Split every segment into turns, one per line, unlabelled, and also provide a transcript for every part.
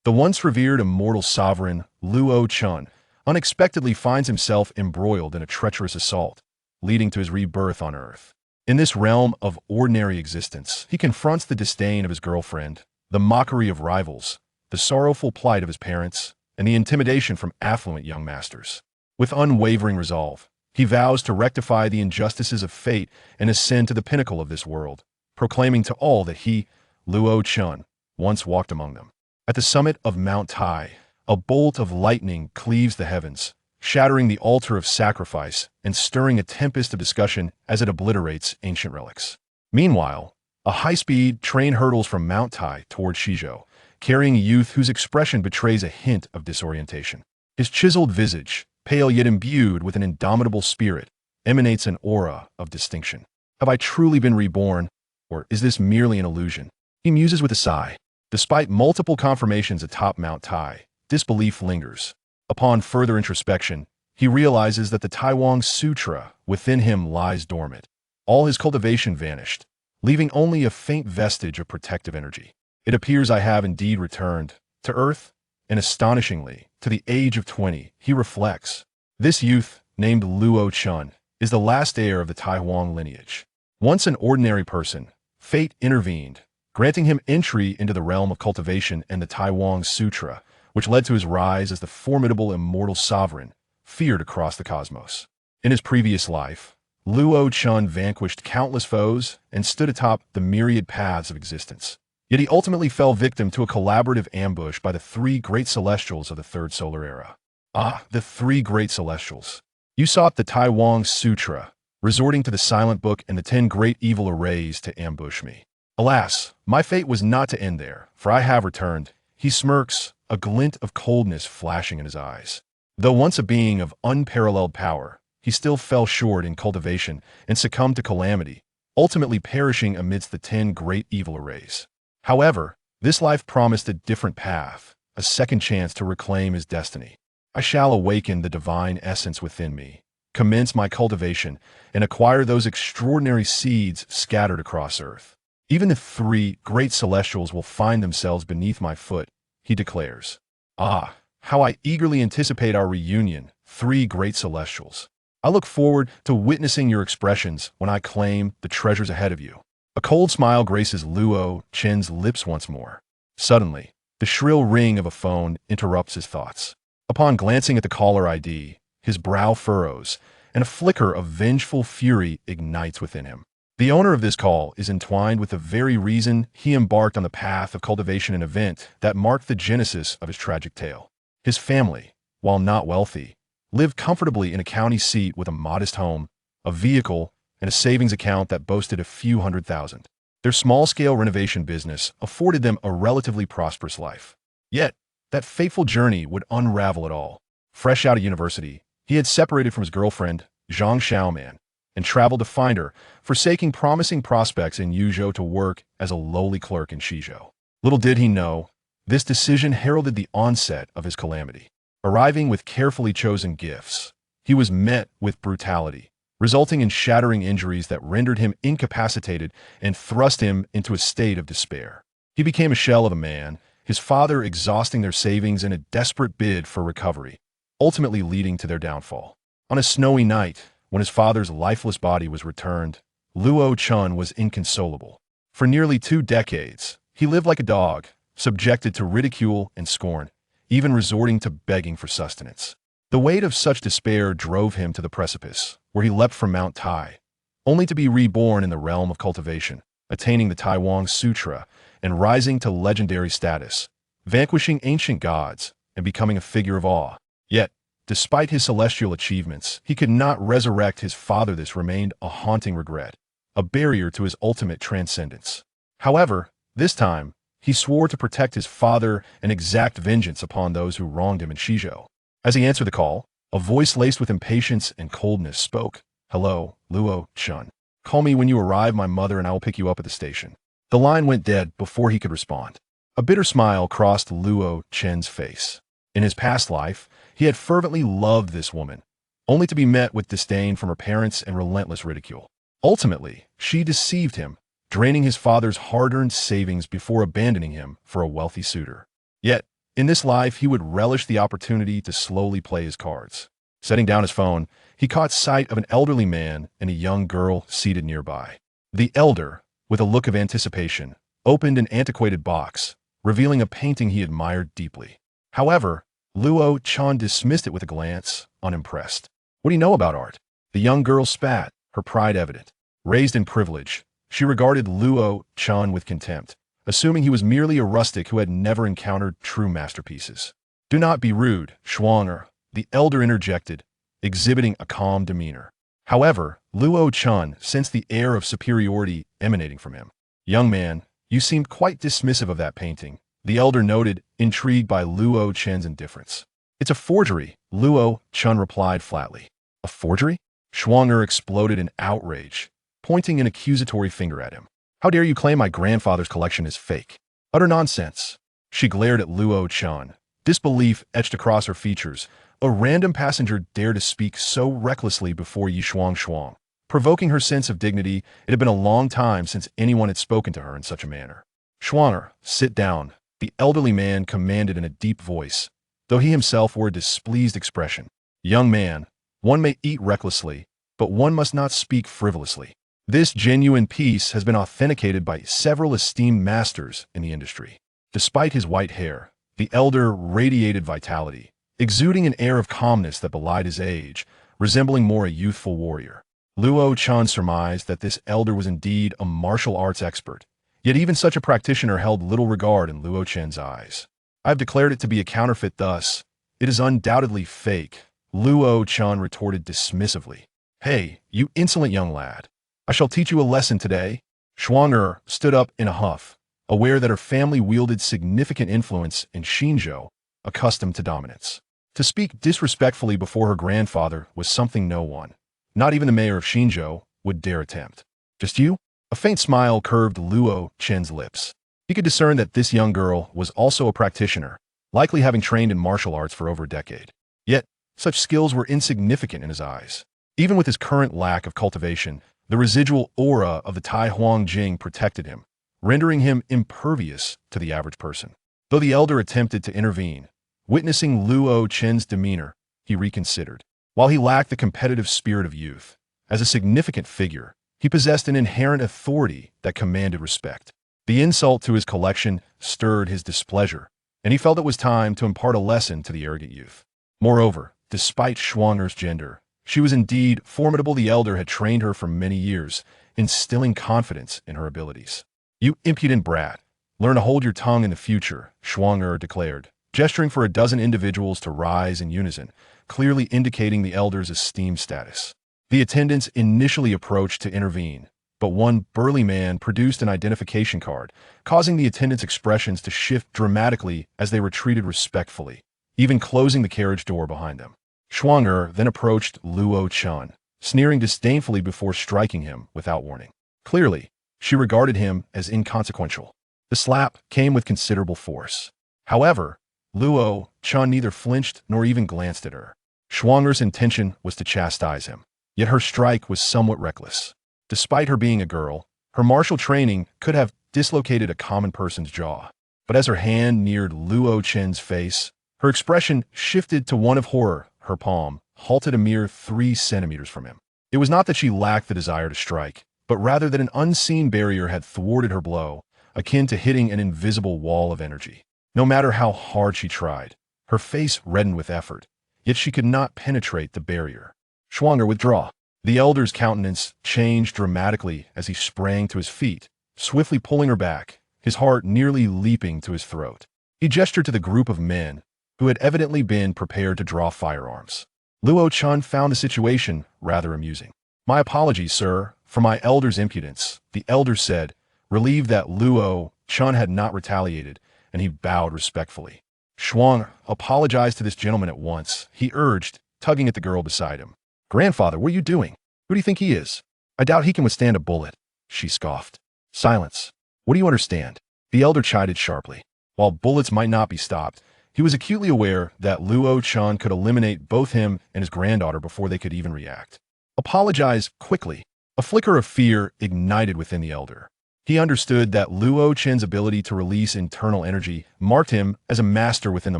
The once revered immortal sovereign, Luo Chen, unexpectedly finds himself embroiled in a treacherous assault, leading to his rebirth on Earth. In this realm of ordinary existence, he confronts the disdain of his girlfriend, the mockery of rivals, the sorrowful plight of his parents, and the intimidation from affluent young masters. With unwavering resolve, he vows to rectify the injustices of fate and ascend to the pinnacle of this world, proclaiming to all that he, Luo Chen, once walked among them. At the summit of Mount Tai, a bolt of lightning cleaves the heavens, shattering the altar of sacrifice and stirring a tempest of discussion as it obliterates ancient relics. Meanwhile, a high-speed train hurtles from Mount Tai toward Shizhou, carrying a youth whose expression betrays a hint of disorientation. His chiseled visage, pale yet imbued with an indomitable spirit, emanates an aura of distinction. Have I truly been reborn, or is this merely an illusion? He muses with a sigh. Despite multiple confirmations atop Mount Tai, disbelief lingers. Upon further introspection, he realizes that the Taiwan Sutra within him lies dormant. All his cultivation vanished, leaving only a faint vestige of protective energy. It appears I have indeed returned to Earth, and astonishingly, to the age of 20, he reflects. This youth, named Luo Chen, is the last heir of the Taiwan lineage. Once an ordinary person, fate intervened, granting him entry into the realm of cultivation and the Taiwan Sutra, which led to his rise as the formidable Immortal Sovereign, feared across the cosmos. In his previous life, Luo Chen vanquished countless foes and stood atop the myriad paths of existence. Yet he ultimately fell victim to a collaborative ambush by the three great celestials of the Third Solar Era. Ah, the three great celestials. You sought the Taiwan Sutra, resorting to the Silent Book and the 10 great evil arrays to ambush me. Alas, my fate was not to end there, for I have returned. He smirks, a glint of coldness flashing in his eyes. Though once a being of unparalleled power, he still fell short in cultivation and succumbed to calamity, ultimately perishing amidst the 10 great evil arrays. However, this life promised a different path, a second chance to reclaim his destiny. I shall awaken the divine essence within me, commence my cultivation, and acquire those extraordinary seeds scattered across Earth. Even the three great celestials will find themselves beneath my foot, he declares. Ah, how I eagerly anticipate our reunion, three great celestials. I look forward to witnessing your expressions when I claim the treasures ahead of you. A cold smile graces Luo Chen's lips once more. Suddenly, the shrill ring of a phone interrupts his thoughts. Upon glancing at the caller ID, his brow furrows, and a flicker of vengeful fury ignites within him. The owner of this call is entwined with the very reason he embarked on the path of cultivation, an event that marked the genesis of his tragic tale. His family, while not wealthy, lived comfortably in a county seat with a modest home, a vehicle, and a savings account that boasted a few $100,000. Their small-scale renovation business afforded them a relatively prosperous life. Yet, that fateful journey would unravel it all. Fresh out of university, he had separated from his girlfriend, Zhang Xiaoman, and traveled to find her, forsaking promising prospects in Yuzhou to work as a lowly clerk in Shizhou. Little did he know, this decision heralded the onset of his calamity. Arriving with carefully chosen gifts, he was met with brutality, resulting in shattering injuries that rendered him incapacitated and thrust him into a state of despair. He became a shell of a man, his father exhausting their savings in a desperate bid for recovery, ultimately leading to their downfall. On a snowy night, when his father's lifeless body was returned, Luo Chen was inconsolable. For nearly 2 decades, he lived like a dog, subjected to ridicule and scorn, even resorting to begging for sustenance. The weight of such despair drove him to the precipice, where he leapt from Mount Tai, only to be reborn in the realm of cultivation, attaining the Taiwan Sutra and rising to legendary status, vanquishing ancient gods and becoming a figure of awe. Yet, despite his celestial achievements, he could not resurrect his father. This remained a haunting regret, a barrier to his ultimate transcendence. However, this time, he swore to protect his father and exact vengeance upon those who wronged him in Shizhou. As he answered the call, a voice laced with impatience and coldness spoke. "Hello, Luo Chen. Call me when you arrive, my mother, and I will pick you up at the station." The line went dead before he could respond. A bitter smile crossed Luo Chen's face. In his past life, he had fervently loved this woman, only to be met with disdain from her parents and relentless ridicule. Ultimately, she deceived him, draining his father's hard-earned savings before abandoning him for a wealthy suitor. Yet, In this life, he would relish the opportunity to slowly play his cards. Setting down his phone, he caught sight of an elderly man and a young girl seated nearby. The elder, with a look of anticipation, opened an antiquated box, revealing a painting he admired deeply. However, Luo Chen dismissed it with a glance, unimpressed. What do you know about art? The young girl spat, her pride evident. Raised in privilege, she regarded Luo Chen with contempt, assuming he was merely a rustic who had never encountered true masterpieces. Do not be rude, Shuang'er, the elder interjected, exhibiting a calm demeanor. However, Luo Chen sensed the air of superiority emanating from him. Young man, you seemed quite dismissive of that painting, the elder noted, intrigued by Luo Chen's indifference. It's a forgery, Luo Chen replied flatly. A forgery? Shuang'er exploded in outrage, pointing an accusatory finger at him. How dare you claim my grandfather's collection is fake? Utter nonsense. She glared at Luo Chen, disbelief etched across her features. A random passenger dared to speak so recklessly before Yi Shuang. Provoking her sense of dignity, it had been a long time since anyone had spoken to her in such a manner. Shuang'er, sit down, the elderly man commanded in a deep voice, though he himself wore a displeased expression. Young man, one may eat recklessly, but one must not speak frivolously. This genuine piece has been authenticated by several esteemed masters in the industry. Despite his white hair, the elder radiated vitality, exuding an air of calmness that belied his age, resembling more a youthful warrior. Luo Chen surmised that this elder was indeed a martial arts expert, yet even such a practitioner held little regard in Luo Chen's eyes. I have declared it to be a counterfeit thus. It is undoubtedly fake, Luo Chen retorted dismissively. Hey, you insolent young lad. I shall teach you a lesson today. Shuang'er stood up in a huff, aware that her family wielded significant influence in Xinzhou, accustomed to dominance. To speak disrespectfully before her grandfather was something no one, not even the mayor of Xinzhou, would dare attempt. Just you? A faint smile curved Luo Chen's lips. He could discern that this young girl was also a practitioner, likely having trained in martial arts for over a decade. Yet, such skills were insignificant in his eyes. Even with his current lack of cultivation, the residual aura of the Tai Huang Jing protected him, rendering him impervious to the average person. Though the elder attempted to intervene, witnessing Luo Chen's demeanor, he reconsidered. While he lacked the competitive spirit of youth, as a significant figure, he possessed an inherent authority that commanded respect. The insult to his collection stirred his displeasure, and he felt it was time to impart a lesson to the arrogant youth. Moreover, despite Shuang'er's gender, she was indeed formidable. The elder had trained her for many years, instilling confidence in her abilities. You impudent brat, learn to hold your tongue in the future, Shuang'er declared, gesturing for a dozen individuals to rise in unison, clearly indicating the elder's esteemed status. The attendants initially approached to intervene, but one burly man produced an identification card, causing the attendants' expressions to shift dramatically as they retreated respectfully, even closing the carriage door behind them. Shuang'er then approached Luo Chen, sneering disdainfully before striking him without warning. Clearly, she regarded him as inconsequential. The slap came with considerable force. However, Luo Chen neither flinched nor even glanced at her. Shuang'er's intention was to chastise him, yet her strike was somewhat reckless. Despite her being a girl, her martial training could have dislocated a common person's jaw. But as her hand neared Luo Chen's face, her expression shifted to one of horror. Her palm halted a mere 3 centimeters from him. It was not that she lacked the desire to strike, but rather that an unseen barrier had thwarted her blow, akin to hitting an invisible wall of energy. No matter how hard she tried, her face reddened with effort, yet she could not penetrate the barrier. Shuang'er, withdraw. The elder's countenance changed dramatically as he sprang to his feet, swiftly pulling her back, his heart nearly leaping to his throat. He gestured to the group of men, who had evidently been prepared to draw firearms. Luo Chen found the situation rather amusing. My apologies, sir, for my elder's impudence, the elder said, relieved that Luo Chen had not retaliated, and he bowed respectfully. Shuang apologized to this gentleman at once, he urged, tugging at the girl beside him. Grandfather, what are you doing? Who do you think he is? I doubt he can withstand a bullet, she scoffed. Silence. What do you understand? The elder chided sharply. While bullets might not be stopped, he was acutely aware that Luo Chen could eliminate both him and his granddaughter before they could even react. Apologize quickly. A flicker of fear ignited within the elder. He understood that Luo Chen's ability to release internal energy marked him as a master within the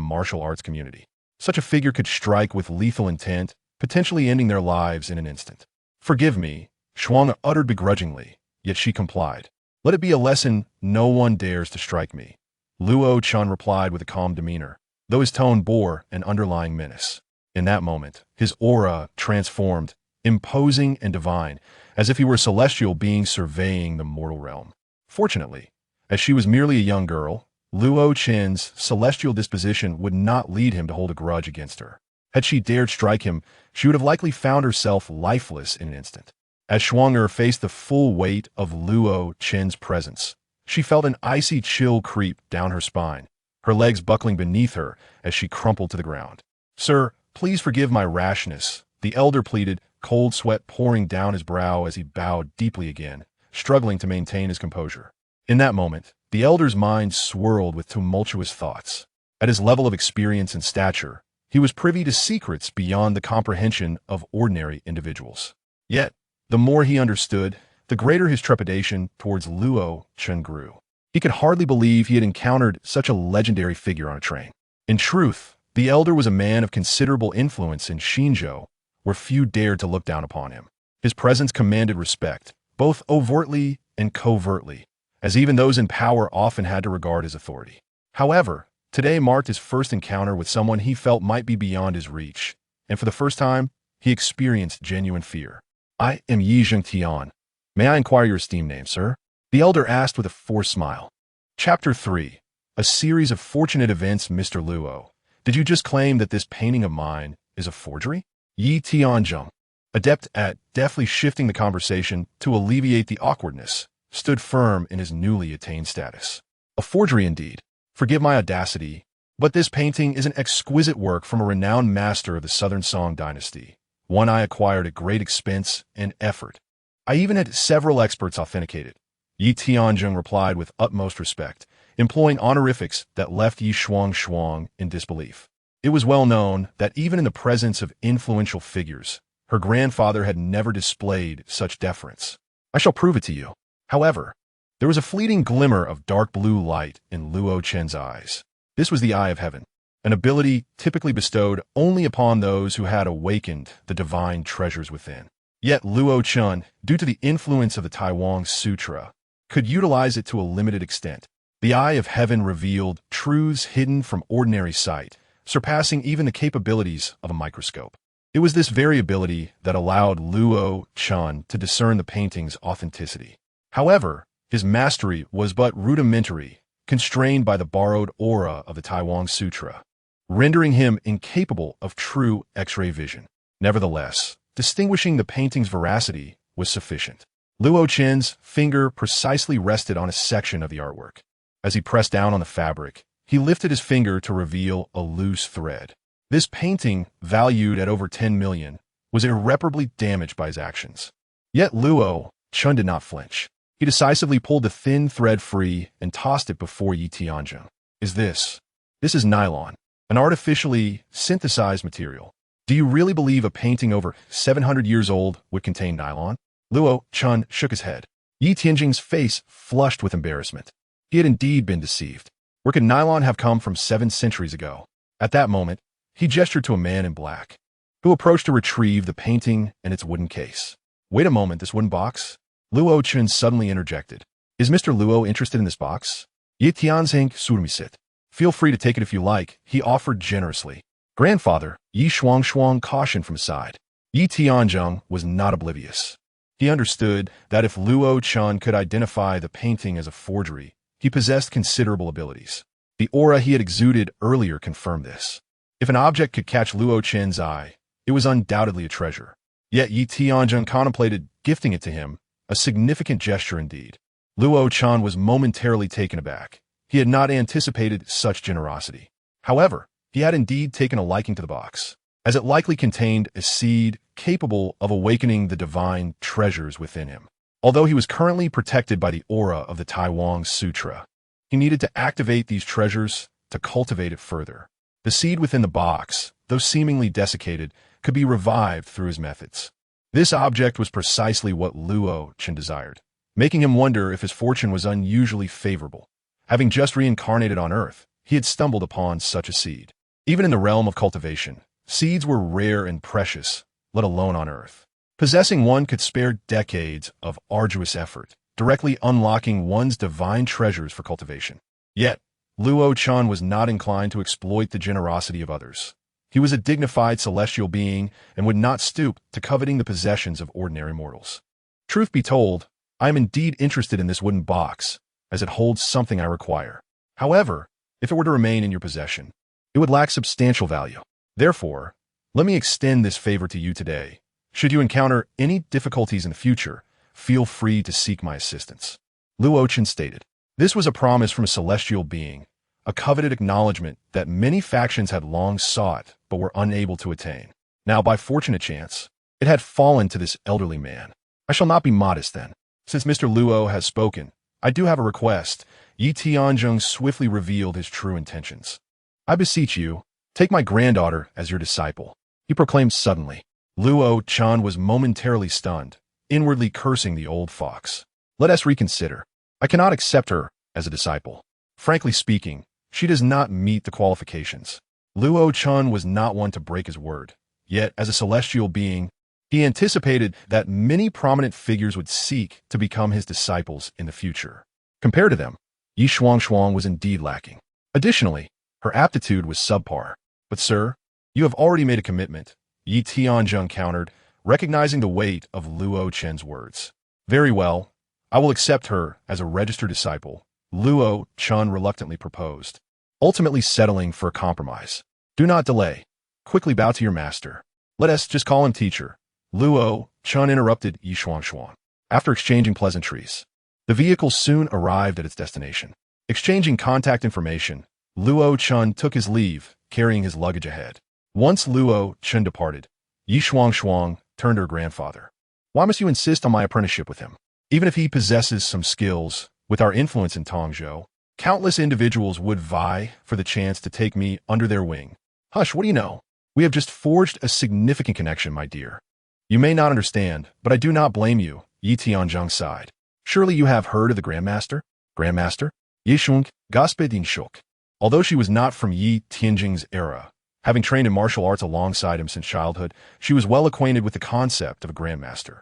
martial arts community. Such a figure could strike with lethal intent, potentially ending their lives in an instant. "Forgive me," Shuang uttered begrudgingly, yet she complied. "Let it be a lesson no one dares to strike me." Luo Chen replied with a calm demeanor, though his tone bore an underlying menace. In that moment, his aura transformed, imposing and divine, as if he were a celestial being surveying the mortal realm. Fortunately, as she was merely a young girl, Luo Chen's celestial disposition would not lead him to hold a grudge against her. Had she dared strike him, she would have likely found herself lifeless in an instant. As Shuang'er faced the full weight of Luo Chen's presence, she felt an icy chill creep down her spine, her legs buckling beneath her as she crumpled to the ground. "Sir, please forgive my rashness," the elder pleaded, cold sweat pouring down his brow as he bowed deeply again, struggling to maintain his composure. In that moment, the elder's mind swirled with tumultuous thoughts. At his level of experience and stature, he was privy to secrets beyond the comprehension of ordinary individuals. Yet, the more he understood, the greater his trepidation towards Luo Chen grew. He could hardly believe he had encountered such a legendary figure on a train. In truth, the elder was a man of considerable influence in Xinzhou, where few dared to look down upon him. His presence commanded respect, both overtly and covertly, as even those in power often had to regard his authority. However, today marked his first encounter with someone he felt might be beyond his reach, and for the first time, he experienced genuine fear. "I am Yi Zhengtian. May I inquire your esteemed name, sir?" the elder asked with a forced smile. Chapter 3. A series of fortunate events. "Mr. Luo, did you just claim that this painting of mine is a forgery?" Yi Tianzheng, adept at deftly shifting the conversation to alleviate the awkwardness, stood firm in his newly attained status. "A forgery indeed. Forgive my audacity, but this painting is an exquisite work from a renowned master of the Southern Song dynasty, one I acquired at great expense and effort. I even had several experts authenticate it." Yi Tianzheng replied with utmost respect, employing honorifics that left Yi Shuang in disbelief. It was well known that even in the presence of influential figures, her grandfather had never displayed such deference. "I shall prove it to you." However, there was a fleeting glimmer of dark blue light in Luo Chen's eyes. This was the eye of heaven, an ability typically bestowed only upon those who had awakened the divine treasures within. Yet Luo Chen, due to the influence of the Taiwan Sutra, could utilize it to a limited extent. The eye of heaven revealed truths hidden from ordinary sight, surpassing even the capabilities of a microscope. It was this variability that allowed Luo Chen to discern the painting's authenticity. However, his mastery was but rudimentary, constrained by the borrowed aura of the Taiwan Sutra, rendering him incapable of true X-ray vision. Nevertheless, distinguishing the painting's veracity was sufficient. Luo Chen's finger precisely rested on a section of the artwork. As he pressed down on the fabric, he lifted his finger to reveal a loose thread. This painting, valued at over 10 million, was irreparably damaged by his actions. Yet Luo Chen did not flinch. He decisively pulled the thin thread free and tossed it before Yi Tianzheng. This is nylon, an artificially synthesized material. Do you really believe a painting over 700 years old would contain nylon?" Luo Chen shook his head. Yi Tianzheng's face flushed with embarrassment. He had indeed been deceived. Where could nylon have come from 7 centuries ago? At that moment, he gestured to a man in black, who approached to retrieve the painting and its wooden case. "Wait a moment, this wooden box?" Luo Chen suddenly interjected. "Is Mr. Luo interested in this box?" Yi Tianzheng surmisit. "Feel free to take it if you like," he offered generously. "Grandfather," Yi Shuang cautioned from his side. Yi Tianzheng was not oblivious. He understood that if Luo Chen could identify the painting as a forgery, he possessed considerable abilities. The aura he had exuded earlier confirmed this. If an object could catch Luo Chen's eye, it was undoubtedly a treasure. Yet Yi Tianzheng contemplated gifting it to him, a significant gesture indeed. Luo Chen was momentarily taken aback. He had not anticipated such generosity. However, he had indeed taken a liking to the box, as it likely contained a seed capable of awakening the divine treasures within him. Although he was currently protected by the aura of the Taiwan Sutra, he needed to activate these treasures to cultivate it further. The seed within the box, though seemingly desiccated, could be revived through his methods. This object was precisely what Luo Chen desired. making him wonder if his fortune was unusually favorable. Having just reincarnated on Earth, he had stumbled upon such a seed. Even in the realm of cultivation, seeds were rare and precious, let alone on Earth. Possessing one could spare decades of arduous effort, directly unlocking one's divine treasures for cultivation. Yet, Luo Chen was not inclined to exploit the generosity of others. He was a dignified celestial being and would not stoop to coveting the possessions of ordinary mortals. Truth be told, I am indeed interested in this wooden box, as it holds something I require. However, if it were to remain in your possession, it would lack substantial value. Therefore, let me extend this favor to you today. Should you encounter any difficulties in the future, feel free to seek my assistance. Luo Chen stated. This was a promise from a celestial being, a coveted acknowledgement that many factions had long sought but were unable to attain. Now, by fortunate chance, it had fallen to this elderly man. I shall not be modest then. Since Mr. Luo has spoken, I do have a request. Yi Tianzheng swiftly revealed his true intentions. I beseech you, take my granddaughter as your disciple, he proclaimed suddenly. Luo Chen was momentarily stunned, inwardly cursing the old fox. Let us reconsider. I cannot accept her as a disciple. Frankly speaking, she does not meet the qualifications. Luo Chen was not one to break his word. Yet, as a celestial being, he anticipated that many prominent figures would seek to become his disciples in the future. Compared to them, Yi Shuangshuang was indeed lacking. Additionally, her aptitude was subpar. But sir, you have already made a commitment, Yi Tianzheng countered, recognizing the weight of Luo Chen's words. Very well, I will accept her as a registered disciple, Luo Chen reluctantly proposed, ultimately settling for a compromise. Do not delay. Quickly bow to your master. Let us just call him teacher. Luo Chen interrupted Yi Shuangshuang. After exchanging pleasantries, the vehicle soon arrived at its destination. Exchanging contact information, Luo Chen took his leave, carrying his luggage ahead. Once Luo Chen departed, Yi Shuangshuang turned to her grandfather. Why must you insist on my apprenticeship with him? Even if he possesses some skills, with our influence in Tongzhou, countless individuals would vie for the chance to take me under their wing. Hush, what do you know? We have just forged a significant connection, my dear. You may not understand, but I do not blame you, Yi Tianzheng sighed. Surely you have heard of the Grandmaster? Grandmaster? Yishung, Gospodin Shuk. Although she was not from Yi Tianzheng's era, having trained in martial arts alongside him since childhood, she was well acquainted with the concept of a Grandmaster.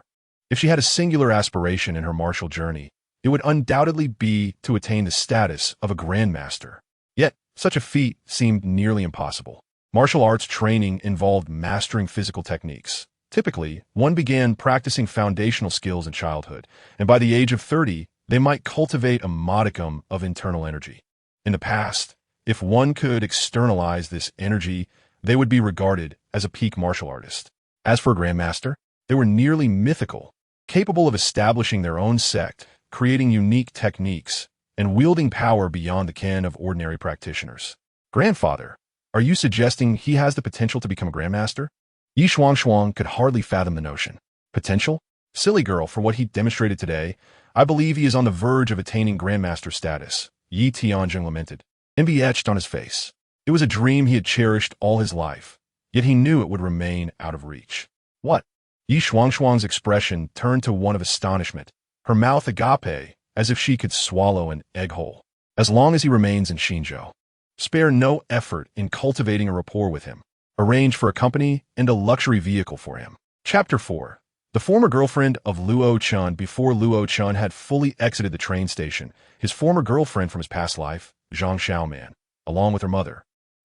If she had a singular aspiration in her martial journey, it would undoubtedly be to attain the status of a Grandmaster. Yet, such a feat seemed nearly impossible. Martial arts training involved mastering physical techniques. Typically, one began practicing foundational skills in childhood, and by the age of 30, they might cultivate a modicum of internal energy. In the past, if one could externalize this energy, they would be regarded as a peak martial artist. As for a Grandmaster, they were nearly mythical, capable of establishing their own sect, creating unique techniques, and wielding power beyond the ken of ordinary practitioners. Grandfather, are you suggesting he has the potential to become a Grandmaster? Yi Shuangshuang could hardly fathom the notion. Potential? Silly girl, for what he demonstrated today, I believe he is on the verge of attaining Grandmaster status, Yi Tianzheng lamented. Envy etched on his face. It was a dream he had cherished all his life, yet he knew it would remain out of reach. What? Yi Shuangshuang's expression turned to one of astonishment, her mouth agape, as if she could swallow an egg whole. As long as he remains in Xinzhou, spare no effort in cultivating a rapport with him. Arrange for a company and a luxury vehicle for him. Chapter 4. The former girlfriend of Luo Chen. Before Luo Chen had fully exited the train station, his former girlfriend from his past life, Zhang Xiaoman, along with her mother,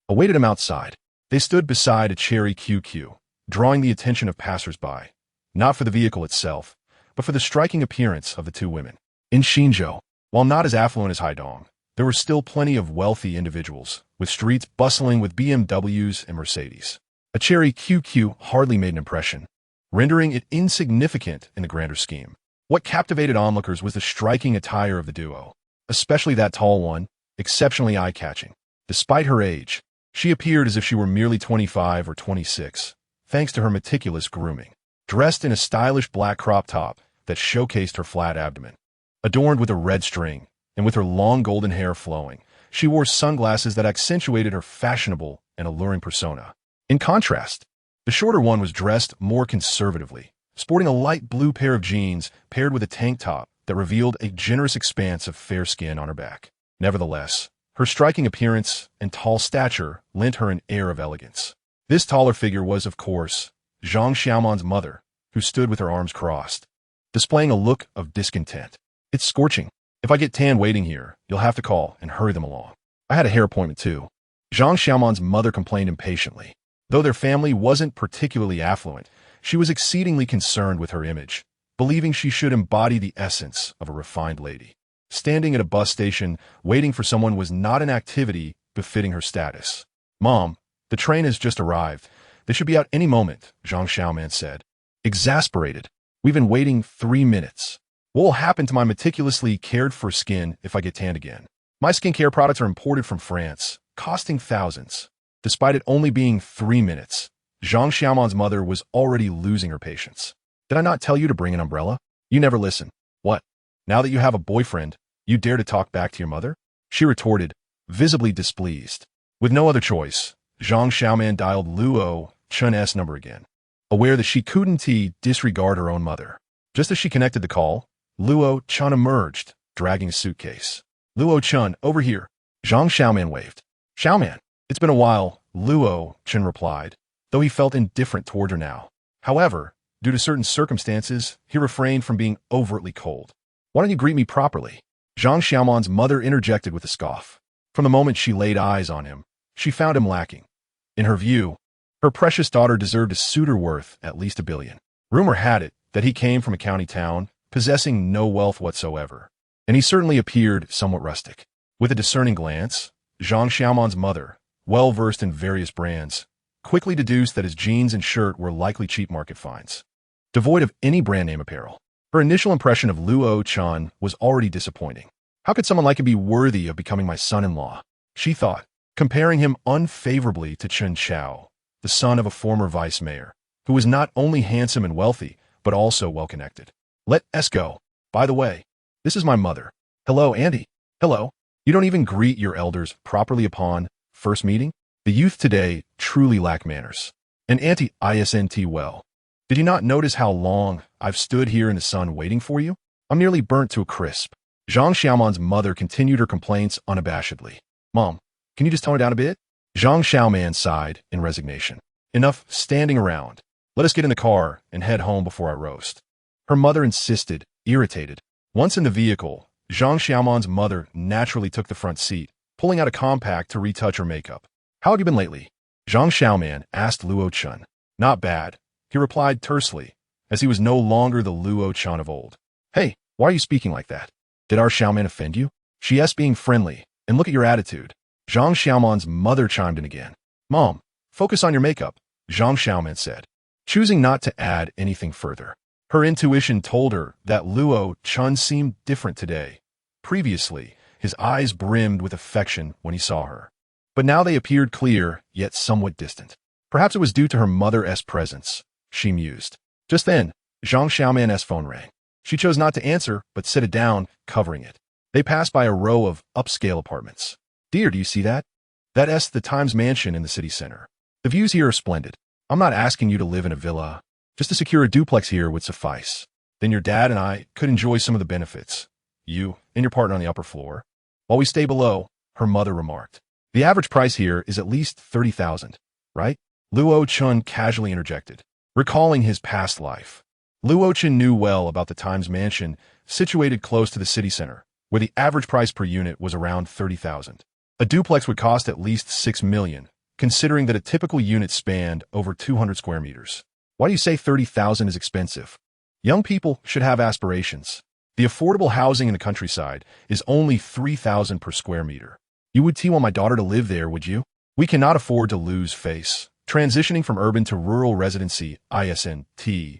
awaited him outside. They stood beside a cherry QQ, drawing the attention of passers-by, not for the vehicle itself, but for the striking appearance of the two women. In Xinzhou, while not as affluent as Haidong, there were still plenty of wealthy individuals, with streets bustling with BMWs and Mercedes. A cherry QQ hardly made an impression, rendering it insignificant in the grander scheme. What captivated onlookers was the striking attire of the duo, especially that tall one, exceptionally eye-catching. Despite her age, she appeared as if she were merely 25 or 26, thanks to her meticulous grooming. Dressed in a stylish black crop top that showcased her flat abdomen, adorned with a red string, and with her long golden hair flowing, she wore sunglasses that accentuated her fashionable and alluring persona. In contrast, the shorter one was dressed more conservatively, sporting a light blue pair of jeans paired with a tank top that revealed a generous expanse of fair skin on her back. Nevertheless, her striking appearance and tall stature lent her an air of elegance. This taller figure was, of course, Zhang Xiaoman's mother, who stood with her arms crossed, displaying a look of discontent. "It's scorching. If I get tan waiting here, you'll have to call and hurry them along. I had a hair appointment too." Zhang Xiaoman's mother complained impatiently. Though their family wasn't particularly affluent, she was exceedingly concerned with her image, believing she should embody the essence of a refined lady. Standing at a bus station, waiting for someone was not an activity befitting her status. "Mom, the train has just arrived. They should be out any moment," Zhang Xiaoman said. Exasperated, "We've been waiting 3 minutes. What will happen to my meticulously cared-for skin if I get tanned again? My skincare products are imported from France, costing thousands." Despite it only being 3 minutes, Zhang Xiaoman's mother was already losing her patience. "Did I not tell you to bring an umbrella? You never listen. What? Now that you have a boyfriend, you dare to talk back to your mother?" she retorted, visibly displeased. With no other choice, Zhang Xiaoman dialed Luo Chen's number again, aware that she couldn't disregard her own mother. Just as she connected the call, Luo Chen emerged, dragging a suitcase. "Luo Chen, over here." Zhang Xiaoman waved. "Xiaoman, it's been a while," Luo Chen replied, though he felt indifferent toward her now. However, due to certain circumstances, he refrained from being overtly cold. "Why don't you greet me properly?" Zhang Xiaoman's mother interjected with a scoff. From the moment she laid eyes on him, she found him lacking. In her view, her precious daughter deserved a suitor worth at least $1 billion. Rumor had it that he came from a county town, possessing no wealth whatsoever, and he certainly appeared somewhat rustic. With a discerning glance, Zhang Xiaoman's mother, well-versed in various brands, quickly deduced that his jeans and shirt were likely cheap market finds, devoid of any brand-name apparel. Her initial impression of Luo Chen was already disappointing. "How could someone like him be worthy of becoming my son-in-law?" she thought, comparing him unfavorably to Chen Chao, the son of a former vice mayor, who was not only handsome and wealthy, but also well-connected. "Let's go. By the way, this is my mother." "Hello, Auntie." "Hello. You don't even greet your elders properly upon first meeting?" The youth today truly lack manners. "And Auntie isn't well. Did you not notice how long I've stood here in the sun waiting for you? I'm nearly burnt to a crisp." Zhang Xiaoman's mother continued her complaints unabashedly. "Mom, can you just tone it down a bit?" Zhang Xiaoman sighed in resignation. "Enough standing around. Let us get in the car and head home before I roast." Her mother insisted, irritated. Once in the vehicle, Zhang Xiaoman's mother naturally took the front seat, pulling out a compact to retouch her makeup. "How have you been lately?" Zhang Xiaoman asked Luo Chen. "Not bad," he replied tersely, as he was no longer the Luo Chen of old. "Hey, why are you speaking like that? Did our Xiaoman offend you?" "She asked being friendly, and look at your attitude." Zhang Xiaoman's mother chimed in again. "Mom, focus on your makeup," Zhang Xiaoman said, choosing not to add anything further. Her intuition told her that Luo Chen seemed different today. Previously, his eyes brimmed with affection when he saw her, but now they appeared clear, yet somewhat distant. Perhaps it was due to her mother's presence, she mused. Just then, Zhang Xiaoman's phone rang. She chose not to answer, but set it down, covering it. They passed by a row of upscale apartments. "Dear, do you see that? That's the Times Mansion in the city center. The views here are splendid. I'm not asking you to live in a villa. Just to secure a duplex here would suffice. Then your dad and I could enjoy some of the benefits. You and your partner on the upper floor, while we stay below," her mother remarked. "The average price here is at least 30,000, right?" Luo Chen casually interjected, recalling his past life. Luo Chen knew well about the Times Mansion, situated close to the city center, where the average price per unit was around 30,000. A duplex would cost at least 6 million, considering that a typical unit spanned over 200 square meters. "Why do you say 30,000 is expensive? Young people should have aspirations. The affordable housing in the countryside is only 3,000 per square meter. You would want my daughter to live there, would you? We cannot afford to lose face. Transitioning from urban to rural residency isn't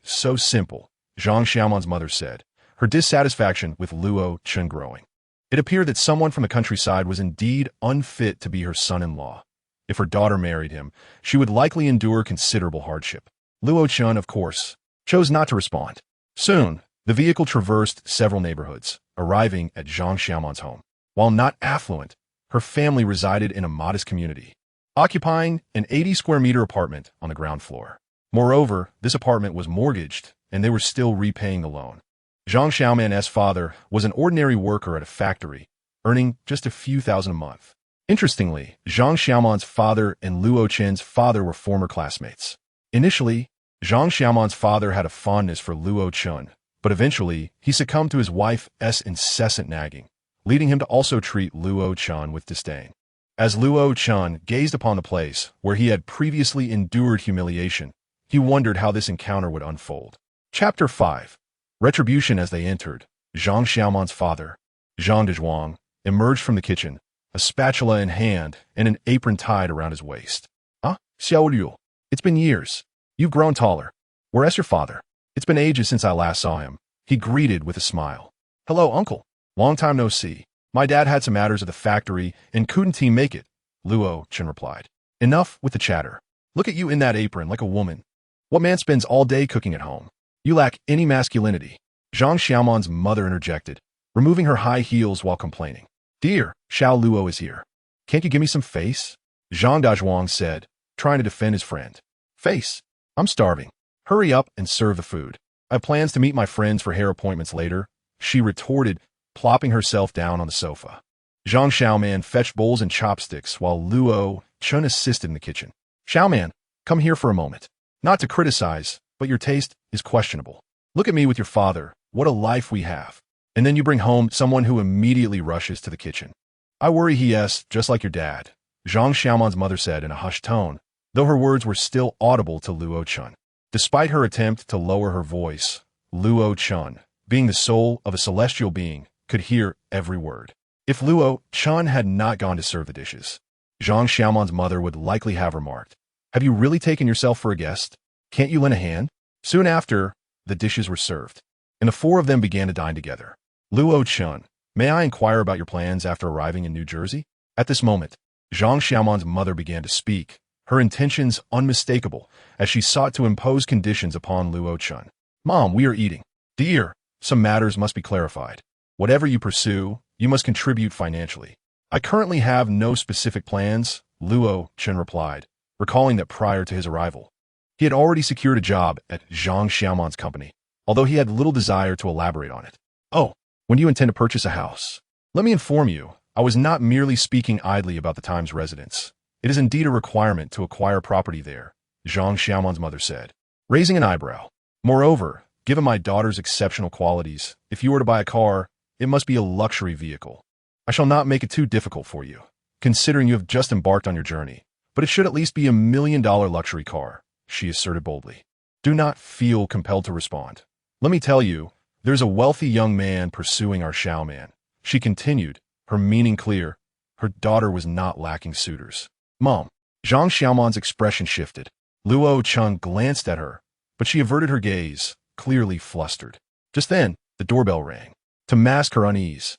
so simple," Zhang Xiaoman's mother said, her dissatisfaction with Luo Chen growing. It appeared that someone from the countryside was indeed unfit to be her son-in-law. If her daughter married him, she would likely endure considerable hardship. Luo Chen, of course, chose not to respond. Soon, the vehicle traversed several neighborhoods, arriving at Zhang Xiaoman's home. While not affluent, her family resided in a modest community, occupying an 80-square-meter apartment on the ground floor. Moreover, this apartment was mortgaged, and they were still repaying the loan. Zhang Xiaoman's father was an ordinary worker at a factory, earning just a few thousand a month. Interestingly, Zhang Xiaoman's father and Luo Chen's father were former classmates. Initially, Zhang Xiaoman's father had a fondness for Luo Chen, but eventually he succumbed to his wife's incessant nagging, leading him to also treat Luo Chen with disdain. As Luo Chen gazed upon the place where he had previously endured humiliation, he wondered how this encounter would unfold. Chapter 5. Retribution. As they entered, Zhang Xiaoman's father, Zhang Dezhuang, emerged from the kitchen, a spatula in hand and an apron tied around his waist. Xiao Liu, it's been years. You've grown taller. Where's your father? It's been ages since I last saw him, he greeted with a smile. Hello, uncle. Long time no see. My dad had some matters at the factory and couldn't make it, Luo Chen replied. Enough with the chatter. Look at you in that apron like a woman. What man spends all day cooking at home? You lack any masculinity. Zhang Xiaoman's mother interjected, removing her high heels while complaining. Dear, Xiao Luo is here. Can't you give me some face? Zhang Dezhuang said, trying to defend his friend. Face? I'm starving. Hurry up and serve the food. I have plans to meet my friends for hair appointments later, she retorted, plopping herself down on the sofa. Zhang Xiaoman fetched bowls and chopsticks while Luo Chen assisted in the kitchen. Xiaoman, come here for a moment. Not to criticize, but your taste is questionable. Look at me with your father. What a life we have. And then you bring home someone who immediately rushes to the kitchen. I worry he is just like your dad, Zhang Xiaoman's mother said in a hushed tone, though her words were still audible to Luo Chen. Despite her attempt to lower her voice, Luo Chen, being the soul of a celestial being, could hear every word. If Luo Chen had not gone to serve the dishes, Zhang Xiaoman's mother would likely have remarked, have you really taken yourself for a guest? Can't you lend a hand? Soon after, the dishes were served, and the four of them began to dine together. Luo Chen, may I inquire about your plans after arriving in New Jersey? At this moment, Zhang Xiaoman's mother began to speak, her intentions unmistakable as she sought to impose conditions upon Luo Chen. Mom, we are eating. Dear, some matters must be clarified. Whatever you pursue, you must contribute financially. I currently have no specific plans, Luo Chen replied, recalling that prior to his arrival, he had already secured a job at Zhang Xiaoman's company, although he had little desire to elaborate on it. Oh, when do you intend to purchase a house? Let me inform you, I was not merely speaking idly about the Times residence. It is indeed a requirement to acquire property there, Zhang Xiaoman's mother said, raising an eyebrow. Moreover, given my daughter's exceptional qualities, if you were to buy a car, it must be a luxury vehicle. I shall not make it too difficult for you, considering you have just embarked on your journey, but it should at least be $1 million luxury car, she asserted boldly. Do not feel compelled to respond. Let me tell you, there's a wealthy young man pursuing our Xiaoman, she continued, her meaning clear. Her daughter was not lacking suitors. Mom, Zhang Xiaoman's expression shifted. Luo Chen glanced at her, but she averted her gaze, clearly flustered. Just then, the doorbell rang. To mask her unease,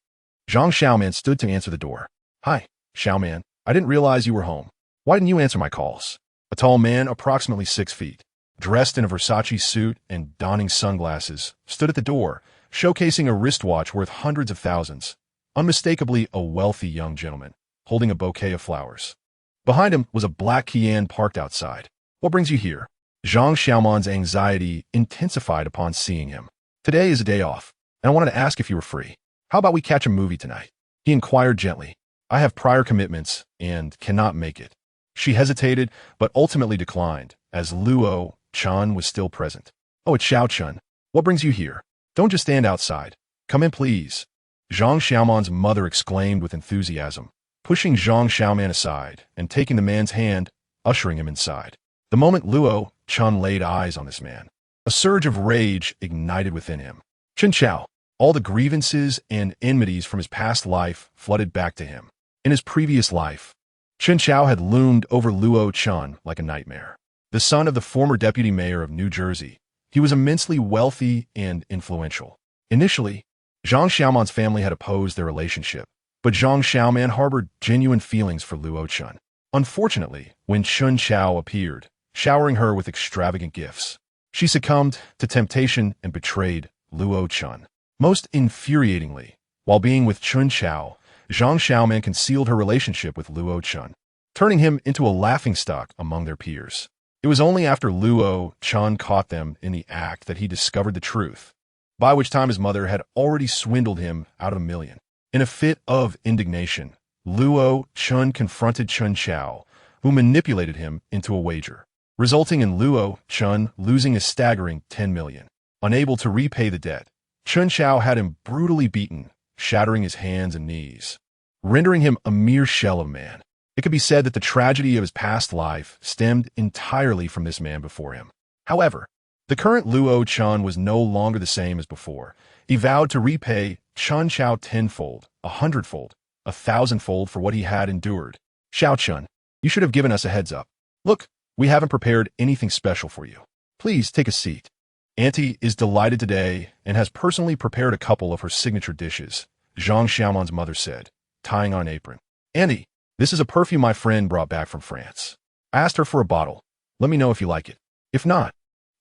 Zhang Xiaoman stood to answer the door. Hi, Xiaoman, I didn't realize you were home. Why didn't you answer my calls? A tall man, approximately 6 feet, dressed in a Versace suit and donning sunglasses, stood at the door, showcasing a wristwatch worth hundreds of thousands. Unmistakably a wealthy young gentleman, holding a bouquet of flowers. Behind him was a black Kian parked outside. What brings you here? Zhang Xiaoman's anxiety intensified upon seeing him. Today is a day off, and I wanted to ask if you were free. How about we catch a movie tonight? He inquired gently. I have prior commitments and cannot make it. She hesitated, but ultimately declined, as Luo Chen was still present. Oh, it's Xiao Chen. What brings you here? Don't just stand outside. Come in, please. Zhang Xiaoman's mother exclaimed with enthusiasm, pushing Zhang Xiaoman aside and taking the man's hand, ushering him inside. The moment Luo Chen laid eyes on this man, a surge of rage ignited within him. Chen Chao, all the grievances and enmities from his past life flooded back to him. In his previous life, Chen Chao had loomed over Luo Chen like a nightmare. The son of the former deputy mayor of New Jersey, he was immensely wealthy and influential. Initially, Zhang Xiaoman's family had opposed their relationship, but Zhang Xiaoman harbored genuine feelings for Luo Chen. Unfortunately, when Chen Chao appeared, showering her with extravagant gifts, she succumbed to temptation and betrayed Luo Chen. Most infuriatingly, while being with Chen Chao, Zhang Xiaoman concealed her relationship with Luo Chen, turning him into a laughingstock among their peers. It was only after Luo Chen caught them in the act that he discovered the truth. by which time his mother had already swindled him out of 1 million. In a fit of indignation, Luo Chen confronted Chen Chao, who manipulated him into a wager, resulting in Luo Chen losing a staggering 10 million. Unable to repay the debt, Chen Chao had him brutally beaten, shattering his hands and knees, rendering him a mere shell of a man. It could be said that the tragedy of his past life stemmed entirely from this man before him. However, the current Luo Chen was no longer the same as before. He vowed to repay Chen Chao tenfold, 100-fold, 1,000-fold for what he had endured. Xiao Chun, you should have given us a heads up. Look, we haven't prepared anything special for you. Please take a seat. Auntie is delighted today and has personally prepared a couple of her signature dishes, Zhang Xiaoman's mother said, tying on an apron. Auntie, this is a perfume my friend brought back from France. I asked her for a bottle. Let me know if you like it. If not,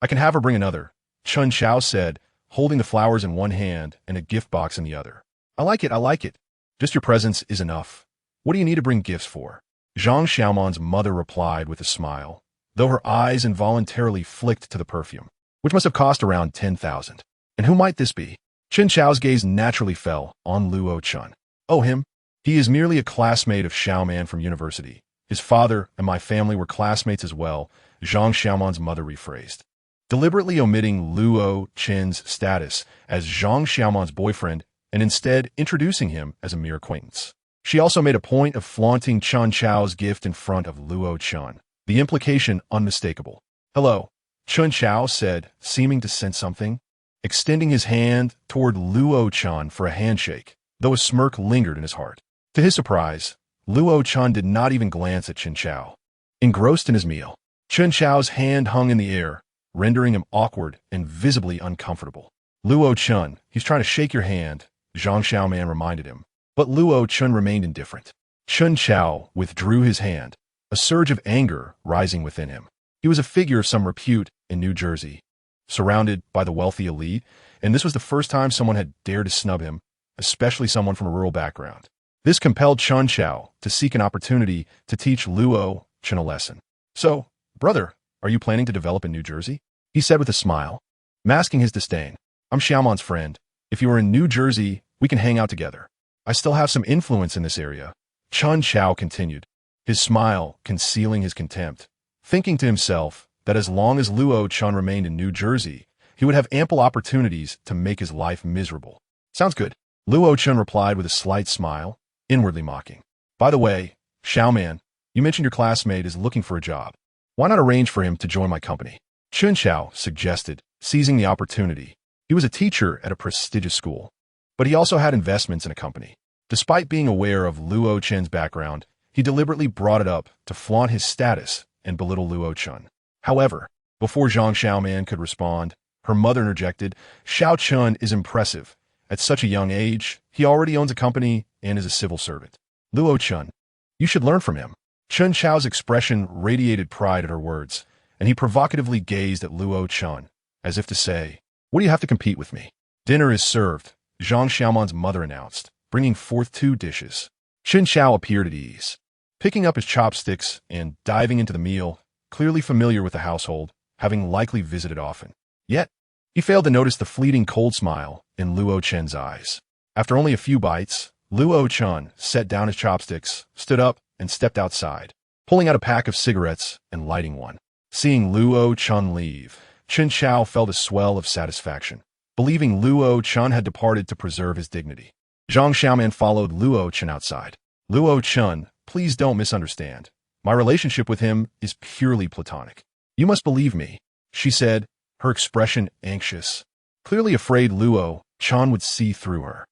I can have her bring another, Chen Chao said, holding the flowers in one hand and a gift box in the other. I like it. Just your presence is enough. What do you need to bring gifts for? Zhang Xiaoman's mother replied with a smile, though her eyes involuntarily flicked to the perfume, which must have cost around 10,000. And who might this be? Chen Chao's gaze naturally fell on Luo Chen. Oh, him? He is merely a classmate of Xiaoman from university. His father and my family were classmates as well, Zhang Xiaoman's mother rephrased, deliberately omitting Luo Chen's status as Zhang Xiaoman's boyfriend and instead introducing him as a mere acquaintance. She also made a point of flaunting Chen Chao's gift in front of Luo Chen, the implication unmistakable. Hello, Chen Chao said, seeming to sense something, extending his hand toward Luo Chen for a handshake, though a smirk lingered in his heart. To his surprise, Luo Chen did not even glance at Chen Chao. Engrossed in his meal, Chen Chao's hand hung in the air, rendering him awkward and visibly uncomfortable. Luo Chen, he's trying to shake your hand, Zhang Xiaoman reminded him, but Luo Chen remained indifferent. Chen Chao withdrew his hand, a surge of anger rising within him. He was a figure of some repute in New Jersey, surrounded by the wealthy elite, and this was the first time someone had dared to snub him, especially someone from a rural background. This compelled Chen Chao to seek an opportunity to teach Luo Chen a lesson. So, brother, are you planning to develop in New Jersey? He said with a smile, masking his disdain. I'm Xiaoman's friend. If you are in New Jersey, we can hang out together. I still have some influence in this area. Chen Chao continued, his smile concealing his contempt, thinking to himself that as long as Luo Chen remained in New Jersey, he would have ample opportunities to make his life miserable. Sounds good. Luo Chen replied with a slight smile, inwardly mocking. By the way, Xiaoman, you mentioned your classmate is looking for a job. Why not arrange for him to join my company? Chen Chao suggested, seizing the opportunity. He was a teacher at a prestigious school, but he also had investments in a company. Despite being aware of Luo Chen's background, he deliberately brought it up to flaunt his status and belittle Luo Chen. However, before Zhang Xiaoman could respond, her mother interjected, Xiao Chen is impressive. At such a young age, he already owns a company and is a civil servant. Luo Chen, you should learn from him. Chen Chao's expression radiated pride at her words, and he provocatively gazed at Luo Chen, as if to say, what do you have to compete with me? Dinner is served, Zhang Xiaoman's mother announced, bringing forth 2 dishes. Chen Chao appeared at ease, picking up his chopsticks and diving into the meal, clearly familiar with the household, having likely visited often. Yet, he failed to notice the fleeting cold smile in Luo Chen's eyes. After only a few bites, Luo Chen set down his chopsticks, stood up, and stepped outside, pulling out a pack of cigarettes and lighting one. Seeing Luo Chen leave, Chen Chao felt a swell of satisfaction, believing Luo Chen had departed to preserve his dignity. Zhang Xiaoman followed Luo Chen outside. Luo Chen, please don't misunderstand. My relationship with him is purely platonic. You must believe me, she said, her expression anxious, clearly afraid Luo Chen would see through her.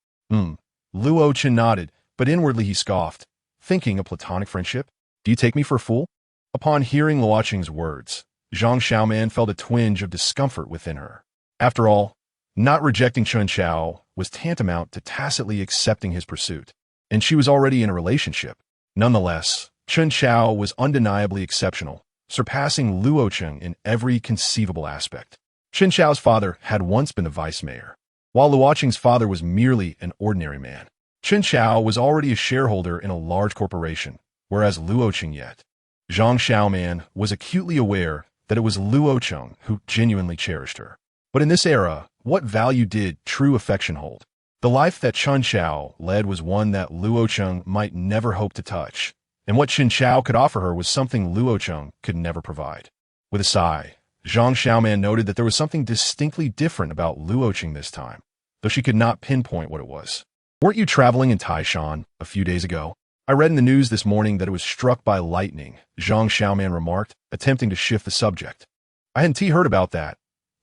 Luo Chen nodded, but inwardly he scoffed, thinking a platonic friendship? Do you take me for a fool? Upon hearing Luo Chen's words, Zhang Xiaoman felt a twinge of discomfort within her. After all, not rejecting Chen Chao was tantamount to tacitly accepting his pursuit, and she was already in a relationship. Nonetheless, Chen Chao was undeniably exceptional, surpassing Luo Chen in every conceivable aspect. Chen Chao's father had once been the vice mayor, while Luo Chen's father was merely an ordinary man. Chen Chao was already a shareholder in a large corporation, whereas Luo Chen yet. Zhang Xiaoman was acutely aware that it was Luo Chen who genuinely cherished her. But in this era, what value did true affection hold? The life that Chen Qiao led was one that Luo Chen might never hope to touch, and what Chen Qiao could offer her was something Luo Chen could never provide. With a sigh, Zhang Xiaoman noted that there was something distinctly different about Luo Chen this time, though she could not pinpoint what it was. "Weren't you traveling in Taishan a few days ago? I read in the news this morning that it was struck by lightning," Zhang Xiaoman remarked, attempting to shift the subject. "I hadn't heard about that,"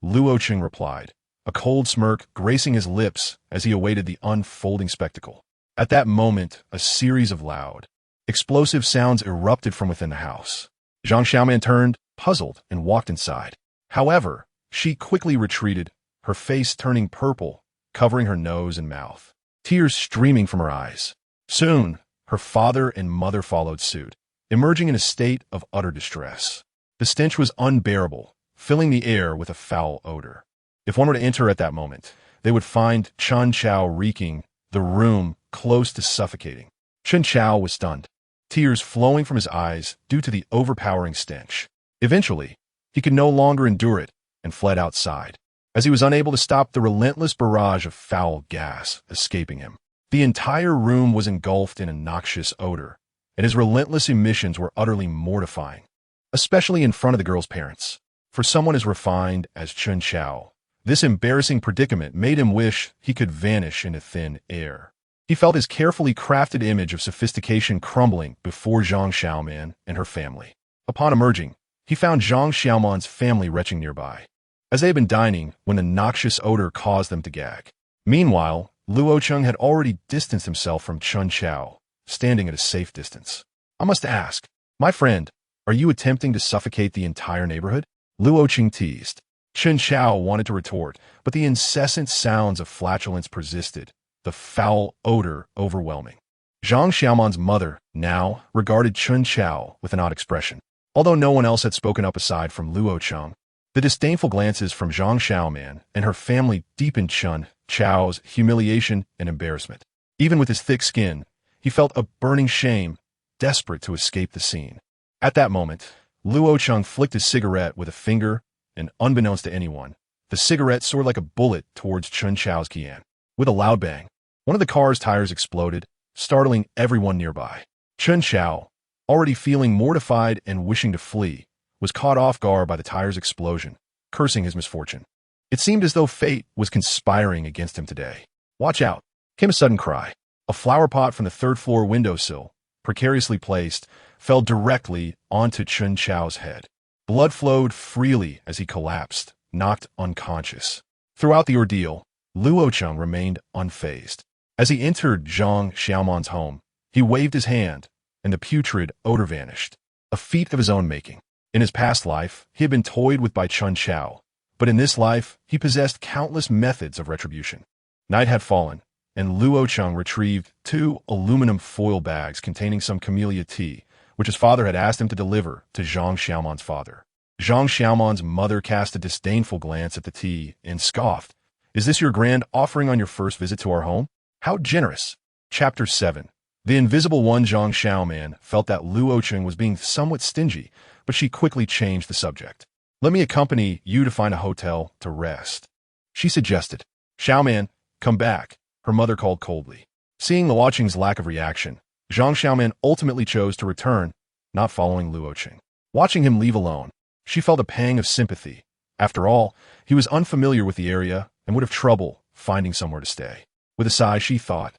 Luo Chen replied, a cold smirk gracing his lips as he awaited the unfolding spectacle. At that moment, a series of loud, explosive sounds erupted from within the house. Zhang Xiaoman turned, puzzled, and walked inside. However, she quickly retreated, her face turning purple, covering her nose and mouth, tears streaming from her eyes. Soon, her father and mother followed suit, emerging in a state of utter distress. The stench was unbearable, filling the air with a foul odor. If one were to enter at that moment, they would find Chen Qiao reeking, the room close to suffocating. Chen Qiao was stunned, tears flowing from his eyes due to the overpowering stench. Eventually, he could no longer endure it and fled outside, as he was unable to stop the relentless barrage of foul gas escaping him. The entire room was engulfed in a noxious odor, and his relentless emissions were utterly mortifying, especially in front of the girl's parents. For someone as refined as Chen Qiao, this embarrassing predicament made him wish he could vanish into thin air. He felt his carefully crafted image of sophistication crumbling before Zhang Xiaoman and her family. Upon emerging, he found Zhang Xiaoman's family retching nearby, as they had been dining when the noxious odor caused them to gag. Meanwhile, Luo Chen had already distanced himself from Chen Qiao, standing at a safe distance. "I must ask, my friend, are you attempting to suffocate the entire neighborhood?" Luo Chen teased. Chen Qiao wanted to retort, but the incessant sounds of flatulence persisted, the foul odor overwhelming. Zhang Xiaoman's mother now regarded Chen Qiao with an odd expression. Although no one else had spoken up aside from Luo Chen, the disdainful glances from Zhang Xiaoman and her family deepened Chen Qiao's humiliation and embarrassment. Even with his thick skin, he felt a burning shame, desperate to escape the scene. At that moment, Luo Chen flicked his cigarette with a finger, and unbeknownst to anyone, the cigarette soared like a bullet towards Chen Qiao's Qian. With a loud bang, one of the car's tires exploded, startling everyone nearby. Chen Qiao, already feeling mortified and wishing to flee, was caught off guard by the tire's explosion, cursing his misfortune. It seemed as though fate was conspiring against him today. "Watch out!" came a sudden cry. A flower pot from the third-floor windowsill, precariously placed, fell directly onto Chen Qiao's head. Blood flowed freely as he collapsed, knocked unconscious. Throughout the ordeal, Luo Chen remained unfazed. As he entered Zhang Xiaoman's home, he waved his hand, and the putrid odor vanished, a feat of his own making. In his past life, he had been toyed with by Chen Qiao, but in this life, he possessed countless methods of retribution. Night had fallen, and Luo Chen retrieved 2 aluminum foil bags containing some camellia tea, which his father had asked him to deliver to Zhang Xiaoman's father. Zhang Xiaoman's mother cast a disdainful glance at the tea and scoffed. "Is this your grand offering on your first visit to our home? How generous!" Chapter 7. The invisible one Zhang Xiaoman felt that Luo Chen was being somewhat stingy, but she quickly changed the subject. "Let me accompany you to find a hotel to rest," she suggested. "Xiaoman, come back," her mother called coldly. Seeing Luo Chen's lack of reaction, Zhang Xiaoman ultimately chose to return, not following Luo Chen. Watching him leave alone, she felt a pang of sympathy. After all, he was unfamiliar with the area and would have trouble finding somewhere to stay. With a sigh, she thought,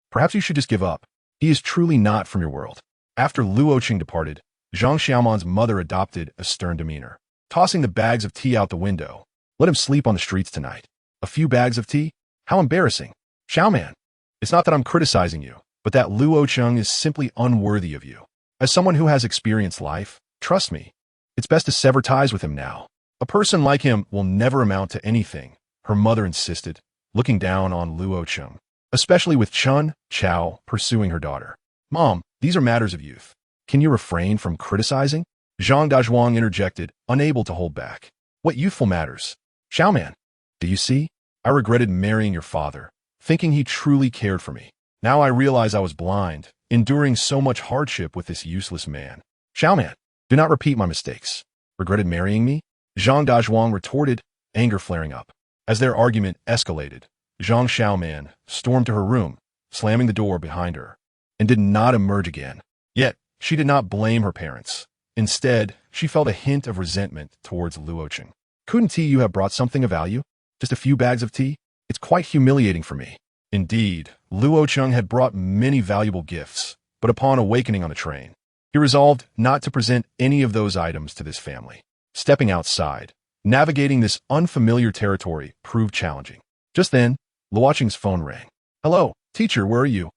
"Perhaps you should just give up. He is truly not from your world." After Luo Chen departed, Zhang Xiaoman's mother adopted a stern demeanor, tossing the bags of tea out the window. "Let him sleep on the streets tonight. A few bags of tea? How embarrassing. Xiaoman, it's not that I'm criticizing you, but that Luo Chen is simply unworthy of you. As someone who has experienced life, trust me, it's best to sever ties with him now. A person like him will never amount to anything," her mother insisted, looking down on Luo Chen, especially with Chen Qiao pursuing her daughter. "Mom, these are matters of youth. Can you refrain from criticizing?" Zhang Dazhuang interjected, unable to hold back. "What youthful matters? Xiaoman, do you see? I regretted marrying your father, thinking he truly cared for me. Now I realize I was blind, enduring so much hardship with this useless man. Xiaoman, do not repeat my mistakes. Regretted marrying me?" Zhang Dazhuang retorted, anger flaring up. As their argument escalated, Zhang Xiaoman stormed to her room, slamming the door behind her, and did not emerge again. Yet, she did not blame her parents. Instead, she felt a hint of resentment towards Luo Chen. Couldn't tea you have brought something of value? Just a few bags of tea? It's quite humiliating for me. Indeed, Luo Chen had brought many valuable gifts, but upon awakening on the train, he resolved not to present any of those items to this family. Stepping outside, navigating this unfamiliar territory proved challenging. Just then, Luo Chen's phone rang. "Hello, teacher, where are you?"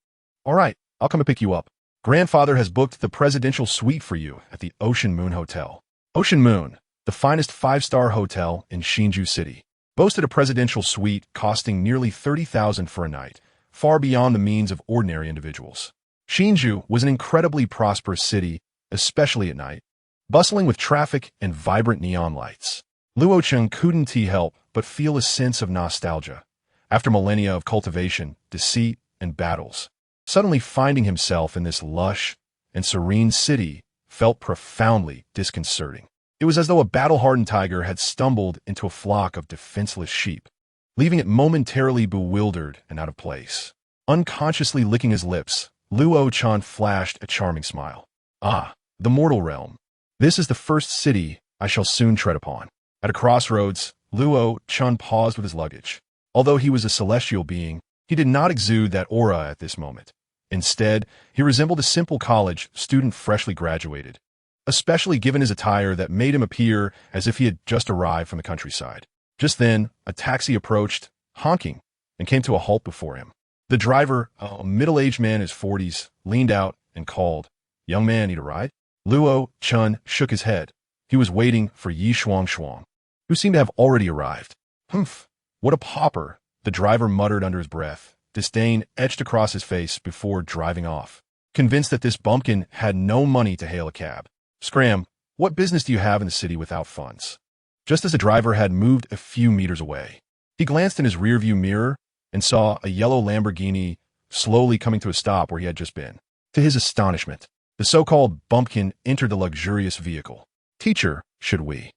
"All right, I'll come and pick you up. Grandfather has booked the presidential suite for you at the Ocean Moon Hotel." Ocean Moon, the finest five-star hotel in Hsinchu City, boasted a presidential suite costing nearly 30,000 for a night, far beyond the means of ordinary individuals. Hsinchu was an incredibly prosperous city, especially at night, bustling with traffic and vibrant neon lights. Luo Chen couldn't help but feel a sense of nostalgia. After millennia of cultivation, deceit, and battles, suddenly finding himself in this lush and serene city felt profoundly disconcerting. It was as though a battle-hardened tiger had stumbled into a flock of defenseless sheep, leaving it momentarily bewildered and out of place. Unconsciously licking his lips, Luo Chen flashed a charming smile. "Ah, the mortal realm. This is the first city I shall soon tread upon." At a crossroads, Luo Chen paused with his luggage. Although he was a celestial being, he did not exude that aura at this moment. Instead, he resembled a simple college student freshly graduated, especially given his attire that made him appear as if he had just arrived from the countryside. Just then, a taxi approached, honking, and came to a halt before him. The driver, a middle-aged man in his 40s, leaned out and called, "Young man, need a ride?" Luo Chen shook his head. He was waiting for Yi Shuang, who seemed to have already arrived. "Humph, what a pauper," the driver muttered under his breath. Disdain etched across his face before driving off, convinced that this bumpkin had no money to hail a cab. "Scram, what business do you have in the city without funds?" Just as the driver had moved a few meters away, he glanced in his rearview mirror and saw a yellow Lamborghini slowly coming to a stop where he had just been. To his astonishment, the so-called bumpkin entered the luxurious vehicle. "Teacher, should we?"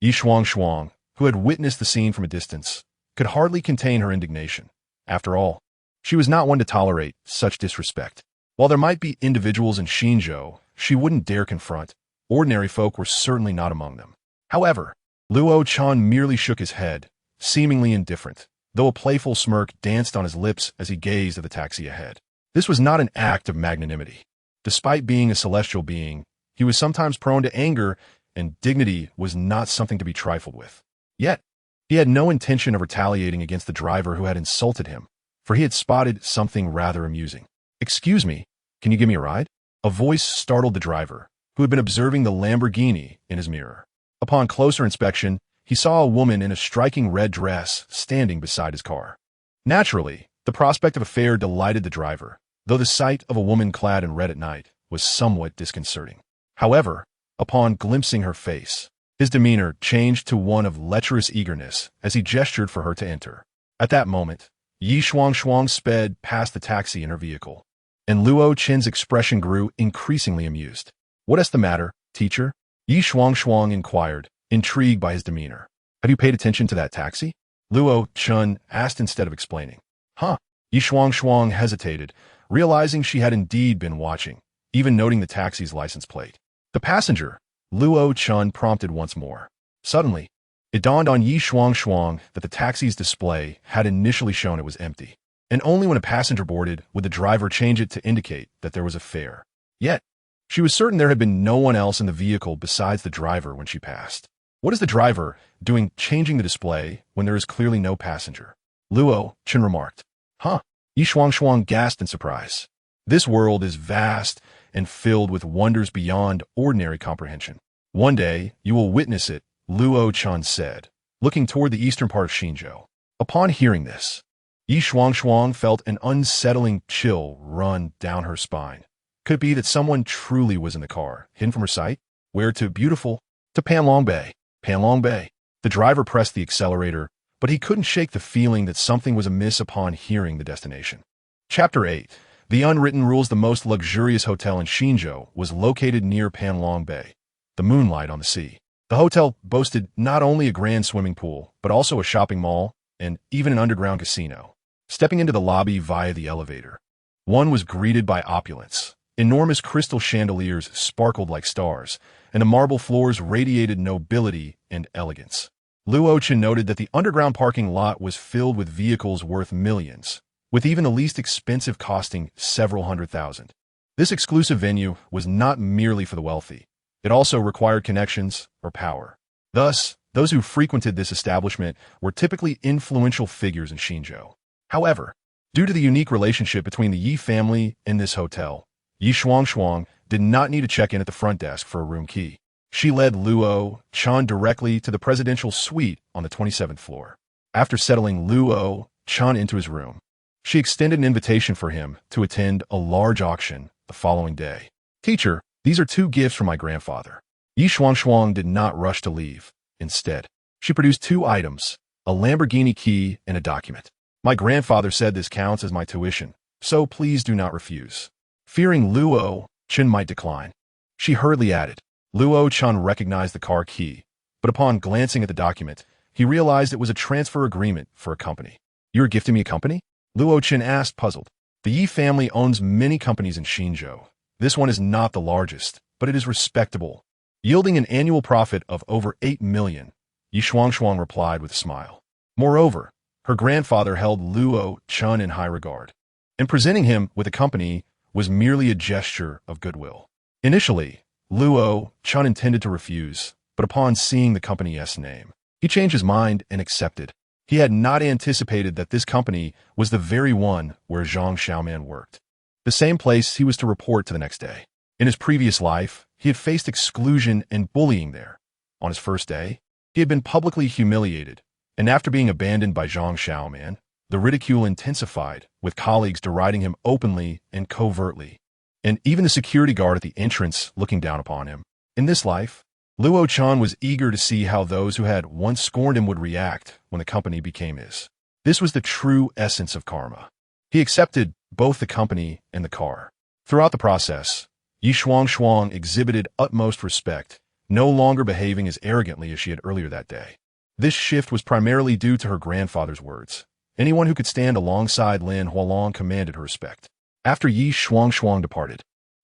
Yi Shuang, who had witnessed the scene from a distance, could hardly contain her indignation. After all, she was not one to tolerate such disrespect. While there might be individuals in Hsinchu she wouldn't dare confront, ordinary folk were certainly not among them. However, Luo Chen merely shook his head, seemingly indifferent, though a playful smirk danced on his lips as he gazed at the taxi ahead. This was not an act of magnanimity. Despite being a celestial being, he was sometimes prone to anger, and dignity was not something to be trifled with. Yet, he had no intention of retaliating against the driver who had insulted him, for he had spotted something rather amusing. "Excuse me, can you give me a ride?" A voice startled the driver, who had been observing the Lamborghini in his mirror. Upon closer inspection, he saw a woman in a striking red dress standing beside his car. Naturally, the prospect of a fare delighted the driver, though the sight of a woman clad in red at night was somewhat disconcerting. However, upon glimpsing her face, his demeanor changed to one of lecherous eagerness as he gestured for her to enter. At that moment, Yi Shuang sped past the taxi in her vehicle, and Luo Chen's expression grew increasingly amused. "What is the matter, teacher?" Yi Shuang inquired, intrigued by his demeanor. "Have you paid attention to that taxi?" Luo Chen asked instead of explaining. "Huh?" Yi Shuang hesitated, realizing she had indeed been watching, even noting the taxi's license plate. "The passenger," Luo Chen prompted once more. Suddenly, it dawned on Yi Shuang that the taxi's display had initially shown it was empty, and only when a passenger boarded would the driver change it to indicate that there was a fare. Yet, she was certain there had been no one else in the vehicle besides the driver when she passed. "What is the driver doing changing the display when there is clearly no passenger?" Luo Chen remarked. "Huh?" Yi Shuang gasped in surprise. "This world is vast and filled with wonders beyond ordinary comprehension. One day, you will witness it," Luo Chen said, looking toward the eastern part of Hsinchu. Upon hearing this, Yi Shuang felt an unsettling chill run down her spine. Could it be that someone truly was in the car, hidden from her sight? Where to? Beautiful? To Panlong Bay. Panlong Bay. The driver pressed the accelerator, but he couldn't shake the feeling that something was amiss upon hearing the destination. Chapter 8. The Unwritten Rules. The most luxurious hotel in Hsinchu was located near Panlong Bay, the moonlight on the sea. The hotel boasted not only a grand swimming pool, but also a shopping mall and even an underground casino. Stepping into the lobby via the elevator, one was greeted by opulence. Enormous crystal chandeliers sparkled like stars, and the marble floors radiated nobility and elegance. Luo Chen noted that the underground parking lot was filled with vehicles worth millions, with even the least expensive costing several $100,000. This exclusive venue was not merely for the wealthy. It also required connections or power. Thus, those who frequented this establishment were typically influential figures in Xinzhou. However, due to the unique relationship between the Yi family and this hotel, Yi Shuangshuang did not need to check in at the front desk for a room key. She led Luo Chen directly to the presidential suite on the 27th floor. After settling Luo Chen into his room, she extended an invitation for him to attend a large auction the following day. "Teacher, these are 2 gifts from my grandfather." Yi Shuangshuang did not rush to leave. Instead, she produced 2 items, a Lamborghini key and a document. "My grandfather said this counts as my tuition, so please do not refuse." Fearing Luo Chen might decline, she hurriedly added. Luo Chen recognized the car key, but upon glancing at the document, he realized it was a transfer agreement for a company. "You're gifting me a company?" Luo Chen asked, puzzled. The Yi family owns many companies in Xinzhou. This one is not the largest, but it is respectable, yielding an annual profit of over 8 million, Yi Shuangshuang replied with a smile. Moreover, her grandfather held Luo Chen in high regard, and presenting him with a company was merely a gesture of goodwill. Initially, Luo Chen intended to refuse, but upon seeing the company's name, he changed his mind and accepted. He had not anticipated that this company was the very one where Zhang Xiaoman worked, the same place he was to report to the next day. In his previous life, he had faced exclusion and bullying there. On his first day, he had been publicly humiliated, and after being abandoned by Zhang Xiaoman, the ridicule intensified, with colleagues deriding him openly and covertly, and even the security guard at the entrance looking down upon him. In this life, Luo Chen was eager to see how those who had once scorned him would react when the company became his. This was the true essence of karma. He accepted both the company and the car. Throughout the process, Yi Shuangshuang exhibited utmost respect, no longer behaving as arrogantly as she had earlier that day. This shift was primarily due to her grandfather's words. Anyone who could stand alongside Lin Hualong commanded her respect. After Yi Shuangshuang departed,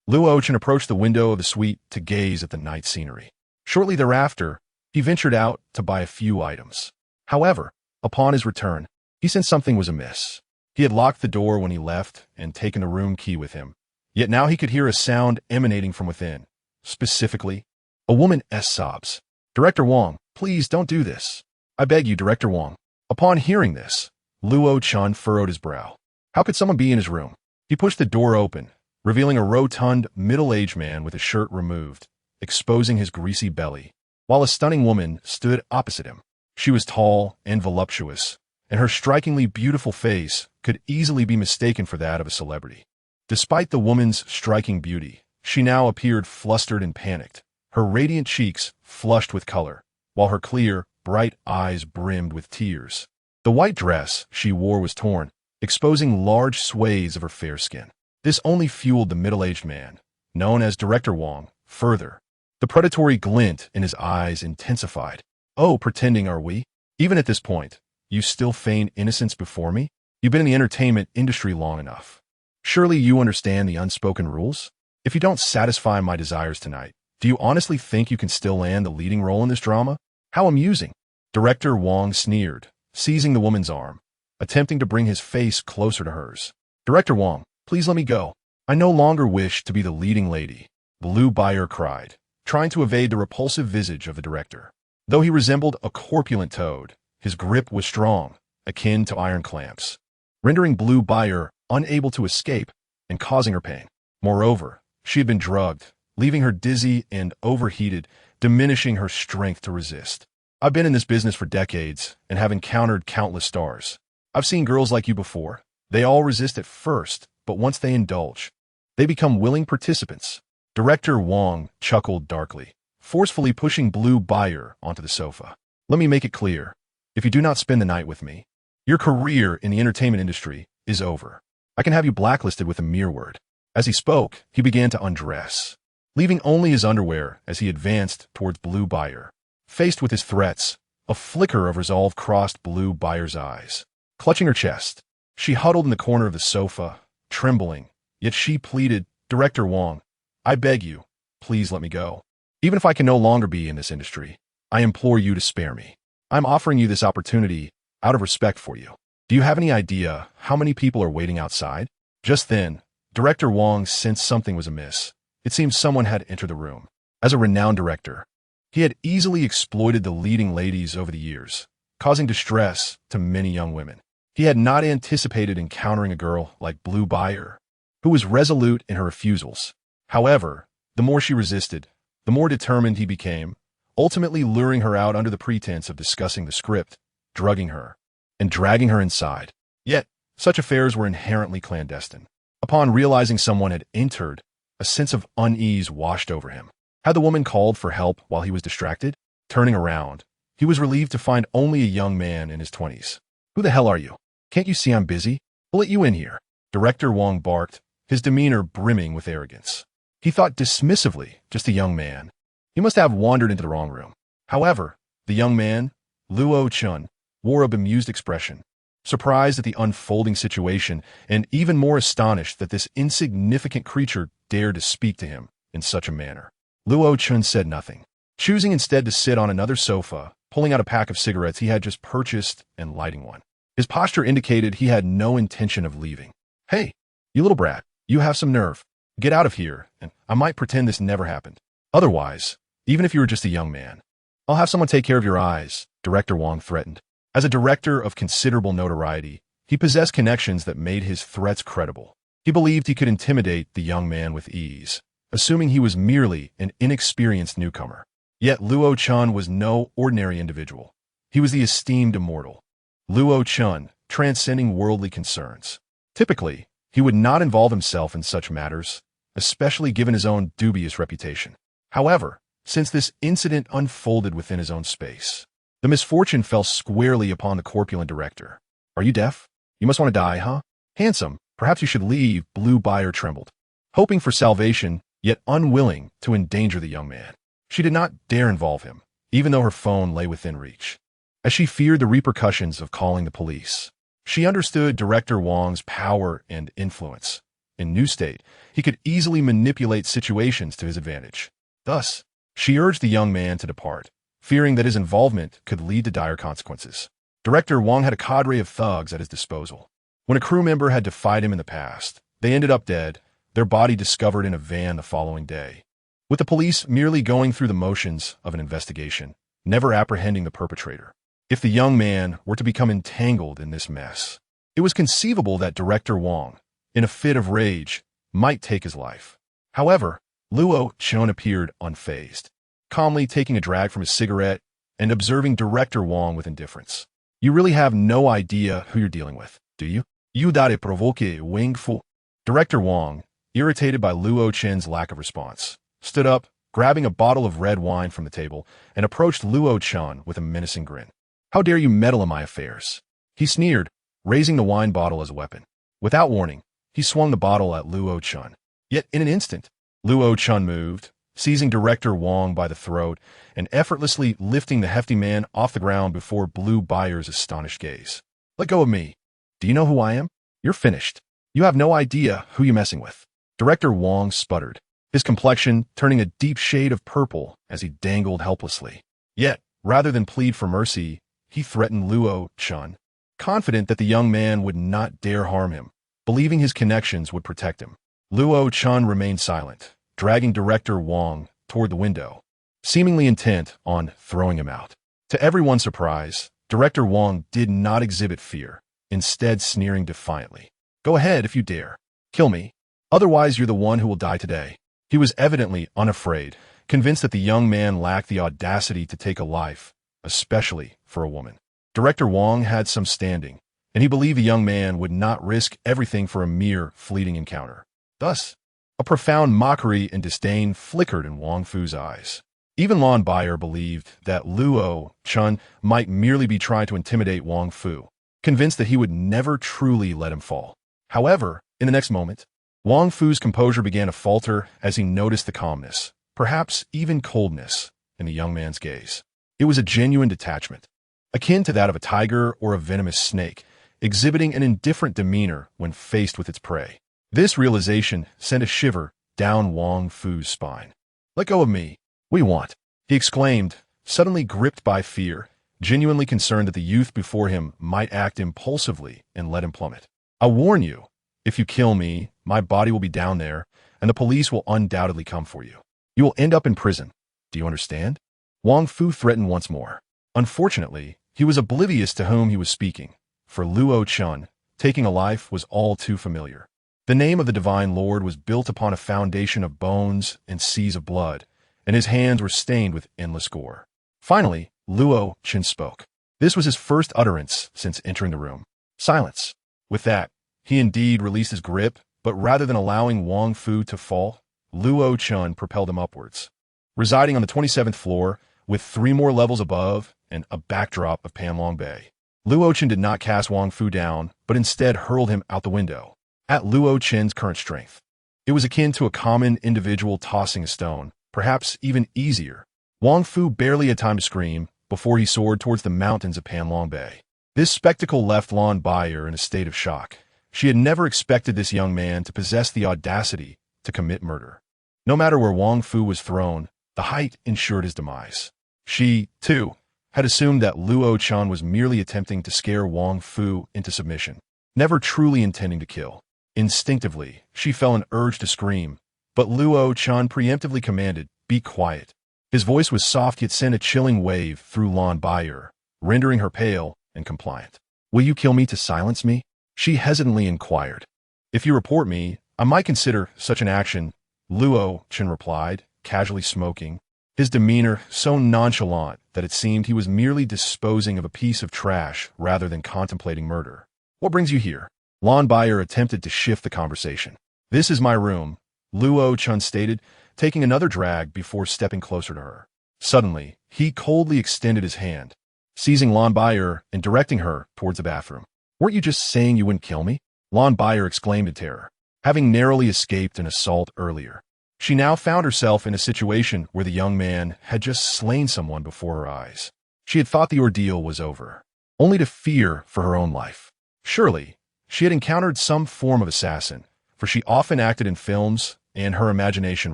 Luo Chen approached the window of the suite to gaze at the night scenery. Shortly thereafter, he ventured out to buy a few items. However, upon his return, he sensed something was amiss. He had locked the door when he left and taken the room key with him. Yet now he could hear a sound emanating from within. Specifically, a woman's sobs. "Director Wang, please don't do this. I beg you, Director Wang." Upon hearing this, Luo Chen furrowed his brow. How could someone be in his room? He pushed the door open, revealing a rotund, middle-aged man with his shirt removed, exposing his greasy belly, while a stunning woman stood opposite him. She was tall and voluptuous, and her strikingly beautiful face could easily be mistaken for that of a celebrity. Despite the woman's striking beauty, she now appeared flustered and panicked, her radiant cheeks flushed with color, while her clear, bright eyes brimmed with tears. The white dress she wore was torn, exposing large swathes of her fair skin. This only fueled the middle-aged man, known as Director Wang, further. The predatory glint in his eyes intensified. "Oh, pretending are we? Even at this point, you still feign innocence before me? You've been in the entertainment industry long enough. Surely you understand the unspoken rules? If you don't satisfy my desires tonight, do you honestly think you can still land the leading role in this drama? How amusing." Director Wang sneered, seizing the woman's arm, attempting to bring his face closer to hers. "Director Wang, please let me go. I no longer wish to be the leading lady," Blue Buyer cried, trying to evade the repulsive visage of the director. Though he resembled a corpulent toad, his grip was strong, akin to iron clamps, rendering Blue Buyer unable to escape and causing her pain. Moreover, she had been drugged, leaving her dizzy and overheated, diminishing her strength to resist. "I've been in this business for decades and have encountered countless stars. I've seen girls like you before. They all resist at first, but once they indulge, they become willing participants." Director Wang chuckled darkly, forcefully pushing Blue Buyer onto the sofa. "Let me make it clear. If you do not spend the night with me, your career in the entertainment industry is over. I can have you blacklisted with a mere word." As he spoke, he began to undress, leaving only his underwear as he advanced towards Blue Buyer. Faced with his threats, a flicker of resolve crossed Blue Buyer's eyes. Clutching her chest, she huddled in the corner of the sofa, trembling, yet she pleaded, "Director Wong, I beg you, please let me go. Even if I can no longer be in this industry, I implore you to spare me. I'm offering you this opportunity out of respect for you. Do you have any idea how many people are waiting outside?" Just then, Director Wong sensed something was amiss. It seemed someone had entered the room. As a renowned director, he had easily exploited the leading ladies over the years, causing distress to many young women. He had not anticipated encountering a girl like Blue Buyer, who was resolute in her refusals. However, the more she resisted, the more determined he became, ultimately luring her out under the pretense of discussing the script, drugging her, and dragging her inside. Yet, such affairs were inherently clandestine. Upon realizing someone had entered, a sense of unease washed over him. Had the woman called for help while he was distracted? Turning around, he was relieved to find only a young man in his 20s. "Who the hell are you? Can't you see I'm busy? We'll let you in here." Director Wong barked, his demeanor brimming with arrogance. He thought dismissively, just a young man. He must have wandered into the wrong room. However, the young man, Luo Chen, wore a bemused expression, surprised at the unfolding situation and even more astonished that this insignificant creature dared to speak to him in such a manner. Luo Chen said nothing, choosing instead to sit on another sofa, pulling out a pack of cigarettes he had just purchased and lighting one. His posture indicated he had no intention of leaving. "Hey, you little brat, you have some nerve. Get out of here, and I might pretend this never happened. Otherwise, even if you were just a young man, I'll have someone take care of your eyes," Director Wong threatened. As a director of considerable notoriety, he possessed connections that made his threats credible. He believed he could intimidate the young man with ease, assuming he was merely an inexperienced newcomer. Yet Luo Chen was no ordinary individual. He was the esteemed immortal. Luo Chen, transcending worldly concerns. Typically, he would not involve himself in such matters, especially given his own dubious reputation. However, since this incident unfolded within his own space, the misfortune fell squarely upon the corpulent director. "Are you deaf? You must want to die, huh? Handsome, perhaps you should leave." Blue Buyer trembled, hoping for salvation, yet unwilling to endanger the young man. She did not dare involve him, even though her phone lay within reach, as she feared the repercussions of calling the police. She understood Director Wong's power and influence. In New State, he could easily manipulate situations to his advantage. Thus, she urged the young man to depart, fearing that his involvement could lead to dire consequences. Director Wong had a cadre of thugs at his disposal. When a crew member had defied him in the past, they ended up dead, their body discovered in a van the following day, with the police merely going through the motions of an investigation, never apprehending the perpetrator. If the young man were to become entangled in this mess, it was conceivable that Director Wong, in a fit of rage, might take his life. However, Luo Chen appeared unfazed, calmly taking a drag from his cigarette and observing Director Wong with indifference. "You really have no idea who you're dealing with, do you? You dare provoke Wing Fu." Director Wong, irritated by Luo Chen's lack of response, stood up, grabbing a bottle of red wine from the table, and approached Luo Chen with a menacing grin. "How dare you meddle in my affairs?" He sneered, raising the wine bottle as a weapon. Without warning, he swung the bottle at Luo Chen. Yet in an instant, Luo Chen moved, seizing Director Wong by the throat and effortlessly lifting the hefty man off the ground before Blue Buyer's astonished gaze. "Let go of me. Do you know who I am? You're finished. You have no idea who you're messing with." Director Wong sputtered, his complexion turning a deep shade of purple as he dangled helplessly. Yet, rather than plead for mercy, he threatened Luo Chen, confident that the young man would not dare harm him, believing his connections would protect him. Luo Chen remained silent, dragging Director Wong toward the window, seemingly intent on throwing him out. To everyone's surprise, Director Wong did not exhibit fear, instead sneering defiantly. "Go ahead if you dare. Kill me. Otherwise, you're the one who will die today." He was evidently unafraid, convinced that the young man lacked the audacity to take a life, especially for a woman. Director Wong had some standing, and he believed the young man would not risk everything for a mere fleeting encounter. Thus, a profound mockery and disdain flickered in Wong Fu's eyes. Even Lon Buyer believed that Luo Chen might merely be trying to intimidate Wong Fu, convinced that he would never truly let him fall. However, in the next moment, Wong Fu's composure began to falter as he noticed the calmness, perhaps even coldness, in the young man's gaze. It was a genuine detachment, akin to that of a tiger or a venomous snake, exhibiting an indifferent demeanor when faced with its prey. This realization sent a shiver down Wang Fu's spine. "Let go of me. We want," he exclaimed, suddenly gripped by fear, genuinely concerned that the youth before him might act impulsively and let him plummet. "I warn you, if you kill me, my body will be down there, and the police will undoubtedly come for you. You will end up in prison. Do you understand?" Wang Fu threatened once more. Unfortunately, he was oblivious to whom he was speaking, for Luo Chen, taking a life was all too familiar. The name of the Divine Lord was built upon a foundation of bones and seas of blood, and his hands were stained with endless gore. Finally, Luo Chen spoke. This was his first utterance since entering the room. Silence. With that, he indeed released his grip, but rather than allowing Wang Fu to fall, Luo Chen propelled him upwards. Residing on the 27th floor, with 3 more levels above and a backdrop of Panlong Bay, Luo Chen did not cast Wang Fu down, but instead hurled him out the window. At Luo Chen's current strength, it was akin to a common individual tossing a stone, perhaps even easier. Wang Fu barely had time to scream before he soared towards the mountains of Panlong Bay. This spectacle left Lan Baier in a state of shock. She had never expected this young man to possess the audacity to commit murder. No matter where Wang Fu was thrown, the height ensured his demise. She, too, had assumed that Luo Chen was merely attempting to scare Wang Fu into submission, never truly intending to kill. Instinctively, she felt an urge to scream, but Luo Chen preemptively commanded, "Be quiet." His voice was soft yet sent a chilling wave through Lan Baier, rendering her pale and compliant. "Will you kill me to silence me?" she hesitantly inquired. "If you report me, I might consider such an action," Luo Chen replied, casually smoking, his demeanor so nonchalant that it seemed he was merely disposing of a piece of trash rather than contemplating murder. "What brings you here?" Lan Baier attempted to shift the conversation. "This is my room," Luo Chen stated, taking another drag before stepping closer to her. Suddenly, he coldly extended his hand, seizing Lan Baier and directing her towards the bathroom. "Weren't you just saying you wouldn't kill me?" Lan Baier exclaimed in terror. Having narrowly escaped an assault earlier, she now found herself in a situation where the young man had just slain someone before her eyes. She had thought the ordeal was over, only to fear for her own life. Surely, she had encountered some form of assassin, for she often acted in films and her imagination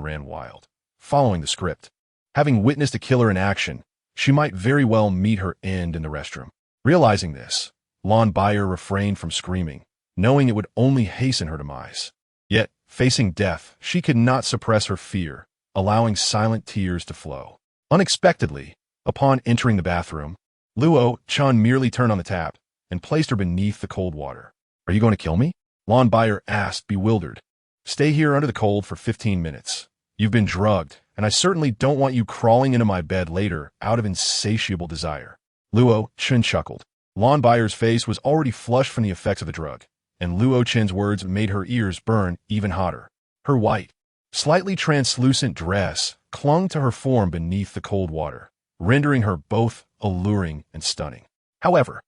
ran wild, following the script. Having witnessed a killer in action, she might very well meet her end in the restroom. Realizing this, Lan Baier refrained from screaming, knowing it would only hasten her demise. Yet, facing death, she could not suppress her fear, allowing silent tears to flow. Unexpectedly, upon entering the bathroom, Luo Chen merely turned on the tap and placed her beneath the cold water. "Are you going to kill me?" Lan Baier asked, bewildered. "Stay here under the cold for 15 minutes. You've been drugged, and I certainly don't want you crawling into my bed later out of insatiable desire." Luo Chen chuckled. Lan Baier's face was already flushed from the effects of the drug, and Luo Chen's words made her ears burn even hotter. Her white, slightly translucent dress clung to her form beneath the cold water, rendering her both alluring and stunning. However,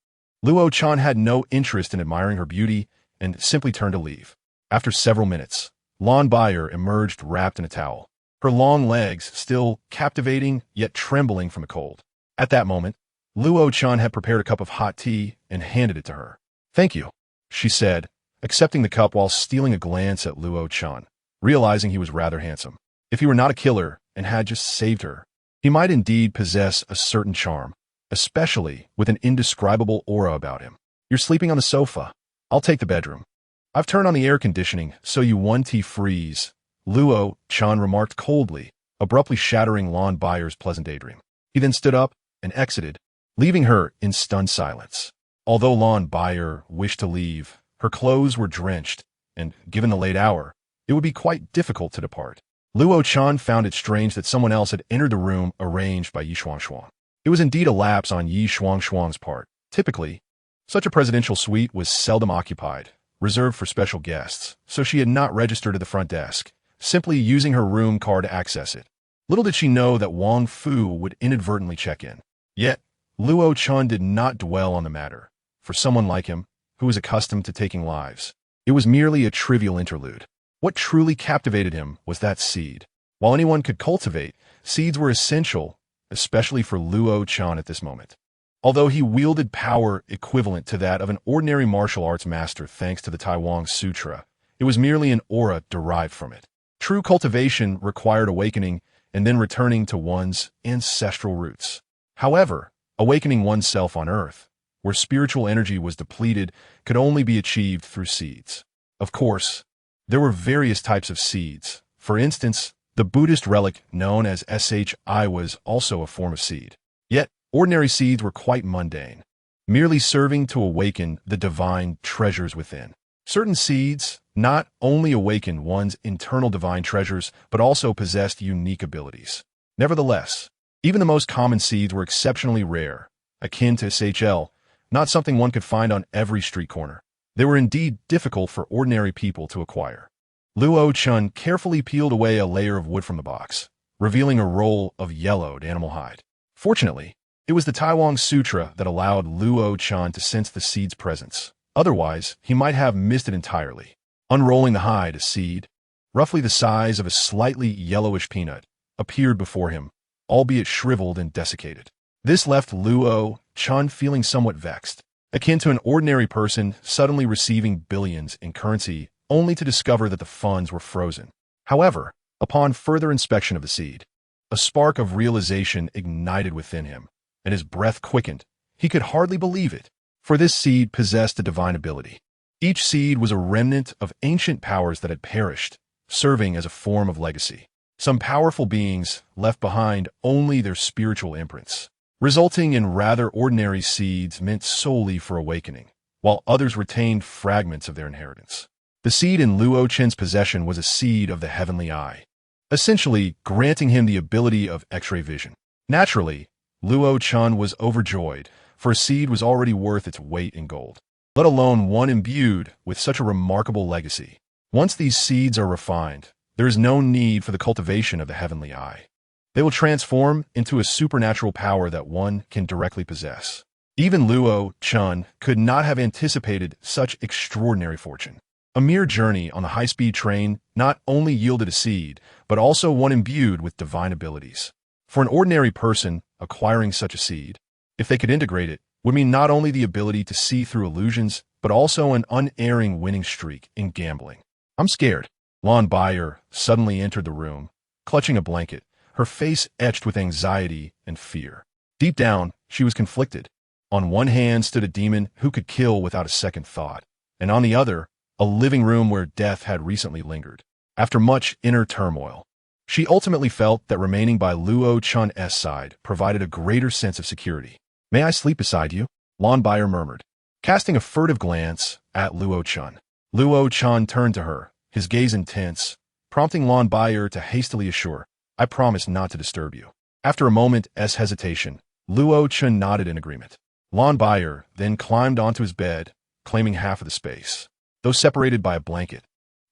Luo Chen had no interest in admiring her beauty and simply turned to leave. After several minutes, Lan Baier emerged wrapped in a towel, her long legs still captivating yet trembling from the cold. At that moment, Luo Chen had prepared a cup of hot tea and handed it to her. "Thank you," she said, accepting the cup while stealing a glance at Luo Chen, realizing he was rather handsome. If he were not a killer and had just saved her, he might indeed possess a certain charm, especially with an indescribable aura about him. "You're sleeping on the sofa. I'll take the bedroom. I've turned on the air conditioning so you won't freeze," Luo Chen remarked coldly, abruptly shattering Lan Baier's pleasant daydream. He then stood up and exited, leaving her in stunned silence. Although Lan Baier wished to leave, her clothes were drenched, and given the late hour, it would be quite difficult to depart. Luo Chen found it strange that someone else had entered the room arranged by Yi Shuangshuang. It was indeed a lapse on Yi Shuangshuang's part. Typically, such a presidential suite was seldom occupied, reserved for special guests, so she had not registered at the front desk, simply using her room card to access it. Little did she know that Wang Fu would inadvertently check in. Yet, Luo Chen did not dwell on the matter. For someone like him, who was accustomed to taking lives, it was merely a trivial interlude. What truly captivated him was that seed. While anyone could cultivate, seeds were essential especially for Luo Chen at this moment. Although he wielded power equivalent to that of an ordinary martial arts master thanks to the Taiwan Sutra, it was merely an aura derived from it. True cultivation required awakening and then returning to one's ancestral roots. However, awakening oneself on Earth, where spiritual energy was depleted, could only be achieved through seeds. Of course, there were various types of seeds. For instance, the Buddhist relic known as Shi was also a form of seed. Yet, ordinary seeds were quite mundane, merely serving to awaken the divine treasures within. Certain seeds not only awakened one's internal divine treasures, but also possessed unique abilities. Nevertheless, even the most common seeds were exceptionally rare, akin to SHL, not something one could find on every street corner. They were indeed difficult for ordinary people to acquire. Luo Chen carefully peeled away a layer of wood from the box, revealing a roll of yellowed animal hide. Fortunately, it was the Taiwan Sutra that allowed Luo Chen to sense the seed's presence. Otherwise, he might have missed it entirely. Unrolling the hide, a seed, roughly the size of a slightly yellowish peanut, appeared before him, albeit shriveled and desiccated. This left Luo Chen feeling somewhat vexed, akin to an ordinary person suddenly receiving billions in currency only to discover that the funds were frozen. However, upon further inspection of the seed, a spark of realization ignited within him, and his breath quickened. He could hardly believe it, for this seed possessed a divine ability. Each seed was a remnant of ancient powers that had perished, serving as a form of legacy. Some powerful beings left behind only their spiritual imprints, resulting in rather ordinary seeds meant solely for awakening, while others retained fragments of their inheritance. The seed in Luo Chen's possession was a seed of the heavenly eye, essentially granting him the ability of X-ray vision. Naturally, Luo Chen was overjoyed, for a seed was already worth its weight in gold, let alone one imbued with such a remarkable legacy. Once these seeds are refined, there is no need for the cultivation of the heavenly eye. They will transform into a supernatural power that one can directly possess. Even Luo Chen could not have anticipated such extraordinary fortune. A mere journey on the high-speed train not only yielded a seed, but also one imbued with divine abilities. For an ordinary person, acquiring such a seed, if they could integrate it, would mean not only the ability to see through illusions, but also an unerring winning streak in gambling. "I'm scared." Lon Bayer suddenly entered the room, clutching a blanket, her face etched with anxiety and fear. Deep down, she was conflicted. On one hand stood a demon who could kill without a second thought, and on the other, a living room where death had recently lingered. After much inner turmoil, she ultimately felt that remaining by Luo Chen's side provided a greater sense of security. "May I sleep beside you?" Lon Bayer murmured, casting a furtive glance at Luo Chen. Luo Chen turned to her, his gaze intense, prompting Lon Bayer to hastily assure, "I promise not to disturb you." After a moment's hesitation, Luo Chen nodded in agreement. Lon Bayer then climbed onto his bed, claiming half of the space. Though separated by a blanket,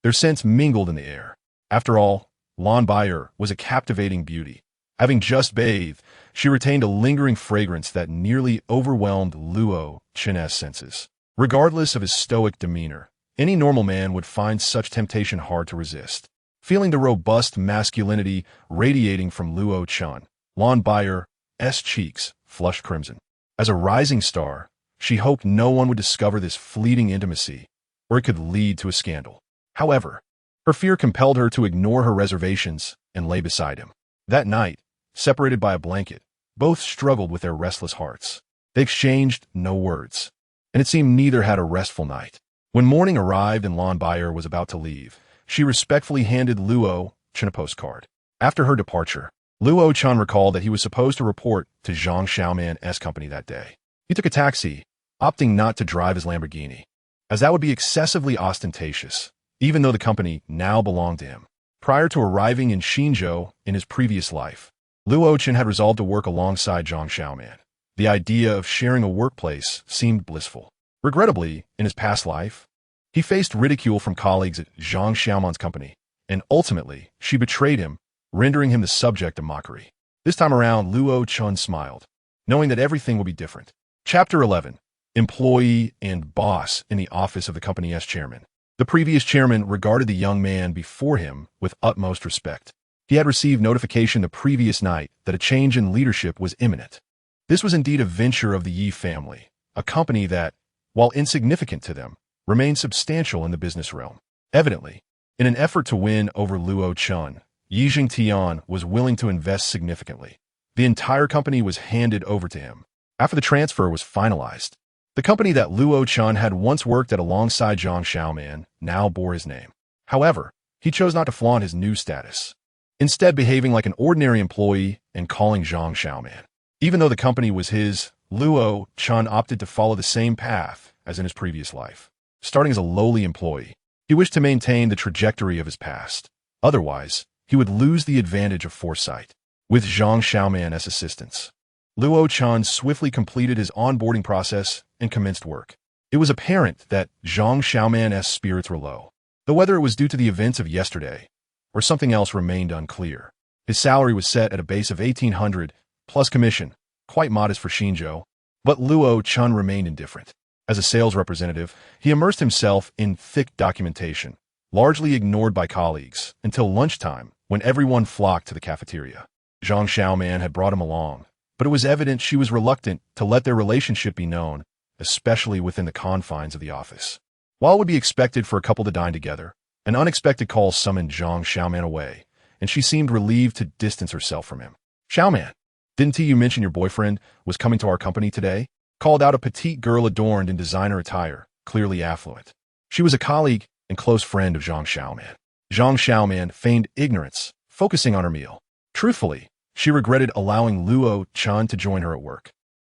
their scents mingled in the air. After all, Lon Bayer was a captivating beauty. Having just bathed, she retained a lingering fragrance that nearly overwhelmed Luo Chen's senses. Regardless of his stoic demeanor, any normal man would find such temptation hard to resist. Feeling the robust masculinity radiating from Luo Chen, Lon Bayer's cheeks flushed crimson. As a rising star, she hoped no one would discover this fleeting intimacy, or it could lead to a scandal. However, her fear compelled her to ignore her reservations and lay beside him. That night, separated by a blanket, both struggled with their restless hearts. They exchanged no words, and it seemed neither had a restful night. When morning arrived and Lon Bayer was about to leave, she respectfully handed Luo Chen a postcard. After her departure, Luo Chen recalled that he was supposed to report to Zhang Xiaoman's company that day. He took a taxi, opting not to drive his Lamborghini, as that would be excessively ostentatious, even though the company now belonged to him. Prior to arriving in Xinzhou in his previous life, Luo Chen had resolved to work alongside Zhang Xiaoman. The idea of sharing a workplace seemed blissful. Regrettably, in his past life, he faced ridicule from colleagues at Zhang Xiaoman's company, and ultimately, she betrayed him, rendering him the subject of mockery. This time around, Luo Chen smiled, knowing that everything would be different. Chapter 11. Employee and boss in the office of the company's chairman. The previous chairman regarded the young man before him with utmost respect. He had received notification the previous night that a change in leadership was imminent. This was indeed a venture of the Yi family, a company that, while insignificant to them, remained substantial in the business realm. Evidently, in an effort to win over Luo Chen, Yi Jingtian was willing to invest significantly. The entire company was handed over to him. After the transfer was finalized, the company that Luo Chen had once worked at alongside Zhang Xiaoman now bore his name. However, he chose not to flaunt his new status, instead behaving like an ordinary employee and calling Zhang Xiaoman. Even though the company was his, Luo Chen opted to follow the same path as in his previous life. Starting as a lowly employee, he wished to maintain the trajectory of his past. Otherwise, he would lose the advantage of foresight. With Zhang Xiaoman as assistance, Luo Chen swiftly completed his onboarding process and commenced work. It was apparent that Zhang Xiaoman's spirits were low, though whether it was due to the events of yesterday or something else remained unclear. His salary was set at a base of 1,800 plus commission, quite modest for Xinzhou, but Luo Chen remained indifferent. As a sales representative, he immersed himself in thick documentation, largely ignored by colleagues, until lunchtime when everyone flocked to the cafeteria. Zhang Xiaoman had brought him along, but it was evident she was reluctant to let their relationship be known, especially within the confines of the office. While it would be expected for a couple to dine together, an unexpected call summoned Zhang Xiaoman away, and she seemed relieved to distance herself from him. "Xiaoman, didn't you mention your boyfriend was coming to our company today?" called out a petite girl adorned in designer attire, clearly affluent. She was a colleague and close friend of Zhang Xiaoman. Zhang Xiaoman feigned ignorance, focusing on her meal. Truthfully, she regretted allowing Luo Chen to join her at work.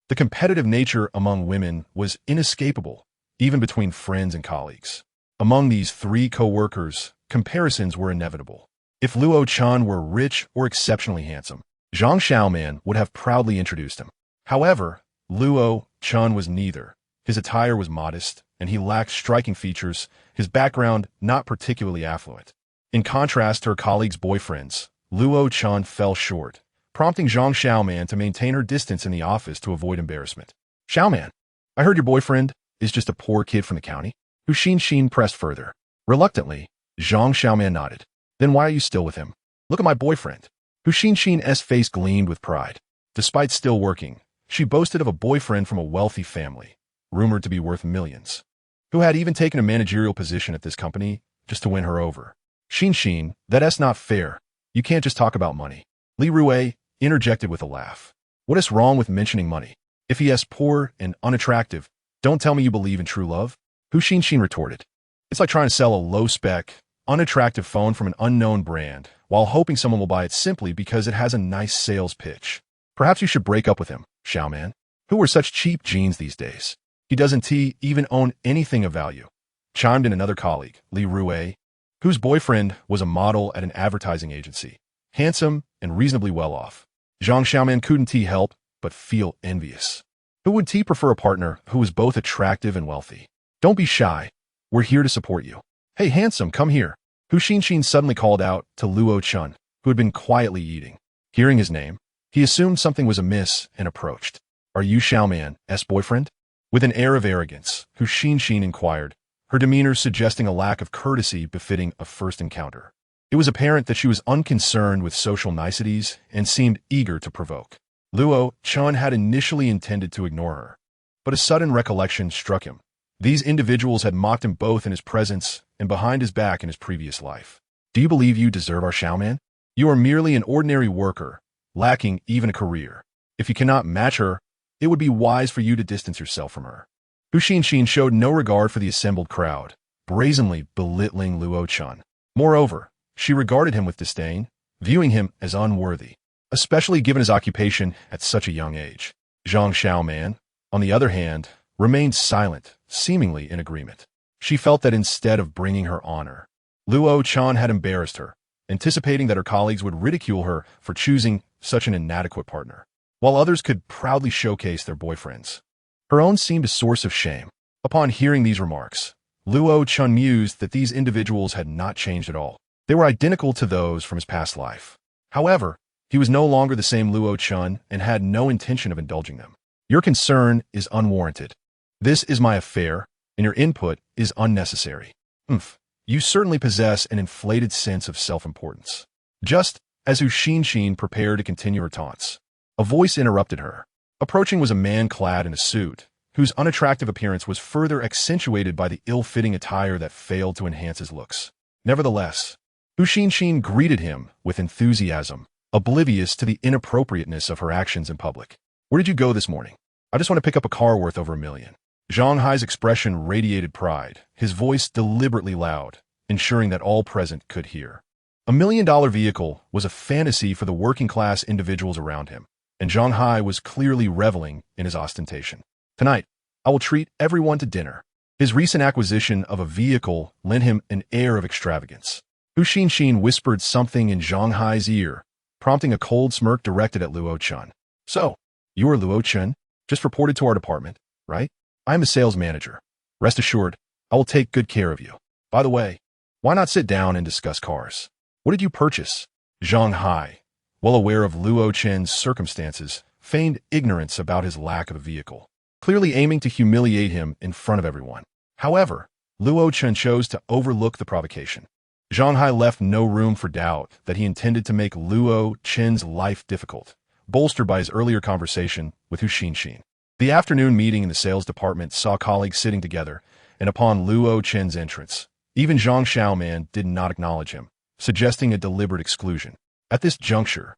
The competitive nature among women was inescapable, even between friends and colleagues. Among these three co-workers, comparisons were inevitable. If Luo Chen were rich or exceptionally handsome, Zhang Xiaoman would have proudly introduced him. However, Luo Chen was neither. His attire was modest, and he lacked striking features, his background not particularly affluent. In contrast to her colleagues' boyfriends, Luo Chen fell short, prompting Zhang Xiaoman to maintain her distance in the office to avoid embarrassment. "Xiaoman, I heard your boyfriend is just a poor kid from the county?" Hu Xin pressed further. Reluctantly, Zhang Xiaoman nodded. "Then why are you still with him? Look at my boyfriend." Hu Xin's face gleamed with pride. Despite still working, she boasted of a boyfriend from a wealthy family, rumored to be worth millions, who had even taken a managerial position at this company just to win her over. "Xin, that's not fair. You can't just talk about money." Li Rui interjected with a laugh. "What is wrong with mentioning money? If he is poor and unattractive, don't tell me you believe in true love." Hu Xin retorted. "It's like trying to sell a low-spec, unattractive phone from an unknown brand while hoping someone will buy it simply because it has a nice sales pitch. Perhaps you should break up with him, Xiaoman. Who wear such cheap jeans these days? He doesn't even own anything of value," chimed in another colleague, Li Rui, whose boyfriend was a model at an advertising agency, handsome and reasonably well off. Zhang Xiaoman couldn't help but feel envious. Who would prefer a partner who was both attractive and wealthy? "Don't be shy. We're here to support you. Hey, handsome, come here." Hu Xin suddenly called out to Luo Chen, who had been quietly eating. Hearing his name, he assumed something was amiss and approached. "Are you Xiaoman's boyfriend?" With an air of arrogance, Hu Xin inquired, her demeanor suggesting a lack of courtesy befitting a first encounter. It was apparent that she was unconcerned with social niceties and seemed eager to provoke. Luo Chen had initially intended to ignore her, but a sudden recollection struck him. These individuals had mocked him both in his presence and behind his back in his previous life. "Do you believe you deserve our Xiaoman? You are merely an ordinary worker, lacking even a career. If you cannot match her, it would be wise for you to distance yourself from her." Hu Xin showed no regard for the assembled crowd, brazenly belittling Luo Chen. Moreover, she regarded him with disdain, viewing him as unworthy, especially given his occupation at such a young age. Zhang Xiaoman, on the other hand, remained silent, seemingly in agreement. She felt that instead of bringing her honor, Luo Chen had embarrassed her, anticipating that her colleagues would ridicule her for choosing such an inadequate partner, while others could proudly showcase their boyfriends. Her own seemed a source of shame. Upon hearing these remarks, Luo Chen mused that these individuals had not changed at all. They were identical to those from his past life. However, he was no longer the same Luo Chen and had no intention of indulging them. "Your concern is unwarranted. This is my affair, and your input is unnecessary." You certainly possess an inflated sense of self-importance. Just as Hu Xin prepared to continue her taunts. A voice interrupted her. Approaching was a man clad in a suit, whose unattractive appearance was further accentuated by the ill-fitting attire that failed to enhance his looks. Nevertheless, Hu Xin greeted him with enthusiasm, oblivious to the inappropriateness of her actions in public. "Where did you go this morning?" "I just want to pick up a car worth over $1 million. Zhang Hai's expression radiated pride, his voice deliberately loud, ensuring that all present could hear. $1 million vehicle was a fantasy for the working-class individuals around him, and Zhang Hai was clearly reveling in his ostentation. "Tonight, I will treat everyone to dinner." His recent acquisition of a vehicle lent him an air of extravagance. Hu Xin whispered something in Zhang Hai's ear, prompting a cold smirk directed at Luo Chen. "So, you are Luo Chen? Just reported to our department, right? I am a sales manager. Rest assured, I will take good care of you. By the way, why not sit down and discuss cars? What did you purchase?" Zhang Hai, well aware of Luo Chen's circumstances, feigned ignorance about his lack of a vehicle, clearly aiming to humiliate him in front of everyone. However, Luo Chen chose to overlook the provocation. Zhang Hai left no room for doubt that he intended to make Luo Chen's life difficult, bolstered by his earlier conversation with Hu Xin. The afternoon meeting in the sales department saw colleagues sitting together, and upon Luo Chen's entrance, even Zhang Xiaoman did not acknowledge him, suggesting a deliberate exclusion. At this juncture,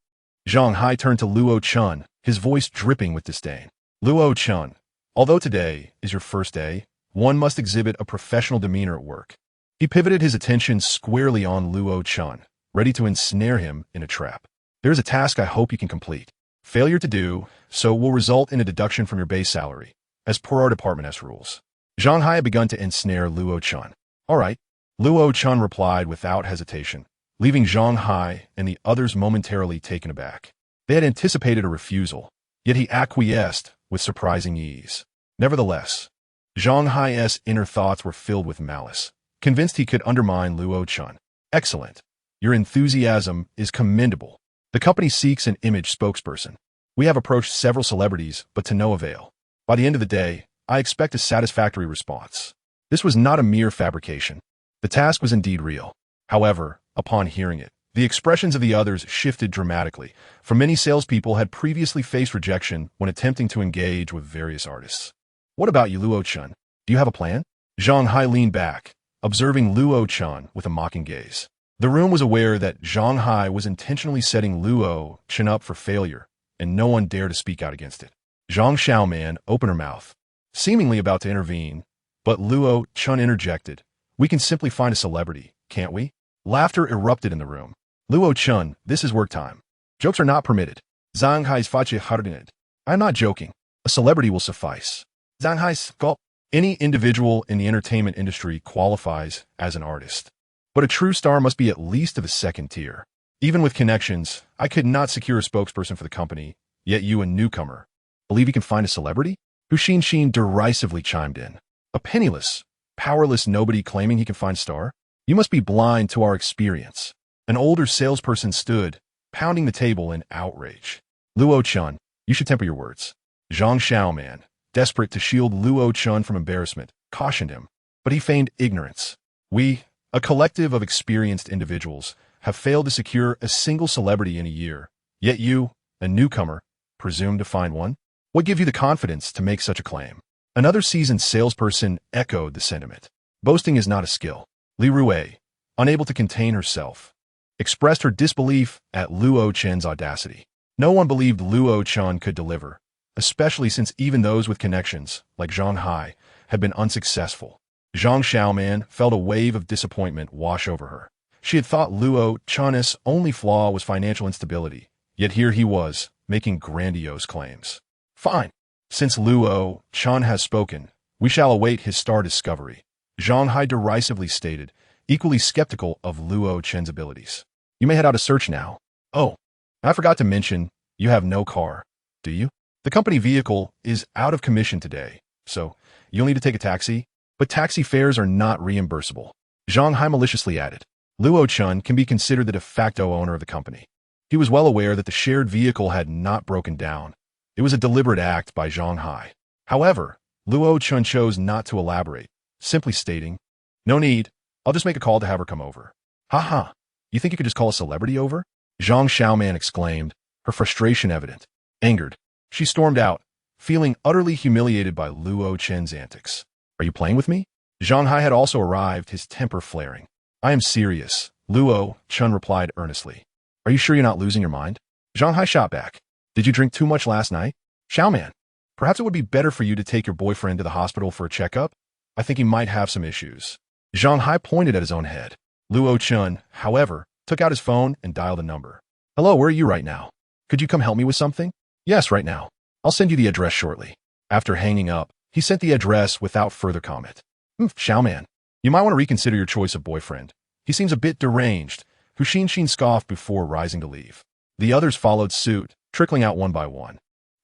Zhang Hai turned to Luo Chen, his voice dripping with disdain. "Luo Chen, although today is your first day, one must exhibit a professional demeanor at work." He pivoted his attention squarely on Luo Chen, ready to ensnare him in a trap. "There is a task I hope you can complete. Failure to do so will result in a deduction from your base salary, as per our Department S rules." Zhang Hai had begun to ensnare Luo Chen. "All right," Luo Chen replied without hesitation, leaving Zhang Hai and the others momentarily taken aback. They had anticipated a refusal, yet he acquiesced with surprising ease. Nevertheless, Zhang Hai's inner thoughts were filled with malice, convinced he could undermine Luo Chen. "Excellent. Your enthusiasm is commendable. The company seeks an image spokesperson. We have approached several celebrities, but to no avail. By the end of the day, I expect a satisfactory response." This was not a mere fabrication. The task was indeed real. However, upon hearing it, the expressions of the others shifted dramatically, for many salespeople had previously faced rejection when attempting to engage with various artists. "What about you, Luo Chen? Do you have a plan?" Zhang Hai leaned back, observing Luo Chen with a mocking gaze. The room was aware that Zhang Hai was intentionally setting Luo Chen up for failure, and no one dared to speak out against it. Zhang Xiaoman opened her mouth, seemingly about to intervene, but Luo Chen interjected. "We can simply find a celebrity, can't we?" Laughter erupted in the room. "Luo Chen, this is work time. Jokes are not permitted." Zhang Hai's fache hardened. "I am not joking. A celebrity will suffice." Zhang Hai's gulp. "Any individual in the entertainment industry qualifies as an artist. But a true star must be at least of the second tier. Even with connections, I could not secure a spokesperson for the company, yet you, a newcomer, believe you can find a celebrity?" Hu Xin derisively chimed in. "A penniless, powerless nobody claiming he can find a star? You must be blind to our experience." An older salesperson stood, pounding the table in outrage. "Luo Chen, you should temper your words." Zhang Xiaoman, desperate to shield Luo Chen from embarrassment, cautioned him, but he feigned ignorance. "We, a collective of experienced individuals, have failed to secure a single celebrity in a year, yet you, a newcomer, presume to find one? What gave you the confidence to make such a claim?" Another seasoned salesperson echoed the sentiment. "Boasting is not a skill." Li Rui, unable to contain herself, expressed her disbelief at Luo Chen's audacity. No one believed Luo Chen could deliver, especially since even those with connections, like Zhang Hai, had been unsuccessful. Zhang Xiaoman felt a wave of disappointment wash over her. She had thought Luo Chen's only flaw was financial instability, yet here he was, making grandiose claims. "Fine. Since Luo Chen has spoken, we shall await his star discovery," Zhang Hai derisively stated, equally skeptical of Luo Chen's abilities. "You may head out to search now. Oh, I forgot to mention, you have no car, do you? The company vehicle is out of commission today, so you'll need to take a taxi, but taxi fares are not reimbursable." Zhang Hai maliciously added. Luo Chen can be considered the de facto owner of the company. He was well aware that the shared vehicle had not broken down. It was a deliberate act by Zhang Hai. However, Luo Chen chose not to elaborate, simply stating, "No need. I'll just make a call to have her come over." "Haha, you think you could just call a celebrity over?" Zhang Xiaoman exclaimed, her frustration evident. Angered, she stormed out, feeling utterly humiliated by Luo Chen's antics. Are you playing with me? Zhang Hai had also arrived, his temper flaring. I am serious, Luo Chen replied earnestly. Are you sure you're not losing your mind? Zhang Hai shot back. Did you drink too much last night? Xiaoman, perhaps it would be better for you to take your boyfriend to the hospital for a checkup. I think he might have some issues. Zhang Hai pointed at his own head. Luo Chen, however, took out his phone and dialed a number. Hello, where are you right now? Could you come help me with something? Yes, right now. I'll send you the address shortly. After hanging up, he sent the address without further comment. Xiaoman, you might want to reconsider your choice of boyfriend. He seems a bit deranged. Hu Xin scoffed before rising to leave. The others followed suit, trickling out one by one.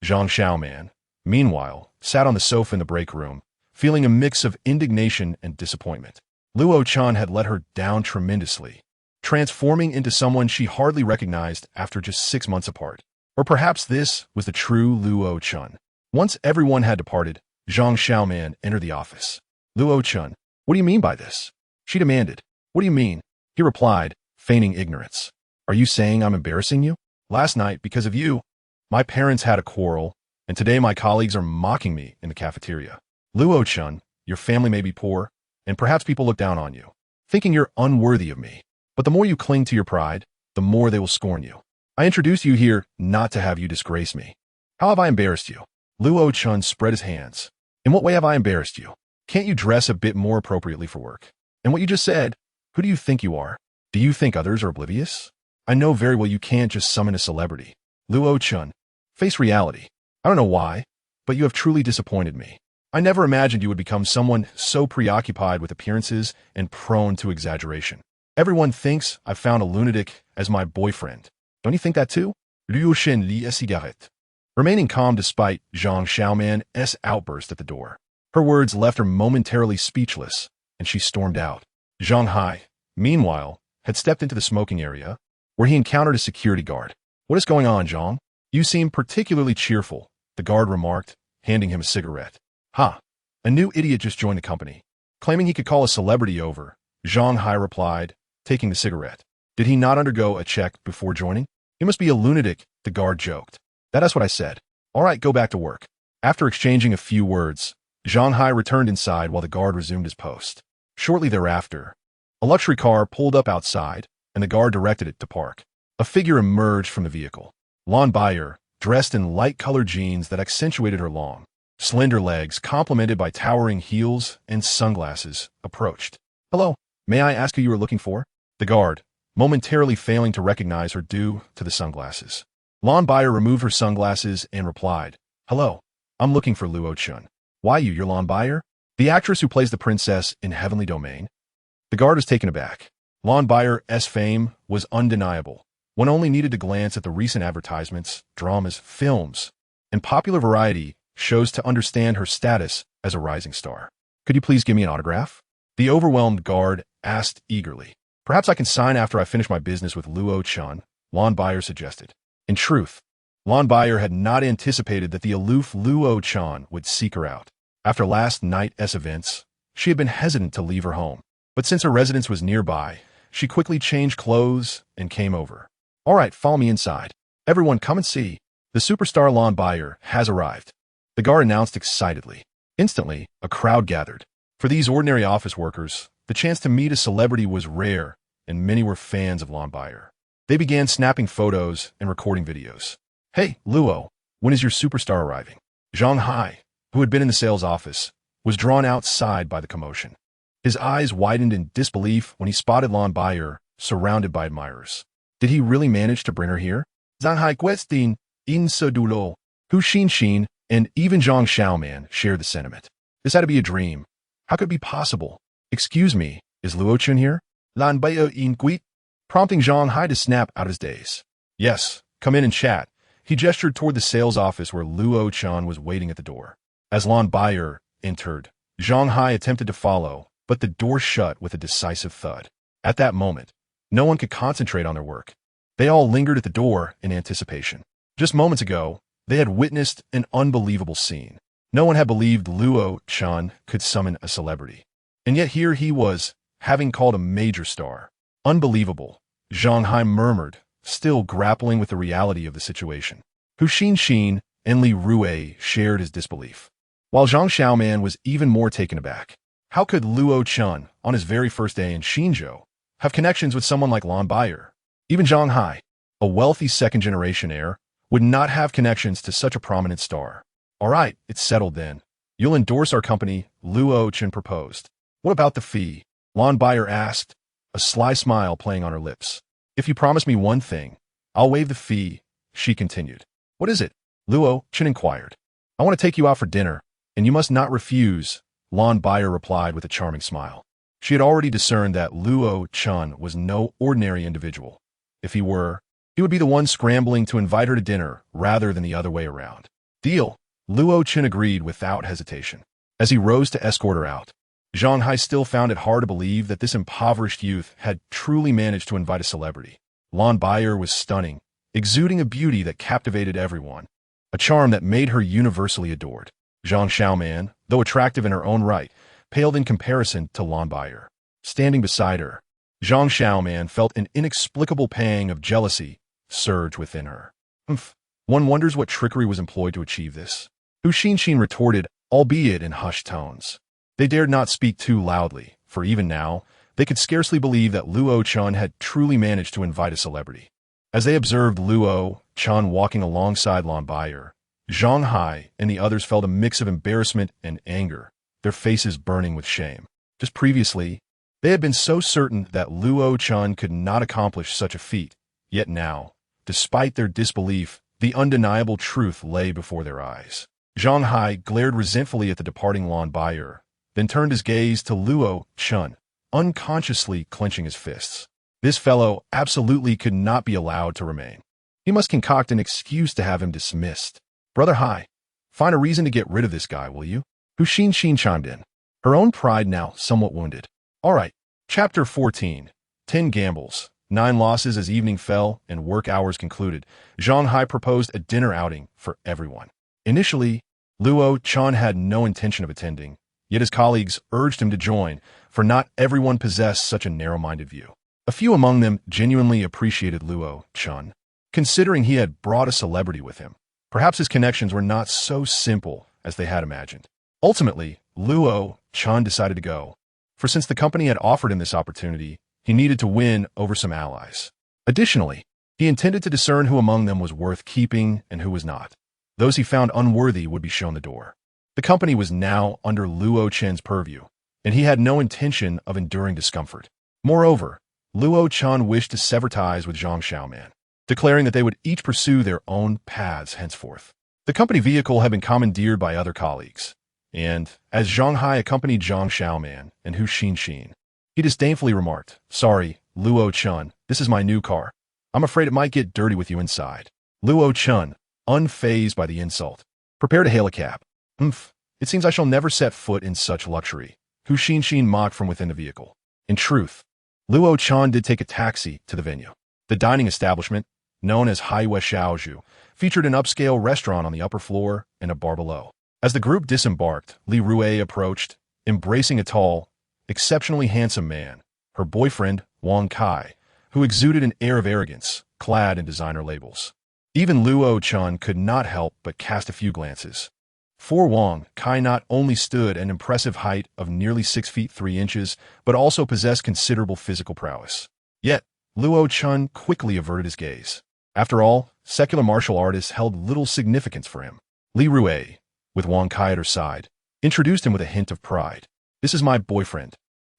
Zhang Xiaoman, meanwhile, sat on the sofa in the break room, feeling a mix of indignation and disappointment. Luo Chen had let her down tremendously, transforming into someone she hardly recognized after just 6 months apart. Or perhaps this was the true Luo Chen. Once everyone had departed, Zhang Xiaoman entered the office. Luo Chen, what do you mean by this? She demanded. What do you mean? He replied, feigning ignorance. Are you saying I'm embarrassing you? Last night, because of you, my parents had a quarrel, and today my colleagues are mocking me in the cafeteria. Luo Chen, your family may be poor, and perhaps people look down on you, thinking you're unworthy of me. But the more you cling to your pride, the more they will scorn you. I introduced you here not to have you disgrace me. How have I embarrassed you? Luo Chen spread his hands. In what way have I embarrassed you? Can't you dress a bit more appropriately for work? And what you just said, who do you think you are? Do you think others are oblivious? I know very well you can't just summon a celebrity. Luo Chen, face reality. I don't know why, but you have truly disappointed me. I never imagined you would become someone so preoccupied with appearances and prone to exaggeration. Everyone thinks I've found a lunatic as my boyfriend. Don't you think that too? Luo Chen lit a cigarette. Remaining calm despite Zhang Xiaoman's outburst at the door. Her words left her momentarily speechless, and she stormed out. Zhang Hai, meanwhile, had stepped into the smoking area, where he encountered a security guard. What is going on, Zhang? You seem particularly cheerful, the guard remarked, handing him a cigarette. Ha! A new idiot just joined the company. Claiming he could call a celebrity over, Zhang Hai replied, taking the cigarette. Did he not undergo a check before joining? He must be a lunatic, the guard joked. That's what I said. All right, go back to work. After exchanging a few words, Zhang Hai returned inside while the guard resumed his post. Shortly thereafter, a luxury car pulled up outside, and the guard directed it to park. A figure emerged from the vehicle. Lon Bayer, dressed in light-colored jeans that accentuated her long, slender legs complemented by towering heels and sunglasses, approached. Hello, may I ask who you were looking for? The guard, momentarily failing to recognize her due to the sunglasses. Lon Bayer removed her sunglasses and replied, Hello, I'm looking for Luo Chen. Why you're Lon Bayer? The actress who plays the princess in Heavenly Domain? The guard was taken aback. Lon Bayer's fame was undeniable. One only needed to glance at the recent advertisements, dramas, films, and popular variety shows to understand her status as a rising star. Could you please give me an autograph? The overwhelmed guard asked eagerly. Perhaps I can sign after I finish my business with Luo Chen, Lon Bayer suggested. In truth, Lon Bayer had not anticipated that the aloof Luo Chen would seek her out. After last night's events, she had been hesitant to leave her home. But since her residence was nearby, she quickly changed clothes and came over. All right, follow me inside. Everyone come and see. The superstar Lon Bayer has arrived. The guard announced excitedly. Instantly, a crowd gathered. For these ordinary office workers, the chance to meet a celebrity was rare, and many were fans of Lon Bayer. They began snapping photos and recording videos. Hey, Luo, when is your superstar arriving? Zhang Hai, who had been in the sales office, was drawn outside by the commotion. His eyes widened in disbelief when he spotted Lon Bayer surrounded by admirers. Did he really manage to bring her here? Zhang Hai Questin, In Sedulo, Hu Xin, and even Zhang Xiaoman shared the sentiment. This had to be a dream. How could it be possible? Excuse me, is Luo Chen here? Lon Bayer in Quit, prompting Zhang Hai to snap out his daze. Yes, come in and chat. He gestured toward the sales office where Luo Chen was waiting at the door. As Lon Bayer entered, Zhang Hai attempted to follow, but the door shut with a decisive thud. At that moment, no one could concentrate on their work. They all lingered at the door in anticipation. Just moments ago, they had witnessed an unbelievable scene. No one had believed Luo Chen could summon a celebrity. And yet here he was, having called a major star. Unbelievable, Zhang Hai murmured, still grappling with the reality of the situation. Hu Xin and Li Rue shared his disbelief, while Zhang Xiaoman was even more taken aback. How could Luo Chen, on his very first day in Xinzhou, have connections with someone like Lan Baier? Even Zhang Hai, a wealthy second-generation heir, would not have connections to such a prominent star. All right, it's settled then. You'll endorse our company, Luo Chen proposed. What about the fee? Lan Baier asked, a sly smile playing on her lips. If you promise me one thing, I'll waive the fee, she continued. What is it? Luo Chen inquired. I want to take you out for dinner, and you must not refuse, Lan Baier replied with a charming smile. She had already discerned that Luo Chen was no ordinary individual. If he were, he would be the one scrambling to invite her to dinner rather than the other way around. Deal. Luo Chen agreed without hesitation. As he rose to escort her out, Zhang Hai still found it hard to believe that this impoverished youth had truly managed to invite a celebrity. Lan Baier was stunning, exuding a beauty that captivated everyone, a charm that made her universally adored. Zhang Xiaoman, though attractive in her own right, paled in comparison to Lan Baier. Standing beside her, Zhang Xiaoman felt an inexplicable pang of jealousy surge within her. One wonders what trickery was employed to achieve this. Hu Xin retorted, albeit in hushed tones. They dared not speak too loudly, for even now, they could scarcely believe that Luo Chen had truly managed to invite a celebrity. As they observed Luo Chen walking alongside Lan Baier, Zhang Hai and the others felt a mix of embarrassment and anger, their faces burning with shame. Just previously, they had been so certain that Luo Chen could not accomplish such a feat, yet now, despite their disbelief, the undeniable truth lay before their eyes. Zhang Hai glared resentfully at the departing Lan Baier, then turned his gaze to Luo Chen, unconsciously clenching his fists. This fellow absolutely could not be allowed to remain. He must concoct an excuse to have him dismissed. Brother Hai, find a reason to get rid of this guy, will you? Hu Xin chimed in, her own pride now somewhat wounded. All right, Chapter 14, 10 Gambles, 9 Losses. As evening fell and work hours concluded, Zhang Hai proposed a dinner outing for everyone. Initially, Luo Chen had no intention of attending, yet his colleagues urged him to join, for not everyone possessed such a narrow-minded view. A few among them genuinely appreciated Luo Chen, considering he had brought a celebrity with him. Perhaps his connections were not so simple as they had imagined. Ultimately, Luo Chen decided to go, for since the company had offered him this opportunity, he needed to win over some allies. Additionally, he intended to discern who among them was worth keeping and who was not. Those he found unworthy would be shown the door. The company was now under Luo Chen's purview, and he had no intention of enduring discomfort. Moreover, Luo Chen wished to sever ties with Zhang Xiaoman, declaring that they would each pursue their own paths henceforth. The company vehicle had been commandeered by other colleagues, and, as Zhang Hai accompanied Zhang Xiaoman and Hu Xin, he disdainfully remarked, "Sorry, Luo Chen, this is my new car. I'm afraid it might get dirty with you inside." Luo Chen, unfazed by the insult, prepare to hail a cab. It seems I shall never set foot in such luxury, Hu Xin mocked from within the vehicle. In truth, Luo Chen did take a taxi to the venue. The dining establishment, known as Haiwei Xiaozhu, featured an upscale restaurant on the upper floor and a bar below. As the group disembarked, Li Rue approached, embracing a tall, exceptionally handsome man, her boyfriend, Wang Kai, who exuded an air of arrogance, clad in designer labels. Even Luo Chen could not help but cast a few glances. For Wang, Kai not only stood an impressive height of nearly 6 feet 3 inches, but also possessed considerable physical prowess. Yet, Luo Chen quickly averted his gaze. After all, secular martial artists held little significance for him. Li Rue, with Wang Kai at her side, introduced him with a hint of pride. "This is my boyfriend,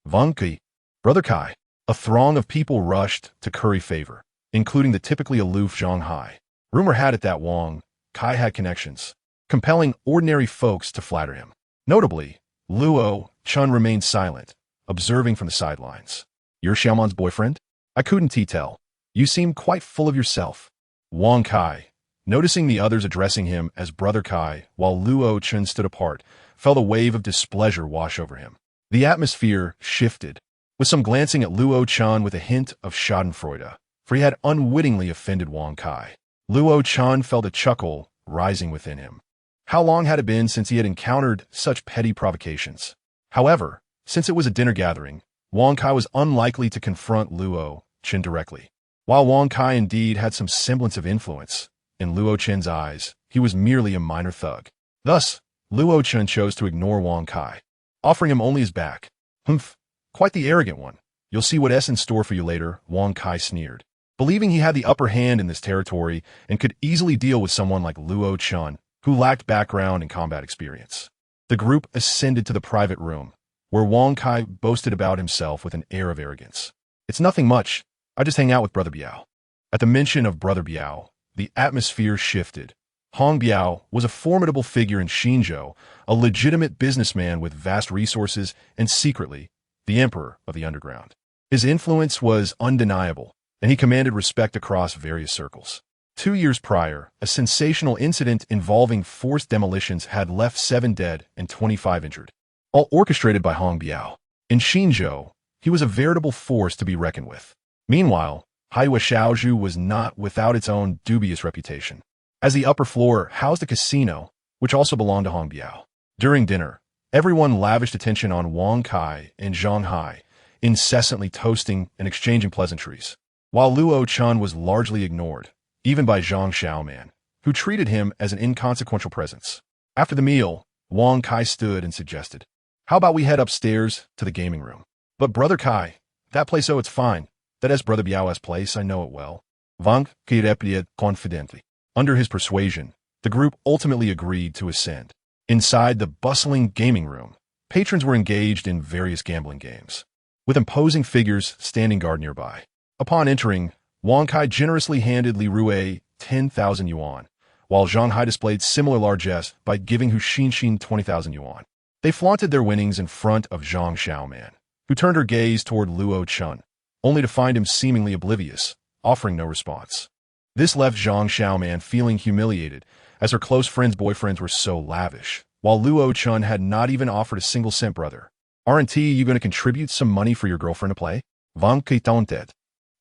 Wang Kai, Brother Kai." A throng of people rushed to curry favor, including the typically aloof Zhang Hai. Rumor had it that Wang Kai had connections, compelling ordinary folks to flatter him. Notably, Luo Chen remained silent, observing from the sidelines. "You're Xiaoman's boyfriend? I couldn't tell. You seem quite full of yourself." Wang Kai, noticing the others addressing him as Brother Kai while Luo Chen stood apart, felt a wave of displeasure wash over him. The atmosphere shifted, with some glancing at Luo Chen with a hint of schadenfreude, for he had unwittingly offended Wang Kai. Luo Chen felt a chuckle rising within him. How long had it been since he had encountered such petty provocations? However, since it was a dinner gathering, Wang Kai was unlikely to confront Luo Chen directly. While Wang Kai indeed had some semblance of influence, in Luo Chen's eyes, he was merely a minor thug. Thus, Luo Chen chose to ignore Wang Kai, offering him only his back. Humph, quite the arrogant one. You'll see what's in store for you later, Wang Kai sneered. Believing he had the upper hand in this territory and could easily deal with someone like Luo Chen, who lacked background and combat experience. The group ascended to the private room, where Wang Kai boasted about himself with an air of arrogance. It's nothing much. I just hang out with Brother Biao. At the mention of Brother Biao, the atmosphere shifted. Hong Biao was a formidable figure in Xinzhou, a legitimate businessman with vast resources and secretly, the emperor of the underground. His influence was undeniable, and he commanded respect across various circles. 2 years prior, a sensational incident involving forced demolitions had left 7 dead and 25 injured, all orchestrated by Hong Biao. In Xinzhou, he was a veritable force to be reckoned with. Meanwhile, Haiwa Shaozhu was not without its own dubious reputation, as the upper floor housed a casino, which also belonged to Hong Biao. During dinner, everyone lavished attention on Wang Kai and Zhang Hai, incessantly toasting and exchanging pleasantries, while Luo Chen was largely ignored, even by Zhang Xiaoman, who treated him as an inconsequential presence. After the meal, Wang Kai stood and suggested, "How about we head upstairs to the gaming room?" "But Brother Kai, that place, oh, it's fine. That is Brother Biao's place, I know it well." Wang Kai replied confidently. Under his persuasion, the group ultimately agreed to ascend. Inside the bustling gaming room, patrons were engaged in various gambling games, with imposing figures standing guard nearby. Upon entering, Wang Kai generously handed Li Rue 10,000 yuan, while Zhang Hai displayed similar largesse by giving Hu Xinxin 20,000 yuan. They flaunted their winnings in front of Zhang Xiaoman, who turned her gaze toward Luo Chen, only to find him seemingly oblivious, offering no response. This left Zhang Xiaoman feeling humiliated, as her close friends' boyfriends were so lavish, while Luo Chen had not even offered a single cent. "Brother, aren't you going to contribute some money for your girlfriend to play?" Wang Kai taunted.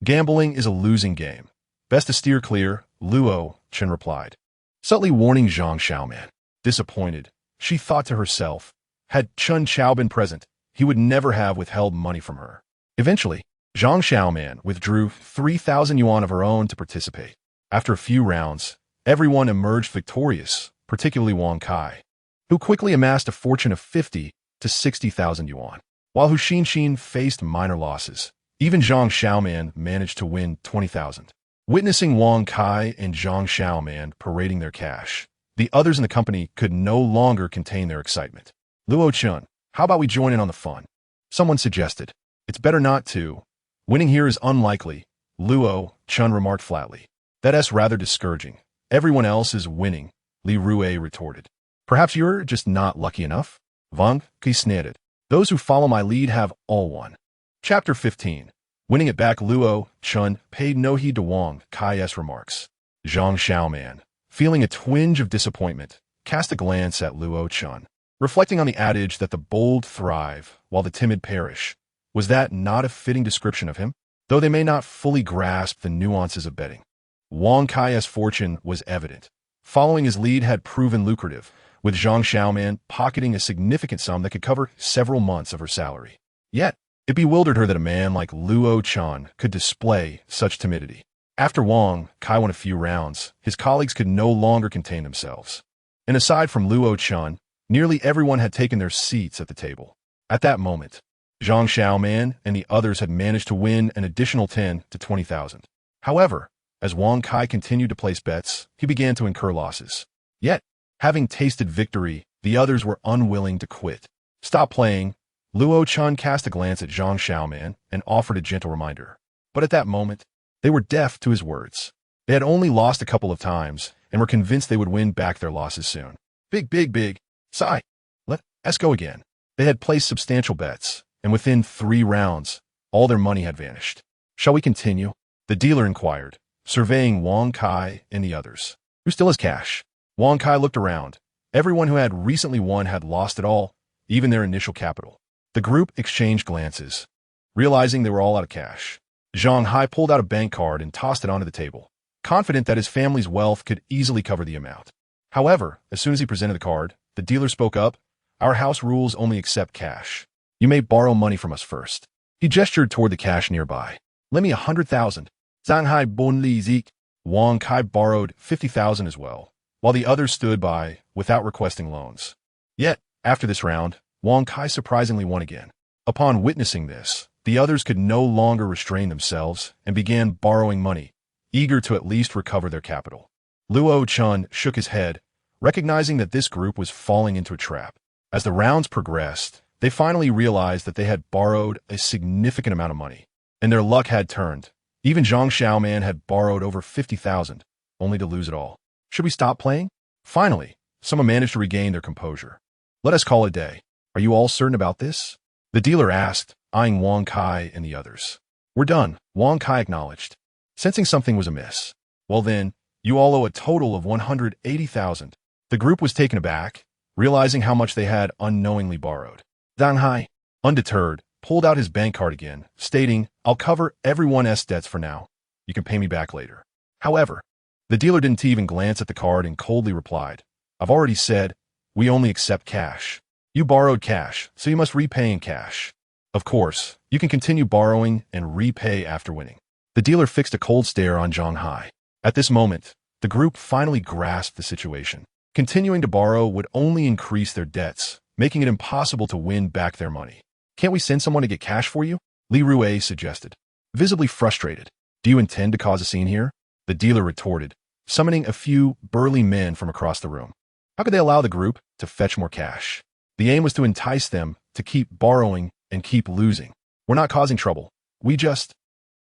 "Gambling is a losing game. Best to steer clear," Luo Chen replied, subtly warning Zhang Xiaoman. Disappointed, she thought to herself, had Chen Chao been present, he would never have withheld money from her. Eventually, Zhang Xiaoman withdrew 3,000 yuan of her own to participate. After a few rounds, everyone emerged victorious, particularly Wang Kai, who quickly amassed a fortune of 50 to 60,000 yuan. While Hu Xinxin faced minor losses, even Zhang Xiaoman managed to win 20,000. Witnessing Wang Kai and Zhang Xiaoman parading their cash, the others in the company could no longer contain their excitement. "Luo Chen, how about we join in on the fun?" someone suggested. "It's better not to. Winning here is unlikely," Luo Chen remarked flatly. "That's rather discouraging. Everyone else is winning," Li Rue retorted. "Perhaps you're just not lucky enough?" Wang Kai sneered. "Those who follow my lead have all won." Chapter 15. Winning it back. Luo Chen paid no heed to Wang Kai's remarks. Zhang Xiaoman, feeling a twinge of disappointment, cast a glance at Luo Chen. Reflecting on the adage that the bold thrive while the timid perish, was that not a fitting description of him? Though they may not fully grasp the nuances of betting, Wang Kai's fortune was evident. Following his lead had proven lucrative, with Zhang Xiaoman pocketing a significant sum that could cover several months of her salary. Yet, it bewildered her that a man like Luo Chen could display such timidity. After Wang Kai won a few rounds, his colleagues could no longer contain themselves. And aside from Luo Chen, nearly everyone had taken their seats at the table. At that moment, Zhang Xiaoman and the others had managed to win an additional 10 to 20,000. However, as Wang Kai continued to place bets, he began to incur losses. Yet, having tasted victory, the others were unwilling to quit. "Stop playing." Luo Chen cast a glance at Zhang Xiaoman and offered a gentle reminder. But at that moment, they were deaf to his words. They had only lost a couple of times and were convinced they would win back their losses soon. Big. Sigh. Let's go again. They had placed substantial bets, and within 3 rounds, all their money had vanished. "Shall we continue?" the dealer inquired, surveying Wang Kai and the others. "Who still has cash?" Wang Kai looked around. Everyone who had recently won had lost it all, even their initial capital. The group exchanged glances, realizing they were all out of cash. Zhang Hai pulled out a bank card and tossed it onto the table, confident that his family's wealth could easily cover the amount. However, as soon as he presented the card, the dealer spoke up. "Our house rules only accept cash. You may borrow money from us first." He gestured toward the cash nearby. "Lend me 100,000. Zanhai Bonli Zik. Wang Kai borrowed 50,000 as well, while the others stood by without requesting loans. Yet, after this round, Wang Kai surprisingly won again. Upon witnessing this, the others could no longer restrain themselves and began borrowing money, eager to at least recover their capital. Luo Chen shook his head, recognizing that this group was falling into a trap. As the rounds progressed, they finally realized that they had borrowed a significant amount of money, and their luck had turned. Even Zhang Xiaoman had borrowed over 50,000, only to lose it all. Should we stop playing? Finally, someone managed to regain their composure. Let us call it a day. Are you all certain about this? The dealer asked, eyeing Wang Kai and the others. We're done, Wang Kai acknowledged, sensing something was amiss. Well then, you all owe a total of 180,000. The group was taken aback, realizing how much they had unknowingly borrowed. Zhang Hai, undeterred, pulled out his bank card again, stating, I'll cover everyone's debts for now. You can pay me back later. However, the dealer didn't even glance at the card and coldly replied, I've already said, we only accept cash. You borrowed cash, so you must repay in cash. Of course, you can continue borrowing and repay after winning. The dealer fixed a cold stare on Zhang Hai. At this moment, the group finally grasped the situation. Continuing to borrow would only increase their debts, making it impossible to win back their money. Can't we send someone to get cash for you? Li Rue suggested. Visibly frustrated. Do you intend to cause a scene here? The dealer retorted, summoning a few burly men from across the room. How could they allow the group to fetch more cash? The aim was to entice them to keep borrowing and keep losing. We're not causing trouble. We just...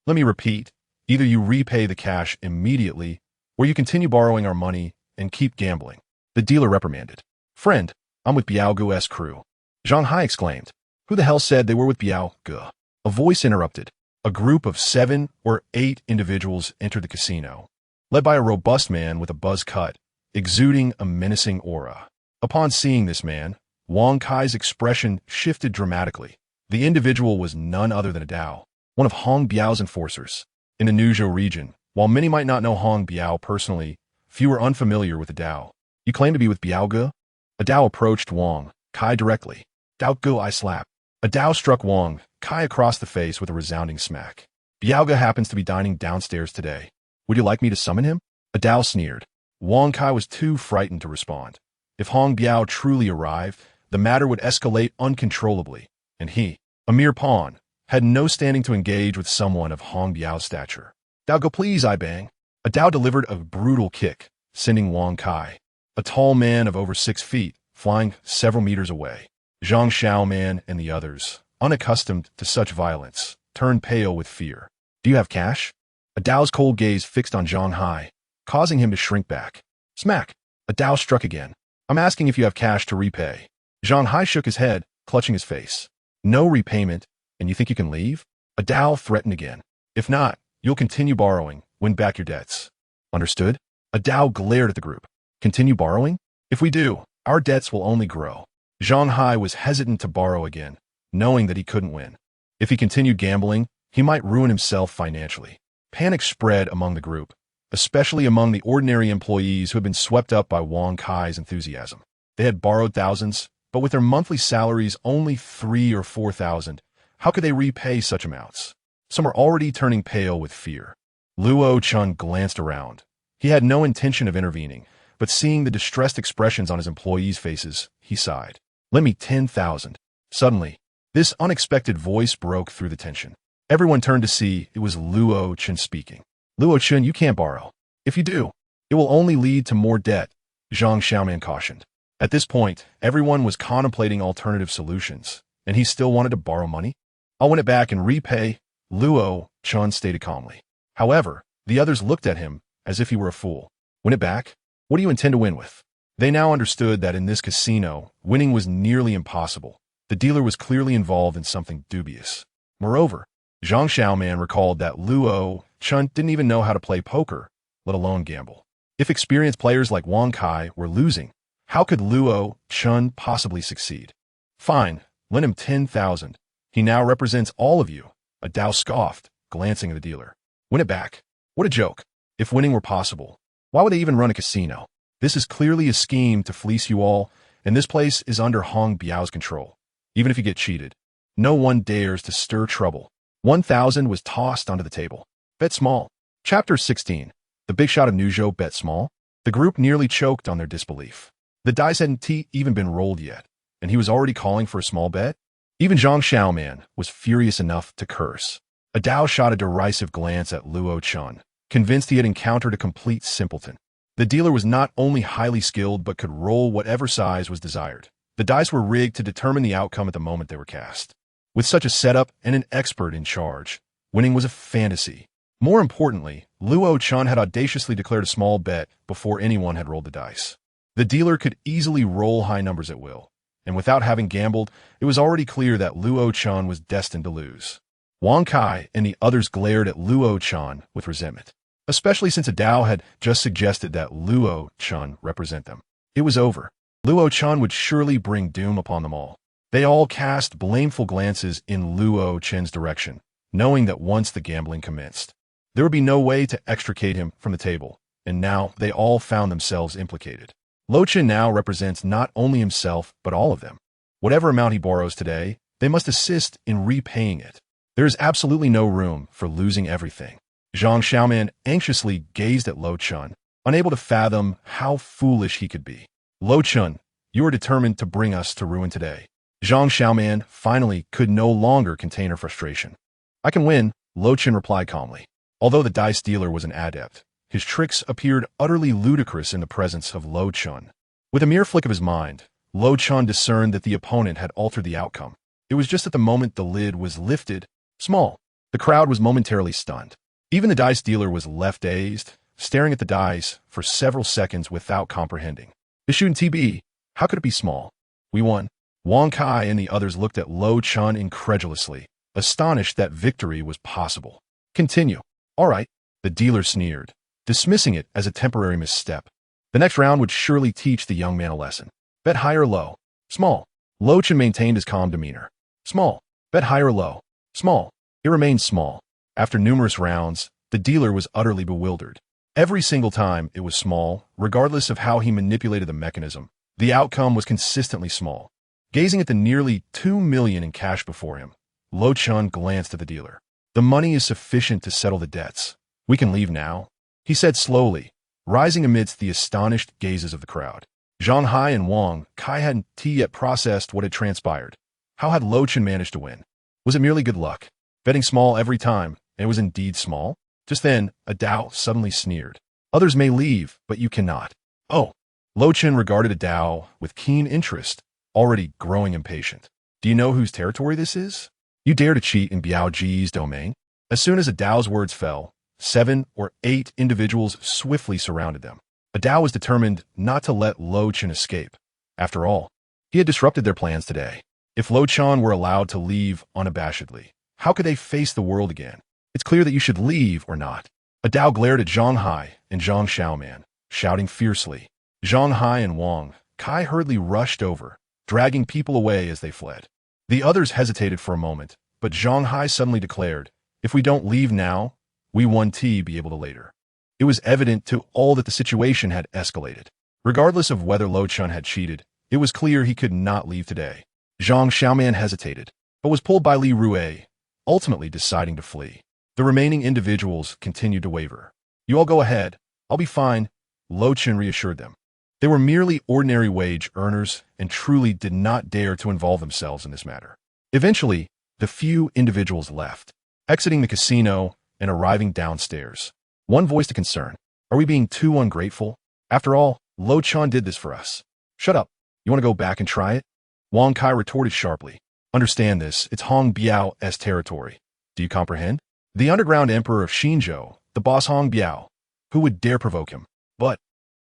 Let me repeat. Either you repay the cash immediately, or you continue borrowing our money and keep gambling. The dealer reprimanded. Friend, I'm with Biao Gu's crew. Zhang Hai exclaimed. Who the hell said they were with Biao Gu? A voice interrupted. A group of 7 or 8 individuals entered the casino, led by a robust man with a buzz cut, exuding a menacing aura. Upon seeing this man, Wang Kai's expression shifted dramatically. The individual was none other than a Dao, one of Hong Biao's enforcers. In the Nuzhou region, while many might not know Hong Biao personally, few are unfamiliar with the Dao. You claim to be with Biao Gu? A Dao approached Wang Kai directly. Dao Gu I slap. A Dao struck Wang Kai across the face with a resounding smack. Biao Gu happens to be dining downstairs today. Would you like me to summon him? A Dao sneered. Wang Kai was too frightened to respond. If Hong Biao truly arrived, the matter would escalate uncontrollably, and he, a mere pawn, had no standing to engage with someone of Hong Biao's stature. Dao Gu please, I bang. A Dao delivered a brutal kick, sending Wang Kai, a tall man of over 6 feet, flying several meters away. Zhang Xiaoman and the others, unaccustomed to such violence, turned pale with fear. Do you have cash? A Dao's cold gaze fixed on Zhang Hai, causing him to shrink back. Smack! A Dao struck again. I'm asking if you have cash to repay. Zhang Hai shook his head, clutching his face. No repayment, and you think you can leave? A Dao threatened again. If not, you'll continue borrowing, win back your debts. Understood? A Dao glared at the group. Continue borrowing? If we do, our debts will only grow. Zhang Hai was hesitant to borrow again, knowing that he couldn't win. If he continued gambling, he might ruin himself financially. Panic spread among the group, especially among the ordinary employees who had been swept up by Wang Kai's enthusiasm. They had borrowed thousands, but with their monthly salaries only 3,000 or 4,000, how could they repay such amounts? Some were already turning pale with fear. Luo Chen glanced around. He had no intention of intervening, but seeing the distressed expressions on his employees' faces, he sighed. Lend me 10,000. Suddenly, this unexpected voice broke through the tension. Everyone turned to see it was Luo Chen speaking. Luo Chen, you can't borrow. If you do, it will only lead to more debt, Zhang Xiaoman cautioned. At this point, everyone was contemplating alternative solutions, and he still wanted to borrow money. I'll win it back and repay, Luo Chen stated calmly. However, the others looked at him as if he were a fool. Win it back? What do you intend to win with? They now understood that in this casino, winning was nearly impossible. The dealer was clearly involved in something dubious. Moreover, Zhang Xiaoman recalled that Luo Chen didn't even know how to play poker, let alone gamble. If experienced players like Wang Kai were losing, how could Luo Chen possibly succeed? Fine, lend him 10,000. He now represents all of you, a Dao scoffed, glancing at the dealer. Win it back. What a joke. If winning were possible, why would they even run a casino? This is clearly a scheme to fleece you all, and this place is under Hong Biao's control. Even if you get cheated, no one dares to stir trouble. 1,000 was tossed onto the table. Bet small. Chapter 16. The Big Shot of Nuzhou Bet Small. The group nearly choked on their disbelief. The dice hadn't even been rolled yet, and he was already calling for a small bet? Even Zhang Xiaoman was furious enough to curse. A Dao shot a derisive glance at Luo Chen, convinced he had encountered a complete simpleton. The dealer was not only highly skilled but could roll whatever size was desired. The dice were rigged to determine the outcome at the moment they were cast. With such a setup and an expert in charge, winning was a fantasy. More importantly, Luo Chen had audaciously declared a small bet before anyone had rolled the dice. The dealer could easily roll high numbers at will, and without having gambled, it was already clear that Luo Chen was destined to lose. Wang Kai and the others glared at Luo Chen with resentment, especially since a Dao had just suggested that Luo Chen represent them. It was over. Luo Chen would surely bring doom upon them all. They all cast blameful glances in Luo Chen's direction, knowing that once the gambling commenced, there would be no way to extricate him from the table, and now they all found themselves implicated. Luo Chen now represents not only himself, but all of them. Whatever amount he borrows today, they must assist in repaying it. There is absolutely no room for losing everything. Zhang Xiaoman anxiously gazed at Luo Chen, unable to fathom how foolish he could be. Luo Chen, you are determined to bring us to ruin today. Zhang Xiaoman finally could no longer contain her frustration. I can win, Luo Chen replied calmly. Although the dice dealer was an adept, his tricks appeared utterly ludicrous in the presence of Luo Chen. With a mere flick of his mind, Luo Chen discerned that the opponent had altered the outcome. It was just at the moment the lid was lifted, small. The crowd was momentarily stunned. Even the dice dealer was left dazed, staring at the dice for several seconds without comprehending. The shooting TB, how could it be small? We won. Wang Kai and the others looked at Luo Chen incredulously, astonished that victory was possible. Continue. All right, the dealer sneered, dismissing it as a temporary misstep. The next round would surely teach the young man a lesson. Bet high or low? Small. Luo Chen maintained his calm demeanor. Small. Bet high or low? Small. It remained small. After numerous rounds, the dealer was utterly bewildered. Every single time it was small, regardless of how he manipulated the mechanism, the outcome was consistently small. Gazing at the nearly 2 million in cash before him, Luo Chen glanced at the dealer. The money is sufficient to settle the debts. We can leave now, he said slowly, rising amidst the astonished gazes of the crowd. Zhang Hai and Wang Kai hadn't yet processed what had transpired. How had Luo Chen managed to win? Was it merely good luck? Betting small every time, and it was indeed small? Just then, a Dao suddenly sneered. Others may leave, but you cannot. Oh. Luo Chen regarded a Dao with keen interest, already growing impatient. Do you know whose territory this is? You dare to cheat in Biao Ji's domain? As soon as a Dao's words fell, 7 or 8 individuals swiftly surrounded them. A Dao was determined not to let Luo Chen escape. After all, he had disrupted their plans today. If Luo Chen were allowed to leave unabashedly, how could they face the world again? It's clear that you should leave or not. A Dao glared at Zhang Hai and Zhang Xiaoman, shouting fiercely. Zhang Hai and Wang Kai hurriedly rushed over, dragging people away as they fled. The others hesitated for a moment, but Zhang Hai suddenly declared, if we don't leave now, we won't be able to later. It was evident to all that the situation had escalated. Regardless of whether Luo Chen had cheated, it was clear he could not leave today. Zhang Xiaoman hesitated, but was pulled by Li Rue, ultimately deciding to flee. The remaining individuals continued to waver. You all go ahead. I'll be fine, Luo Chen reassured them. They were merely ordinary wage earners and truly did not dare to involve themselves in this matter. Eventually, the few individuals left, exiting the casino and arriving downstairs. One voiced a concern. Are we being too ungrateful? After all, Luo Chen did this for us. Shut up. You want to go back and try it? Wang Kai retorted sharply. Understand this. It's Hong Biao's territory. Do you comprehend? The underground emperor of Xinzhou, the boss Hong Biao. Who would dare provoke him? But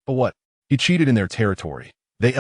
what? He cheated in their territory. They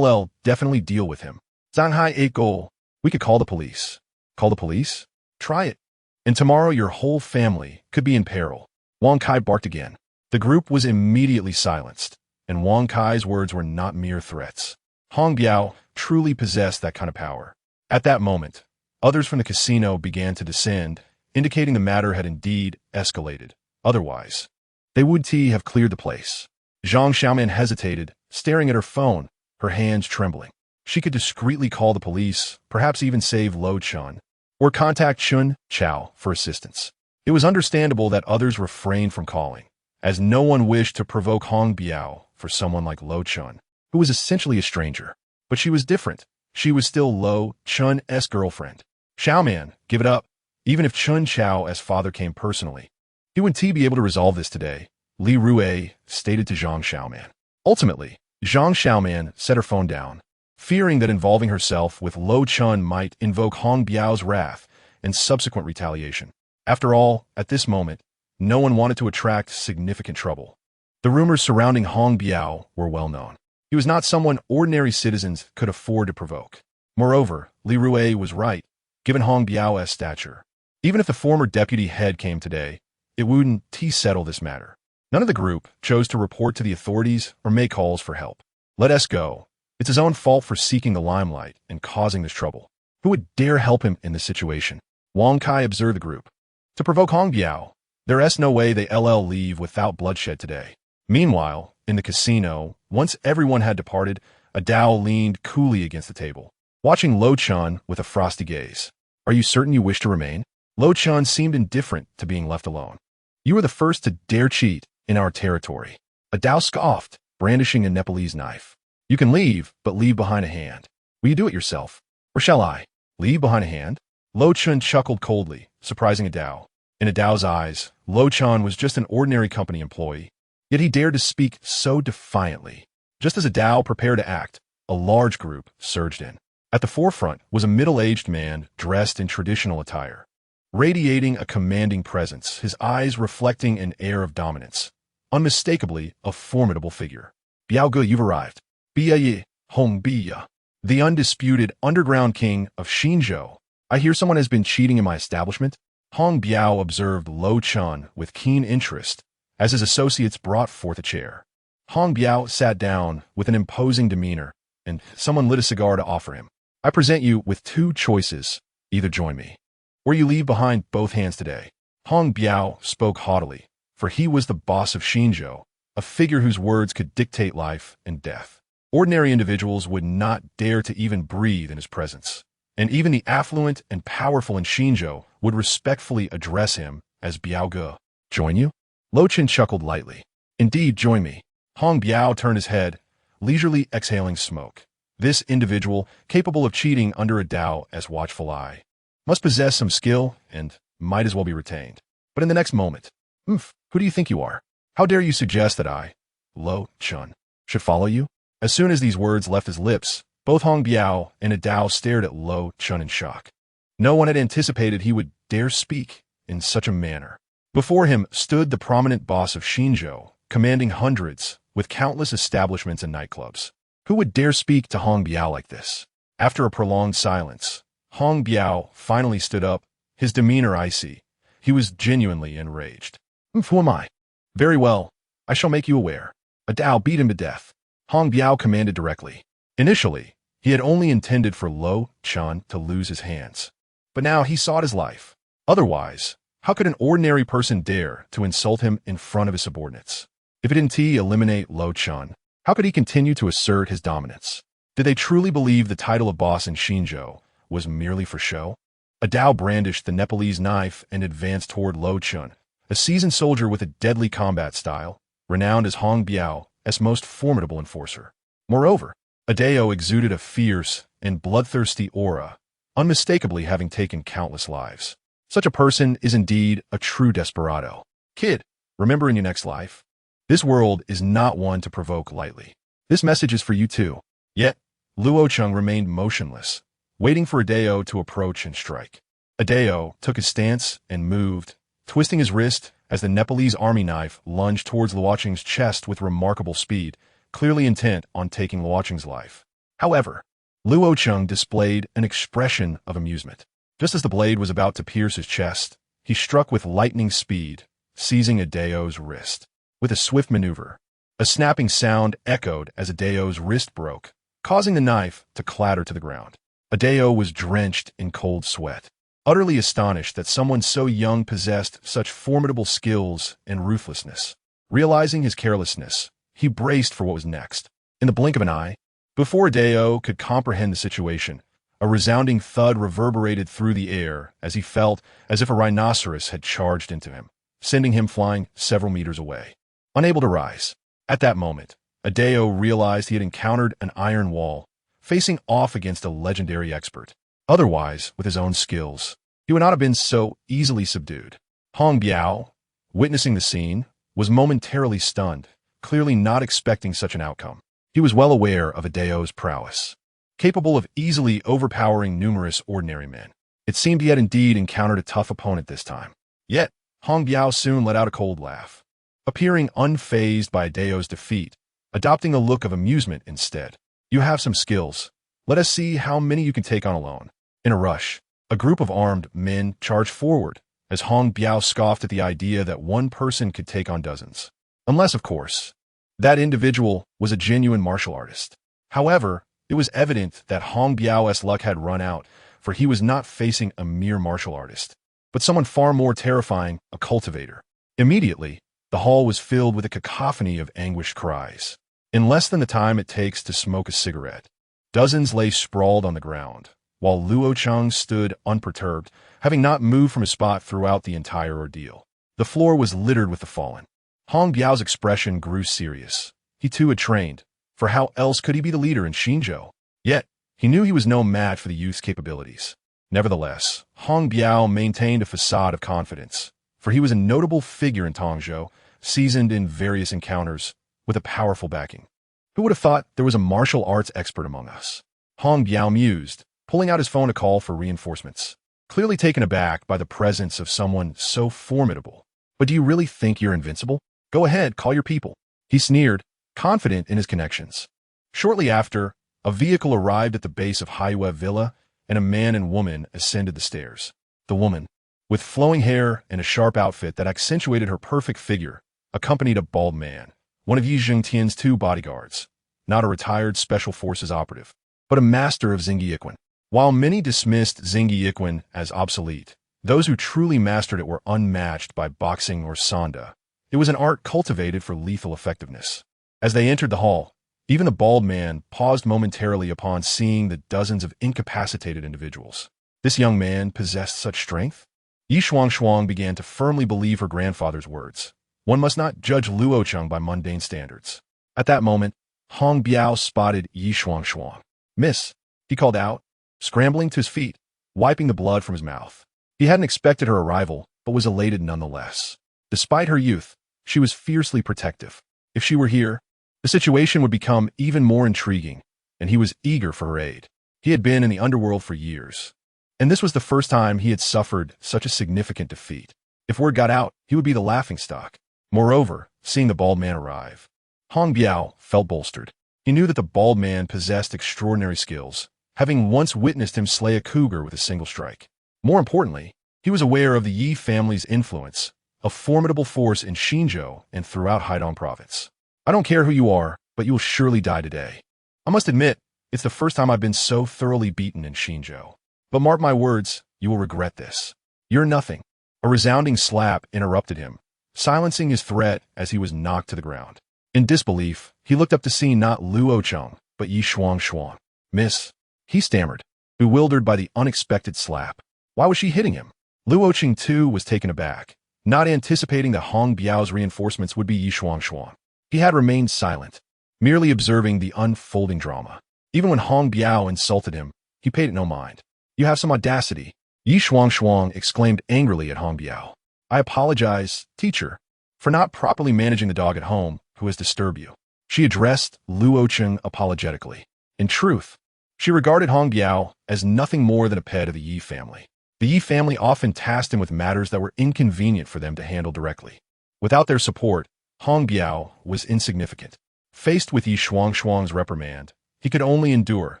definitely deal with him. Zhang Hai 8 goal. We could call the police. Call the police? Try it. And tomorrow your whole family could be in peril. Wang Kai barked again. The group was immediately silenced, and Wang Kai's words were not mere threats. Hong Biao truly possessed that kind of power. At that moment, others from the casino began to descend, indicating the matter had indeed escalated. Otherwise, they would have cleared the place. Zhang Xiaoman hesitated, staring at her phone, her hands trembling. She could discreetly call the police, perhaps even save Luo Chen, or contact Chun Chao for assistance. It was understandable that others refrained from calling, as no one wished to provoke Hong Biao for someone like Luo Chen, who was essentially a stranger. But she was different. She was still Luo Chen's girlfriend. Xiao Man, give it up. Even if Chun Chao's father came personally, he wouldn't be able to resolve this today, Li Rue stated to Zhang Xiaoman. Ultimately, Zhang Xiaoman set her phone down, fearing that involving herself with Luo Chen might invoke Hong Biao's wrath and subsequent retaliation. After all, at this moment, no one wanted to attract significant trouble. The rumors surrounding Hong Biao were well known. He was not someone ordinary citizens could afford to provoke. Moreover, Li Rue was right, given Hong Biao's stature. Even if the former deputy head came today, it wouldn't settle this matter. None of the group chose to report to the authorities or make calls for help. Let us go. It's his own fault for seeking the limelight and causing this trouble. Who would dare help him in this situation? Wang Kai observed the group. To provoke Hong Biao, there's no way they leave without bloodshed today. Meanwhile, in the casino, once everyone had departed, a Dao leaned coolly against the table, watching Luo Chen with a frosty gaze. Are you certain you wish to remain? Luo Chen seemed indifferent to being left alone. You were the first to dare cheat in our territory. A Dao scoffed, brandishing a Nepalese knife. You can leave, but leave behind a hand. Will you do it yourself? Or shall I? Leave behind a hand? Luo Chen chuckled coldly, surprising a Dao. In a Dao's eyes, Luo Chen was just an ordinary company employee. Yet he dared to speak so defiantly. Just as a Dao prepared to act, a large group surged in. At the forefront was a middle-aged man dressed in traditional attire, radiating a commanding presence, his eyes reflecting an air of dominance. Unmistakably a formidable figure. Biao Ge, you've arrived. Biaye, Hong Biya, the undisputed underground king of Xinzhou. I hear someone has been cheating in my establishment. Hong Biao observed Luo Chen with keen interest as his associates brought forth a chair. Hong Biao sat down with an imposing demeanor, and someone lit a cigar to offer him. I present you with two choices. Either join me, or you leave behind both hands today. Hong Biao spoke haughtily, for he was the boss of Xinzhou, a figure whose words could dictate life and death. Ordinary individuals would not dare to even breathe in his presence, and even the affluent and powerful in Xinzhou would respectfully address him as Biao Ge. Join you? Luo Chen chuckled lightly. Indeed, join me. Hong Biao turned his head, leisurely exhaling smoke. This individual, capable of cheating under a Dao as watchful eye, must possess some skill and might as well be retained. But in the next moment, who do you think you are? How dare you suggest that I, Luo Chen, should follow you? As soon as these words left his lips, both Hong Biao and a Dao stared at Luo Chen in shock. No one had anticipated he would dare speak in such a manner. Before him stood the prominent boss of Xinzhou, commanding hundreds, with countless establishments and nightclubs. Who would dare speak to Hong Biao like this? After a prolonged silence, Hong Biao finally stood up, his demeanor icy. He was genuinely enraged. Who am I? Very well, I shall make you aware. A Dao beat him to death. Hong Biao commanded directly. Initially, he had only intended for Luo Chen to lose his hands. But now he sought his life. Otherwise, how could an ordinary person dare to insult him in front of his subordinates? If it didn't eliminate Luo Chen, how could he continue to assert his dominance? Did they truly believe the title of boss in Xinzhou was merely for show? A Dao brandished the Nepalese knife and advanced toward Luo Chen, a seasoned soldier with a deadly combat style, renowned as Hong Biao's most formidable enforcer. Moreover, a Dao exuded a fierce and bloodthirsty aura, unmistakably having taken countless lives. Such a person is indeed a true desperado. Kid, remember in your next life, this world is not one to provoke lightly. This message is for you too. Yet, Luo Chen remained motionless, waiting for a Dao to approach and strike. A Dao took his stance and moved, twisting his wrist as the Nepalese army knife lunged towards Luo Chen's chest with remarkable speed, clearly intent on taking Luo Chen's life. However, Luo Chen displayed an expression of amusement. Just as the blade was about to pierce his chest, he struck with lightning speed, seizing a Dao's wrist. With a swift maneuver, a snapping sound echoed as a Dao's wrist broke, causing the knife to clatter to the ground. A Dao was drenched in cold sweat, utterly astonished that someone so young possessed such formidable skills and ruthlessness. Realizing his carelessness, he braced for what was next. In the blink of an eye, before a Dao could comprehend the situation, A resounding thud reverberated through the air as he felt as if a rhinoceros had charged into him, sending him flying several meters away. Unable to rise. At that moment, Adeo realized he had encountered an iron wall, facing off against a legendary expert. Otherwise, with his own skills, he would not have been so easily subdued. Hong Biao, witnessing the scene, was momentarily stunned, clearly not expecting such an outcome. He was well aware of Adeo's prowess, capable of easily overpowering numerous ordinary men. It seemed he had indeed encountered a tough opponent this time. Yet, Hong Biao soon let out a cold laugh, appearing unfazed by Adeo's defeat, adopting a look of amusement instead. You have some skills. Let us see how many you can take on alone. In a rush, a group of armed men charged forward, as Hong Biao scoffed at the idea that one person could take on dozens. Unless, of course, that individual was a genuine martial artist. However, it was evident that Hong Biao's luck had run out, for he was not facing a mere martial artist, but someone far more terrifying, a cultivator. Immediately, the hall was filled with a cacophony of anguished cries. In less than the time it takes to smoke a cigarette, dozens lay sprawled on the ground, while Luo Chen stood unperturbed, having not moved from his spot throughout the entire ordeal. The floor was littered with the fallen. Hong Biao's expression grew serious. He too had trained, for how else could he be the leader in Xinzhou? Yet, he knew he was no match for the youth's capabilities. Nevertheless, Hong Biao maintained a facade of confidence, for he was a notable figure in Tongzhou, seasoned in various encounters, with a powerful backing. Who would have thought there was a martial arts expert among us? Hong Biao mused, pulling out his phone to call for reinforcements, clearly taken aback by the presence of someone so formidable. But do you really think you're invincible? Go ahead, call your people. He sneered, confident in his connections. Shortly after, a vehicle arrived at the base of Haiwei Villa, and a man and woman ascended the stairs. The woman, with flowing hair and a sharp outfit that accentuated her perfect figure, accompanied a bald man, one of Yi Jingtian's 2 bodyguards, not a retired special forces operative, but a master of Xingyiquan. While many dismissed Xingyiquan as obsolete, those who truly mastered it were unmatched by boxing or sanda. It was an art cultivated for lethal effectiveness. As they entered the hall, even the bald man paused momentarily upon seeing the dozens of incapacitated individuals. This young man possessed such strength? Yi Shuangshuang began to firmly believe her grandfather's words. One must not judge Luo Chen by mundane standards. At that moment, Hong Biao spotted Yi Shuangshuang. "Miss," he called out, scrambling to his feet, wiping the blood from his mouth. He hadn't expected her arrival, but was elated nonetheless. Despite her youth, she was fiercely protective. If she were here, the situation would become even more intriguing, and he was eager for her aid. He had been in the underworld for years, and this was the first time he had suffered such a significant defeat. If word got out, he would be the laughingstock. Moreover, seeing the bald man arrive, Hong Biao felt bolstered. He knew that the bald man possessed extraordinary skills, having once witnessed him slay a cougar with a single strike. More importantly, he was aware of the Yi family's influence, a formidable force in Xinzhou and throughout Haidong province. "I don't care who you are, but you will surely die today. I must admit, it's the first time I've been so thoroughly beaten in Xinzhou. But mark my words, you will regret this. You're nothing." A resounding slap interrupted him, silencing his threat as he was knocked to the ground. In disbelief, he looked up to see not Luo Chen, but Yi Shuangshuang. "Miss," he stammered, bewildered by the unexpected slap. Why was she hitting him? Luo Chen too was taken aback, not anticipating that Hong Biao's reinforcements would be Yi Shuangshuang. He had remained silent, merely observing the unfolding drama. Even when Hong Biao insulted him, he paid it no mind. "You have some audacity," Yi Shuangshuang exclaimed angrily at Hong Biao. "I apologize, teacher, for not properly managing the dog at home who has disturbed you." She addressed Luo Chen apologetically. In truth, she regarded Hong Biao as nothing more than a pet of the Yi family. The Yi family often tasked him with matters that were inconvenient for them to handle directly. Without their support, Hong Biao was insignificant. Faced with Yi Shuangshuang's reprimand, he could only endure,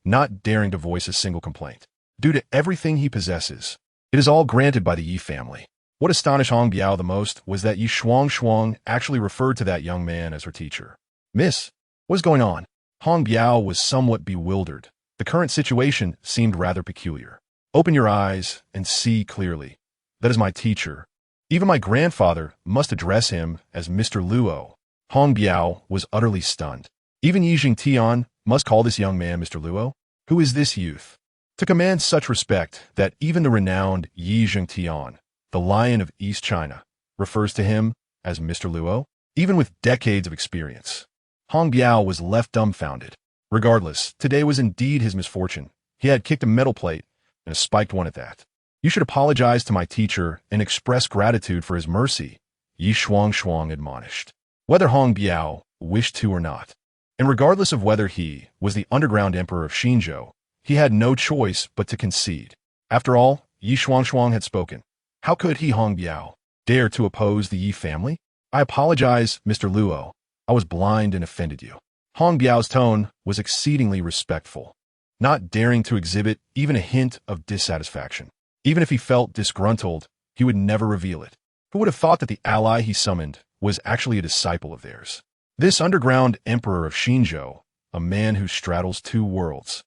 not daring to voice a single complaint. Due to everything he possesses, it is all granted by the Yi family. What astonished Hong Biao the most was that Yi Shuangshuang actually referred to that young man as her teacher. "Miss, what is going on?" Hong Biao was somewhat bewildered. The current situation seemed rather peculiar. "Open your eyes and see clearly. That is my teacher. Even my grandfather must address him as Mr. Luo." Hong Biao was utterly stunned. Even Yi Jingtian must call this young man Mr. Luo? Who is this youth? to command such respect that even the renowned Yi Zhengtian, the Lion of East China, refers to him as Mr. Luo, even with decades of experience. Hong Biao was left dumbfounded. Regardless, today was indeed his misfortune. He had kicked a metal plate, and a spiked one at that. You should apologize to my teacher and express gratitude for his mercy, Yi Shuang admonished. Whether Hong Biao wished to or not, and regardless of whether he was the underground emperor of Xinzhou, he had no choice but to concede. After all, Yi Shuang had spoken. How could he, Hong Biao, dare to oppose the Yi family? I apologize, Mr. Luo. I was blind and offended you. Hong Biao's tone was exceedingly respectful, not daring to exhibit even a hint of dissatisfaction. Even if he felt disgruntled, he would never reveal it. Who would have thought that the ally he summoned was actually a disciple of theirs? This underground emperor of Xinzhou, a man who straddles two worlds,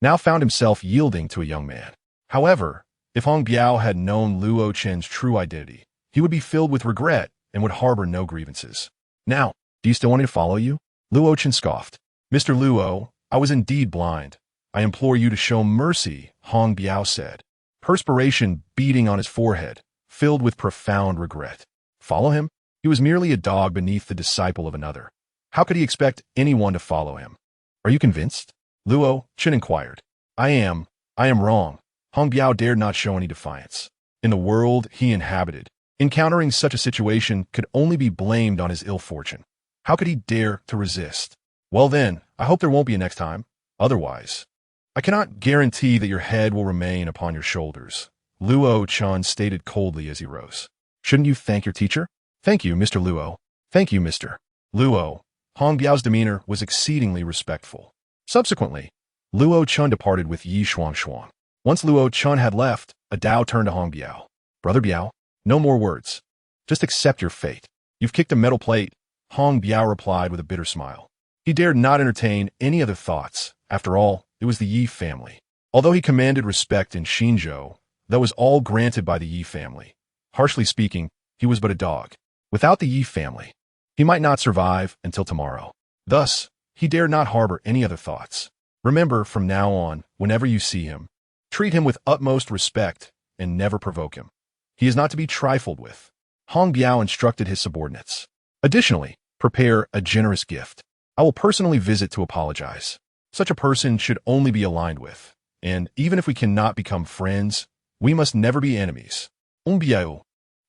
now found himself yielding to a young man. However, if Hong Biao had known Luo Chen's true identity, he would be filled with regret and would harbor no grievances. Now, do you still want me to follow you? Luo Chen scoffed. Mr. Luo, I was indeed blind. I implore you to show mercy, Hong Biao said, perspiration beading on his forehead, filled with profound regret. Follow him? He was merely a dog beneath the disciple of another. How could he expect anyone to follow him? Are you convinced? Luo Chen inquired. I am wrong. Hong Biao dared not show any defiance. In the world he inhabited, encountering such a situation could only be blamed on his ill fortune. How could he dare to resist? Well then, I hope there won't be a next time. Otherwise, I cannot guarantee that your head will remain upon your shoulders, Luo Chen stated coldly as he rose. Shouldn't you thank your teacher? Thank you, Mr. Luo. Thank you, Mr. Luo. Hong Biao's demeanor was exceedingly respectful. Subsequently, Luo Chen departed with Yi Shuang. Once Luo Chen had left, a Dao turned to Hong Biao. Brother Biao, no more words. Just accept your fate. You've kicked a metal plate, Hong Biao replied with a bitter smile. He dared not entertain any other thoughts. After all, it was the Yi family. Although he commanded respect in Xinzhou, that was all granted by the Yi family. Harshly speaking, he was but a dog. Without the Yi family, he might not survive until tomorrow. Thus, he dared not harbor any other thoughts. Remember, from now on, whenever you see him, treat him with utmost respect and never provoke him. He is not to be trifled with. Hong Biao instructed his subordinates. Additionally, prepare a generous gift. I will personally visit to apologize. Such a person should only be aligned with, and even if we cannot become friends, we must never be enemies. Hong Biao,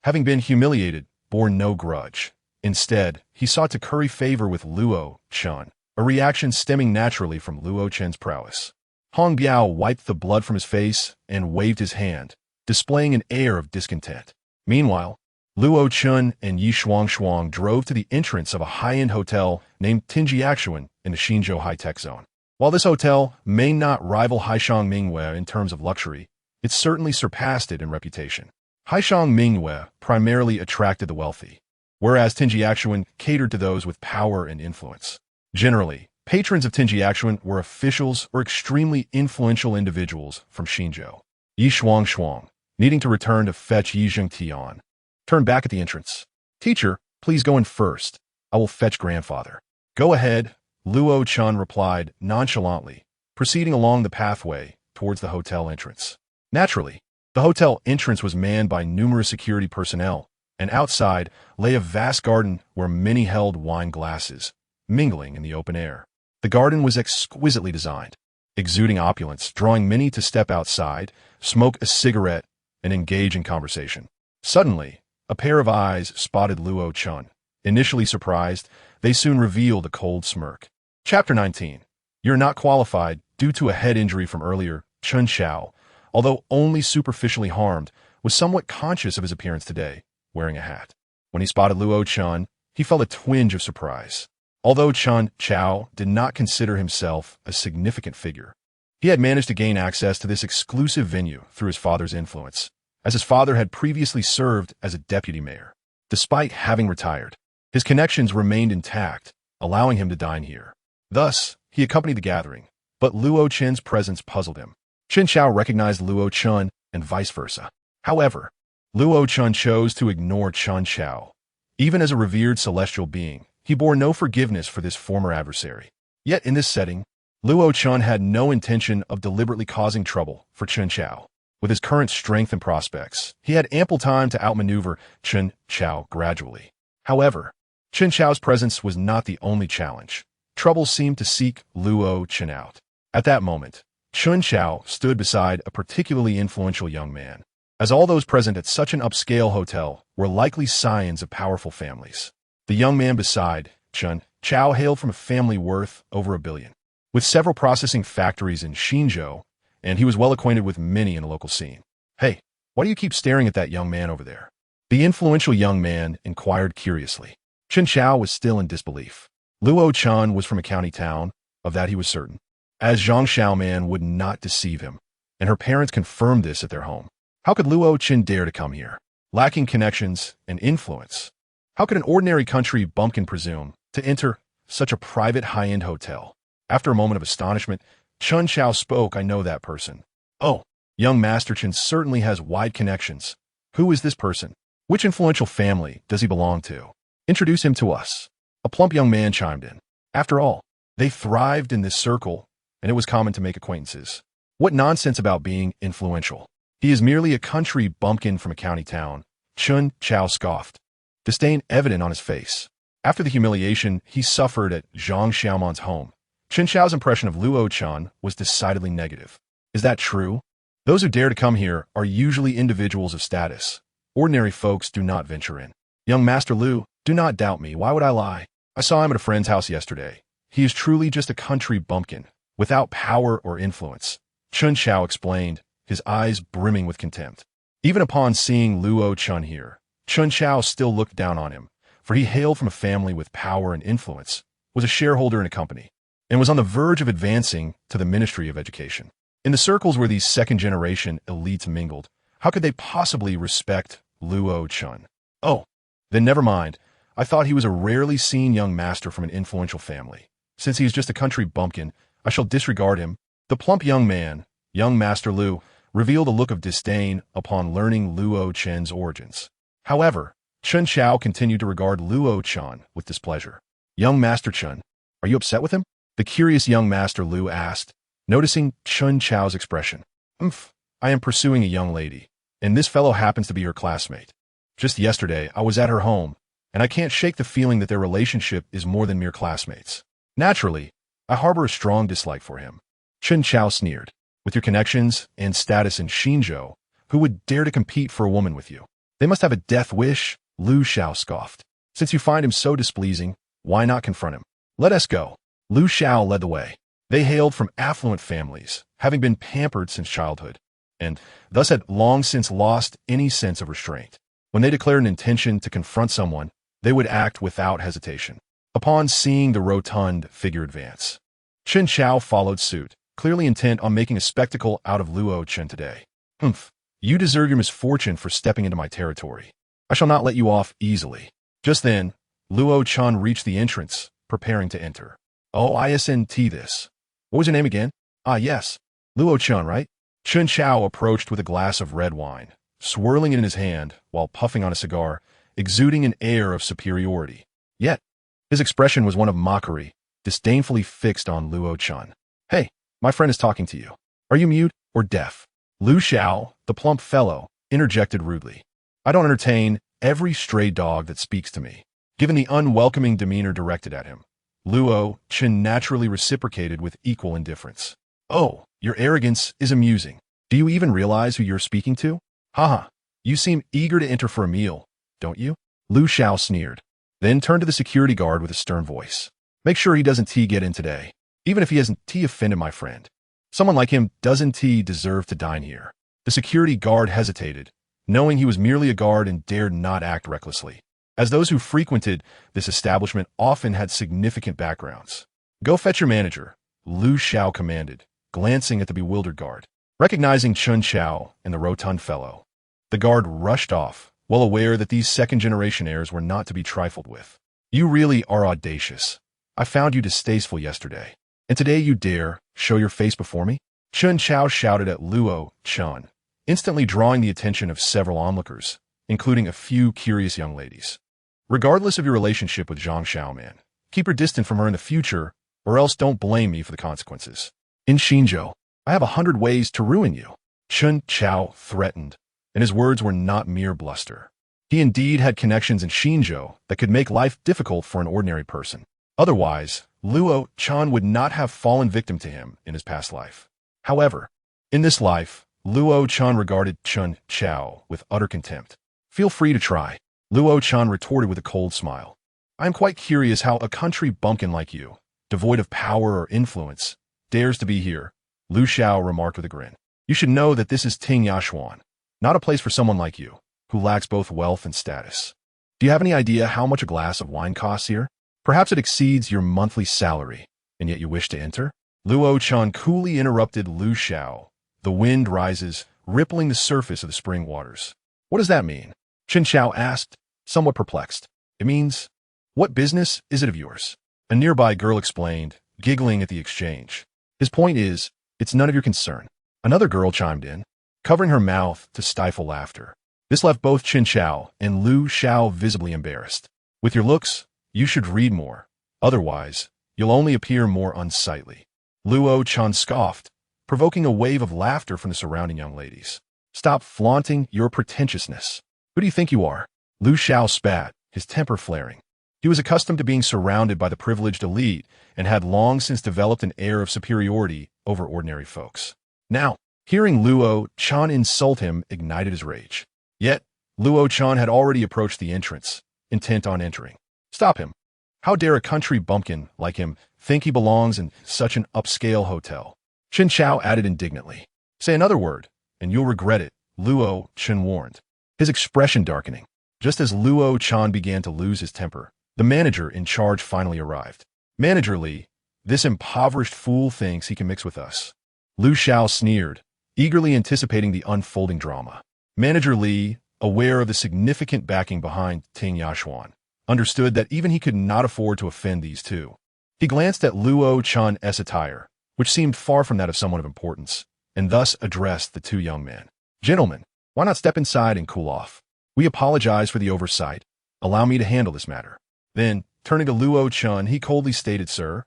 having been humiliated, bore no grudge. Instead, he sought to curry favor with Luo Chen, a reaction stemming naturally from Luo Chen's prowess. Hong Biao wiped the blood from his face and waved his hand, displaying an air of discontent. Meanwhile, Luo Chen and Yi Shuang drove to the entrance of a high-end hotel named Tinjiaxuan in the Xinzhou high-tech zone. While this hotel may not rival Haishang Mingyue in terms of luxury, it certainly surpassed it in reputation. Haishang Mingyue primarily attracted the wealthy, whereas Tinjiaxuan catered to those with power and influence. Generally, patrons of Tinjiaxuan were officials or extremely influential individuals from Xinzhou. Yi Shuang, needing to return to fetch Yi Zhengtian, turned back at the entrance. Teacher, please go in first. I will fetch grandfather. Go ahead, Luo Chen replied nonchalantly, proceeding along the pathway towards the hotel entrance. Naturally, the hotel entrance was manned by numerous security personnel, and outside lay a vast garden where many held wine glasses, mingling in the open air. The garden was exquisitely designed, exuding opulence, drawing many to step outside, smoke a cigarette, and engage in conversation. Suddenly, a pair of eyes spotted Luo Chen. Initially surprised, they soon revealed a cold smirk. Chapter 19. You're not qualified due to a head injury from earlier. Chen Xiao, although only superficially harmed, was somewhat conscious of his appearance today, wearing a hat. When he spotted Luo Chen, he felt a twinge of surprise. Although Chen Xiao did not consider himself a significant figure, he had managed to gain access to this exclusive venue through his father's influence, as his father had previously served as a deputy mayor. Despite having retired, his connections remained intact, allowing him to dine here. Thus, he accompanied the gathering, but Luo Chen's presence puzzled him. Chen Xiao recognized Luo Chen and vice versa. However, Luo Chen chose to ignore Chen Xiao. Even as a revered celestial being, he bore no forgiveness for this former adversary. Yet in this setting, Luo Chen had no intention of deliberately causing trouble for Chen Chao. With his current strength and prospects, he had ample time to outmaneuver Chen Chao gradually. However, Chen Chao's presence was not the only challenge. Trouble seemed to seek Luo Chen out. At that moment, Chen Chao stood beside a particularly influential young man, as all those present at such an upscale hotel were likely scions of powerful families. The young man beside Chen Chao hailed from a family worth over $1 billion, with several processing factories in Xinzhou, and he was well acquainted with many in the local scene. "Hey, why do you keep staring at that young man over there?" The influential young man inquired curiously. Chen Chao was still in disbelief. Luo Chen was from a county town, of that he was certain, as Zhang Xiaoman would not deceive him, and her parents confirmed this at their home. How could Luo Chen dare to come here? Lacking connections and influence, how could an ordinary country bumpkin presume to enter such a private high-end hotel? After a moment of astonishment, Chen Chao spoke. "I know that person." "Oh, young Master Chen certainly has wide connections. Who is this person? Which influential family does he belong to? Introduce him to us." A plump young man chimed in. After all, they thrived in this circle, and it was common to make acquaintances. What nonsense about being influential? He is merely a country bumpkin from a county town, Chen Chao scoffed, disdain evident on his face. After the humiliation he suffered at Zhang Xiaoman's home, Chen Chao's impression of Luo Chen was decidedly negative. Is that true? Those who dare to come here are usually individuals of status. Ordinary folks do not venture in. Young Master Lu, do not doubt me. Why would I lie? I saw him at a friend's house yesterday. He is truly just a country bumpkin, without power or influence. Chen Chao explained, his eyes brimming with contempt. Even upon seeing Luo Chen here, Chen Chao still looked down on him, for he hailed from a family with power and influence, was a shareholder in a company, and was on the verge of advancing to the Ministry of Education. In the circles where these second-generation elites mingled, how could they possibly respect Luo Chen? Oh, then never mind. I thought he was a rarely seen young master from an influential family. Since he is just a country bumpkin, I shall disregard him. The plump young man, young Master Lu, revealed a look of disdain upon learning Luo Chen's origins. However, Chen Chao continued to regard Luo Chen with displeasure. Young Master Chen, are you upset with him? The curious young Master Lu asked, noticing Chen Chao's expression. I am pursuing a young lady, and this fellow happens to be her classmate. Just yesterday, I was at her home, and I can't shake the feeling that their relationship is more than mere classmates. Naturally, I harbor a strong dislike for him. Chen Chao sneered. With your connections and status in Xinzhou, who would dare to compete for a woman with you? They must have a death wish, Lu Xiao scoffed. Since you find him so displeasing, why not confront him? Let us go. Lu Xiao led the way. They hailed from affluent families, having been pampered since childhood, and thus had long since lost any sense of restraint. When they declared an intention to confront someone, they would act without hesitation. Upon seeing the rotund figure advance, Chen Chao followed suit, clearly intent on making a spectacle out of Luo Chen today. You deserve your misfortune for stepping into my territory. I shall not let you off easily. Just then, Luo Chen reached the entrance, preparing to enter. Oh, isn't this? What was your name again? Ah, yes. Luo Chen, right? Chen Chao approached with a glass of red wine, swirling it in his hand while puffing on a cigar, exuding an air of superiority. Yet, his expression was one of mockery, disdainfully fixed on Luo Chen. Hey, my friend is talking to you. Are you mute or deaf? Lu Xiao, the plump fellow, interjected rudely. I don't entertain every stray dog that speaks to me. Given the unwelcoming demeanor directed at him, Luo Chen naturally reciprocated with equal indifference. Oh, your arrogance is amusing. Do you even realize who you're speaking to? Haha, you seem eager to enter for a meal, don't you? Lu Xiao sneered, then turned to the security guard with a stern voice. Make sure he doesn't get in today. Even if he hasn't offended my friend. Someone like him doesn't deserve to dine here. The security guard hesitated, knowing he was merely a guard and dared not act recklessly, as those who frequented this establishment often had significant backgrounds. Go fetch your manager, Lu Xiao commanded, glancing at the bewildered guard. Recognizing Chen Chao and the rotund fellow, the guard rushed off, well aware that these second-generation heirs were not to be trifled with. You really are audacious. I found you distasteful yesterday, and today you dare show your face before me? Chen Chao shouted at Luo Chen, instantly drawing the attention of several onlookers, including a few curious young ladies. Regardless of your relationship with Zhang Xiaoman, keep her distant from her in the future, or else don't blame me for the consequences. In Xinzhou, I have 100 ways to ruin you. Chen Chao threatened, and his words were not mere bluster. He indeed had connections in Xinzhou that could make life difficult for an ordinary person. Otherwise, Luo Chen would not have fallen victim to him in his past life. However, in this life, Luo Chen regarded Chen Chao with utter contempt. Feel free to try, Luo Chen retorted with a cold smile. I am quite curious how a country bumpkin like you, devoid of power or influence, dares to be here, Lu Xiao remarked with a grin. You should know that this is Ting Yashuan, not a place for someone like you, who lacks both wealth and status. Do you have any idea how much a glass of wine costs here? Perhaps it exceeds your monthly salary, and yet you wish to enter? Luo Chen coolly interrupted Lu Xiao. The wind rises, rippling the surface of the spring waters. What does that mean? Chen Xiao asked, somewhat perplexed. It means, what business is it of yours? A nearby girl explained, giggling at the exchange. His point is, it's none of your concern. Another girl chimed in, covering her mouth to stifle laughter. This left both Chen Xiao and Lu Xiao visibly embarrassed. With your looks, you should read more. Otherwise, you'll only appear more unsightly. Luo Chen scoffed, provoking a wave of laughter from the surrounding young ladies. Stop flaunting your pretentiousness. Who do you think you are? Lu Xiao spat, his temper flaring. He was accustomed to being surrounded by the privileged elite and had long since developed an air of superiority over ordinary folks. Now, hearing Luo Chen insult him ignited his rage. Yet, Luo Chen had already approached the entrance, intent on entering. Stop him. How dare a country bumpkin like him think he belongs in such an upscale hotel? Chen Chao added indignantly. Say another word, and you'll regret it, Luo Chen warned, his expression darkening. Just as Luo Chen began to lose his temper, the manager in charge finally arrived. Manager Li, this impoverished fool thinks he can mix with us. Lu Xiao sneered, eagerly anticipating the unfolding drama. Manager Li, aware of the significant backing behind Ting Yashuan, understood that even he could not afford to offend these two. He glanced at Luo Chen's attire, which seemed far from that of someone of importance, and thus addressed the two young men. Gentlemen, why not step inside and cool off? We apologize for the oversight. Allow me to handle this matter. Then, turning to Luo Chen, he coldly stated, Sir,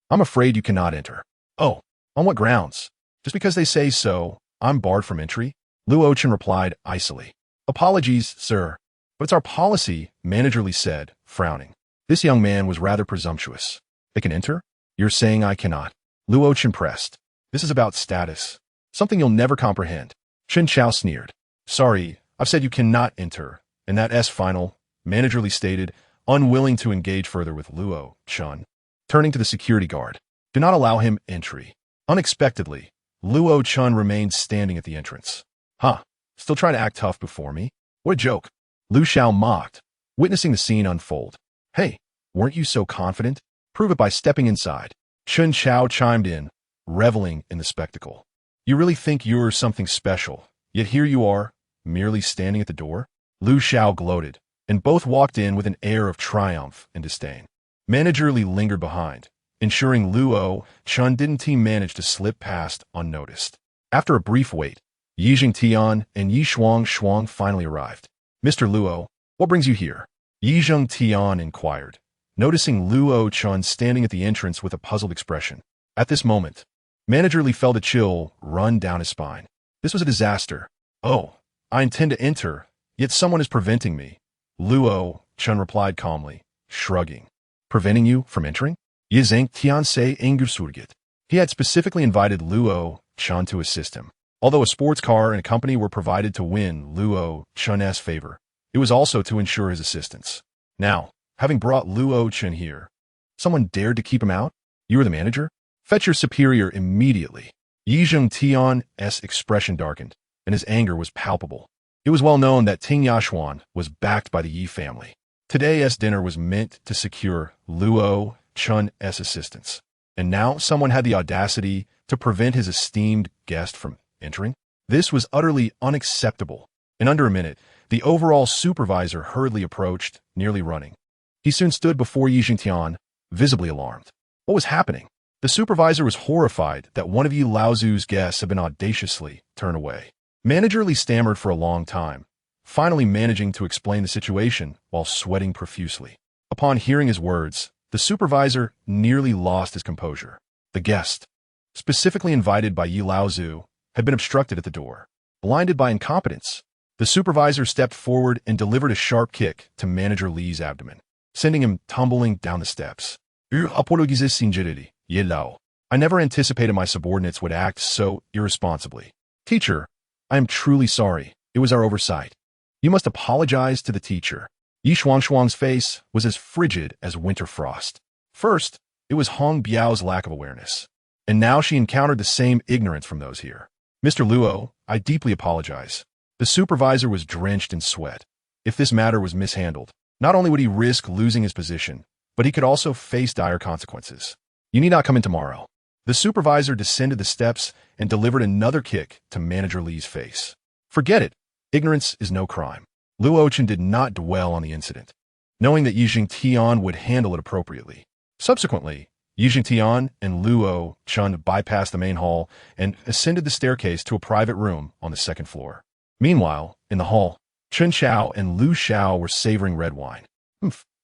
I'm afraid you cannot enter. Oh, on what grounds? Just because they say so, I'm barred from entry? Luo Chen replied icily. Apologies, sir, but it's our policy, Manager Li said, frowning. This young man was rather presumptuous. They can enter? You're saying I cannot. Luo Chen pressed. This is about status. Something you'll never comprehend. Chen Chao sneered. Sorry, I've said you cannot enter. And that S final, Manager Li stated, unwilling to engage further with Luo Chen. Turning to the security guard. Do not allow him entry. Unexpectedly, Luo Chen remained standing at the entrance. Huh, still trying to act tough before me? What a joke. Lu Xiao mocked, witnessing the scene unfold. Hey, weren't you so confident? Prove it by stepping inside. Chen Chao chimed in, reveling in the spectacle. You really think you're something special, yet here you are, merely standing at the door? Lu Xiao gloated, and both walked in with an air of triumph and disdain. Manager Li lingered behind, ensuring Luo Chen didn't manage to slip past unnoticed. After a brief wait, Yi Jingtian and Yi Shuang finally arrived. Mr. Luo, what brings you here? Yi Jingtian inquired, noticing Luo Chen standing at the entrance with a puzzled expression. At this moment, Manager Li felt a chill run down his spine. This was a disaster. Oh, I intend to enter, yet someone is preventing me. Luo Chen replied calmly, shrugging. Preventing you from entering? Yi Jingtian say Engursurgit. He had specifically invited Luo Chen to assist him. Although a sports car and a company were provided to win Luo Chen's favor, it was also to ensure his assistance. Now, having brought Luo Chen here, someone dared to keep him out? You are the manager? Fetch your superior immediately. Yi Jingtian's expression darkened, and his anger was palpable. It was well known that Ting Yashuan was backed by the Yi family. Today's dinner was meant to secure Luo Chen's assistance, and now someone had the audacity to prevent his esteemed guest from entering? This was utterly unacceptable. In under a minute, the overall supervisor hurriedly approached, nearly running. He soon stood before Yi Jingtian, visibly alarmed. What was happening? The supervisor was horrified that one of Yi Laozu's guests had been audaciously turned away. Manager Li stammered for a long time, finally managing to explain the situation while sweating profusely. Upon hearing his words, The supervisor nearly lost his composure. The guest, specifically invited by Yi Laozu, had been obstructed at the door. Blinded by incompetence, the supervisor stepped forward and delivered a sharp kick to Manager Li's abdomen, sending him tumbling down the steps. Ye Lao. I never anticipated my subordinates would act so irresponsibly. Teacher, I am truly sorry. It was our oversight. You must apologize to the teacher. Yi Shuangshuang's face was as frigid as winter frost. First, it was Hong Biao's lack of awareness. And now she encountered the same ignorance from those here. Mr. Luo, I deeply apologize. The supervisor was drenched in sweat. If this matter was mishandled, not only would he risk losing his position, but he could also face dire consequences. You need not come in tomorrow. The supervisor descended the steps and delivered another kick to Manager Li's face. Forget it. Ignorance is no crime. Luo Chen did not dwell on the incident, knowing that Yijing Tian would handle it appropriately. Subsequently, Yijing Tian and Luo Chen bypassed the main hall and ascended the staircase to a private room on the second floor. Meanwhile, in the hall, Chen Xiao and Lu Xiao were savoring red wine.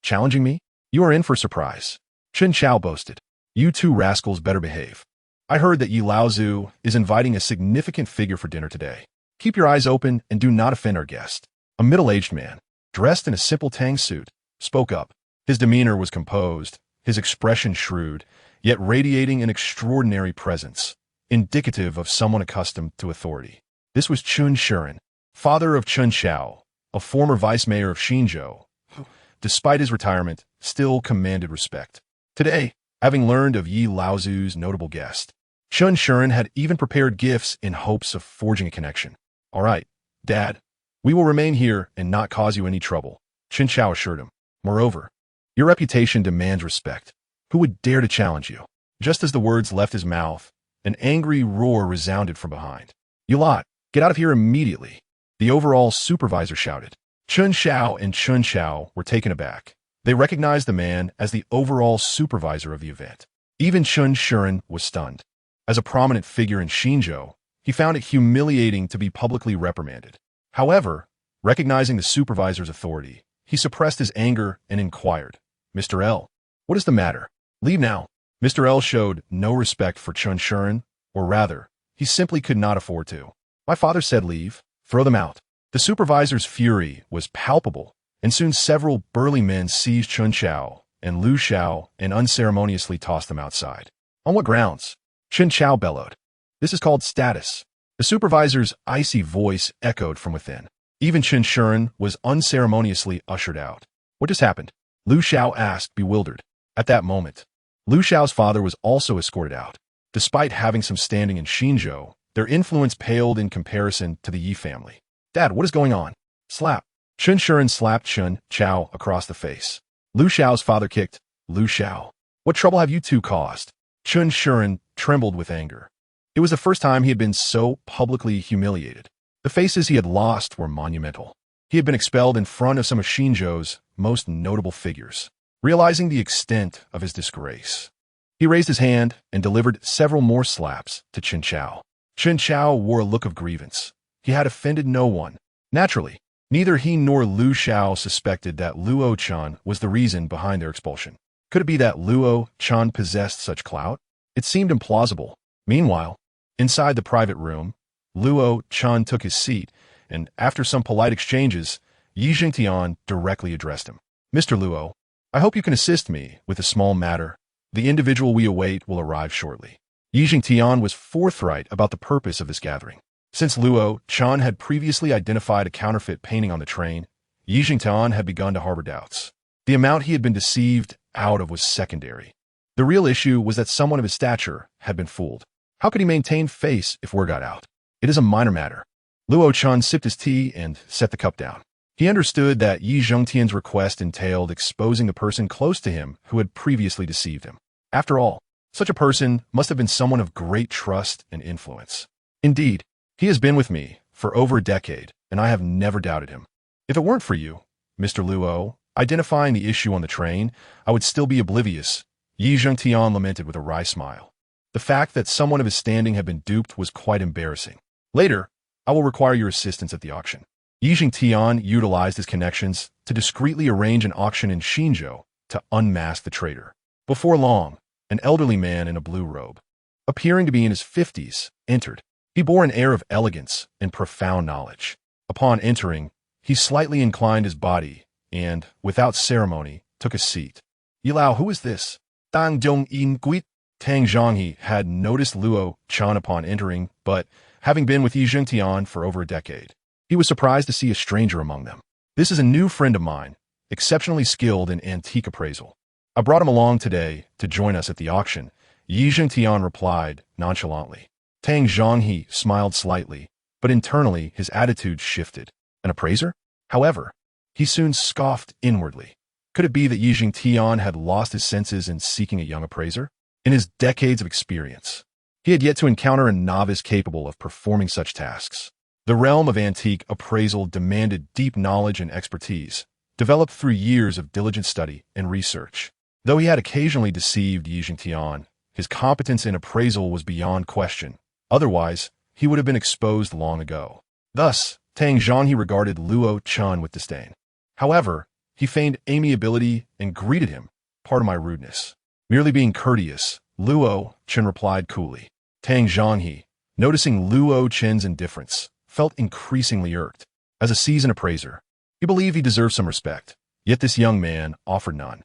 Challenging me? You are in for a surprise. Chen Xiao boasted. You two rascals better behave. I heard that Yi Laozu is inviting a significant figure for dinner today. Keep your eyes open and do not offend our guest. A middle-aged man, dressed in a simple tang suit, spoke up. His demeanor was composed, his expression shrewd, yet radiating an extraordinary presence, indicative of someone accustomed to authority. This was Chun Shuren, father of Chen Xiao, a former vice-mayor of Xinzhou, who, despite his retirement, still commanded respect. Today, having learned of Yi Laozu's notable guest, Chun Shuren had even prepared gifts in hopes of forging a connection. All right, Dad, we will remain here and not cause you any trouble, Chen Xiao assured him. Moreover, your reputation demands respect. Who would dare to challenge you? Just as the words left his mouth, an angry roar resounded from behind. You lot, get out of here immediately, the overall supervisor shouted. Chen Xiao and Chun Xiao were taken aback. They recognized the man as the overall supervisor of the event. Even Chun Shuren was stunned. As a prominent figure in Xinzhou, he found it humiliating to be publicly reprimanded. However, recognizing the supervisor's authority, he suppressed his anger and inquired, Mr. L, what is the matter? Leave now. Mr. L showed no respect for Chun Shuren, or rather, he simply could not afford to. My father said leave, throw them out. The supervisor's fury was palpable, and soon several burly men seized Chun Xiao and Lu Xiao and unceremoniously tossed them outside. On what grounds? Chen Xiao bellowed. This is called status. The supervisor's icy voice echoed from within. Even Chen Shuren was unceremoniously ushered out. What just happened? Lu Xiao asked, bewildered. At that moment, Lu Xiao's father was also escorted out. Despite having some standing in Xinzhou, their influence paled in comparison to the Yi family. Dad, what is going on? Slap. Chen Shuren slapped Chen Xiao across the face. Lu Xiao's father kicked Lu Xiao. What trouble have you two caused? Chen Shuren trembled with anger. It was the first time he had been so publicly humiliated. The faces he had lost were monumental. He had been expelled in front of some of Xinzhou's most notable figures. Realizing the extent of his disgrace, he raised his hand and delivered several more slaps to Chen Xiao. Chen Xiao wore a look of grievance. He had offended no one. Naturally, neither he nor Lu Xiao suspected that Luo Chen was the reason behind their expulsion. Could it be that Luo Chen possessed such clout? It seemed implausible. Meanwhile, inside the private room, Luo Chen took his seat, and after some polite exchanges, Yijing Tian directly addressed him. Mr. Luo, I hope you can assist me with a small matter. The individual we await will arrive shortly. Yijing Tian was forthright about the purpose of this gathering. Since Luo Chen had previously identified a counterfeit painting on the train, Yijing Tian had begun to harbor doubts. The amount he had been deceived out of was secondary. The real issue was that someone of his stature had been fooled. How could he maintain face if word got out? It is a minor matter. Luo Chen sipped his tea and set the cup down. He understood that Yi Zhengtian's request entailed exposing the person close to him who had previously deceived him. After all, such a person must have been someone of great trust and influence. Indeed, he has been with me for over a decade, and I have never doubted him. If it weren't for you, Mr. Luo, identifying the issue on the train, I would still be oblivious. Yi Zhengtian lamented with a wry smile. The fact that someone of his standing had been duped was quite embarrassing. Later, I will require your assistance at the auction. Yijing Tian utilized his connections to discreetly arrange an auction in Xinzhou to unmask the traitor. Before long, an elderly man in a blue robe, appearing to be in his 50s, entered. He bore an air of elegance and profound knowledge. Upon entering, he slightly inclined his body and, without ceremony, took a seat. Yilao, who is this? Tang Dong In Guit. Tang Zhonghe had noticed Luo Chen upon entering, but, having been with Yi Zhengtian for over a decade, he was surprised to see a stranger among them. This is a new friend of mine, exceptionally skilled in antique appraisal. I brought him along today to join us at the auction, Yi Zhengtian replied nonchalantly. Tang Zhonghe smiled slightly, but internally his attitude shifted. An appraiser? However, he soon scoffed inwardly. Could it be that Yi Zhengtian had lost his senses in seeking a young appraiser? In his decades of experience, he had yet to encounter a novice capable of performing such tasks. The realm of antique appraisal demanded deep knowledge and expertise, developed through years of diligent study and research. Though he had occasionally deceived Yi Zhengtian, his competence in appraisal was beyond question. Otherwise, he would have been exposed long ago. Thus, Tang Zhonghe regarded Luo Chen with disdain. However, he feigned amiability and greeted him. Pardon my rudeness. Merely being courteous, Luo Chen replied coolly. Tang Zhonghe, noticing Luo Chen's indifference, felt increasingly irked. As a seasoned appraiser, he believed he deserved some respect. Yet this young man offered none.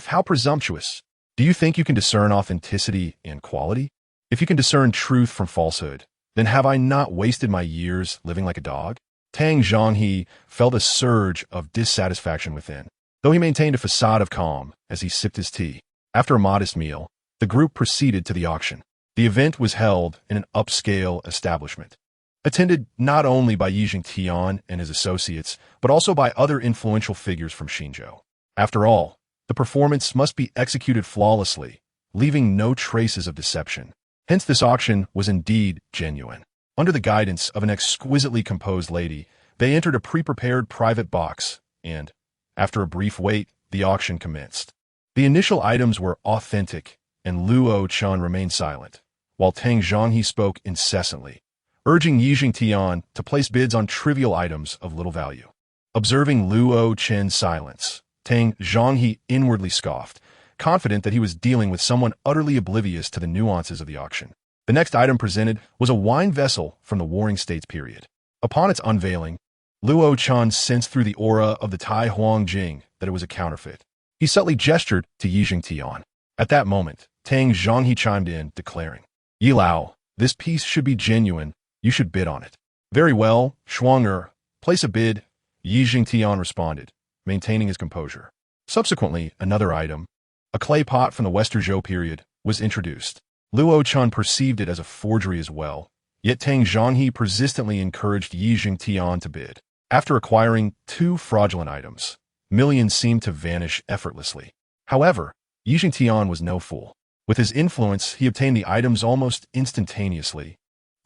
How presumptuous. Do you think you can discern authenticity and quality? If you can discern truth from falsehood, then have I not wasted my years living like a dog? Tang Zhonghe felt a surge of dissatisfaction within, though he maintained a facade of calm as he sipped his tea. After a modest meal, the group proceeded to the auction. The event was held in an upscale establishment, attended not only by Yi Zhengtian and his associates, but also by other influential figures from Xinzhou. After all, the performance must be executed flawlessly, leaving no traces of deception. Hence this auction was indeed genuine. Under the guidance of an exquisitely composed lady, they entered a pre-prepared private box, and, after a brief wait, the auction commenced. The initial items were authentic, and Luo Chen remained silent, while Tang Zhonghe spoke incessantly, urging Yi Zhengtian to place bids on trivial items of little value. Observing Luo Chen's silence, Tang Zhonghe inwardly scoffed, confident that he was dealing with someone utterly oblivious to the nuances of the auction. The next item presented was a wine vessel from the Warring States period. Upon its unveiling, Luo Chen sensed through the aura of the Tai Huang Jing that it was a counterfeit. He subtly gestured to Yi Zhengtian. At that moment, Tang Zhonghe chimed in, declaring, Yilao, this piece should be genuine. You should bid on it. Very well, Shuang place a bid, Yi Zhengtian responded, maintaining his composure. Subsequently, another item, a clay pot from the Western Zhou period, was introduced. Luo Chen perceived it as a forgery as well, yet Tang Zhonghe persistently encouraged Yi Zhengtian to bid. After acquiring two fraudulent items, millions seemed to vanish effortlessly. However, Yi Zhengtian was no fool. With his influence, he obtained the items almost instantaneously,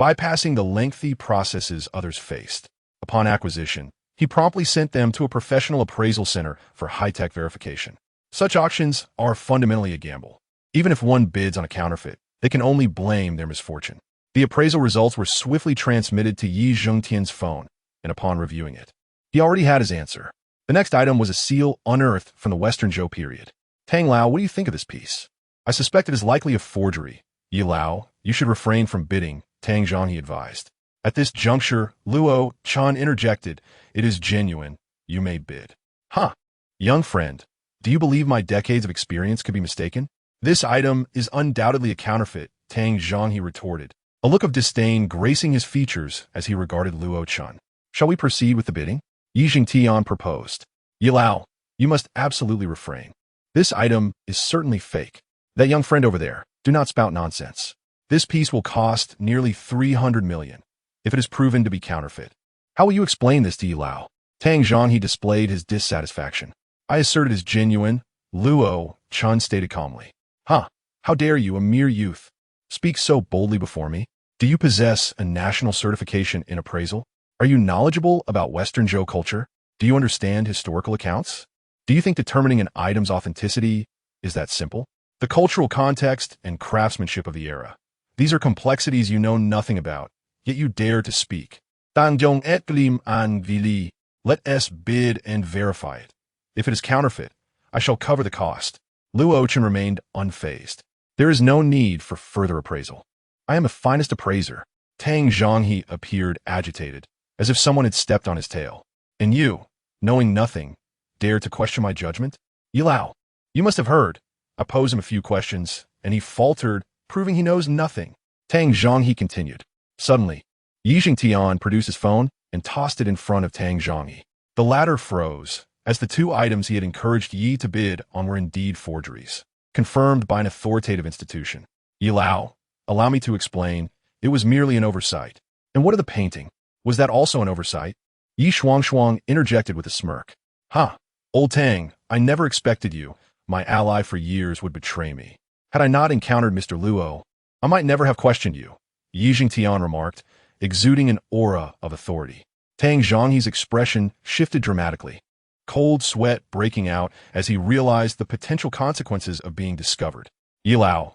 bypassing the lengthy processes others faced. Upon acquisition, he promptly sent them to a professional appraisal center for high-tech verification. Such auctions are fundamentally a gamble. Even if one bids on a counterfeit, they can only blame their misfortune. The appraisal results were swiftly transmitted to Yi Zhengtian's phone, and upon reviewing it, he already had his answer. The next item was a seal unearthed from the Western Zhou period. Tang Lao, what do you think of this piece? I suspect it is likely a forgery. Yi Lao, you should refrain from bidding, Tang Zhonghe advised. At this juncture, Luo Chen interjected, it is genuine. You may bid. Huh. Young friend, do you believe my decades of experience could be mistaken? This item is undoubtedly a counterfeit, Tang Zhonghe retorted, a look of disdain gracing his features as he regarded Luo Chen. Shall we proceed with the bidding? Yi Zhengtian proposed. Yilao, you must absolutely refrain. This item is certainly fake. That young friend over there, do not spout nonsense. This piece will cost nearly 300 million, if it is proven to be counterfeit. How will you explain this to Yilao? Tang Zhonghe displayed his dissatisfaction. I assert it is genuine, Luo Chen stated calmly. Huh, how dare you, a mere youth, speak so boldly before me? Do you possess a national certification in appraisal? Are you knowledgeable about Western Zhou culture? Do you understand historical accounts? Do you think determining an item's authenticity is that simple? The cultural context and craftsmanship of the era. These are complexities you know nothing about, yet you dare to speak. Dangjong et glim an vili. Let us bid and verify it. If it is counterfeit, I shall cover the cost. Luo Chen remained unfazed. There is no need for further appraisal. I am the finest appraiser. Tang Zhonghe appeared agitated, as if someone had stepped on his tail. And you, knowing nothing, dare to question my judgment? Yilao, you must have heard. I posed him a few questions, and he faltered, proving he knows nothing. Tang Zhonghe continued. Suddenly, Yi Jingtian produced his phone and tossed it in front of Tang Zhonghe. The latter froze, as the two items he had encouraged Yi to bid on were indeed forgeries, confirmed by an authoritative institution. Yilao, allow me to explain, it was merely an oversight. And what of the painting? Was that also an oversight? Yi Shuang interjected with a smirk. Ha! Old Tang, I never expected you, my ally for years, would betray me. Had I not encountered Mr. Luo, I might never have questioned you, Yi Jingtian remarked, exuding an aura of authority. Tang Zhonghe's expression shifted dramatically, cold sweat breaking out as he realized the potential consequences of being discovered. Yilao,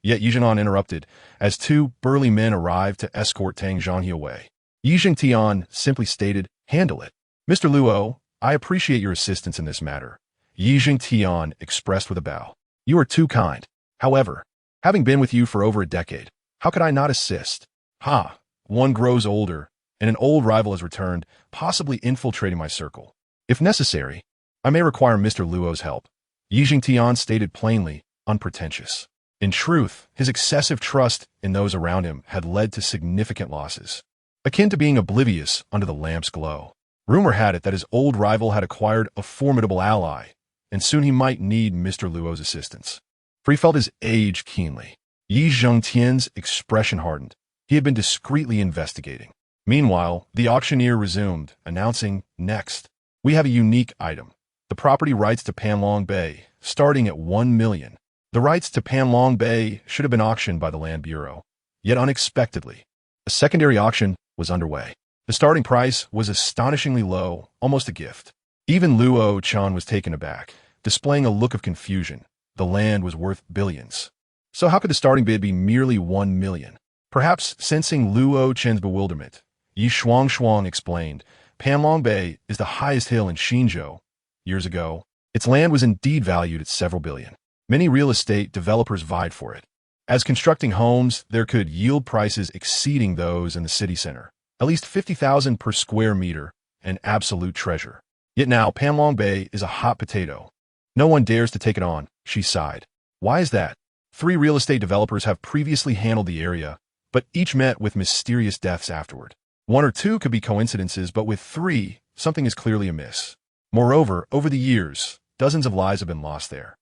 Yet Yi Jinan interrupted, as two burly men arrived to escort Tang Zhonghe away. Yi Jingtian simply stated, handle it. Mr. Luo, I appreciate your assistance in this matter. Yi Jingtian expressed with a bow. You are too kind. However, having been with you for over a decade, how could I not assist? Ha! One grows older, and an old rival has returned, possibly infiltrating my circle. If necessary, I may require Mr. Luo's help. Yi Jingtian stated plainly, unpretentious. In truth, his excessive trust in those around him had led to significant losses, akin to being oblivious under the lamp's glow. Rumor had it that his old rival had acquired a formidable ally, and soon he might need Mr. Luo's assistance. For he felt his age keenly. Yi Zhongtian's expression hardened. He had been discreetly investigating. Meanwhile, the auctioneer resumed, announcing, next, we have a unique item. The property rights to Panlong Bay, starting at 1 million. The rights to Panlong Bay should have been auctioned by the Land Bureau. Yet unexpectedly, a secondary auction was underway. The starting price was astonishingly low, almost a gift. Even Luo Chen was taken aback, displaying a look of confusion. The land was worth billions. So how could the starting bid be merely 1 million? Perhaps sensing Luo Chen's bewilderment, Yi Shuang explained, Panlong Bay is the highest hill in Xinzhou. Years ago, its land was indeed valued at several billion. Many real estate developers vied for it. As constructing homes, there could yield prices exceeding those in the city center. At least 50,000 per square meter, an absolute treasure. Yet now, Panlong Bay is a hot potato. No one dares to take it on, she sighed. Why is that? 3 real estate developers have previously handled the area, but each met with mysterious deaths afterward. 1 or 2 could be coincidences, but with 3, something is clearly amiss. Moreover, over the years, dozens of lives have been lost there.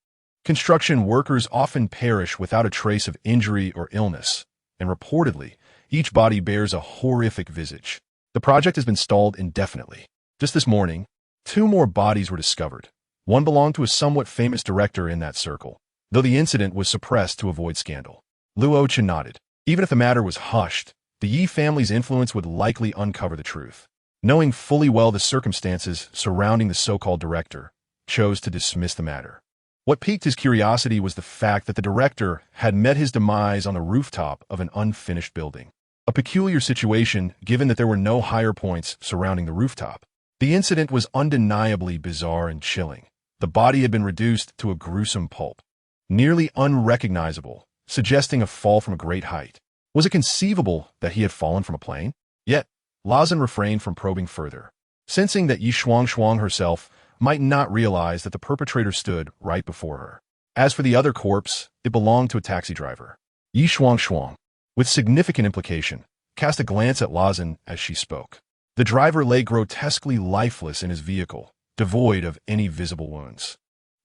Construction workers often perish without a trace of injury or illness, and reportedly, each body bears a horrific visage. The project has been stalled indefinitely. Just this morning, 2 more bodies were discovered. One belonged to a somewhat famous director in that circle, though the incident was suppressed to avoid scandal. Luo Chen nodded. Even if the matter was hushed, the Yi family's influence would likely uncover the truth. Knowing fully well the circumstances surrounding the so-called director, chose to dismiss the matter. What piqued his curiosity was the fact that the director had met his demise on the rooftop of an unfinished building. A peculiar situation given that there were no higher points surrounding the rooftop. The incident was undeniably bizarre and chilling. The body had been reduced to a gruesome pulp, nearly unrecognizable, suggesting a fall from a great height. Was it conceivable that he had fallen from a plane? Yet, Lazan refrained from probing further, sensing that Yi Shuang herself might not realize that the perpetrator stood right before her. As for the other corpse, it belonged to a taxi driver. Yi Shuang, with significant implication, cast a glance at Lazan as she spoke. The driver lay grotesquely lifeless in his vehicle, devoid of any visible wounds.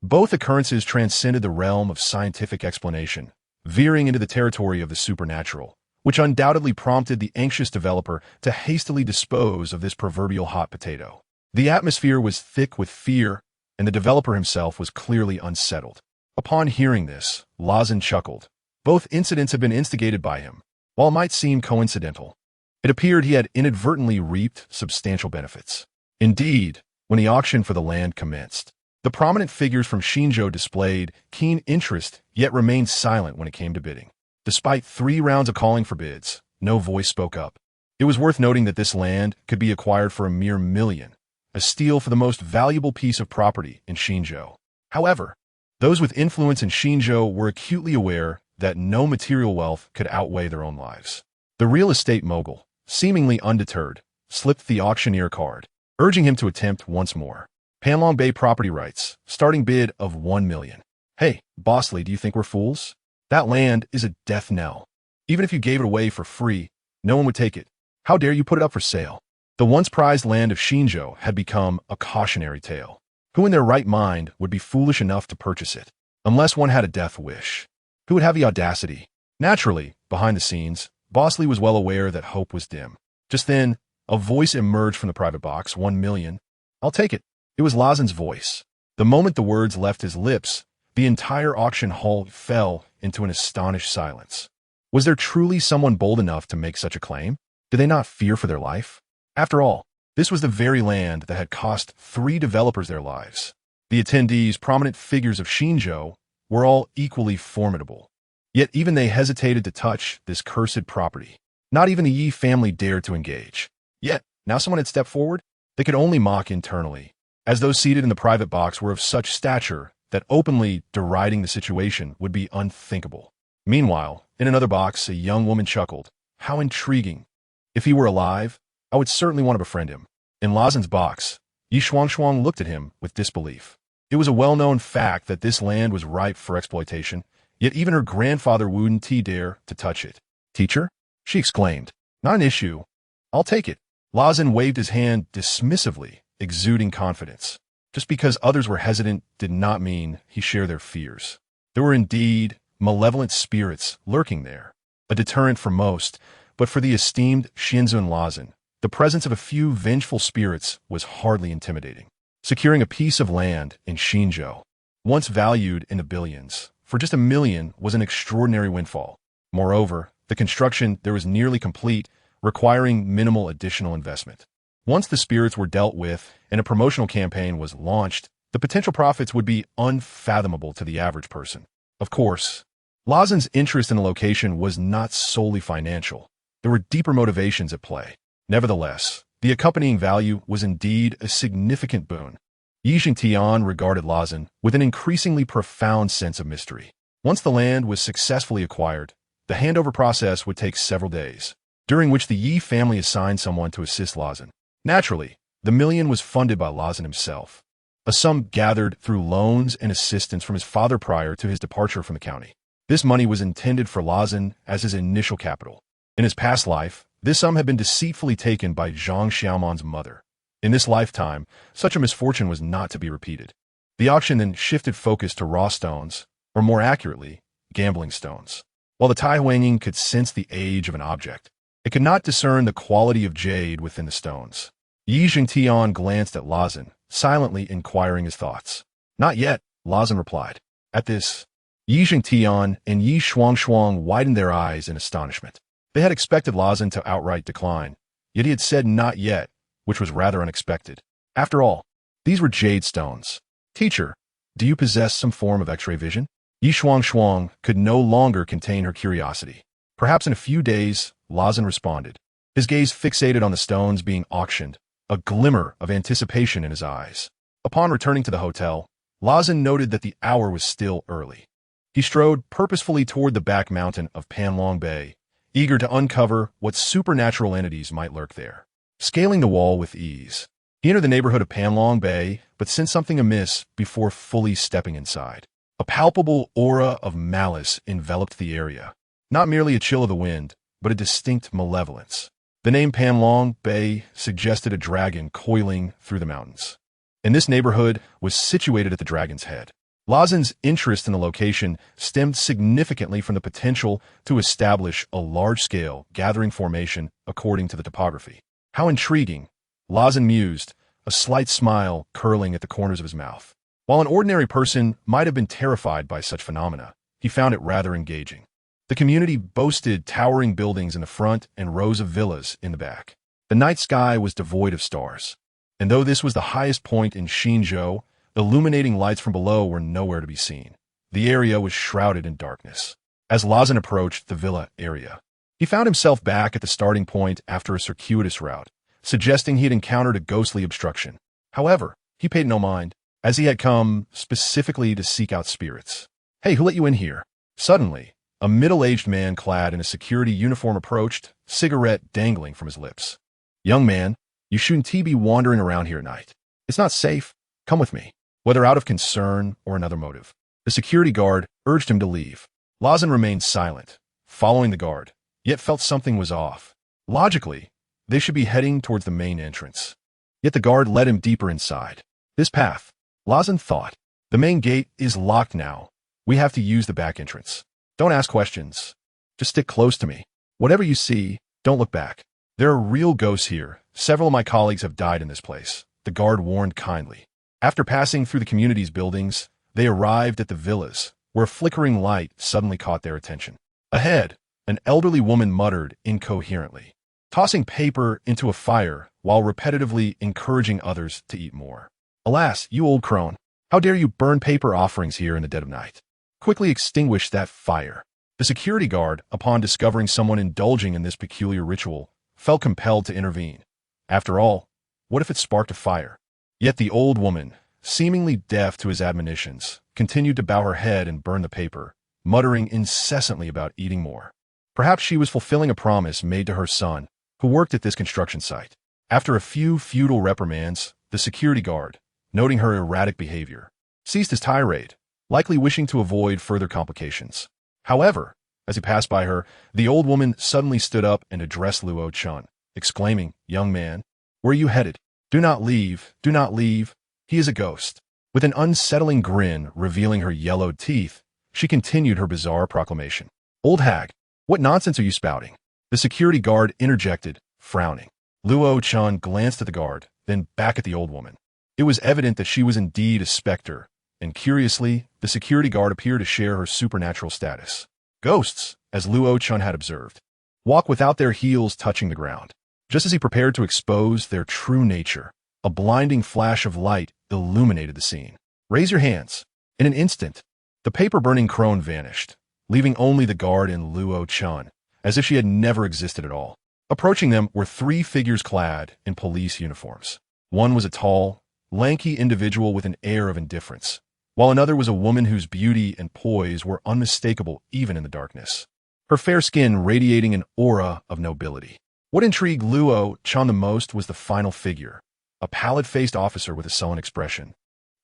Both occurrences transcended the realm of scientific explanation, veering into the territory of the supernatural, which undoubtedly prompted the anxious developer to hastily dispose of this proverbial hot potato. The atmosphere was thick with fear, and the developer himself was clearly unsettled. Upon hearing this, Lazan chuckled. Both incidents had been instigated by him. While it might seem coincidental, it appeared he had inadvertently reaped substantial benefits. Indeed, when the auction for the land commenced, the prominent figures from Xinzhou displayed keen interest, yet remained silent when it came to bidding. Despite 3 rounds of calling for bids, no voice spoke up. It was worth noting that this land could be acquired for a mere 1 million, a steal for the most valuable piece of property in Xinzhou. However, those with influence in Xinzhou were acutely aware that no material wealth could outweigh their own lives. The real estate mogul, seemingly undeterred, slipped the auctioneer card, urging him to attempt once more. Panlong Bay property rights, starting bid of 1 million. Hey, Bosley, do you think we're fools? That land is a death knell. Even if you gave it away for free, no one would take it. How dare you put it up for sale? The once prized land of Xinzhou had become a cautionary tale. Who in their right mind would be foolish enough to purchase it? Unless one had a death wish. Who would have the audacity? Naturally, behind the scenes, Bosley was well aware that hope was dim. Just then, a voice emerged from the private box. 1 million. I'll take it. It was Lazen's voice. The moment the words left his lips, the entire auction hall fell into an astonished silence. Was there truly someone bold enough to make such a claim? Did they not fear for their life? After all, this was the very land that had cost 3 developers their lives. The attendees, prominent figures of Xinzhou, were all equally formidable. Yet even they hesitated to touch this cursed property. Not even the Yi family dared to engage. Yet, now someone had stepped forward? They could only mock internally, as those seated in the private box were of such stature that openly deriding the situation would be unthinkable. Meanwhile, in another box, a young woman chuckled. How intriguing. If he were alive, I would certainly want to befriend him. In Lazen's box, Yi Shuangshuang looked at him with disbelief. It was a well-known fact that this land was ripe for exploitation, yet even her grandfather wouldn't dare to touch it. Teacher? She exclaimed. Not an issue. I'll take it. Lazen waved his hand dismissively, exuding confidence. Just because others were hesitant did not mean he shared their fears. There were indeed malevolent spirits lurking there, a deterrent for most, but for the esteemed Xinzun Lazen, the presence of a few vengeful spirits was hardly intimidating. Securing a piece of land in Xinzhou, once valued in the billions, for just 1 million was an extraordinary windfall. Moreover, the construction there was nearly complete, requiring minimal additional investment. Once the spirits were dealt with and a promotional campaign was launched, the potential profits would be unfathomable to the average person. Of course, Lazen's interest in the location was not solely financial. There were deeper motivations at play. Nevertheless, the accompanying value was indeed a significant boon. Yi Xingtian regarded Lazen with an increasingly profound sense of mystery. Once the land was successfully acquired, the handover process would take several days, during which the Yi family assigned someone to assist Lazen. Naturally, the million was funded by Lazen himself, a sum gathered through loans and assistance from his father prior to his departure from the county. This money was intended for Lazen as his initial capital. In his past life, this sum had been deceitfully taken by Zhang Xiaoman's mother. In this lifetime, such a misfortune was not to be repeated. The auction then shifted focus to raw stones, or more accurately, gambling stones. While the Tai Huanging could sense the age of an object, it could not discern the quality of jade within the stones. Yi Xingtian glanced at Lazen, silently inquiring his thoughts. Not yet, Lazen replied. At this, Yi Xingtian and Yi Shuangshuang widened their eyes in astonishment. They had expected Lazen to outright decline, yet he had said not yet, which was rather unexpected. After all, these were jade stones. Teacher, do you possess some form of X-ray vision? Yi Shuangshuang could no longer contain her curiosity. Perhaps in a few days, Lazen responded, his gaze fixated on the stones being auctioned, a glimmer of anticipation in his eyes. Upon returning to the hotel, Lazen noted that the hour was still early. He strode purposefully toward the back mountain of Panlong Bay, eager to uncover what supernatural entities might lurk there. Scaling the wall with ease, he entered the neighborhood of Panlong Bay, but sensed something amiss before fully stepping inside. A palpable aura of malice enveloped the area. Not merely a chill of the wind, but a distinct malevolence. The name Panlong Bay suggested a dragon coiling through the mountains. And this neighborhood was situated at the dragon's head. Lazen's interest in the location stemmed significantly from the potential to establish a large-scale gathering formation according to the topography. How intriguing, Lazen mused, a slight smile curling at the corners of his mouth. While an ordinary person might have been terrified by such phenomena, he found it rather engaging. The community boasted towering buildings in the front and rows of villas in the back. The night sky was devoid of stars. And though this was the highest point in Xinzhou, illuminating lights from below were nowhere to be seen. The area was shrouded in darkness. As Lazen approached the villa area, he found himself back at the starting point after a circuitous route, suggesting he had encountered a ghostly obstruction. However, he paid no mind, as he had come specifically to seek out spirits. "Hey, who let you in here?" Suddenly, a middle-aged man clad in a security uniform approached, cigarette dangling from his lips. "Young man, you shouldn't be wandering around here at night. It's not safe. Come with me." Whether out of concern or another motive, the security guard urged him to leave. Lawson remained silent, following the guard, yet felt something was off. Logically, they should be heading towards the main entrance. Yet the guard led him deeper inside. "This path," Lawson thought. "The main gate is locked now. We have to use the back entrance. Don't ask questions. Just stick close to me. Whatever you see, don't look back. There are real ghosts here. Several of my colleagues have died in this place," the guard warned kindly. After passing through the community's buildings, they arrived at the villas, where a flickering light suddenly caught their attention. Ahead, an elderly woman muttered incoherently, tossing paper into a fire while repetitively encouraging others to eat more. "Alas, you old crone, how dare you burn paper offerings here in the dead of night? Quickly extinguish that fire." The security guard, upon discovering someone indulging in this peculiar ritual, felt compelled to intervene. After all, what if it sparked a fire? Yet the old woman, seemingly deaf to his admonitions, continued to bow her head and burn the paper, muttering incessantly about eating more. Perhaps she was fulfilling a promise made to her son, who worked at this construction site. After a few futile reprimands, the security guard, noting her erratic behavior, ceased his tirade, likely wishing to avoid further complications. However, as he passed by her, the old woman suddenly stood up and addressed Luo Chen, exclaiming, "Young man, where are you headed? Do not leave, do not leave. He is a ghost." With an unsettling grin revealing her yellowed teeth, she continued her bizarre proclamation. "Old hag, what nonsense are you spouting?" The security guard interjected, frowning. Luo Chen glanced at the guard, then back at the old woman. It was evident that she was indeed a specter, and curiously, the security guard appeared to share her supernatural status. Ghosts, as Luo Chen had observed, walk without their heels touching the ground. Just as he prepared to expose their true nature, a blinding flash of light illuminated the scene. "Raise your hands." In an instant, the paper-burning crone vanished, leaving only the guard and Luo Chen, as if she had never existed at all. Approaching them were three figures clad in police uniforms. One was a tall, lanky individual with an air of indifference, while another was a woman whose beauty and poise were unmistakable even in the darkness, her fair skin radiating an aura of nobility. What intrigued Luo Chen the most was the final figure, a pallid-faced officer with a sullen expression.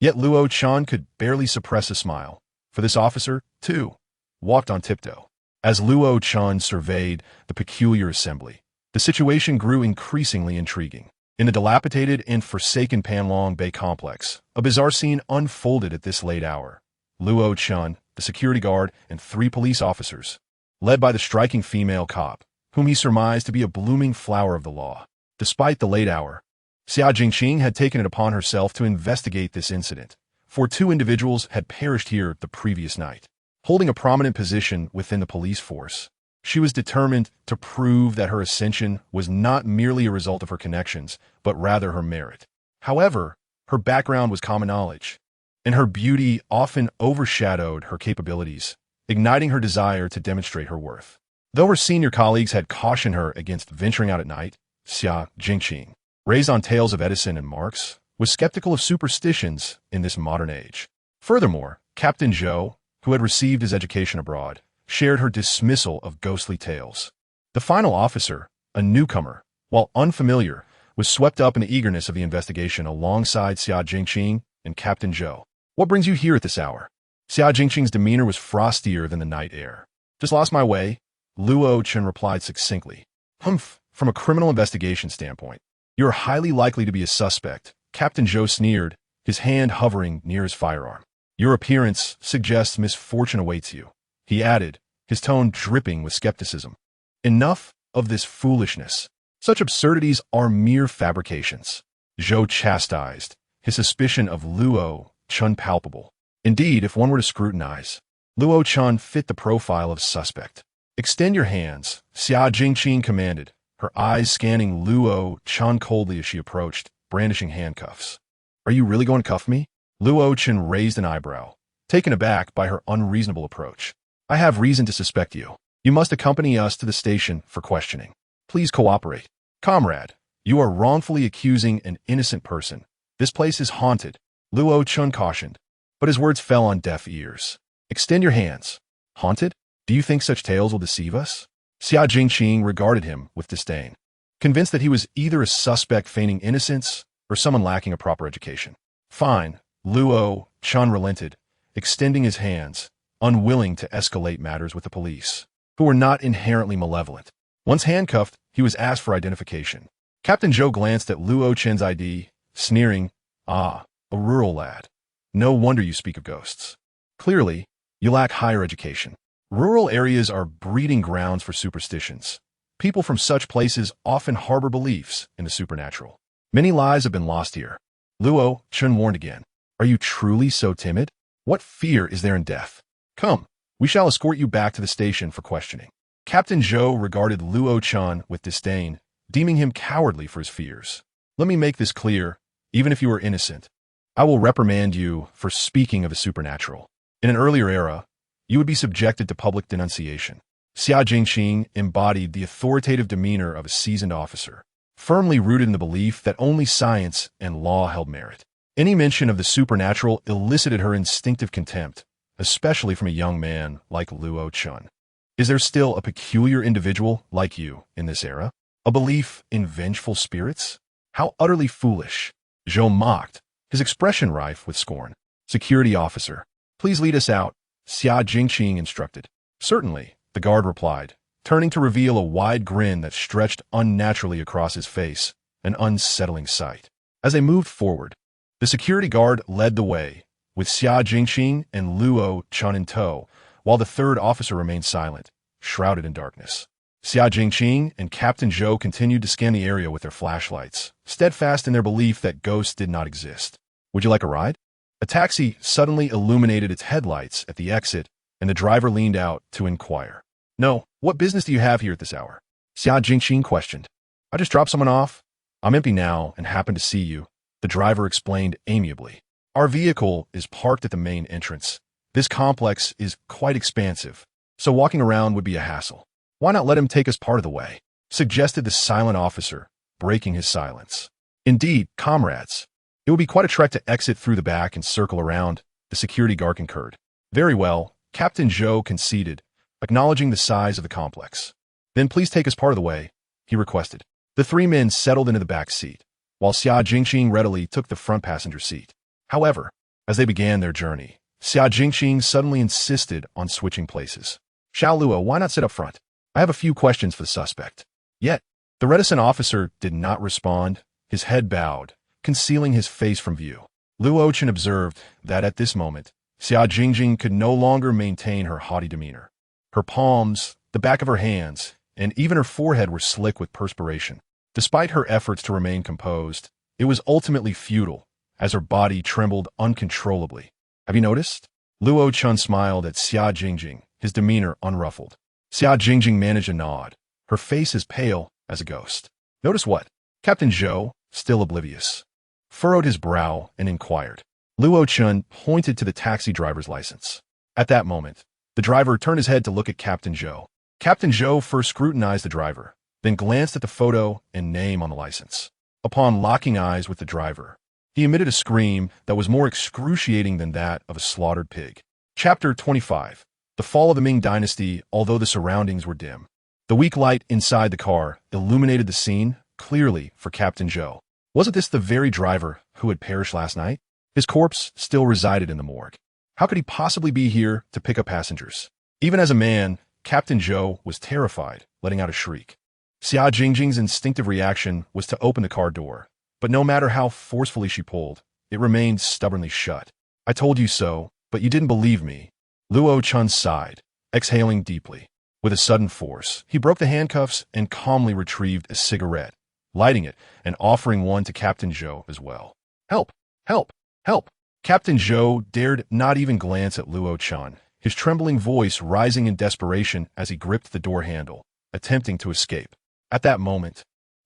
Yet Luo Chen could barely suppress a smile, for this officer, too, walked on tiptoe. As Luo Chen surveyed the peculiar assembly, the situation grew increasingly intriguing. In the dilapidated and forsaken Panlong Bay complex, a bizarre scene unfolded at this late hour. Luo Chen, the security guard, and three police officers, led by the striking female cop, whom he surmised to be a blooming flower of the law. Despite the late hour, Xia Jingqing had taken it upon herself to investigate this incident, for two individuals had perished here the previous night. Holding a prominent position within the police force, she was determined to prove that her ascension was not merely a result of her connections, but rather her merit. However, her background was common knowledge, and her beauty often overshadowed her capabilities, igniting her desire to demonstrate her worth. Though her senior colleagues had cautioned her against venturing out at night, Xia Jingqing, raised on tales of Edison and Marx, was skeptical of superstitions in this modern age. Furthermore, Captain Zhou, who had received his education abroad, shared her dismissal of ghostly tales. The final officer, a newcomer, while unfamiliar, was swept up in the eagerness of the investigation alongside Xia Jingqing and Captain Zhou. "What brings you here at this hour?" Xia Jingqing's demeanor was frostier than the night air. "Just lost my way," Luo Chen replied succinctly. "Humph, from a criminal investigation standpoint, you're highly likely to be a suspect," Captain Zhou sneered, his hand hovering near his firearm. "Your appearance suggests misfortune awaits you," he added, his tone dripping with skepticism. "Enough of this foolishness. Such absurdities are mere fabrications," Zhou chastised, his suspicion of Luo Chen palpable. Indeed, if one were to scrutinize, Luo Chen fit the profile of suspect. "Extend your hands," Xia Jingqing commanded, her eyes scanning Luo Chen coldly as she approached, brandishing handcuffs. "Are you really going to cuff me?" Luo Chen raised an eyebrow, taken aback by her unreasonable approach. "I have reason to suspect you. You must accompany us to the station for questioning. Please cooperate." "Comrade, you are wrongfully accusing an innocent person," This place is haunted, Luo Chen cautioned, but his words fell on deaf ears. Extend your hands. Haunted? Do you think such tales will deceive us? Xia Jingqing regarded him with disdain, convinced that he was either a suspect feigning innocence or someone lacking a proper education. Fine, Luo Chen relented, extending his hands, unwilling to escalate matters with the police, who were not inherently malevolent. Once handcuffed, he was asked for identification. Captain Zhou glanced at Luo Chen's ID, sneering, "Ah, a rural lad. No wonder you speak of ghosts. Clearly, you lack higher education. Rural areas are breeding grounds for superstitions. People from such places often harbor beliefs in the supernatural. Many lives have been lost here." Luo Chen warned again. "Are you truly so timid? What fear is there in death? Come, we shall escort you back to the station for questioning." Captain Zhou regarded Luo Chen with disdain, deeming him cowardly for his fears. "Let me make this clear. Even if you are innocent, I will reprimand you for speaking of the supernatural. In an earlier era, you would be subjected to public denunciation." Xia Jingqing embodied the authoritative demeanor of a seasoned officer, firmly rooted in the belief that only science and law held merit. Any mention of the supernatural elicited her instinctive contempt, especially from a young man like Luo Chen. Is there still a peculiar individual like you in this era? A belief in vengeful spirits? How utterly foolish. Zhou mocked, his expression rife with scorn. "Security officer, please lead us out," Xia Jingqing instructed. "Certainly," the guard replied, turning to reveal a wide grin that stretched unnaturally across his face, an unsettling sight. As they moved forward, the security guard led the way, with Xia Jingqing and Luo Chen in tow, while the third officer remained silent, shrouded in darkness. Xia Jingqing and Captain Zhou continued to scan the area with their flashlights, steadfast in their belief that ghosts did not exist. "Would you like a ride?" A taxi suddenly illuminated its headlights at the exit, and the driver leaned out to inquire. "No, what business do you have here at this hour?" Xia Jingqing questioned. "I just dropped someone off. I'm empty now and happened to see you," the driver explained amiably. "Our vehicle is parked at the main entrance. This complex is quite expansive, so walking around would be a hassle. Why not let him take us part of the way?" suggested the silent officer, breaking his silence. "Indeed, comrades. It would be quite a trek to exit through the back and circle around," the security guard concurred. "Very well," Captain Zhou conceded, acknowledging the size of the complex. "Then please take us part of the way," he requested. The three men settled into the back seat, while Xia Jingqing readily took the front passenger seat. However, as they began their journey, Xia Jingqing suddenly insisted on switching places. "Xiao Luo, why not sit up front? I have a few questions for the suspect." Yet, the reticent officer did not respond, his head bowed, concealing his face from view. Luo Chen observed that at this moment, Xia Jingqing could no longer maintain her haughty demeanor. Her palms, the back of her hands, and even her forehead were slick with perspiration. Despite her efforts to remain composed, it was ultimately futile, as her body trembled uncontrollably. "Have you noticed?" Luo Chen smiled at Xia Jingqing, his demeanor unruffled. Xia Jingqing managed a nod, her face as pale as a ghost. "Notice what?" Captain Zhou, still oblivious, furrowed his brow and inquired. Luo Chen pointed to the taxi driver's license. At that moment, the driver turned his head to look at Captain Zhou. Captain Zhou first scrutinized the driver, then glanced at the photo and name on the license. Upon locking eyes with the driver, he emitted a scream that was more excruciating than that of a slaughtered pig. Chapter 25. The Fall of the Ming Dynasty. Although the surroundings were dim, the weak light inside the car illuminated the scene clearly for Captain Zhou. Wasn't this the very driver who had perished last night? His corpse still resided in the morgue. How could he possibly be here to pick up passengers? Even as a man, Captain Zhou was terrified, letting out a shriek. Xia Jingqing's instinctive reaction was to open the car door, but no matter how forcefully she pulled, it remained stubbornly shut. "I told you so, but you didn't believe me." Luo Chen sighed, exhaling deeply. With a sudden force, he broke the handcuffs and calmly retrieved a cigarette, lighting it and offering one to Captain Zhou as well. "Help! Help! Help!" Captain Zhou dared not even glance at Luo Chen, his trembling voice rising in desperation as he gripped the door handle, attempting to escape. At that moment,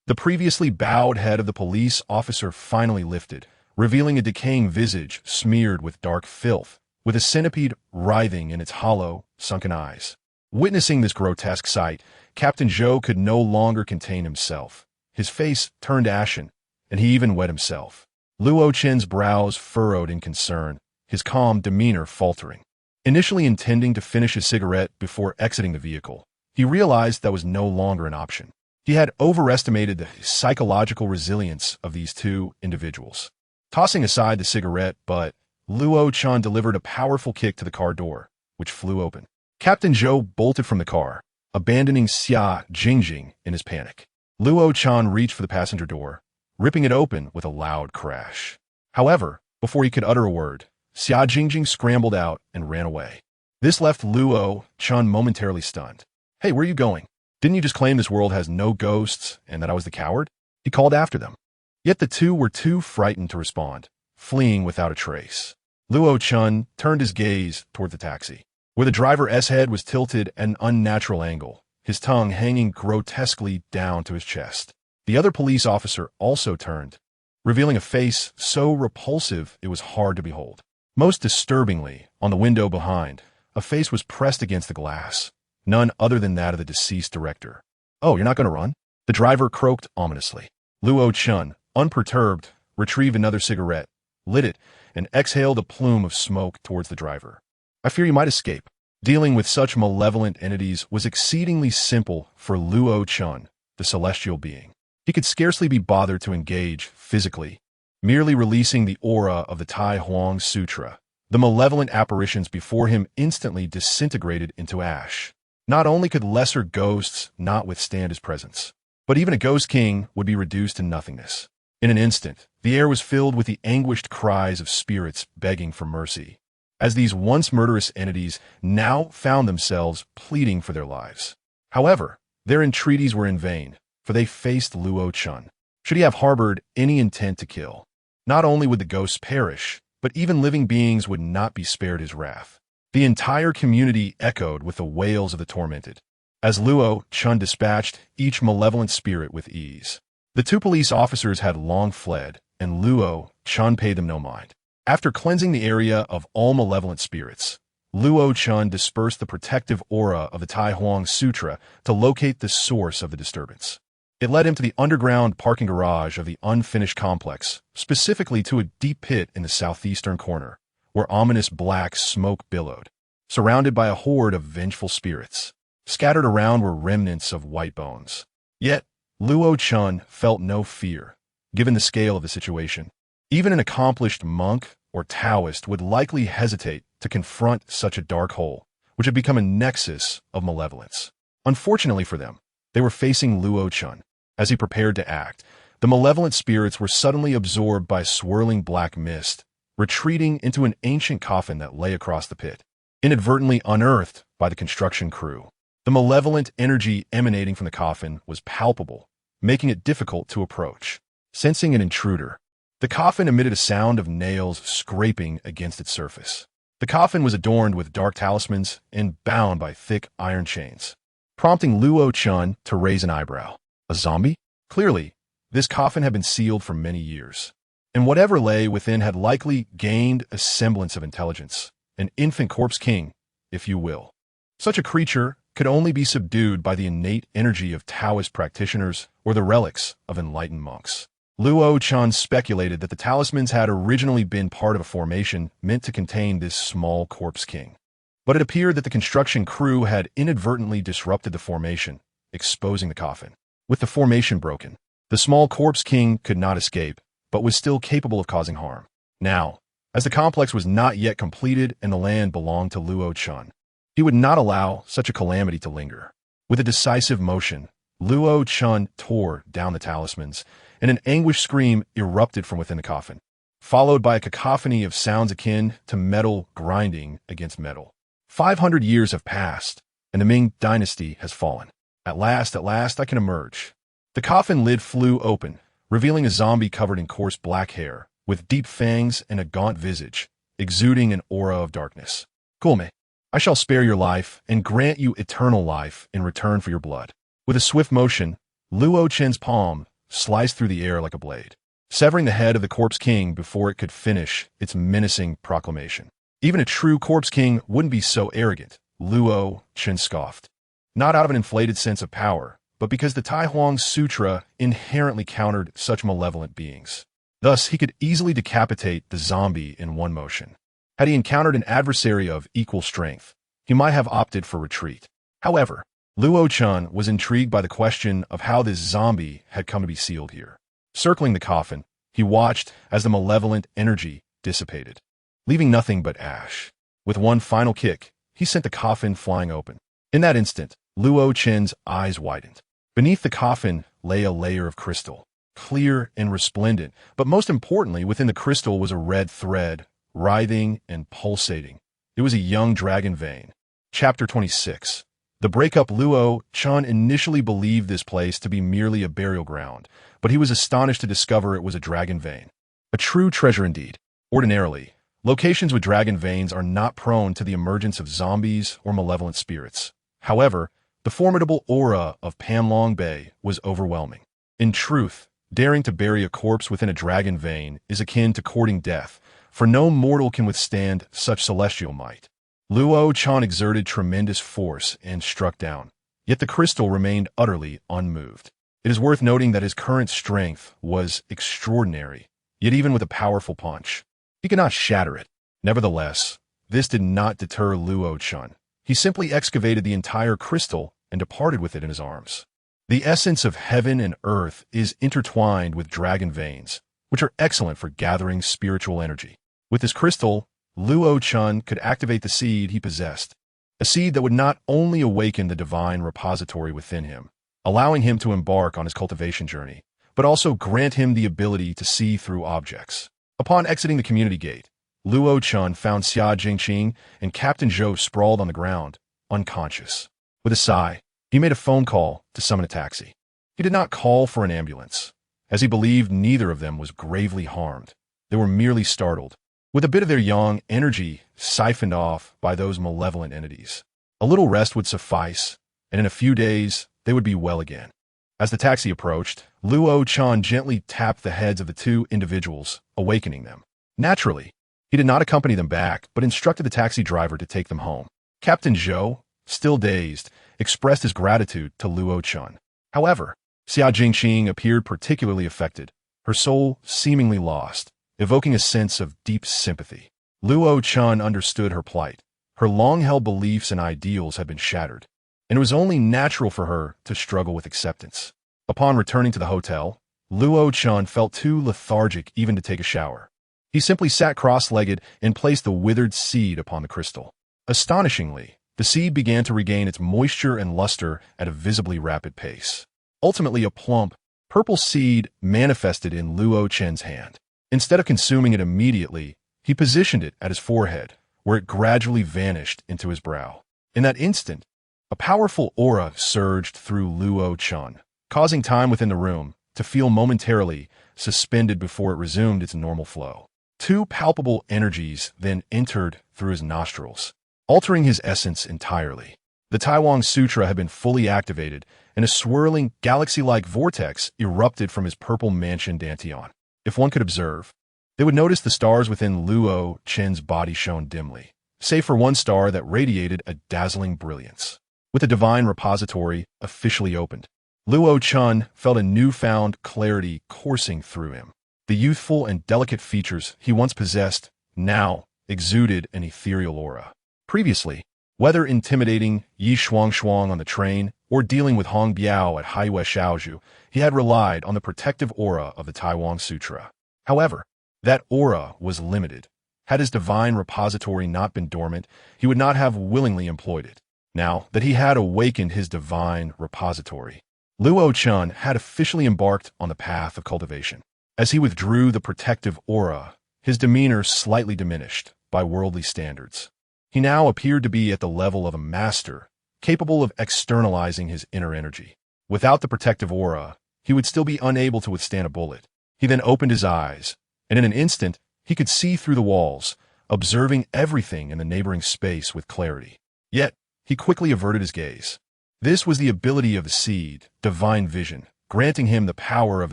the previously bowed head of the police officer finally lifted, revealing a decaying visage smeared with dark filth, with a centipede writhing in its hollow, sunken eyes. Witnessing this grotesque sight, Captain Zhou could no longer contain himself. His face turned ashen, and he even wet himself. Luo Chen's brows furrowed in concern, his calm demeanor faltering. Initially intending to finish his cigarette before exiting the vehicle, he realized that was no longer an option. He had overestimated the psychological resilience of these two individuals. Tossing aside the cigarette butt, Luo Chen delivered a powerful kick to the car door, which flew open. Captain Zhou bolted from the car, abandoning Xia Jingjing in his panic. Luo Chen reached for the passenger door, ripping it open with a loud crash. However, before he could utter a word, Xia Jingjing scrambled out and ran away. This left Luo Chen momentarily stunned. "Hey, where are you going? Didn't you just claim this world has no ghosts and that I was the coward?" He called after them. Yet the two were too frightened to respond, fleeing without a trace. Luo Chen turned his gaze toward the taxi, where the driver's head was tilted at an unnatural angle, his tongue hanging grotesquely down to his chest. The other police officer also turned, revealing a face so repulsive it was hard to behold. Most disturbingly, on the window behind, a face was pressed against the glass, none other than that of the deceased director. "Oh, you're not going to run?" The driver croaked ominously. Luo Chen, unperturbed, retrieved another cigarette, lit it, and exhaled a plume of smoke towards the driver. "I fear you might escape." Dealing with such malevolent entities was exceedingly simple for Luo Chen, the celestial being. He could scarcely be bothered to engage physically. Merely releasing the aura of the Tai Huang Sutra, the malevolent apparitions before him instantly disintegrated into ash. Not only could lesser ghosts not withstand his presence, but even a ghost king would be reduced to nothingness. In an instant, the air was filled with the anguished cries of spirits begging for mercy, as these once murderous entities now found themselves pleading for their lives. However, their entreaties were in vain, for they faced Luo Chen. Should he have harbored any intent to kill, not only would the ghosts perish, but even living beings would not be spared his wrath. The entire community echoed with the wails of the tormented, as Luo Chen dispatched each malevolent spirit with ease. The two police officers had long fled, and Luo Chen paid them no mind. After cleansing the area of all malevolent spirits, Luo Chen dispersed the protective aura of the Tai Huang Sutra to locate the source of the disturbance. It led him to the underground parking garage of the unfinished complex, specifically to a deep pit in the southeastern corner, where ominous black smoke billowed, surrounded by a horde of vengeful spirits. Scattered around were remnants of white bones. Yet, Luo Chen felt no fear, given the scale of the situation. Even an accomplished monk or Taoist would likely hesitate to confront such a dark hole, which had become a nexus of malevolence. Unfortunately for them, they were facing Luo Chen. As he prepared to act, the malevolent spirits were suddenly absorbed by swirling black mist, retreating into an ancient coffin that lay across the pit, inadvertently unearthed by the construction crew. The malevolent energy emanating from the coffin was palpable, making it difficult to approach. Sensing an intruder, the coffin emitted a sound of nails scraping against its surface. The coffin was adorned with dark talismans and bound by thick iron chains, prompting Luo Chen to raise an eyebrow. A zombie? Clearly, this coffin had been sealed for many years, and whatever lay within had likely gained a semblance of intelligence, an infant corpse king, if you will. Such a creature could only be subdued by the innate energy of Taoist practitioners or the relics of enlightened monks. Luo Chen speculated that the talismans had originally been part of a formation meant to contain this small corpse king. But it appeared that the construction crew had inadvertently disrupted the formation, exposing the coffin. With the formation broken, the small corpse king could not escape, but was still capable of causing harm. Now, as the complex was not yet completed and the land belonged to Luo Chen, he would not allow such a calamity to linger. With a decisive motion, Luo Chen tore down the talismans, and an anguished scream erupted from within the coffin, followed by a cacophony of sounds akin to metal grinding against metal. 500 years have passed, and the Ming dynasty has fallen. At last, I can emerge. The coffin lid flew open, revealing a zombie covered in coarse black hair, with deep fangs and a gaunt visage, exuding an aura of darkness. "Kulme, I shall spare your life and grant you eternal life in return for your blood." With a swift motion, Luo Chen's palm sliced through the air like a blade, severing the head of the corpse king before it could finish its menacing proclamation. Even a true corpse king wouldn't be so arrogant, Luo Chen scoffed. Not out of an inflated sense of power, but because the Tai Huang Sutra inherently countered such malevolent beings. Thus, he could easily decapitate the zombie in one motion. Had he encountered an adversary of equal strength, he might have opted for retreat. However, Luo Chen was intrigued by the question of how this zombie had come to be sealed here. Circling the coffin, he watched as the malevolent energy dissipated, leaving nothing but ash. With one final kick, he sent the coffin flying open. In that instant, Luo Chen's eyes widened. Beneath the coffin lay a layer of crystal, clear and resplendent, but most importantly, within the crystal was a red thread, writhing and pulsating. It was a young dragon vein. Chapter 26. The breakup. Luo Chen initially believed this place to be merely a burial ground, but he was astonished to discover it was a dragon vein. A true treasure indeed. Ordinarily, locations with dragon veins are not prone to the emergence of zombies or malevolent spirits. However, the formidable aura of Panlong Bay was overwhelming. In truth, daring to bury a corpse within a dragon vein is akin to courting death, for no mortal can withstand such celestial might. Luo Chen exerted tremendous force and struck down, yet the crystal remained utterly unmoved. It is worth noting that his current strength was extraordinary, yet even with a powerful punch, he could not shatter it. Nevertheless, this did not deter Luo Chen. He simply excavated the entire crystal and departed with it in his arms. The essence of heaven and earth is intertwined with dragon veins, which are excellent for gathering spiritual energy. With this crystal, Luo Chen could activate the seed he possessed, a seed that would not only awaken the divine repository within him, allowing him to embark on his cultivation journey, but also grant him the ability to see through objects. Upon exiting the community gate, Luo Chen found Xia Jingqing and Captain Zhou sprawled on the ground, unconscious. With a sigh, he made a phone call to summon a taxi. He did not call for an ambulance, as he believed neither of them was gravely harmed. They were merely startled, with a bit of their young energy siphoned off by those malevolent entities. A little rest would suffice, and in a few days, they would be well again. As the taxi approached, Luo Chen gently tapped the heads of the two individuals, awakening them. Naturally, he did not accompany them back, but instructed the taxi driver to take them home. Captain Zhou, still dazed, expressed his gratitude to Luo Chen. However, Xia Jingqing appeared particularly affected, her soul seemingly lost, evoking a sense of deep sympathy. Luo Chen understood her plight. Her long-held beliefs and ideals had been shattered, and it was only natural for her to struggle with acceptance. Upon returning to the hotel, Luo Chen felt too lethargic even to take a shower. He simply sat cross-legged and placed the withered seed upon the crystal. Astonishingly, the seed began to regain its moisture and luster at a visibly rapid pace. Ultimately, a plump, purple seed manifested in Luo Chen's hand. Instead of consuming it immediately, he positioned it at his forehead, where it gradually vanished into his brow. In that instant, a powerful aura surged through Luo Chen, causing time within the room to feel momentarily suspended before it resumed its normal flow. Two palpable energies then entered through his nostrils, altering his essence entirely. The Taiwan Sutra had been fully activated, and a swirling, galaxy-like vortex erupted from his purple mansion Dantian. If one could observe, they would notice the stars within Luo Chen's body shone dimly, save for one star that radiated a dazzling brilliance. With the divine repository officially opened, Luo Chen felt a newfound clarity coursing through him. The youthful and delicate features he once possessed now exuded an ethereal aura. Previously, whether intimidating Yi Shuang on the train or dealing with Hong Biao at Haiwei Shaozhu, he had relied on the protective aura of the Taiwan Sutra. However, that aura was limited. Had his divine repository not been dormant, he would not have willingly employed it. Now that he had awakened his divine repository, Luo Chen had officially embarked on the path of cultivation. As he withdrew the protective aura, his demeanor slightly diminished by worldly standards. He now appeared to be at the level of a master, capable of externalizing his inner energy. Without the protective aura, he would still be unable to withstand a bullet. He then opened his eyes, and in an instant, he could see through the walls, observing everything in the neighboring space with clarity. Yet, he quickly averted his gaze. This was the ability of the seed, divine vision, granting him the power of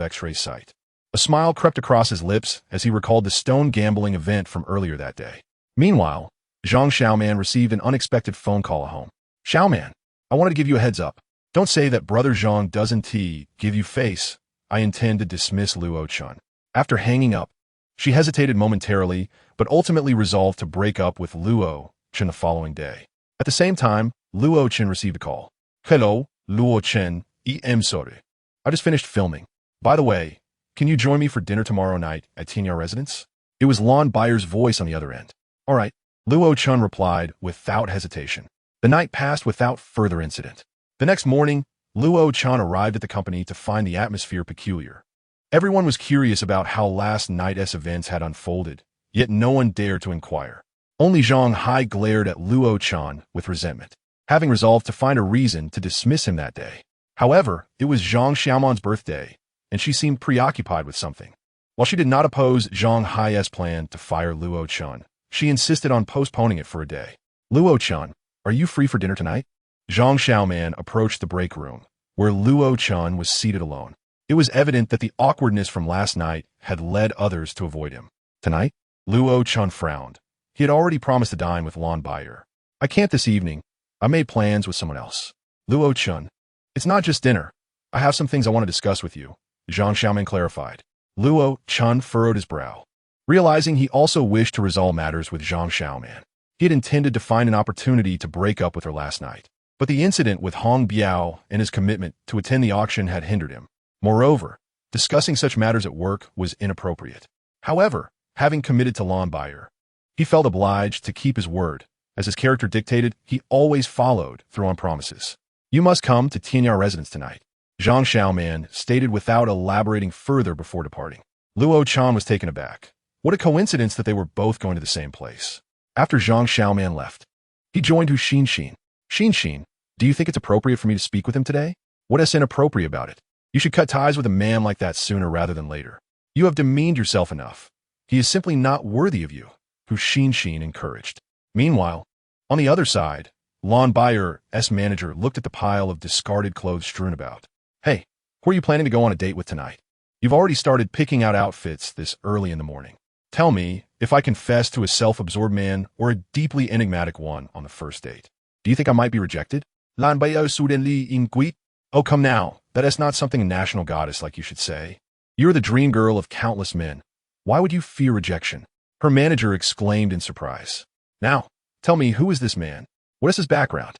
X-ray sight. A smile crept across his lips as he recalled the stone gambling event from earlier that day. Meanwhile, Zhang Xiaoman received an unexpected phone call at home. "Xiaoman, I wanted to give you a heads up. Don't say that Brother Zhang doesn't give you face. I intend to dismiss Luo Chen." After hanging up, she hesitated momentarily, but ultimately resolved to break up with Luo Chen the following day. At the same time, Luo Chen received a call. Hello, Luo Chen, sorry. I just finished filming. By the way, can you join me for dinner tomorrow night at Tinya residence? It was Lon Byer's voice on the other end. All right, Luo Chen replied without hesitation. The night passed without further incident. The next morning, Luo Chen arrived at the company to find the atmosphere peculiar. Everyone was curious about how last night's events had unfolded, yet no one dared to inquire. Only Zhang Hai glared at Luo Chen with resentment, having resolved to find a reason to dismiss him that day. However, it was Zhang Xiaoman's birthday, and she seemed preoccupied with something. While she did not oppose Zhang Hai's plan to fire Luo Chen, she insisted on postponing it for a day. Luo Chen, are you free for dinner tonight? Zhang Xiaoman approached the break room, where Luo Chen was seated alone. It was evident that the awkwardness from last night had led others to avoid him. Tonight? Luo Chen frowned. He had already promised to dine with Lon Bayer. I can't this evening. I made plans with someone else. Luo Chen, it's not just dinner. I have some things I want to discuss with you, Zhang Xiaoman clarified. Luo Chen furrowed his brow, realizing he also wished to resolve matters with Zhang Xiaoman. He had intended to find an opportunity to break up with her last night, but the incident with Hong Biao and his commitment to attend the auction had hindered him. Moreover, discussing such matters at work was inappropriate. However, having committed to Lon Bayer, he felt obliged to keep his word. As his character dictated, he always followed through on promises. You must come to Tianyar residence tonight, Zhang Xiaoman stated without elaborating further before departing. Luo Chen was taken aback. What a coincidence that they were both going to the same place. After Zhang Xiaoman left, he joined Hu Xinxin. Xinxin, do you think it's appropriate for me to speak with him today? What is inappropriate about it? You should cut ties with a man like that sooner rather than later. You have demeaned yourself enough. He is simply not worthy of you, Hu Xinxin encouraged. Meanwhile, on the other side, Lon Bayer's manager looked at the pile of discarded clothes strewn about. Hey, who are you planning to go on a date with tonight? You've already started picking out outfits this early in the morning. Tell me if I confess to a self-absorbed man or a deeply enigmatic one on the first date. Do you think I might be rejected? Lan Bayer Sudenli Inquit? Oh, come now. That is not something a national goddess like you should say. You're the dream girl of countless men. Why would you fear rejection? Her manager exclaimed in surprise. Now, tell me, who is this man? What is his background?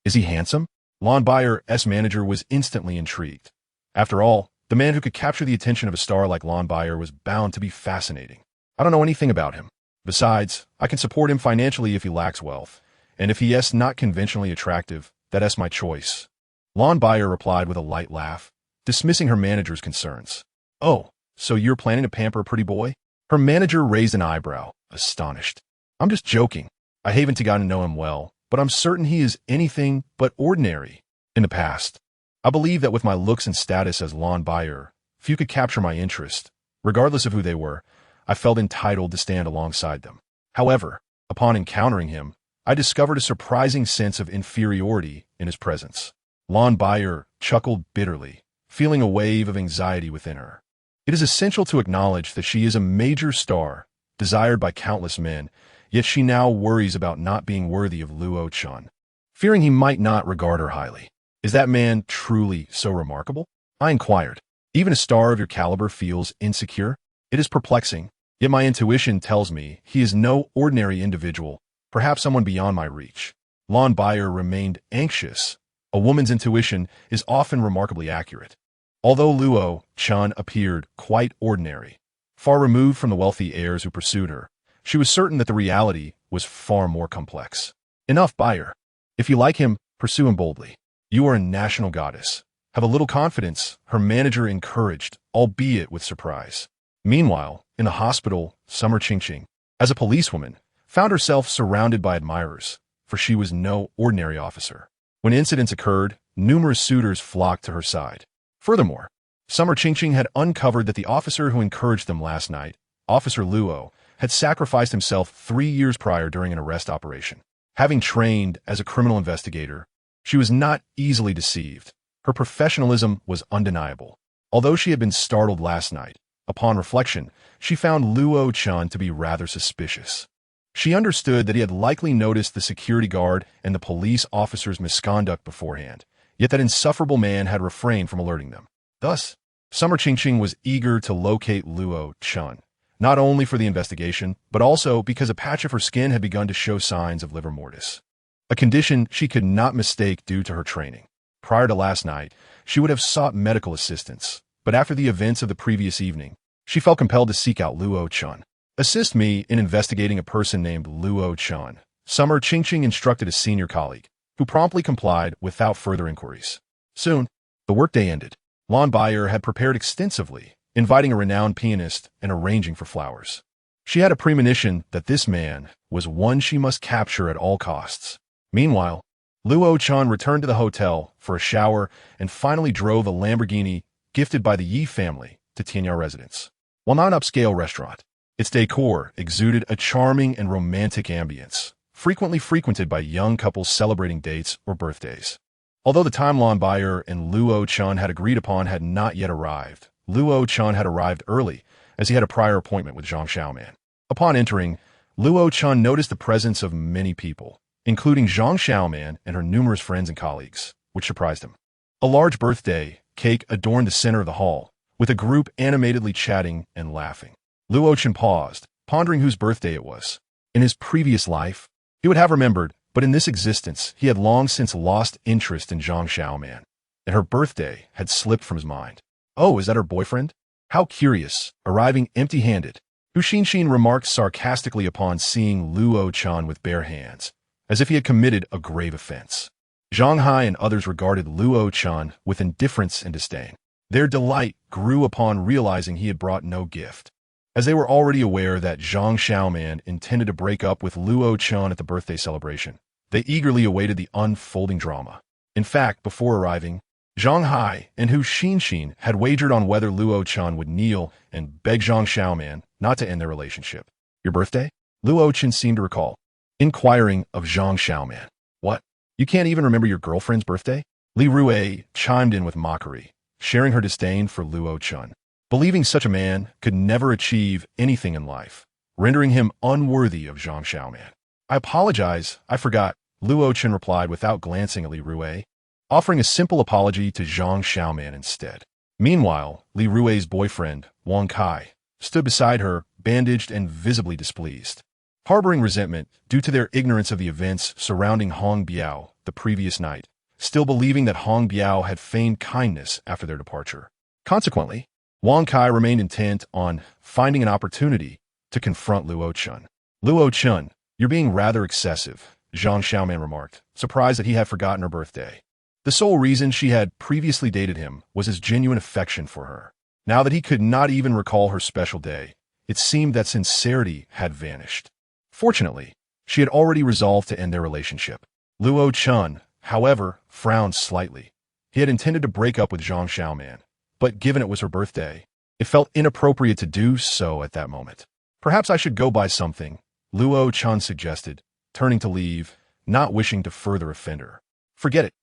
Is he handsome? Lon Bayer's manager was instantly intrigued. After all, the man who could capture the attention of a star like Lon Bayer was bound to be fascinating. I don't know anything about him. Besides, I can support him financially if he lacks wealth, and if he is not conventionally attractive, that is my choice. Lon Bayer replied with a light laugh, dismissing her manager's concerns. Oh, so you're planning to pamper a pretty boy? Her manager raised an eyebrow, astonished. I'm just joking. I haven't gotten to know him well, but I'm certain he is anything but ordinary. In the past, I believe that with my looks and status as Lon Bayer, few could capture my interest. Regardless of who they were, I felt entitled to stand alongside them. However, upon encountering him, I discovered a surprising sense of inferiority in his presence. Lon Bayer chuckled bitterly, feeling a wave of anxiety within her. It is essential to acknowledge that she is a major star, desired by countless men, yet she now worries about not being worthy of Luo Chen, fearing he might not regard her highly. Is that man truly so remarkable? I inquired. Even a star of your caliber feels insecure? It is perplexing, yet my intuition tells me he is no ordinary individual, perhaps someone beyond my reach. Lon Bayer remained anxious. A woman's intuition is often remarkably accurate. Although Luo Chen appeared quite ordinary, far removed from the wealthy heirs who pursued her, she was certain that the reality was far more complex. Enough, Bayer. If you like him, pursue him boldly. You are a national goddess. Have a little confidence, her manager encouraged, albeit with surprise. Meanwhile, in the hospital, Summer Qingqing, as a policewoman, found herself surrounded by admirers, for she was no ordinary officer. When incidents occurred, numerous suitors flocked to her side. Furthermore, Summer Qingqing had uncovered that the officer who encouraged them last night, Officer Luo, had sacrificed himself 3 years prior during an arrest operation. Having trained as a criminal investigator, she was not easily deceived. Her professionalism was undeniable. Although she had been startled last night, upon reflection, she found Luo Chen to be rather suspicious. She understood that he had likely noticed the security guard and the police officer's misconduct beforehand, yet that insufferable man had refrained from alerting them. Thus, Summer Qingqing was eager to locate Luo Chen, not only for the investigation, but also because a patch of her skin had begun to show signs of livor mortis, a condition she could not mistake due to her training. Prior to last night, she would have sought medical assistance, but after the events of the previous evening, she felt compelled to seek out Luo Chen. Assist me in investigating a person named Luo Chen. Summer Qingqing instructed a senior colleague, who promptly complied without further inquiries. Soon, the workday ended. Lon Bayer had prepared extensively, inviting a renowned pianist and arranging for flowers. She had a premonition that this man was one she must capture at all costs. Meanwhile, Luo Chen returned to the hotel for a shower and finally drove a Lamborghini gifted by the Yi family to Tianyao residence. While not an upscale restaurant, its decor exuded a charming and romantic ambience, frequently frequented by young couples celebrating dates or birthdays. Although the time Lon Bayer and Luo Chen had agreed upon had not yet arrived, Luo Chen had arrived early, as he had a prior appointment with Zhang Xiaoman. Upon entering, Luo Chen noticed the presence of many people, including Zhang Xiaoman and her numerous friends and colleagues, which surprised him. A large birthday cake adorned the center of the hall, with a group animatedly chatting and laughing. Luo Chen paused, pondering whose birthday it was. In his previous life, he would have remembered, but in this existence, he had long since lost interest in Zhang Xiaoman, and her birthday had slipped from his mind. Oh, is that her boyfriend? How curious, arriving empty-handed. Hu Xinxin remarked sarcastically upon seeing Luo Chen with bare hands, as if he had committed a grave offense. Zhang Hai and others regarded Luo Chen with indifference and disdain. Their delight grew upon realizing he had brought no gift. As they were already aware that Zhang Xiaoman intended to break up with Luo Chen at the birthday celebration, they eagerly awaited the unfolding drama. In fact, before arriving, Zhang Hai and Hu Xinxin had wagered on whether Luo Chen would kneel and beg Zhang Xiaoman not to end their relationship. Your birthday? Luo Chen seemed to recall, inquiring of Zhang Xiaoman. What? You can't even remember your girlfriend's birthday? Li Rui chimed in with mockery, sharing her disdain for Luo Chen, believing such a man could never achieve anything in life, rendering him unworthy of Zhang Xiaoman. I apologize, I forgot, Luo Chen replied without glancing at Li Rui, offering a simple apology to Zhang Xiaoman instead. Meanwhile, Li Rui's boyfriend, Wang Kai, stood beside her, bandaged and visibly displeased, harboring resentment due to their ignorance of the events surrounding Hong Biao the previous night, still believing that Hong Biao had feigned kindness after their departure. Consequently, Wang Kai remained intent on finding an opportunity to confront Luo Chen. Luo Chen, you're being rather excessive, Zhang Xiaoman remarked, surprised that he had forgotten her birthday. The sole reason she had previously dated him was his genuine affection for her. Now that he could not even recall her special day, it seemed that sincerity had vanished. Fortunately, she had already resolved to end their relationship. Luo Chen, however, frowned slightly. He had intended to break up with Zhang Xiaoman, but given it was her birthday, it felt inappropriate to do so at that moment. Perhaps I should go buy something, Luo Chen suggested, turning to leave, not wishing to further offend her. Forget it.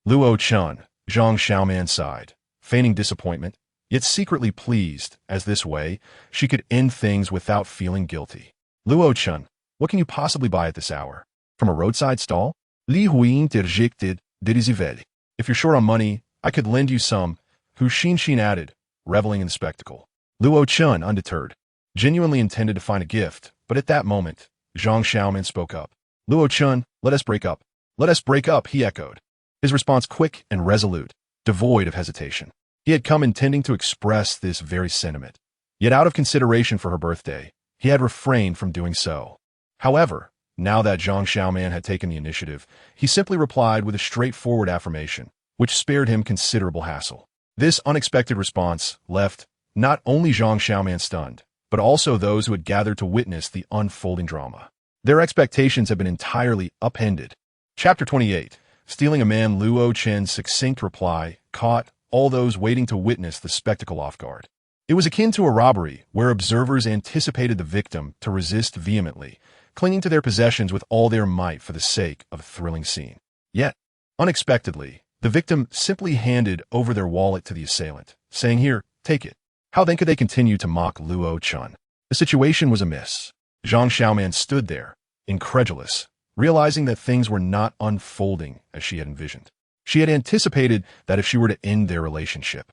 Luo Chen, Zhang Xiaoman sighed, feigning disappointment, yet secretly pleased, as this way, she could end things without feeling guilty. Luo Chen, what can you possibly buy at this hour? From a roadside stall? Li Huin interjected, derisively. If you're short on money, I could lend you some, Hu Xinxin added, reveling in the spectacle. Luo Chen, undeterred, genuinely intended to find a gift, but at that moment, Zhang Xiaoman spoke up. Luo Chen, let us break up. Let us break up, he echoed, his response quick and resolute, devoid of hesitation. He had come intending to express this very sentiment, yet out of consideration for her birthday, he had refrained from doing so. However, now that Zhang Xiaoman had taken the initiative, he simply replied with a straightforward affirmation, which spared him considerable hassle. This unexpected response left not only Zhang Xiaoman stunned, but also those who had gathered to witness the unfolding drama. Their expectations had been entirely upended. Chapter 28. Stealing a man. Luo Chen's succinct reply caught all those waiting to witness the spectacle off guard. It was akin to a robbery where observers anticipated the victim to resist vehemently, clinging to their possessions with all their might for the sake of a thrilling scene. Yet, unexpectedly, the victim simply handed over their wallet to the assailant, saying, "Here, take it." How then could they continue to mock Luo Chen? The situation was amiss. Zhang Xiaoman stood there, incredulous, realizing that things were not unfolding as she had envisioned. She had anticipated that if she were to end their relationship,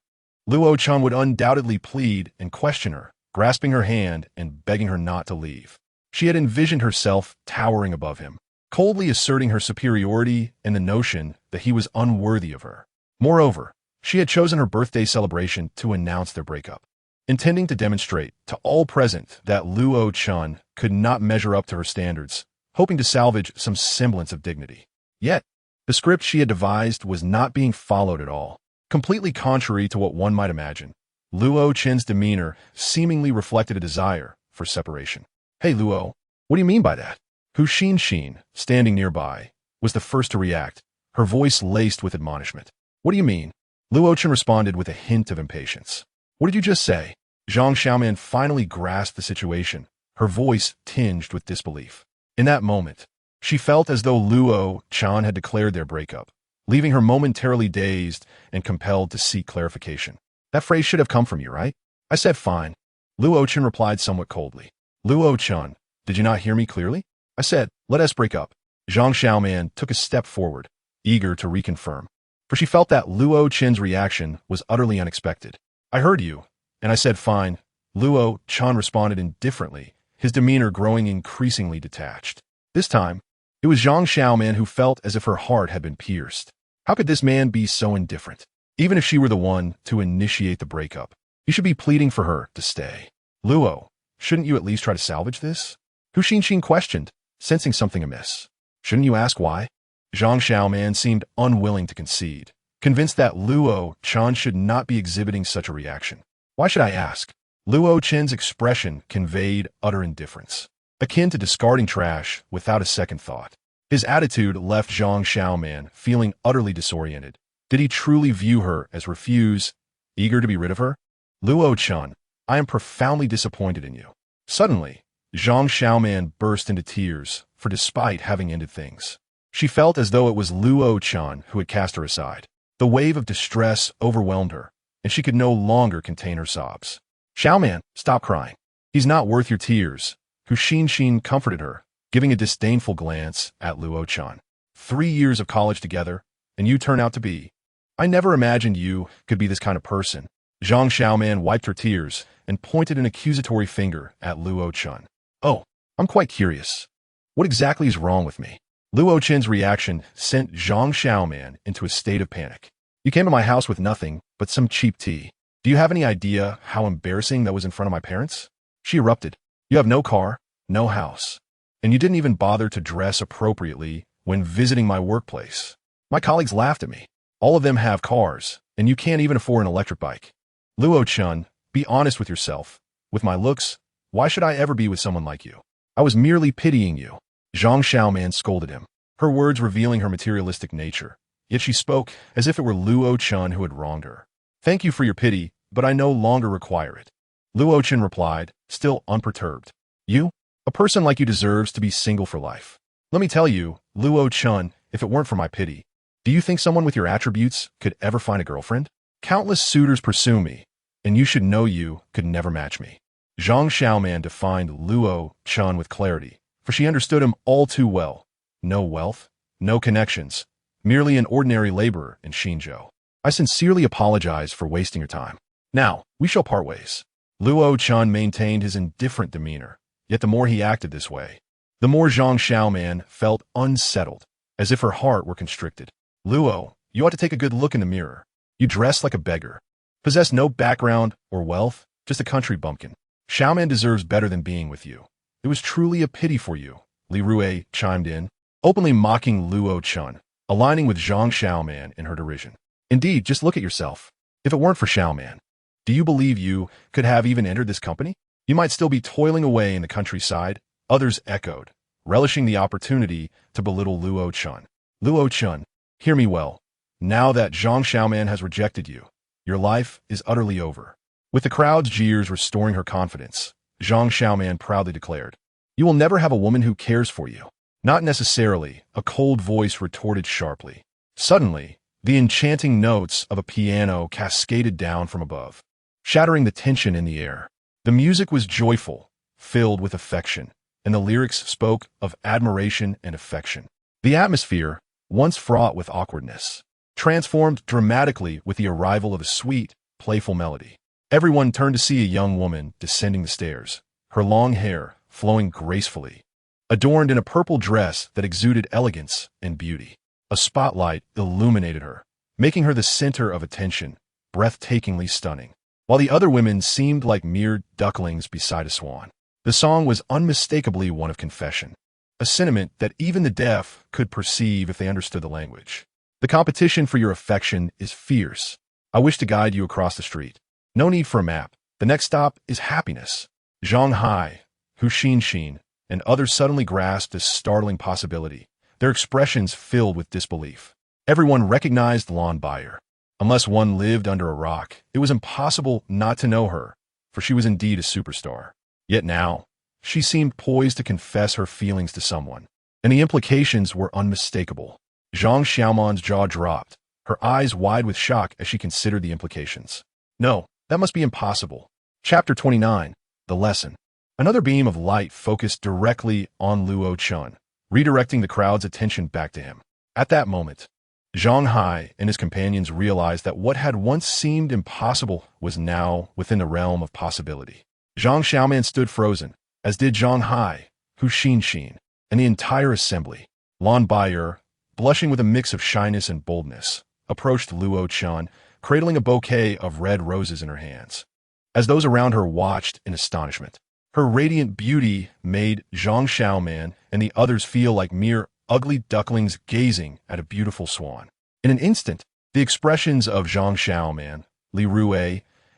Luo Chen would undoubtedly plead and question her, grasping her hand and begging her not to leave. She had envisioned herself towering above him, coldly asserting her superiority and the notion that he was unworthy of her. Moreover, she had chosen her birthday celebration to announce their breakup, intending to demonstrate to all present that Luo Chen could not measure up to her standards, hoping to salvage some semblance of dignity. Yet, the script she had devised was not being followed at all. Completely contrary to what one might imagine, Luo Chen's demeanor seemingly reflected a desire for separation. "Hey, Luo, what do you mean by that?" Hu Xin, standing nearby, was the first to react, her voice laced with admonishment. "What do you mean?" Luo Chen responded with a hint of impatience. "What did you just say?" Zhang Xiaoman finally grasped the situation, her voice tinged with disbelief. In that moment, she felt as though Luo Chen had declared their breakup, leaving her momentarily dazed and compelled to seek clarification. "That phrase should have come from you, right?" "I said fine." Luo Chen replied somewhat coldly. "Luo Chen, did you not hear me clearly? I said, let us break up." Zhang Xiaoman took a step forward, eager to reconfirm, for she felt that Luo Chen's reaction was utterly unexpected. "I heard you, and I said fine." Luo Chen responded indifferently, his demeanor growing increasingly detached. This time, it was Zhang Xiaoman who felt as if her heart had been pierced. How could this man be so indifferent? Even if she were the one to initiate the breakup, he should be pleading for her to stay. "Luo, shouldn't you at least try to salvage this?" Hu Xin questioned, sensing something amiss. "Shouldn't you ask why?" Zhang Xiaoman seemed unwilling to concede, convinced that Luo Chen should not be exhibiting such a reaction. "Why should I ask?" Luo Chen's expression conveyed utter indifference, akin to discarding trash without a second thought. His attitude left Zhang Xiaoman feeling utterly disoriented. Did he truly view her as refuse, eager to be rid of her? "Luo Chen, I am profoundly disappointed in you." Suddenly, Zhang Xiaoman burst into tears, for despite having ended things, she felt as though it was Luo Chen who had cast her aside. The wave of distress overwhelmed her, and she could no longer contain her sobs. "Xiaoman, stop crying. He's not worth your tears." Hu Xin comforted her, giving a disdainful glance at Luo Chen. 3 years of college together, and you turn out to be. I never imagined you could be this kind of person." Zhang Xiaoman wiped her tears and pointed an accusatory finger at Luo Chen. "Oh, I'm quite curious. What exactly is wrong with me?" Luo Chen's reaction sent Zhang Xiaoman into a state of panic. "You came to my house with nothing but some cheap tea. Do you have any idea how embarrassing that was in front of my parents?" She erupted. "You have no car, no house, and you didn't even bother to dress appropriately when visiting my workplace. My colleagues laughed at me. All of them have cars, and you can't even afford an electric bike. Luo Chen, be honest with yourself. With my looks, why should I ever be with someone like you? I was merely pitying you." Zhang Xiaoman scolded him, her words revealing her materialistic nature, yet she spoke as if it were Luo Chen who had wronged her. "Thank you for your pity, but I no longer require it." Luo Chen replied, still unperturbed. "You? A person like you deserves to be single for life. Let me tell you, Luo Chen, if it weren't for my pity, do you think someone with your attributes could ever find a girlfriend? Countless suitors pursue me, and you should know you could never match me." Zhang Xiaoman defined Luo Chen with clarity, for she understood him all too well. No wealth, no connections, merely an ordinary laborer in Xinzhou. "I sincerely apologize for wasting your time. Now, we shall part ways." Luo Chen maintained his indifferent demeanor, yet the more he acted this way, the more Zhang Xiaoman felt unsettled, as if her heart were constricted. "Luo, you ought to take a good look in the mirror. You dress like a beggar, possess no background or wealth, just a country bumpkin. Xiaoman deserves better than being with you. It was truly a pity for you," Li Rue chimed in, openly mocking Luo Chen, aligning with Zhang Xiaoman in her derision. "Indeed, just look at yourself. If it weren't for Xiaoman, do you believe you could have even entered this company? You might still be toiling away in the countryside," others echoed, relishing the opportunity to belittle Luo Chen. "Luo Chen, hear me well. Now that Zhang Xiaoman has rejected you, your life is utterly over." With the crowd's jeers restoring her confidence, Zhang Xiaoman proudly declared, "You will never have a woman who cares for you." "Not necessarily," a cold voice retorted sharply. Suddenly, the enchanting notes of a piano cascaded down from above, shattering the tension in the air. The music was joyful, filled with affection, and the lyrics spoke of admiration and affection. The atmosphere, once fraught with awkwardness, transformed dramatically with the arrival of a sweet, playful melody. Everyone turned to see a young woman descending the stairs, her long hair flowing gracefully, adorned in a purple dress that exuded elegance and beauty. A spotlight illuminated her, making her the center of attention, breathtakingly stunning, while the other women seemed like mere ducklings beside a swan. The song was unmistakably one of confession, a sentiment that even the deaf could perceive if they understood the language. The competition for your affection is fierce. I wish to guide you across the street. No need for a map. The next stop is happiness. Zhang Hai, Hu Xin, and others suddenly grasped this startling possibility, their expressions filled with disbelief. Everyone recognized Lon Bayer. Unless one lived under a rock, it was impossible not to know her, for she was indeed a superstar. Yet now, she seemed poised to confess her feelings to someone, and the implications were unmistakable. Zhang Xiaoman's jaw dropped, her eyes wide with shock as she considered the implications. No, that must be impossible. Chapter 29, The Lesson. Another beam of light focused directly on Luo Chen, redirecting the crowd's attention back to him. At that moment, Zhang Hai and his companions realized that what had once seemed impossible was now within the realm of possibility. Zhang Xiaoman stood frozen, as did Zhang Hai, Hu Xin, and the entire assembly. Lon Bayer, blushing with a mix of shyness and boldness, approached Luo Chen, cradling a bouquet of red roses in her hands. As those around her watched in astonishment, her radiant beauty made Zhang Xiaoman and the others feel like mere ugly ducklings gazing at a beautiful swan. In an instant, the expressions of Zhang Xiaoman, Li Rue,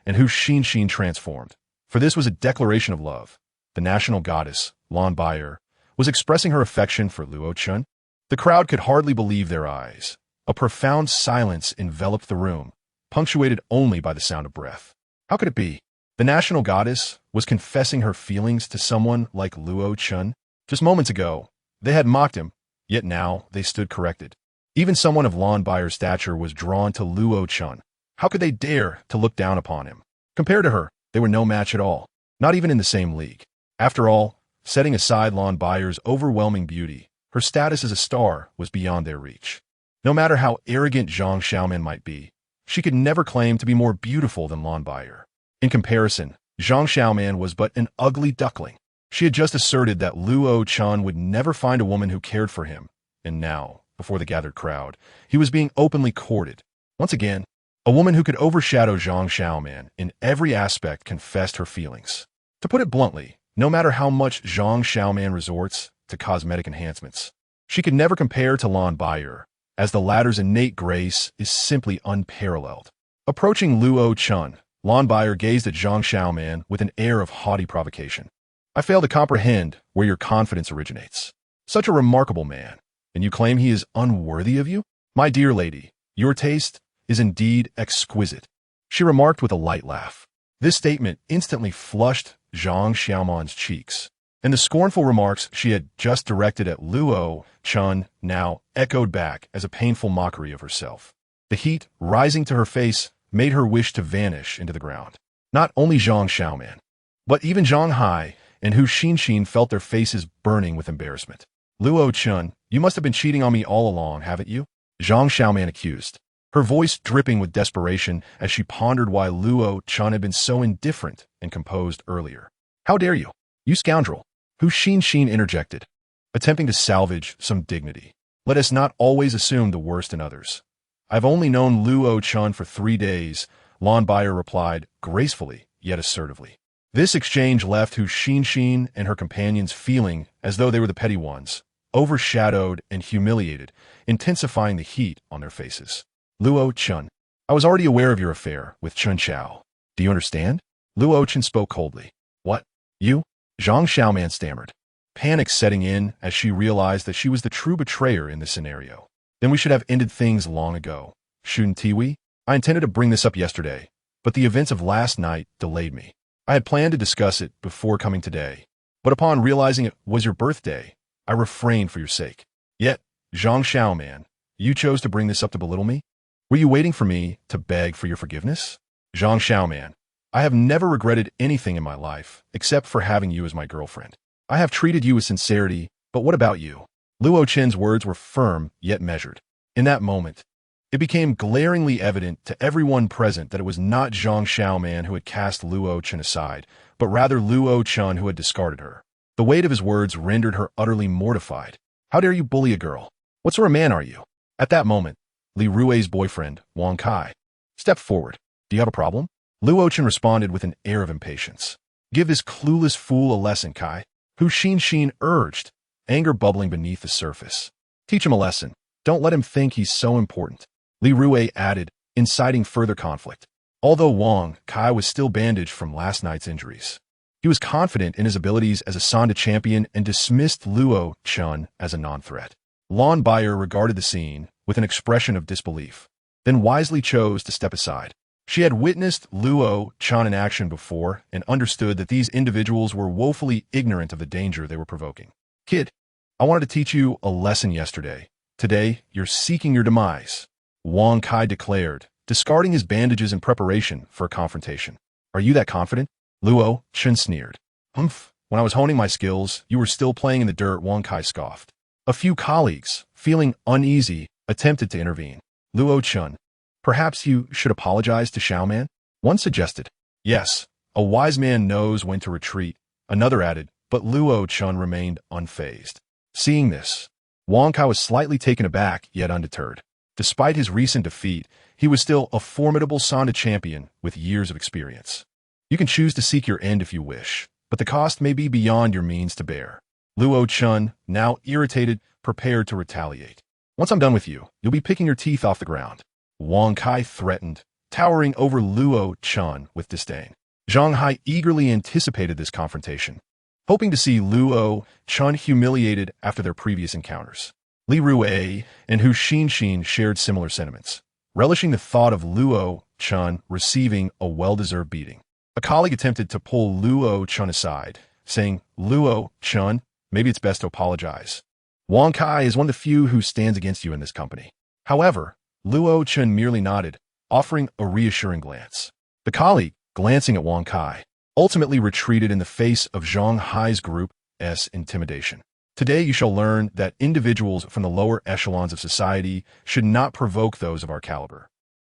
and Hu Xin transformed, for this was a declaration of love. The national goddess, Lon Bayer, was expressing her affection for Luo Chen. The crowd could hardly believe their eyes. A profound silence enveloped the room, punctuated only by the sound of breath. How could it be? The national goddess was confessing her feelings to someone like Luo Chen. Just moments ago, they had mocked him, yet now they stood corrected. Even someone of Lon Bayer's stature was drawn to Luo Chen. How could they dare to look down upon him? Compared to her, they were no match at all, not even in the same league. After all, setting aside Lon Bayer's overwhelming beauty, her status as a star was beyond their reach. No matter how arrogant Zhang Xiaoman might be, she could never claim to be more beautiful than Lon Bayer. In comparison, Zhang Xiaoman was but an ugly duckling. She had just asserted that Luo Chen would never find a woman who cared for him, and now, before the gathered crowd, he was being openly courted. Once again, a woman who could overshadow Zhang Xiaoman in every aspect confessed her feelings. To put it bluntly, no matter how much Zhang Xiaoman resorts to cosmetic enhancements, she could never compare to Lon Bayer, as the latter's innate grace is simply unparalleled. Approaching Luo Chen, Lon Bayer gazed at Zhang Xiaoman with an air of haughty provocation. I fail to comprehend where your confidence originates. Such a remarkable man, and you claim he is unworthy of you? My dear lady, your taste is indeed exquisite, she remarked with a light laugh. This statement instantly flushed Zhang Xiaoman's cheeks, and the scornful remarks she had just directed at Luo Chen now echoed back as a painful mockery of herself. The heat rising to her face made her wish to vanish into the ground. Not only Zhang Xiaoman, but even Zhang Hai and Hu Xin felt their faces burning with embarrassment. Luo Chen, you must have been cheating on me all along, haven't you? Zhang Xiaoman accused, her voice dripping with desperation as she pondered why Luo Chen had been so indifferent and composed earlier. How dare you? You scoundrel! Hu Xin interjected, attempting to salvage some dignity. Let us not always assume the worst in others. I've only known Luo Chen for 3 days, Lon Bayer replied, gracefully yet assertively. This exchange left Hu Xin and her companions feeling as though they were the petty ones, overshadowed and humiliated, intensifying the heat on their faces. Luo Chen, I was already aware of your affair with Chen Chao. Do you understand? Luo Chen spoke coldly. What? You? Zhang Xiaoman stammered, panic setting in as she realized that she was the true betrayer in this scenario. Then we should have ended things long ago, shouldn't we? I intended to bring this up yesterday, but the events of last night delayed me. I had planned to discuss it before coming today, but upon realizing it was your birthday, I refrained for your sake. Yet, Zhang Xiaoman, you chose to bring this up to belittle me? Were you waiting for me to beg for your forgiveness? Zhang Xiaoman, I have never regretted anything in my life except for having you as my girlfriend. I have treated you with sincerity, but what about you? Luo Chen's words were firm yet measured. In that moment, It became glaringly evident to everyone present that it was not Zhang Xiaoman who had cast Luo Chen aside, but rather Luo Chen who had discarded her. The weight of his words rendered her utterly mortified. How dare you bully a girl? What sort of man are you? At that moment, Li Rui's boyfriend, Wang Kai, stepped forward. Do you have a problem? Luo Chen responded with an air of impatience. Give this clueless fool a lesson, Kai. Hu Xin urged, anger bubbling beneath the surface. Teach him a lesson. Don't let him think he's so important. Li Rui added, inciting further conflict. Although Wang Kai was still bandaged from last night's injuries, he was confident in his abilities as a Sanda champion and dismissed Luo Chen as a non-threat. Lon Bayer regarded the scene with an expression of disbelief, then wisely chose to step aside. She had witnessed Luo Chen in action before and understood that these individuals were woefully ignorant of the danger they were provoking. Kid, I wanted to teach you a lesson yesterday. Today, you're seeking your demise, Wang Kai declared, discarding his bandages in preparation for a confrontation. Are you that confident? Luo Chen sneered. Humph, when I was honing my skills, you were still playing in the dirt, Wang Kai scoffed. A few colleagues, feeling uneasy, attempted to intervene. Luo Chen, perhaps you should apologize to Xiaoman? One suggested. Yes, a wise man knows when to retreat, another added, but Luo Chen remained unfazed. Seeing this, Wang Kai was slightly taken aback, yet undeterred. Despite his recent defeat, he was still a formidable Sanda champion with years of experience. You can choose to seek your end if you wish, but the cost may be beyond your means to bear. Luo Chen, now irritated, prepared to retaliate. Once I'm done with you, you'll be picking your teeth off the ground. Wang Kai threatened, towering over Luo Chen with disdain. Zhang Hai eagerly anticipated this confrontation, hoping to see Luo Chen humiliated after their previous encounters. Li Rui and Hu Xin shared similar sentiments, relishing the thought of Luo Chen receiving a well-deserved beating. A colleague attempted to pull Luo Chen aside, saying, Luo Chen, maybe it's best to apologize. Wang Kai is one of the few who stands against you in this company. However, Luo Chen merely nodded, offering a reassuring glance. The colleague, glancing at Wang Kai, ultimately retreated in the face of Zhang Hai's group's intimidation. Today you shall learn that individuals from the lower echelons of society should not provoke those of our caliber.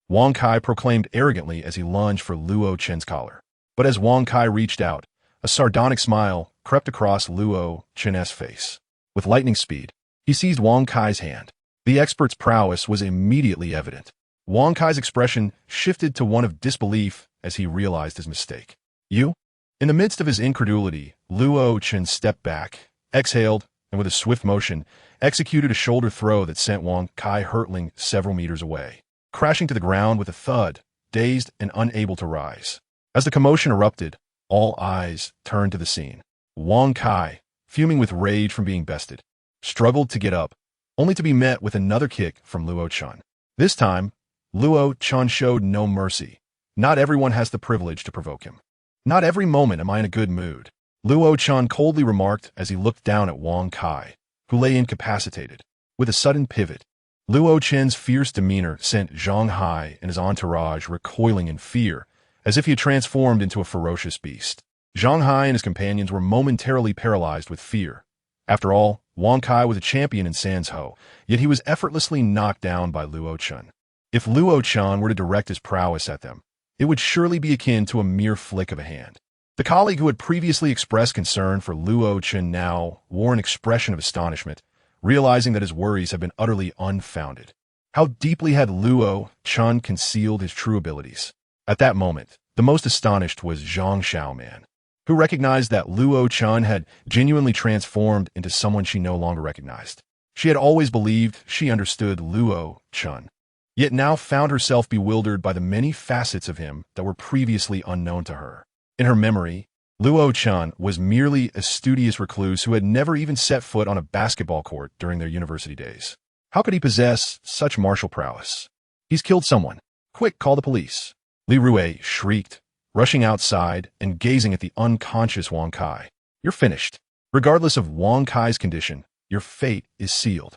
Wang Kai proclaimed arrogantly as he lunged for Luo Chen's collar. But as Wang Kai reached out, a sardonic smile crept across Luo Chen's face. With lightning speed, he seized Wang Kai's hand. The expert's prowess was immediately evident. Wang Kai's expression shifted to one of disbelief as he realized his mistake. You? In the midst of his incredulity, Luo Chen stepped back, exhaled, and with a swift motion, executed a shoulder throw that sent Wang Kai hurtling several meters away, crashing to the ground with a thud, dazed and unable to rise. As the commotion erupted, all eyes turned to the scene. Wang Kai, fuming with rage from being bested, struggled to get up, only to be met with another kick from Luo Chen. This time, Luo Chen showed no mercy. Not everyone has the privilege to provoke him. Not every moment am I in a good mood, Luo Chen coldly remarked as he looked down at Wang Kai, who lay incapacitated. With a sudden pivot, Luo Chen's fierce demeanor sent Zhang Hai and his entourage recoiling in fear, as if he had transformed into a ferocious beast. Zhang Hai and his companions were momentarily paralyzed with fear. After all, Wang Kai was a champion in Sanzhou, yet he was effortlessly knocked down by Luo Chen. If Luo Chen were to direct his prowess at them, it would surely be akin to a mere flick of a hand. The colleague who had previously expressed concern for Luo Chen now wore an expression of astonishment, realizing that his worries had been utterly unfounded. How deeply had Luo Chen concealed his true abilities? At that moment, the most astonished was Zhang Xiaoman, who recognized that Luo Chen had genuinely transformed into someone she no longer recognized. She had always believed she understood Luo Chen, yet now found herself bewildered by the many facets of him that were previously unknown to her. In her memory, Luo Chen was merely a studious recluse who had never even set foot on a basketball court during their university days. How could he possess such martial prowess? He's killed someone. Quick, call the police. Li Rui shrieked, rushing outside and gazing at the unconscious Wang Kai. You're finished. Regardless of Wang Kai's condition, your fate is sealed.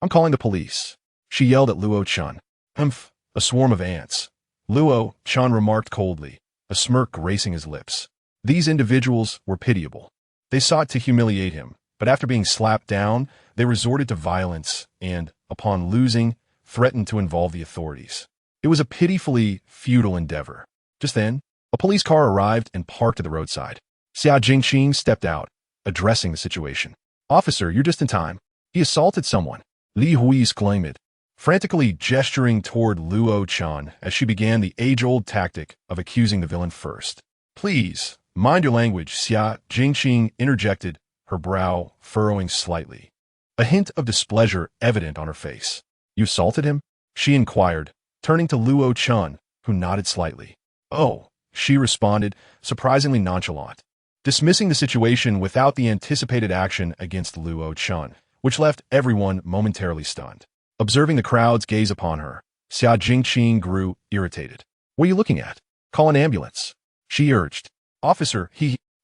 I'm calling the police. She yelled at Luo Chen. Humph, a swarm of ants. Luo Chen remarked coldly, a smirk gracing his lips. These individuals were pitiable. They sought to humiliate him, but after being slapped down, they resorted to violence and, upon losing, threatened to involve the authorities. It was a pitifully futile endeavor. Just then, a police car arrived and parked at the roadside. Xia Jingqing stepped out, addressing the situation. "Officer, you're just in time. He assaulted someone." Li Hui exclaimed, frantically gesturing toward Luo Chen as she began the age-old tactic of accusing the villain first. "Please, mind your language," Xia Jingqing interjected, her brow furrowing slightly, a hint of displeasure evident on her face. "You assaulted him?" she inquired, turning to Luo Chen, who nodded slightly. "Oh," she responded, surprisingly nonchalant, dismissing the situation without the anticipated action against Luo Chen, which left everyone momentarily stunned. Observing the crowd's gaze upon her, Xia Jingqing grew irritated. "What are you looking at? Call an ambulance," she urged. "Officer,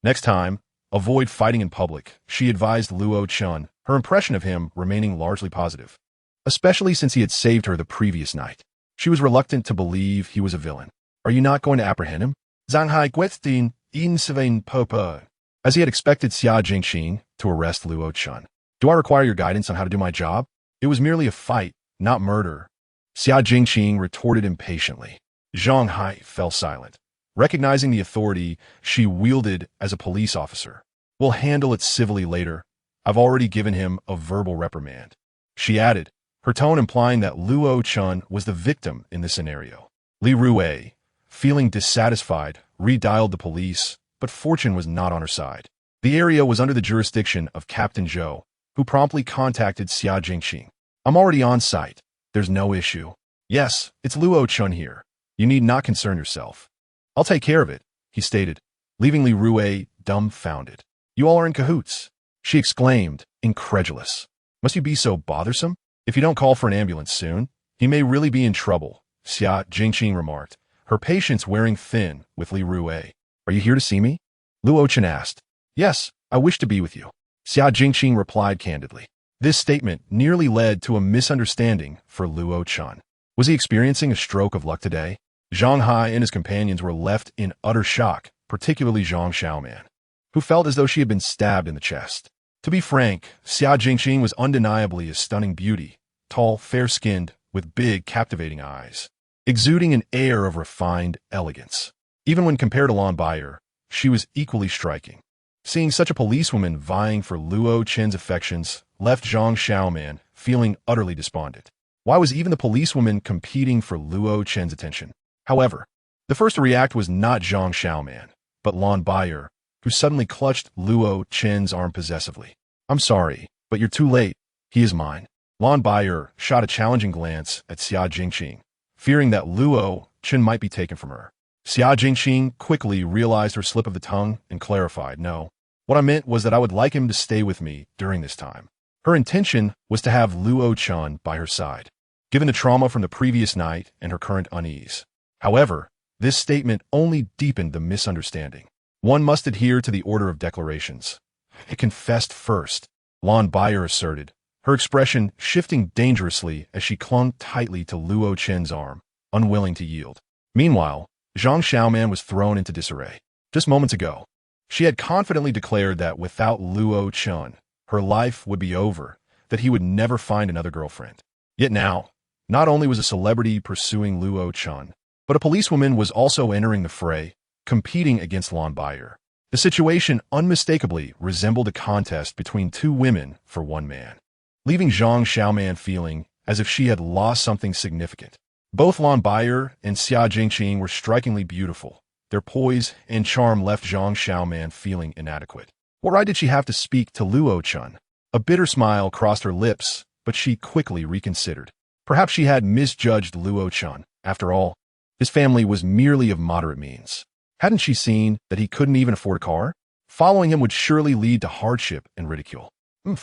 Next time, avoid fighting in public," she advised Luo Chen, her impression of him remaining largely positive, especially since he had saved her the previous night. She was reluctant to believe he was a villain. "Are you not going to apprehend him?" Zanghai Guethin Insvain Popo. As he had expected Xia Jingqing to arrest Luo Chen. "Do I require your guidance on how to do my job? It was merely a fight, not murder," Xia Jingqing retorted impatiently. Zhang Hai fell silent, recognizing the authority she wielded as a police officer. "We'll handle it civilly later. I've already given him a verbal reprimand," she added, her tone implying that Luo Chen was the victim in this scenario. Li Rui, feeling dissatisfied, redialed the police, but fortune was not on her side. The area was under the jurisdiction of Captain Zhou, who promptly contacted Xia Jingqing. "I'm already on site. There's no issue." "Yes, it's Luo Chen here. You need not concern yourself. I'll take care of it," he stated, leaving Li Rui dumbfounded. "You all are in cahoots," she exclaimed, incredulous. "Must you be so bothersome? If you don't call for an ambulance soon, he may really be in trouble," Xia Jingqing remarked, her patience wearing thin with Li Rui. "Are you here to see me?" Luo Chen asked. "Yes, I wish to be with you," Xia Jingqing replied candidly. This statement nearly led to a misunderstanding for Luo Chen. Was he experiencing a stroke of luck today? Zhang Hai and his companions were left in utter shock, particularly Zhang Xiaoman, who felt as though she had been stabbed in the chest. To be frank, Xia Jingqing was undeniably a stunning beauty, tall, fair-skinned, with big, captivating eyes, exuding an air of refined elegance. Even when compared to Lan Baier, she was equally striking. Seeing such a policewoman vying for Luo Chen's affections left Zhang Xiaoman feeling utterly despondent. Why was even the policewoman competing for Luo Chen's attention? However, the first to react was not Zhang Xiaoman, but Lan Baier, who suddenly clutched Luo Chen's arm possessively. "I'm sorry, but you're too late. He is mine." Lan Baier shot a challenging glance at Xia Jingqing, fearing that Luo Chen might be taken from her. Xia Jingqing quickly realized her slip of the tongue and clarified, "No, what I meant was that I would like him to stay with me during this time." Her intention was to have Luo Chen by her side, given the trauma from the previous night and her current unease. However, this statement only deepened the misunderstanding. One must adhere to the order of declarations. "I confessed first," Lan Baier asserted, her expression shifting dangerously as she clung tightly to Luo Chen's arm, unwilling to yield. Meanwhile, Zhang Xiaoman was thrown into disarray. Just moments ago, she had confidently declared that without Luo Chen, her life would be over, that he would never find another girlfriend. Yet now, not only was a celebrity pursuing Luo Chen, but a policewoman was also entering the fray, competing against Lan Baier. The situation unmistakably resembled a contest between two women for one man, leaving Zhang Xiaoman feeling as if she had lost something significant. Both Lan Baier and Xia Jingqing were strikingly beautiful. Their poise and charm left Zhang Xiaoman feeling inadequate. What right did she have to speak to Luo Chen? A bitter smile crossed her lips, but she quickly reconsidered. Perhaps she had misjudged Luo Chen. After all, his family was merely of moderate means. Hadn't she seen that he couldn't even afford a car? Following him would surely lead to hardship and ridicule. Who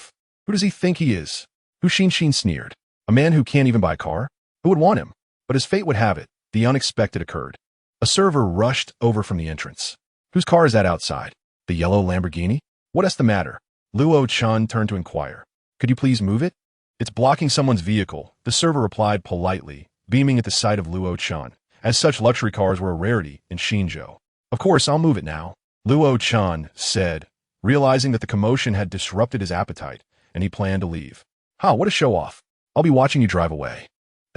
does he think he is? Hu Xin sneered. A man who can't even buy a car? Who would want him? But as fate would have it, the unexpected occurred. A server rushed over from the entrance. "Whose car is that outside? The yellow Lamborghini? What's the matter?" Luo Chen turned to inquire. "Could you please move it?" "It's blocking someone's vehicle," the server replied politely, beaming at the sight of Luo Chen, as such luxury cars were a rarity in Xinzhou. "Of course, I'll move it now," Luo Chen said, realizing that the commotion had disrupted his appetite, and he planned to leave. "What a show-off. I'll be watching you drive away."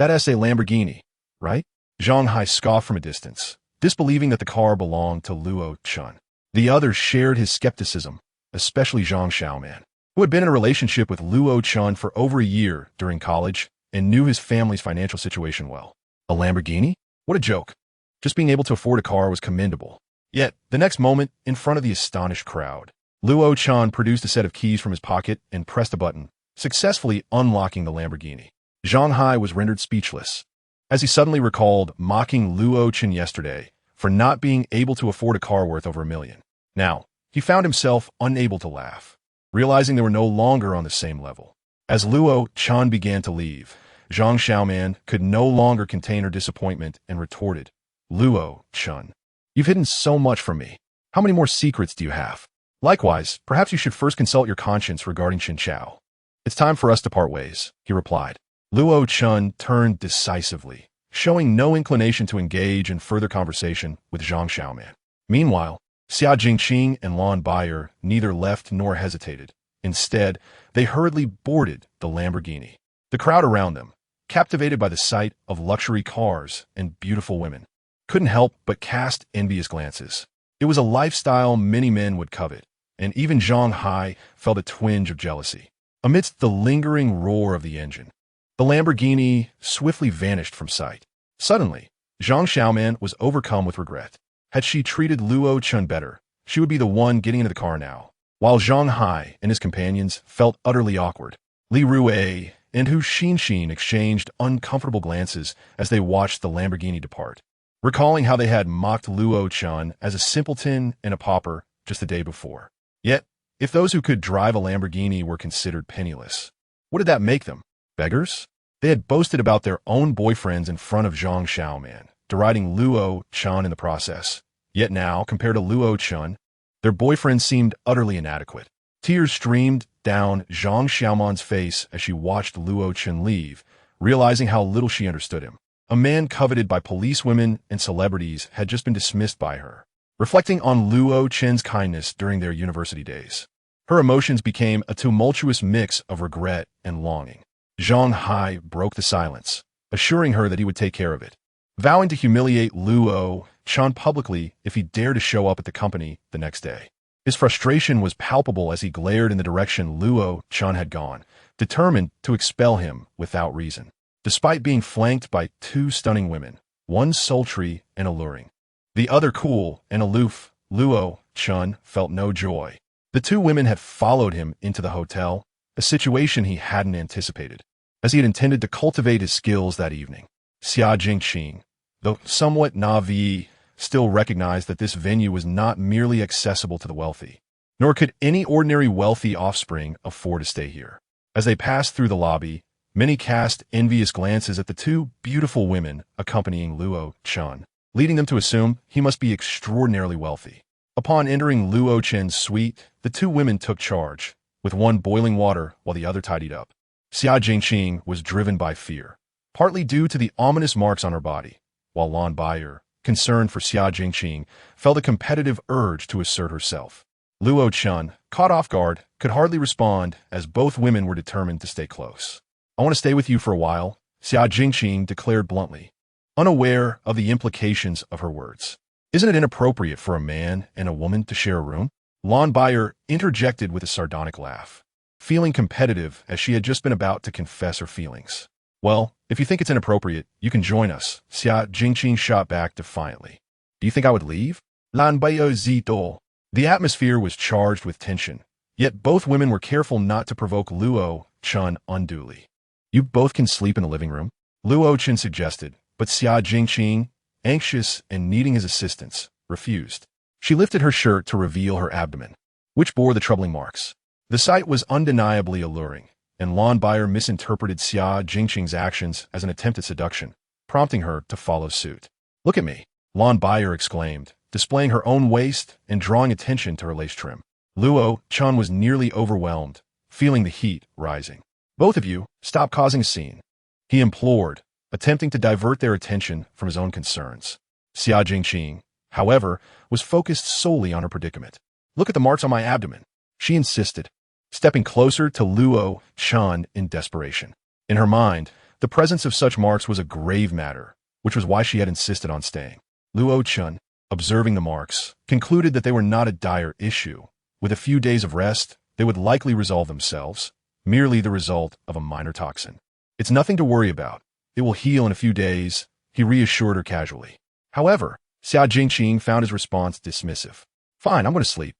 That's a Lamborghini, right? Zhang Hai scoffed from a distance, disbelieving that the car belonged to Luo Chen. The others shared his skepticism, especially Zhang Xiaoman, who had been in a relationship with Luo Chen for over a year during college and knew his family's financial situation well. A Lamborghini? What a joke. Just being able to afford a car was commendable. Yet, the next moment, in front of the astonished crowd, Luo Chen produced a set of keys from his pocket and pressed a button, successfully unlocking the Lamborghini. Zhang Hai was rendered speechless, as he suddenly recalled mocking Luo Chen yesterday for not being able to afford a car worth over $1 million. Now, he found himself unable to laugh, realizing they were no longer on the same level. As Luo Chen began to leave, Zhang Xiaoman could no longer contain her disappointment and retorted, Luo Chen, you've hidden so much from me. How many more secrets do you have? Likewise, perhaps you should first consult your conscience regarding Chen Chao. It's time for us to part ways, he replied. Luo Chen turned decisively, showing no inclination to engage in further conversation with Zhang Xiaoman. Meanwhile, Xia Jingqing and Lan Baier neither left nor hesitated. Instead, they hurriedly boarded the Lamborghini. The crowd around them, captivated by the sight of luxury cars and beautiful women, couldn't help but cast envious glances. It was a lifestyle many men would covet, and even Zhang Hai felt a twinge of jealousy. Amidst the lingering roar of the engine, the Lamborghini swiftly vanished from sight. Suddenly, Zhang Xiaoman was overcome with regret. Had she treated Luo Chen better, she would be the one getting into the car now. While Zhang Hai and his companions felt utterly awkward, Li Rue and Hu Xinxin exchanged uncomfortable glances as they watched the Lamborghini depart, recalling how they had mocked Luo Chen as a simpleton and a pauper just the day before. Yet, if those who could drive a Lamborghini were considered penniless, what did that make them? Beggars? They had boasted about their own boyfriends in front of Zhang Xiaoman, deriding Luo Chen in the process. Yet now, compared to Luo Chen, their boyfriend seemed utterly inadequate. Tears streamed down Zhang Xiaoman's face as she watched Luo Chen leave, realizing how little she understood him. A man coveted by policewomen and celebrities had just been dismissed by her. Reflecting on Luo Chen's kindness during their university days, her emotions became a tumultuous mix of regret and longing. Zhang Hai broke the silence, assuring her that he would take care of it, vowing to humiliate Luo Chen publicly if he dared to show up at the company the next day. His frustration was palpable as he glared in the direction Luo Chen had gone, determined to expel him without reason. Despite being flanked by two stunning women, one sultry and alluring, the other cool and aloof, Luo Chen felt no joy. The two women had followed him into the hotel, a situation he hadn't anticipated, as he had intended to cultivate his skills that evening. Xia Jingqing, though somewhat naive, still recognized that this venue was not merely accessible to the wealthy, nor could any ordinary wealthy offspring afford to stay here. As they passed through the lobby, many cast envious glances at the two beautiful women accompanying Luo Chen, leading them to assume he must be extraordinarily wealthy. Upon entering Luo Chen's suite, the two women took charge, with one boiling water while the other tidied up. Xia Jingqing was driven by fear, partly due to the ominous marks on her body, while Lan Baier, concerned for Xia Jingqing, felt a competitive urge to assert herself. Luo Chen, caught off guard, could hardly respond as both women were determined to stay close. I want to stay with you for a while, Xia Jingqing declared bluntly, unaware of the implications of her words. Isn't it inappropriate for a man and a woman to share a room? Lan Baier interjected with a sardonic laugh, feeling competitive as she had just been about to confess her feelings. Well, if you think it's inappropriate, you can join us, Xia Jingqing shot back defiantly. Do you think I would leave? Lan Baier zito. The atmosphere was charged with tension, yet both women were careful not to provoke Luo Chen unduly. You both can sleep in the living room, Luo Chen suggested, but Xia Jingqing, anxious and needing his assistance, refused. She lifted her shirt to reveal her abdomen, which bore the troubling marks. The sight was undeniably alluring, and Lan Baier misinterpreted Xia Jingqing's actions as an attempt at seduction, prompting her to follow suit. Look at me, Lan Baier exclaimed, displaying her own waist and drawing attention to her lace trim. Luo Chen was nearly overwhelmed, feeling the heat rising. Both of you, stop causing a scene, he implored, attempting to divert their attention from his own concerns. Xia Jingqing, however, was focused solely on her predicament. Look at the marks on my abdomen, she insisted, stepping closer to Luo Chen in desperation. In her mind, The presence of such marks was a grave matter, which was why she had insisted on staying. Luo Chen, observing the marks, concluded that they were not a dire issue. With a few days of rest, they would likely resolve themselves, merely the result of a minor toxin. It's nothing to worry about. It will heal in a few days, he reassured her casually. However, Xia Jingqing found his response dismissive. Fine, I'm going to sleep,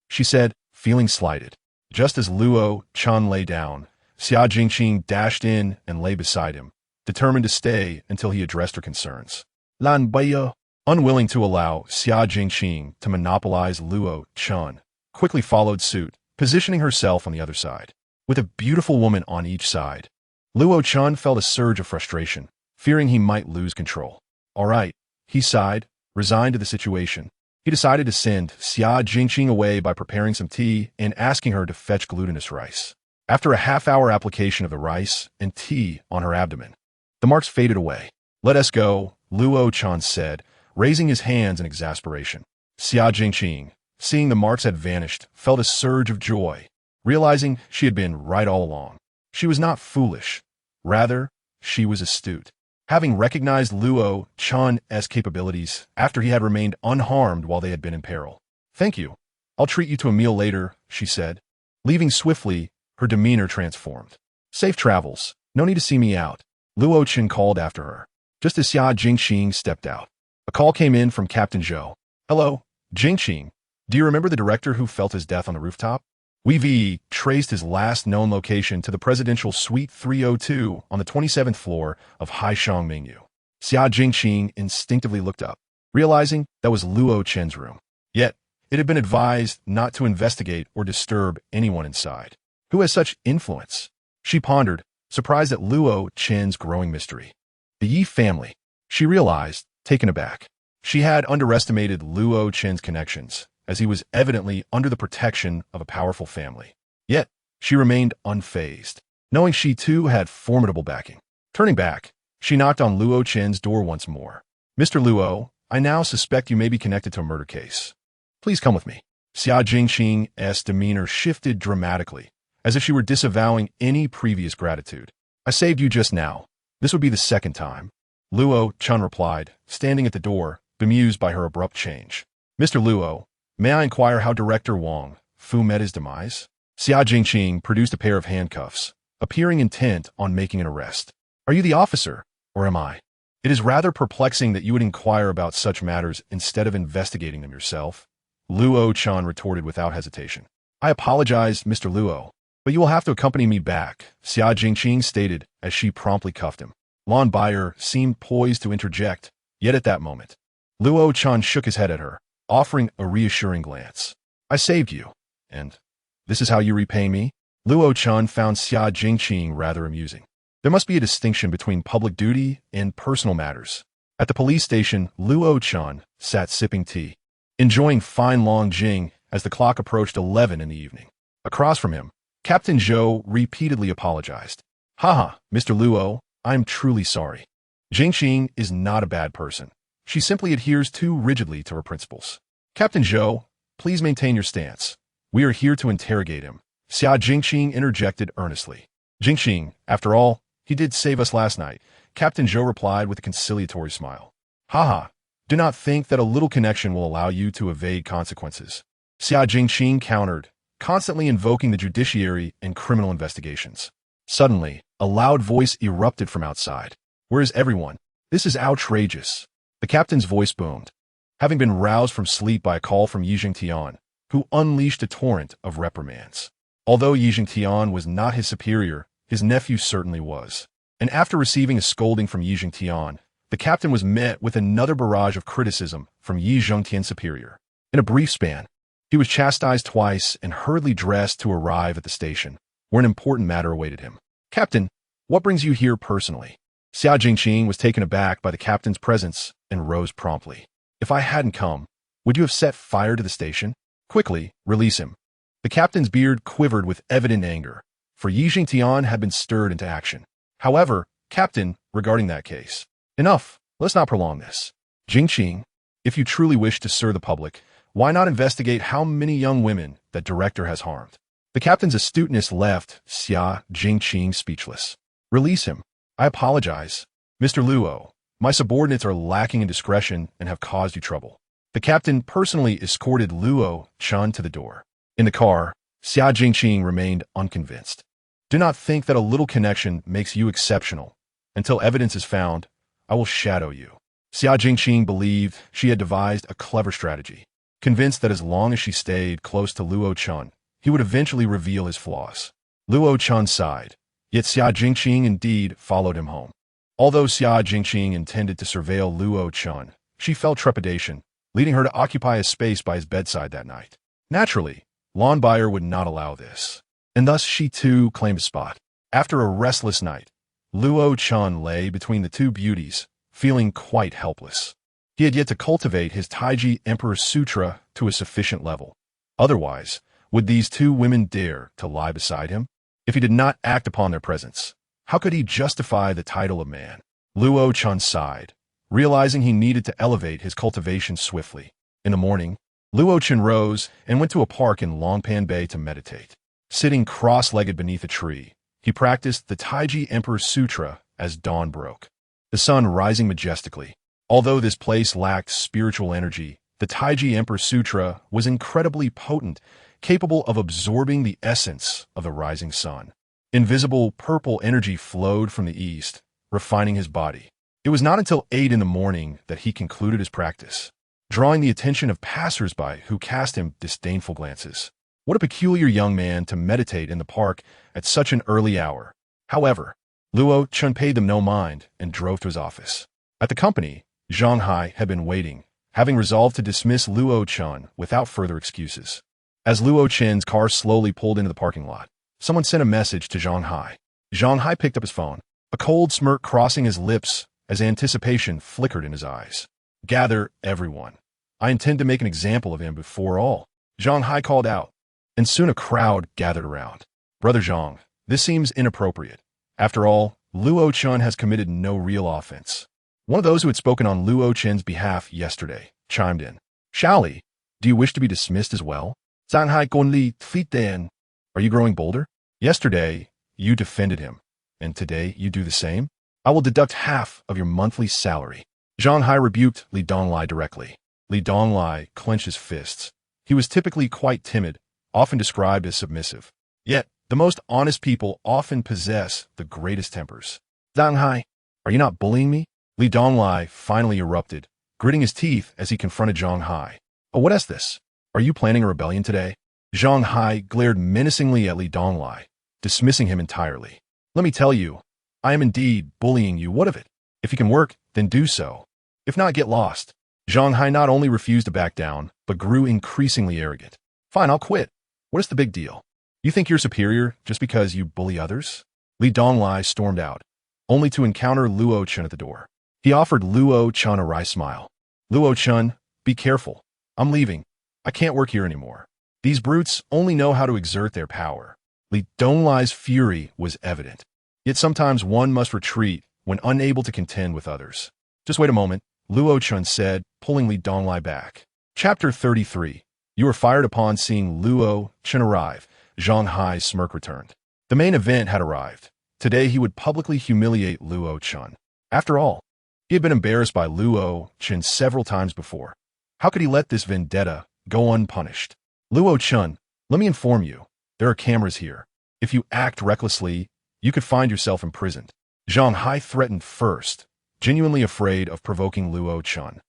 she said, feeling slighted. Just as Luo Chen lay down, Xia Jingqing dashed in and lay beside him, determined to stay until he addressed her concerns. Lan Baiya, unwilling to allow Xia Jingqing to monopolize Luo Chen, quickly followed suit, positioning herself on the other side. With a beautiful woman on each side, Luo Chen felt a surge of frustration, fearing he might lose control. All right, he sighed, resigned to the situation. He decided to send Xia Jingqing away by preparing some tea and asking her to fetch glutinous rice. After a half-hour application of the rice and tea on her abdomen, the marks faded away. Let us go, Luo Chen said, raising his hands in exasperation. Xia Jingqing, seeing the marks had vanished, felt a surge of joy, realizing she had been right all along. She was not foolish. Rather, she was astute. Having recognized Luo Chen's capabilities after he had remained unharmed while they had been in peril. Thank you. I'll treat you to a meal later, she said. Leaving swiftly, her demeanor transformed. Safe travels. No need to see me out, Luo Chen called after her, just as Xia Jingqing stepped out. A call came in from Captain Zhou. Hello, Jingqing. Do you remember the director who felt his death on the rooftop? We've traced his last known location to the presidential suite 302 on the 27th floor of Haishang Mingyu. Xia Jingqing instinctively looked up, realizing that was Luo Chen's room. Yet, it had been advised not to investigate or disturb anyone inside. Who has such influence? She pondered, surprised at Luo Chen's growing mystery. The Yi family, she realized, taken aback. She had underestimated Luo Chen's connections, as he was evidently under the protection of a powerful family. Yet, she remained unfazed, knowing she too had formidable backing. Turning back, she knocked on Luo Chen's door once more. Mr. Luo, I now suspect you may be connected to a murder case. Please come with me. Xia Jingqing's demeanor shifted dramatically, as if she were disavowing any previous gratitude. I saved you just now. This would be the second time. Luo Chen replied, standing at the door, bemused by her abrupt change. Mr. Luo, may I inquire how Director Wang Fu met his demise? Xia Jingqing produced a pair of handcuffs, appearing intent on making an arrest. Are you the officer, or am I? It is rather perplexing that you would inquire about such matters instead of investigating them yourself, Luo Chen retorted without hesitation. I apologize, Mr. Luo, but you will have to accompany me back, Xia Jingqing stated as she promptly cuffed him. Lan Baiya seemed poised to interject, yet at that moment, Luo Chen shook his head at her, offering a reassuring glance. I saved you, and this is how you repay me? Luo Chen found Xia Jingqing rather amusing. There must be a distinction between public duty and personal matters. At the police station, Luo Chen sat sipping tea, enjoying fine long jing as the clock approached 11 in the evening. Across from him, Captain Zhou repeatedly apologized. Haha, Mr. Luo, I am truly sorry. Jingqing is not a bad person. She simply adheres too rigidly to her principles. Captain Zhou, please maintain your stance. We are here to interrogate him, Xia Jingqing interjected earnestly. Jingqing, after all, he did save us last night, Captain Zhou replied with a conciliatory smile. Haha, do not think that a little connection will allow you to evade consequences. Xia Jingqing countered, constantly invoking the judiciary and criminal investigations. Suddenly, a loud voice erupted from outside. Where is everyone? This is outrageous. The captain's voice boomed, having been roused from sleep by a call from Yi Jingtian, who unleashed a torrent of reprimands. Although Yi Jingtian was not his superior, his nephew certainly was. And after receiving a scolding from Yi Jingtian, the captain was met with another barrage of criticism from Yi Jingtian's superior. In a brief span, he was chastised twice and hurriedly dressed to arrive at the station, where an important matter awaited him. Captain, what brings you here personally? Xia Jingqing was taken aback by the captain's presence and rose promptly. If I hadn't come, would you have set fire to the station? Quickly, release him. The captain's beard quivered with evident anger, for Yi Jingtian had been stirred into action. However, Captain, regarding that case. Enough, let's not prolong this. Jingqing, if you truly wish to serve the public, why not investigate how many young women that director has harmed? The captain's astuteness left Xia Jingqing speechless. Release him. I apologize. Mr. Luo, my subordinates are lacking in discretion and have caused you trouble. The captain personally escorted Luo Chen to the door. In the car, Xia Jingqing remained unconvinced. Do not think that a little connection makes you exceptional. Until evidence is found, I will shadow you. Xia Jingqing believed she had devised a clever strategy, convinced that as long as she stayed close to Luo Chen, he would eventually reveal his flaws. Luo Chen sighed, yet Xia Jingqing indeed followed him home. Although Xia Jingqing intended to surveil Luo Chen, she felt trepidation, leading her to occupy a space by his bedside that night. Naturally, Lon Bayer would not allow this, and thus she too claimed a spot. After a restless night, Luo Chen lay between the two beauties, feeling quite helpless. He had yet to cultivate his Taiji Emperor Sutra to a sufficient level. Otherwise, would these two women dare to lie beside him? If he did not act upon their presence, how could he justify the title of man? Luo Chen sighed, realizing he needed to elevate his cultivation swiftly. In the morning, Luo Chen rose and went to a park in Longpan Bay to meditate. Sitting cross-legged beneath a tree, he practiced the Taiji Emperor Sutra as dawn broke. The sun rising majestically. Although this place lacked spiritual energy, the Taiji Emperor Sutra was incredibly potent, capable of absorbing the essence of the rising sun. Invisible purple energy flowed from the east, refining his body. It was not until 8 in the morning that he concluded his practice, drawing the attention of passers-by who cast him disdainful glances. What a peculiar young man to meditate in the park at such an early hour. However, Luo Chen paid them no mind and drove to his office. At the company, Zhang Hai had been waiting, having resolved to dismiss Luo Chen without further excuses. As Luo Chen's car slowly pulled into the parking lot, someone sent a message to Zhang Hai. Zhang Hai picked up his phone, a cold smirk crossing his lips as anticipation flickered in his eyes. Gather everyone. I intend to make an example of him before all. Zhang Hai called out, and soon a crowd gathered around. Brother Zhang, this seems inappropriate. After all, Luo Chen has committed no real offense. One of those who had spoken on Luo Chen's behalf yesterday chimed in. Shaoli, do you wish to be dismissed as well? Zhang Hai Gonli Tfiten. Are you growing bolder? Yesterday, you defended him, and today you do the same? I will deduct half of your monthly salary. Zhang Hai rebuked Li Donglai directly. Li Donglai clenched his fists. He was typically quite timid, often described as submissive. Yet, the most honest people often possess the greatest tempers. Zhang Hai, are you not bullying me? Li Donglai finally erupted, gritting his teeth as he confronted Zhang Hai. Oh, what is this? Are you planning a rebellion today? Zhang Hai glared menacingly at Li Donglai, dismissing him entirely. Let me tell you, I am indeed bullying you. What of it? If you can work, then do so. If not, get lost. Zhang Hai not only refused to back down, but grew increasingly arrogant. Fine, I'll quit. What is the big deal? You think you're superior just because you bully others? Li Donglai stormed out, only to encounter Luo Chen at the door. He offered Luo Chen a wry smile. Luo Chen, be careful. I'm leaving. I can't work here anymore. These brutes only know how to exert their power. Li Donglai's fury was evident. Yet sometimes one must retreat when unable to contend with others. Just wait a moment, Luo Chen said, pulling Li Donglai back. Chapter 33. You were fired upon seeing Luo Chen arrive. Zhang Hai's smirk returned. The main event had arrived. Today he would publicly humiliate Luo Chen. After all, he had been embarrassed by Luo Chen several times before. How could he let this vendetta go unpunished? Luo Chen, let me inform you, there are cameras here. If you act recklessly, you could find yourself imprisoned. Zhang Hai threatened first, genuinely afraid of provoking Luo Chen.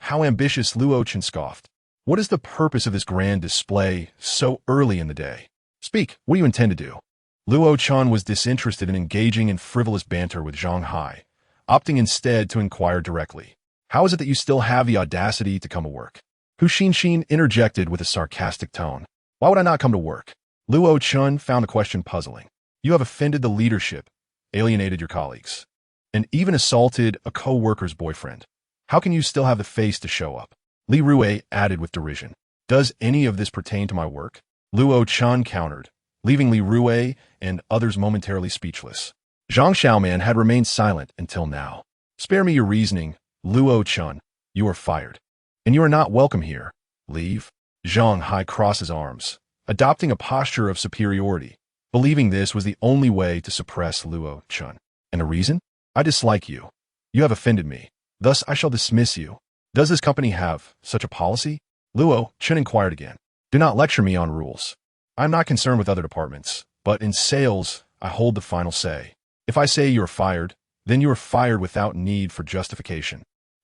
How ambitious, Luo Chen scoffed. What is the purpose of this grand display so early in the day? Speak, what do you intend to do? Luo Chen was disinterested in engaging in frivolous banter with Zhang Hai, opting instead to inquire directly. How is it that you still have the audacity to come to work? Hu Xinxin interjected with a sarcastic tone. Why would I not come to work? Luo Chen found the question puzzling. You have offended the leadership, alienated your colleagues, and even assaulted a co-worker's boyfriend. How can you still have the face to show up? Li Rui added with derision. Does any of this pertain to my work? Luo Chen countered, leaving Li Rui and others momentarily speechless. Zhang Xiaoman had remained silent until now. Spare me your reasoning, Luo Chen. You are fired. And you are not welcome here. Leave. Zhang Hai crossed his arms, adopting a posture of superiority, believing this was the only way to suppress Luo Chen. And the reason? I dislike you. You have offended me. Thus I shall dismiss you. Does this company have such a policy? Luo Chen inquired again. Do not lecture me on rules. I am not concerned with other departments, but in sales, I hold the final say. If I say you are fired, then you are fired without need for justification.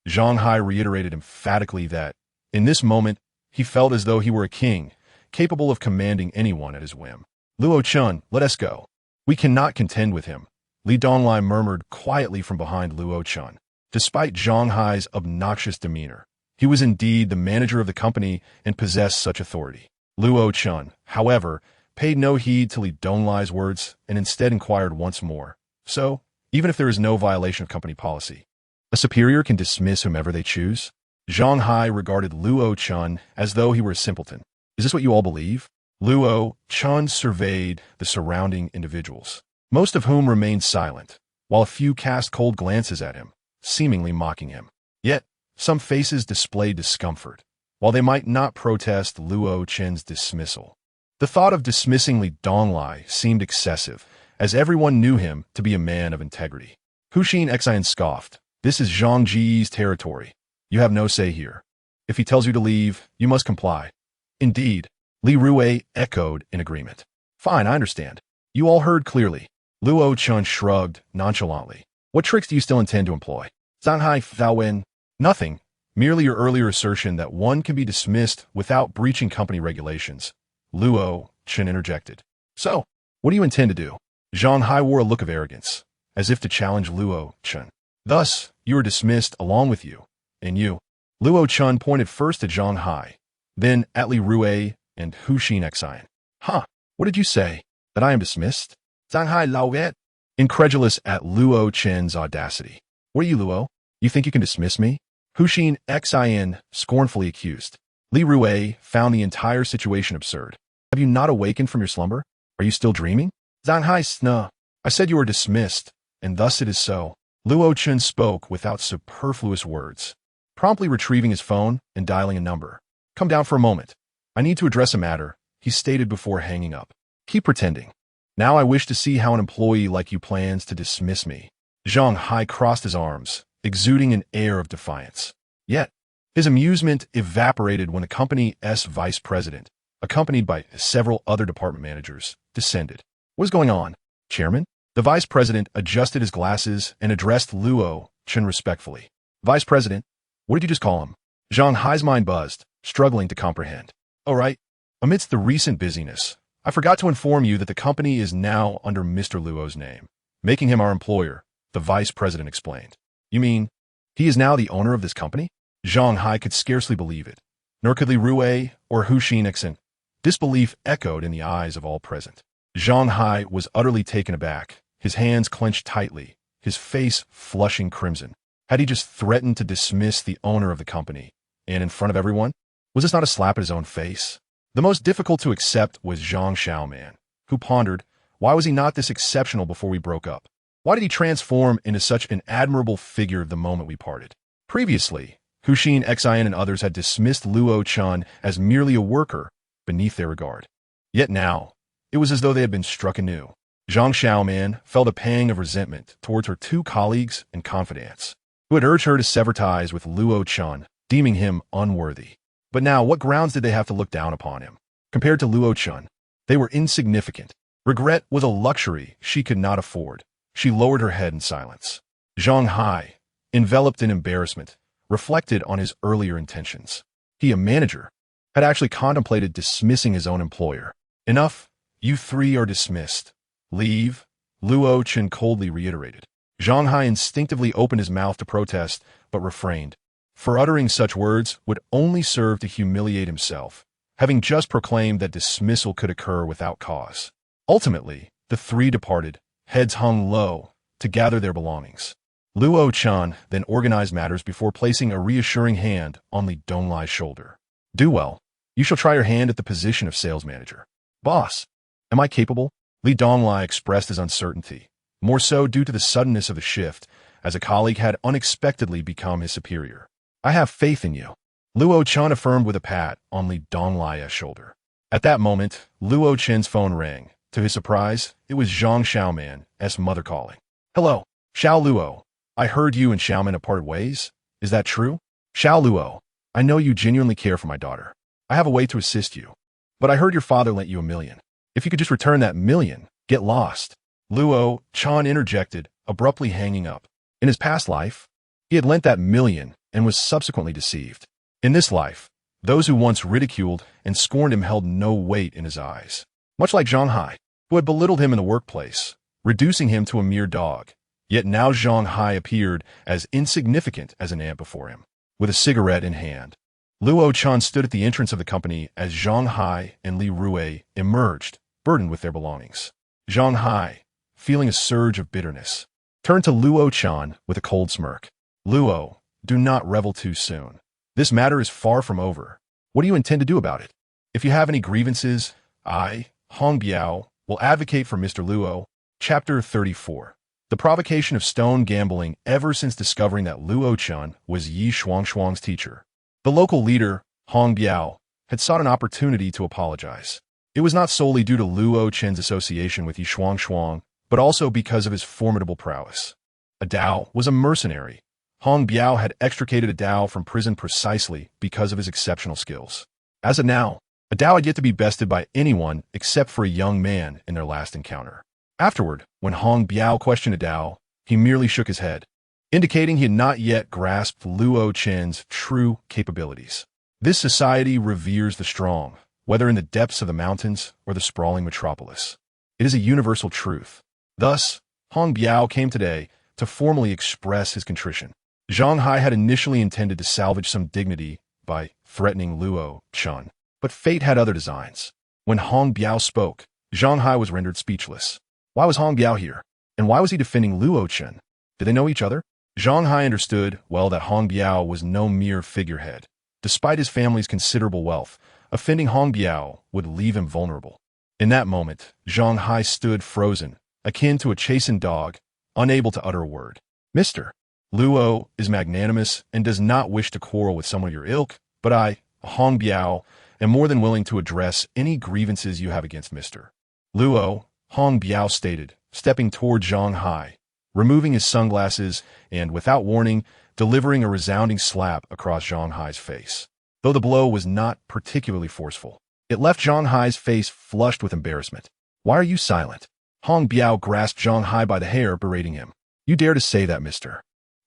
Zhang Hai reiterated emphatically that, in this moment, he felt as though he were a king, capable of commanding anyone at his whim. Luo Chen, let us go. We cannot contend with him. Li Donglai murmured quietly from behind Luo Chen. Despite Zhang Hai's obnoxious demeanor, he was indeed the manager of the company and possessed such authority. Luo Chen, however, paid no heed to Li Donglai's words and instead inquired once more. So, even if there is no violation of company policy, a superior can dismiss whomever they choose? Zhang Hai regarded Luo Chen as though he were a simpleton. Is this what you all believe? Luo Chen surveyed the surrounding individuals, most of whom remained silent, while a few cast cold glances at him, seemingly mocking him. Yet, some faces displayed discomfort, while they might not protest Luo Chen's dismissal. The thought of dismissing Li Donglai seemed excessive, as everyone knew him to be a man of integrity. Huxin Xian scoffed. This is Zhang Ji's territory. You have no say here. If he tells you to leave, you must comply. Indeed, Li Rui echoed in agreement. Fine, I understand. You all heard clearly. Luo Chen shrugged nonchalantly. What tricks do you still intend to employ? Zhang Hai Wen. Nothing. Merely your earlier assertion that one can be dismissed without breaching company regulations. Luo Chen interjected. So, what do you intend to do? Zhang Hai wore a look of arrogance, as if to challenge Luo Chen. Thus, you are dismissed along with you. And you. Luo Chen pointed first at Zhang Hai, then at Li Rui and Huxin Xian. Huh, what did you say? That I am dismissed? Zhang Hai Laoet, incredulous at Luo Chen's audacity. What are you, Luo? You think you can dismiss me? Huxin Xian scornfully accused. Li Rui found the entire situation absurd. Have you not awakened from your slumber? Are you still dreaming? Zhang Hai Sna. I said you were dismissed, and thus it is so. Luo Chen spoke without superfluous words, promptly retrieving his phone and dialing a number. Come down for a moment. I need to address a matter, he stated before hanging up. Keep pretending. Now I wish to see how an employee like you plans to dismiss me. Zhang Hai crossed his arms, exuding an air of defiance. Yet, his amusement evaporated when the company's vice president, accompanied by several other department managers, descended. What is going on, Chairman? The vice president adjusted his glasses and addressed Luo Chen respectfully. Vice president, what did you just call him? Zhang Hai's mind buzzed, struggling to comprehend. Oh, right. Amidst the recent busyness, I forgot to inform you that the company is now under Mr. Luo's name, making him our employer, the vice president explained. You mean, he is now the owner of this company? Zhang Hai could scarcely believe it, nor could Li Rui or Huxin Xian. Disbelief echoed in the eyes of all present. Zhang Hai was utterly taken aback, his hands clenched tightly, his face flushing crimson. Had he just threatened to dismiss the owner of the company, and in front of everyone? Was this not a slap at his own face? The most difficult to accept was Zhang Xiaoman, who pondered, why was he not this exceptional before we broke up? Why did he transform into such an admirable figure the moment we parted? Previously, Huxin Xian and others had dismissed Luo Chen as merely a worker beneath their regard. Yet now, it was as though they had been struck anew. Zhang Xiaoman felt a pang of resentment towards her two colleagues and confidants, who had urged her to sever ties with Luo Chen, deeming him unworthy. But now, what grounds did they have to look down upon him? Compared to Luo Chen, they were insignificant. Regret was a luxury she could not afford. She lowered her head in silence. Zhang Hai, enveloped in embarrassment, reflected on his earlier intentions. He, a manager, had actually contemplated dismissing his own employer. Enough, you three are dismissed. Leave, Luo Chen coldly reiterated. Zhang Hai instinctively opened his mouth to protest, but refrained. For uttering such words would only serve to humiliate himself, having just proclaimed that dismissal could occur without cause. Ultimately, the three departed, heads hung low, to gather their belongings. Luo Chen then organized matters before placing a reassuring hand on Li Donglai's shoulder. Do well. You shall try your hand at the position of sales manager. Boss, am I capable? Li Donglai expressed his uncertainty, more so due to the suddenness of the shift, as a colleague had unexpectedly become his superior. I have faith in you, Luo Chen affirmed with a pat on Li Donglai's shoulder. At that moment, Luo Chen's phone rang. To his surprise, it was Zhang Xiaoman's mother calling. Hello. Xiao Luo, I heard you and Xiaomin have parted ways. Is that true? Xiao Luo, I know you genuinely care for my daughter. I have a way to assist you. But I heard your father lent you 1 million. If you could just return that 1 million, get lost. Luo Chen interjected, abruptly hanging up. In his past life, he had lent that 1 million and was subsequently deceived. In this life, those who once ridiculed and scorned him held no weight in his eyes. Much like Zhang Hai, who had belittled him in the workplace, reducing him to a mere dog. Yet now Zhang Hai appeared as insignificant as an ant before him. With a cigarette in hand, Luo Chen stood at the entrance of the company as Zhang Hai and Li Rui emerged, burdened with their belongings. Zhang Hai, feeling a surge of bitterness, turned to Luo Chen with a cold smirk. Luo, do not revel too soon. This matter is far from over. What do you intend to do about it? If you have any grievances, I, Hong Biao, will advocate for Mr. Luo. Chapter 34. The provocation of stone gambling. Ever since discovering that Luo Chen was Yi Shuangshuang's teacher, the local leader, Hong Biao, had sought an opportunity to apologize. It was not solely due to Luo Chen's association with Yi Shuangshuang, but also because of his formidable prowess. A Dao was a mercenary. Hong Biao had extricated a Dao from prison precisely because of his exceptional skills. As of now, a Dao had yet to be bested by anyone except for a young man in their last encounter. Afterward, when Hong Biao questioned a Dao, he merely shook his head, indicating he had not yet grasped Luo Chen's true capabilities. This society reveres the strong, whether in the depths of the mountains or the sprawling metropolis. It is a universal truth. Thus, Hong Biao came today to formally express his contrition. Zhang Hai had initially intended to salvage some dignity by threatening Luo Chen, but fate had other designs. When Hong Biao spoke, Zhang Hai was rendered speechless. Why was Hong Biao here? And why was he defending Luo Chen? Did they know each other? Zhang Hai understood well that Hong Biao was no mere figurehead. Despite his family's considerable wealth, offending Hong Biao would leave him vulnerable. In that moment, Zhang Hai stood frozen, akin to a chastened dog, unable to utter a word. Mr. Luo is magnanimous and does not wish to quarrel with someone of your ilk, but I, Hong Biao, am more than willing to address any grievances you have against Mr. Luo, Hong Biao stated, stepping toward Zhang Hai, removing his sunglasses and, without warning, delivering a resounding slap across Zhang Hai's face. Though the blow was not particularly forceful, it left Zhang Hai's face flushed with embarrassment. Why are you silent? Hong Biao grasped Zhang Hai by the hair, berating him. You dare to say that, Mr.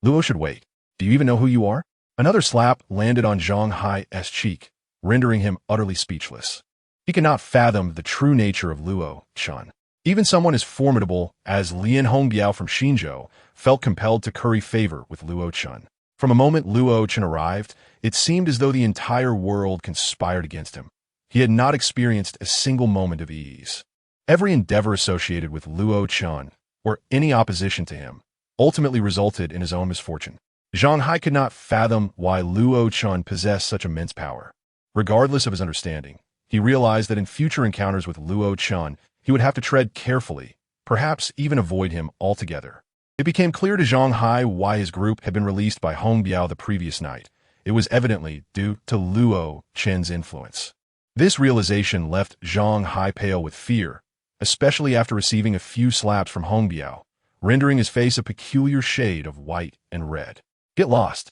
Luo should wait. Do you even know who you are? Another slap landed on Zhang Hai's cheek, rendering him utterly speechless. He could not fathom the true nature of Luo Chen. Even someone as formidable as Lian Hongbiao from Xinzhou felt compelled to curry favor with Luo Chen. From the moment Luo Chen arrived, it seemed as though the entire world conspired against him. He had not experienced a single moment of ease. Every endeavor associated with Luo Chen, or any opposition to him, ultimately resulted in his own misfortune. Zhang Hai could not fathom why Luo Chen possessed such immense power. Regardless of his understanding, he realized that in future encounters with Luo Chen, he would have to tread carefully, perhaps even avoid him altogether. It became clear to Zhang Hai why his group had been released by Hong Biao the previous night. It was evidently due to Luo Chen's influence. This realization left Zhang Hai pale with fear, especially after receiving a few slaps from Hong Biao, rendering his face a peculiar shade of white and red. Get lost.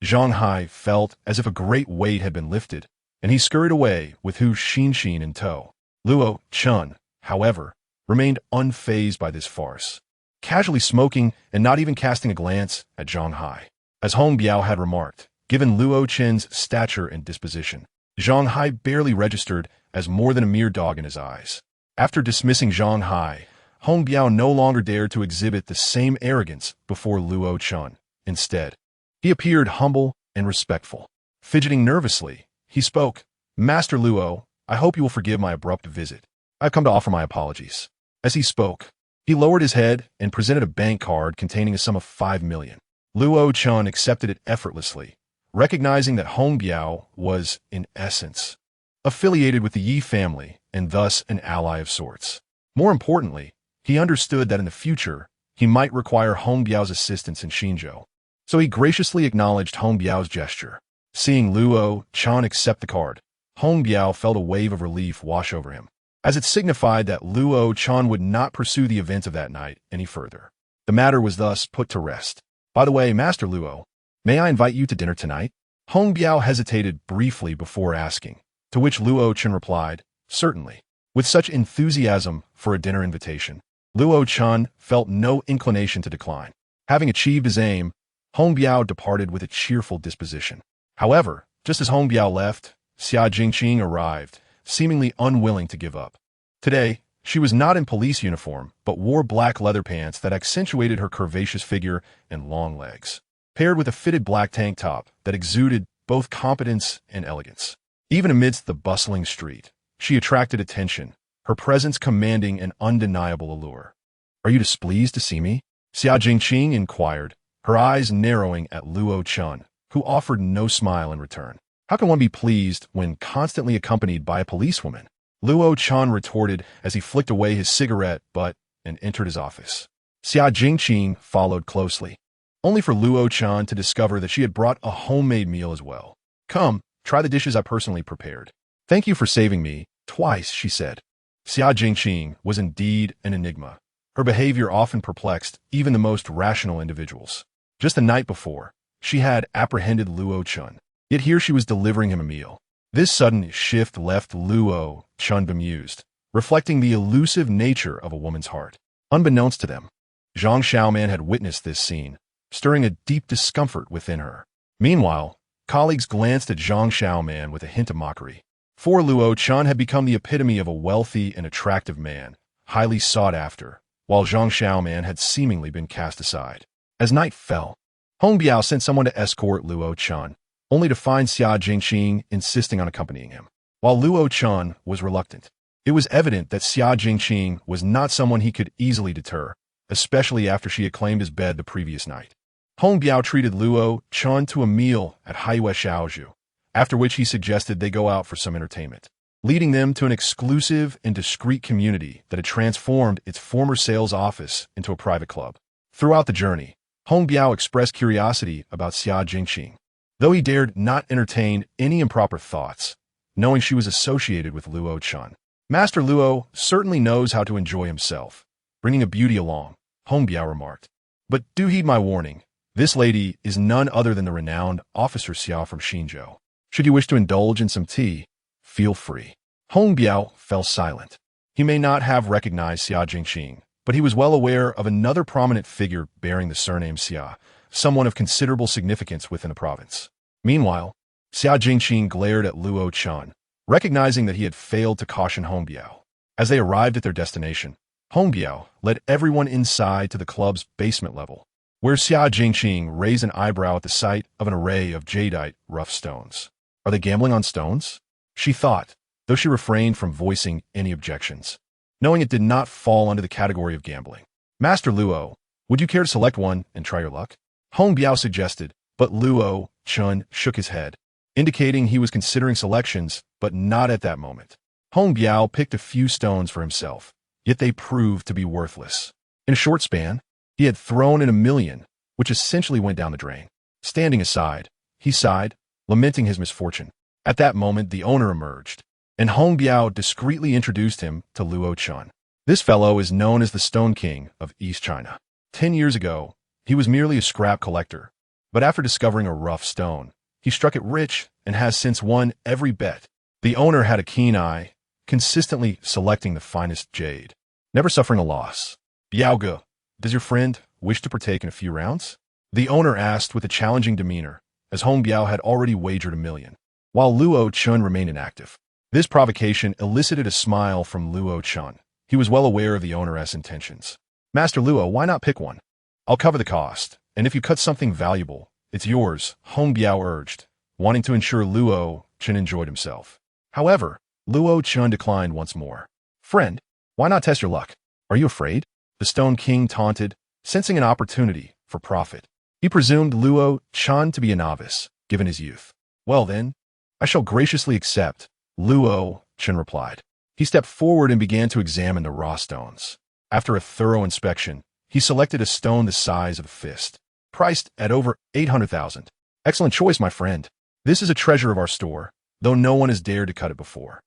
Zhang Hai felt as if a great weight had been lifted, and he scurried away with Hu Xinxin in tow. Luo Chen, however, remained unfazed by this farce, casually smoking and not even casting a glance at Zhang Hai. As Hong Biao had remarked, given Luo Chen's stature and disposition, Zhang Hai barely registered as more than a mere dog in his eyes. After dismissing Zhang Hai, Hong Biao no longer dared to exhibit the same arrogance before Luo Chen. Instead, he appeared humble and respectful. Fidgeting nervously, he spoke, Master Luo, I hope you will forgive my abrupt visit. I've come to offer my apologies. As he spoke, he lowered his head and presented a bank card containing a sum of 5 million. Luo Chen accepted it effortlessly, recognizing that Hong Biao was, in essence, affiliated with the Yi family and thus an ally of sorts. More importantly, he understood that in the future, he might require Hong Biao's assistance in Xinzhou. So he graciously acknowledged Hong Biao's gesture. Seeing Luo Chen accept the card, Hong Biao felt a wave of relief wash over him, as it signified that Luo Chen would not pursue the events of that night any further. The matter was thus put to rest. By the way, Master Luo, may I invite you to dinner tonight? Hong Biao hesitated briefly before asking, to which Luo Chen replied, certainly. With such enthusiasm for a dinner invitation, Luo Chen felt no inclination to decline. Having achieved his aim, Hong Biao departed with a cheerful disposition. However, just as Hong Biao left, Xia Jingqing arrived, seemingly unwilling to give up. Today, she was not in police uniform, but wore black leather pants that accentuated her curvaceous figure and long legs, paired with a fitted black tank top that exuded both competence and elegance. Even amidst the bustling street, she attracted attention, her presence commanding an undeniable allure. "Are you displeased to see me?" Xia Jingqing inquired, her eyes narrowing at Luo Chen, who offered no smile in return. "How can one be pleased when constantly accompanied by a policewoman?" Luo Chen retorted as he flicked away his cigarette butt and entered his office. Xia Jingqing followed closely, only for Luo Chen to discover that she had brought a homemade meal as well. "Come, try the dishes I personally prepared." "Thank you for saving me twice," she said. Xia Jingqing was indeed an enigma. Her behavior often perplexed even the most rational individuals. Just the night before, she had apprehended Luo Chen, yet here she was delivering him a meal. This sudden shift left Luo Chen bemused, reflecting the elusive nature of a woman's heart. Unbeknownst to them, Zhang Xiaoman had witnessed this scene, stirring a deep discomfort within her. Meanwhile, colleagues glanced at Zhang Xiaoman with a hint of mockery. For Luo Chen had become the epitome of a wealthy and attractive man, highly sought after, while Zhang Xiaoman had seemingly been cast aside. As night fell, Hong Biao sent someone to escort Luo Chen, only to find Xia Jingqing insisting on accompanying him. While Luo Chen was reluctant, it was evident that Xia Jingqing was not someone he could easily deter, especially after she had claimed his bed the previous night. Hong Biao treated Luo Chen to a meal at Haiyue Shaozhu, after which he suggested they go out for some entertainment, leading them to an exclusive and discreet community that had transformed its former sales office into a private club. Throughout the journey, Hong Biao expressed curiosity about Xia Jingqing, though he dared not entertain any improper thoughts, knowing she was associated with Luo Chen. "Master Luo certainly knows how to enjoy himself, bringing a beauty along," Hong Biao remarked. "But do heed my warning. This lady is none other than the renowned Officer Xia from Xinzhou. Should you wish to indulge in some tea, feel free." Hong Biao fell silent. He may not have recognized Xia Jingqing, but he was well aware of another prominent figure bearing the surname Xia, someone of considerable significance within the province. Meanwhile, Xia Jingqing glared at Luo Chen, recognizing that he had failed to caution Hong Biao. As they arrived at their destination, Hong Biao led everyone inside to the club's basement level, where Xia Jingqing raised an eyebrow at the sight of an array of jadeite rough stones. "Are they gambling on stones?" she thought, though she refrained from voicing any objections, knowing it did not fall under the category of gambling. "Master Luo, would you care to select one and try your luck?" Hong Biao suggested, but Luo Chen shook his head, indicating he was considering selections, but not at that moment. Hong Biao picked a few stones for himself, yet they proved to be worthless. In a short span, he had thrown in 1,000,000, which essentially went down the drain. Standing aside, he sighed, lamenting his misfortune. At that moment, the owner emerged, and Hong Biao discreetly introduced him to Luo Chen. "This fellow is known as the Stone King of East China. 10 years ago, he was merely a scrap collector, but after discovering a rough stone, he struck it rich and has since won every bet." The owner had a keen eye, consistently selecting the finest jade, never suffering a loss. "Biao, does your friend wish to partake in a few rounds?" the owner asked with a challenging demeanor, as Hong Biao had already wagered 1,000,000, while Luo Chen remained inactive. This provocation elicited a smile from Luo Chen. He was well aware of the owner's intentions. "Master Luo, why not pick one? I'll cover the cost, and if you cut something valuable, it's yours," Hong Biao urged, wanting to ensure Luo Chen enjoyed himself. However, Luo Chen declined once more. "Friend, why not test your luck? Are you afraid?" the Stone King taunted, sensing an opportunity for profit. He presumed Luo Chen to be a novice, given his youth. "Well then, I shall graciously accept," Luo Chen replied. He stepped forward and began to examine the raw stones. After a thorough inspection, he selected a stone the size of a fist, priced at over 800,000. "Excellent choice, my friend. This is a treasure of our store, though no one has dared to cut it before."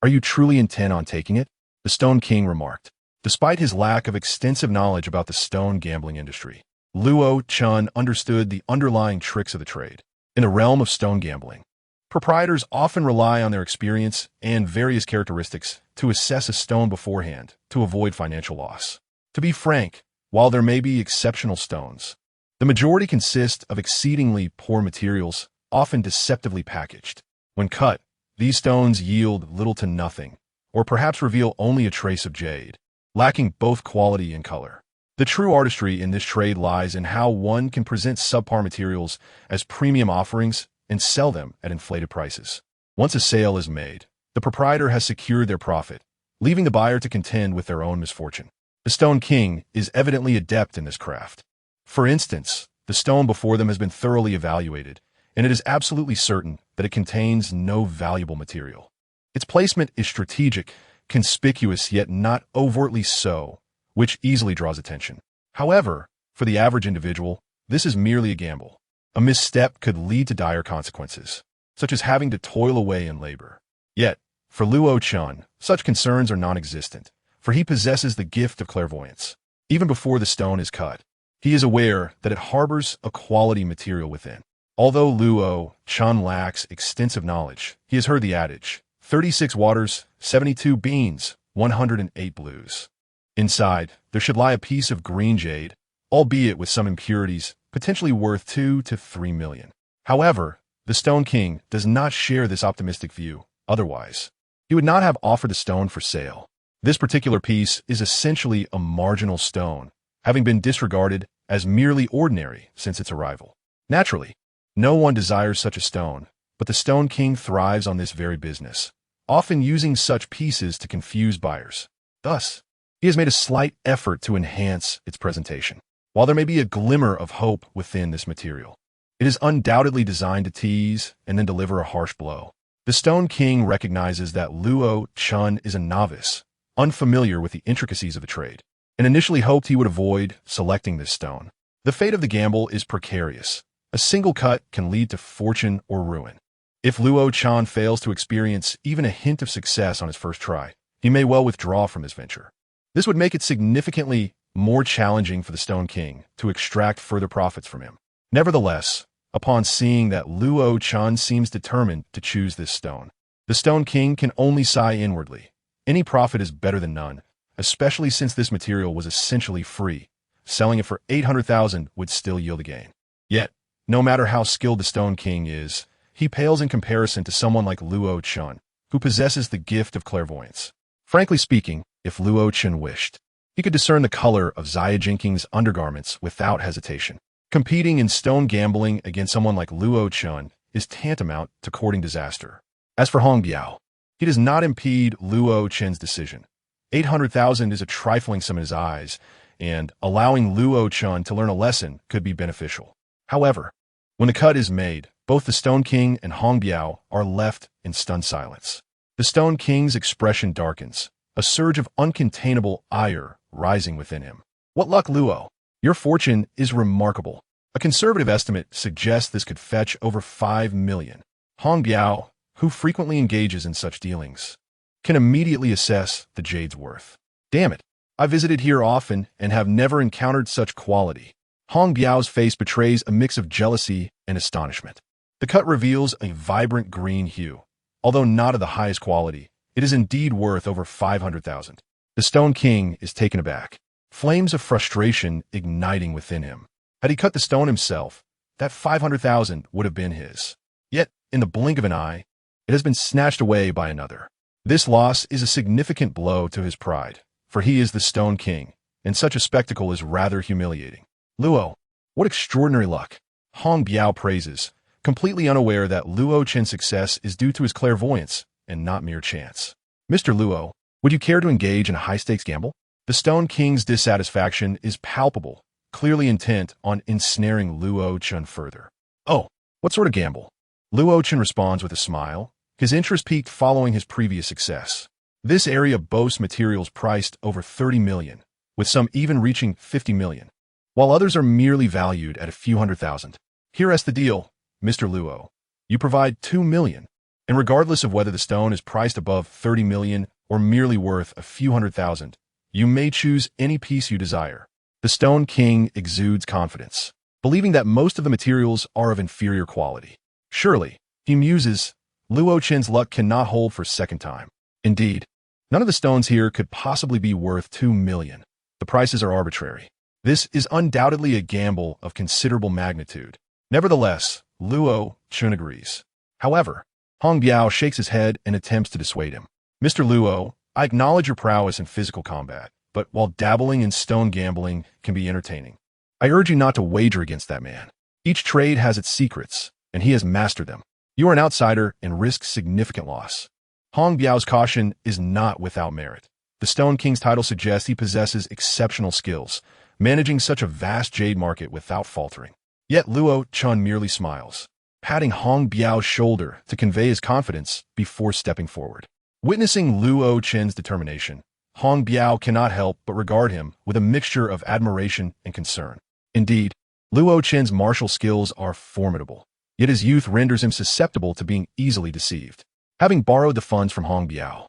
"Are you truly intent on taking it?" the Stone King remarked, Despite his lack of extensive knowledge about the stone gambling industry, Luo Chen understood the underlying tricks of the trade. In the realm of stone gambling, proprietors often rely on their experience and various characteristics to assess a stone beforehand to avoid financial loss. To be frank, while there may be exceptional stones, the majority consist of exceedingly poor materials, often deceptively packaged. When cut, these stones yield little to nothing, or perhaps reveal only a trace of jade, lacking both quality and color. The true artistry in this trade lies in how one can present subpar materials as premium offerings and sell them at inflated prices. Once a sale is made, the proprietor has secured their profit, leaving the buyer to contend with their own misfortune. The Stone King is evidently adept in this craft. For instance, the stone before them has been thoroughly evaluated, and it is absolutely certain that it contains no valuable material. Its placement is strategic, conspicuous yet not overtly so, which easily draws attention. However, for the average individual, this is merely a gamble. A misstep could lead to dire consequences, such as having to toil away in labor. Yet, for Luo Chen, such concerns are non-existent, for he possesses the gift of clairvoyance. Even before the stone is cut, he is aware that it harbors a quality material within. Although Luo Chen lacks extensive knowledge, he has heard the adage, 36 waters, 72 beans, 108 blues. Inside, there should lie a piece of green jade, albeit with some impurities, potentially worth 2 to 3 million. However, the Stone King does not share this optimistic view. Otherwise, he would not have offered the stone for sale. This particular piece is essentially a marginal stone, having been disregarded as merely ordinary since its arrival. Naturally, no one desires such a stone, but the Stone King thrives on this very business, often using such pieces to confuse buyers. Thus, he has made a slight effort to enhance its presentation. While there may be a glimmer of hope within this material, it is undoubtedly designed to tease and then deliver a harsh blow. The Stone King recognizes that Luo Chen is a novice, unfamiliar with the intricacies of the trade, and initially hoped he would avoid selecting this stone. The fate of the gamble is precarious. A single cut can lead to fortune or ruin. If Luo Chen fails to experience even a hint of success on his first try, he may well withdraw from his venture. This would make it significantly more challenging for the Stone King to extract further profits from him. Nevertheless, upon seeing that Luo Chen seems determined to choose this stone, the Stone King can only sigh inwardly. Any profit is better than none, especially since this material was essentially free. Selling it for 800,000 would still yield a gain. Yet, no matter how skilled the Stone King is, he pales in comparison to someone like Luo Chen, who possesses the gift of clairvoyance. Frankly speaking, if Luo Chen wished, he could discern the color of Zaya Jinking's undergarments without hesitation. Competing in stone gambling against someone like Luo Chen is tantamount to courting disaster. As for Hong Biao, he does not impede Luo Chen's decision. 800,000 is a trifling sum in his eyes, and allowing Luo Chen to learn a lesson could be beneficial. However, when the cut is made, both the Stone King and Hong Biao are left in stunned silence. The Stone King's expression darkens, a surge of uncontainable ire rising within him. What luck, Luo! Your fortune is remarkable. A conservative estimate suggests this could fetch over 5 million. Hong Biao, who frequently engages in such dealings, can immediately assess the jade's worth. Damn it, I visited here often and have never encountered such quality. Hong Biao's face betrays a mix of jealousy and astonishment. The cut reveals a vibrant green hue. Although not of the highest quality, it is indeed worth over 500,000. The Stone King is taken aback, flames of frustration igniting within him. Had he cut the stone himself, that 500,000 would have been his. Yet, in the blink of an eye, it has been snatched away by another. This loss is a significant blow to his pride, for he is the Stone King, and such a spectacle is rather humiliating. Luo, what extraordinary luck! Hong Biao praises, completely unaware that Luo Chen's success is due to his clairvoyance and not mere chance. Mr. Luo, would you care to engage in a high-stakes gamble? The Stone King's dissatisfaction is palpable, clearly intent on ensnaring Luo Chen further. Oh, what sort of gamble? Luo Chen responds with a smile, his interest peaked following his previous success. This area boasts materials priced over 30 million, with some even reaching 50 million, while others are merely valued at a few hundred thousand. Here's the deal, Mr. Luo. You provide 2 million, and regardless of whether the stone is priced above 30 million or merely worth a few hundred thousand, You may choose any piece you desire. The Stone King exudes confidence, believing that most of the materials are of inferior quality. Surely, he muses, Luo Chen's luck cannot hold for a second time. Indeed, none of the stones here could possibly be worth 2 million. The prices are arbitrary. This is undoubtedly a gamble of considerable magnitude. Nevertheless, Luo Chen agrees. However, Hong Biao shakes his head and attempts to dissuade him. Mr. Luo, I acknowledge your prowess in physical combat, but while dabbling in stone gambling can be entertaining, I urge you not to wager against that man. Each trade has its secrets, and he has mastered them. You are an outsider and risk significant loss. Hong Biao's caution is not without merit. The Stone King's title suggests he possesses exceptional skills, managing such a vast jade market without faltering. Yet Luo Chen merely smiles, patting Hong Biao's shoulder to convey his confidence before stepping forward. Witnessing Luo Chen's determination, Hong Biao cannot help but regard him with a mixture of admiration and concern. Indeed, Luo Chen's martial skills are formidable, yet his youth renders him susceptible to being easily deceived. Having borrowed the funds from Hong Biao,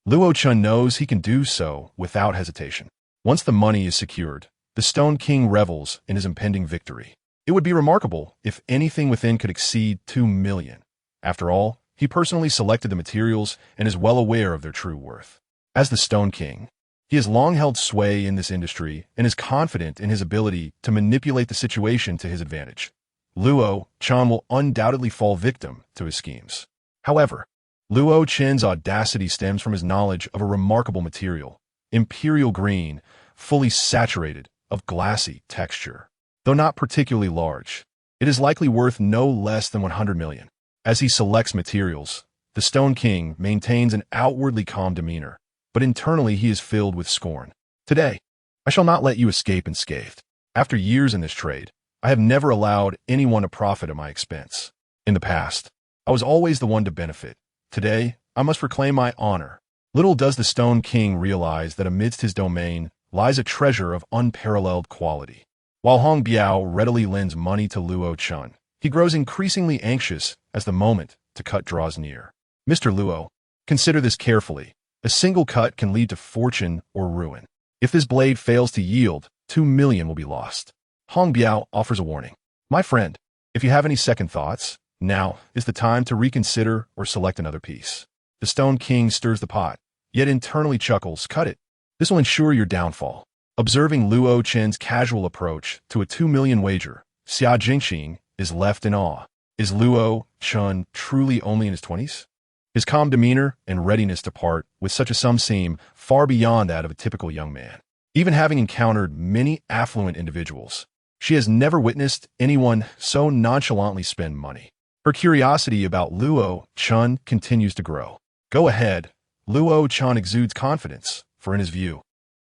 Luo Chen knows he can do so without hesitation. Once the money is secured, the Stone King revels in his impending victory. It would be remarkable if anything within could exceed 2 million. After all, he personally selected the materials and is well aware of their true worth. As the Stone King, he has long held sway in this industry and is confident in his ability to manipulate the situation to his advantage. Luo Chen will undoubtedly fall victim to his schemes. However, Luo Chen's audacity stems from his knowledge of a remarkable material, imperial green, fully saturated, of glassy texture. Though not particularly large, it is likely worth no less than 100 million. As he selects materials, the Stone King maintains an outwardly calm demeanor, but internally he is filled with scorn. Today, I shall not let you escape unscathed. After years in this trade, I have never allowed anyone to profit at my expense. In the past, I was always the one to benefit. Today, I must reclaim my honor. Little does the Stone King realize that amidst his domain lies a treasure of unparalleled quality. While Hong Biao readily lends money to Luo Chen, he grows increasingly anxious as the moment to cut draws near. Mr. Luo, consider this carefully. A single cut can lead to fortune or ruin. If this blade fails to yield, 2 million will be lost. Hong Biao offers a warning. My friend, if you have any second thoughts, now is the time to reconsider or select another piece. The Stone King stirs the pot, yet internally chuckles, cut it. This will ensure your downfall. Observing Luo Chen's casual approach to a 2 million wager, Xia Jingxing is left in awe. Is Luo Chen truly only in his 20s? His calm demeanor and readiness to part with such a sum seem far beyond that of a typical young man. Even having encountered many affluent individuals, she has never witnessed anyone so nonchalantly spend money. Her curiosity about Luo Chen continues to grow. Go ahead. Luo Chen exudes confidence, for in his view,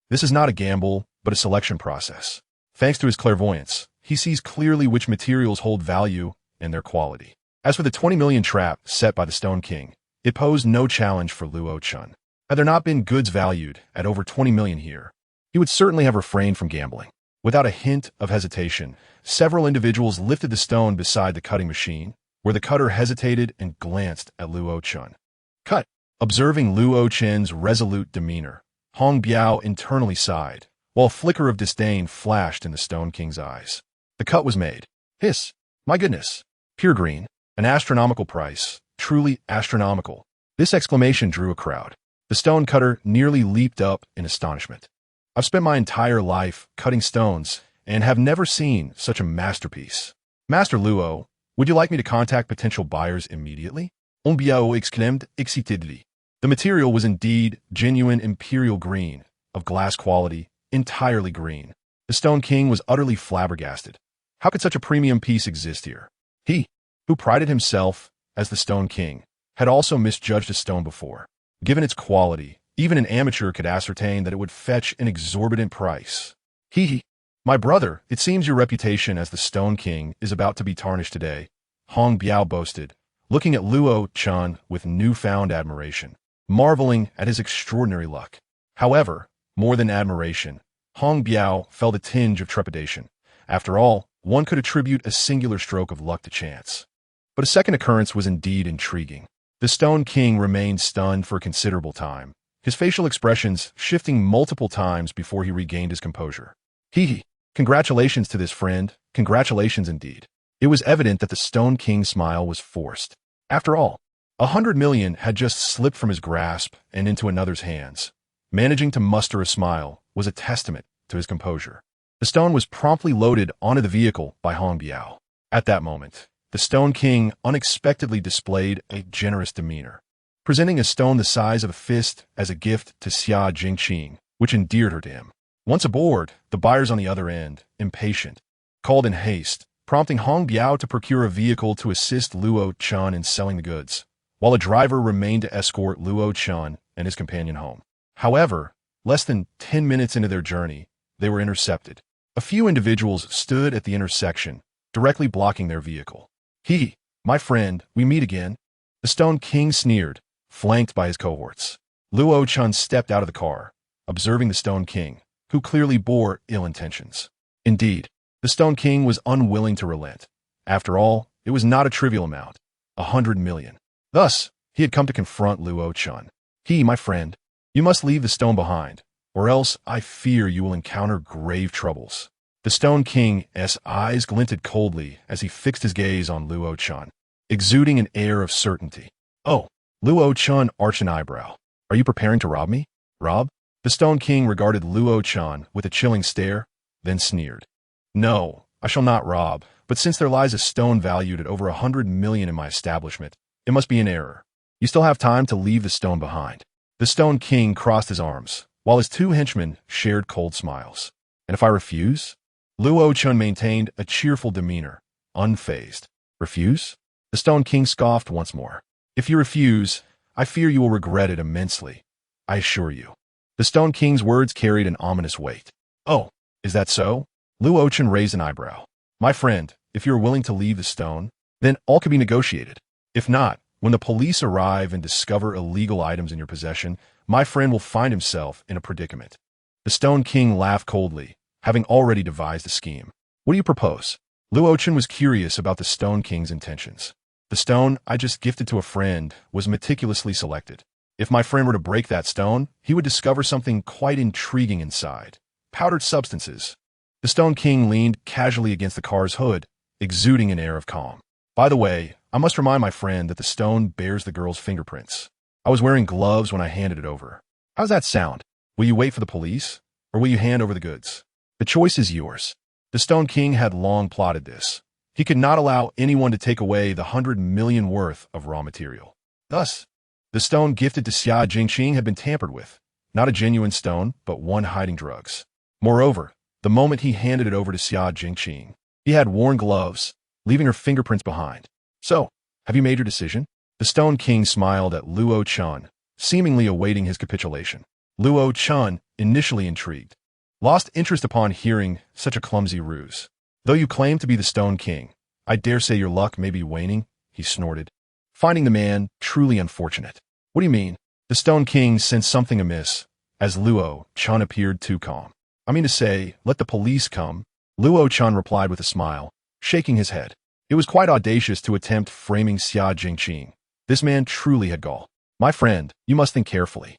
this is not a gamble, but a selection process. Thanks to his clairvoyance, he sees clearly which materials hold value and their quality. As for the 20 million trap set by the Stone King, it posed no challenge for Luo Chen. Had there not been goods valued at over 20 million here, he would certainly have refrained from gambling. Without a hint of hesitation, several individuals lifted the stone beside the cutting machine, where the cutter hesitated and glanced at Luo Chen. Cut! Observing Luo Chen's resolute demeanor, Hong Biao internally sighed, while a flicker of disdain flashed in the Stone King's eyes. The cut was made. Hiss! My goodness! Pure green, an astronomical price, truly astronomical. This exclamation drew a crowd. The stone cutter nearly leaped up in astonishment. I've spent my entire life cutting stones and have never seen such a masterpiece. Master Luo, would you like me to contact potential buyers immediately? Hong Biao exclaimed excitedly. The material was indeed genuine imperial green, of glass quality, entirely green. The Stone King was utterly flabbergasted. How could such a premium piece exist here? He, who prided himself as the Stone King, had also misjudged a stone before. Given its quality, even an amateur could ascertain that it would fetch an exorbitant price. My brother, it seems your reputation as the Stone King is about to be tarnished today, Hong Biao boasted, looking at Luo Chen with newfound admiration, marveling at his extraordinary luck. However, more than admiration, Hong Biao felt a tinge of trepidation. After all, one could attribute a singular stroke of luck to chance. But a second occurrence was indeed intriguing. The Stone King remained stunned for a considerable time, his facial expressions shifting multiple times before he regained his composure. Hee. Congratulations to this friend, congratulations indeed. It was evident that the Stone King's smile was forced. After all, 100 million had just slipped from his grasp and into another's hands. Managing to muster a smile was a testament to his composure. The stone was promptly loaded onto the vehicle by Hong Biao. At that moment, the Stone King unexpectedly displayed a generous demeanor, presenting a stone the size of a fist as a gift to Xia Jingqing, which endeared her to him. Once aboard, the buyers on the other end, impatient, called in haste, prompting Hong Biao to procure a vehicle to assist Luo Chen in selling the goods, while a driver remained to escort Luo Chen and his companion home. However, less than 10 minutes into their journey, they were intercepted. A few individuals stood at the intersection, directly blocking their vehicle. Hee, my friend, we meet again. The Stone King sneered, flanked by his cohorts. Luo Chen stepped out of the car, observing the Stone King, who clearly bore ill intentions. Indeed, the Stone King was unwilling to relent. After all, it was not a trivial amount, 100 million. Thus, he had come to confront Luo Chen. He, my friend, you must leave the stone behind, or else I fear you will encounter grave troubles. The Stone King's eyes glinted coldly as he fixed his gaze on Luo Chen, exuding an air of certainty. Oh, Luo Chen arched an eyebrow. Are you preparing to rob me? Rob? The Stone King regarded Luo Chen with a chilling stare, then sneered. No, I shall not rob, but since there lies a stone valued at over 100 million in my establishment, it must be an error. You still have time to leave the stone behind. The Stone King crossed his arms, while his two henchmen shared cold smiles. And if I refuse? Luo Chen maintained a cheerful demeanor, unfazed. Refuse? The Stone King scoffed once more. If you refuse, I fear you will regret it immensely. I assure you. The Stone King's words carried an ominous weight. Oh, is that so? Luo Chen raised an eyebrow. My friend, if you are willing to leave the stone, then all can be negotiated. If not, when the police arrive and discover illegal items in your possession, my friend will find himself in a predicament. The Stone King laughed coldly, having already devised a scheme. What do you propose? Luo Chen was curious about the Stone King's intentions. The stone I just gifted to a friend was meticulously selected. If my friend were to break that stone, he would discover something quite intriguing inside. Powdered substances. The Stone King leaned casually against the car's hood, exuding an air of calm. By the way, I must remind my friend that the stone bears the girl's fingerprints. I was wearing gloves when I handed it over. How's that sound? Will you wait for the police, or will you hand over the goods? The choice is yours. The Stone King had long plotted this. He could not allow anyone to take away the 100 million worth of raw material. Thus, the stone gifted to Xia Jingqing had been tampered with. Not a genuine stone, but one hiding drugs. Moreover, the moment he handed it over to Xia Jingqing, he had worn gloves, leaving her fingerprints behind. So, have you made your decision? The Stone King smiled at Luo Chen, seemingly awaiting his capitulation. Luo Chen, initially intrigued, lost interest upon hearing such a clumsy ruse. Though you claim to be the Stone King, I dare say your luck may be waning, he snorted, finding the man truly unfortunate. What do you mean? The Stone King sensed something amiss, as Luo Chen appeared too calm. I mean to say, let the police come. Luo Chen replied with a smile, shaking his head. It was quite audacious to attempt framing Xia Jingqing. This man truly had gall. My friend, you must think carefully.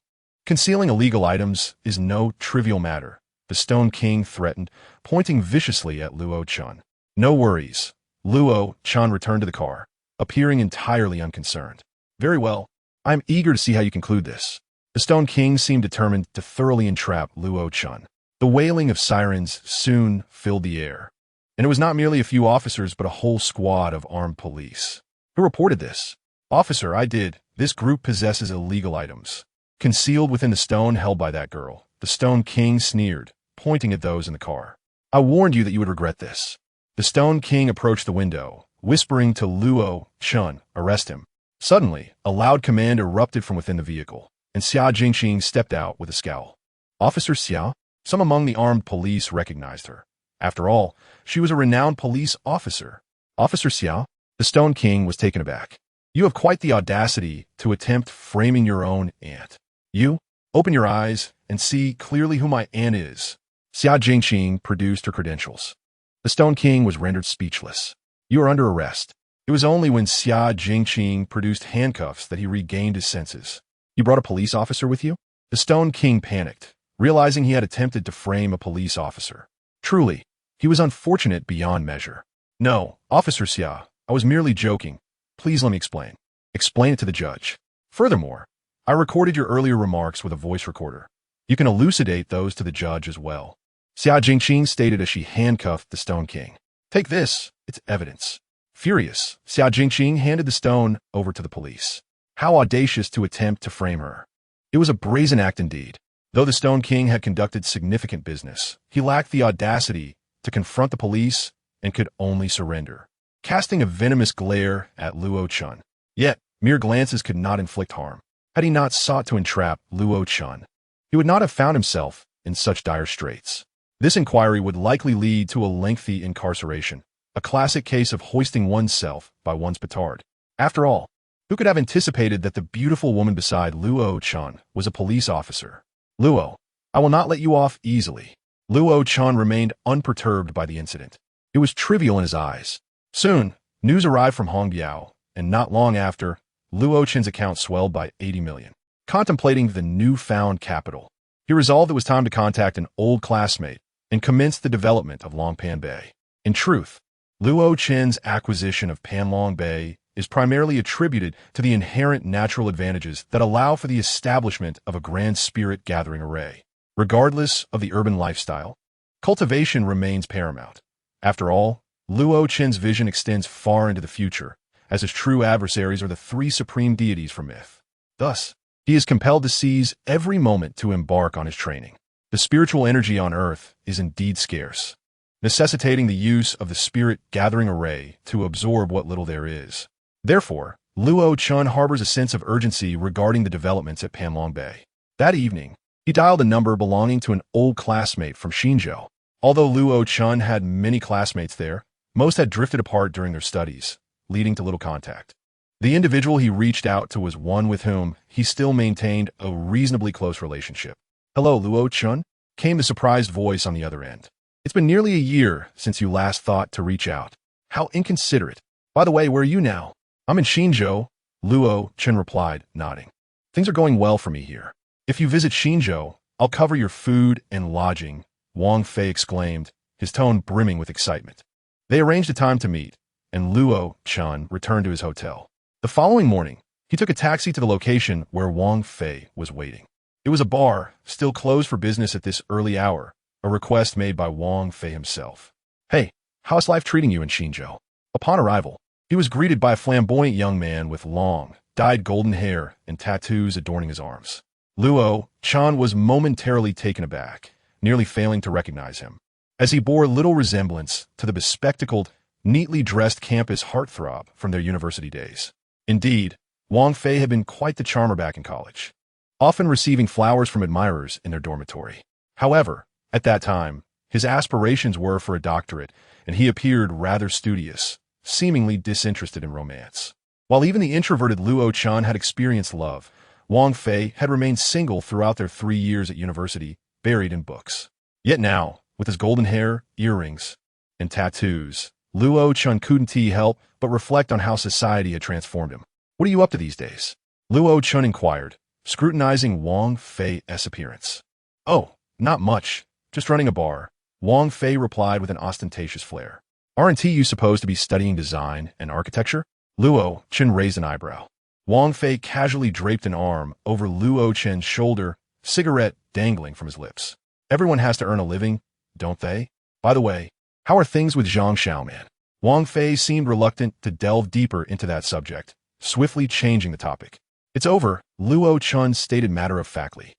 Concealing illegal items is no trivial matter, the Stone King threatened, pointing viciously at Luo Chen. No worries. Luo Chen returned to the car, appearing entirely unconcerned. Very well. I am eager to see how you conclude this. The Stone King seemed determined to thoroughly entrap Luo Chen. The wailing of sirens soon filled the air. And it was not merely a few officers, but a whole squad of armed police. Who reported this? Officer, I did. This group possesses illegal items, concealed within the stone held by that girl. The Stone King sneered, pointing at those in the car. I warned you that you would regret this. The Stone King approached the window, whispering to Luo Chen, arrest him. Suddenly, a loud command erupted from within the vehicle, and Xia Jingqing stepped out with a scowl. Officer Xia? Some among the armed police recognized her. After all, she was a renowned police officer. Officer Xia? The Stone King was taken aback. You have quite the audacity to attempt framing your own aunt. You? Open your eyes and see clearly who my aunt is. Xia Jingqing produced her credentials. The Stone King was rendered speechless. You are under arrest. It was only when Xia Jingqing produced handcuffs that he regained his senses. You brought a police officer with you? The Stone King panicked, realizing he had attempted to frame a police officer. Truly, he was unfortunate beyond measure. No, Officer Xia, I was merely joking. Please let me explain. Explain it to the judge. Furthermore, I recorded your earlier remarks with a voice recorder. You can elucidate those to the judge as well. Xia Jingqing stated as she handcuffed the Stone King. Take this, it's evidence. Furious, Xia Jingqing handed the stone over to the police. How audacious to attempt to frame her. It was a brazen act indeed. Though the Stone King had conducted significant business, he lacked the audacity to confront the police and could only surrender, casting a venomous glare at Luo Chen. Yet, mere glances could not inflict harm. Had he not sought to entrap Luo Chen, he would not have found himself in such dire straits. This inquiry would likely lead to a lengthy incarceration, a classic case of hoisting oneself by one's petard. After all, who could have anticipated that the beautiful woman beside Luo Chen was a police officer? Luo, I will not let you off easily. Luo Chen remained unperturbed by the incident. It was trivial in his eyes. Soon, news arrived from Hongbiao, and not long after, Luo Chen's account swelled by 80 million. Contemplating the newfound capital, he resolved it was time to contact an old classmate and commence the development of Longpan Bay. In truth, Luo Chen's acquisition of Panlong Bay is primarily attributed to the inherent natural advantages that allow for the establishment of a grand spirit gathering array. Regardless of the urban lifestyle, cultivation remains paramount. After all, Luo Chen's vision extends far into the future, as his true adversaries are the three supreme deities from myth. Thus, he is compelled to seize every moment to embark on his training. The spiritual energy on Earth is indeed scarce, necessitating the use of the spirit gathering array to absorb what little there is. Therefore, Luo Chen harbors a sense of urgency regarding the developments at Panlong Bay. That evening, he dialed a number belonging to an old classmate from Xinzhou. Although Luo Chen had many classmates there, most had drifted apart during their studies, leading to little contact. The individual he reached out to was one with whom he still maintained a reasonably close relationship. Hello, Luo Chen, came the surprised voice on the other end. It's been nearly a year since you last thought to reach out. How inconsiderate. By the way, where are you now? I'm in Xinzhou, Luo Chen replied, nodding. Things are going well for me here. If you visit Xinzhou, I'll cover your food and lodging, Wang Fei exclaimed, his tone brimming with excitement. They arranged a time to meet, and Luo Chen returned to his hotel. The following morning, he took a taxi to the location where Wang Fei was waiting. It was a bar, still closed for business at this early hour, a request made by Wang Fei himself. Hey, how's life treating you in Xinzhou? Upon arrival, he was greeted by a flamboyant young man with long, dyed golden hair and tattoos adorning his arms. Luo Chen was momentarily taken aback, nearly failing to recognize him, as he bore little resemblance to the bespectacled, neatly dressed campus heartthrob from their university days. Indeed, Wang Fei had been quite the charmer back in college, often receiving flowers from admirers in their dormitory. However, at that time, his aspirations were for a doctorate, and he appeared rather studious, seemingly disinterested in romance. While even the introverted Luo Chen had experienced love, Wang Fei had remained single throughout their 3 years at university, buried in books. Yet now, with his golden hair, earrings, and tattoos, Luo Chen couldn't help but reflect on how society had transformed him. What are you up to these days? Luo Chen inquired, scrutinizing Wang Fei's appearance. Oh, not much. Just running a bar, Wang Fei replied with an ostentatious flair. Aren't you supposed to be studying design and architecture? Luo Chen raised an eyebrow. Wang Fei casually draped an arm over Luo Chen's shoulder, cigarette dangling from his lips. Everyone has to earn a living, don't they? By the way, how are things with Zhang Xiaoman? Wang Fei seemed reluctant to delve deeper into that subject, swiftly changing the topic. It's over, Luo Chen stated matter-of-factly.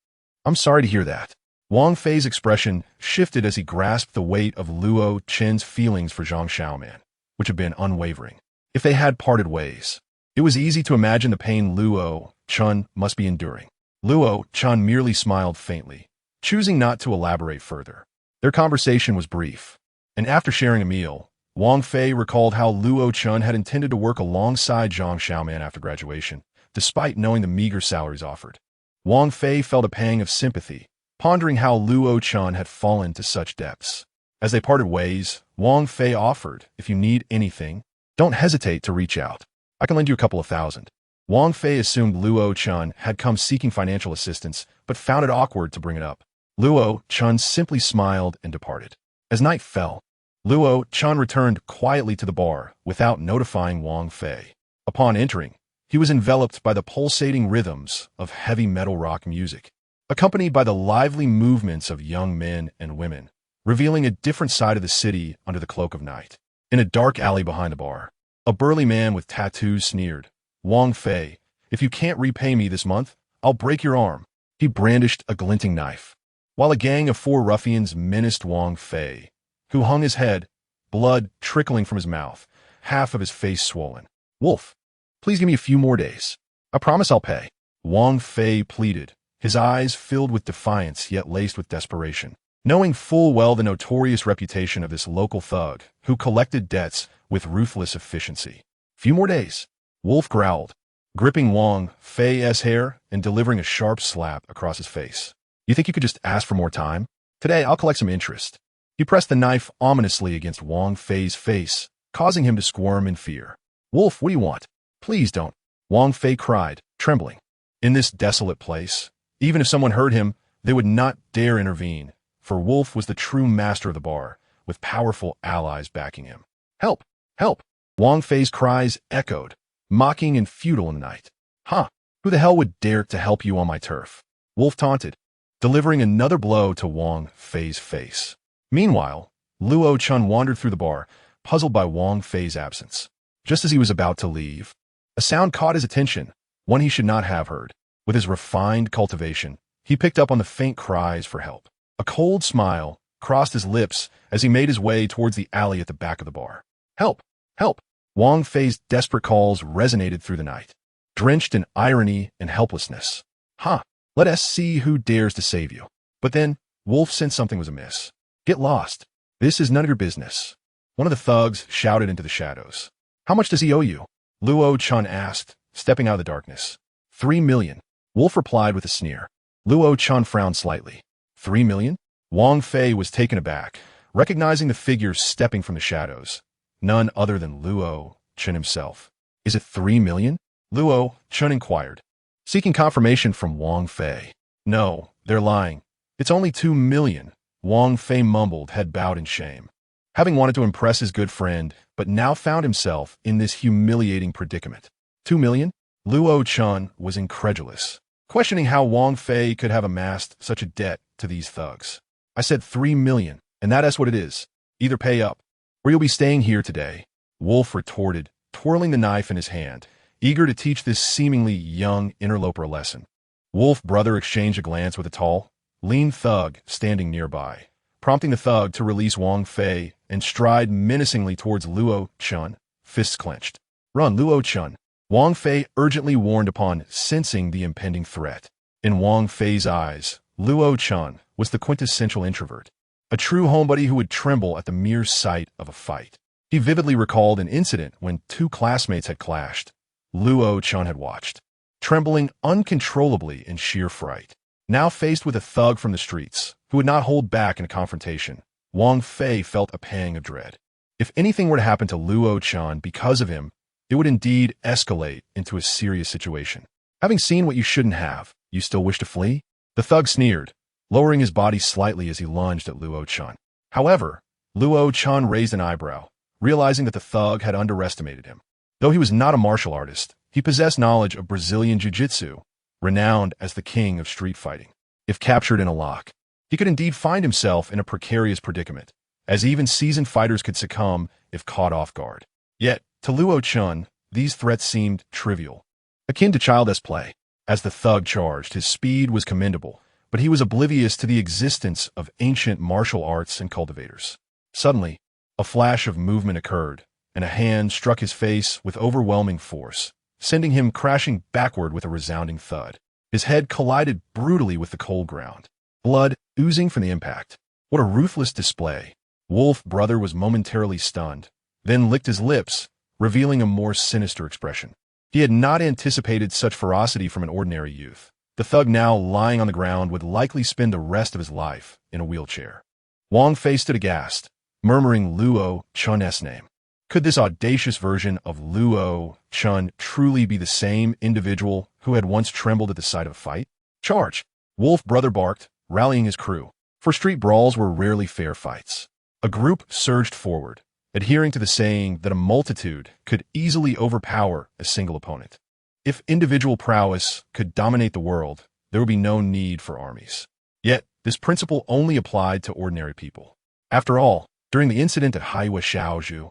I'm sorry to hear that. Wang Fei's expression shifted as he grasped the weight of Luo Chen's feelings for Zhang Xiaoman, which had been unwavering. If they had parted ways, it was easy to imagine the pain Luo Chen must be enduring. Luo Chen merely smiled faintly, choosing not to elaborate further. Their conversation was brief, and after sharing a meal, Wang Fei recalled how Luo Chen had intended to work alongside Zhang Xiaoman after graduation, despite knowing the meager salaries offered. Wang Fei felt a pang of sympathy, pondering how Luo Chen had fallen to such depths. As they parted ways, Wang Fei offered, if you need anything, don't hesitate to reach out. I can lend you a couple of thousand. Wang Fei assumed Luo Chen had come seeking financial assistance, but found it awkward to bring it up. Luo Chen simply smiled and departed. As night fell, Luo Chen returned quietly to the bar without notifying Wang Fei. Upon entering, he was enveloped by the pulsating rhythms of heavy metal rock music, accompanied by the lively movements of young men and women, revealing a different side of the city under the cloak of night. In a dark alley behind the bar, a burly man with tattoos sneered, "Wang Fei, if you can't repay me this month, I'll break your arm." He brandished a glinting knife, while a gang of 4 ruffians menaced Wang Fei, who hung his head, blood trickling from his mouth, half of his face swollen. "Wolf, please give me a few more days. I promise I'll pay," Wang Fei pleaded, his eyes filled with defiance yet laced with desperation. Knowing full well the notorious reputation of this local thug who collected debts with ruthless efficiency. "Few more days," Wolf growled, gripping Wang Fei's hair and delivering a sharp slap across his face. "You think you could just ask for more time? Today I'll collect some interest." He pressed the knife ominously against Wang Fei's face, causing him to squirm in fear. "Wolf, what do you want? Please don't," Wang Fei cried, trembling. In this desolate place, even if someone heard him, they would not dare intervene, for Wolf was the true master of the bar, with powerful allies backing him. "Help! Help!" Wang Fei's cries echoed, mocking and futile in the night. "Huh, who the hell would dare to help you on my turf?" Wolf taunted, delivering another blow to Wang Fei's face. Meanwhile, Luo Chen wandered through the bar, puzzled by Wang Fei's absence. Just as he was about to leave, a sound caught his attention, one he should not have heard. With his refined cultivation, he picked up on the faint cries for help. A cold smile crossed his lips as he made his way towards the alley at the back of the bar. "Help! Help!" Wang Fei's desperate calls resonated through the night, drenched in irony and helplessness. "Huh, let us see who dares to save you." But then, Wolf sensed something was amiss. "Get lost. This is none of your business," one of the thugs shouted into the shadows. "How much does he owe you?" Luo Chen asked, stepping out of the darkness. 3 million, Wolf replied with a sneer. Luo Chen frowned slightly. 3 million? Wang Fei was taken aback, recognizing the figure stepping from the shadows. None other than Luo Chen himself. "Is it 3 million? Luo Chen inquired, seeking confirmation from Wang Fei. "No, they're lying. It's only 2 million, Wang Fei mumbled, head bowed in shame. Having wanted to impress his good friend, but now found himself in this humiliating predicament. 2 million? Luo Chen was incredulous, questioning how Wang Fei could have amassed such a debt to these thugs. "I said 3 million, and that's what it is. Either pay up, or you'll be staying here today," Wolf retorted, twirling the knife in his hand, eager to teach this seemingly young interloper a lesson. Wolf brother exchanged a glance with a tall, lean thug standing nearby, prompting the thug to release Wang Fei and stride menacingly towards Luo Chen, fists clenched. "Run, Luo Chen," Wang Fei urgently warned upon sensing the impending threat. In Wang Fei's eyes, Luo Chen was the quintessential introvert, a true homebody who would tremble at the mere sight of a fight. He vividly recalled an incident when 2 classmates had clashed. Luo Chen had watched, trembling uncontrollably in sheer fright. Now faced with a thug from the streets, who would not hold back in a confrontation, Wang Fei felt a pang of dread. If anything were to happen to Luo Chen because of him, it would indeed escalate into a serious situation. "Having seen what you shouldn't have, you still wish to flee?" The thug sneered, lowering his body slightly as he lunged at Luo Chen. However, Luo Chen raised an eyebrow, realizing that the thug had underestimated him. Though he was not a martial artist, he possessed knowledge of Brazilian jiu-jitsu, renowned as the king of street fighting. If captured in a lock, he could indeed find himself in a precarious predicament, as even seasoned fighters could succumb if caught off guard. Yet, to Luo Chen, these threats seemed trivial, akin to childish play. As the thug charged, his speed was commendable, but he was oblivious to the existence of ancient martial arts and cultivators. Suddenly, a flash of movement occurred, and a hand struck his face with overwhelming force, sending him crashing backward with a resounding thud. His head collided brutally with the cold ground, blood oozing from the impact. What a ruthless display. Wolf brother was momentarily stunned, then licked his lips, revealing a more sinister expression. He had not anticipated such ferocity from an ordinary youth. The thug now lying on the ground would likely spend the rest of his life in a wheelchair. Wang Fei stood aghast, murmuring Luo Chen's name. Could this audacious version of Luo Chen truly be the same individual who had once trembled at the sight of a fight? Charge! Wolf Brother barked, rallying his crew. For street brawls were rarely fair fights. A group surged forward, adhering to the saying that a multitude could easily overpower a single opponent. If individual prowess could dominate the world, there would be no need for armies. Yet, this principle only applied to ordinary people. After all, during the incident at Haiwa Xiaozhu,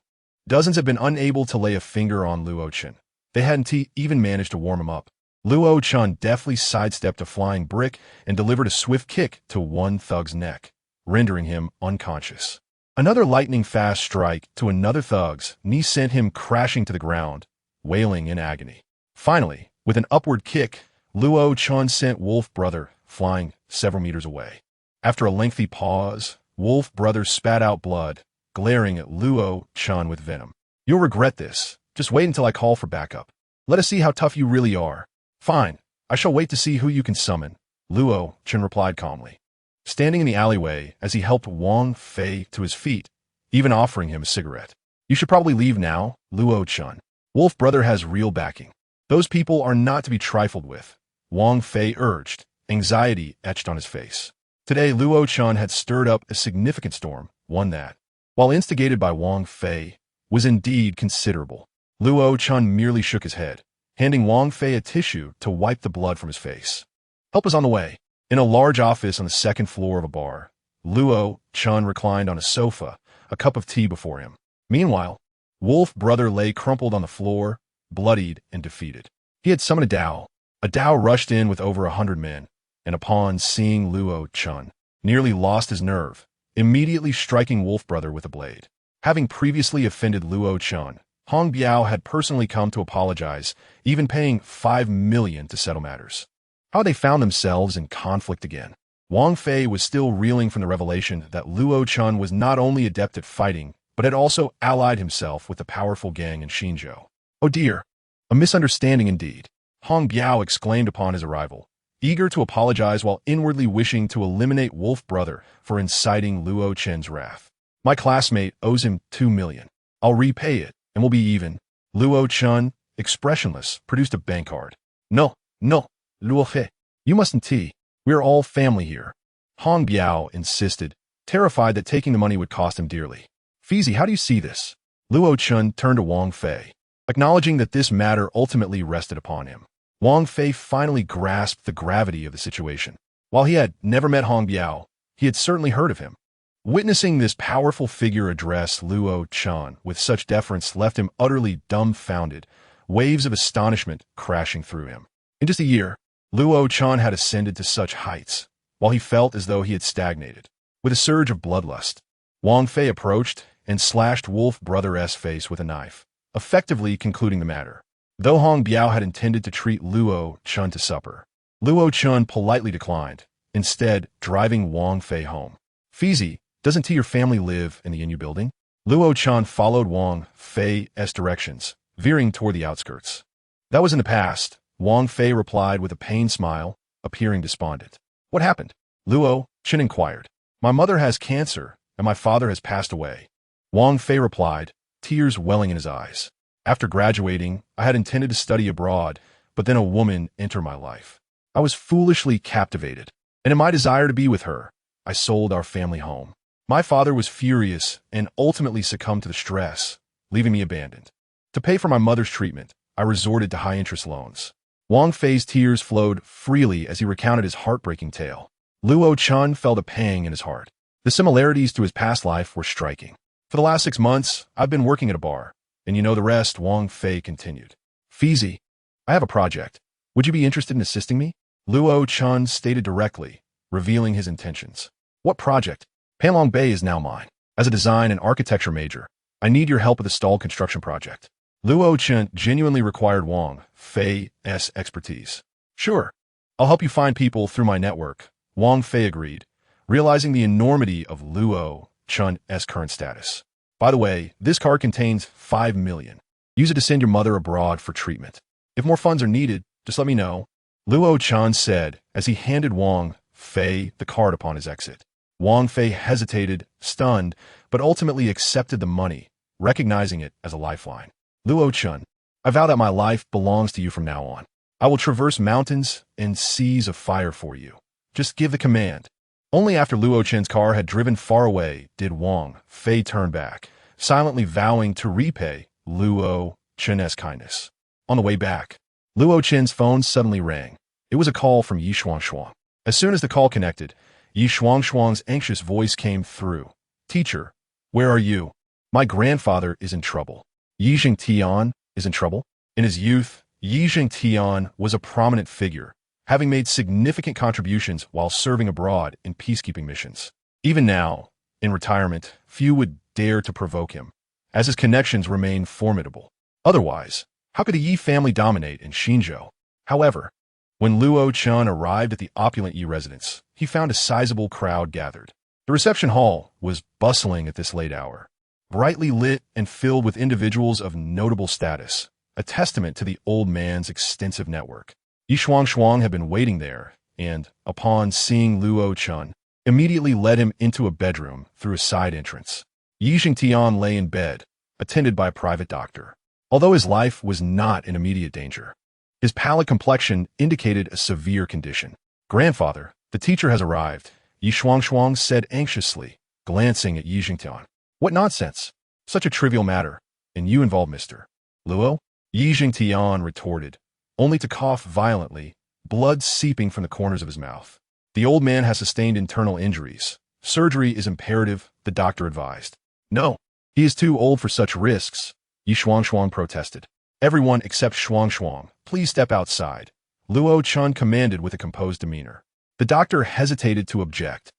dozens have been unable to lay a finger on Luo Chen. They hadn't even managed to warm him up. Luo Chen deftly sidestepped a flying brick and delivered a swift kick to one thug's neck, rendering him unconscious. Another lightning-fast strike to another thug's knee sent him crashing to the ground, wailing in agony. Finally, with an upward kick, Luo Chen sent Wolf Brother flying several meters away. After a lengthy pause, Wolf Brother spat out blood, glaring at Luo Chen with venom. "You'll regret this. Just wait until I call for backup. Let us see how tough you really are." "Fine. I shall wait to see who you can summon," Luo Chen replied calmly, standing in the alleyway as he helped Wang Fei to his feet, even offering him a cigarette. "You should probably leave now, Luo Chen. Wolf Brother has real backing. Those people are not to be trifled with," Wang Fei urged, anxiety etched on his face. Today, Luo Chen had stirred up a significant storm, one that, while instigated by Wang Fei, was indeed considerable. Luo Chen merely shook his head, handing Wang Fei a tissue to wipe the blood from his face. "Help is on the way." In a large office on the second floor of a bar, Luo Chen reclined on a sofa, a cup of tea before him. Meanwhile, Wolf Brother lay crumpled on the floor, bloodied and defeated. He had summoned a Dao. A Dao rushed in with over 100 men, and upon seeing Luo Chen, nearly lost his nerve, immediately striking Wolf Brother with a blade. Having previously offended Luo Chen, Hong Biao had personally come to apologize, even paying 5 million to settle matters. How they found themselves in conflict again. Wang Fei was still reeling from the revelation that Luo Chen was not only adept at fighting, but had also allied himself with the powerful gang in Xinzhou. "Oh dear, a misunderstanding indeed," Hong Biao exclaimed upon his arrival, eager to apologize while inwardly wishing to eliminate Wolf Brother for inciting Luo Chen's wrath. "My classmate owes him 2 million. I'll repay it, and we'll be even." Luo Chen, expressionless, produced a bank card. No, Luo He, you mustn't tea. We're all family here," Hong Biao insisted, terrified that taking the money would cost him dearly. "Fizi, how do you see this?" Luo Chen turned to Wang Fei, acknowledging that this matter ultimately rested upon him. Wang Fei finally grasped the gravity of the situation. While he had never met Hong Biao, he had certainly heard of him. Witnessing this powerful figure address Luo Chen with such deference left him utterly dumbfounded, waves of astonishment crashing through him. In just a year, Luo Chen had ascended to such heights, while he felt as though he had stagnated. With a surge of bloodlust, Wang Fei approached and slashed Wolf Brother's face with a knife, effectively concluding the matter. Though Hong Biao had intended to treat Luo Chen to supper, Luo Chen politely declined, instead driving Wang Fei home. "Fizi, doesn't your family live in the Inu building?" Luo Chen followed Wang Fei's directions, veering toward the outskirts. "That was in the past," Wang Fei replied with a pained smile, appearing despondent. "What happened?" Luo Chen inquired. "My mother has cancer, and my father has passed away," Wang Fei replied, tears welling in his eyes. "After graduating, I had intended to study abroad, but then a woman entered my life. I was foolishly captivated, and in my desire to be with her, I sold our family home. My father was furious and ultimately succumbed to the stress, leaving me abandoned. To pay for my mother's treatment, I resorted to high-interest loans." Wang Fei's tears flowed freely as he recounted his heartbreaking tale. Luo Chen felt a pang in his heart. The similarities to his past life were striking. "For the last 6 months, I've been working at a bar, and you know the rest," Wang Fei continued. "Fizi, I have a project. Would you be interested in assisting me?" Luo Chen stated directly, revealing his intentions. "What project?" "Panlong Bay is now mine. As a design and architecture major, I need your help with the stall construction project." Luo Chen genuinely required Wang Fei's expertise. "Sure, I'll help you find people through my network," Wang Fei agreed, realizing the enormity of Luo Chen's current status. "By the way, this card contains 5 million. Use it to send your mother abroad for treatment. If more funds are needed, just let me know," Luo Chen said as he handed Wang Fei the card upon his exit. Wang Fei hesitated, stunned, but ultimately accepted the money, recognizing it as a lifeline. Luo Chen, I vow that my life belongs to you from now on. I will traverse mountains and seas of fire for you. Just give the command. Only after Luo Chen's car had driven far away did Wang Fei turn back, silently vowing to repay Luo Chen's kindness. On the way back, Luo Chen's phone suddenly rang. It was a call from Yi Shuangshuang. As soon as the call connected, Yi Shuangshuang's anxious voice came through. Teacher, where are you? My grandfather is in trouble. Yi Jingtian is in trouble? In his youth, Yi Jingtian was a prominent figure, having made significant contributions while serving abroad in peacekeeping missions. Even now, in retirement, few would dare to provoke him, as his connections remain formidable. Otherwise, how could the Yi family dominate in Xinzhou? However, when Luo Chen arrived at the opulent Yi residence, he found a sizable crowd gathered. The reception hall was bustling at this late hour, brightly lit and filled with individuals of notable status, a testament to the old man's extensive network. Yi Shuangshuang had been waiting there, and, upon seeing Luo Chen, immediately led him into a bedroom through a side entrance. Yi Jingtian lay in bed, attended by a private doctor. Although his life was not in immediate danger, his pallid complexion indicated a severe condition. Grandfather, the teacher has arrived, Yi Shuangshuang said anxiously, glancing at Yi Jingtian. What nonsense! Such a trivial matter, and you involve Mr. Luo? Yi Jingtian retorted, only to cough violently, blood seeping from the corners of his mouth. The old man has sustained internal injuries. Surgery is imperative, the doctor advised. No, he is too old for such risks, Yi Shuangshuang protested. Everyone except Shuangshuang, please step outside, Luo Chen commanded with a composed demeanor. The doctor hesitated to object,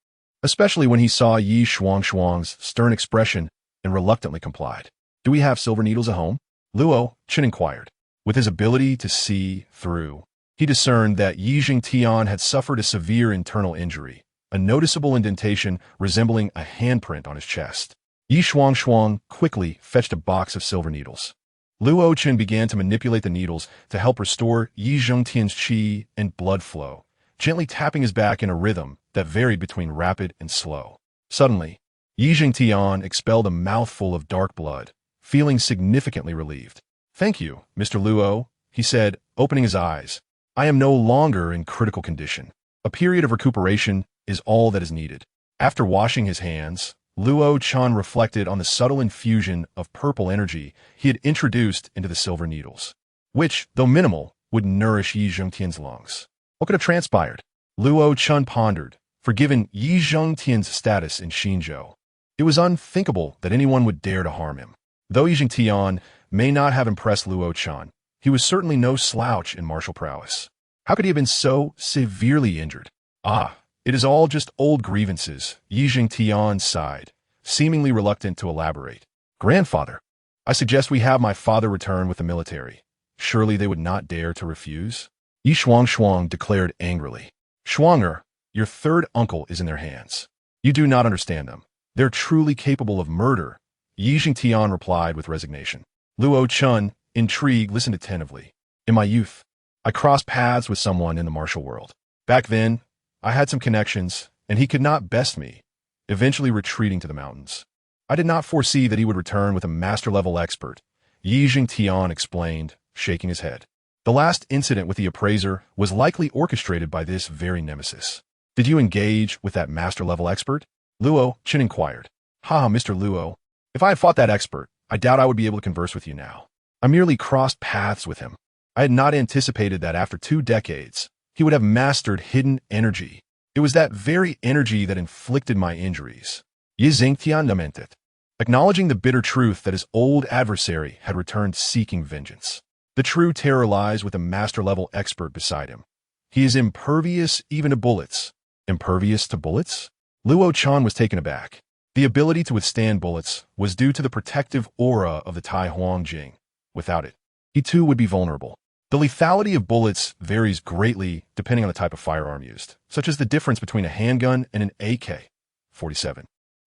especially when he saw Yi Shuangshuang's stern expression, and reluctantly complied. Do we have silver needles at home? Luo Chen inquired. With his ability to see through, he discerned that Yi Jingtian had suffered a severe internal injury, a noticeable indentation resembling a handprint on his chest. Yi Shuangshuang quickly fetched a box of silver needles. Luo Chen began to manipulate the needles to help restore Yi Jingtian's qi and blood flow, gently tapping his back in a rhythm that varied between rapid and slow. Suddenly, Yi Jingtian expelled a mouthful of dark blood, feeling significantly relieved. Thank you, Mr. Luo, he said, opening his eyes. I am no longer in critical condition. A period of recuperation is all that is needed. After washing his hands, Luo Chen reflected on the subtle infusion of purple energy he had introduced into the silver needles, which, though minimal, would nourish Yi Jingtian's lungs. What could have transpired? Luo Chen pondered, forgiven Yi Jingtian's status in Xinzhou. It was unthinkable that anyone would dare to harm him. Though Yi Jingtian may not have impressed Luo Chen, he was certainly no slouch in martial prowess. How could he have been so severely injured? Ah, it is all just old grievances, Yi Jingtian sighed, seemingly reluctant to elaborate. Grandfather, I suggest we have my father return with the military. Surely they would not dare to refuse? Yi Shuangshuang declared angrily. Shuanger, your third uncle is in their hands. You do not understand them. They're truly capable of murder, Yi Jingtian replied with resignation. Luo Chen, intrigued, listened attentively. In my youth, I crossed paths with someone in the martial world. Back then, I had some connections, and he could not best me, eventually retreating to the mountains. I did not foresee that he would return with a master-level expert, Yi Jingtian explained, shaking his head. The last incident with the appraiser was likely orchestrated by this very nemesis. Did you engage with that master-level expert? Luo Chen inquired. Mr. Luo, if I had fought that expert, I doubt I would be able to converse with you now. I merely crossed paths with him. I had not anticipated that after 2 decades, he would have mastered hidden energy. It was that very energy that inflicted my injuries. Yi Jingtian lamented, acknowledging the bitter truth that his old adversary had returned seeking vengeance. The true terror lies with a master-level expert beside him. He is impervious even to bullets. Impervious to bullets? Luo Chen was taken aback. The ability to withstand bullets was due to the protective aura of the Tai Huang Jing. Without it, he too would be vulnerable. The lethality of bullets varies greatly depending on the type of firearm used, such as the difference between a handgun and an AK-47.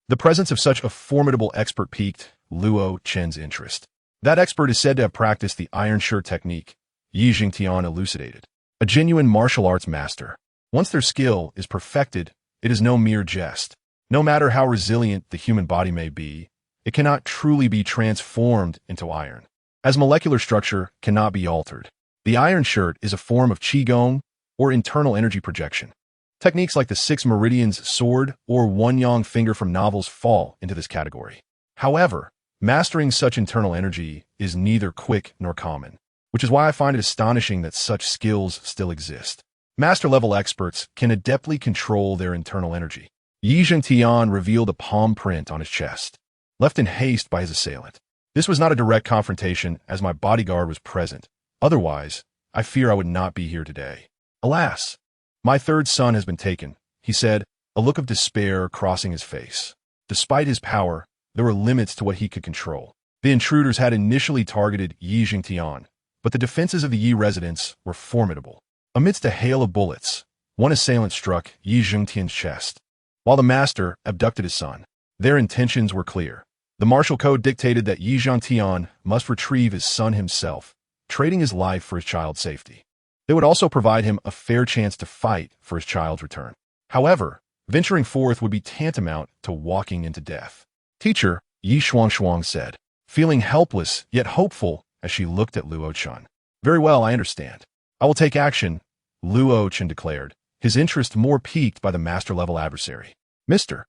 The presence of such a formidable expert piqued Luo Chen's interest. That expert is said to have practiced the iron shirt technique, Yi Jingtian elucidated. A genuine martial arts master. Once their skill is perfected, it is no mere jest. No matter how resilient the human body may be, it cannot truly be transformed into iron, as molecular structure cannot be altered. The iron shirt is a form of qigong, or internal energy projection. Techniques like the Six Meridians sword or One Yang finger from novels fall into this category. However, mastering such internal energy is neither quick nor common, which is why I find it astonishing that such skills still exist. Master-level experts can adeptly control their internal energy. Yi Zhengtian revealed a palm print on his chest, left in haste by his assailant. This was not a direct confrontation, as my bodyguard was present. Otherwise, I fear I would not be here today. Alas, my third son has been taken, he said, a look of despair crossing his face. Despite his power, there were limits to what he could control. The intruders had initially targeted Yi Zhengtian, but the defenses of the Yi residence were formidable. Amidst a hail of bullets, one assailant struck Yi Zhengtian's chest, while the master abducted his son. Their intentions were clear. The martial code dictated that Yi Zhengtian must retrieve his son himself, trading his life for his child's safety. They would also provide him a fair chance to fight for his child's return. However, venturing forth would be tantamount to walking into death. Teacher, Yi Shuangshuang said, feeling helpless yet hopeful as she looked at Luo Chen. Very well, I understand. I will take action, Luo Chen declared, his interest more piqued by the master-level adversary. Mr.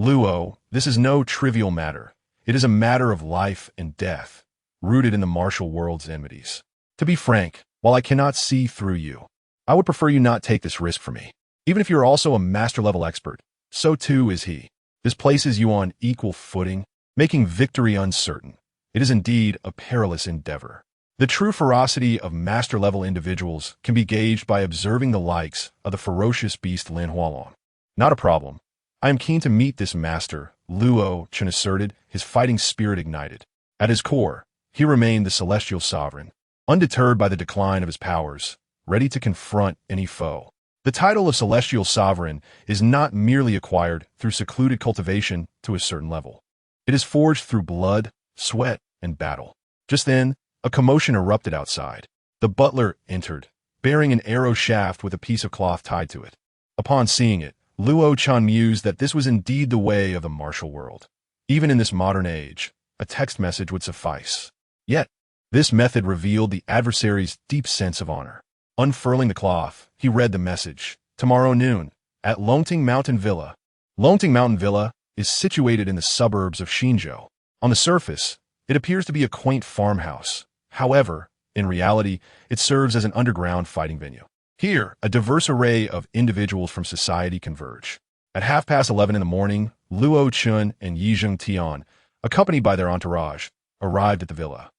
Luo, this is no trivial matter. It is a matter of life and death, rooted in the martial world's enmities. To be frank, while I cannot see through you, I would prefer you not take this risk for me. Even if you're also a master-level expert, so too is he. This places you on equal footing, making victory uncertain. It is indeed a perilous endeavor. The true ferocity of master-level individuals can be gauged by observing the likes of the ferocious beast Lin Hualong. Not a problem. I am keen to meet this master, Luo Chen asserted, his fighting spirit ignited. At his core, he remained the celestial sovereign, undeterred by the decline of his powers, ready to confront any foe. The title of celestial sovereign is not merely acquired through secluded cultivation to a certain level. It is forged through blood, sweat, and battle. Just then, a commotion erupted outside. The butler entered, bearing an arrow shaft with a piece of cloth tied to it. Upon seeing it, Luo Chen mused that this was indeed the way of the martial world. Even in this modern age, a text message would suffice. Yet, this method revealed the adversary's deep sense of honor. Unfurling the cloth, he read the message. Tomorrow noon, at Longting Mountain Villa. Longting Mountain Villa is situated in the suburbs of Xinzhou. On the surface, it appears to be a quaint farmhouse. However, in reality, it serves as an underground fighting venue. Here, a diverse array of individuals from society converge. At 11:30 in the morning, Luo Chen and Yi Zhengtian, accompanied by their entourage, arrived at the villa.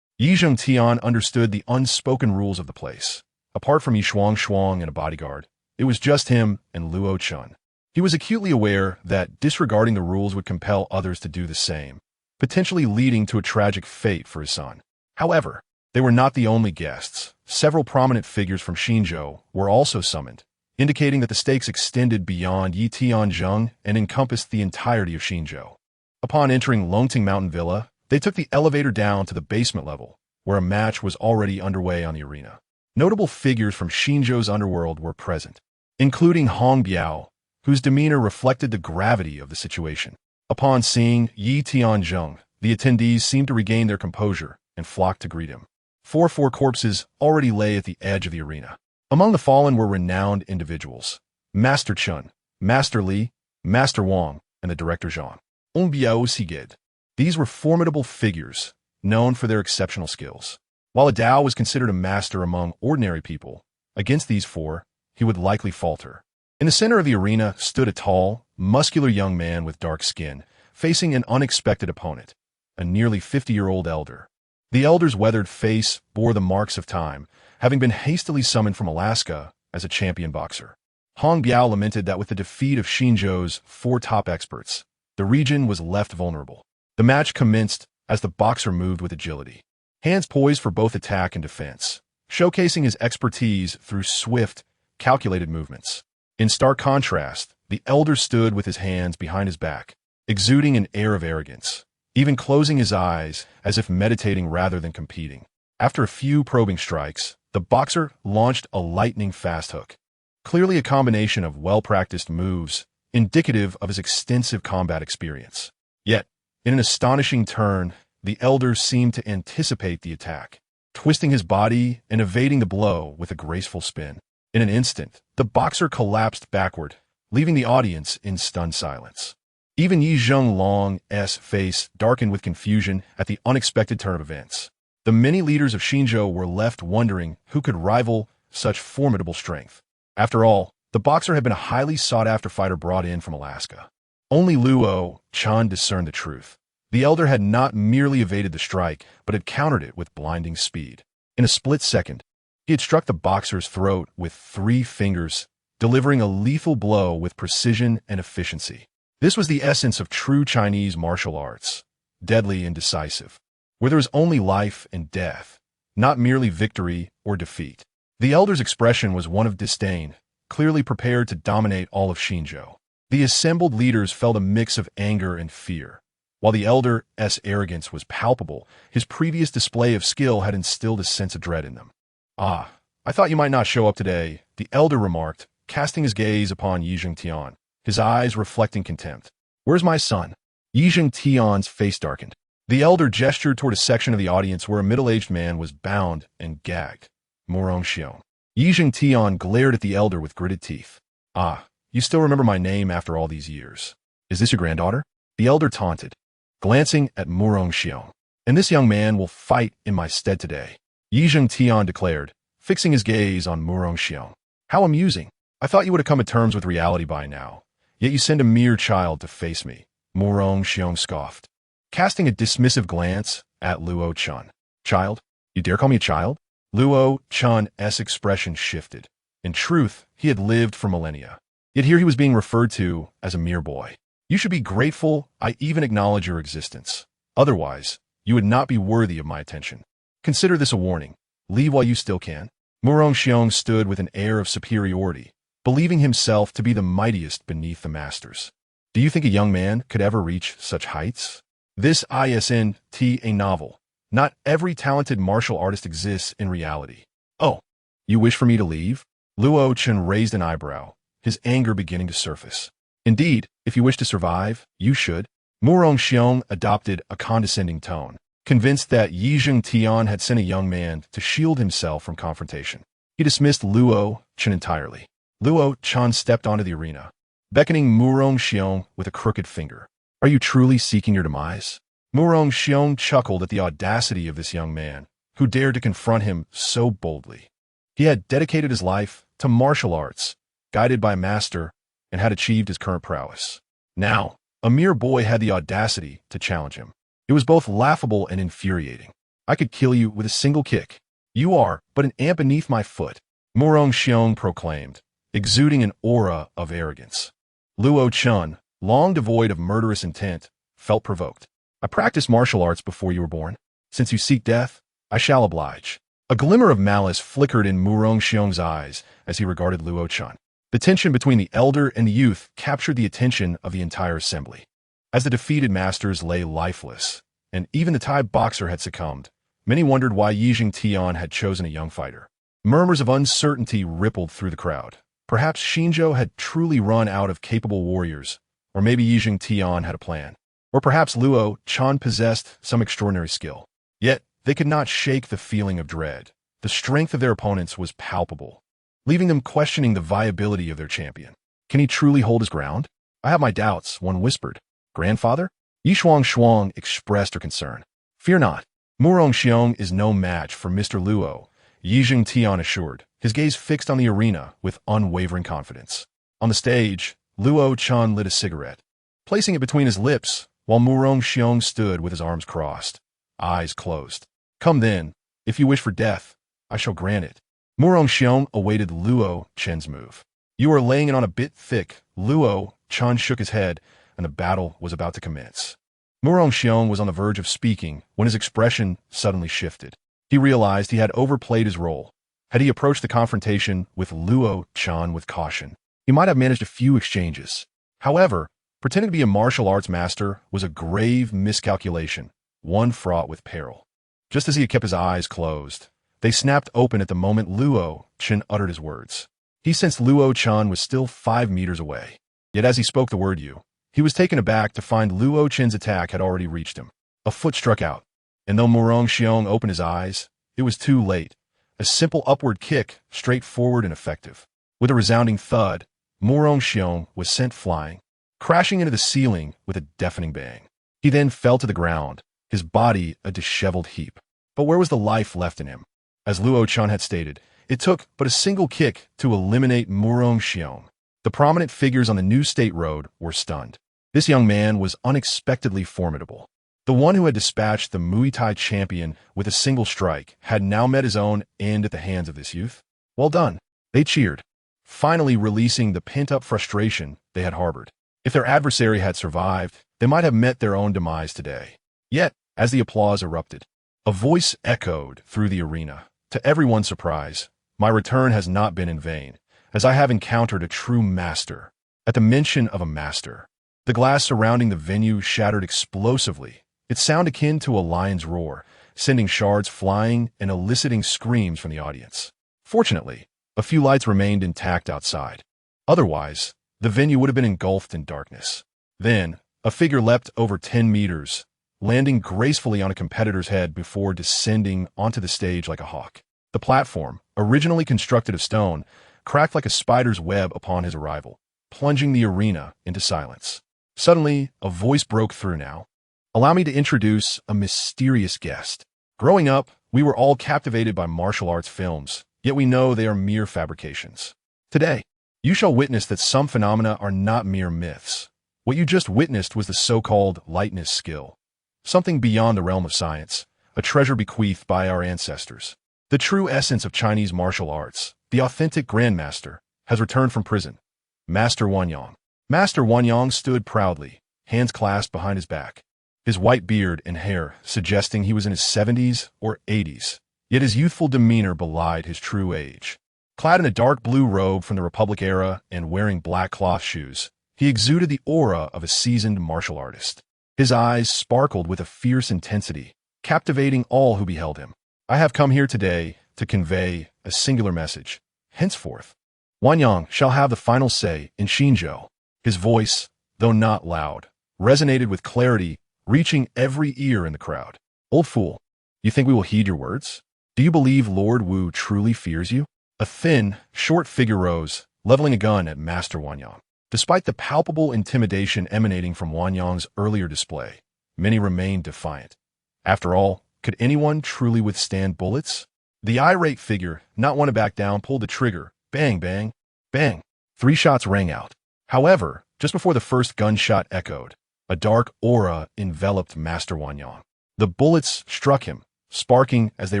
Yi Zhengtian understood the unspoken rules of the place. Apart from Yi Shuangshuang and a bodyguard, it was just him and Luo Chen. He was acutely aware that disregarding the rules would compel others to do the same, potentially leading to a tragic fate for his son. However, they were not the only guests. Several prominent figures from Xinzhou were also summoned, indicating that the stakes extended beyond Yi Tianzheng and encompassed the entirety of Xinzhou. Upon entering Longting Mountain Villa, they took the elevator down to the basement level, where a match was already underway on the arena. Notable figures from Xinzhou's underworld were present, including Hong Biao, whose demeanor reflected the gravity of the situation. Upon seeing Yi Tianzheng, the attendees seemed to regain their composure and flocked to greet him. Four corpses already lay at the edge of the arena. Among the fallen were renowned individuals: Master Chen, Master Li, Master Wang, and the Director Zhang. Hong Biao Sigid. These were formidable figures, known for their exceptional skills. While a Dao was considered a master among ordinary people, against these four, he would likely falter. In the center of the arena stood a tall, muscular young man with dark skin, facing an unexpected opponent, a nearly 50-year-old elder. The elder's weathered face bore the marks of time, having been hastily summoned from Alaska as a champion boxer. Hong Biao lamented that with the defeat of Xinzhou's four top experts, the region was left vulnerable. The match commenced as the boxer moved with agility, hands poised for both attack and defense, showcasing his expertise through swift, calculated movements. In stark contrast, the elder stood with his hands behind his back, exuding an air of arrogance, even closing his eyes as if meditating rather than competing. After a few probing strikes, the boxer launched a lightning-fast hook, clearly a combination of well-practiced moves, indicative of his extensive combat experience. Yet, In an astonishing turn, the elder seemed to anticipate the attack, twisting his body and evading the blow with a graceful spin. In an instant, the boxer collapsed backward, leaving the audience in stunned silence. Even Yi Zhenglong's face darkened with confusion at the unexpected turn of events. The many leaders of Xinzhou were left wondering who could rival such formidable strength. After all, the boxer had been a highly sought-after fighter brought in from Alaska. Only Luo Chen discerned the truth. The elder had not merely evaded the strike, but had countered it with blinding speed. In a split second, he had struck the boxer's throat with 3 fingers, delivering a lethal blow with precision and efficiency. This was the essence of true Chinese martial arts, deadly and decisive, where there is only life and death, not merely victory or defeat. The elder's expression was one of disdain, clearly prepared to dominate all of Xinzhou. The assembled leaders felt a mix of anger and fear. While the elder's arrogance was palpable, his previous display of skill had instilled a sense of dread in them. "Ah, I thought you might not show up today," the elder remarked, casting his gaze upon Yi Zhengtian, his eyes reflecting contempt. "Where's my son?" Yi Zhengtian's face darkened. The elder gestured toward a section of the audience where a middle-aged man was bound and gagged. Murongxiong. Yi Zhengtian glared at the elder with gritted teeth. "Ah, you still remember my name after all these years. Is this your granddaughter?" The elder taunted, glancing at Murongxiong. "And this young man will fight in my stead today," Yi Zhengtian declared, fixing his gaze on Murongxiong. "How amusing. I thought you would have come to terms with reality by now. Yet you send a mere child to face me," Murongxiong scoffed, casting a dismissive glance at Luo Chen. "Child? You dare call me a child?" Luo Chen's expression shifted. In truth, he had lived for millennia. Yet here he was being referred to as a mere boy. "You should be grateful I even acknowledge your existence. Otherwise, you would not be worthy of my attention. Consider this a warning. Leave while you still can." Murongxiong stood with an air of superiority, believing himself to be the mightiest beneath the masters. Do you think a young man could ever reach such heights? This isn't a novel. Not every talented martial artist exists in reality. "Oh, you wish for me to leave?" Luo Chen raised an eyebrow, his anger beginning to surface. "Indeed, if you wish to survive, you should." Murongxiong adopted a condescending tone, convinced that Yi Zhengtian had sent a young man to shield himself from confrontation. He dismissed Luo Chen entirely. Luo Chen stepped onto the arena, beckoning Murongxiong with a crooked finger. "Are you truly seeking your demise?" Murongxiong chuckled at the audacity of this young man, who dared to confront him so boldly. He had dedicated his life to martial arts, guided by a master, and had achieved his current prowess. Now, a mere boy had the audacity to challenge him. It was both laughable and infuriating. "I could kill you with a single kick. You are but an ant beneath my foot," Murongxiong proclaimed, exuding an aura of arrogance. Luo Chen, long devoid of murderous intent, felt provoked. "I practiced martial arts before you were born. Since you seek death, I shall oblige." A glimmer of malice flickered in Murongxiong's eyes as he regarded Luo Chen. The tension between the elder and the youth captured the attention of the entire assembly. As the defeated masters lay lifeless, and even the Thai boxer had succumbed, many wondered why Yi Zhengtian had chosen a young fighter. Murmurs of uncertainty rippled through the crowd. Perhaps Xinzhou had truly run out of capable warriors, or maybe Yi Zhengtian had a plan. Or perhaps Luo Chen possessed some extraordinary skill. Yet, they could not shake the feeling of dread. The strength of their opponents was palpable, leaving them questioning the viability of their champion. "Can he truly hold his ground?" "I have my doubts," one whispered. "Grandfather?" Yi Shuang expressed her concern. "Fear not. Murongxiong is no match for Mr. Luo," Yi Zhengtian assured, his gaze fixed on the arena with unwavering confidence. On the stage, Luo Chen lit a cigarette, placing it between his lips, while Murongxiong stood with his arms crossed, eyes closed. "Come then. If you wish for death, I shall grant it." Murongxiong awaited Luo Chen's move. "You are laying it on a bit thick." Luo Chen shook his head, and the battle was about to commence. Murongxiong was on the verge of speaking when his expression suddenly shifted. He realized he had overplayed his role. Had he approached the confrontation with Luo Chen with caution, he might have managed a few exchanges. However, pretending to be a martial arts master was a grave miscalculation, one fraught with peril. Just as he had kept his eyes closed, they snapped open at the moment Luo Chen uttered his words. He sensed Luo Chen was still 5 meters away. Yet as he spoke the word "you," He was taken aback to find Luo Chen's attack had already reached him. A foot struck out, and though Murong Xiong opened his eyes, it was too late. A simple upward kick, straightforward and effective. With a resounding thud, Murong Xiong was sent flying, crashing into the ceiling with a deafening bang. He then fell to the ground, his body a disheveled heap. But where was the life left in him? As Luo Chen had stated, it took but a single kick to eliminate Murong Xiong. The prominent figures on the New State Road were stunned. This young man was unexpectedly formidable. The one who had dispatched the Muay Thai champion with a single strike had now met his own end at the hands of this youth. Well done. They cheered, finally releasing the pent-up frustration they had harbored. If their adversary had survived, they might have met their own demise today. Yet, as the applause erupted, a voice echoed through the arena. To everyone's surprise, my return has not been in vain, as I have encountered a true master. At the mention of a master, the glass surrounding the venue shattered explosively, its sound akin to a lion's roar, sending shards flying and eliciting screams from the audience. Fortunately, a few lights remained intact outside. Otherwise, the venue would have been engulfed in darkness. Then, a figure leapt over 10 meters, landing gracefully on a competitor's head before descending onto the stage like a hawk. The platform, originally constructed of stone, cracked like a spider's web upon his arrival, plunging the arena into silence. Suddenly, a voice broke through now. Allow me to introduce a mysterious guest. Growing up, we were all captivated by martial arts films, yet we know they are mere fabrications. Today, you shall witness that some phenomena are not mere myths. What you just witnessed was the so-called lightness skill, something beyond the realm of science, a treasure bequeathed by our ancestors. The true essence of Chinese martial arts, the authentic grandmaster, has returned from prison. Master Wanyang. Master Wanyang stood proudly, hands clasped behind his back, his white beard and hair suggesting he was in his 70s or 80s, yet his youthful demeanor belied his true age. Clad in a dark blue robe from the Republic era and wearing black cloth shoes, he exuded the aura of a seasoned martial artist. His eyes sparkled with a fierce intensity, captivating all who beheld him. I have come here today to convey a singular message. Henceforth, Wanyang shall have the final say in Xinzhou. His voice, though not loud, resonated with clarity, reaching every ear in the crowd. Old fool, you think we will heed your words? Do you believe Lord Wu truly fears you? A thin, short figure rose, leveling a gun at Master Wanyang. Despite the palpable intimidation emanating from Wanyang's earlier display, many remained defiant. After all, could anyone truly withstand bullets? The irate figure, not one to back down, pulled the trigger. Bang, bang, bang. 3 shots rang out. However, just before the first gunshot echoed, a dark aura enveloped Master Wanyang. The bullets struck him, sparking as they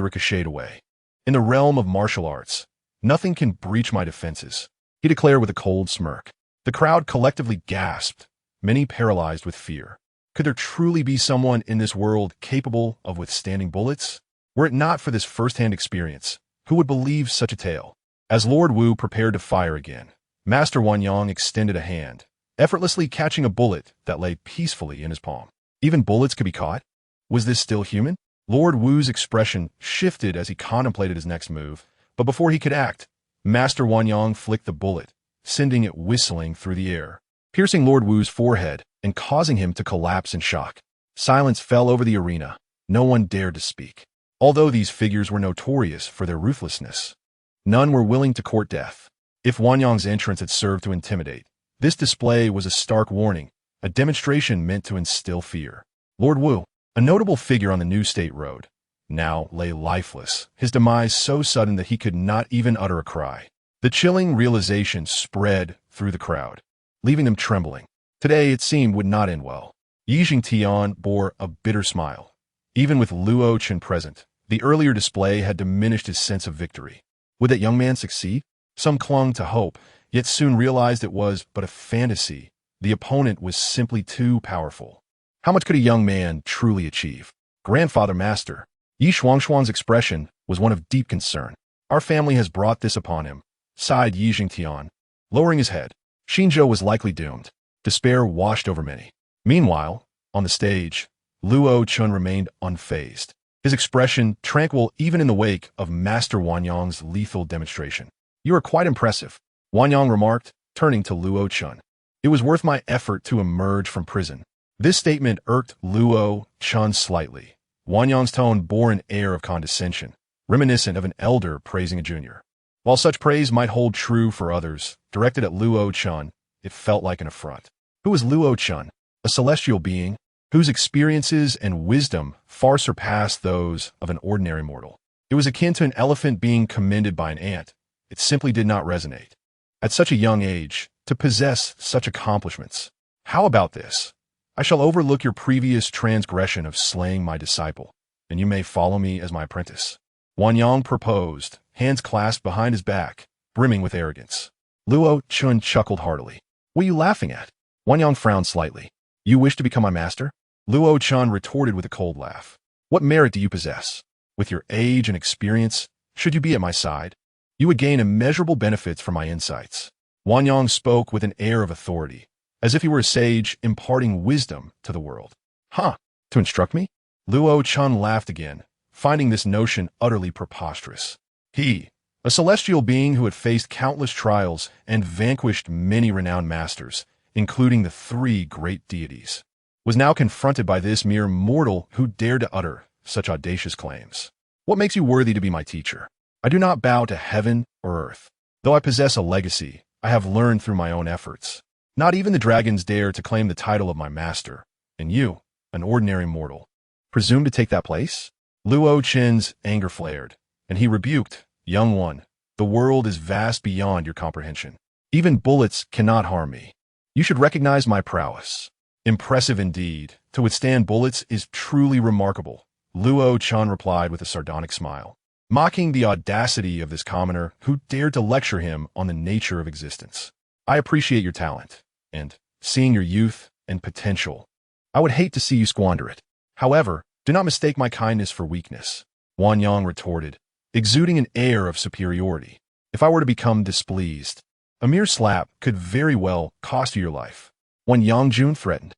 ricocheted away. In the realm of martial arts, nothing can breach my defenses, he declared with a cold smirk. The crowd collectively gasped, many paralyzed with fear. Could there truly be someone in this world capable of withstanding bullets? Were it not for this first-hand experience, who would believe such a tale? As Lord Wu prepared to fire again, Master Wanyang extended a hand, effortlessly catching a bullet that lay peacefully in his palm. Even bullets could be caught? Was this still human? Lord Wu's expression shifted as he contemplated his next move, but before he could act, Master Wanyang flicked the bullet, sending it whistling through the air, piercing Lord Wu's forehead and causing him to collapse in shock. Silence fell over the arena. No one dared to speak. Although these figures were notorious for their ruthlessness, none were willing to court death. If Wanyang's entrance had served to intimidate, this display was a stark warning, a demonstration meant to instill fear. Lord Wu, a notable figure on the New State Road, now lay lifeless, his demise so sudden that he could not even utter a cry. The chilling realization spread through the crowd, leaving them trembling. Today, it seemed, would not end well. Yi Jingtian bore a bitter smile. Even with Luo Chen present, the earlier display had diminished his sense of victory. Would that young man succeed? Some clung to hope, yet soon realized it was but a fantasy. The opponent was simply too powerful. How much could a young man truly achieve? Grandfather Master, Yi Shuangshuang's expression was one of deep concern. Our family has brought this upon him, sighed Yi Jingtian, lowering his head. Xinzhou was likely doomed. Despair washed over many. Meanwhile, on the stage, Luo Chen remained unfazed, his expression tranquil even in the wake of Master Wanyang's lethal demonstration. You are quite impressive, Wanyang remarked, turning to Luo Chen. It was worth my effort to emerge from prison. This statement irked Luo Chen slightly. Wanyang's tone bore an air of condescension, reminiscent of an elder praising a junior. While such praise might hold true for others, directed at Luo Chen, it felt like an affront. Who was Luo Chen? A celestial being whose experiences and wisdom far surpassed those of an ordinary mortal. It was akin to an elephant being commended by an ant. It simply did not resonate. At such a young age, to possess such accomplishments. How about this? I shall overlook your previous transgression of slaying my disciple, and you may follow me as my apprentice. Wanyang proposed, hands clasped behind his back, brimming with arrogance. Luo Chen chuckled heartily. What are you laughing at? Wanyang frowned slightly. You wish to become my master? Luo Chen retorted with a cold laugh. What merit do you possess? With your age and experience, should you be at my side, you would gain immeasurable benefits from my insights. Wanyang spoke with an air of authority, as if he were a sage imparting wisdom to the world. Huh, to instruct me? Luo Chen laughed again, finding this notion utterly preposterous. He, a celestial being who had faced countless trials and vanquished many renowned masters, including the 3 great deities, was now confronted by this mere mortal who dared to utter such audacious claims. What makes you worthy to be my teacher? I do not bow to heaven or earth. Though I possess a legacy, I have learned through my own efforts. Not even the dragons dare to claim the title of my master, and you, an ordinary mortal, presume to take that place? Luo Chen's anger flared, and he rebuked, Young one, the world is vast beyond your comprehension. Even bullets cannot harm me. You should recognize my prowess. Impressive indeed. To withstand bullets is truly remarkable, Luo Chen replied with a sardonic smile, mocking the audacity of this commoner who dared to lecture him on the nature of existence. I appreciate your talent, and, seeing your youth and potential, I would hate to see you squander it. However, do not mistake my kindness for weakness, Wanyang retorted, exuding an air of superiority. If I were to become displeased, a mere slap could very well cost you your life. Wanyang Jun threatened.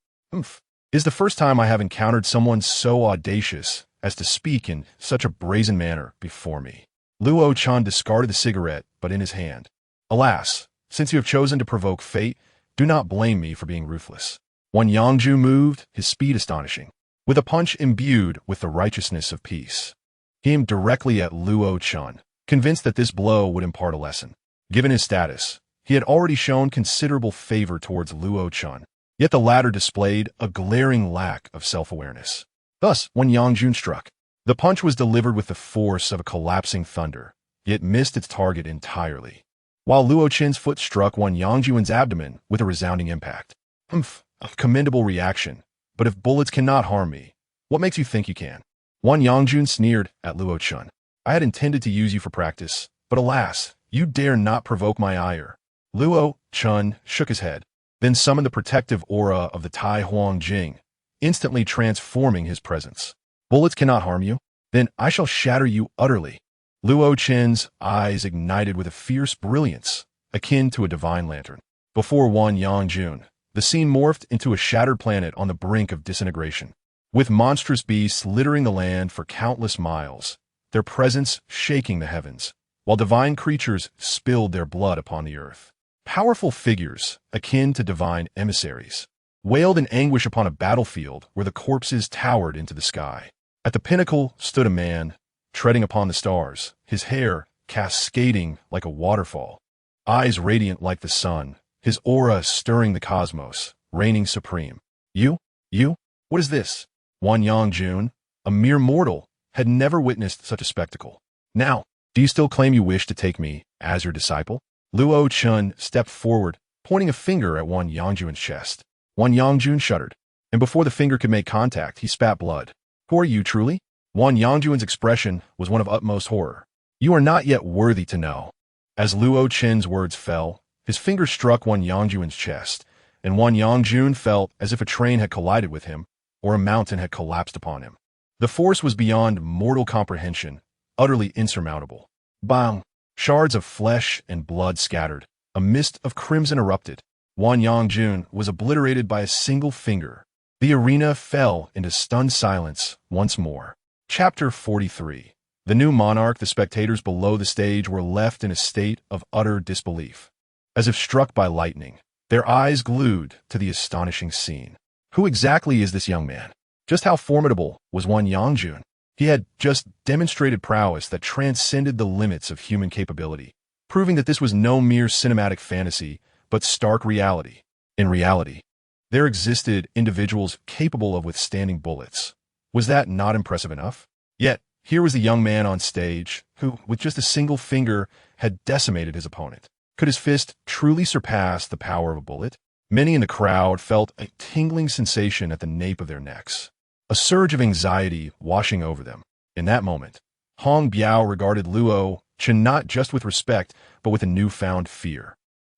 Is the first time I have encountered someone so audacious as to speak in such a brazen manner before me. Luo Chen discarded the cigarette, but in his hand. Alas, since you have chosen to provoke fate, do not blame me for being ruthless. Wanyang Jun moved, his speed astonishing, with a punch imbued with the righteousness of peace. He aimed directly at Luo Chen, convinced that this blow would impart a lesson. Given his status, he had already shown considerable favor towards Luo Chen, yet the latter displayed a glaring lack of self-awareness. Thus, when Yang Jun struck, the punch was delivered with the force of a collapsing thunder, yet missed its target entirely, while Luo Chen's foot struck Yang Jun's abdomen with a resounding impact. A commendable reaction, but if bullets cannot harm me, what makes you think you can? Yang Jun sneered at Luo Chen. I had intended to use you for practice, but alas, you dare not provoke my ire. Luo Chen shook his head, then summoned the protective aura of the Tai Huang Jing, instantly transforming his presence. Bullets cannot harm you? Then I shall shatter you utterly. Luo Chen's eyes ignited with a fierce brilliance, akin to a divine lantern. Before Yang Jun, the scene morphed into a shattered planet on the brink of disintegration, with monstrous beasts littering the land for countless miles, their presence shaking the heavens, while divine creatures spilled their blood upon the earth. Powerful figures, akin to divine emissaries, wailed in anguish upon a battlefield where the corpses towered into the sky. At the pinnacle stood a man, treading upon the stars, his hair cascading like a waterfall, eyes radiant like the sun, his aura stirring the cosmos, reigning supreme. You? What is this? Yang Jun, a mere mortal, had never witnessed such a spectacle. Now, do you still claim you wish to take me as your disciple? Luo Chen stepped forward, pointing a finger at Yang Jun's chest. Yang Jun shuddered, and before the finger could make contact, he spat blood. Who are you truly? Yang Jun's expression was one of utmost horror. You are not yet worthy to know. As Luo Chen's words fell, his finger struck Yang Jun's chest, and Yang Jun felt as if a train had collided with him, or a mountain had collapsed upon him. The force was beyond mortal comprehension, utterly insurmountable. Bang! Shards of flesh and blood scattered. A mist of crimson erupted. Yang Jun was obliterated by a single finger. The arena fell into stunned silence once more. Chapter 43. The new monarch, the spectators below the stage were left in a state of utter disbelief. As if struck by lightning, their eyes glued to the astonishing scene. Who exactly is this young man? Just how formidable was Wan Yangjun? He had just demonstrated prowess that transcended the limits of human capability, proving that this was no mere cinematic fantasy, but stark reality. In reality, there existed individuals capable of withstanding bullets. Was that not impressive enough? Yet, here was the young man on stage, who, with just a single finger, had decimated his opponent. Could his fist truly surpass the power of a bullet? Many in the crowd felt a tingling sensation at the nape of their necks, a surge of anxiety washing over them. In that moment, Hong Biao regarded Luo Chen not just with respect, but with a newfound fear.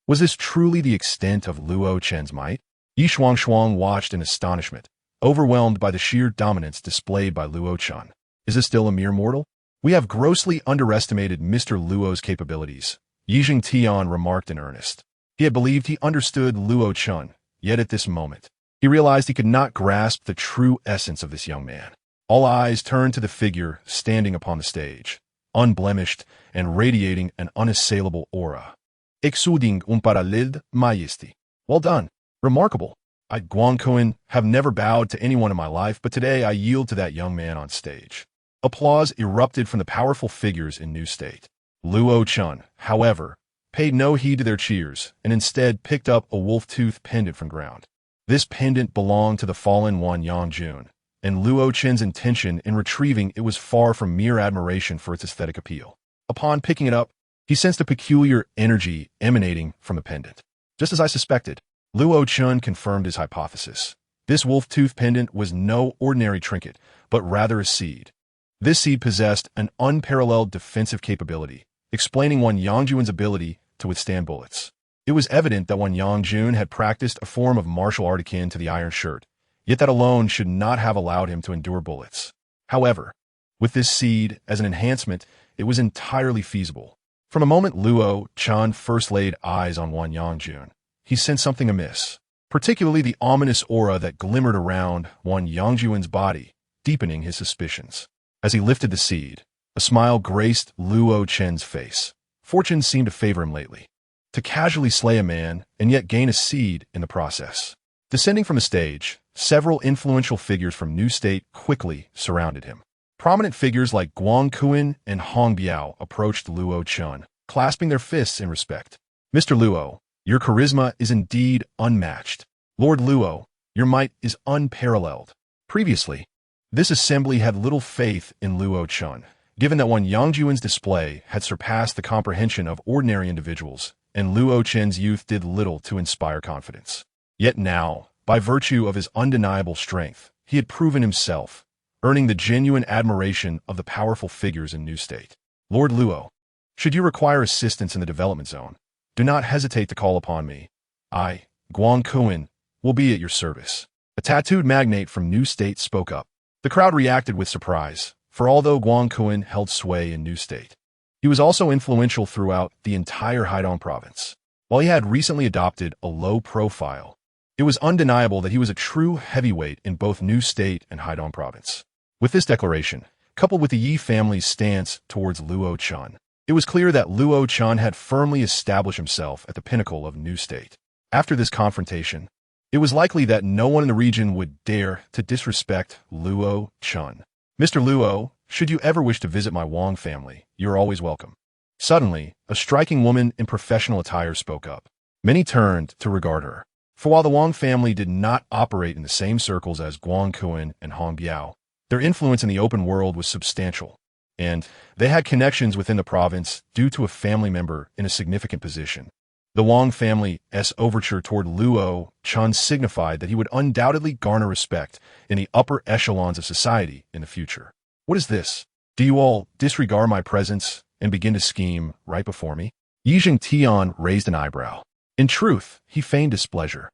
Was this truly the extent of Luo Chen's might? Yi Shuangshuang watched in astonishment, overwhelmed by the sheer dominance displayed by Luo Chen. Is this still a mere mortal? We have grossly underestimated Mr. Luo's capabilities, Yi Jingtian remarked in earnest. He had believed he understood Luo Chen, yet at this moment, he realized he could not grasp the true essence of this young man. All eyes turned to the figure standing upon the stage, unblemished and radiating an unassailable aura. Exuding unparalleled majesty. Well done. Remarkable. I, Guangkuan, have never bowed to anyone in my life, but today I yield to that young man on stage. Applause erupted from the powerful figures in New State. Luo Chen, however, paid no heed to their cheers and instead picked up a wolf-tooth pendant from ground. This pendant belonged to the fallen Wan Yangjun, and Luo Chen's intention in retrieving it was far from mere admiration for its aesthetic appeal. Upon picking it up, he sensed a peculiar energy emanating from the pendant. Just as I suspected, Luo Chen confirmed his hypothesis. This wolf-tooth pendant was no ordinary trinket, but rather a seed. This seed possessed an unparalleled defensive capability, explaining Wan Yangjun's ability to withstand bullets. It was evident that Wan Yangjun had practiced a form of martial art akin to the iron shirt, yet that alone should not have allowed him to endure bullets. However, with this seed as an enhancement, it was entirely feasible. From the moment Luo Chen first laid eyes on Wan Yangjun, he sensed something amiss, particularly the ominous aura that glimmered around Wan Yangjun's body, deepening his suspicions. As he lifted the seed, a smile graced Luo Chen's face. Fortune seemed to favor him lately. To casually slay a man and yet gain a seed in the process. Descending from the stage, several influential figures from New State quickly surrounded him. Prominent figures like Guangkuan and Hong Biao approached Luo Chen, clasping their fists in respect. Mr. Luo, your charisma is indeed unmatched. Lord Luo, your might is unparalleled. Previously, this assembly had little faith in Luo Chen, given that Wan Yangjun's display had surpassed the comprehension of ordinary individuals, and Luo Chen's youth did little to inspire confidence. Yet now, by virtue of his undeniable strength, he had proven himself, earning the genuine admiration of the powerful figures in New State. Lord Luo, should you require assistance in the development zone, do not hesitate to call upon me. I, Guangkuan, will be at your service. A tattooed magnate from New State spoke up. The crowd reacted with surprise, for although Guangkuan held sway in New State, he was also influential throughout the entire Haidong province. While he had recently adopted a low profile, it was undeniable that he was a true heavyweight in both New State and Haidong province. With this declaration, coupled with the Yi family's stance towards Luo Chen, it was clear that Luo Chen had firmly established himself at the pinnacle of New State. After this confrontation, it was likely that no one in the region would dare to disrespect Luo Chen. Mr. Luo, should you ever wish to visit my Wang family, you are always welcome. Suddenly, a striking woman in professional attire spoke up. Many turned to regard her. For while the Wang family did not operate in the same circles as Guangkuan and Hong Biao, their influence in the open world was substantial, and they had connections within the province due to a family member in a significant position. The Wang family's overture toward Luo Chen signified that he would undoubtedly garner respect in the upper echelons of society in the future. What is this? Do you all disregard my presence and begin to scheme right before me? Yi Jingtian raised an eyebrow. In truth, he feigned displeasure,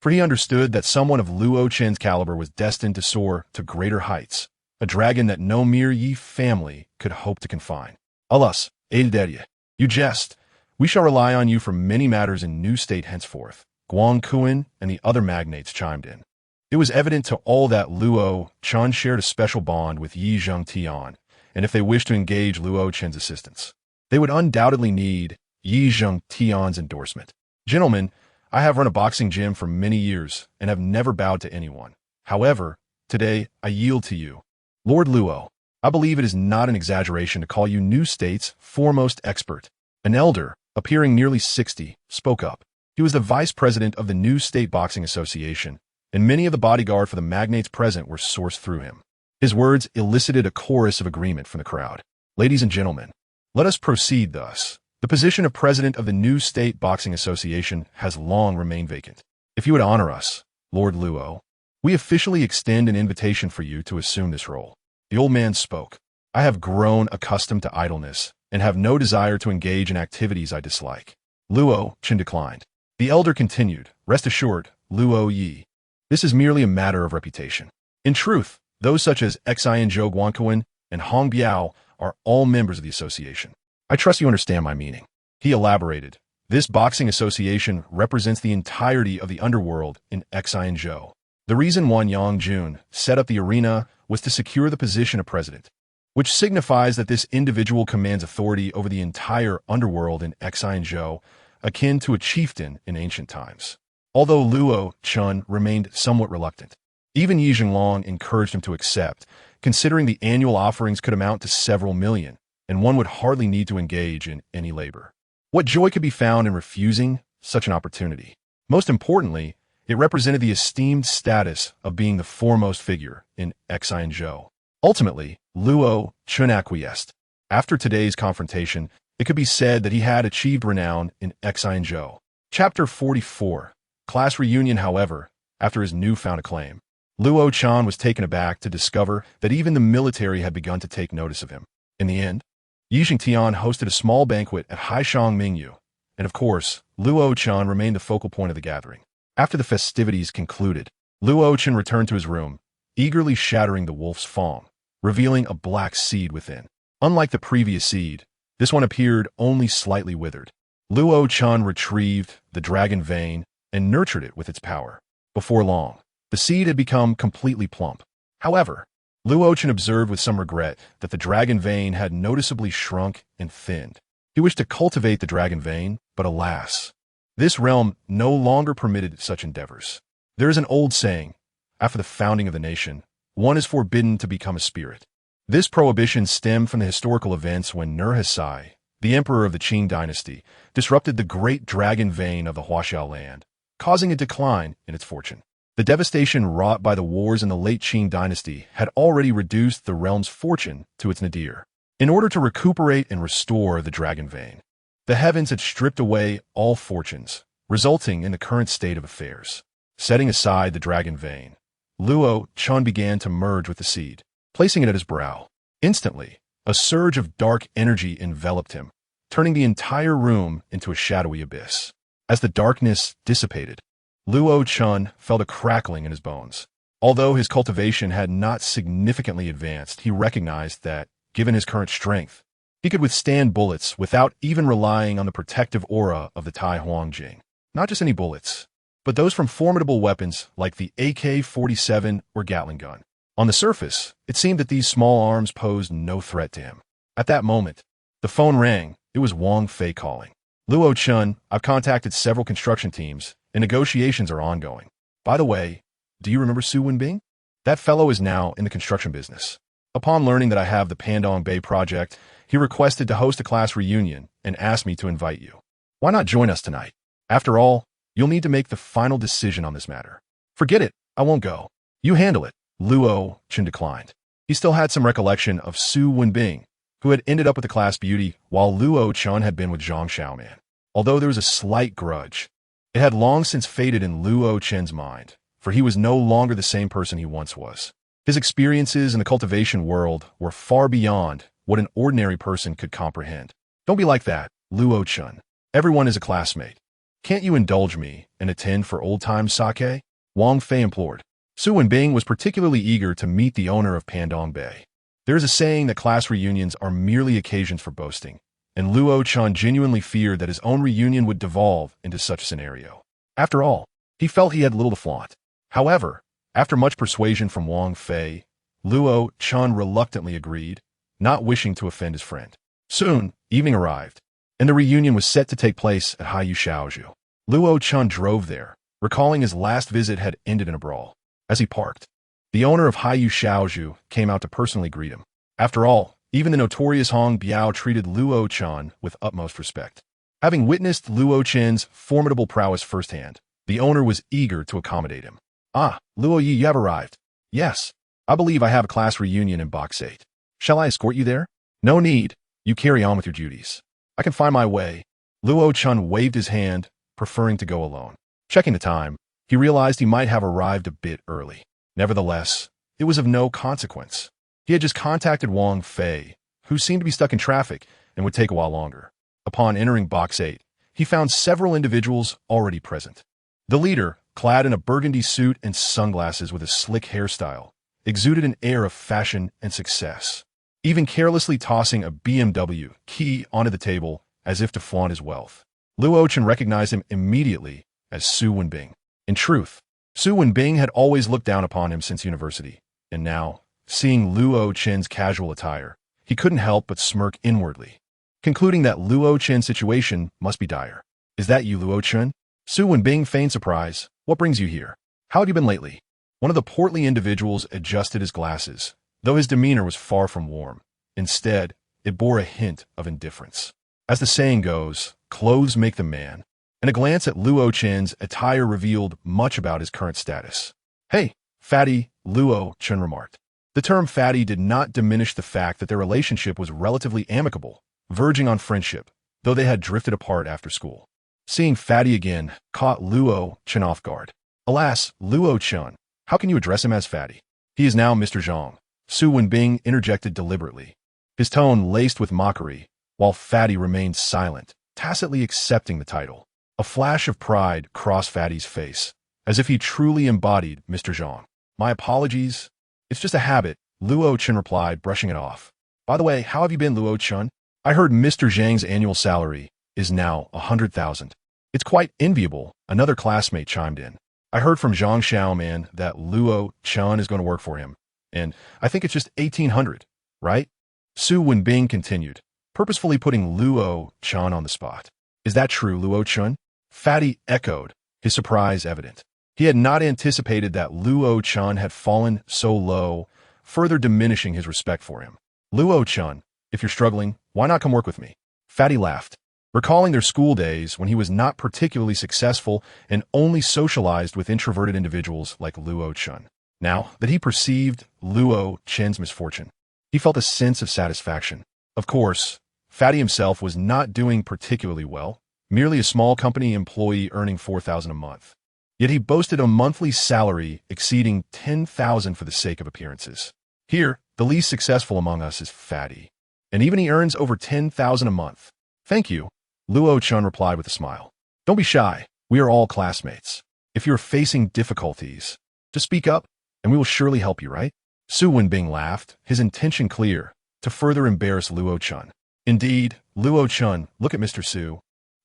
for he understood that someone of Luo Chen's caliber was destined to soar to greater heights, a dragon that no mere Yi family could hope to confine. Alas, Ailderye, you jest. We shall rely on you for many matters in New State henceforth. Guangkuan and the other magnates chimed in. It was evident to all that Luo Chen shared a special bond with Yi Jingtian, and if they wished to engage Luo Chen's assistance, they would undoubtedly need Yi Jingtian's endorsement. Gentlemen, I have run a boxing gym for many years and have never bowed to anyone. However, today I yield to you. Lord Luo, I believe it is not an exaggeration to call you New State's foremost expert. An elder, appearing nearly 60, spoke up. He was the vice president of the New State Boxing Association, and many of the bodyguard for the magnates present were sourced through him. His words elicited a chorus of agreement from the crowd. Ladies and gentlemen, let us proceed thus. The position of president of the New State Boxing Association has long remained vacant. If you would honor us, Lord Luo, we officially extend an invitation for you to assume this role. The old man spoke. I have grown accustomed to idleness and have no desire to engage in activities I dislike. Luo Chen declined. The elder continued, rest assured, Luo Yi, this is merely a matter of reputation. In truth, those such as Xian Zhou Guanquan and Hong Biao are all members of the association. I trust you understand my meaning. He elaborated. This boxing association represents the entirety of the underworld in Xian Zhou. The reason Wan Yangjun set up the arena was to secure the position of president, which signifies that this individual commands authority over the entire underworld in Xian Zhou, akin to a chieftain in ancient times. Although Luo Chen remained somewhat reluctant, even Yi Jinglong encouraged him to accept, considering the annual offerings could amount to several million, and one would hardly need to engage in any labor. What joy could be found in refusing such an opportunity? Most importantly, it represented the esteemed status of being the foremost figure in Xian Zhou. Ultimately, Luo Chen acquiesced. After today's confrontation, it could be said that he had achieved renown in Xian Zhou. Chapter 44. Class Reunion. However, after his newfound acclaim, Luo Chen was taken aback to discover that even the military had begun to take notice of him. In the end, Yi Xingtian hosted a small banquet at Haishang Mingyu, and of course, Luo Chen remained the focal point of the gathering. After the festivities concluded, Luo Chen returned to his room, eagerly shattering the wolf's fang, revealing a black seed within. Unlike the previous seed, this one appeared only slightly withered. Luo Chen retrieved the dragon vein and nurtured it with its power. Before long, the seed had become completely plump. However, Luo Chen observed with some regret that the dragon vein had noticeably shrunk and thinned. He wished to cultivate the dragon vein, but alas, this realm no longer permitted such endeavors. There is an old saying, after the founding of the nation, one is forbidden to become a spirit. This prohibition stemmed from the historical events when Nurhasai, the emperor of the Qing dynasty, disrupted the great dragon vein of the Huaxiao land, causing a decline in its fortune. The devastation wrought by the wars in the late Qing dynasty had already reduced the realm's fortune to its nadir. In order to recuperate and restore the dragon vein, the heavens had stripped away all fortunes, resulting in the current state of affairs. Setting aside the dragon vein, Luo Chen began to merge with the seed, placing it at his brow. Instantly, a surge of dark energy enveloped him, turning the entire room into a shadowy abyss. As the darkness dissipated, Luo Chen felt a crackling in his bones. Although his cultivation had not significantly advanced, he recognized that, given his current strength, he could withstand bullets without even relying on the protective aura of the Tai Huangjing. Not just any bullets, but those from formidable weapons like the AK-47 or Gatling gun. On the surface, it seemed that these small arms posed no threat to him. At that moment, the phone rang. It was Wang Fei calling. Luo Chen, I've contacted several construction teams, and negotiations are ongoing. By the way, do you remember Su Wenbing? That fellow is now in the construction business. Upon learning that I have the Pandong Bay project, he requested to host a class reunion and asked me to invite you. Why not join us tonight? After all, you'll need to make the final decision on this matter. Forget it, I won't go. You handle it. Luo Chen declined. He still had some recollection of Su Wenbing, who had ended up with the class beauty while Luo Chen had been with Zhang Xiaoman. Although there was a slight grudge, it had long since faded in Luo Chen's mind, for he was no longer the same person he once was. His experiences in the cultivation world were far beyond what an ordinary person could comprehend. Don't be like that, Luo Chen. Everyone is a classmate. Can't you indulge me and attend for old-time sake? Wang Fei implored. Su Wenbing was particularly eager to meet the owner of Pandong Bay. There is a saying that class reunions are merely occasions for boasting, and Luo Chen genuinely feared that his own reunion would devolve into such a scenario. After all, he felt he had little to flaunt. However, after much persuasion from Wang Fei, Luo Chen reluctantly agreed, not wishing to offend his friend. Soon, evening arrived, and the reunion was set to take place at Haiyu Shaoju. Luo Chen drove there, recalling his last visit had ended in a brawl. As he parked, the owner of Haiyu Xiaozhu came out to personally greet him. After all, even the notorious Hong Biao treated Luo Chen with utmost respect. Having witnessed Luo Chen's formidable prowess firsthand, the owner was eager to accommodate him. Ah, Luo Yi, you have arrived. Yes, I believe I have a class reunion in Box 8. Shall I escort you there? No need. You carry on with your duties. I can find my way. Luo Chen waved his hand, preferring to go alone. Checking the time, he realized he might have arrived a bit early. Nevertheless, it was of no consequence. He had just contacted Wang Fei, who seemed to be stuck in traffic and would take a while longer. Upon entering Box 8, he found several individuals already present. The leader, clad in a burgundy suit and sunglasses with a slick hairstyle, exuded an air of fashion and success, even carelessly tossing a BMW key onto the table as if to flaunt his wealth. Luo Chen recognized him immediately as Su Wenbing. In truth, Su Wenbing had always looked down upon him since university, and now, seeing Luo Chen's casual attire, he couldn't help but smirk inwardly, concluding that Luo Chen's situation must be dire. Is that you, Luo Chen? Su Wenbing feigned surprise. What brings you here? How have you been lately? One of the portly individuals adjusted his glasses, though his demeanor was far from warm. Instead, it bore a hint of indifference. As the saying goes, clothes make the man, and a glance at Luo Chen's attire revealed much about his current status. Hey, fatty, Luo Chen remarked. The term fatty did not diminish the fact that their relationship was relatively amicable, verging on friendship, though they had drifted apart after school. Seeing Fatty again caught Luo Chen off guard. Alas, Luo Chen, how can you address him as Fatty? He is now Mr. Zhang, Su Wenbing interjected deliberately, his tone laced with mockery, while Fatty remained silent, tacitly accepting the title. A flash of pride crossed Fatty's face, as if he truly embodied Mr. Zhang. My apologies. It's just a habit, Luo Chen replied, brushing it off. By the way, how have you been, Luo Chen? I heard Mr. Zhang's annual salary is now 100,000. It's quite enviable, another classmate chimed in. I heard from Zhang Xiaoman that Luo Chen is going to work for him, and I think it's just 1,800, right? Su Wenbing continued, purposefully putting Luo Chen on the spot. Is that true, Luo Chen? Fatty echoed, his surprise evident. He had not anticipated that Luo Chen had fallen so low, further diminishing his respect for him. Luo Chen, if you're struggling, why not come work with me? Fatty laughed, recalling their school days when he was not particularly successful and only socialized with introverted individuals like Luo Chen. Now that he perceived Luo Chen's misfortune, he felt a sense of satisfaction. Of course, Fatty himself was not doing particularly well, merely a small company employee earning 4,000 a month. Yet he boasted a monthly salary exceeding 10,000 for the sake of appearances. Here, the least successful among us is Fatty, and even he earns over 10,000 a month. Thank you, Luo Chen replied with a smile. Don't be shy, we are all classmates. If you're facing difficulties, just speak up, and we will surely help you, right? Su Wenbing laughed, his intention clear, to further embarrass Luo Chen. Indeed, Luo Chen, look at Mr. Su.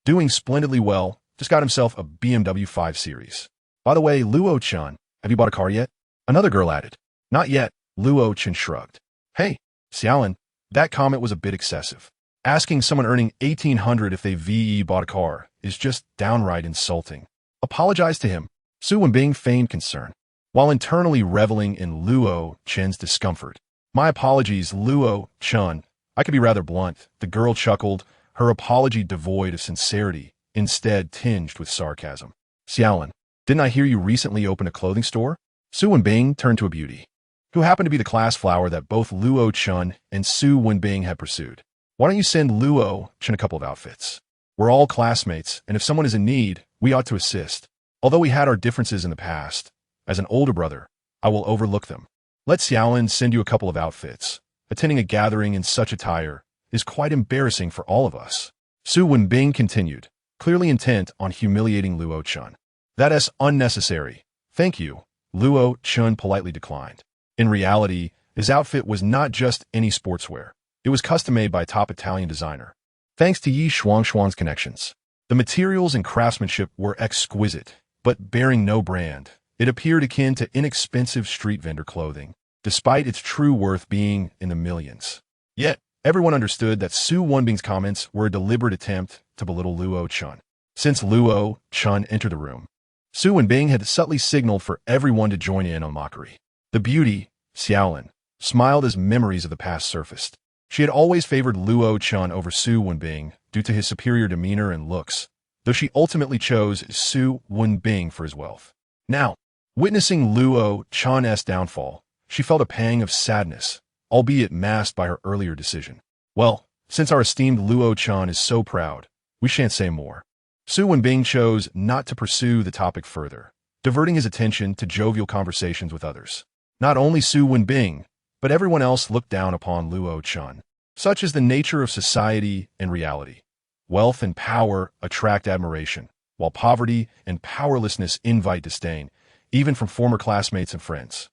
Doing splendidly well, just got himself a BMW 5 Series. By the way, Luo Chen, have you bought a car yet? Another girl added. Not yet, Luo Chen shrugged. Hey, Xiaolin, that comment was a bit excessive. Asking someone earning 1,800 if they VE bought a car is just downright insulting. Apologize to him. Su Wenbing feigned concern, while internally reveling in Luo Chen's discomfort. My apologies, Luo Chen. I could be rather blunt. The girl chuckled, her apology devoid of sincerity, instead tinged with sarcasm. Xiaolin, didn't I hear you recently opened a clothing store? Su Wenbing turned to a beauty, who happened to be the class flower that both Luo Chen and Su Wenbing had pursued. Why don't you send Luo Chen a couple of outfits? We're all classmates, and if someone is in need, we ought to assist. Although we had our differences in the past, as an older brother, I will overlook them. Let Xiaolin send you a couple of outfits. Attending a gathering in such attire is quite embarrassing for all of us. Su Wenbing continued, clearly intent on humiliating Luo Chen. That is unnecessary. Thank you, Luo Chen politely declined. In reality, his outfit was not just any sportswear. It was custom-made by a top Italian designer. Thanks to Yi Shuangshuang's connections, the materials and craftsmanship were exquisite, but bearing no brand. It appeared akin to inexpensive street vendor clothing, despite its true worth being in the millions. Yet, everyone understood that Su Wenbing's comments were a deliberate attempt to belittle Luo Chen. Since Luo Chen entered the room, Su Wenbing had subtly signaled for everyone to join in on mockery. The beauty, Xiaolin, smiled as memories of the past surfaced. She had always favored Luo Chen over Su Wenbing due to his superior demeanor and looks, though she ultimately chose Su Wenbing for his wealth. Now, witnessing Luo Chen's downfall, she felt a pang of sadness, albeit masked by her earlier decision. Well, since our esteemed Luo Chen is so proud, we shan't say more. Su Wenbing chose not to pursue the topic further, diverting his attention to jovial conversations with others. Not only Su Wenbing, but everyone else looked down upon Luo Chen. Such is the nature of society and reality. Wealth and power attract admiration, while poverty and powerlessness invite disdain, even from former classmates and friends.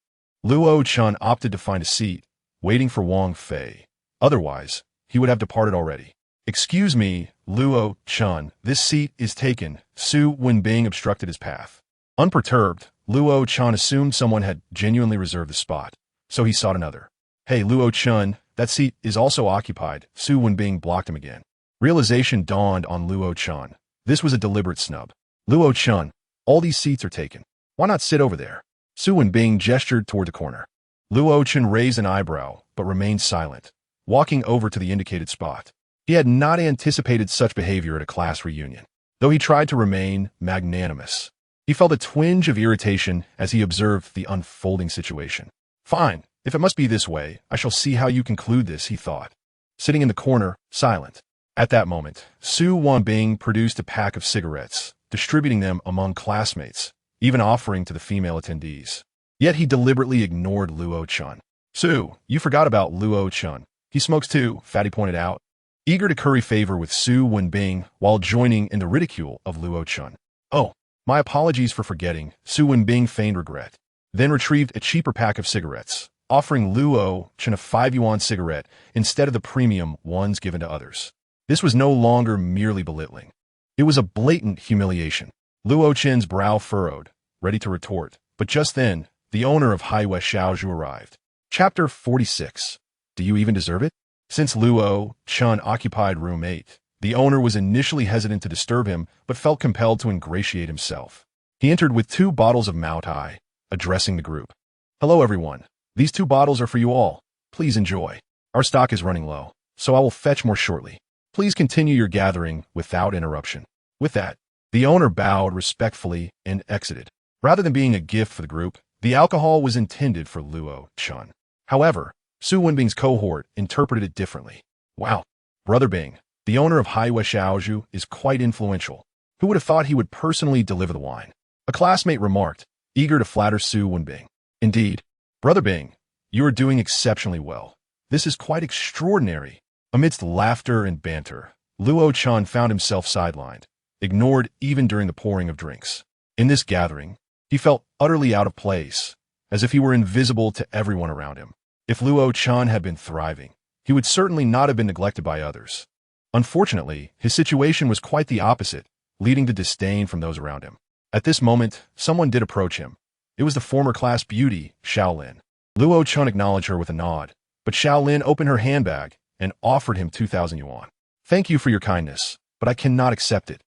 Luo Chen opted to find a seat, waiting for Wang Fei. Otherwise, he would have departed already. "Excuse me, Luo Chen, this seat is taken." Su Wenbing obstructed his path. Unperturbed, Luo Chen assumed someone had genuinely reserved the spot, so he sought another. "Hey, Luo Chen, that seat is also occupied." Su Wenbing blocked him again. Realization dawned on Luo Chen. This was a deliberate snub. "Luo Chen, all these seats are taken. Why not sit over there?" Su Wenbing gestured toward the corner. Luo Chen raised an eyebrow, but remained silent, walking over to the indicated spot. He had not anticipated such behavior at a class reunion. Though he tried to remain magnanimous, he felt a twinge of irritation as he observed the unfolding situation. "Fine, if it must be this way, I shall see how you conclude this," he thought. Sitting in the corner, silent. At that moment, Su Wenbing produced a pack of cigarettes, distributing them among classmates, even offering to the female attendees. Yet he deliberately ignored Luo Chen. "Su, you forgot about Luo Chen. He smokes too," Fatty pointed out, eager to curry favor with Su Wenbing while joining in the ridicule of Luo Chen. "Oh, my apologies for forgetting." Su Wenbing feigned regret, then retrieved a cheaper pack of cigarettes, offering Luo Chen a 5 yuan cigarette instead of the premium ones given to others. This was no longer merely belittling. It was a blatant humiliation. Luo Chen's brow furrowed, ready to retort, but just then, the owner of Highway Xiaozhu arrived. Chapter 46. Do you even deserve it? Since Luo Chen occupied room 8, the owner was initially hesitant to disturb him, but felt compelled to ingratiate himself. He entered with 2 bottles of Maotai, addressing the group. "Hello everyone. These 2 bottles are for you all. Please enjoy. Our stock is running low, so I will fetch more shortly. Please continue your gathering without interruption." With that, the owner bowed respectfully and exited. Rather than being a gift for the group, the alcohol was intended for Luo Chen. However, Su Wenbing's cohort interpreted it differently. "Wow, Brother Bing, the owner of Highway Xiaozhu, is quite influential. Who would have thought he would personally deliver the wine?" a classmate remarked, eager to flatter Su Wenbing. "Indeed, Brother Bing, you are doing exceptionally well. This is quite extraordinary." Amidst laughter and banter, Luo Chen found himself sidelined, ignored even during the pouring of drinks. In this gathering, he felt utterly out of place, as if he were invisible to everyone around him. If Luo Chen had been thriving, he would certainly not have been neglected by others. Unfortunately, his situation was quite the opposite, leading to disdain from those around him. At this moment, someone did approach him. It was the former class beauty, Xiaolin. Luo Chen acknowledged her with a nod, but Xiaolin opened her handbag and offered him 2,000 yuan. "Thank you for your kindness, but I cannot accept it."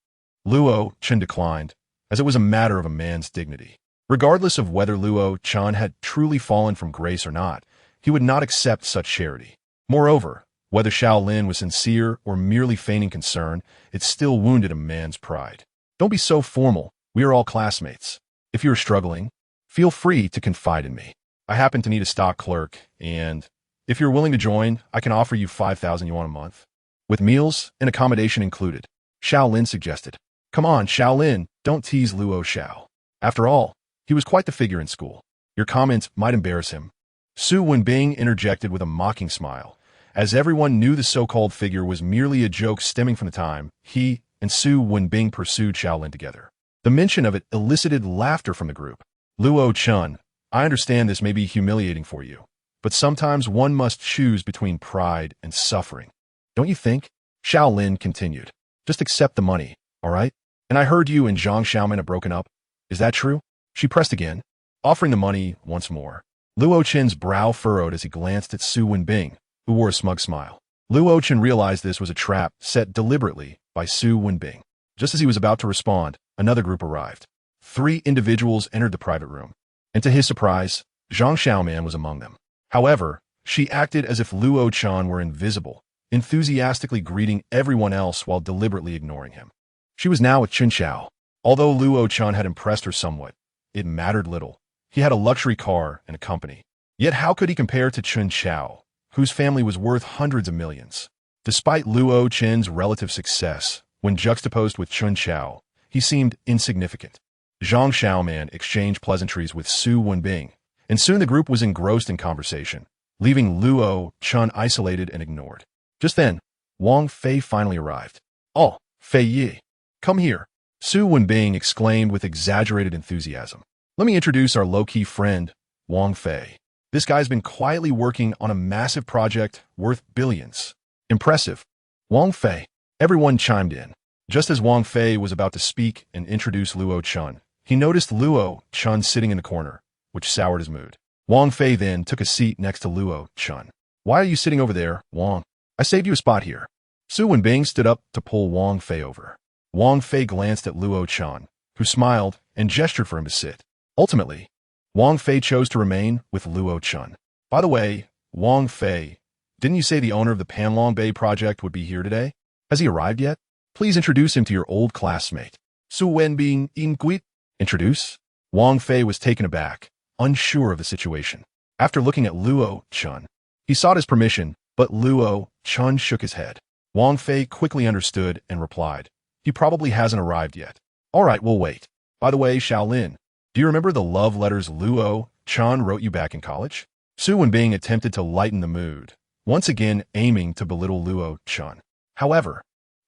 Luo Chen declined, as it was a matter of a man's dignity. Regardless of whether Luo Chen had truly fallen from grace or not, he would not accept such charity. Moreover, whether Xiaolin was sincere or merely feigning concern, it still wounded a man's pride. "Don't be so formal. We are all classmates. If you are struggling, feel free to confide in me. I happen to need a stock clerk, and if you're willing to join, I can offer you 5,000 yuan a month, with meals and accommodation included," Xiaolin suggested. "Come on, Xiaolin, don't tease Luo Xiao. After all, he was quite the figure in school. Your comments might embarrass him." Su Wenbing interjected with a mocking smile, as everyone knew the so-called figure was merely a joke stemming from the time he and Su Wenbing pursued Xiaolin together. The mention of it elicited laughter from the group. "Luo Chen, I understand this may be humiliating for you, but sometimes one must choose between pride and suffering. Don't you think?" Xiaolin continued. "Just accept the money, all right? And I heard you and Zhang Xiaoman have broken up. Is that true?" She pressed again, offering the money once more. Luo Chen's brow furrowed as he glanced at Su Wenbing, who wore a smug smile. Luo Chen realized this was a trap set deliberately by Su Wenbing. Just as he was about to respond, another group arrived. 3 individuals entered the private room, and to his surprise, Zhang Xiaoman was among them. However, she acted as if Luo Chen were invisible, enthusiastically greeting everyone else while deliberately ignoring him. She was now with Chen Xiao. Although Luo Chen had impressed her somewhat, it mattered little. He had a luxury car and a company. Yet how could he compare to Chen Xiao, whose family was worth hundreds of millions? Despite Luo Chen's relative success, when juxtaposed with Chen Xiao, he seemed insignificant. Zhang Xiaoman exchanged pleasantries with Su Wenbing, and soon the group was engrossed in conversation, leaving Luo Chen isolated and ignored. Just then, Wang Fei finally arrived. "Oh, Fei Yi, come here," Su Wenbing exclaimed with exaggerated enthusiasm. "Let me introduce our low-key friend, Wang Fei. This guy's been quietly working on a massive project worth billions." "Impressive, Wang Fei." Everyone chimed in. Just as Wang Fei was about to speak and introduce Luo Chen, he noticed Luo Chen sitting in the corner, which soured his mood. Wang Fei then took a seat next to Luo Chen. "Why are you sitting over there, Wang? I saved you a spot here." Su Wenbing stood up to pull Wang Fei over. Wang Fei glanced at Luo Chen, who smiled and gestured for him to sit. Ultimately, Wang Fei chose to remain with Luo Chen. "By the way, Wang Fei, didn't you say the owner of the Panlong Bay project would be here today? Has he arrived yet? Please introduce him to your old classmate." Su Wenbing inquired. "Introduce?" Wang Fei was taken aback, unsure of the situation. After looking at Luo Chen, he sought his permission, but Luo Chen shook his head. Wang Fei quickly understood and replied, "He probably hasn't arrived yet." "All right, we'll wait. By the way, Shaolin, do you remember the love letters Luo Chen wrote you back in college?" Su Wenbing attempted to lighten the mood, once again aiming to belittle Luo Chen. However,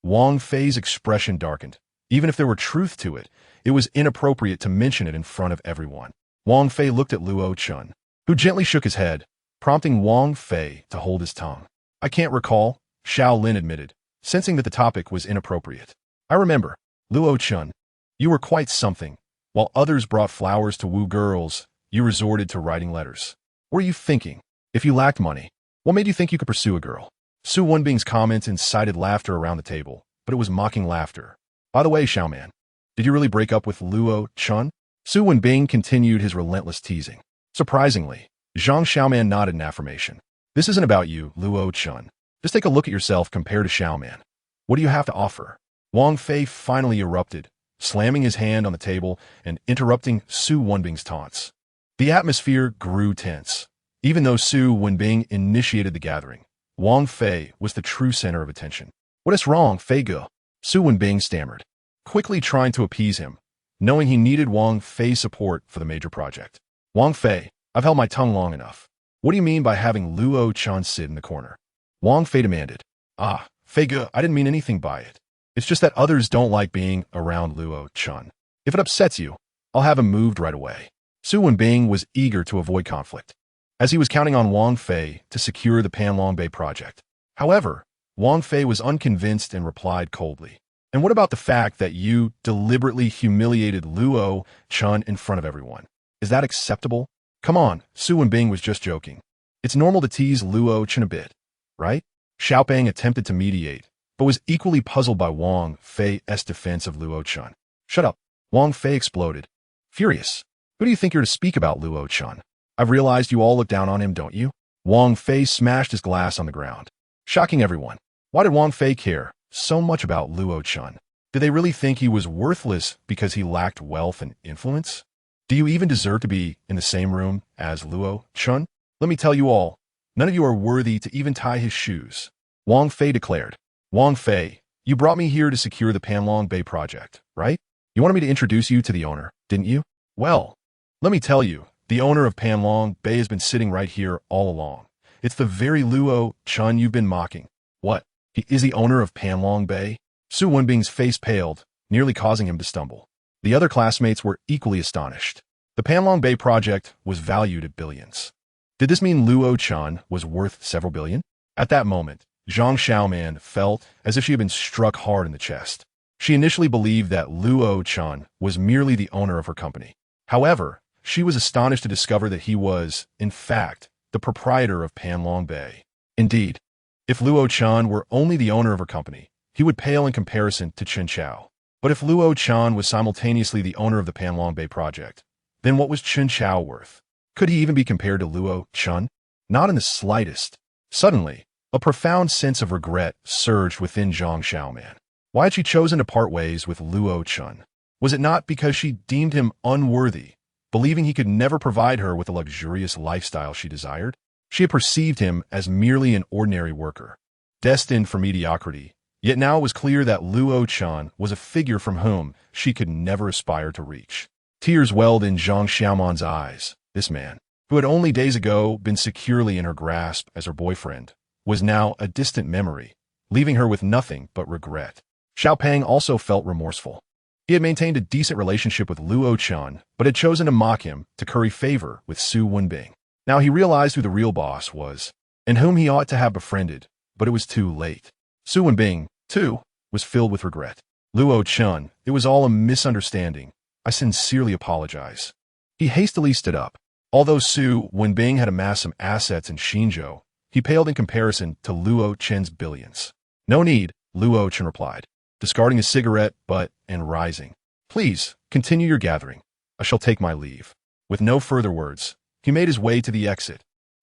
Wang Fei's expression darkened. Even if there were truth to it, it was inappropriate to mention it in front of everyone. Wang Fei looked at Luo Chen, who gently shook his head, prompting Wang Fei to hold his tongue. "I can't recall," Shaolin admitted, sensing that the topic was inappropriate. "I remember, Luo Chen, you were quite something. While others brought flowers to woo girls, you resorted to writing letters. What were you thinking? If you lacked money, what made you think you could pursue a girl?" Su Wenbing's comments incited laughter around the table, but it was mocking laughter. "By the way, Xiaoman, did you really break up with Luo Chen?" Su Wenbing continued his relentless teasing. Surprisingly, Zhang Xiaoman nodded in affirmation. "This isn't about you, Luo Chen. Just take a look at yourself compared to Xiaoman. What do you have to offer?" Wang Fei finally erupted, slamming his hand on the table and interrupting Su Wenbing's taunts. The atmosphere grew tense. Even though Su Wenbing initiated the gathering, Wang Fei was the true center of attention. "What is wrong, Fei Ge?" Su Wenbing stammered, quickly trying to appease him, knowing he needed Wang Fei's support for the major project. "Wang Fei, I've held my tongue long enough. What do you mean by having Luo Chen sit in the corner?" Wang Fei demanded. "Ah, Fei Ge, I didn't mean anything by it. It's just that others don't like being around Luo Chen. If it upsets you, I'll have him moved right away." Su Wenbing was eager to avoid conflict, as he was counting on Wang Fei to secure the Panlong Bay project. However, Wang Fei was unconvinced and replied coldly. "And what about the fact that you deliberately humiliated Luo Chen in front of everyone? Is that acceptable?" "Come on," Su Wenbing was just joking. "It's normal to tease Luo Chen a bit, right?" Xiaopeng attempted to mediate, but was equally puzzled by Wang Fei's defense of Luo Chen. "Shut up," Wang Fei exploded, furious. "Who do you think you're to speak about Luo Chen? I've realized you all look down on him, don't you?" Wang Fei smashed his glass on the ground, shocking everyone. Why did Wang Fei care so much about Luo Chen? Did they really think he was worthless because he lacked wealth and influence? Do you even deserve to be in the same room as Luo Chen? Let me tell you all, none of you are worthy to even tie his shoes," Wang Fei declared. "Wang Fei, you brought me here to secure the Panlong Bay project, right? You wanted me to introduce you to the owner, didn't you? Well, let me tell you, the owner of Panlong Bay has been sitting right here all along. It's the very Luo Chen you've been mocking." "What? He is the owner of Panlong Bay?" Su Wenbing's face paled, nearly causing him to stumble. The other classmates were equally astonished. The Panlong Bay project was valued at billions. Did this mean Luo Chen was worth several billion? At that moment, Zhang Xiaoman felt as if she had been struck hard in the chest. She initially believed that Luo Chen was merely the owner of her company. However, she was astonished to discover that he was, in fact, the proprietor of Panlong Bay. Indeed, if Luo Chen were only the owner of her company, he would pale in comparison to Chen Xiao. But if Luo Chen was simultaneously the owner of the Panlong Bay project, then what was Chen Chao worth? Could he even be compared to Luo Chen? Not in the slightest. Suddenly, a profound sense of regret surged within Zhang Xiaoman. Why had she chosen to part ways with Luo Chen? Was it not because she deemed him unworthy, believing he could never provide her with the luxurious lifestyle she desired? She had perceived him as merely an ordinary worker, destined for mediocrity, yet now it was clear that Luo Chen was a figure from whom she could never aspire to reach. Tears welled in Zhang Xiaoman's eyes. This man, who had only days ago been securely in her grasp as her boyfriend, was now a distant memory, leaving her with nothing but regret. Xiao Peng also felt remorseful. He had maintained a decent relationship with Luo Chen, but had chosen to mock him to curry favor with Su Wenbing. Now he realized who the real boss was, and whom he ought to have befriended, but it was too late. Su Wenbing, too, was filled with regret. Luo Chen, it was all a misunderstanding. I sincerely apologize. He hastily stood up. Although Su Wenbing had amassed some assets in Xinzhou, he paled in comparison to Luo Chen's billions. No need, Luo Chen replied, discarding his cigarette butt and rising. Please, continue your gathering. I shall take my leave. With no further words, he made his way to the exit.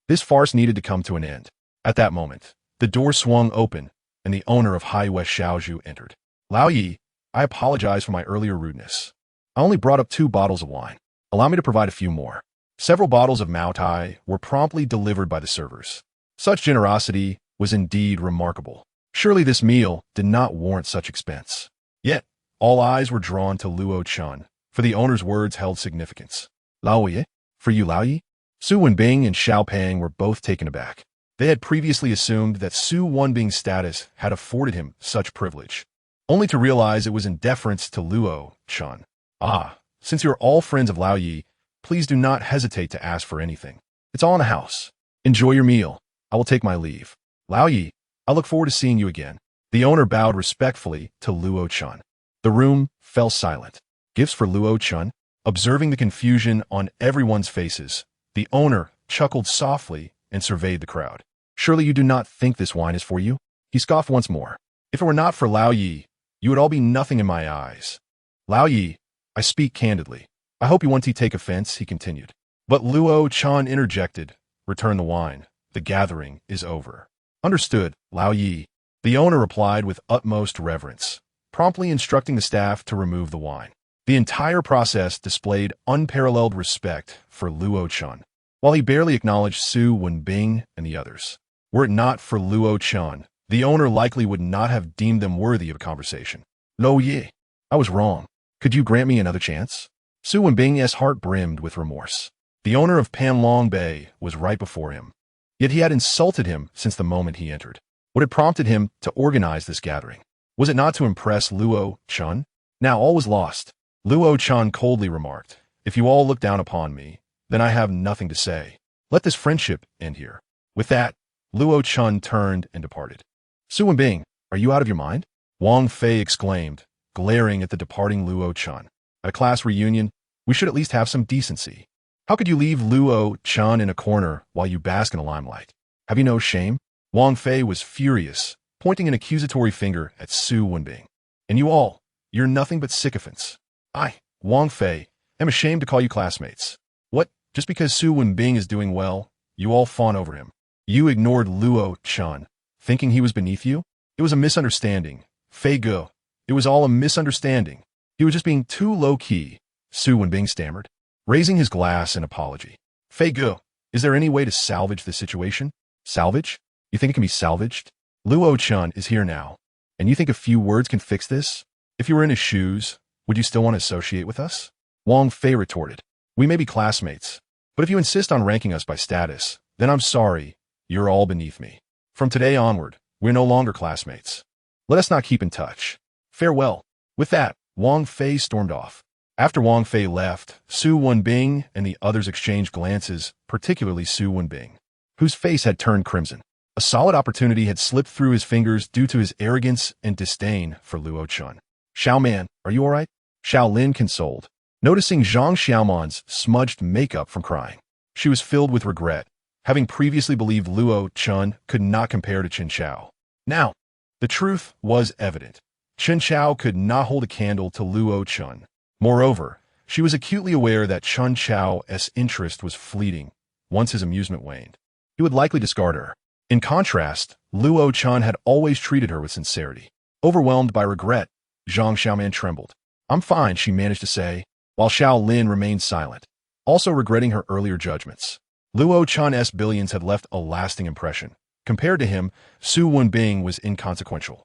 This farce needed to come to an end. At that moment, the door swung open, and the owner of Hai West Xiaozhu entered. Lao Yi, I apologize for my earlier rudeness. I only brought up 2 bottles of wine. Allow me to provide a few more. Several bottles of Mao Tai were promptly delivered by the servers. Such generosity was indeed remarkable. Surely this meal did not warrant such expense. Yet, all eyes were drawn to Luo Chen, for the owner's words held significance. Lao Yi? For you, Lao Yi? Su Wenbing and Xiao Peng were both taken aback. They had previously assumed that Su Wenbing's status had afforded him such privilege, only to realize it was in deference to Luo Chen. Ah, since you are all friends of Lao Yi, please do not hesitate to ask for anything. It's all in the house. Enjoy your meal. I will take my leave. Lao Yi, I look forward to seeing you again. The owner bowed respectfully to Luo Chen. The room fell silent. Gifts for Luo Chen? Observing the confusion on everyone's faces, the owner chuckled softly and surveyed the crowd. Surely you do not think this wine is for you? He scoffed once more. If it were not for Lao Yi, you would all be nothing in my eyes. Lao Yi, I speak candidly. I hope you won't take offense, he continued. But Luo Chen interjected. Return the wine. The gathering is over. Understood, Lao Yi. The owner replied with utmost reverence, promptly instructing the staff to remove the wine. The entire process displayed unparalleled respect for Luo Chen, while he barely acknowledged Su Wenbing and the others. Were it not for Luo Chen, the owner likely would not have deemed them worthy of a conversation. Lao Yi, I was wrong. Could you grant me another chance? Su Wenbing's heart brimmed with remorse. The owner of Panlong Bay was right before him. Yet he had insulted him since the moment he entered. What had prompted him to organize this gathering? Was it not to impress Luo Chen? Now all was lost. Luo Chen coldly remarked, if you all look down upon me, then I have nothing to say. Let this friendship end here. With that, Luo Chen turned and departed. Su Wenbing, are you out of your mind? Wang Fei exclaimed, glaring at the departing Luo Chen. At a class reunion, we should at least have some decency. How could you leave Luo Chen in a corner while you bask in the limelight? Have you no shame? Wang Fei was furious, pointing an accusatory finger at Su Wenbing. And you all, you're nothing but sycophants. I, Wang Fei, am ashamed to call you classmates. What, just because Su Wenbing is doing well, you all fawn over him? You ignored Luo Chen, thinking he was beneath you? It was a misunderstanding. Fei Ge, it was all a misunderstanding. He was just being too low-key, Su Wenbing stammered, raising his glass in apology. Fei Ge, is there any way to salvage the situation? Salvage? You think it can be salvaged? Luo Chen is here now, and you think a few words can fix this? If you were in his shoes, would you still want to associate with us? Wang Fei retorted. We may be classmates, but if you insist on ranking us by status, then I'm sorry, you're all beneath me. From today onward, we're no longer classmates. Let us not keep in touch. Farewell. With that, Wang Fei stormed off. After Wang Fei left, Su Wenbing and the others exchanged glances, particularly Su Wenbing, whose face had turned crimson. A solid opportunity had slipped through his fingers due to his arrogance and disdain for Luo Chen. Xiao Man, are you all right? Xiao Lin consoled, noticing Zhang Xiaoman's smudged makeup from crying. She was filled with regret, having previously believed Luo Chen could not compare to Chen Chao. Now, the truth was evident. Chen Chao could not hold a candle to Luo Chen. Moreover, she was acutely aware that Chen Chao's interest was fleeting. Once his amusement waned, he would likely discard her. In contrast, Luo Chen had always treated her with sincerity. Overwhelmed by regret, Zhang Xiaoman trembled. "I'm fine," she managed to say, while Xiao Lin remained silent, also regretting her earlier judgments. Luo Chen's billions had left a lasting impression. Compared to him, Su Wenbing was inconsequential.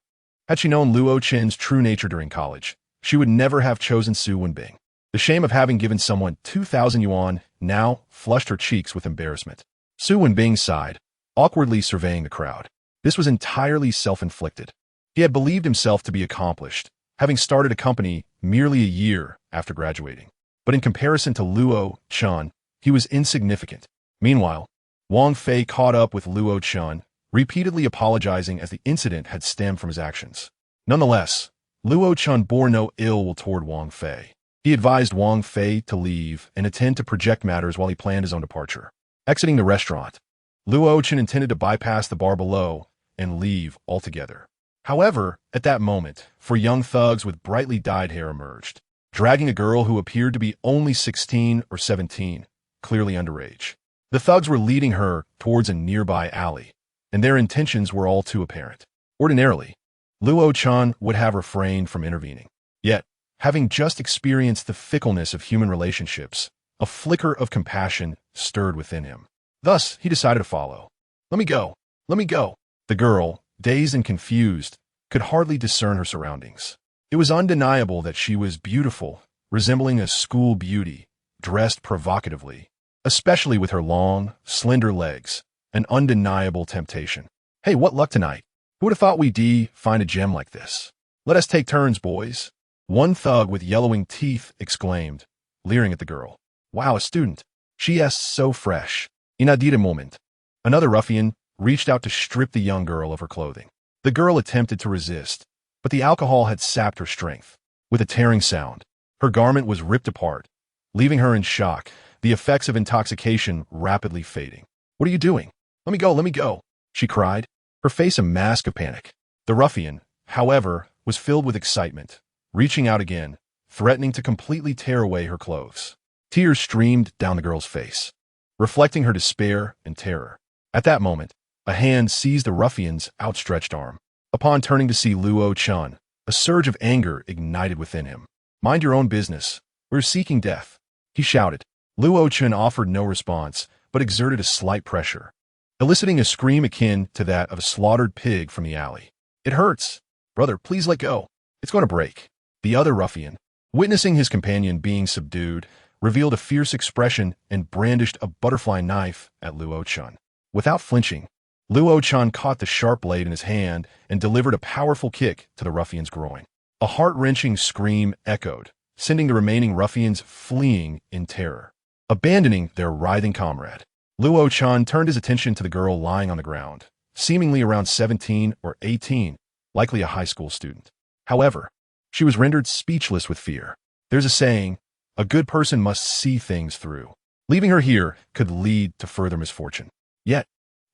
Had she known Luo Chen's true nature during college, she would never have chosen Su Wenbing. The shame of having given someone 2,000 yuan now flushed her cheeks with embarrassment. Su Wenbing sighed, awkwardly surveying the crowd. This was entirely self-inflicted. He had believed himself to be accomplished, having started a company merely a year after graduating. But in comparison to Luo Chen, he was insignificant. Meanwhile, Wang Fei caught up with Luo Chen, repeatedly apologizing as the incident had stemmed from his actions. Nonetheless, Luo Chen bore no ill will toward Wang Fei. He advised Wang Fei to leave and attend to project matters while he planned his own departure. Exiting the restaurant, Luo Chen intended to bypass the bar below and leave altogether. However, at that moment, four young thugs with brightly dyed hair emerged, dragging a girl who appeared to be only 16 or 17, clearly underage. The thugs were leading her towards a nearby alley, and their intentions were all too apparent. Ordinarily, Luo Chen would have refrained from intervening. Yet, having just experienced the fickleness of human relationships, a flicker of compassion stirred within him. Thus, he decided to follow. "Let me go. Let me go." The girl, dazed and confused, could hardly discern her surroundings. It was undeniable that she was beautiful, resembling a school beauty, dressed provocatively, especially with her long, slender legs, an undeniable temptation. "Hey, what luck tonight? Who would have thought we'd find a gem like this? Let us take turns, boys." One thug with yellowing teeth exclaimed, leering at the girl. "Wow, a student. She is so fresh. Inadita moment." Another ruffian reached out to strip the young girl of her clothing. The girl attempted to resist, but the alcohol had sapped her strength. With a tearing sound, her garment was ripped apart, leaving her in shock, the effects of intoxication rapidly fading. "What are you doing? Let me go, let me go," she cried, her face a mask of panic. The ruffian, however, was filled with excitement, reaching out again, threatening to completely tear away her clothes. Tears streamed down the girl's face, reflecting her despair and terror. At that moment, a hand seized the ruffian's outstretched arm. Upon turning to see Luo Chen, a surge of anger ignited within him. "Mind your own business. We're seeking death," he shouted. Luo Chen offered no response, but exerted a slight pressure, eliciting a scream akin to that of a slaughtered pig from the alley. "It hurts. Brother, please let go. It's going to break." The other ruffian, witnessing his companion being subdued, revealed a fierce expression and brandished a butterfly knife at Luo Chen. Without flinching, Luo Chen caught the sharp blade in his hand and delivered a powerful kick to the ruffian's groin. A heart-wrenching scream echoed, sending the remaining ruffians fleeing in terror. Abandoning their writhing comrade, Luo Chen turned his attention to the girl lying on the ground, seemingly around 17 or 18, likely a high school student. However, she was rendered speechless with fear. There's a saying, a good person must see things through. Leaving her here could lead to further misfortune. Yet,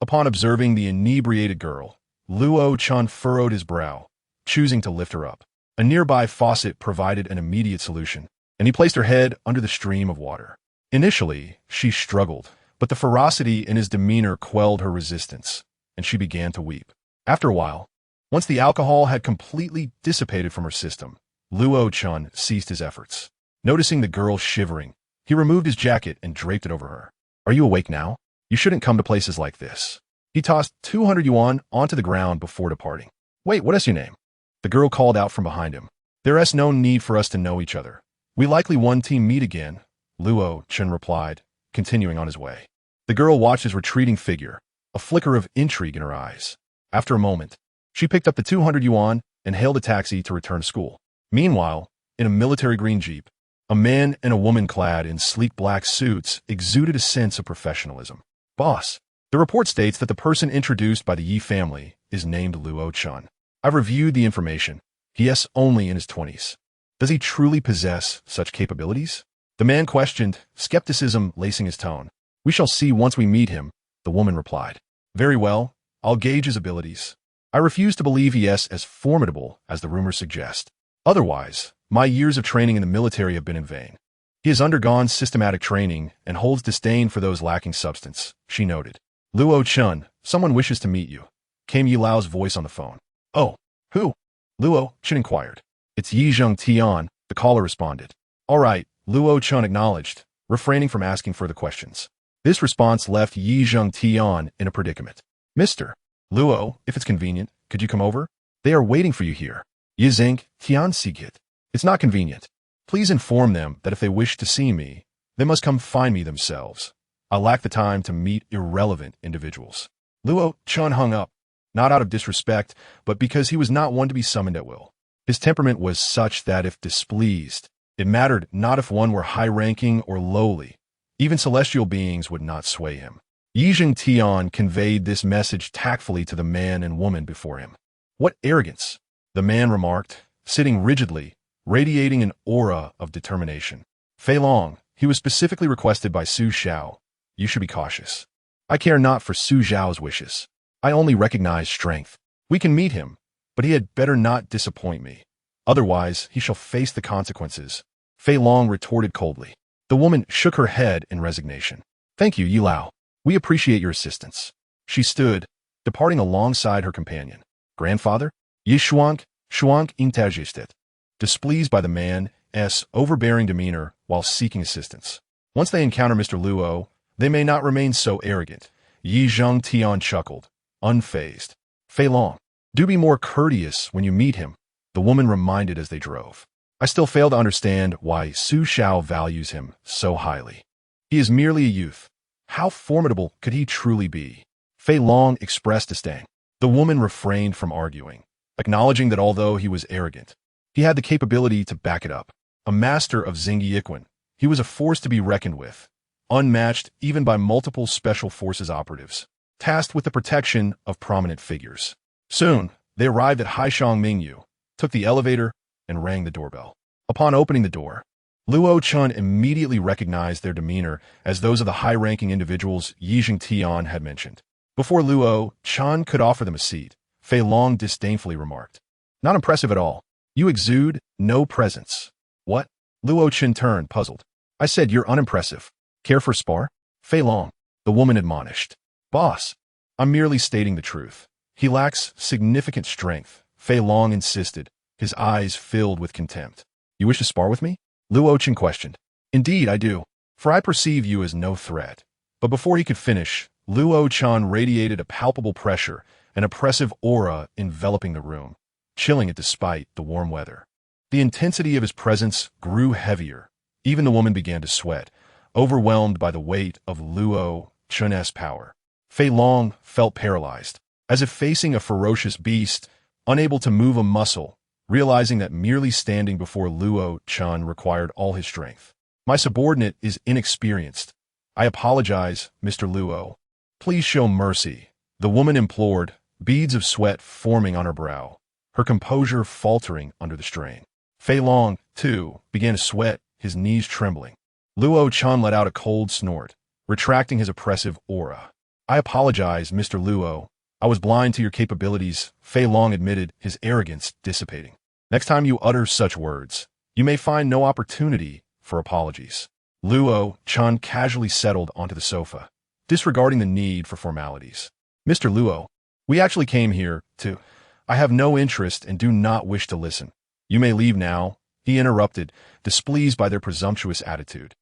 upon observing the inebriated girl, Luo Chen furrowed his brow, choosing to lift her up. A nearby faucet provided an immediate solution, and he placed her head under the stream of water. Initially, she struggled, but the ferocity in his demeanor quelled her resistance, and she began to weep. After a while, once the alcohol had completely dissipated from her system, Luo Chen ceased his efforts. Noticing the girl shivering, he removed his jacket and draped it over her. "Are you awake now? You shouldn't come to places like this." He tossed 200 yuan onto the ground before departing. "Wait, what is your name?" The girl called out from behind him. "There is no need for us to know each other. We likely one team meet again," Luo Chen replied, continuing on his way. The girl watched his retreating figure, a flicker of intrigue in her eyes. After a moment, she picked up the 200 yuan and hailed a taxi to return to school. Meanwhile, in a military green jeep, a man and a woman clad in sleek black suits exuded a sense of professionalism. "Boss, the report states that the person introduced by the Yi family is named Luo Chen. I've reviewed the information. He is only in his 20s. Does he truly possess such capabilities?" The man questioned, skepticism lacing his tone. "We shall see once we meet him," the woman replied. "Very well, I'll gauge his abilities." I refuse to believe he is as formidable as the rumors suggest. Otherwise, my years of training in the military have been in vain. He has undergone systematic training and holds disdain for those lacking substance, she noted. Luo Chen, someone wishes to meet you, came Yi Lao's voice on the phone. Oh, who? Luo Chen inquired. It's Yi Zheng Tian, the caller responded. All right, Luo Chen acknowledged, refraining from asking further questions. This response left Yi Zheng Tian in a predicament. Mr. Luo, if it's convenient, could you come over? They are waiting for you here. Yi Zheng Tian Sigit. It's not convenient. Please inform them that if they wish to see me, they must come find me themselves. I lack the time to meet irrelevant individuals. Luo Chen hung up, not out of disrespect, but because he was not one to be summoned at will. His temperament was such that if displeased, it mattered not if one were high-ranking or lowly. Even celestial beings would not sway him. Yi Zheng Tian conveyed this message tactfully to the man and woman before him. What arrogance, the man remarked, sitting rigidly, radiating an aura of determination. Fei Long, he was specifically requested by Su Xiao. You should be cautious. I care not for Su Xiao's wishes. I only recognize strength. We can meet him, but he had better not disappoint me. Otherwise, he shall face the consequences. Fei Long retorted coldly. The woman shook her head in resignation. Thank you, Yi Lao. We appreciate your assistance. She stood, departing alongside her companion. Grandfather? Yi Shuang Intajistet. Displeased by the man's overbearing demeanor while seeking assistance. Once they encounter Mr. Luo, they may not remain so arrogant. Yi Zheng Tian chuckled, unfazed. Fei Long, do be more courteous when you meet him, the woman reminded as they drove. I still fail to understand why Su Xiao values him so highly. He is merely a youth. How formidable could he truly be? Fei Long expressed disdain. The woman refrained from arguing, acknowledging that although he was arrogant, he had the capability to back it up. A master of Xingyi Yiquan, he was a force to be reckoned with, unmatched even by multiple special forces operatives, tasked with the protection of prominent figures. Soon, they arrived at Haishang Mingyu, took the elevator, and rang the doorbell. Upon opening the door, Luo Chen immediately recognized their demeanor as those of the high-ranking individuals Yi Zheng Tian had mentioned. Before Luo Chen could offer them a seat, Fei Long disdainfully remarked, "Not impressive at all. You exude no presence." What? Luo Chen turned, puzzled. I said you're unimpressive. Care for spar? Fei Long, the woman admonished. Boss, I'm merely stating the truth. He lacks significant strength, Fei Long insisted, his eyes filled with contempt. You wish to spar with me? Luo Chen questioned. Indeed, I do, for I perceive you as no threat. But before he could finish, Luo Chen radiated a palpable pressure, an oppressive aura enveloping the room, chilling it despite the warm weather. The intensity of his presence grew heavier. Even the woman began to sweat, overwhelmed by the weight of Luo Chen's power. Fei Long felt paralyzed, as if facing a ferocious beast, unable to move a muscle, realizing that merely standing before Luo Chen required all his strength. My subordinate is inexperienced. I apologize, Mr. Luo. Please show mercy, the woman implored, beads of sweat forming on her brow, her composure faltering under the strain. Fei Long, too, began to sweat, his knees trembling. Luo Chen let out a cold snort, retracting his oppressive aura. I apologize, Mr. Luo. I was blind to your capabilities, Fei Long admitted, his arrogance dissipating. Next time you utter such words, you may find no opportunity for apologies. Luo Chen casually settled onto the sofa, disregarding the need for formalities. Mr. Luo, we actually came here to... I have no interest and do not wish to listen. You may leave now, he interrupted, displeased by their presumptuous attitude.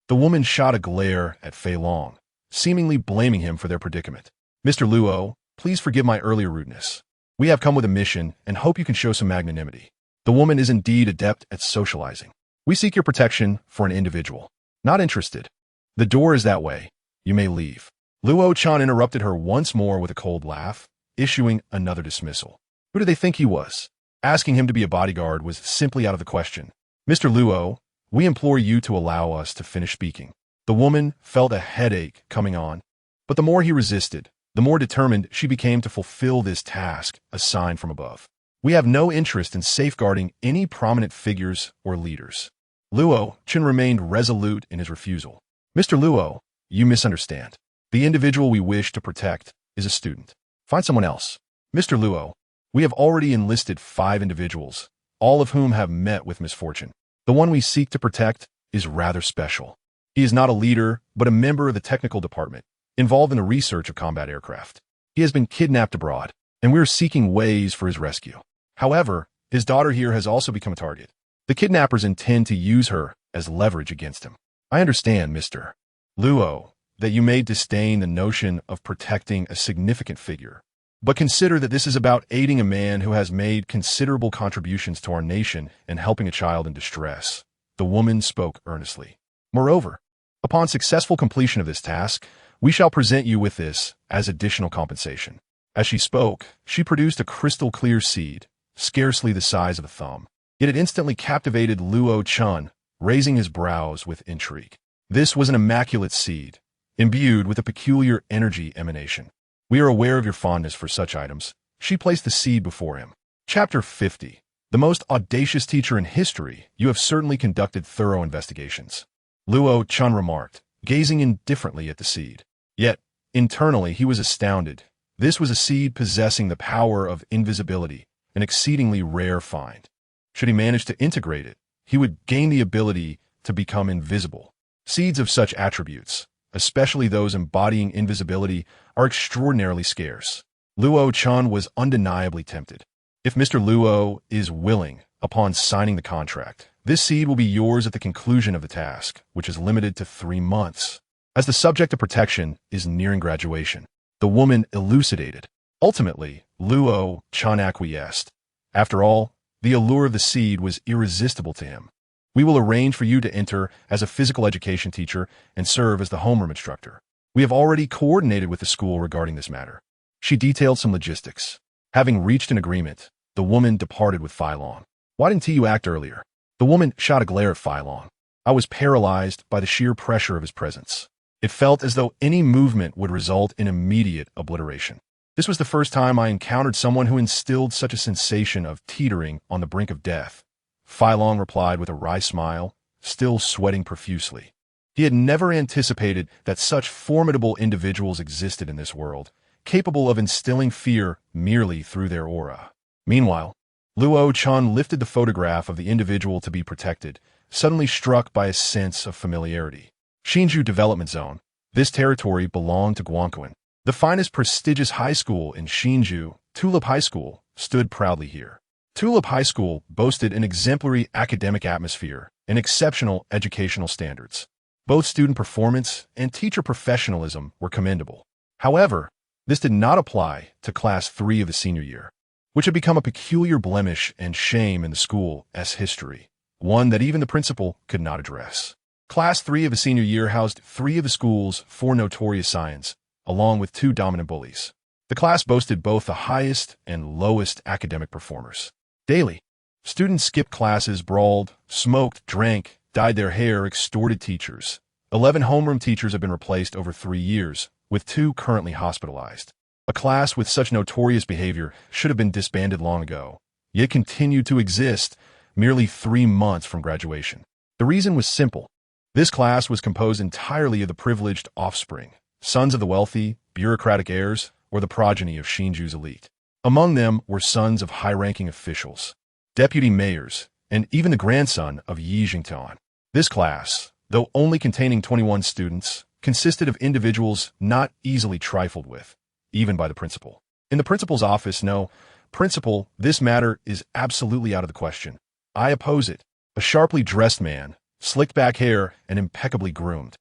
The woman shot a glare at Fei Long, seemingly blaming him for their predicament. Mr. Luo, please forgive my earlier rudeness. We have come with a mission and hope you can show some magnanimity. The woman is indeed adept at socializing. We seek your protection for an individual. Not interested. The door is that way. You may leave. Luo Chen interrupted her once more with a cold laugh, issuing another dismissal. Who did they think he was? Asking him to be a bodyguard was simply out of the question. Mr. Luo, we implore you to allow us to finish speaking. The woman felt a headache coming on, but the more he resisted, the more determined she became to fulfill this task assigned from above. We have no interest in safeguarding any prominent figures or leaders. Luo Chen remained resolute in his refusal. Mr. Luo, you misunderstand. The individual we wish to protect is a student. Find someone else. Mr. Luo, We have already enlisted 5 individuals, all of whom have met with misfortune. The one we seek to protect is rather special. He is not a leader, but a member of the technical department, involved in the research of combat aircraft. He has been kidnapped abroad, and we are seeking ways for his rescue. However, his daughter here has also become a target. The kidnappers intend to use her as leverage against him. I understand, Mr. Luo, that you may disdain the notion of protecting a significant figure, but consider that this is about aiding a man who has made considerable contributions to our nation and helping a child in distress. The woman spoke earnestly. Moreover, upon successful completion of this task, we shall present you with this as additional compensation. As she spoke, she produced a crystal-clear seed, scarcely the size of a thumb. Yet it instantly captivated Luo Chen, raising his brows with intrigue. This was an immaculate seed, imbued with a peculiar energy emanation. We are aware of your fondness for such items. She placed the seed before him. Chapter 50. The most audacious teacher in history, you have certainly conducted thorough investigations. Luo Chen remarked, gazing indifferently at the seed. Yet, internally he was astounded. This was a seed possessing the power of invisibility, an exceedingly rare find. Should he manage to integrate it, he would gain the ability to become invisible. Seeds of such attributes, especially those embodying invisibility, are extraordinarily scarce. Luo Chen was undeniably tempted. If Mr. Luo is willing, upon signing the contract, this seed will be yours at the conclusion of the task, which is limited to 3 months. As the subject of protection is nearing graduation, the woman elucidated. Ultimately, Luo Chen acquiesced. After all, the allure of the seed was irresistible to him. We will arrange for you to enter as a physical education teacher and serve as the homeroom instructor. We have already coordinated with the school regarding this matter. She detailed some logistics. Having reached an agreement, the woman departed with Philong. Why didn't you act earlier? The woman shot a glare at Philong. I was paralyzed by the sheer pressure of his presence. It felt as though any movement would result in immediate obliteration. This was the first time I encountered someone who instilled such a sensation of teetering on the brink of death. Philong replied with a wry smile, still sweating profusely. He had never anticipated that such formidable individuals existed in this world, capable of instilling fear merely through their aura. Meanwhile, Luo Chen lifted the photograph of the individual to be protected, suddenly struck by a sense of familiarity. Xinju Development Zone. This territory belonged to Guangquan. The finest prestigious high school in Xinju, Tulip High School, stood proudly here. Tulip High School boasted an exemplary academic atmosphere and exceptional educational standards. Both student performance and teacher professionalism were commendable. However, this did not apply to Class 3 of the senior year, which had become a peculiar blemish and shame in the school's history, one that even the principal could not address. Class 3 of the senior year housed 3 of the school's 4 notorious scions, along with 2 dominant bullies. The class boasted both the highest and lowest academic performers. Daily, students skipped classes, brawled, smoked, drank, dyed their hair, extorted teachers. 11 homeroom teachers have been replaced over 3 years, with 2 currently hospitalized. A class with such notorious behavior should have been disbanded long ago, yet continued to exist merely 3 months from graduation. The reason was simple. This class was composed entirely of the privileged offspring, sons of the wealthy, bureaucratic heirs, or the progeny of Xinju's elite. Among them were sons of high-ranking officials, deputy mayors, and even the grandson of Yi Jingtan. This class, though only containing 21 students, consisted of individuals not easily trifled with, even by the principal. In the principal's office, no, principal, this matter is absolutely out of the question. I oppose it. A sharply dressed man, slicked back hair and impeccably groomed,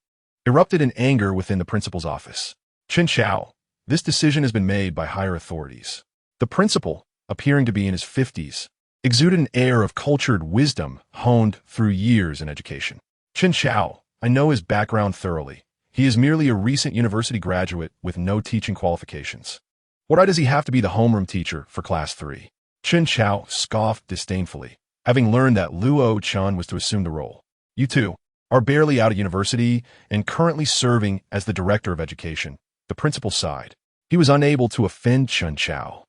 erupted in anger within the principal's office. Chen Chao, this decision has been made by higher authorities. The principal, appearing to be in his 50s, exuded an air of cultured wisdom honed through years in education. Chen Chao, I know his background thoroughly. He is merely a recent university graduate with no teaching qualifications. What right does he have to be the homeroom teacher for Class 3? Chen Chao scoffed disdainfully, having learned that Luo Chen was to assume the role. You two are barely out of university and currently serving as the director of education. The principal sighed. He was unable to offend Chen Chao.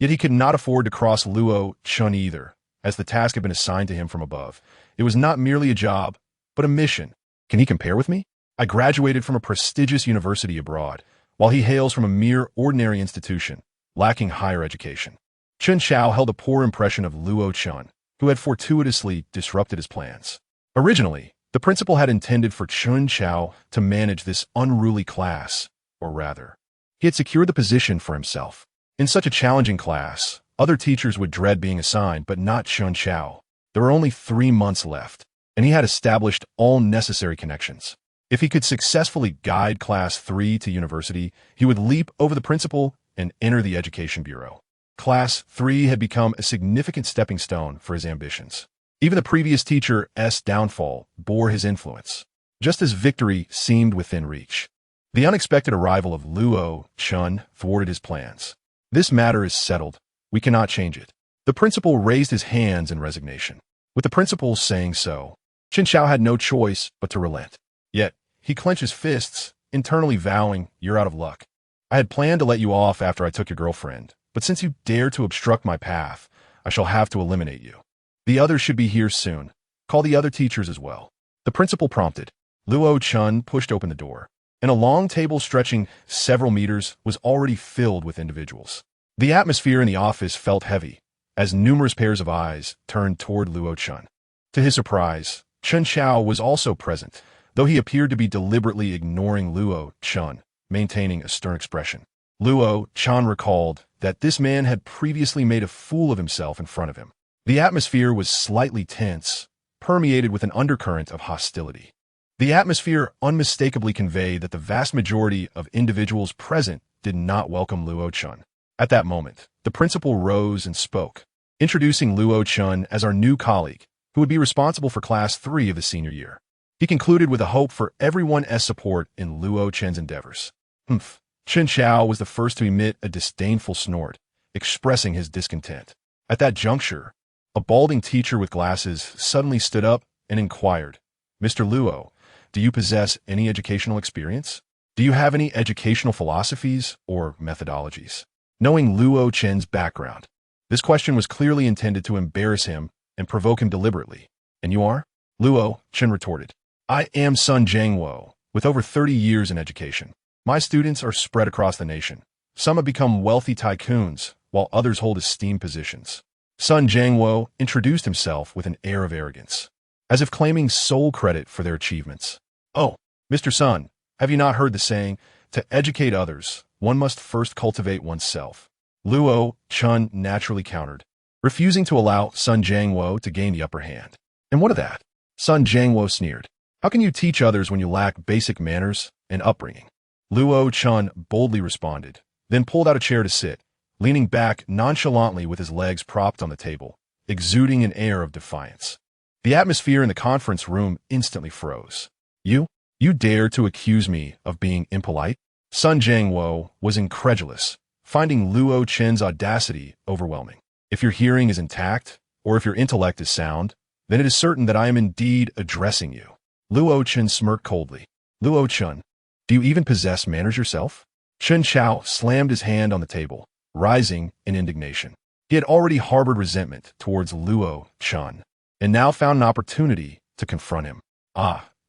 Yet he could not afford to cross Luo Chen either, as the task had been assigned to him from above. It was not merely a job, but a mission. Can he compare with me? I graduated from a prestigious university abroad, while he hails from a mere ordinary institution, lacking higher education. Chen Xiao held a poor impression of Luo Chen, who had fortuitously disrupted his plans. Originally, the principal had intended for Chen Xiao to manage this unruly class, or rather, he had secured the position for himself. In such a challenging class, other teachers would dread being assigned, but not Chen Xiao. There were only 3 months left, and he had established all necessary connections. If he could successfully guide Class 3 to university, he would leap over the principal and enter the Education Bureau. Class 3 had become a significant stepping stone for his ambitions. Even the previous teacher's downfall bore his influence, just as victory seemed within reach. The unexpected arrival of Luo Chen thwarted his plans. This matter is settled. We cannot change it. The principal raised his hands in resignation. With the principal saying so, Chen Xiao had no choice but to relent. Yet, he clenched his fists, internally vowing, "You're out of luck. I had planned to let you off after I took your girlfriend, but since you dare to obstruct my path, I shall have to eliminate you. The others should be here soon. Call the other teachers as well." The principal prompted. Luo Chen pushed open the door, and a long table stretching several meters was already filled with individuals. The atmosphere in the office felt heavy, as numerous pairs of eyes turned toward Luo Chen. To his surprise, Chen Xiao was also present, though he appeared to be deliberately ignoring Luo Chen, maintaining a stern expression. Luo Chen recalled that this man had previously made a fool of himself in front of him. The atmosphere was slightly tense, permeated with an undercurrent of hostility. The atmosphere unmistakably conveyed that the vast majority of individuals present did not welcome Luo Chen. At that moment, the principal rose and spoke, introducing Luo Chen as our new colleague, who would be responsible for Class 3 of the senior year. He concluded with a hope for everyone's support in Luo Chen's endeavors. Humph. Chen Xiao was the first to emit a disdainful snort, expressing his discontent. At that juncture, a balding teacher with glasses suddenly stood up and inquired, "Mr. Luo, do you possess any educational experience? Do you have any educational philosophies or methodologies?" Knowing Luo Chen's background, this question was clearly intended to embarrass him and provoke him deliberately. "And you are?" Luo Chen retorted. "I am Sun Jiangwo, with over 30 years in education. My students are spread across the nation. Some have become wealthy tycoons, while others hold esteemed positions." Sun Jiangwo introduced himself with an air of arrogance, as if claiming sole credit for their achievements. "Oh, Mr. Sun, have you not heard the saying, 'To educate others, one must first cultivate oneself'?" Luo Chen naturally countered, refusing to allow Sun Jiangwo to gain the upper hand. "And what of that?" Sun Jiangwo sneered. "How can you teach others when you lack basic manners and upbringing?" Luo Chen boldly responded, then pulled out a chair to sit, leaning back nonchalantly with his legs propped on the table, exuding an air of defiance. The atmosphere in the conference room instantly froze. You dare to accuse me of being impolite?" Sun Jiangwo was incredulous, finding Luo Chen's audacity overwhelming. "If your hearing is intact, or if your intellect is sound, then it is certain that I am indeed addressing you." Luo Chen smirked coldly. "Luo Chen, do you even possess manners yourself?" Chen Xiao slammed his hand on the table, rising in indignation. He had already harbored resentment towards Luo Chen, and now found an opportunity to confront him.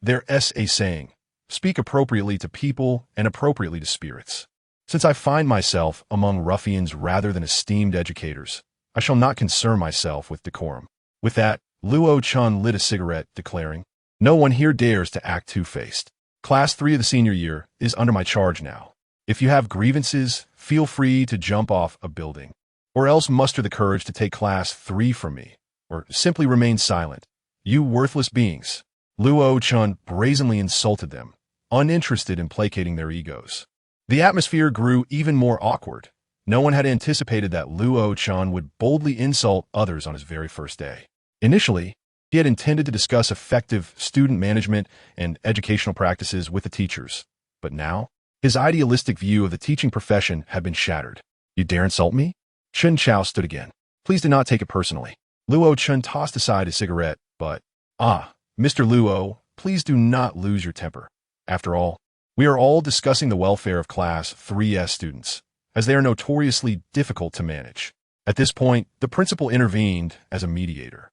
There's a saying, "Speak appropriately to people and appropriately to spirits." Since I find myself among ruffians rather than esteemed educators, I shall not concern myself with decorum. With that, Luo Chen lit a cigarette, declaring, "No one here dares to act two-faced. Class 3 of the senior year is under my charge now. If you have grievances, feel free to jump off a building, or else muster the courage to take Class 3 from me, or simply remain silent. You worthless beings." Luo Chen brazenly insulted them, uninterested in placating their egos. The atmosphere grew even more awkward. No one had anticipated that Luo Chen would boldly insult others on his very first day. Initially, he had intended to discuss effective student management and educational practices with the teachers, but now, his idealistic view of the teaching profession had been shattered. "You dare insult me?" Chen Xiao stood again. "Please do not take it personally." Luo Chen tossed aside his cigarette, but, Mr. Luo, please do not lose your temper. After all, we are all discussing the welfare of Class 3's students, as they are notoriously difficult to manage. At this point, the principal intervened as a mediator.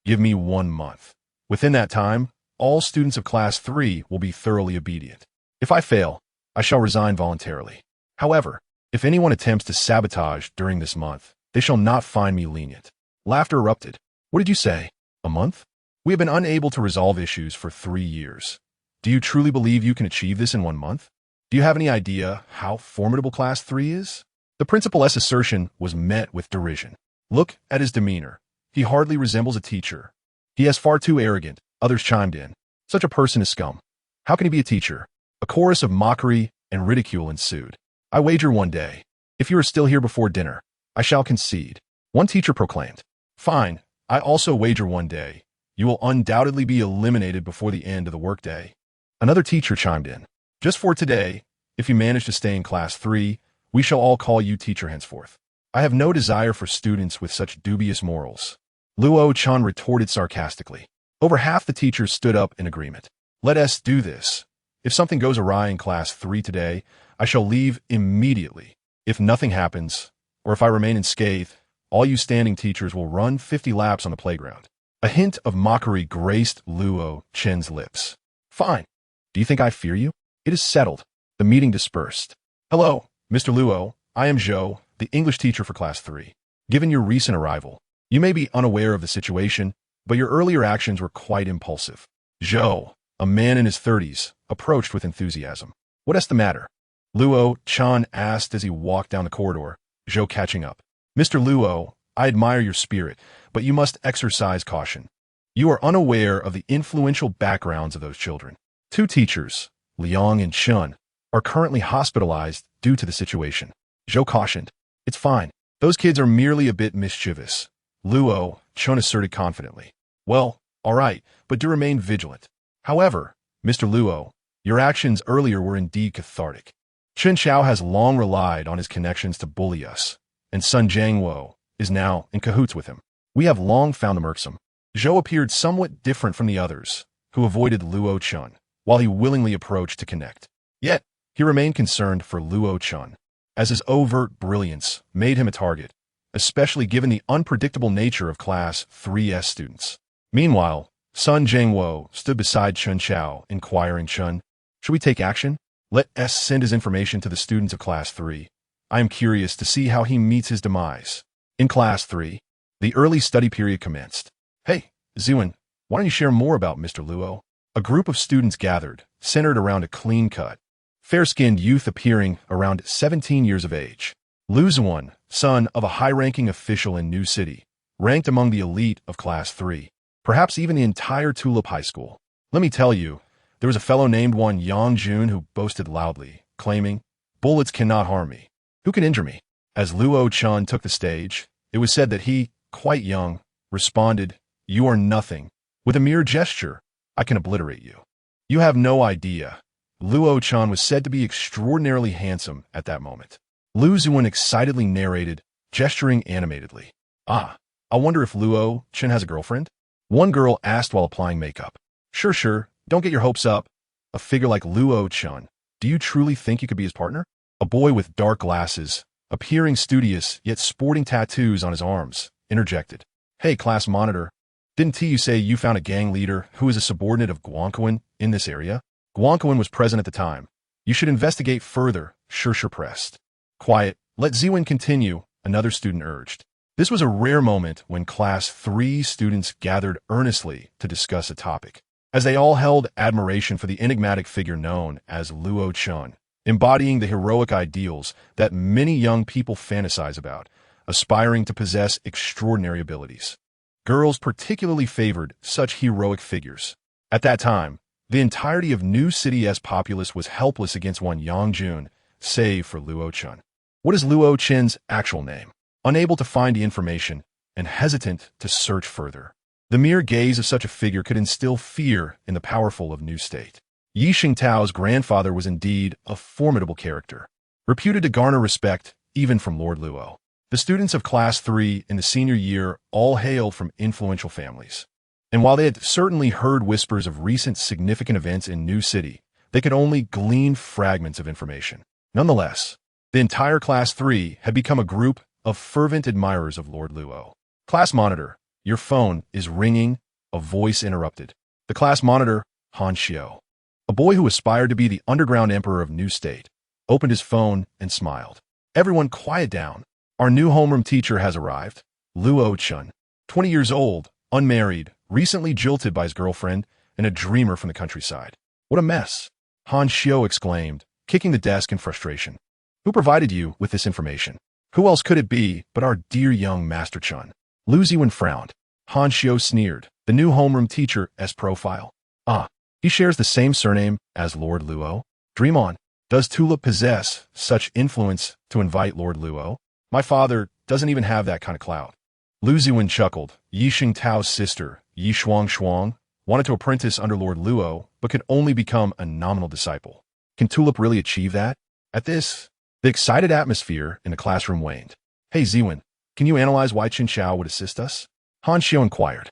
"Give me 1 month. Within that time, all students of Class 3 will be thoroughly obedient. If I fail, I shall resign voluntarily. However, if anyone attempts to sabotage during this month, They shall not find me lenient. Laughter erupted. What did you say? A month? We have been unable to resolve issues for 3 years. Do you truly believe you can achieve this in 1 month? Do you have any idea how formidable Class 3 is? The principal's assertion was met with derision. Look at his demeanor. He hardly resembles a teacher. He is far too arrogant, others chimed in. Such a person is scum. How can he be a teacher? A chorus of mockery and ridicule ensued. I wager one day, if you are still here before dinner, I shall concede. One teacher proclaimed. Fine, I also wager one day, you will undoubtedly be eliminated before the end of the workday. Another teacher chimed in. Just for today, if you manage to stay in Class 3, we shall all call you teacher henceforth. I have no desire for students with such dubious morals. Luo Chen retorted sarcastically. Over half the teachers stood up in agreement. Let us do this. If something goes awry in Class 3 today, I shall leave immediately. If nothing happens, or if I remain unscathed, all you standing teachers will run 50 laps on the playground. A hint of mockery graced Luo Chen's lips. Fine. Do you think I fear you? It is settled. The meeting dispersed. Hello, Mr. Luo. I am Zhou, the English teacher for Class 3. Given your recent arrival, you may be unaware of the situation, but your earlier actions were quite impulsive. Zhou, a man in his 30s, approached with enthusiasm. What is the matter? Luo Chen asked as he walked down the corridor, Zhou catching up. Mr. Luo, I admire your spirit, but you must exercise caution. You are unaware of the influential backgrounds of those children. 2 teachers, Liang and Chen, are currently hospitalized due to the situation. Zhou cautioned. It's fine. Those kids are merely a bit mischievous. Luo Chen asserted confidently. Well, all right, but do remain vigilant. However, Mr. Luo, your actions earlier were indeed cathartic. Chen Xiao has long relied on his connections to bully us, and Sun Jiangwo is now in cahoots with him. We have long found him irksome. Zhou appeared somewhat different from the others, who avoided Luo Chen, while he willingly approached to connect. Yet, he remained concerned for Luo Chen, as his overt brilliance made him a target, especially given the unpredictable nature of Class 3's students. Meanwhile, Sun Jiangwo stood beside Chen Xiao, inquiring, Chen, should we take action? Let us send his information to the students of Class 3. I am curious to see how he meets his demise. In Class 3, the early study period commenced. Hey, Ziwen, why don't you share more about Mr. Luo? A group of students gathered, centered around a clean-cut, fair-skinned youth appearing around 17 years of age. Lu Ziwen, son of a high-ranking official in New City, ranked among the elite of Class 3, perhaps even the entire Tulip High School. Let me tell you, there was a fellow named one Yang Jun who boasted loudly, claiming, bullets cannot harm me. Who can injure me? As Luo Chen took the stage, it was said that he, quite young, responded, you are nothing. With a mere gesture, I can obliterate you. You have no idea. Luo Chen was said to be extraordinarily handsome at that moment. Lu Ziwen excitedly narrated, gesturing animatedly. Ah, I wonder if Luo Chen has a girlfriend? One girl asked while applying makeup. Sure, don't get your hopes up. A figure like Luo Chen, do you truly think you could be his partner? A boy with dark glasses, appearing studious yet sporting tattoos on his arms, interjected. Hey, class monitor, didn't you say you found a gang leader who is a subordinate of Guangquan in this area? Guangquan was present at the time. You should investigate further, Sure pressed. Quiet, let Ziwen continue, another student urged. This was a rare moment when Class 3 students gathered earnestly to discuss a topic, as they all held admiration for the enigmatic figure known as Luo Chen, embodying the heroic ideals that many young people fantasize about, aspiring to possess extraordinary abilities. Girls particularly favored such heroic figures. At that time, the entirety of New City's populace was helpless against one Yang Jun, save for Luo Chen. What is Luo Chen's actual name? Unable to find the information and hesitant to search further. The mere gaze of such a figure could instill fear in the powerful of New State. Yi Xingtao's grandfather was indeed a formidable character, reputed to garner respect even from Lord Luo. The students of Class 3 in the senior year all hailed from influential families. And while they had certainly heard whispers of recent significant events in New City, they could only glean fragments of information. Nonetheless, the entire Class 3 had become a group of fervent admirers of Lord Luo. Class monitor, your phone is ringing, a voice interrupted. The class monitor, Han Xiao, a boy who aspired to be the underground emperor of New State, opened his phone and smiled. Everyone quiet down. Our new homeroom teacher has arrived. Luo Chen, 20 years old, unmarried, recently jilted by his girlfriend, and a dreamer from the countryside. What a mess! Han Xiao exclaimed, kicking the desk in frustration. Who provided you with this information? Who else could it be but our dear young Master Chen? Lu Ziwen frowned. Han Xiao sneered. The new homeroom teacher's profile. Ah, he shares the same surname as Lord Luo. Dream on. Does Tulip possess such influence to invite Lord Luo? My father doesn't even have that kind of clout. Lu Ziwen chuckled. Yi Xingtao's sister, Yi Shuang, wanted to apprentice under Lord Luo, but could only become a nominal disciple. Can Tulip really achieve that? At this, the excited atmosphere in the classroom waned. Hey Ziwen, can you analyze why Qin Xiao would assist us? Han Xiao inquired.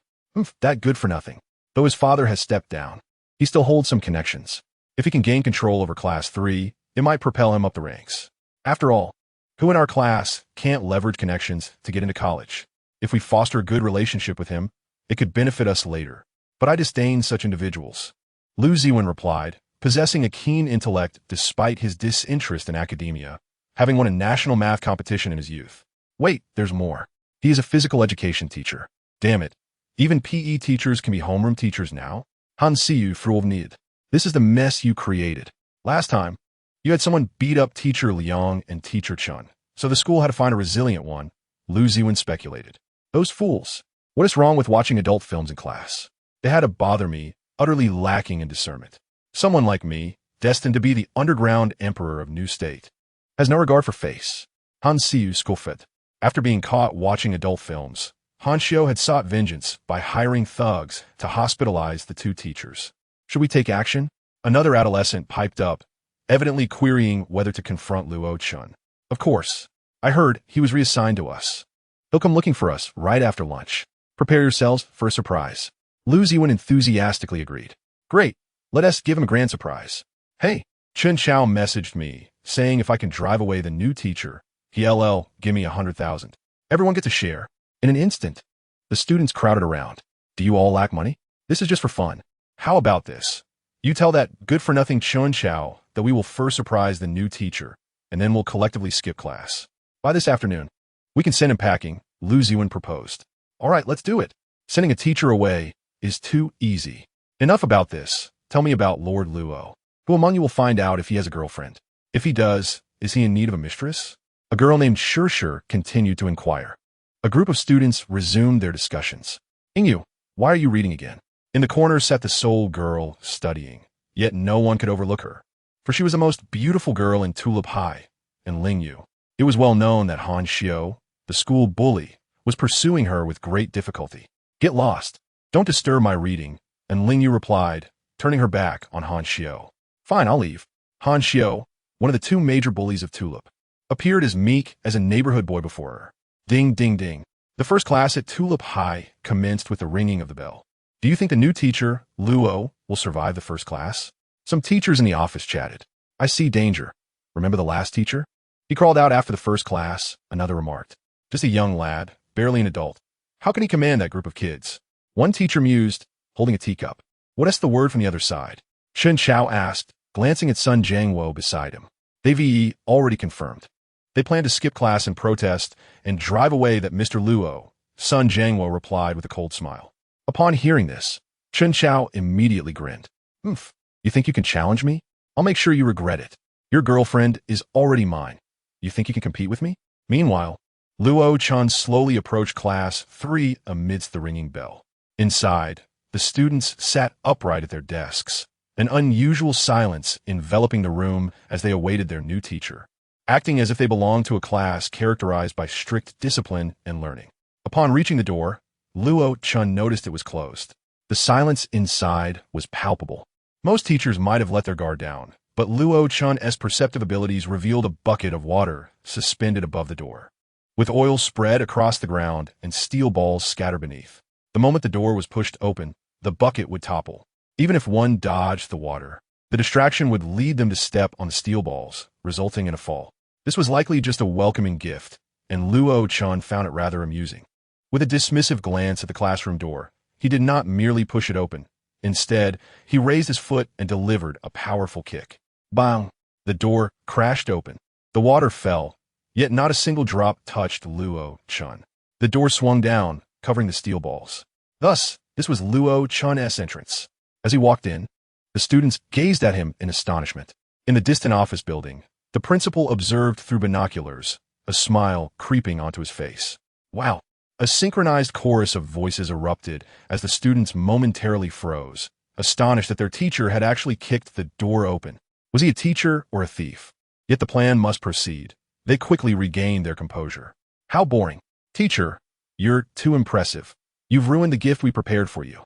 That good for nothing. Though his father has stepped down, he still holds some connections. If he can gain control over Class 3, it might propel him up the ranks. After all, who in our class can't leverage connections to get into college? If we foster a good relationship with him, it could benefit us later. But I disdain such individuals. Lu Ziwen replied, possessing a keen intellect despite his disinterest in academia, having won a national math competition in his youth. Wait, there's more. He is a physical education teacher. Damn it. Even PE teachers can be homeroom teachers now? Han Siyu Fruovnid. This is the mess you created. Last time, you had someone beat up Teacher Liang and Teacher Chun, so the school had to find a resilient one, Lu Ziwen speculated. Those fools. What is wrong with watching adult films in class? They had to bother me, utterly lacking in discernment. Someone like me, destined to be the underground emperor of New State, has no regard for face. Han Siyu scoffed. After being caught watching adult films, Han Xiao had sought vengeance by hiring thugs to hospitalize the two teachers. Should we take action? Another adolescent piped up, evidently querying whether to confront Luo Chen. Of course. I heard he was reassigned to us. He'll come looking for us right after lunch. Prepare yourselves for a surprise. Lu Ziwen enthusiastically agreed. Great. Let us give him a grand surprise. Hey, Chen Xiao messaged me, saying if I can drive away the new teacher, he'll give me 100,000. Everyone gets a share. In an instant, the students crowded around. Do you all lack money? This is just for fun. How about this? You tell that good-for-nothing Chen Xiao that we will first surprise the new teacher, and then we'll collectively skip class. By this afternoon, we can send him packing, Lu Ziwen proposed. All right, let's do it. Sending a teacher away is too easy. Enough about this. Tell me about Lord Luo. Who among you will find out if he has a girlfriend? If he does, is he in need of a mistress? A girl named Shir continued to inquire. A group of students resumed their discussions. Ingyu, why are you reading again? In the corner sat the sole girl studying, yet no one could overlook her, for she was the most beautiful girl in Tulip High, and Lingyu. It was well known that Han Xiao, the school bully, was pursuing her with great difficulty. Get lost. Don't disturb my reading, and Lingyu replied, turning her back on Han Xiao. Fine, I'll leave. Han Xiao, one of the two major bullies of Tulip, appeared as meek as a neighborhood boy before her. Ding, ding, ding. The first class at Tulip High commenced with the ringing of the bell. Do you think the new teacher, Luo, will survive the first class? Some teachers in the office chatted. I see danger. Remember the last teacher? He crawled out after the first class, another remarked. Just a young lad, barely an adult. How can he command that group of kids? One teacher mused, holding a teacup. What's the word from the other side? Chen Xiao asked, glancing at Sun Jiangwo beside him. They VE already confirmed. They plan to skip class in protest and drive away that Mr. Luo, Sun Jiangwo replied with a cold smile. Upon hearing this, Chen Xiao immediately grinned. You think you can challenge me? I'll make sure you regret it. Your girlfriend is already mine. You think you can compete with me? Meanwhile, Luo Chen slowly approached class 3 amidst the ringing bell. Inside, the students sat upright at their desks, an unusual silence enveloping the room as they awaited their new teacher, acting as if they belonged to a class characterized by strict discipline and learning. Upon reaching the door, Luo Chen noticed it was closed. The silence inside was palpable. Most teachers might have let their guard down, but Luo Chen's perceptive abilities revealed a bucket of water suspended above the door, with oil spread across the ground and steel balls scattered beneath. The moment the door was pushed open, the bucket would topple. Even if one dodged the water, the distraction would lead them to step on the steel balls, resulting in a fall. This was likely just a welcoming gift, and Luo Chen found it rather amusing. With a dismissive glance at the classroom door, he did not merely push it open. Instead, he raised his foot and delivered a powerful kick. Bang! The door crashed open. The water fell, Yet not a single drop touched Luo Chen. The door swung down, covering the steel balls. Thus, this was Luo Chen's entrance. As he walked in, the students gazed at him in astonishment. In the distant office building, the principal observed through binoculars, a smile creeping onto his face. Wow! A synchronized chorus of voices erupted as the students momentarily froze, astonished that their teacher had actually kicked the door open. Was he a teacher or a thief? Yet the plan must proceed. They quickly regained their composure. How boring. Teacher, you're too impressive. You've ruined the gift we prepared for you.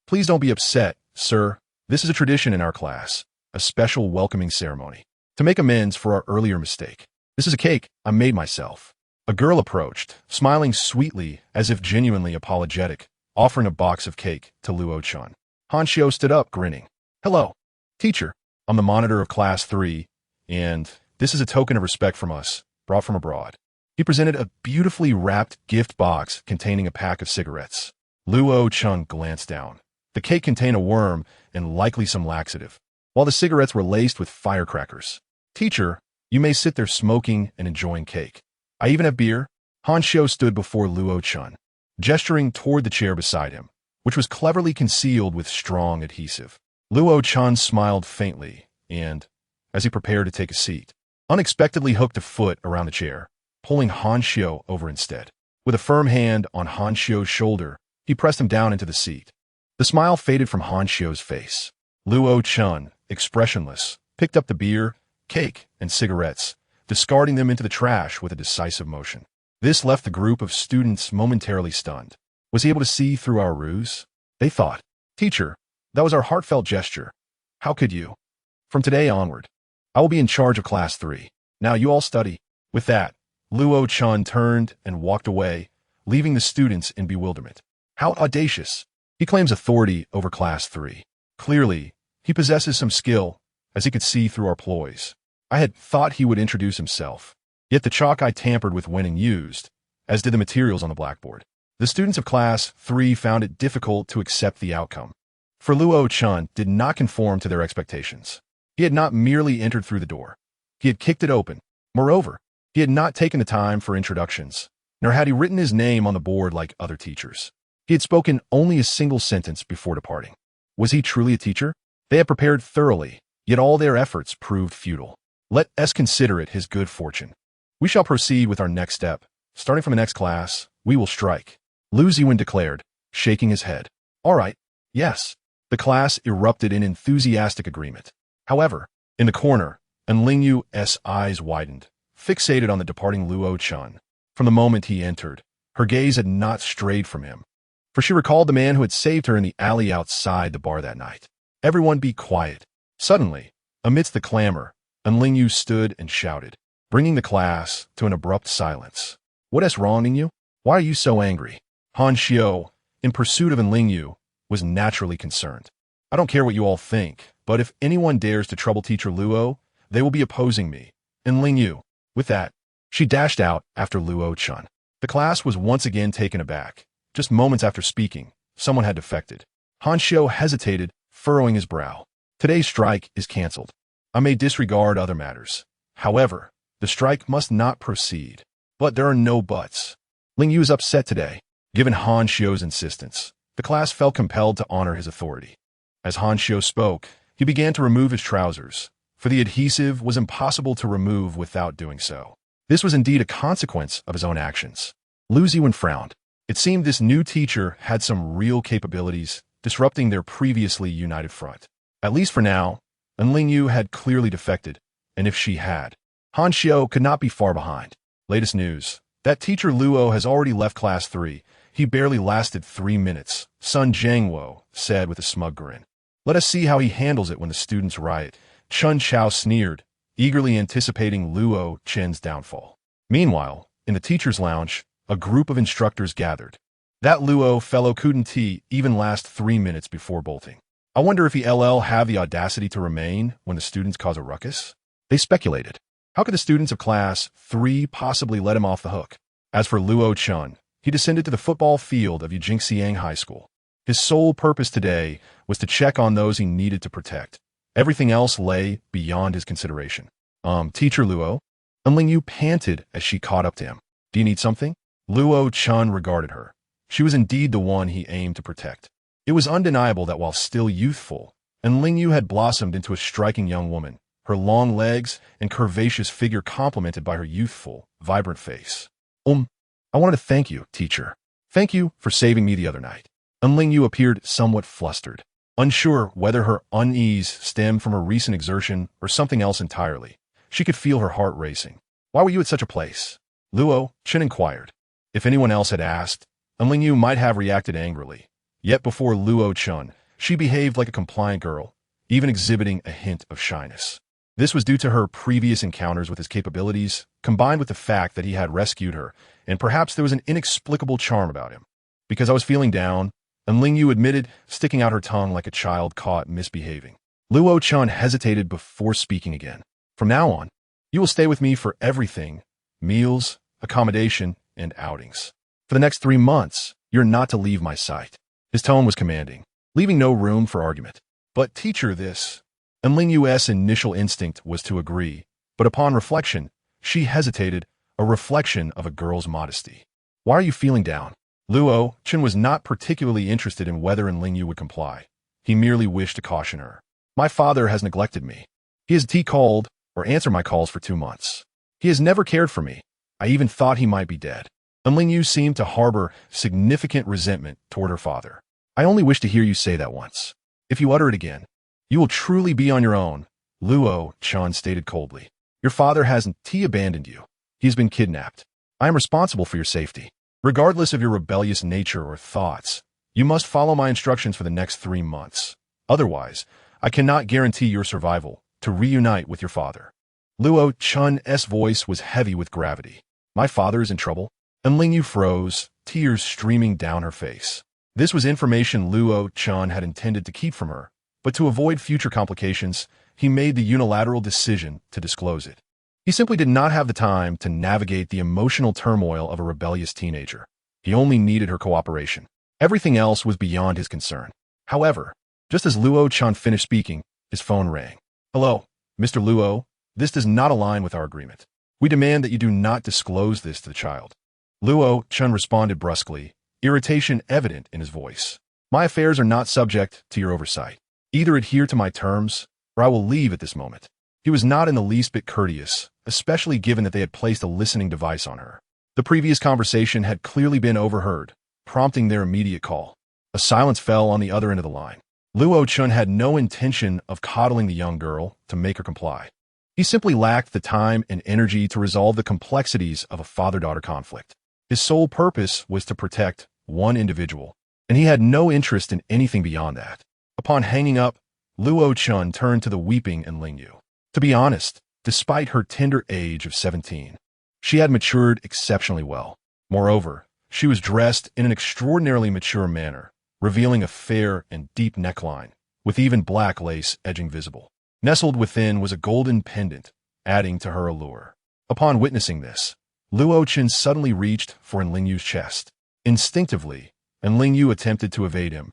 Please don't be upset, sir. This is a tradition in our class, a special welcoming ceremony, to make amends for our earlier mistake. This is a cake I made myself. A girl approached, smiling sweetly as if genuinely apologetic, offering a box of cake to Luo Chen. Han Xiu stood up, grinning. Hello, teacher. I'm the monitor of Class 3, and this is a token of respect from us, brought from abroad. He presented a beautifully wrapped gift box containing a pack of cigarettes. Luo Chen glanced down. The cake contained a worm and likely some laxative, while the cigarettes were laced with firecrackers. Teacher, you may sit there smoking and enjoying cake. I even have beer. Han Xiu stood before Luo Chen, gesturing toward the chair beside him, which was cleverly concealed with strong adhesive. Luo Chen smiled faintly and, as he prepared to take a seat, unexpectedly hooked a foot around the chair, pulling Han Xiu over instead. With a firm hand on Han Xiu's shoulder, he pressed him down into the seat. The smile faded from Han Xiu's face. Luo Chen, expressionless, picked up the beer, cake, and cigarettes, discarding them into the trash with a decisive motion. This left the group of students momentarily stunned. Was he able to see through our ruse? They thought. Teacher, that was our heartfelt gesture. How could you? From today onward, I will be in charge of Class 3. Now you all study. With that, Luo Chen turned and walked away, leaving the students in bewilderment. How audacious! He claims authority over Class 3. Clearly, he possesses some skill, as he could see through our ploys. I had thought he would introduce himself. Yet the chalk I tampered with went unused, as did the materials on the blackboard. The students of Class 3 found it difficult to accept the outcome. For Luo Chen did not conform to their expectations. He had not merely entered through the door. He had kicked it open. Moreover, he had not taken the time for introductions, nor had he written his name on the board like other teachers. He had spoken only a single sentence before departing. Was he truly a teacher? They had prepared thoroughly, yet all their efforts proved futile. Let us consider it his good fortune. We shall proceed with our next step. Starting from the next class, we will strike. Lu Ziwen declared, shaking his head. All right, yes. The class erupted in enthusiastic agreement. However, in the corner, Enlingyu's eyes widened, fixated on the departing Luo Chen. From the moment he entered, her gaze had not strayed from him, for she recalled the man who had saved her in the alley outside the bar that night. Everyone be quiet. Suddenly, amidst the clamor, Enlingyu stood and shouted, bringing the class to an abrupt silence. What is wronging you? Why are you so angry? Han Xiu, in pursuit of Enlingyu, was naturally concerned. I don't care what you all think, but if anyone dares to trouble Teacher Luo, they will be opposing me. Enlingyu. With that, she dashed out after Luo Chen. The class was once again taken aback. Just moments after speaking, someone had defected. Han Xiu hesitated, furrowing his brow. Today's strike is cancelled. I may disregard other matters. However, the strike must not proceed. But there are no buts. Ling Yu is upset today. Given Han Xiu's insistence, the class felt compelled to honor his authority. As Han Xiu spoke, he began to remove his trousers, for the adhesive was impossible to remove without doing so. This was indeed a consequence of his own actions. Lu Ziwen frowned. It seemed this new teacher had some real capabilities, disrupting their previously united front. At least for now, Enlingyu had clearly defected, and if she had, Han Xiu could not be far behind. Latest news. That teacher Luo has already left Class 3. He barely lasted 3 minutes, Sun Jiangwo said with a smug grin. Let us see how he handles it when the students riot. Chun Chao sneered, eagerly anticipating Luo Chen's downfall. Meanwhile, in the teacher's lounge, a group of instructors gathered. That Luo fellow couldn't even last 3 minutes before bolting. I wonder if he'll have the audacity to remain when the students cause a ruckus? They speculated. How could the students of Class 3 possibly let him off the hook? As for Luo Chen, he descended to the football field of Yijingxiang High School. His sole purpose today was to check on those he needed to protect. Everything else lay beyond his consideration. Teacher Luo? Yu panted as she caught up to him. Do you need something? Luo Chen regarded her. She was indeed the one he aimed to protect. It was undeniable that while still youthful, Yu had blossomed into a striking young woman, her long legs and curvaceous figure complemented by her youthful, vibrant face. I wanted to thank you, teacher. Thank you for saving me the other night. Yu appeared somewhat flustered, unsure whether her unease stemmed from her recent exertion or something else entirely. She could feel her heart racing. Why were you at such a place? Luo Chen inquired. If anyone else had asked, Yu might have reacted angrily. Yet before Luo Chen, she behaved like a compliant girl, even exhibiting a hint of shyness. This was due to her previous encounters with his capabilities, combined with the fact that he had rescued her, and perhaps there was an inexplicable charm about him. Because I was feeling down, Yu admitted, sticking out her tongue like a child caught misbehaving. Luo Chen hesitated before speaking again. From now on, you will stay with me for everything, meals, accommodation, and outings. For the next 3 months, you're not to leave my sight. His tone was commanding, leaving no room for argument. But teacher, this. Yu's initial instinct was to agree, but upon reflection, she hesitated, a reflection of a girl's modesty. Why are you feeling down? Luo Chen was not particularly interested in whether Yu would comply. He merely wished to caution her. My father has neglected me. He has called or answered my calls for 2 months. He has never cared for me. I even thought he might be dead. Yu seemed to harbor significant resentment toward her father. I only wish to hear you say that once. If you utter it again, you will truly be on your own, Luo Chen stated coldly. Your father hasn't abandoned you. He has been kidnapped. I am responsible for your safety. Regardless of your rebellious nature or thoughts, you must follow my instructions for the next 3 months. Otherwise, I cannot guarantee your survival to reunite with your father. Luo Chen's voice was heavy with gravity. My father is in trouble? Yu froze, tears streaming down her face. This was information Luo Chen had intended to keep from her, but to avoid future complications, he made the unilateral decision to disclose it. He simply did not have the time to navigate the emotional turmoil of a rebellious teenager. He only needed her cooperation. Everything else was beyond his concern. However, just as Luo Chen finished speaking, his phone rang. Hello, Mr. Luo, this does not align with our agreement. We demand that you do not disclose this to the child. Luo Chen responded brusquely, irritation evident in his voice. My affairs are not subject to your oversight. Either adhere to my terms, or I will leave at this moment. He was not in the least bit courteous, especially given that they had placed a listening device on her. The previous conversation had clearly been overheard, prompting their immediate call. A silence fell on the other end of the line. Luo Chen had no intention of coddling the young girl to make her comply. He simply lacked the time and energy to resolve the complexities of a father-daughter conflict. His sole purpose was to protect one individual, and he had no interest in anything beyond that. Upon hanging up, Luo Chen turned to the weeping Yu. To be honest, despite her tender age of 17, she had matured exceptionally well. Moreover, she was dressed in an extraordinarily mature manner, revealing a fair and deep neckline, with even black lace edging visible. Nestled within was a golden pendant, adding to her allure. Upon witnessing this, Luo Chen suddenly reached for Yu's chest. Instinctively, Yu attempted to evade him.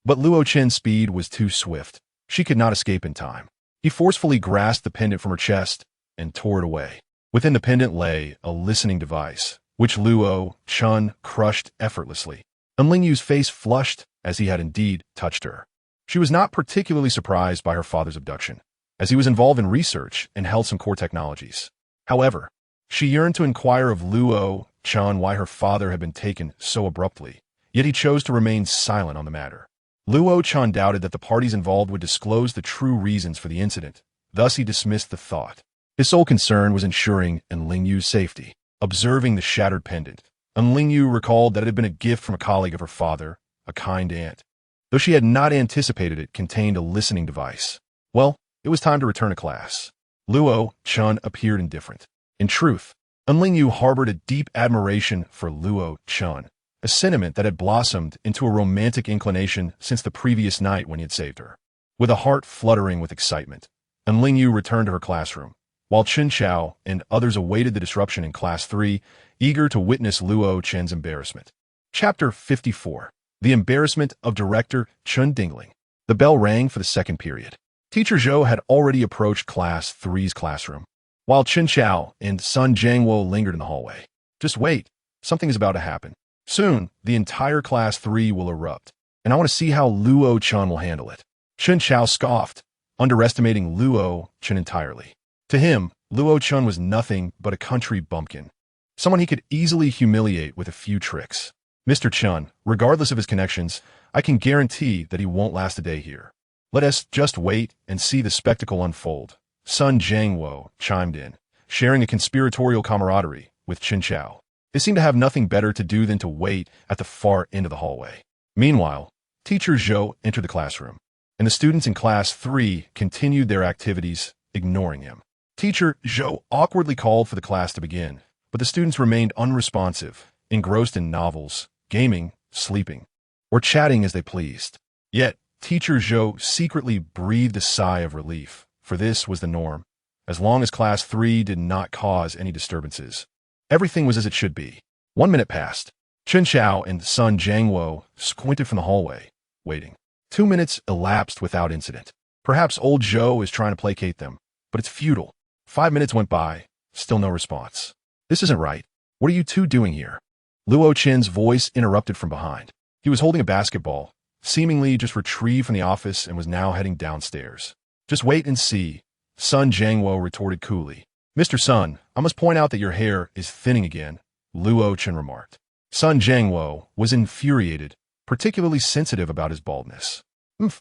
But Luo Chen's speed was too swift. She could not escape in time. He forcefully grasped the pendant from her chest and tore it away. Within the pendant lay a listening device, which Luo Chen crushed effortlessly. Yu's face flushed as he had indeed touched her. She was not particularly surprised by her father's abduction, as he was involved in research and held some core technologies. However, she yearned to inquire of Luo Chen why her father had been taken so abruptly, yet he chose to remain silent on the matter. Luo Chen doubted that the parties involved would disclose the true reasons for the incident, thus he dismissed the thought. His sole concern was ensuring Yu's safety. Observing the shattered pendant, Yu recalled that it had been a gift from a colleague of her father, a kind aunt. Though she had not anticipated it contained a listening device. Well, it was time to return to class. Luo Chen appeared indifferent. In truth, Yu harbored a deep admiration for Luo Chen, a sentiment that had blossomed into a romantic inclination since the previous night when he had saved her. With a heart fluttering with excitement, Yu returned to her classroom, while Chen Chao and others awaited the disruption in Class 3, eager to witness Luo Chen's embarrassment. Chapter 54. The Embarrassment of Director Chen Dingling. The bell rang for the second period. Teacher Zhou had already approached Class 3's classroom. while Chen Chao and Sun Jiangwo lingered in the hallway. Just wait. Something is about to happen. Soon, the entire Class 3 will erupt, and I want to see how Luo Chen will handle it. Chen Chao scoffed, underestimating Luo Chen entirely. To him, Luo Chen was nothing but a country bumpkin, someone he could easily humiliate with a few tricks. Mr. Chen, regardless of his connections, I can guarantee that he won't last a day here. Let us just wait and see the spectacle unfold. Sun Jiangwo chimed in, sharing a conspiratorial camaraderie with Chen Chao. They seemed to have nothing better to do than to wait at the far end of the hallway. Meanwhile, Teacher Zhou entered the classroom, and the students in Class 3 continued their activities, ignoring him. Teacher Zhou awkwardly called for the class to begin, but the students remained unresponsive, engrossed in novels, gaming, sleeping, or chatting as they pleased. Yet, Teacher Zhou secretly breathed a sigh of relief, for this was the norm. As long as Class 3 did not cause any disturbances, everything was as it should be. 1 minute passed. Chen Chao and Sun Jiangwo squinted from the hallway, waiting. 2 minutes elapsed without incident. Perhaps old Zhou is trying to placate them, but it's futile. 5 minutes went by, still no response. This isn't right. What are you two doing here? Luo Chen's voice interrupted from behind. He was holding a basketball, seemingly just retrieved from the office, and was now heading downstairs. Just wait and see, Sun Jiangwo retorted coolly. Mr. Sun, I must point out that your hair is thinning again, Luo Chen remarked. Sun Jiangwo was infuriated, particularly sensitive about his baldness.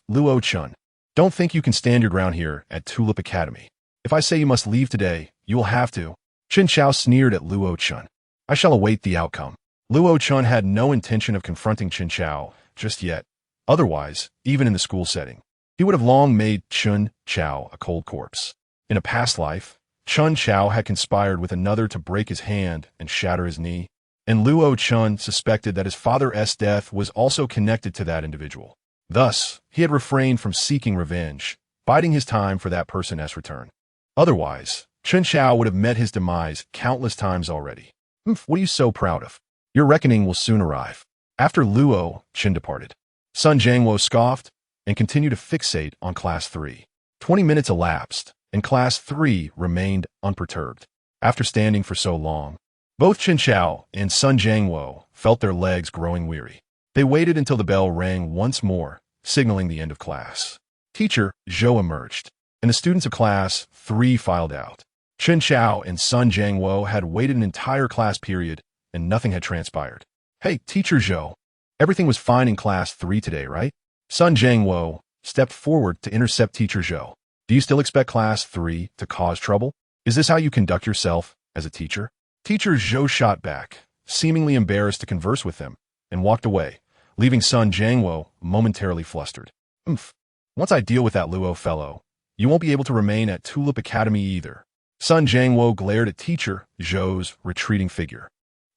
Luo Chen, don't think you can stand your ground here at Tulip Academy. If I say you must leave today, you will have to. Chen Chao sneered at Luo Chen. I shall await the outcome. Luo Chen had no intention of confronting Chen Chao just yet. Otherwise, even in the school setting, he would have long made Chen Chao a cold corpse. In a past life, Chen Chao had conspired with another to break his hand and shatter his knee, and Luo Chen suspected that his father's death was also connected to that individual. Thus, he had refrained from seeking revenge, biding his time for that person's return. Otherwise, Chen Chao would have met his demise countless times already. What are you so proud of? Your reckoning will soon arrive. After Luo Chen departed, Sun Jiangwo scoffed and continued to fixate on Class 3. 20 minutes elapsed, and Class 3 remained unperturbed. After standing for so long, both Chen Chao and Sun Jiangwo felt their legs growing weary. They waited until the bell rang once more, signaling the end of class. Teacher Zhou emerged, and the students of Class 3 filed out. Chen Chao and Sun Jiangwo had waited an entire class period, and nothing had transpired. Hey, Teacher Zhou, everything was fine in Class 3 today, right? Sun Jiangwo stepped forward to intercept Teacher Zhou. Do you still expect Class 3 to cause trouble? Is this how you conduct yourself as a teacher? Teacher Zhou shot back, seemingly embarrassed to converse with them, and walked away, leaving Sun Jiangwo momentarily flustered. Once I deal with that Luo fellow, you won't be able to remain at Tulip Academy either. Sun Jiangwo glared at Teacher Zhou's retreating figure.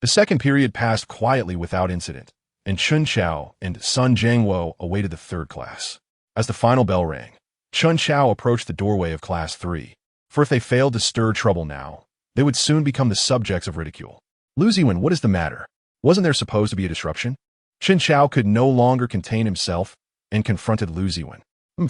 The second period passed quietly without incident, and Chen Chao and Sun Jiangwo awaited the third class. As the final bell rang, Chen Chao approached the doorway of Class 3, for if they failed to stir trouble now, they would soon become the subjects of ridicule. Luziwen, what is the matter? Wasn't there supposed to be a disruption? Chen Chao could no longer contain himself and confronted Luziwen. Who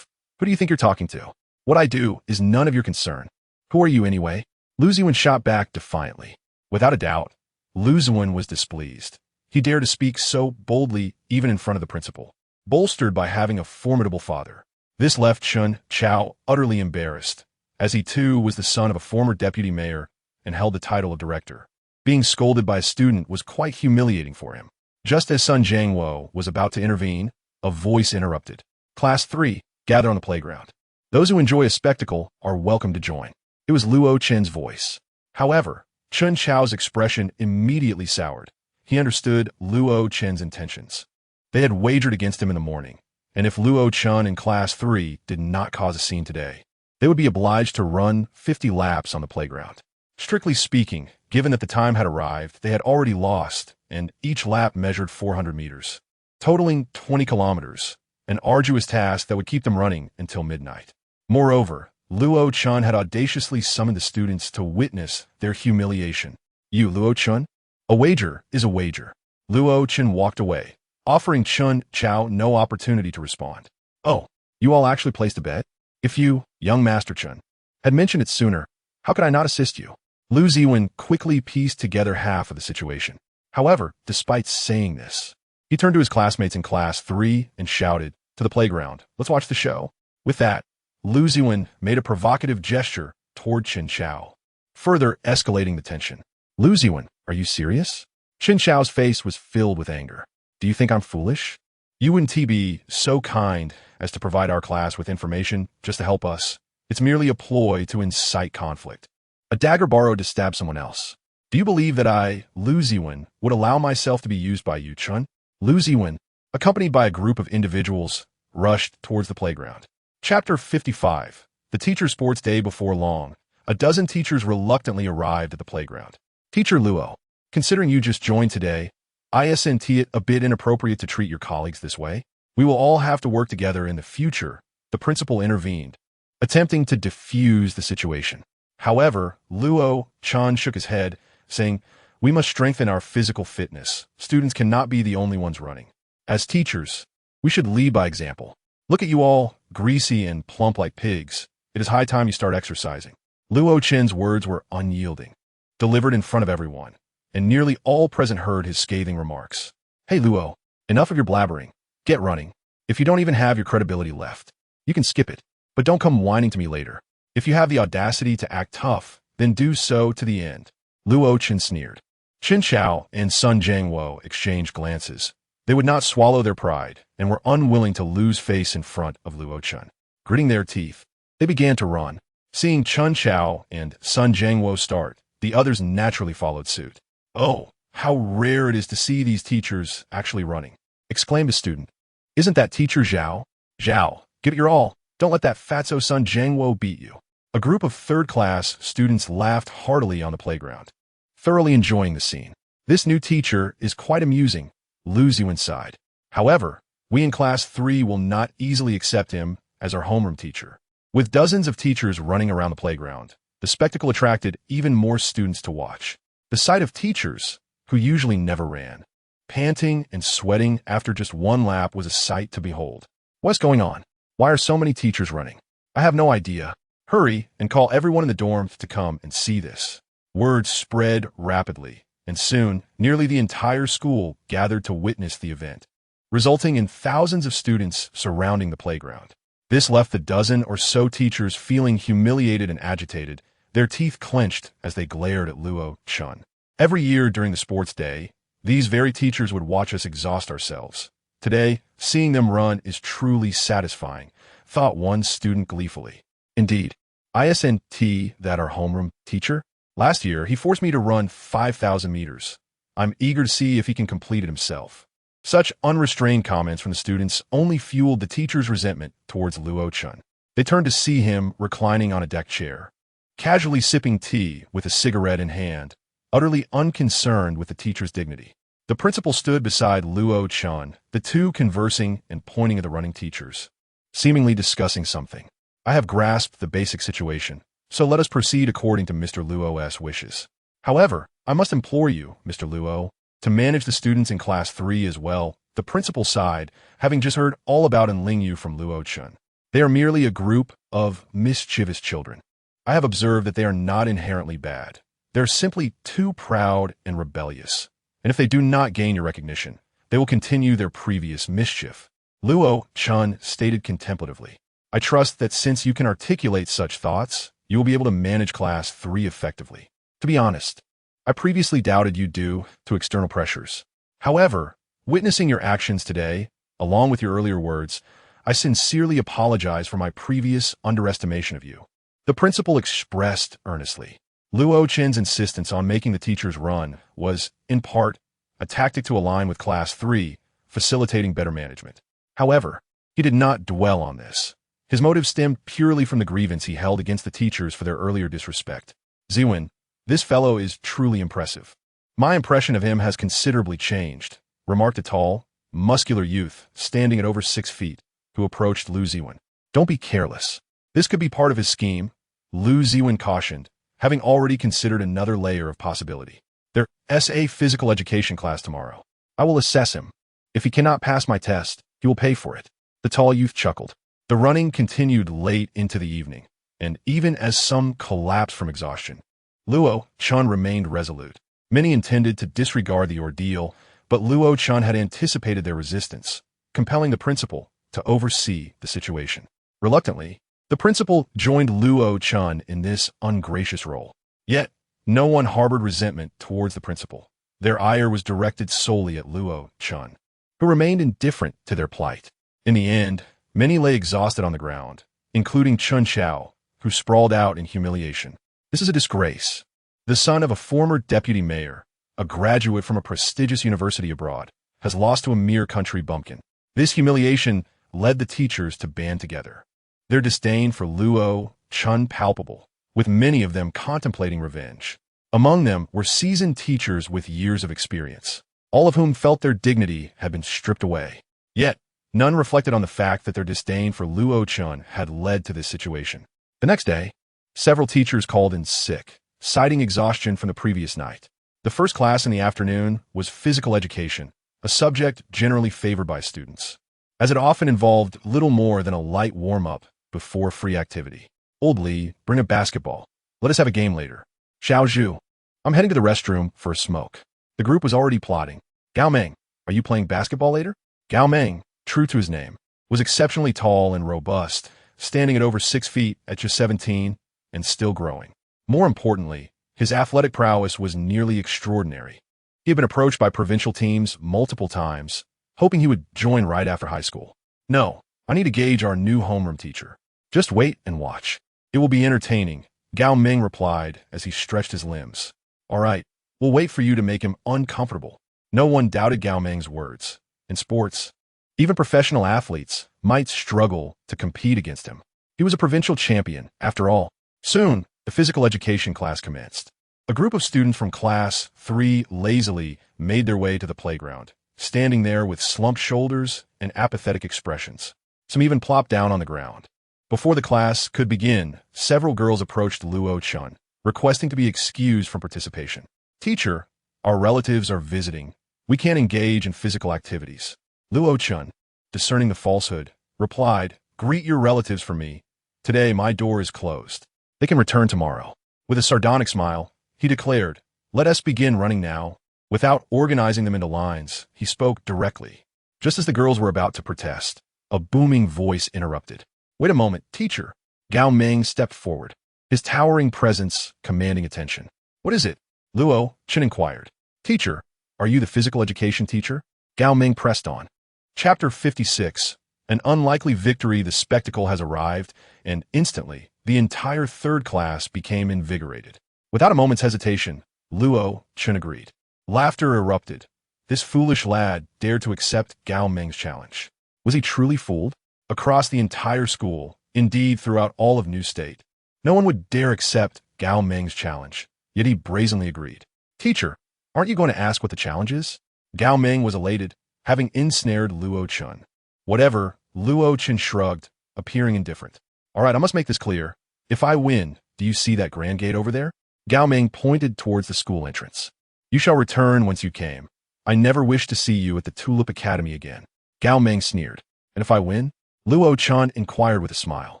do you think you're talking to? What I do is none of your concern. Who are you anyway? Luziwen shot back defiantly. Without a doubt, Luziwen was displeased. He dared to speak so boldly even in front of the principal, bolstered by having a formidable father. This left Chen Chao utterly embarrassed, as he too was the son of a former deputy mayor and held the title of director. Being scolded by a student was quite humiliating for him. Just as Sun Jiangwo was about to intervene, a voice interrupted. Class 3, gather on the playground. Those who enjoy a spectacle are welcome to join. It was Luo Chen's voice. However, Chen Chao's expression immediately soured. He understood Luo Chen's intentions. They had wagered against him in the morning, and if Luo Chen in Class 3 did not cause a scene today, they would be obliged to run 50 laps on the playground. Strictly speaking, given that the time had arrived, they had already lost, and each lap measured 400 meters, totaling 20 kilometers, an arduous task that would keep them running until midnight. Moreover, Luo Chen had audaciously summoned the students to witness their humiliation. You, Luo Chen? A wager is a wager. Luo Chen walked away, offering Chen Chao no opportunity to respond. Oh, you all actually placed a bet? If you, young Master Chen, had mentioned it sooner, How could I not assist you? Lu Ziwen quickly pieced together half of the situation. However, despite saying this, he turned to his classmates in class 3 and shouted, "To the playground. Let's watch the show." With that, Lu Ziwen made a provocative gesture toward Qin Xiao, further escalating the tension. Lu Ziwen, are you serious? Qin Xiao's face was filled with anger. Do you think I'm foolish? You wouldn't be so kind as to provide our class with information just to help us. It's merely a ploy to incite conflict. A dagger borrowed to stab someone else. Do you believe that I, Lu Ziwen, would allow myself to be used by you, Chun? Lu Ziwen, accompanied by a group of individuals, rushed towards the playground. Chapter 55. The teacher sports day. Before long, a dozen teachers reluctantly arrived at the playground. Teacher Luo, considering you just joined today, isn't it a bit inappropriate to treat your colleagues this way? We will all have to work together in the future, the principal intervened, attempting to diffuse the situation. However, Luo Chen shook his head, saying, "We must strengthen our physical fitness. Students cannot be the only ones running. As teachers, we should lead by example. Look at you all, greasy and plump like pigs. It is high time you start exercising." Luo Chen's words were unyielding, delivered in front of everyone, and nearly all present heard his scathing remarks. "Hey Luo, enough of your blabbering. Get running. If you don't even have your credibility left, you can skip it, but don't come whining to me later. If you have the audacity to act tough, then do so to the end." Luo Chen sneered. Qin Xiao and Sun Jiangwo exchanged glances. They would not swallow their pride and were unwilling to lose face in front of Luo Chen. Gritting their teeth, they began to run. Seeing Qin Xiao and Sun Jiangwo start, the others naturally followed suit. "Oh, how rare it is to see these teachers actually running," exclaimed a student. "Isn't that teacher Zhao? Zhao, give it your all. Don't let that fatso Sun Jiangwo beat you." A group of third-class students laughed heartily on the playground, thoroughly enjoying the scene. "This new teacher is quite amusing," Lu Ziwen sighed. "However, we in class 3 will not easily accept him as our homeroom teacher." With dozens of teachers running around the playground, the spectacle attracted even more students to watch. The sight of teachers, who usually never ran, panting and sweating after just one lap was a sight to behold. "What's going on? Why are so many teachers running? I have no idea. Hurry and call everyone in the dorm to come and see this." Word spread rapidly, and soon nearly the entire school gathered to witness the event, resulting in thousands of students surrounding the playground. This left the dozen or so teachers feeling humiliated and agitated, their teeth clenched as they glared at Luo Chen. Every year during the sports day, these very teachers would watch us exhaust ourselves. Today, seeing them run is truly satisfying, thought one student gleefully. "Indeed, isn't that our homeroom teacher? Last year, he forced me to run 5,000 meters. I'm eager to see if he can complete it himself." Such unrestrained comments from the students only fueled the teacher's resentment towards Luo Chen. They turned to see him reclining on a deck chair, casually sipping tea with a cigarette in hand, utterly unconcerned with the teacher's dignity. The principal stood beside Luo Chen, the two conversing and pointing at the running teachers, seemingly discussing something. "I have grasped the basic situation, so let us proceed according to Mr. Luo's wishes. However, I must implore you, Mr. Luo, to manage the students in class 3 as well." The principal sighed, having just heard all about Enlingyu from Luo Chen. "They are merely a group of mischievous children. I have observed that they are not inherently bad. They're simply too proud and rebellious. And if they do not gain your recognition, they will continue their previous mischief." Luo Chen stated contemplatively, "I trust that since you can articulate such thoughts, you will be able to manage class 3 effectively. To be honest, I previously doubted you due to external pressures. However, witnessing your actions today, along with your earlier words, I sincerely apologize for my previous underestimation of you." The principal expressed earnestly. Luo Chen's insistence on making the teachers run was, in part, a tactic to align with class 3, facilitating better management. However, he did not dwell on this. His motive stemmed purely from the grievance he held against the teachers for their earlier disrespect. "Ziwen, this fellow is truly impressive. My impression of him has considerably changed," remarked a tall, muscular youth standing at over 6 feet, who approached Lu Ziwen. "Don't be careless. This could be part of his scheme," Lu Ziwen cautioned, having already considered another layer of possibility. "There's a physical education class tomorrow. I will assess him. If he cannot pass my test, he will pay for it." The tall youth chuckled. The running continued late into the evening, and even as some collapsed from exhaustion, Luo Chen remained resolute. Many intended to disregard the ordeal, but Luo Chen had anticipated their resistance, compelling the principal to oversee the situation. Reluctantly, the principal joined Luo Chen in this ungracious role. Yet, no one harbored resentment towards the principal. Their ire was directed solely at Luo Chen, who remained indifferent to their plight. In the end, many lay exhausted on the ground, including Chun Xiao, who sprawled out in humiliation. This is a disgrace. The son of a former deputy mayor, a graduate from a prestigious university abroad, has lost to a mere country bumpkin. This humiliation led the teachers to band together, their disdain for Luo Chen palpable, with many of them contemplating revenge. Among them were seasoned teachers with years of experience, all of whom felt their dignity had been stripped away. Yet, none reflected on the fact that their disdain for Luo Chen had led to this situation. The next day, several teachers called in sick, citing exhaustion from the previous night. The first class in the afternoon was physical education, a subject generally favored by students, as it often involved little more than a light warm-up before free activity. Old Li, bring a basketball. Let us have a game later. Xiao Zhu, I'm heading to the restroom for a smoke. The group was already plotting. Gao Meng, are you playing basketball later? Gao Meng, true to his name, was exceptionally tall and robust, standing at over 6 feet at just 17 and still growing. More importantly, his athletic prowess was nearly extraordinary. He had been approached by provincial teams multiple times, hoping he would join right after high school. No, I need to gauge our new homeroom teacher. Just wait and watch. It will be entertaining, Gao Ming replied as he stretched his limbs. All right, we'll wait for you to make him uncomfortable. No one doubted Gao Ming's words. In sports, even professional athletes might struggle to compete against him. He was a provincial champion, after all. Soon, the physical education class commenced. A group of students from Class 3 lazily made their way to the playground, standing there with slumped shoulders and apathetic expressions. Some even plopped down on the ground. Before the class could begin, several girls approached Luo Chen, requesting to be excused from participation. Teacher, our relatives are visiting. We can't engage in physical activities. Luo Chen, discerning the falsehood, replied, Greet your relatives for me. Today my door is closed. They can return tomorrow. With a sardonic smile, he declared, Let us begin running now. Without organizing them into lines, he spoke directly. Just as the girls were about to protest, a booming voice interrupted. Wait a moment, teacher. Gao Ming stepped forward, his towering presence commanding attention. What is it? Luo Chen inquired. Teacher, are you the physical education teacher? Gao Ming pressed on. Chapter 56. An unlikely victory. The spectacle has arrived, and instantly, the entire third class became invigorated. Without a moment's hesitation, Luo Chen agreed. Laughter erupted. This foolish lad dared to accept Gao Ming's challenge. Was he truly fooled? Across the entire school, indeed throughout all of New State, no one would dare accept Gao Ming's challenge, yet he brazenly agreed. Teacher, aren't you going to ask what the challenge is? Gao Ming was elated, having ensnared Luo Chen. Whatever, Luo Chen shrugged, appearing indifferent. All right, I must make this clear. If I win, do you see that grand gate over there? Gao Ming pointed towards the school entrance. You shall return whence you came. I never wish to see you at the Tulip Academy again. Gao Ming sneered. And if I win? Luo Chen inquired with a smile.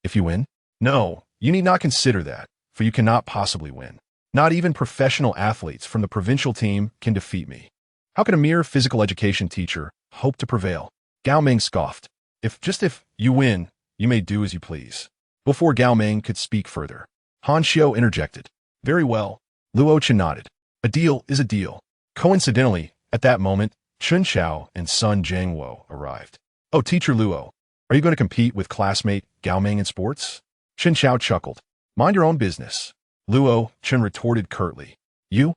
If you win? No, you need not consider that, for you cannot possibly win. Not even professional athletes from the provincial team can defeat me. How can a mere physical education teacher hope to prevail? Gao Ming scoffed. If you win, you may do as you please. Before Gao Ming could speak further, Han Xiu interjected. Very well. Luo Chen nodded. A deal is a deal. Coincidentally, at that moment, Chun Xiao and Sun Jiangwo arrived. Oh, Teacher Luo, are you going to compete with classmate Gao Ming in sports? Chun Xiao chuckled. Mind your own business. Luo Chen retorted curtly. You?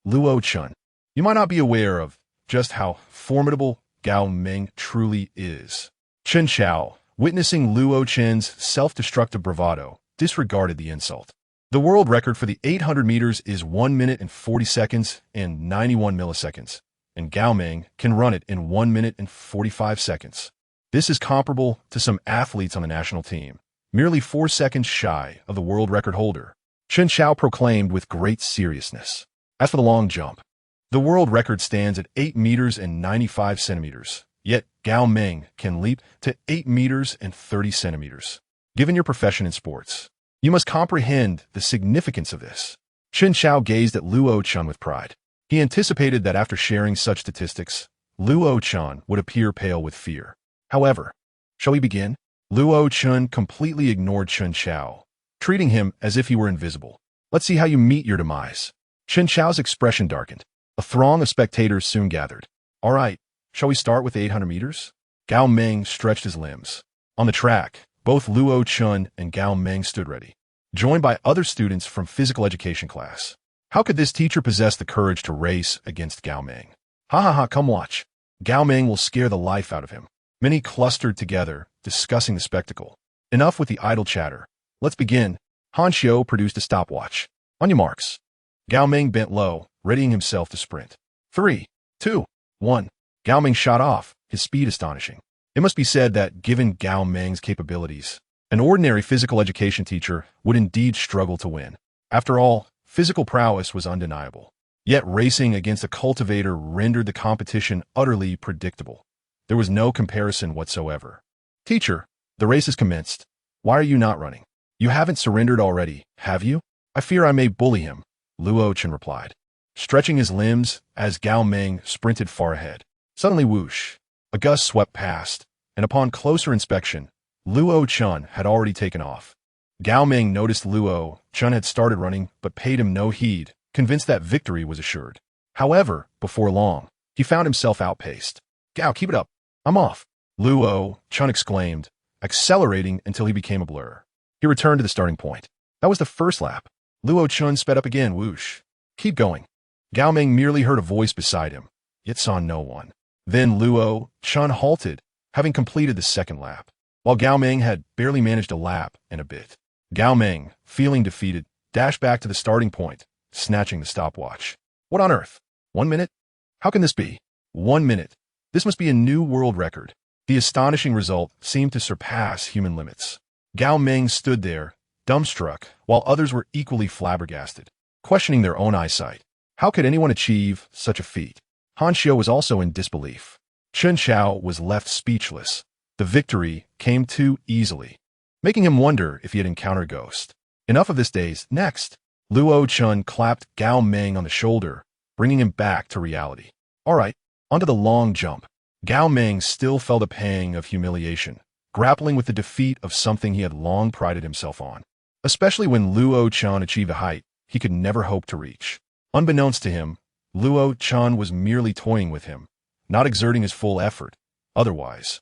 Luo Chen. You might not be aware of just how formidable Gao Ming truly is. Chun Xiao, witnessing Luo Chen's self-destructive bravado, disregarded the insult. The world record for the 800 meters is 1 minute and 40 seconds and 91 milliseconds, and Gao Ming can run it in 1 minute and 45 seconds. This is comparable to some athletes on the national team, merely 4 seconds shy of the world record holder. Chun Xiao proclaimed with great seriousness. As for the long jump, the world record stands at 8 meters and 95 centimeters, yet Gao Ming can leap to 8 meters and 30 centimeters. Given your profession in sports, You must comprehend the significance of this. Chen Xiao gazed at Luo Chen with pride. He anticipated that after sharing such statistics, Luo Chen would appear pale with fear. However, shall we begin? Luo Chen completely ignored Chen Xiao, treating him as if he were invisible. Let's see how you meet your demise. Chen Xiao's expression darkened. A throng of spectators soon gathered. All right, shall we start with the 800 meters? Gao Meng stretched his limbs. On the track, both Luo Chen and Gao Meng stood ready, joined by other students from physical education class. How could this teacher possess the courage to race against Gao Meng? Ha ha ha, come watch. Gao Meng will scare the life out of him. Many clustered together, discussing the spectacle. Enough with the idle chatter. Let's begin. Han Xiu produced a stopwatch. On your marks. Gao Meng bent low, readying himself to sprint. 3, 2, 1. Gao Meng shot off, his speed astonishing. It must be said that, given Gao Meng's capabilities, an ordinary physical education teacher would indeed struggle to win. After all, physical prowess was undeniable. Yet racing against a cultivator rendered the competition utterly predictable. There was no comparison whatsoever. Teacher, the race has commenced. Why are you not running? You haven't surrendered already, have you? I fear I may bully him, Luo Chen replied, stretching his limbs as Gao Meng sprinted far ahead. Suddenly whoosh, a gust swept past, and upon closer inspection, Luo Chen had already taken off. Gao Meng noticed Luo Chen had started running but paid him no heed, convinced that victory was assured. However, before long, he found himself outpaced. Gao, keep it up. I'm off, Luo Chen exclaimed, accelerating until he became a blur. He returned to the starting point. That was the first lap. Luo Chen sped up again, whoosh. Keep going. Gao Meng merely heard a voice beside him, yet saw no one. Then Luo Chen halted, having completed the second lap, while Gao Meng had barely managed a lap and a bit. Gao Meng, feeling defeated, dashed back to the starting point, snatching the stopwatch. What on earth? 1 minute? How can this be? 1 minute. This must be a new world record. The astonishing result seemed to surpass human limits. Gao Meng stood there, dumbstruck, while others were equally flabbergasted, questioning their own eyesight. How could anyone achieve such a feat? Han Xiu was also in disbelief. Chen Xiao was left speechless. The victory came too easily, making him wonder if he had encountered a ghost. Enough of this days. Next, Luo Chen clapped Gao Meng on the shoulder, bringing him back to reality. All right, onto the long jump. Gao Meng still felt a pang of humiliation, grappling with the defeat of something he had long prided himself on, especially when Luo Chen achieved a height he could never hope to reach. Unbeknownst to him, Luo Chen was merely toying with him, not exerting his full effort. Otherwise,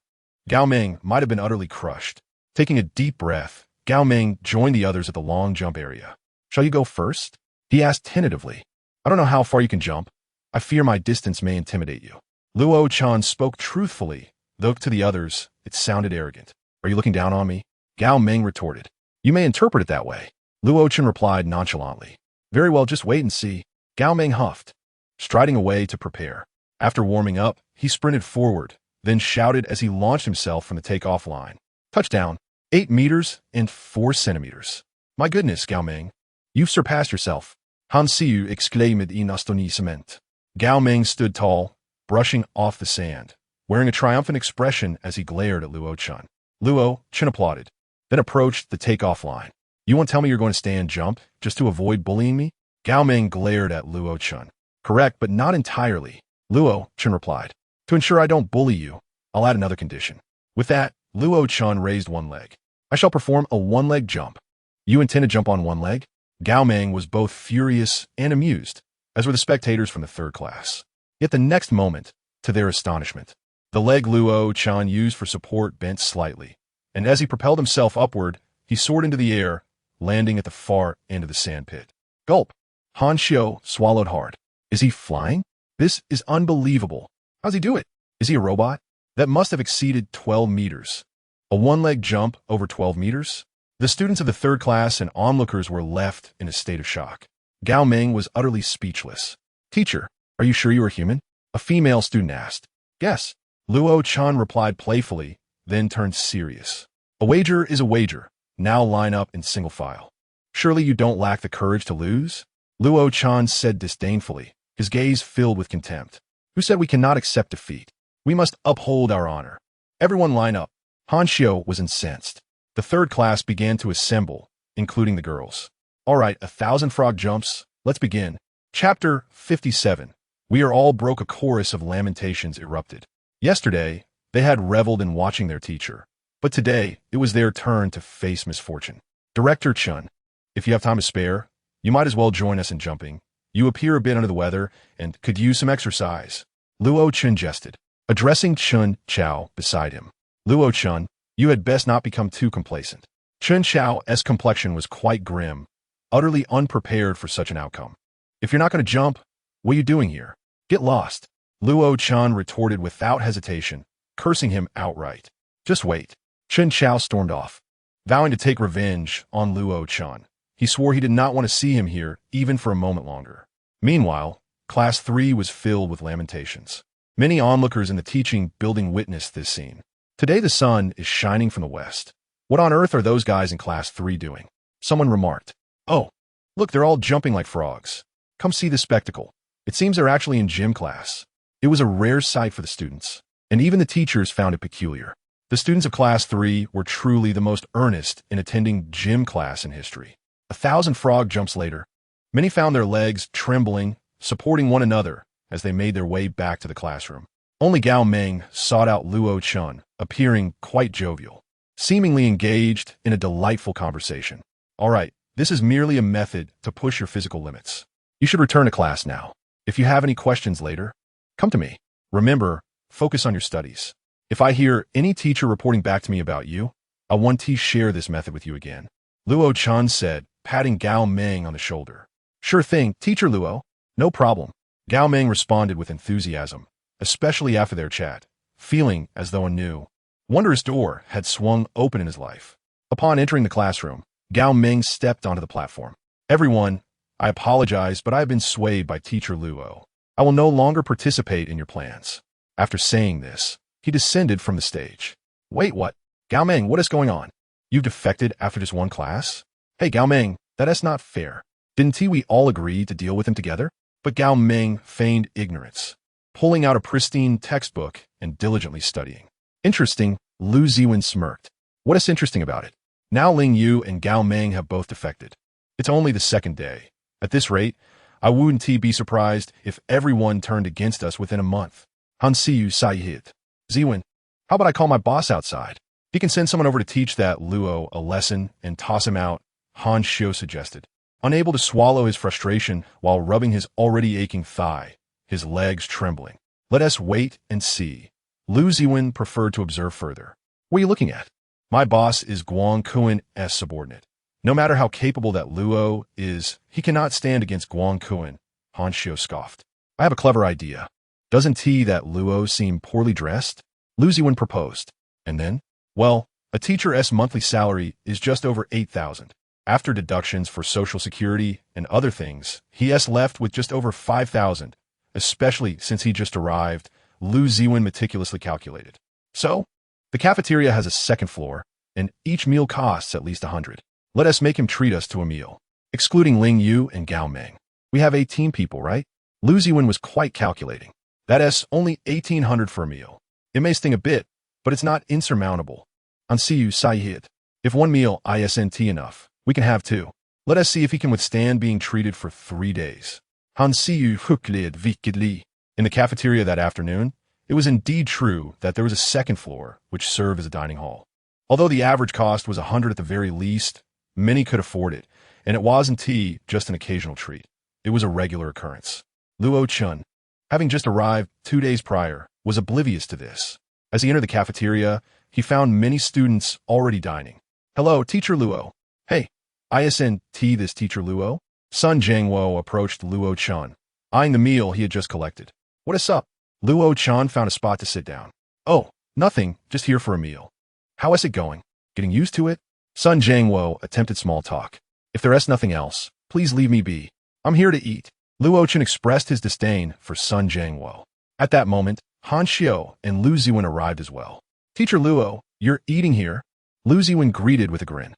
Gao Meng might have been utterly crushed. Taking a deep breath, Gao Meng joined the others at the long jump area. Shall you go first? He asked tentatively. I don't know how far you can jump. I fear my distance may intimidate you. Luo Chen spoke truthfully, though to the others, it sounded arrogant. Are you looking down on me? Gao Meng retorted. You may interpret it that way. Luo Chen replied nonchalantly. Very well, just wait and see. Gao Meng huffed, striding away to prepare. After warming up, he sprinted forward, then shouted as he launched himself from the takeoff line. Touchdown, 8 meters and 4 centimeters. My goodness, Gao Meng. You've surpassed yourself. Han Xiu exclaimed in astonishment. Gao Meng stood tall, brushing off the sand, wearing a triumphant expression as he glared at Luo Chen. Luo Chen applauded, then approached the takeoff line. You won't tell me you're going to stay and jump, just to avoid bullying me? Gao Meng glared at Luo Chen. Correct, but not entirely, Luo Chen replied. To ensure I don't bully you, I'll add another condition. With that, Luo Chen raised one leg. I shall perform a one-leg jump. You intend to jump on one leg? Gao Meng was both furious and amused, as were the spectators from the third class. Yet the next moment, to their astonishment, the leg Luo Chen used for support bent slightly, and as he propelled himself upward, he soared into the air, landing at the far end of the sandpit. Gulp! Han Xiu swallowed hard. Is he flying? This is unbelievable. How's he do it? Is he a robot? That must have exceeded 12 meters. A one-leg jump over 12 meters? The students of the third class and onlookers were left in a state of shock. Gao Meng was utterly speechless. Teacher, are you sure you are human? A female student asked. Yes. Luo Chen replied playfully, then turned serious. A wager is a wager. Now line up in single file. Surely you don't lack the courage to lose? Luo Chen said disdainfully, his gaze filled with contempt. Who said we cannot accept defeat? We must uphold our honor. Everyone line up. Han Xiu was incensed. The third class began to assemble, including the girls. All right, 1,000 frog jumps. Let's begin. Chapter 57. We are all broke. A chorus of lamentations erupted. Yesterday, they had reveled in watching their teacher. But today, it was their turn to face misfortune. Director Chen, if you have time to spare, you might as well join us in jumping. You appear a bit under the weather and could use some exercise. Luo Chen jested, addressing Chen Chao beside him. Luo Chen, you had best not become too complacent. Chen Chao's complexion was quite grim, utterly unprepared for such an outcome. If you're not going to jump, what are you doing here? Get lost. Luo Chen retorted without hesitation, cursing him outright. Just wait. Chen Chao stormed off, vowing to take revenge on Luo Chen. He swore he did not want to see him here even for a moment longer. Meanwhile, Class 3 was filled with lamentations. Many onlookers in the teaching building witnessed this scene. Today the sun is shining from the west. What on earth are those guys in Class 3 doing? Someone remarked. Oh, look, they're all jumping like frogs. Come see this spectacle. It seems they're actually in gym class. It was a rare sight for the students, and even the teachers found it peculiar. The students of Class 3 were truly the most earnest in attending gym class in history. 1,000 frog jumps later, many found their legs trembling, supporting one another as they made their way back to the classroom. Only Gao Meng sought out Luo Chen, appearing quite jovial, seemingly engaged in a delightful conversation. All right, this is merely a method to push your physical limits. You should return to class now. If you have any questions later, come to me. Remember, focus on your studies. If I hear any teacher reporting back to me about you, I want to share this method with you again. Luo Chen said, patting Gao Meng on the shoulder. Sure thing, Teacher Luo. No problem. Gao Meng responded with enthusiasm, especially after their chat, feeling as though a new, wondrous door had swung open in his life. Upon entering the classroom, Gao Meng stepped onto the platform. Everyone, I apologize, but I have been swayed by Teacher Luo. I will no longer participate in your plans. After saying this, he descended from the stage. Wait, what? Gao Meng, what is going on? You've defected after just one class? Hey, Gao Meng, that's not fair. Didn't we all agree to deal with him together? But Gao Meng feigned ignorance, pulling out a pristine textbook and diligently studying. Interesting, Lu Ziwen smirked. What is interesting about it? Now Ling Yu and Gao Meng have both defected. It's only the second day. At this rate, I wouldn't be surprised if everyone turned against us within a month. Han Siyu Sai hit. Ziwen, how about I call my boss outside? He can send someone over to teach that Luo a lesson and toss him out, Han Xiu suggested. Unable to swallow his frustration while rubbing his already aching thigh, his legs trembling. Let us wait and see. Lu Ziwen preferred to observe further. What are you looking at? My boss is Guang Kuen's subordinate. No matter how capable that Luo is, he cannot stand against Guang Kuen, Han Xiu scoffed. I have a clever idea. Doesn't that Luo seem poorly dressed? Lu Ziwen proposed. And then? Well, a teacher's monthly salary is just over 8,000. After deductions for Social Security and other things, he is left with just over 5,000, especially since he just arrived, Lu Ziwen meticulously calculated. So, the cafeteria has a second floor, and each meal costs at least 100. Let us make him treat us to a meal. Excluding Ling Yu and Gao Meng. We have 18 people, right? Lu Ziwen was quite calculating. That is only 1,800 for a meal. It may sting a bit, but it's not insurmountable. On Siyu Sai hit. If one meal isn't enough, we can have two. Let us see if he can withstand being treated for 3 days. Han Siyu huklid vikidli. In the cafeteria that afternoon, it was indeed true that there was a second floor which served as a dining hall. Although the average cost was 100 at the very least, many could afford it, and it wasn't just an occasional treat. It was a regular occurrence. Luo Chen, having just arrived 2 days prior, was oblivious to this. As he entered the cafeteria, he found many students already dining. Hello, Teacher Luo. Hey, isn't this Teacher Luo? Sun Jiangwo approached Luo Chen, eyeing the meal he had just collected. What is up? Luo Chen found a spot to sit down. Oh, nothing, just here for a meal. How is it going? Getting used to it? Sun Jiangwo attempted small talk. If there is nothing else, please leave me be. I'm here to eat. Luo Chen expressed his disdain for Sun Jiangwo. At that moment, Han Xiu and Lu Ziwen arrived as well. Teacher Luo, you're eating here? Lu Ziwen greeted with a grin.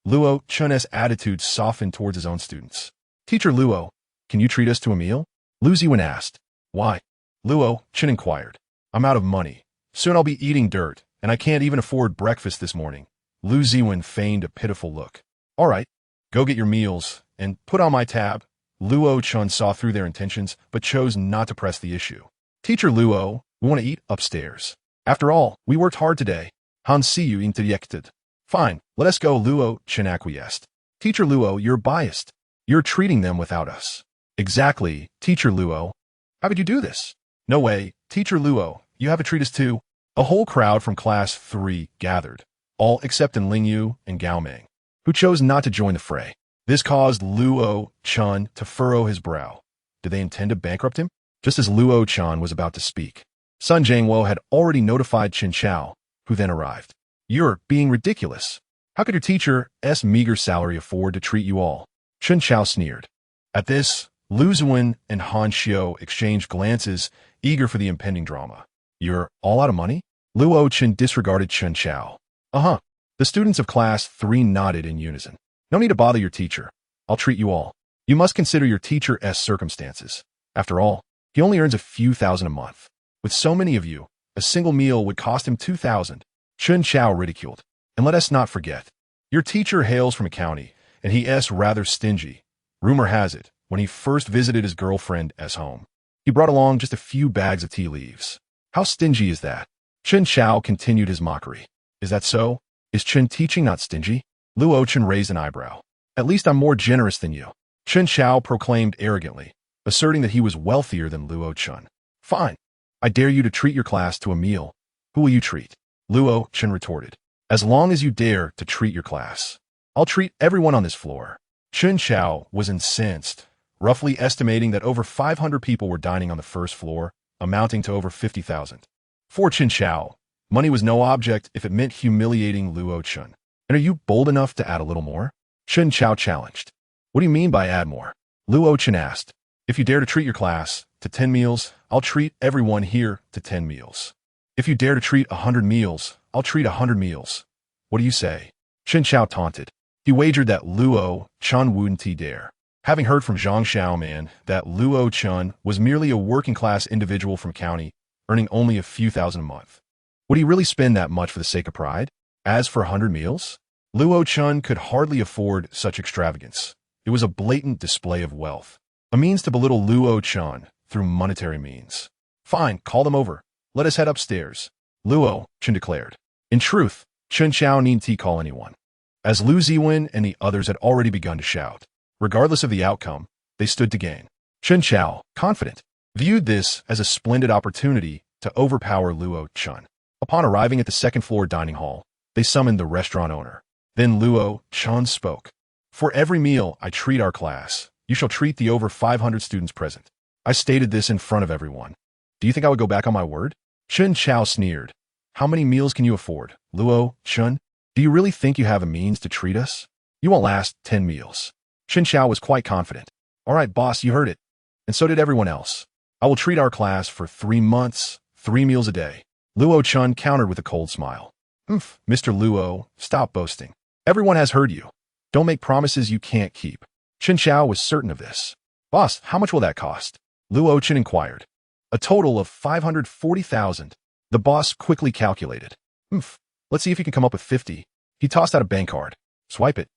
Luo Chen's attitude softened towards his own students. Teacher Luo, can you treat us to a meal? Lu Ziwen asked. Why? Luo Chen inquired. I'm out of money. Soon I'll be eating dirt, and I can't even afford breakfast this morning. Lu Ziwen feigned a pitiful look. All right, go get your meals and put on my tab. Luo Chen saw through their intentions, but chose not to press the issue. Teacher Luo, we want to eat upstairs. After all, we worked hard today. Han Siyu interjected. Fine, let us go, Luo Chen acquiesced. Teacher Luo, you're biased. You're treating them without us. Exactly, Teacher Luo. How could you do this? No way, Teacher Luo, you have to treat us too. A whole crowd from Class 3 gathered, all except Lingyu and Gao Meng, who chose not to join the fray. This caused Luo Chen to furrow his brow. Did they intend to bankrupt him? Just as Luo Chen was about to speak, Sun Jiangwo had already notified Chen Chao, who then arrived. You're being ridiculous. How could your teacher's meager salary afford to treat you all? Chen Chao sneered. At this, Lu Zuan and Han Xiu exchanged glances, eager for the impending drama. You're all out of money? Luo Chen disregarded Chen Chao. Uh-huh. The students of Class 3 nodded in unison. No need to bother your teacher. I'll treat you all. You must consider your teacher's circumstances. After all, he only earns a few thousand a month. With so many of you, a single meal would cost him 2,000. Chen Chao ridiculed. And let us not forget, your teacher hails from a county, and he's rather stingy. Rumor has it, when he first visited his girlfriend's home, he brought along just a few bags of tea leaves. How stingy is that? Chen Chao continued his mockery. Is that so? Is Chen teaching not stingy? Luo Chen raised an eyebrow. At least I'm more generous than you. Chen Chao proclaimed arrogantly, asserting that he was wealthier than Luo Chen. Fine. I dare you to treat your class to a meal. Who will you treat? Luo Chen retorted. As long as you dare to treat your class, I'll treat everyone on this floor. Chen Chao was incensed, roughly estimating that over 500 people were dining on the first floor, amounting to over 50,000. For Chen Chao, money was no object if it meant humiliating Luo Chen. And are you bold enough to add a little more? Chen Chao challenged. What do you mean by add more? Luo Chen asked. If you dare to treat your class to 10 meals, I'll treat everyone here to 10 meals. If you dare to treat 100 meals, I'll treat 100 meals. What do you say? Chen Chao taunted. He wagered that Luo Chen wouldn't dare. Having heard from Zhang Xiaoman that Luo Chen was merely a working-class individual from county, earning only a few thousand a month. Would he really spend that much for the sake of pride? As for 100 meals, Luo Chen could hardly afford such extravagance. It was a blatant display of wealth, a means to belittle Luo Chen through monetary means. Fine, call them over. Let us head upstairs, Luo Chen declared. In truth, Chen Chao needn't call anyone, as Lu Ziwen and the others had already begun to shout. Regardless of the outcome, they stood to gain. Chen Chao, confident, viewed this as a splendid opportunity to overpower Luo Chen. Upon arriving at the second-floor dining hall, they summoned the restaurant owner. Then Luo Chen spoke. For every meal I treat our class, you shall treat the over 500 students present. I stated this in front of everyone. Do you think I would go back on my word? Chen Chao sneered. How many meals can you afford, Luo Chen? Do you really think you have a means to treat us? You won't last 10 meals. Chen Chao was quite confident. All right, boss, you heard it. And so did everyone else. I will treat our class for 3 months, 3 meals a day. Luo Chen countered with a cold smile. Mr. Luo, stop boasting. Everyone has heard you. Don't make promises you can't keep. Chen Chao was certain of this. Boss, how much will that cost? Luo Chen inquired. A total of 540,000. The boss quickly calculated. Let's see if he can come up with 50. He tossed out a bank card. Swipe it.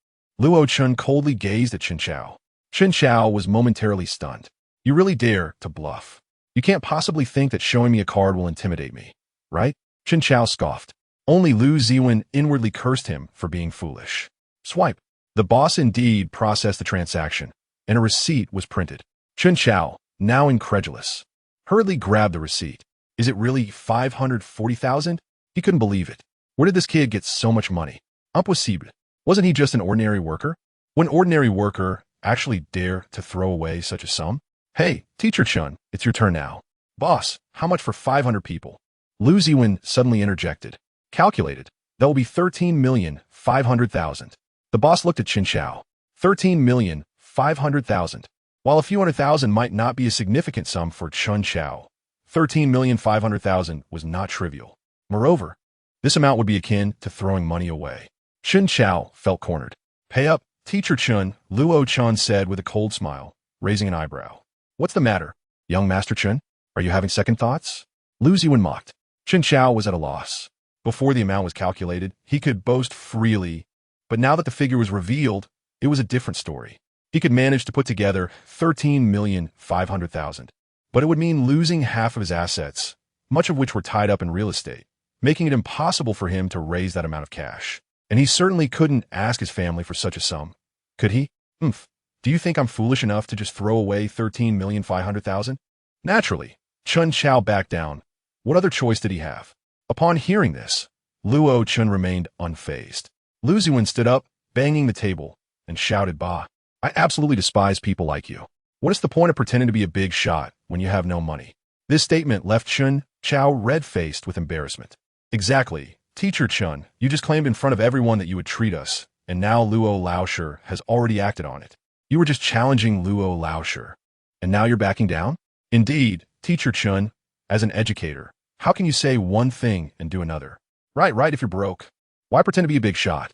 Luo Chen coldly gazed at Chen Chao. Chen Chao was momentarily stunned. You really dare to bluff. You can't possibly think that showing me a card will intimidate me, right? Chen Chao scoffed. Only Lu Ziwen inwardly cursed him for being foolish. Swipe. The boss indeed processed the transaction, and a receipt was printed. Chen Chao, now incredulous, hurriedly grabbed the receipt. Is it really 540,000? He couldn't believe it. Where did this kid get so much money? Impossible. Wasn't he just an ordinary worker? Would an ordinary worker actually dare to throw away such a sum? Hey, Teacher Chen, it's your turn now. Boss, how much for 500 people? Lu Ziwen suddenly interjected. Calculated. That will be 13,500,000. The boss looked at Chen Chao. 13,500,000. While a few 100,000 might not be a significant sum for Chen Chao, 13,500,000 was not trivial. Moreover, this amount would be akin to throwing money away. Chen Chao felt cornered. Pay up, Teacher Chen, Luo Chen said with a cold smile, raising an eyebrow. What's the matter, young Master Chen? Are you having second thoughts? Lu Ziwen mocked. Chen Chao was at a loss. Before the amount was calculated, he could boast freely, but now that the figure was revealed, it was a different story. He could manage to put together 13,500,000, but it would mean losing half of his assets, much of which were tied up in real estate, making it impossible for him to raise that amount of cash. And he certainly couldn't ask his family for such a sum. Could he? Do you think I'm foolish enough to just throw away 13,500,000? Naturally, Chen Chao backed down. What other choice did he have? Upon hearing this, Luo Chen remained unfazed. Lu Ziwen stood up, banging the table, and shouted, "Bah! I absolutely despise people like you. What is the point of pretending to be a big shot when you have no money?" This statement left Chen Chao red-faced with embarrassment. Exactly. Teacher Chen, you just claimed in front of everyone that you would treat us, and now Luo Laoshe has already acted on it. You were just challenging Luo Laoshe, and now you're backing down? Indeed, Teacher Chen, as an educator, how can you say one thing and do another? Right, if you're broke. Why pretend to be a big shot?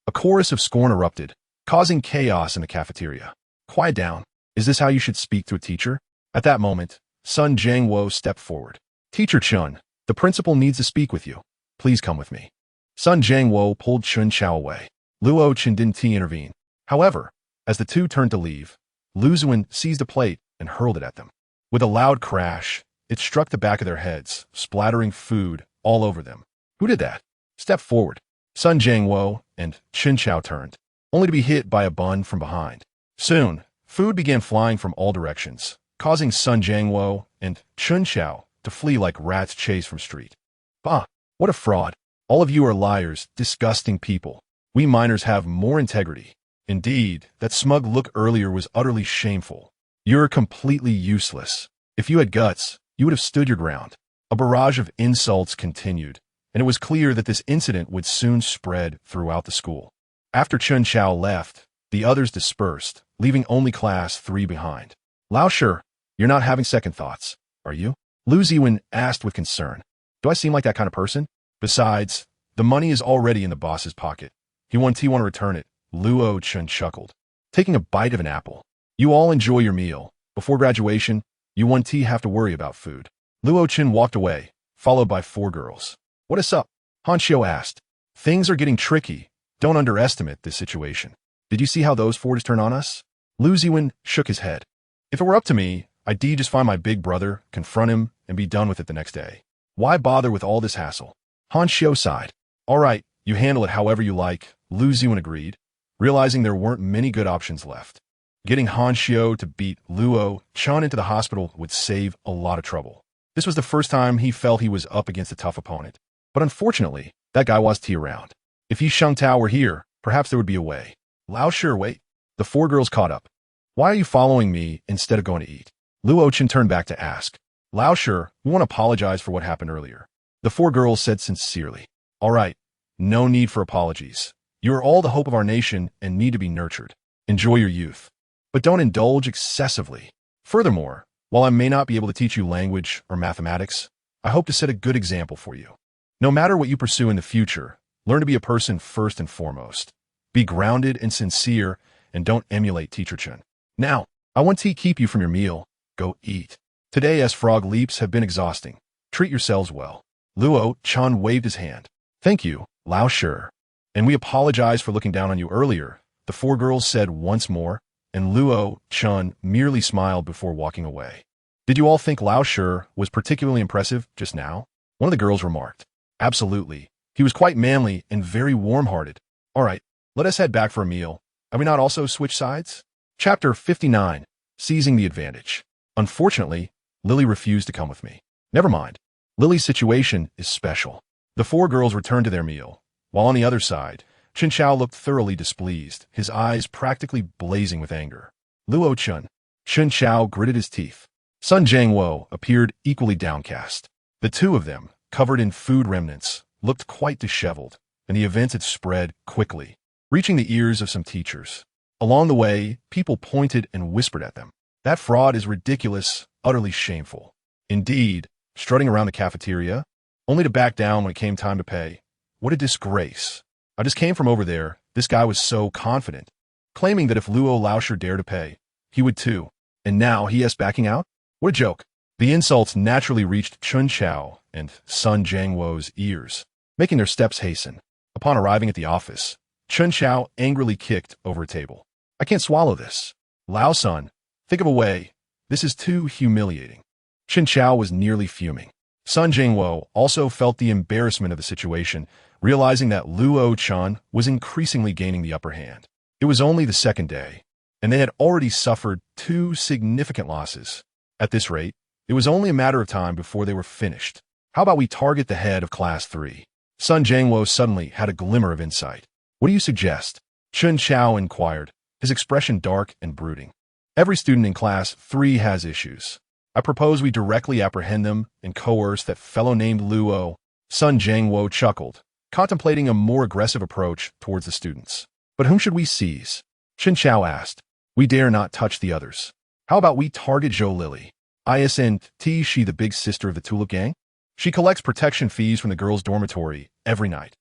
A chorus of scorn erupted, causing chaos in the cafeteria. Quiet down. Is this how you should speak to a teacher? At that moment, Sun Jiangwo stepped forward. Teacher Chen, the principal needs to speak with you. Please come with me. Sun Jiangwo pulled Chen Chao away. Luo Chen didn't intervene. However, as the two turned to leave, Lu Ziwen seized a plate and hurled it at them. With a loud crash, it struck the back of their heads, splattering food all over them. Who did that? Step forward. Sun Jiangwo and Chen Chao turned, only to be hit by a bun from behind. Soon, food began flying from all directions, causing Sun Jiangwo and Chen Chao to flee like rats chased from street. Bah! What a fraud. All of you are liars, disgusting people. We minors have more integrity. Indeed, that smug look earlier was utterly shameful. You're completely useless. If you had guts, you would have stood your ground. A barrage of insults continued, and it was clear that this incident would soon spread throughout the school. After Chen Chao left, the others dispersed, leaving only Class 3 behind. Laoshe, you're not having second thoughts, are you? Lu Ziwen asked with concern. Do I seem like that kind of person? Besides, the money is already in the boss's pocket. He want to return it. Luo Chen chuckled, taking a bite of an apple. You all enjoy your meal. Before graduation, you won't have to worry about food. Luo Chen walked away, followed by 4 girls. What is up? Han Xiu asked. Things are getting tricky. Don't underestimate this situation. Did you see how those 4 just turned on us? Lu Ziwen shook his head. If it were up to me, I'd just find my big brother, confront him, and be done with it the next day. Why bother with all this hassle? Han Xiu sighed. All right, you handle it however you like, Lu Ziwen agreed, realizing there weren't many good options left. Getting Han Xiu to beat Luo Chen into the hospital would save a lot of trouble. This was the first time he felt he was up against a tough opponent. But unfortunately, that guy was around. If Yi Shengtao were here, perhaps there would be a way. Laoshe, wait. The 4 girls caught up. Why are you following me instead of going to eat? Luo Chen turned back to ask. Laoshe, we want to apologize for what happened earlier. The 4 girls said sincerely. All right, no need for apologies. You are all the hope of our nation and need to be nurtured. Enjoy your youth. But don't indulge excessively. Furthermore, while I may not be able to teach you language or mathematics, I hope to set a good example for you. No matter what you pursue in the future, learn to be a person first and foremost. Be grounded and sincere, and don't emulate Teacher Chen. Now, I want to keep you from your meal. Go eat. Today's frog leaps have been exhausting. Treat yourselves well. Luo Chen waved his hand. Thank you, Laoshe. And we apologize for looking down on you earlier, the 4 girls said once more, and Luo Chen merely smiled before walking away. Did you all think Laoshe was particularly impressive just now? One of the girls remarked. Absolutely. He was quite manly and very warm-hearted. All right, let us head back for a meal. Have we not also switched sides? Chapter 59, Seizing the Advantage. Unfortunately, Lily refused to come with me. Never mind. Lily's situation is special. The 4 girls returned to their meal, while on the other side, Chen Chao looked thoroughly displeased, his eyes practically blazing with anger. Luo Chen. Chen Chao gritted his teeth. Sun Jiangwo appeared equally downcast. The 2 of them, covered in food remnants, looked quite disheveled, and the events had spread quickly, reaching the ears of some teachers. Along the way, people pointed and whispered at them. That fraud is ridiculous, utterly shameful. Indeed, strutting around the cafeteria, only to back down when it came time to pay. What a disgrace. I just came from over there. This guy was so confident, claiming that if Luo Laoshe dared to pay, he would too. And now he is backing out? What a joke. The insults naturally reached Chen Chao and Sun Jiangwo's ears, making their steps hasten. Upon arriving at the office, Chun Chao angrily kicked over a table. I can't swallow this. Lao Sun, think of a way. This is too humiliating. Chen Chao was nearly fuming. Sun Jingwo also felt the embarrassment of the situation, realizing that Luo Chen was increasingly gaining the upper hand. It was only the second day, and they had already suffered 2 significant losses. At this rate, it was only a matter of time before they were finished. How about we target the head of Class 3? Sun Jingwo suddenly had a glimmer of insight. What do you suggest? Chun Chao inquired, his expression dark and brooding. Every student in Class 3 has issues. I propose we directly apprehend them and coerce that fellow named Luo. Sun Jingwo chuckled, contemplating a more aggressive approach towards the students. But whom should we seize? Chen Chao asked. We dare not touch the others. How about we target Zhou Lily? Isn't she the big sister of the Tulip Gang? She collects protection fees from the girls' dormitory every night.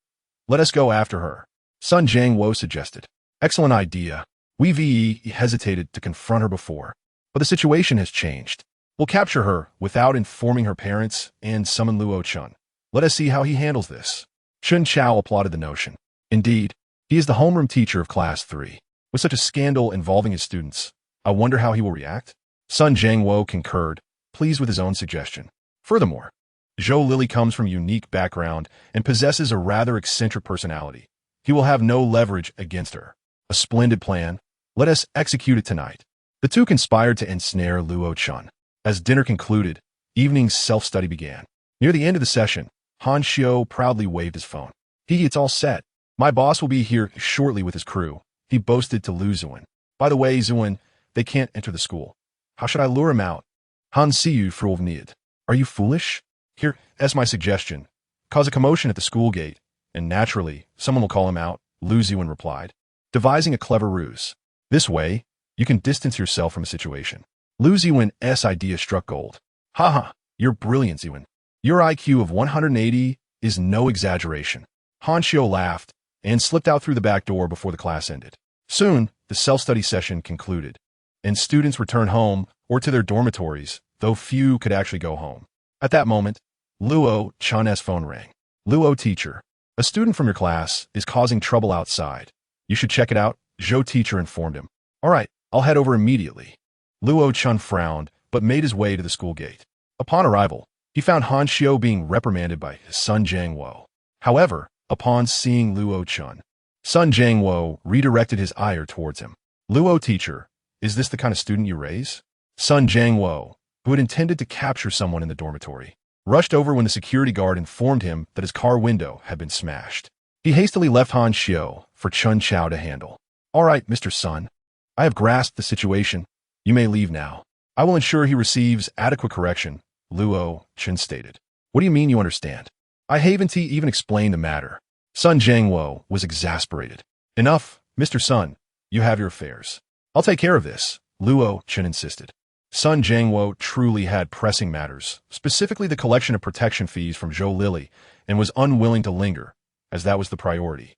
Let us go after her. Sun Jingwo suggested. Excellent idea. We hesitated to confront her before, but the situation has changed. We'll capture her without informing her parents and summon Luo Chen. Let us see how he handles this. Chun Chao applauded the notion. Indeed, he is the homeroom teacher of Class 3. With such a scandal involving his students, I wonder how he will react. Sun Jingwo concurred, pleased with his own suggestion. Furthermore, Zhou Lily comes from a unique background and possesses a rather eccentric personality. He will have no leverage against her. A splendid plan. Let us execute it tonight. The two conspired to ensnare Luo Chen. As dinner concluded, evening's self-study began. Near the end of the session, Han Xiu proudly waved his phone. It's all set. My boss will be here shortly with his crew, he boasted to Lu Zuan. By the way, Zuan, they can't enter the school. How should I lure him out? Han Xiu frowed. Are you foolish? Here, as my suggestion. Cause a commotion at the school gate, and naturally, someone will call him out, Lu Zuan replied, devising a clever ruse. This way, you can distance yourself from a situation. Lu Zuan's idea struck gold. Haha, you're brilliant, Zuan. Your IQ of 180 is no exaggeration. Han Xiu laughed and slipped out through the back door before the class ended. Soon, the self-study session concluded, and students returned home or to their dormitories, though few could actually go home. At that moment, Luo Chen's phone rang. Luo teacher, a student from your class is causing trouble outside. You should check it out, Zhou teacher informed him. All right, I'll head over immediately. Luo Chen frowned, but made his way to the school gate. Upon arrival, he found Han Xiu being reprimanded by Sun Jingwo. However, upon seeing Luo Chen, Sun Jingwo redirected his ire towards him. Luo teacher, is this the kind of student you raise? Sun Jingwo, who had intended to capture someone in the dormitory, rushed over when the security guard informed him that his car window had been smashed. He hastily left Han Xiu for Chun Chao to handle. All right, Mr. Sun, I have grasped the situation. You may leave now. I will ensure he receives adequate correction, Luo Chen stated. What do you mean you understand? I haven't even explained the matter. Sun Jingwo was exasperated. Enough, Mr. Sun. You have your affairs. I'll take care of this, Luo Chen insisted. Sun Jingwo truly had pressing matters, specifically the collection of protection fees from Zhou Lily, and was unwilling to linger, as that was the priority.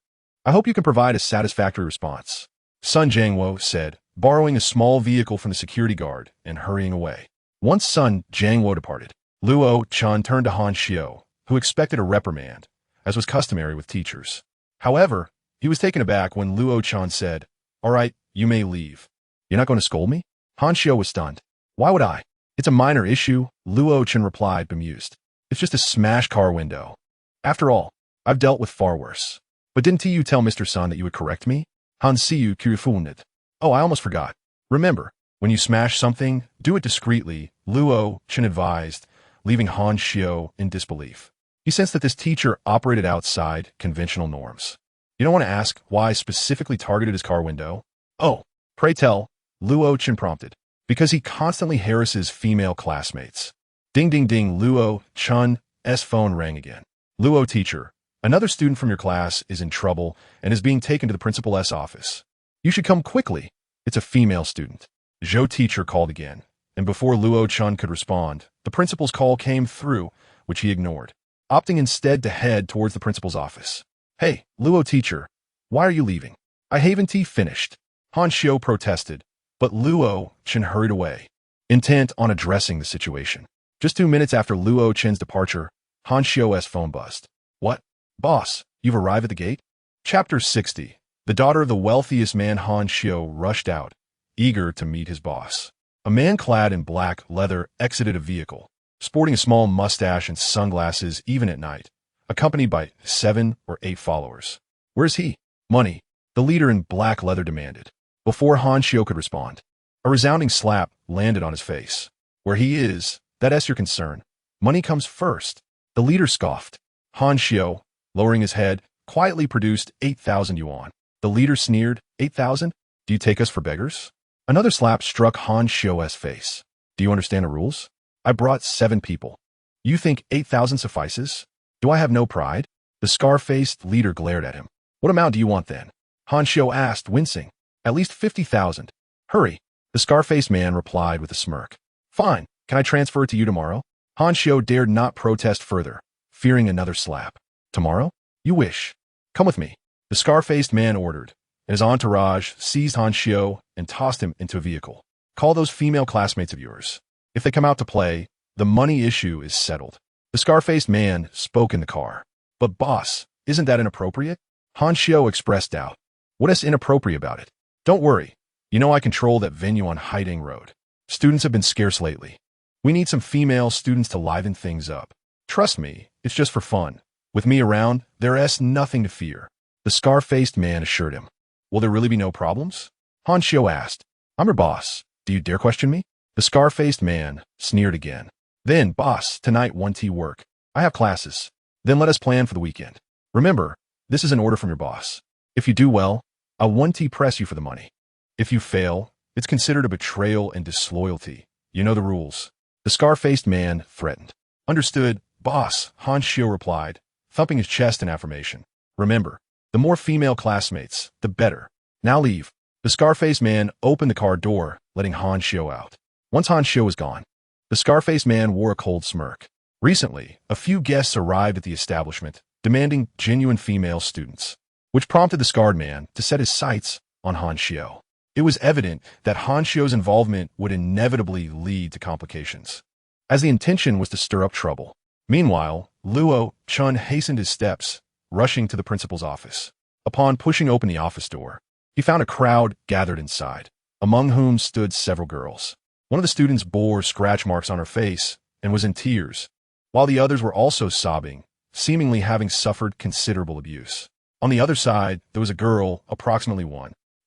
I hope you can provide a satisfactory response, Sun Jingwo said, borrowing a small vehicle from the security guard and hurrying away. Once Sun Jingwo departed, Luo Chen turned to Han Xiu, who expected a reprimand, as was customary with teachers. However, he was taken aback when Luo Chen said, All right, you may leave. You're not going to scold me? Han Xiu was stunned. Why would I? It's a minor issue, Luo Chen replied, bemused. It's just a smashed car window. After all, I've dealt with far worse. But didn't you tell Mr. Sun that you would correct me? Han Xiu kurfuned. Oh, I almost forgot. Remember, when you smash something, do it discreetly, Luo Chen advised, leaving Han Xiu in disbelief. He sensed that this teacher operated outside conventional norms. You don't want to ask why I specifically targeted his car window? Oh, pray tell, Luo Chen prompted. Because he constantly harasses female classmates. Ding ding ding, Luo Chen's phone rang again. Luo teacher, another student from your class is in trouble and is being taken to the principal's office. You should come quickly. It's a female student. Zhou teacher called again, and before Luo Chen could respond, the principal's call came through, which he ignored, opting instead to head towards the principal's office. Hey, Luo teacher, why are you leaving? I haven't finished. Han Xiu protested, but Luo Chen hurried away, intent on addressing the situation. Just 2 minutes after Luo Chen's departure, Han Xiu's phone buzzed. What? Boss, you've arrived at the gate? Chapter 60. The daughter of the wealthiest man Han Xiu rushed out, eager to meet his boss. A man clad in black leather exited a vehicle, sporting a small mustache and sunglasses even at night, accompanied by 7 or 8 followers. Where's he? Money, the leader in black leather demanded. Before Han Xiu could respond, a resounding slap landed on his face. Where he is, that's your concern. Money comes first. The leader scoffed. Han Xiu, lowering his head, quietly produced 8,000 yuan. The leader sneered, 8,000? Do you take us for beggars? Another slap struck Han Xiu's face. Do you understand the rules? I brought 7 people. You think 8,000 suffices? Do I have no pride? The scar-faced leader glared at him. What amount do you want then? Han Xiu asked, wincing. At least 50,000. Hurry. The scar-faced man replied with a smirk. Fine. Can I transfer it to you tomorrow? Han Xiu dared not protest further, fearing another slap. Tomorrow? You wish. Come with me. The scar-faced man ordered, and his entourage seized Han Xiu and tossed him into a vehicle. Call those female classmates of yours. If they come out to play, the money issue is settled. The scar-faced man spoke in the car. But boss, isn't that inappropriate? Han Xiu expressed doubt. What is inappropriate about it? Don't worry. You know I control that venue on Haiding Road. Students have been scarce lately. We need some female students to liven things up. Trust me, it's just for fun. With me around, there's nothing to fear. The scar-faced man assured him. Will there really be no problems? Han Xiu asked. I'm your boss. Do you dare question me? The scar-faced man sneered again. Then, boss, tonight 1T work. I have classes. Then let us plan for the weekend. Remember, this is an order from your boss. If you do well, I'll 1T press you for the money. If you fail, it's considered a betrayal and disloyalty. You know the rules. The scar-faced man threatened. Understood, boss, Han Xiu replied, thumping his chest in affirmation. Remember, the more female classmates, the better. Now leave. The scar-faced man opened the car door, letting Han Xiu out. Once Han Xiu was gone, the scar-faced man wore a cold smirk. Recently, a few guests arrived at the establishment, demanding genuine female students, which prompted the scarred man to set his sights on Han Xiu. It was evident that Han Xiu's involvement would inevitably lead to complications, as the intention was to stir up trouble. Meanwhile, Luo Chen hastened his steps, rushing to the principal's office. Upon pushing open the office door, he found a crowd gathered inside, among whom stood several girls. One of the students bore scratch marks on her face and was in tears, while the others were also sobbing, seemingly having suffered considerable abuse. On the other side, there was a girl, approximately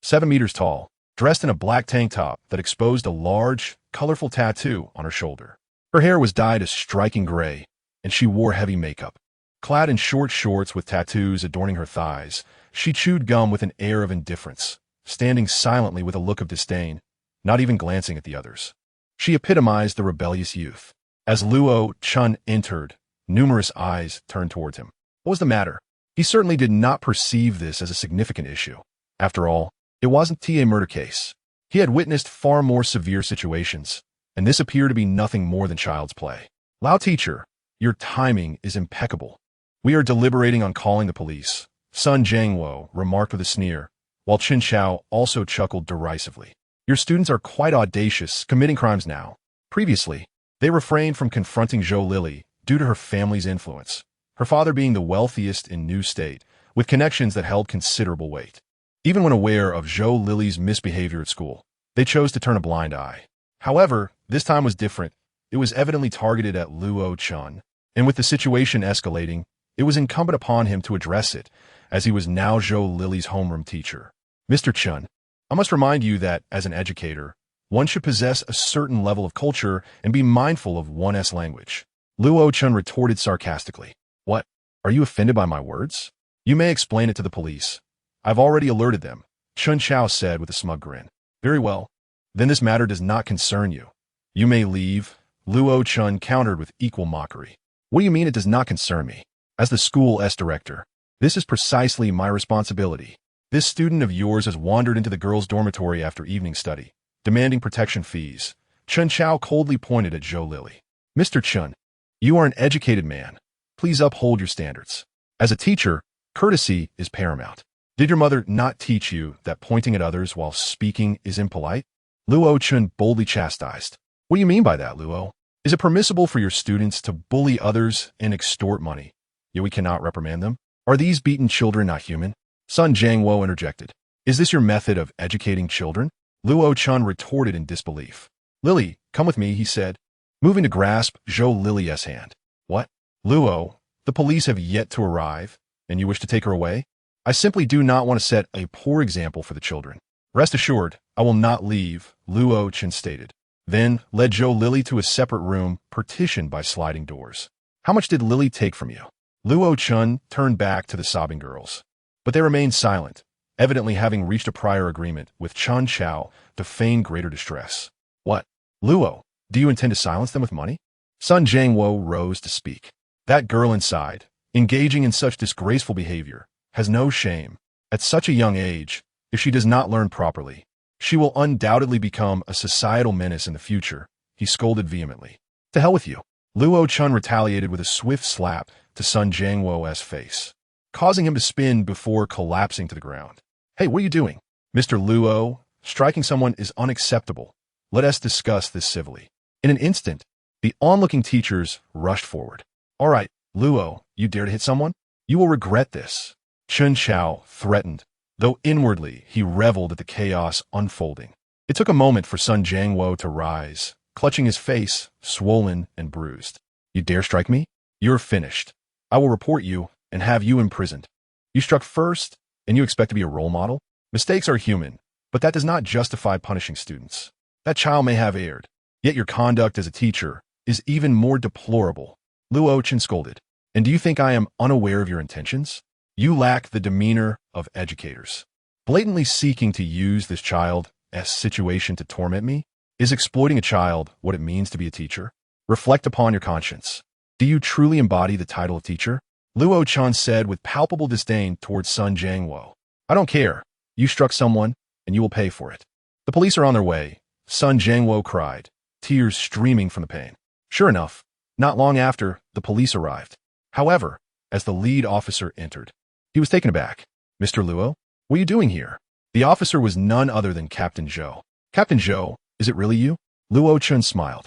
7 meters tall, dressed in a black tank top that exposed a large, colorful tattoo on her shoulder. Her hair was dyed a striking gray, and she wore heavy makeup. Clad in short shorts with tattoos adorning her thighs, she chewed gum with an air of indifference, standing silently with a look of disdain, not even glancing at the others. She epitomized the rebellious youth. As Luo Chen entered, numerous eyes turned towards him. What was the matter? He certainly did not perceive this as a significant issue. After all, it wasn't a murder case. He had witnessed far more severe situations, and this appeared to be nothing more than child's play. Lao teacher, your timing is impeccable. We are deliberating on calling the police, Sun Jiangwo remarked with a sneer, while Qin Xiao also chuckled derisively. Your students are quite audacious, committing crimes now. Previously, they refrained from confronting Zhou Lili due to her family's influence, her father being the wealthiest in New State, with connections that held considerable weight. Even when aware of Zhou Lili's misbehavior at school, they chose to turn a blind eye. However, this time was different. It was evidently targeted at Luo Chen, and with the situation escalating, it was incumbent upon him to address it, as he was now Zhou Lili's homeroom teacher. Mr. Chen, I must remind you that, as an educator, one should possess a certain level of culture and be mindful of one's language. Luo Chen retorted sarcastically. What? Are you offended by my words? You may explain it to the police. I've already alerted them, Chun Chao said with a smug grin. Very well. Then this matter does not concern you. You may leave, Luo Chen countered with equal mockery. What do you mean it does not concern me? As the school's director, this is precisely my responsibility. This student of yours has wandered into the girls' dormitory after evening study, demanding protection fees. Chun Chao coldly pointed at Zhou Lili. Mr. Chun, you are an educated man. Please uphold your standards. As a teacher, courtesy is paramount. Did your mother not teach you that pointing at others while speaking is impolite? Luo Chen boldly chastised. What do you mean by that, Luo? Is it permissible for your students to bully others and extort money, yet we cannot reprimand them? Are these beaten children not human? Sun Jiangwo interjected. Is this your method of educating children? Luo Chen retorted in disbelief. Lily, come with me, he said, moving to grasp Zhou Lilia's hand. What? Luo, the police have yet to arrive, and you wish to take her away? I simply do not want to set a poor example for the children. Rest assured, I will not leave, Luo Chen stated. Then led Zhou Lili to a separate room partitioned by sliding doors. How much did Lily take from you? Luo Chen turned back to the sobbing girls. But they remained silent, evidently having reached a prior agreement with Chen Chao to feign greater distress. What? Luo, do you intend to silence them with money? Sun Jiangwo rose to speak. That girl inside, engaging in such disgraceful behavior, has no shame. At such a young age, if she does not learn properly, she will undoubtedly become a societal menace in the future, he scolded vehemently. To hell with you. Luo Chen retaliated with a swift slap to Sun Jiangwo's face, causing him to spin before collapsing to the ground. Hey, what are you doing? Mr. Luo, striking someone is unacceptable. Let us discuss this civilly. In an instant, the onlooking teachers rushed forward. All right, Luo, you dare to hit someone? You will regret this. Chen Chao threatened, though inwardly he reveled at the chaos unfolding. It took a moment for Sun Jiangwo to rise, clutching his face, swollen and bruised. You dare strike me? You're finished. I will report you and have you imprisoned. You struck first, and you expect to be a role model? Mistakes are human, but that does not justify punishing students. That child may have erred, yet your conduct as a teacher is even more deplorable. Luo Chen scolded. And do you think I am unaware of your intentions? You lack the demeanor of educators. Blatantly seeking to use this child's situation to torment me? Is exploiting a child what it means to be a teacher? Reflect upon your conscience. Do you truly embody the title of teacher? Luo Chen said with palpable disdain towards Sun Jiangwo. I don't care. You struck someone, and you will pay for it. The police are on their way, Sun Jiangwo cried, tears streaming from the pain. Sure enough, not long after, the police arrived. However, as the lead officer entered, he was taken aback. Mr. Luo, what are you doing here? The officer was none other than Captain Zhou. Captain Zhou, is it really you? Luo Chen smiled.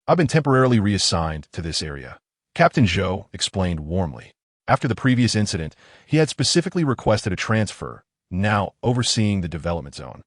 I've been temporarily reassigned to this area. Captain Zhou explained warmly. After the previous incident, he had specifically requested a transfer, now overseeing the development zone.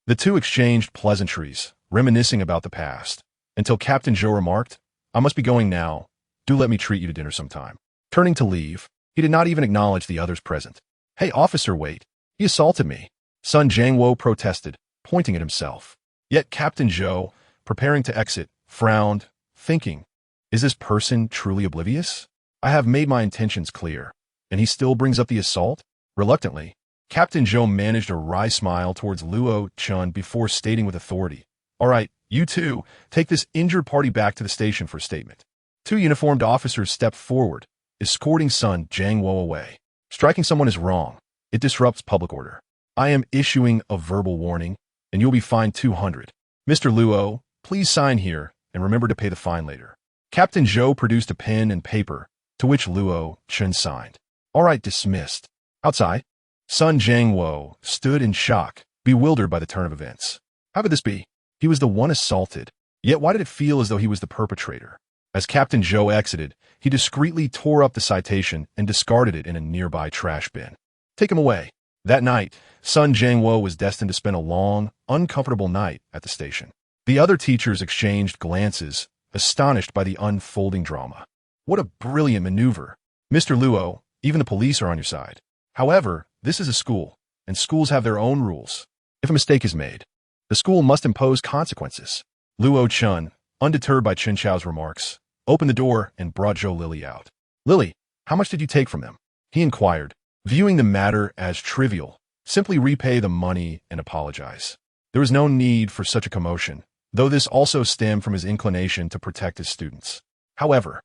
The two exchanged pleasantries, reminiscing about the past, until Captain Zhou remarked, I must be going now. Do let me treat you to dinner sometime. Turning to leave, he did not even acknowledge the others present. Hey, officer, wait. He assaulted me. Sun Jiangwo protested, pointing at himself. Yet Captain Zhou, preparing to exit, frowned, thinking, is this person truly oblivious? I have made my intentions clear, and he still brings up the assault? Reluctantly, Captain Zhou managed a wry smile towards Luo Chen before stating with authority, all right, you two, take this injured party back to the station for a statement. Two uniformed officers stepped forward, escorting Sun Jiangwo away. Striking someone is wrong. It disrupts public order. I am issuing a verbal warning, and you'll be fined 200. Mr. Luo, please sign here, and remember to pay the fine later. Captain Zhou produced a pen and paper, to which Luo Chen signed. All right, dismissed. Outside, Sun Jiangwo stood in shock, bewildered by the turn of events. How could this be? He was the one assaulted, yet why did it feel as though he was the perpetrator? As Captain Zhou exited, he discreetly tore up the citation and discarded it in a nearby trash bin. Take him away. That night, Sun Jiangwo was destined to spend a long, uncomfortable night at the station. The other teachers exchanged glances, astonished by the unfolding drama. What a brilliant maneuver. Mr. Luo, even the police are on your side. However, this is a school, and schools have their own rules. If a mistake is made, the school must impose consequences. Luo Chen, undeterred by Chen Chao's remarks, opened the door and brought Zhou Lili out. Lily, how much did you take from them? He inquired, viewing the matter as trivial. Simply repay the money and apologize. There was no need for such a commotion, though this also stemmed from his inclination to protect his students. However,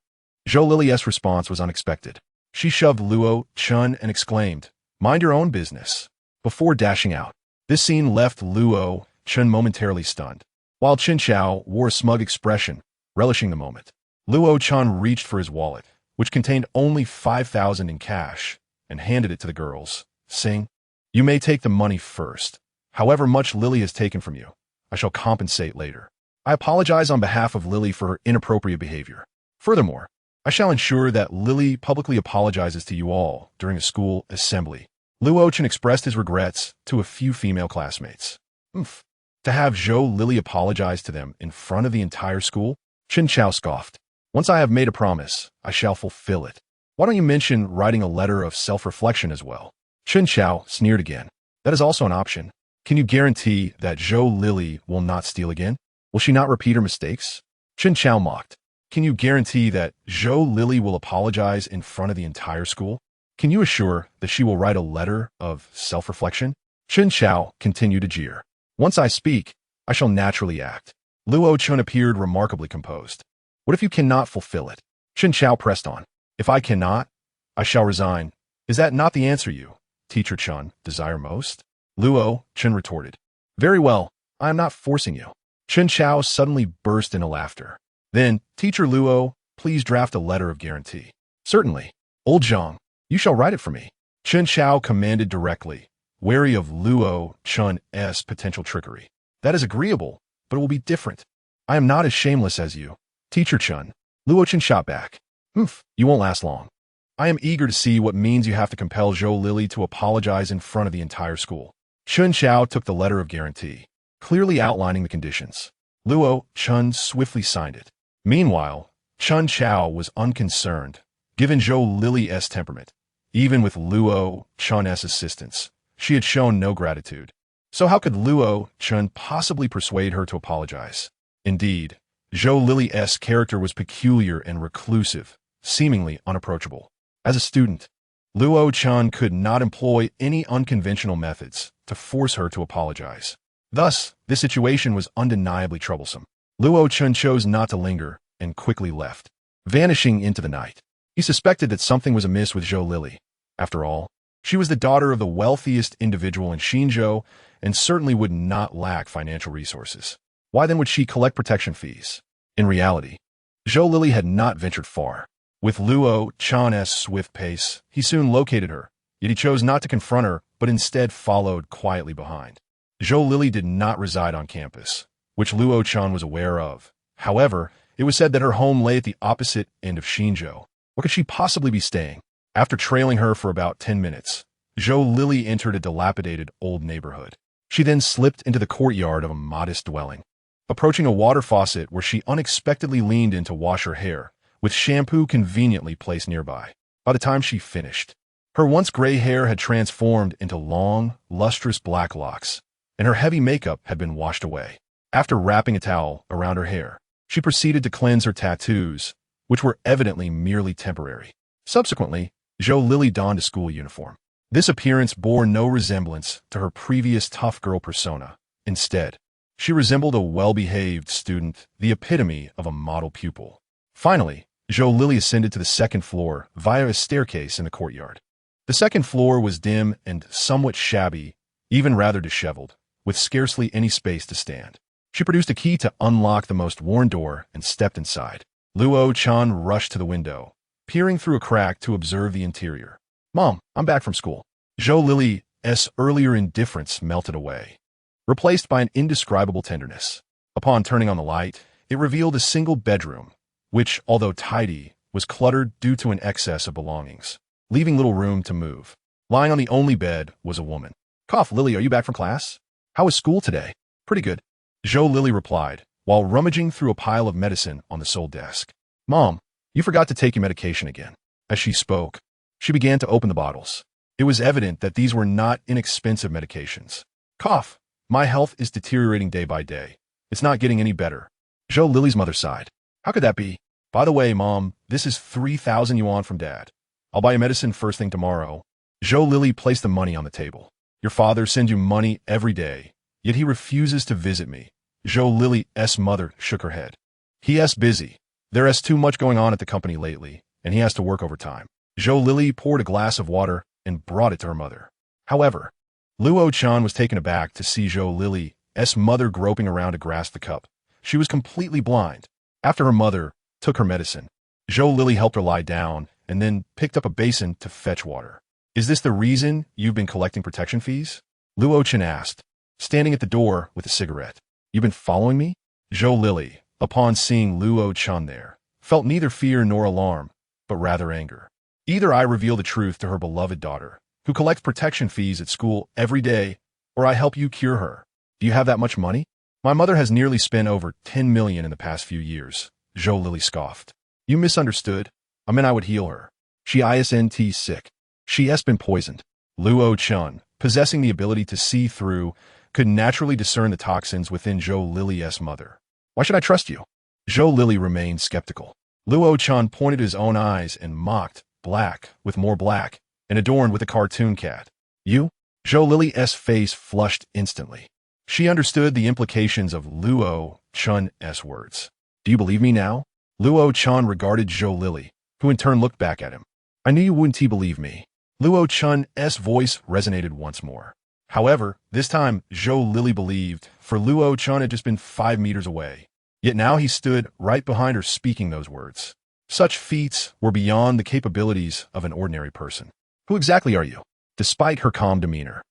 Zhou Lili's response was unexpected. She shoved Luo Chen and exclaimed, mind your own business, before dashing out. This scene left Luo Chen momentarily stunned, while Chen Chao wore a smug expression, relishing the moment. Luo Chen reached for his wallet, which contained only 5,000 in cash, and handed it to the girls, saying, you may take the money first. However much Lily has taken from you, I shall compensate later. I apologize on behalf of Lily for her inappropriate behavior. Furthermore, I shall ensure that Lily publicly apologizes to you all during a school assembly. Luo Chen expressed his regrets to a few female classmates. Oof. To have Zhou Lily apologize to them in front of the entire school? Chen Chao scoffed. Once I have made a promise, I shall fulfill it. Why don't you mention writing a letter of self-reflection as well? Chen Chao sneered again. That is also an option. Can you guarantee that Zhou Lily will not steal again? Will she not repeat her mistakes? Chen Chao mocked. Can you guarantee that Zhou Lily will apologize in front of the entire school? Can you assure that she will write a letter of self-reflection? Chen Chao continued to jeer. Once I speak, I shall naturally act. Luo Chen appeared remarkably composed. What if you cannot fulfill it? Chen Chao pressed on. If I cannot, I shall resign. Is that not the answer you, Teacher Chen, desire most? Luo Chen retorted. Very well, I am not forcing you. Chen Chao suddenly burst into laughter. Then, Teacher Luo, please draft a letter of guarantee. Certainly. Old Zhang, you shall write it for me. Chen Chao commanded directly, wary of Luo Chen's potential trickery. That is agreeable, but it will be different. I am not as shameless as you. Teacher Chen. Luo Chen shot back. You won't last long. I am eager to see what means you have to compel Zhou Lily to apologize in front of the entire school. Chen Chao took the letter of guarantee, clearly outlining the conditions. Luo Chen swiftly signed it. Meanwhile, Chen Chao was unconcerned, given Zhou Lily's temperament. Even with Luo Chen's assistance, she had shown no gratitude. So how could Luo Chen possibly persuade her to apologize? Indeed, Zhou Lily's character was peculiar and reclusive, seemingly unapproachable. As a student, Luo Chen could not employ any unconventional methods to force her to apologize. Thus, this situation was undeniably troublesome. Luo Chen chose not to linger and quickly left, vanishing into the night. He suspected that something was amiss with Zhou Lily. After all, she was the daughter of the wealthiest individual in Xinzhou and certainly would not lack financial resources. Why then would she collect protection fees? In reality, Zhou Lily had not ventured far. With Luo Chen's swift pace, he soon located her, yet he chose not to confront her, but instead followed quietly behind. Zhou Lily did not reside on campus, which Luo Chen was aware of. However, it was said that her home lay at the opposite end of Xinzhou. Where could she possibly be staying? After trailing her for about 10 minutes, Zhou Lily entered a dilapidated old neighborhood. She then slipped into the courtyard of a modest dwelling, approaching a water faucet where she unexpectedly leaned in to wash her hair, with shampoo conveniently placed nearby. By the time she finished, her once gray hair had transformed into long, lustrous black locks, and her heavy makeup had been washed away. After wrapping a towel around her hair, she proceeded to cleanse her tattoos, which were evidently merely temporary. Subsequently, Zhou Lily donned a school uniform. This appearance bore no resemblance to her previous tough girl persona. Instead, she resembled a well-behaved student, the epitome of a model pupil. Finally, Zhou Lily ascended to the second floor via a staircase in the courtyard. The second floor was dim and somewhat shabby, even rather disheveled, with scarcely any space to stand. She produced a key to unlock the most worn door and stepped inside. Luo Chen rushed to the window, peering through a crack to observe the interior. Mom, I'm back from school. Zhou Lily's earlier indifference melted away, replaced by an indescribable tenderness. Upon turning on the light, it revealed a single bedroom, which, although tidy, was cluttered due to an excess of belongings, leaving little room to move. Lying on the only bed was a woman. Lily, are you back from class? How was school today? Pretty good. Zhou Lily replied, while rummaging through a pile of medicine on the sole desk. Mom, you forgot to take your medication again. As she spoke, she began to open the bottles. It was evident that these were not inexpensive medications. My health is deteriorating day by day. It's not getting any better. Zhou Lily's mother sighed. How could that be? By the way, Mom, this is 3,000 yuan from Dad. I'll buy you medicine first thing tomorrow. Zhou Lily placed the money on the table. Your father sends you money every day, yet he refuses to visit me. Zhou Lily's mother shook her head. He's busy. There's too much going on at the company lately, and he has to work overtime. Zhou Lily poured a glass of water and brought it to her mother. However, Luo Chen was taken aback to see Zhou Lily's mother groping around to grasp the cup. She was completely blind. After her mother took her medicine, Zhou Lily helped her lie down and then picked up a basin to fetch water. Is this the reason you've been collecting protection fees? Luo Chen asked, standing at the door with a cigarette. You've been following me? Zhou Lily, upon seeing Luo Chen there, felt neither fear nor alarm, but rather anger. Either I reveal the truth to her beloved daughter, who collects protection fees at school every day, or I help you cure her. Do you have that much money? My mother has nearly spent over 10 million in the past few years, Zhou Lili scoffed. You misunderstood. I meant I would heal her. She isn't sick. She has been poisoned. Luo Chen, possessing the ability to see through, could naturally discern the toxins within Zhou Lili's mother. Why should I trust you? Zhou Lili remained skeptical. Luo Chen pointed his own eyes and mocked, black, with more black, and adorned with a cartoon cat. You? Zhou Lili's face flushed instantly. She understood the implications of Luo Chen's words. Do you believe me now? Luo Chen regarded Zhou Lili, who in turn looked back at him. I knew you wouldn't believe me. Luo Chen's voice resonated once more. However, this time Zhou Lili believed, for Luo Chen had just been 5 meters away. Yet now he stood right behind her speaking those words. Such feats were beyond the capabilities of an ordinary person. Who exactly are you? Despite her calm demeanor,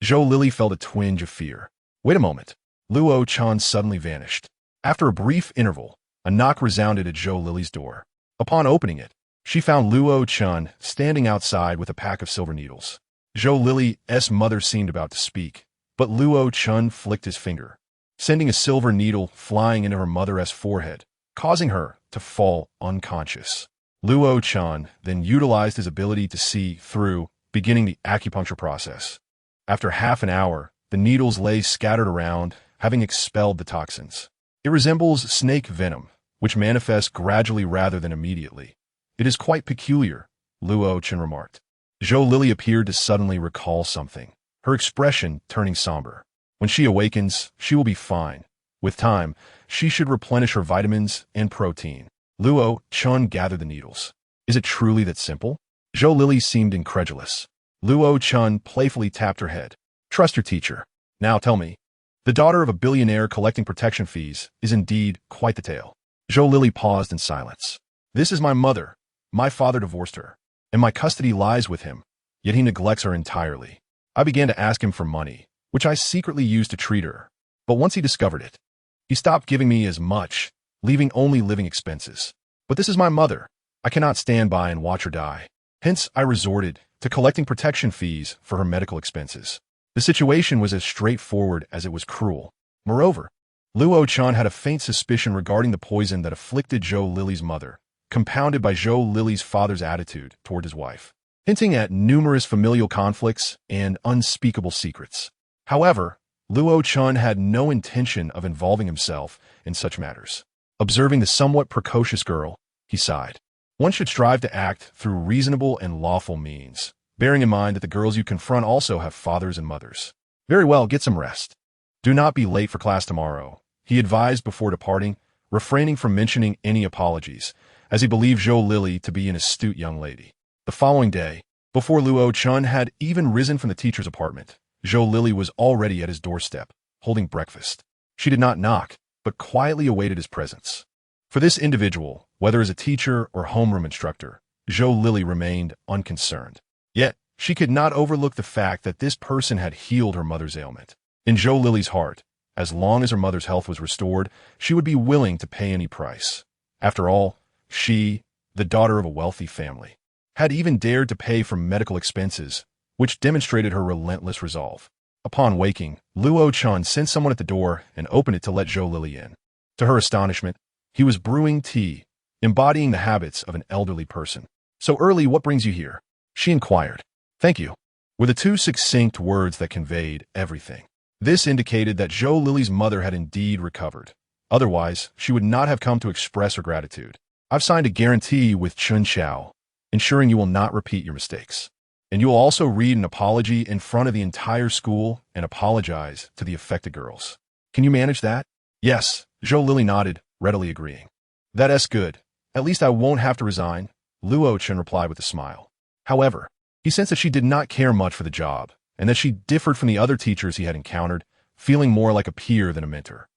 Zhou Lili felt a twinge of fear. Wait a moment. Luo Chen suddenly vanished. After a brief interval, a knock resounded at Zhou Lili's door. Upon opening it, she found Luo Chen standing outside with a pack of silver needles. Zhou Lili's mother seemed about to speak, but Luo Chen flicked his finger, sending a silver needle flying into her mother's forehead, causing her to fall unconscious. Luo Chen then utilized his ability to see through, beginning the acupuncture process. After half an hour, the needles lay scattered around, having expelled the toxins. It resembles snake venom, which manifests gradually rather than immediately. It is quite peculiar, Luo Chen remarked. Zhou Lili appeared to suddenly recall something, her expression turning somber. When she awakens, she will be fine. With time, she should replenish her vitamins and protein. Luo Chen gathered the needles. Is it truly that simple? Zhou Lili seemed incredulous. Luo Chen playfully tapped her head. Trust your teacher. Now tell me. The daughter of a billionaire collecting protection fees is indeed quite the tale. Zhou Lili paused in silence. This is my mother. My father divorced her, and my custody lies with him, yet he neglects her entirely. I began to ask him for money, which I secretly used to treat her, but once he discovered it, he stopped giving me as much, leaving only living expenses. But this is my mother. I cannot stand by and watch her die. Hence, I resorted to collecting protection fees for her medical expenses. The situation was as straightforward as it was cruel. Moreover, Luo Chen had a faint suspicion regarding the poison that afflicted Zhou Lili's mother, compounded by Zhou Lili's father's attitude toward his wife, hinting at numerous familial conflicts and unspeakable secrets. However, Luo Chen had no intention of involving himself in such matters. Observing the somewhat precocious girl, he sighed. One should strive to act through reasonable and lawful means, bearing in mind that the girls you confront also have fathers and mothers. Very well, get some rest. Do not be late for class tomorrow, he advised before departing, refraining from mentioning any apologies, as he believed Zhou Lili to be an astute young lady. The following day, before Luo Chen had even risen from the teacher's apartment, Zhou Lili was already at his doorstep, holding breakfast. She did not knock, but quietly awaited his presence. For this individual, whether as a teacher or homeroom instructor, Zhou Lili remained unconcerned. Yet, she could not overlook the fact that this person had healed her mother's ailment. In Zhou Lili's heart, as long as her mother's health was restored, she would be willing to pay any price. After all, she, the daughter of a wealthy family, had even dared to pay for medical expenses, which demonstrated her relentless resolve. Upon waking, Luo Chen sent someone at the door and opened it to let Zhou Lili in. To her astonishment, he was brewing tea, embodying the habits of an elderly person. So early, what brings you here? She inquired. Thank you, were the two succinct words that conveyed everything. This indicated that Zhou Lili's mother had indeed recovered. Otherwise, she would not have come to express her gratitude. I've signed a guarantee with Chun Chao, ensuring you will not repeat your mistakes. And you will also read an apology in front of the entire school and apologize to the affected girls. Can you manage that? Yes, Zhou Lili nodded, readily agreeing. That's good. At least I won't have to resign, Luo Chen replied with a smile. However, he sensed that she did not care much for the job, and that she differed from the other teachers he had encountered, feeling more like a peer than a mentor.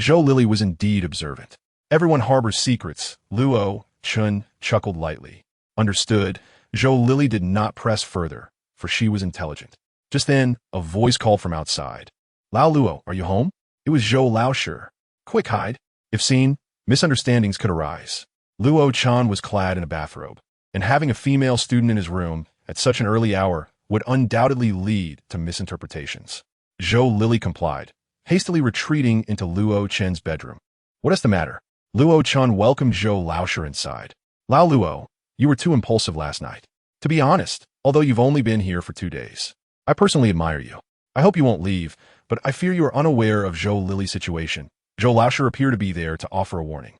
Zhou Lili was indeed observant. Everyone harbors secrets, Luo Chen chuckled lightly. Understood, Zhou Lili did not press further, for she was intelligent. Just then, a voice called from outside. Lao Luo, are you home? It was Zhou Laoshi. Quick, hide. If seen, misunderstandings could arise. Luo Chen was clad in a bathrobe, and having a female student in his room at such an early hour would undoubtedly lead to misinterpretations. Zhou Lili complied, hastily retreating into Luo Chen's bedroom. What is the matter? Luo Chen welcomed Zhou Laosher inside. Lao Luo, you were too impulsive last night. To be honest, although you've only been here for 2 days, I personally admire you. I hope you won't leave, but I fear you are unaware of Zhou Lili's situation. Zhou Laosher appeared to be there to offer a warning.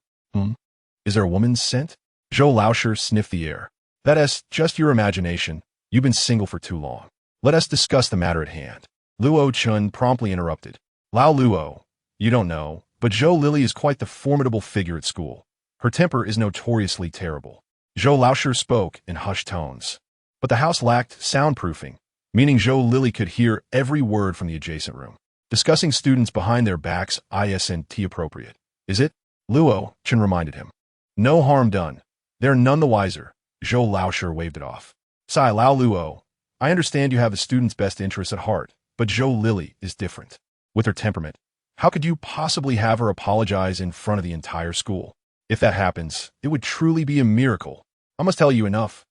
Is there a woman's scent? Zhou Laosher sniffed the air. That is just your imagination. You've been single for too long. Let us discuss the matter at hand. Luo Chen promptly interrupted. Lao Luo, you don't know, but Zhou Lili is quite the formidable figure at school. Her temper is notoriously terrible. Zhou Laosher spoke in hushed tones. But the house lacked soundproofing, meaning Zhou Lili could hear every word from the adjacent room. Discussing students behind their backs isn't appropriate, is it? Luo Chen reminded him. No harm done. They're none the wiser. Zhou Laosher waved it off. Sigh, Lao Luo, I understand you have the student's best interests at heart, but Zhou Lili is different. With her temperament, how could you possibly have her apologize in front of the entire school? If that happens, it would truly be a miracle. I must tell you enough.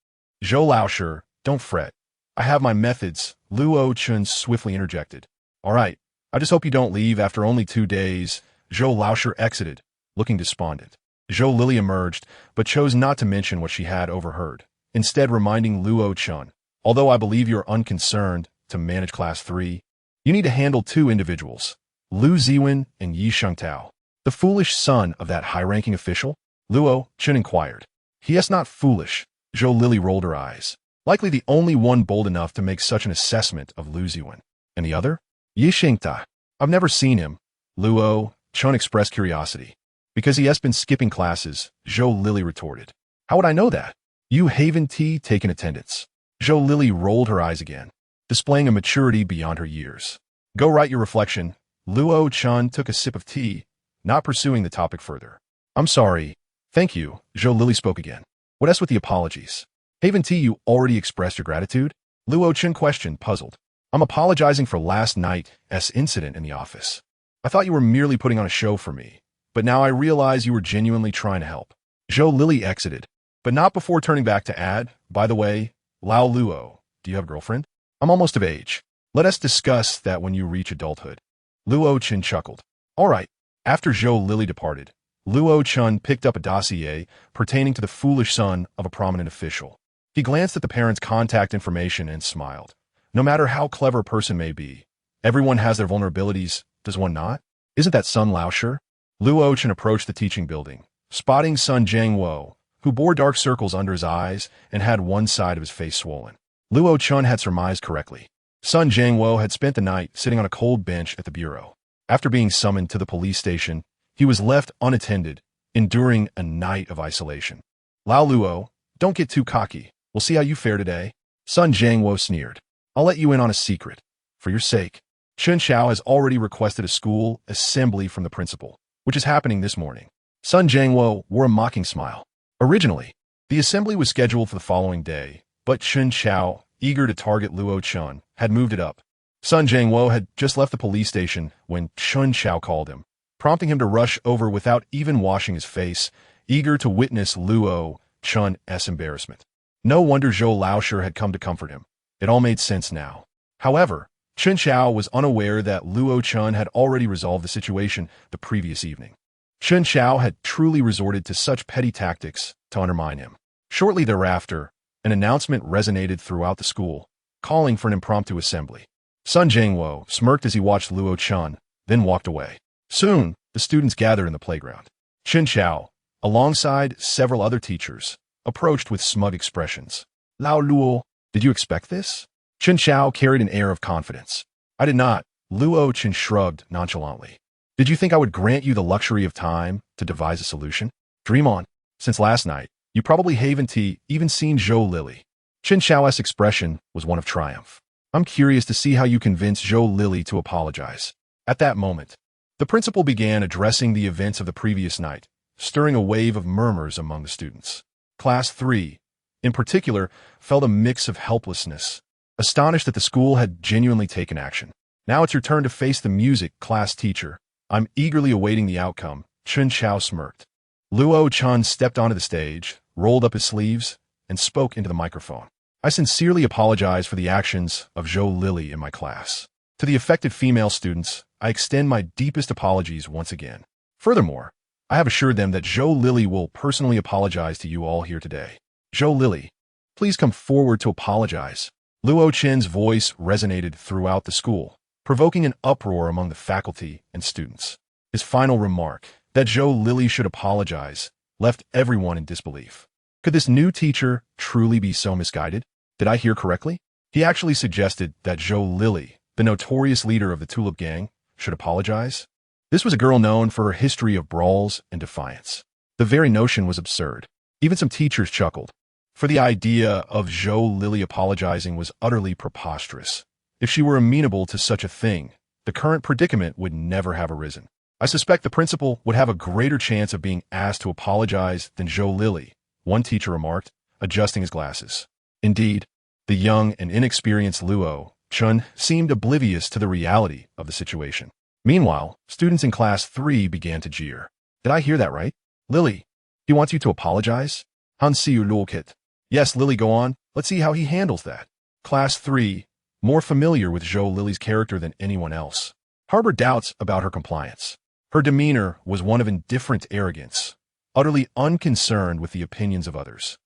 Zhou Laosher, don't fret. I have my methods, Luo Chen swiftly interjected. All right, I just hope you don't leave after only 2 days. Zhou Laosher exited, looking despondent. Zhou Lili emerged, but chose not to mention what she had overheard, instead reminding Luo Chen, although I believe you're unconcerned to manage Class 3, you need to handle 2 individuals, Lu Ziwen and Yi Shengtao. The foolish son of that high-ranking official? Luo Chen inquired. He is not foolish. Zhou Lili rolled her eyes. Likely the only one bold enough to make such an assessment of Lu Ziwen. And the other? Yi Shengtao. I've never seen him. Luo Chen expressed curiosity. Because he has been skipping classes, Zhou Lili retorted. How would I know that? You haven't taken attendance. Zhou Lili rolled her eyes again, displaying a maturity beyond her years. Go write your reflection. Luo Chen took a sip of tea, not pursuing the topic further. I'm sorry. Thank you, Zhou Lili spoke again. What else with the apologies? Haven't you already expressed your gratitude? Luo Chen questioned, puzzled. I'm apologizing for last night's incident in the office. I thought you were merely putting on a show for me, but now I realize you were genuinely trying to help. Zhou Lili exited, but not before turning back to add, by the way, Lao Luo, do you have a girlfriend? I'm almost of age. Let us discuss that when you reach adulthood. Luo Chen chuckled. All right. After Zhou Lili departed, Luo Chen picked up a dossier pertaining to the foolish son of a prominent official. He glanced at the parents' contact information and smiled. No matter how clever a person may be, everyone has their vulnerabilities, does one not? Isn't that Sun Laosher? Luo Chen approached the teaching building, spotting Sun Jiangwo, who bore dark circles under his eyes and had one side of his face swollen. Luo Chen had surmised correctly. Sun Jiangwo had spent the night sitting on a cold bench at the bureau. After being summoned to the police station, he was left unattended, enduring a night of isolation. Lao Luo, don't get too cocky. We'll see how you fare today. Sun Jiangwo sneered. I'll let you in on a secret. For your sake. Chen Xiao has already requested a school assembly from the principal, which is happening this morning. Sun Jiangwo wore a mocking smile. Originally, the assembly was scheduled for the following day, but Chen Xiao, eager to target Luo Chen, had moved it up. Sun Jiangwo had just left the police station when Chen Xiao called him, prompting him to rush over without even washing his face, eager to witness Luo Chen's embarrassment. No wonder Zhou Laosher had come to comfort him. It all made sense now. However, Chen Xiao was unaware that Luo Chen had already resolved the situation the previous evening. Chen Xiao had truly resorted to such petty tactics to undermine him. Shortly thereafter, an announcement resonated throughout the school, calling for an impromptu assembly. Sun Jiangwo smirked as he watched Luo Chen, then walked away. Soon, the students gathered in the playground. Chen Xiao, alongside several other teachers, approached with smug expressions. Lao Luo, did you expect this? Chen Xiao carried an air of confidence. I did not. Luo Chen shrugged nonchalantly. Did you think I would grant you the luxury of time to devise a solution? Dream on. Since last night, you probably haven't even seen Zhou Lili. Chen Xiao's expression was one of triumph. I'm curious to see how you convince Zhou Lili to apologize. At that moment, the principal began addressing the events of the previous night, stirring a wave of murmurs among the students. Class 3, in particular, felt a mix of helplessness, astonished that the school had genuinely taken action. Now it's your turn to face the music, class teacher. I'm eagerly awaiting the outcome, Chen Xiao smirked. Luo Chen stepped onto the stage, rolled up his sleeves, and spoke into the microphone. I sincerely apologize for the actions of Zhou Lily in my class. To the affected female students, I extend my deepest apologies once again. Furthermore, I have assured them that Zhou Lily will personally apologize to you all here today. Zhou Lily, please come forward to apologize. Luo Chen's voice resonated throughout the school, provoking an uproar among the faculty and students. His final remark, that Zhou Lily should apologize, left everyone in disbelief. Could this new teacher truly be so misguided? Did I hear correctly? He actually suggested that Zhou Lily, the notorious leader of the Tulip Gang, should apologize? This was a girl known for her history of brawls and defiance. The very notion was absurd. Even some teachers chuckled, for the idea of Zhou Lily apologizing was utterly preposterous. If she were amenable to such a thing, the current predicament would never have arisen. I suspect the principal would have a greater chance of being asked to apologize than Zhou Lily, one teacher remarked, adjusting his glasses. Indeed, the young and inexperienced Luo Chen seemed oblivious to the reality of the situation. Meanwhile, students in Class 3 began to jeer. Did I hear that right? Lily, he wants you to apologize? Hansiu Lulkit. Yes, Lily, go on. Let's see how he handles that. Class 3, more familiar with Zhou Lily's character than anyone else, harbored doubts about her compliance. Her demeanor was one of indifferent arrogance, utterly unconcerned with the opinions of others.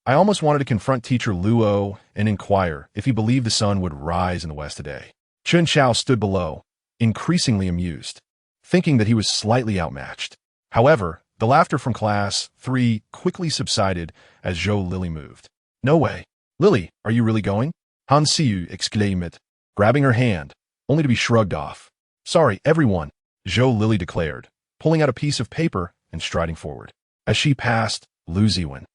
I almost wanted to confront Teacher Luo and inquire if he believed the sun would rise in the west today. Chen Chao stood below, increasingly amused, thinking that he was slightly outmatched. However, the laughter from Class 3 quickly subsided as Zhou Lily moved. No way. Lily, are you really going? Han Siyu exclaimed, grabbing her hand, only to be shrugged off. Sorry, everyone, Zhou Lily declared, pulling out a piece of paper and striding forward. As she passed Lu Ziwen,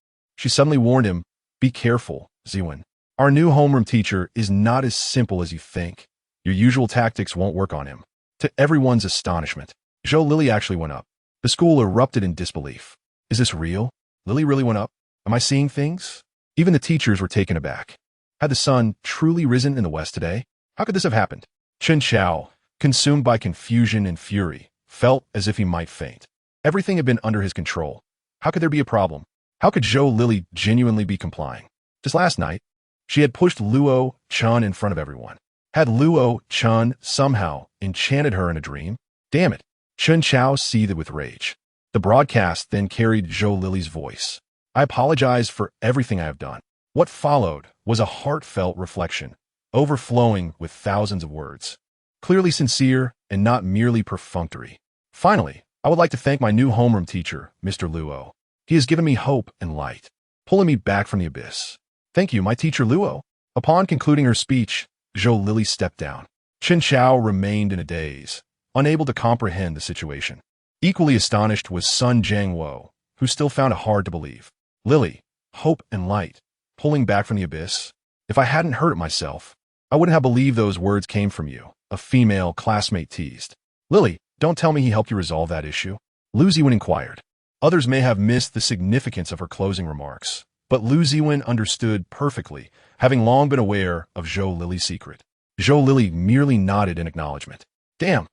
she suddenly warned him, be careful, Ziwen. Our new homeroom teacher is not as simple as you think. Your usual tactics won't work on him. To everyone's astonishment, Zhou Lily actually went up. The school erupted in disbelief. Is this real? Lily really went up? Am I seeing things? Even the teachers were taken aback. Had the sun truly risen in the west today? How could this have happened? Chen Chao, consumed by confusion and fury, felt as if he might faint. Everything had been under his control. How could there be a problem? How could Zhou Lily genuinely be complying? Just last night, she had pushed Luo Chen in front of everyone. Had Luo Chen somehow enchanted her in a dream? Damn it. Chen Chao seethed with rage. The broadcast then carried Zhou Lily's voice. I apologize for everything I have done. What followed was a heartfelt reflection, overflowing with thousands of words. Clearly sincere and not merely perfunctory. Finally, I would like to thank my new homeroom teacher, Mr. Luo. He has given me hope and light, pulling me back from the abyss. Thank you, my teacher Luo. Upon concluding her speech, Zhou Lily stepped down. Chen Chao remained in a daze, unable to comprehend the situation. Equally astonished was Sun Jiangwo, who still found it hard to believe. Lily, hope and light, pulling back from the abyss. If I hadn't heard it myself, I wouldn't have believed those words came from you, a female classmate teased. Lily, don't tell me he helped you resolve that issue. Lu Ziwen inquired. Others may have missed the significance of her closing remarks, but Lu Ziwen understood perfectly, having long been aware of Zhou Lily's secret. Zhou Lily merely nodded in acknowledgement. Damn,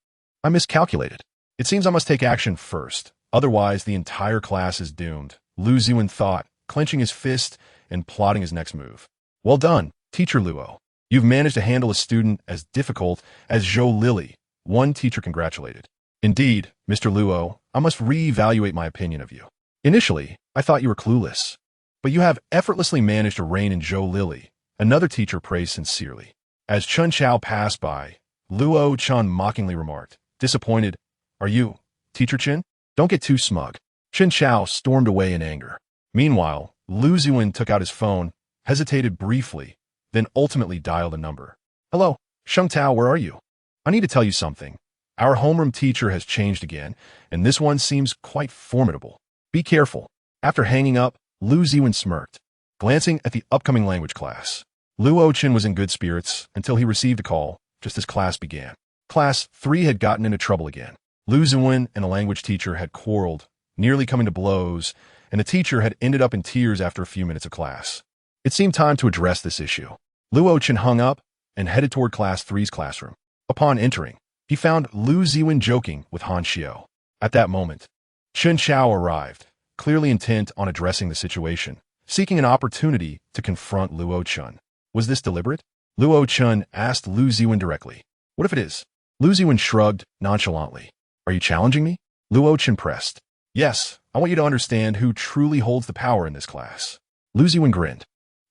I miscalculated. It seems I must take action first, otherwise the entire class is doomed, Lu Ziwen thought, clenching his fist and plotting his next move. Well done, Teacher Luo. You've managed to handle a student as difficult as Zhou Lily, one teacher congratulated. Indeed, Mr. Luo, I must re-evaluate my opinion of you. Initially, I thought you were clueless, but you have effortlessly managed to rein in Zhou Lily, another teacher praised sincerely. As Chen Chao passed by, Luo Chen mockingly remarked, disappointed, are you, Teacher Chen? Don't get too smug. Chen Chao stormed away in anger. Meanwhile, Lu Ziwen took out his phone, hesitated briefly, then ultimately dialed a number. Hello, Sheng Tao, where are you? I need to tell you something. Our homeroom teacher has changed again, and this one seems quite formidable. Be careful. After hanging up, Lu Ziwen smirked, glancing at the upcoming language class. Luo Chen was in good spirits until he received a call just as class began. Class 3 had gotten into trouble again. Lu Ziwen and a language teacher had quarreled, nearly coming to blows, and the teacher had ended up in tears after a few minutes of class. It seemed time to address this issue. Luo Chen hung up and headed toward Class 3's classroom. Upon entering, he found Lu Ziwen joking with Han Xiao. At that moment, Chen Chao arrived, clearly intent on addressing the situation, seeking an opportunity to confront Luo Chen. Was this deliberate? Luo Chen asked Lu Ziwen directly. What if it is? Lu Ziwen shrugged nonchalantly. Are you challenging me? Luo Chen pressed. Yes, I want you to understand who truly holds the power in this class. Lu Ziwen grinned.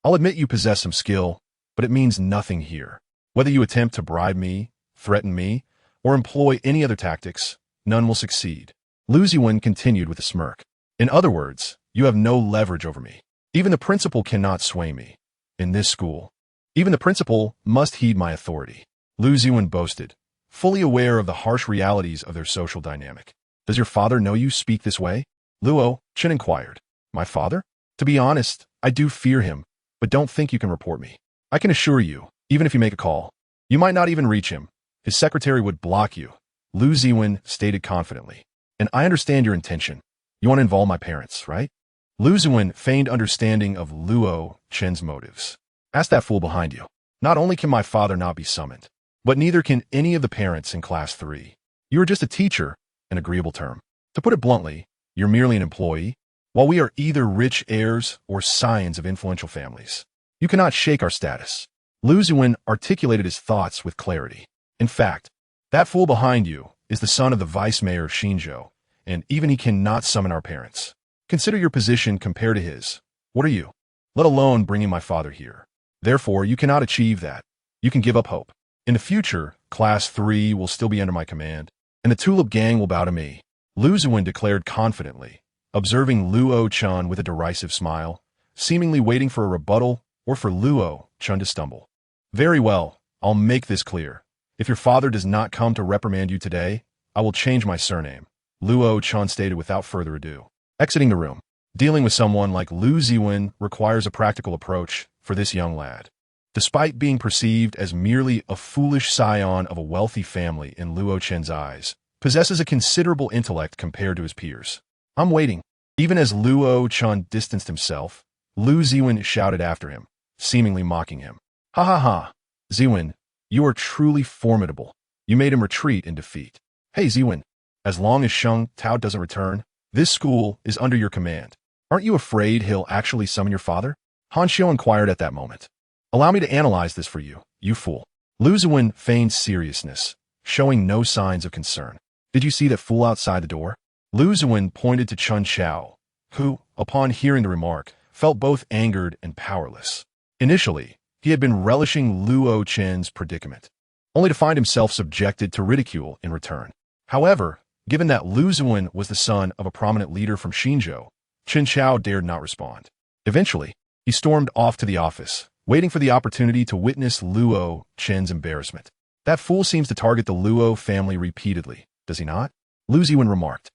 I'll admit you possess some skill, but it means nothing here. Whether you attempt to bribe me, threaten me, or employ any other tactics, none will succeed. Lu Ziwen continued with a smirk. In other words, you have no leverage over me. Even the principal cannot sway me. In this school, even the principal must heed my authority. Lu Ziwen boasted, fully aware of the harsh realities of their social dynamic. Does your father know you speak this way? Luo Chen inquired. My father? To be honest, I do fear him, but don't think you can report me. I can assure you, even if you make a call, you might not even reach him. His secretary would block you. Lu Ziwen stated confidently. And I understand your intention. You want to involve my parents, right? Lu Ziwen feigned understanding of Luo Chen's motives. Ask that fool behind you. Not only can my father not be summoned, but neither can any of the parents in Class 3. You are just a teacher, an agreeable term. To put it bluntly, you're merely an employee, while we are either rich heirs or scions of influential families. You cannot shake our status. Lu Ziwen articulated his thoughts with clarity. In fact, that fool behind you is the son of the vice mayor of Xinzhou, and even he cannot summon our parents. Consider your position compared to his. What are you? Let alone bringing my father here. Therefore, you cannot achieve that. You can give up hope. In the future, Class 3 will still be under my command, and the Tulip Gang will bow to me. Lu Ziwen declared confidently, observing Luo Chen with a derisive smile, seemingly waiting for a rebuttal or for Luo Chen to stumble. Very well, I'll make this clear. If your father does not come to reprimand you today, I will change my surname, Luo Chen stated without further ado. Exiting the room. Dealing with someone like Lu Ziwen requires a practical approach for this young lad. Despite being perceived as merely a foolish scion of a wealthy family in Luo Chen's eyes, possesses a considerable intellect compared to his peers. I'm waiting. Even as Luo Chen distanced himself, Lu Ziwen shouted after him, seemingly mocking him. Ha ha ha. Ziwen, you are truly formidable. You made him retreat in defeat. Hey Ziwen, as long as Sheng Tao doesn't return, this school is under your command. Aren't you afraid he'll actually summon your father? Han Xiu inquired at that moment. Allow me to analyze this for you, you fool. Lu Ziwen feigned seriousness, showing no signs of concern. Did you see that fool outside the door? Lu Ziwen pointed to Chun Chao, who, upon hearing the remark, felt both angered and powerless. Initially, he had been relishing Luo Chen's predicament, only to find himself subjected to ridicule in return. However, given that Lu Ziwen was the son of a prominent leader from Xinzhou, Chun Chao dared not respond. Eventually, he stormed off to the office, waiting for the opportunity to witness Luo Chen's embarrassment. That fool seems to target the Luo family repeatedly, does he not? Lu Ziwen remarked.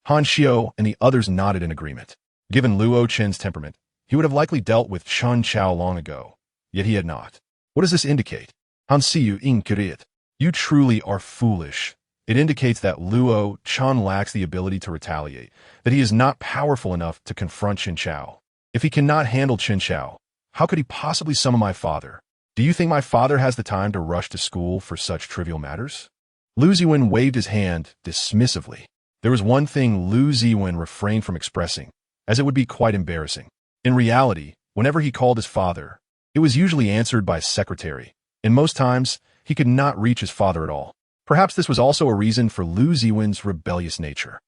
Han Xiu and the others nodded in agreement. Given Luo Chen's temperament, he would have likely dealt with Chun Chao long ago, yet he had not. What does this indicate? Han Xiu inquired. You truly are foolish. It indicates that Luo Chen lacks the ability to retaliate, that he is not powerful enough to confront Qin Chao. If he cannot handle Qin Chao, how could he possibly summon my father? Do you think my father has the time to rush to school for such trivial matters? Lu Ziwen waved his hand dismissively. There was one thing Lu Ziwen refrained from expressing, as it would be quite embarrassing. In reality, whenever he called his father, it was usually answered by his secretary, and most times, he could not reach his father at all. Perhaps this was also a reason for Lu Ziwen's rebellious nature.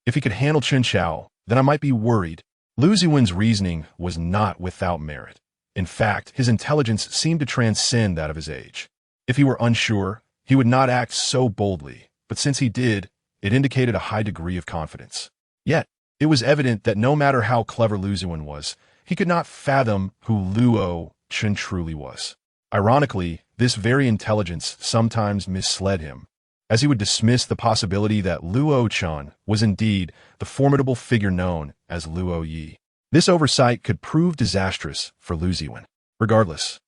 If he could handle Qin Chao, then I might be worried. Lu Ziwen's reasoning was not without merit. In fact, his intelligence seemed to transcend that of his age. If he were unsure, he would not act so boldly, but since he did, it indicated a high degree of confidence. Yet, it was evident that no matter how clever Lu Ziwen was, he could not fathom who Luo Chen truly was. Ironically, this very intelligence sometimes misled him, as he would dismiss the possibility that Luo Chen was indeed the formidable figure known as Luo Yi. This oversight could prove disastrous for Lu Ziwen. Regardless,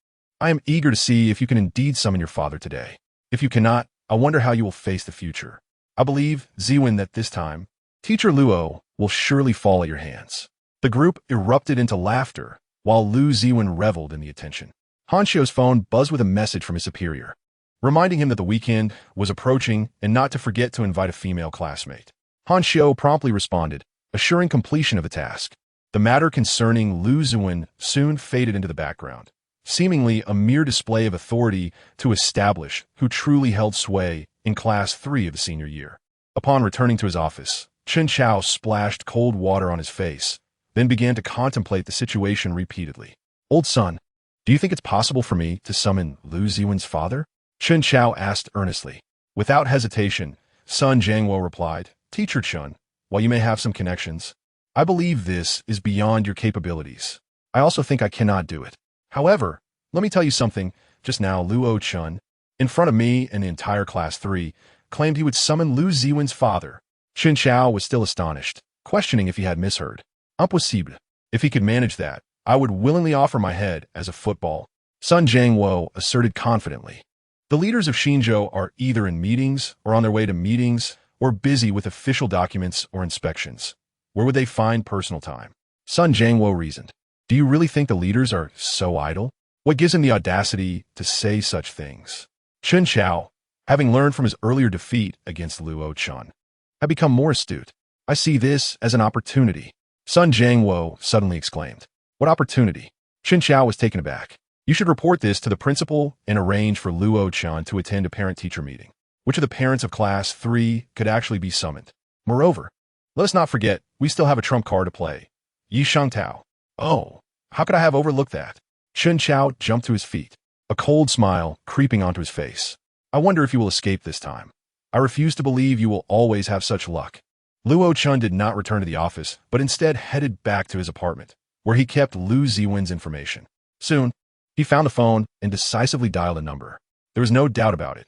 I am eager to see if you can indeed summon your father today. If you cannot, I wonder how you will face the future. I believe, Ziwen, that this time, Teacher Luo will surely fall at your hands. The group erupted into laughter, while Lu Ziwen reveled in the attention. Han Xiu's phone buzzed with a message from his superior, reminding him that the weekend was approaching and not to forget to invite a female classmate. Han Xiu promptly responded, assuring completion of the task. The matter concerning Lu Ziwen soon faded into the background, seemingly a mere display of authority to establish who truly held sway in Class 3 of the senior year. Upon returning to his office, Chen Chao splashed cold water on his face, then began to contemplate the situation repeatedly. Old son, do you think it's possible for me to summon Lu Ziwen's father? Chen Chao asked earnestly. Without hesitation, Sun Jiangwo replied, Teacher Chun, while you may have some connections, I believe this is beyond your capabilities. I also think I cannot do it. However, let me tell you something. Just now, Luo Chen, in front of me and the entire Class 3, claimed he would summon Lu Ziwen's father. Chen Chao was still astonished, questioning if he had misheard. Impossible. If he could manage that, I would willingly offer my head as a football. Sun Jiangwo asserted confidently. The leaders of Xinzhou are either in meetings or on their way to meetings or busy with official documents or inspections. Where would they find personal time? Sun Jiangwo reasoned. Do you really think the leaders are so idle? What gives him the audacity to say such things? Chen Chao, having learned from his earlier defeat against Luo Chen, had become more astute. I see this as an opportunity. Sun Jiangwo suddenly exclaimed. What opportunity? Chen Chao was taken aback. You should report this to the principal and arrange for Luo Chen to attend a parent-teacher meeting. Which of the parents of Class 3 could actually be summoned? Moreover, let us not forget, we still have a trump card to play. Yi Shangtao. Oh, how could I have overlooked that? Chen Chao jumped to his feet, a cold smile creeping onto his face. I wonder if you will escape this time. I refuse to believe you will always have such luck. Luo Chen did not return to the office, but instead headed back to his apartment, where he kept Lu Ziwen's information. Soon, he found the phone and decisively dialed a number. There was no doubt about it.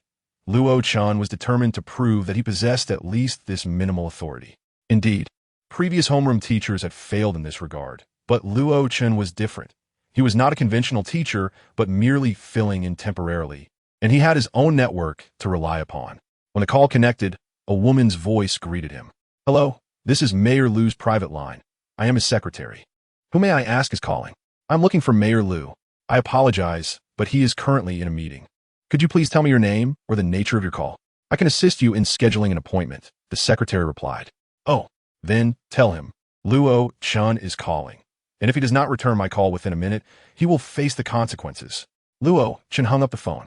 Luo Chen was determined to prove that he possessed at least this minimal authority. Indeed, previous homeroom teachers had failed in this regard, but Luo Chen was different. He was not a conventional teacher, but merely filling in temporarily, and he had his own network to rely upon. When the call connected, a woman's voice greeted him. Hello, this is Mayor Lu's private line. I am his secretary. Who may I ask is calling? I'm looking for Mayor Lu. I apologize, but he is currently in a meeting. Could you please tell me your name or the nature of your call? I can assist you in scheduling an appointment, the secretary replied. Oh, then tell him. Luo Chen is calling, and if he does not return my call within a minute, he will face the consequences. Luo Chen hung up the phone.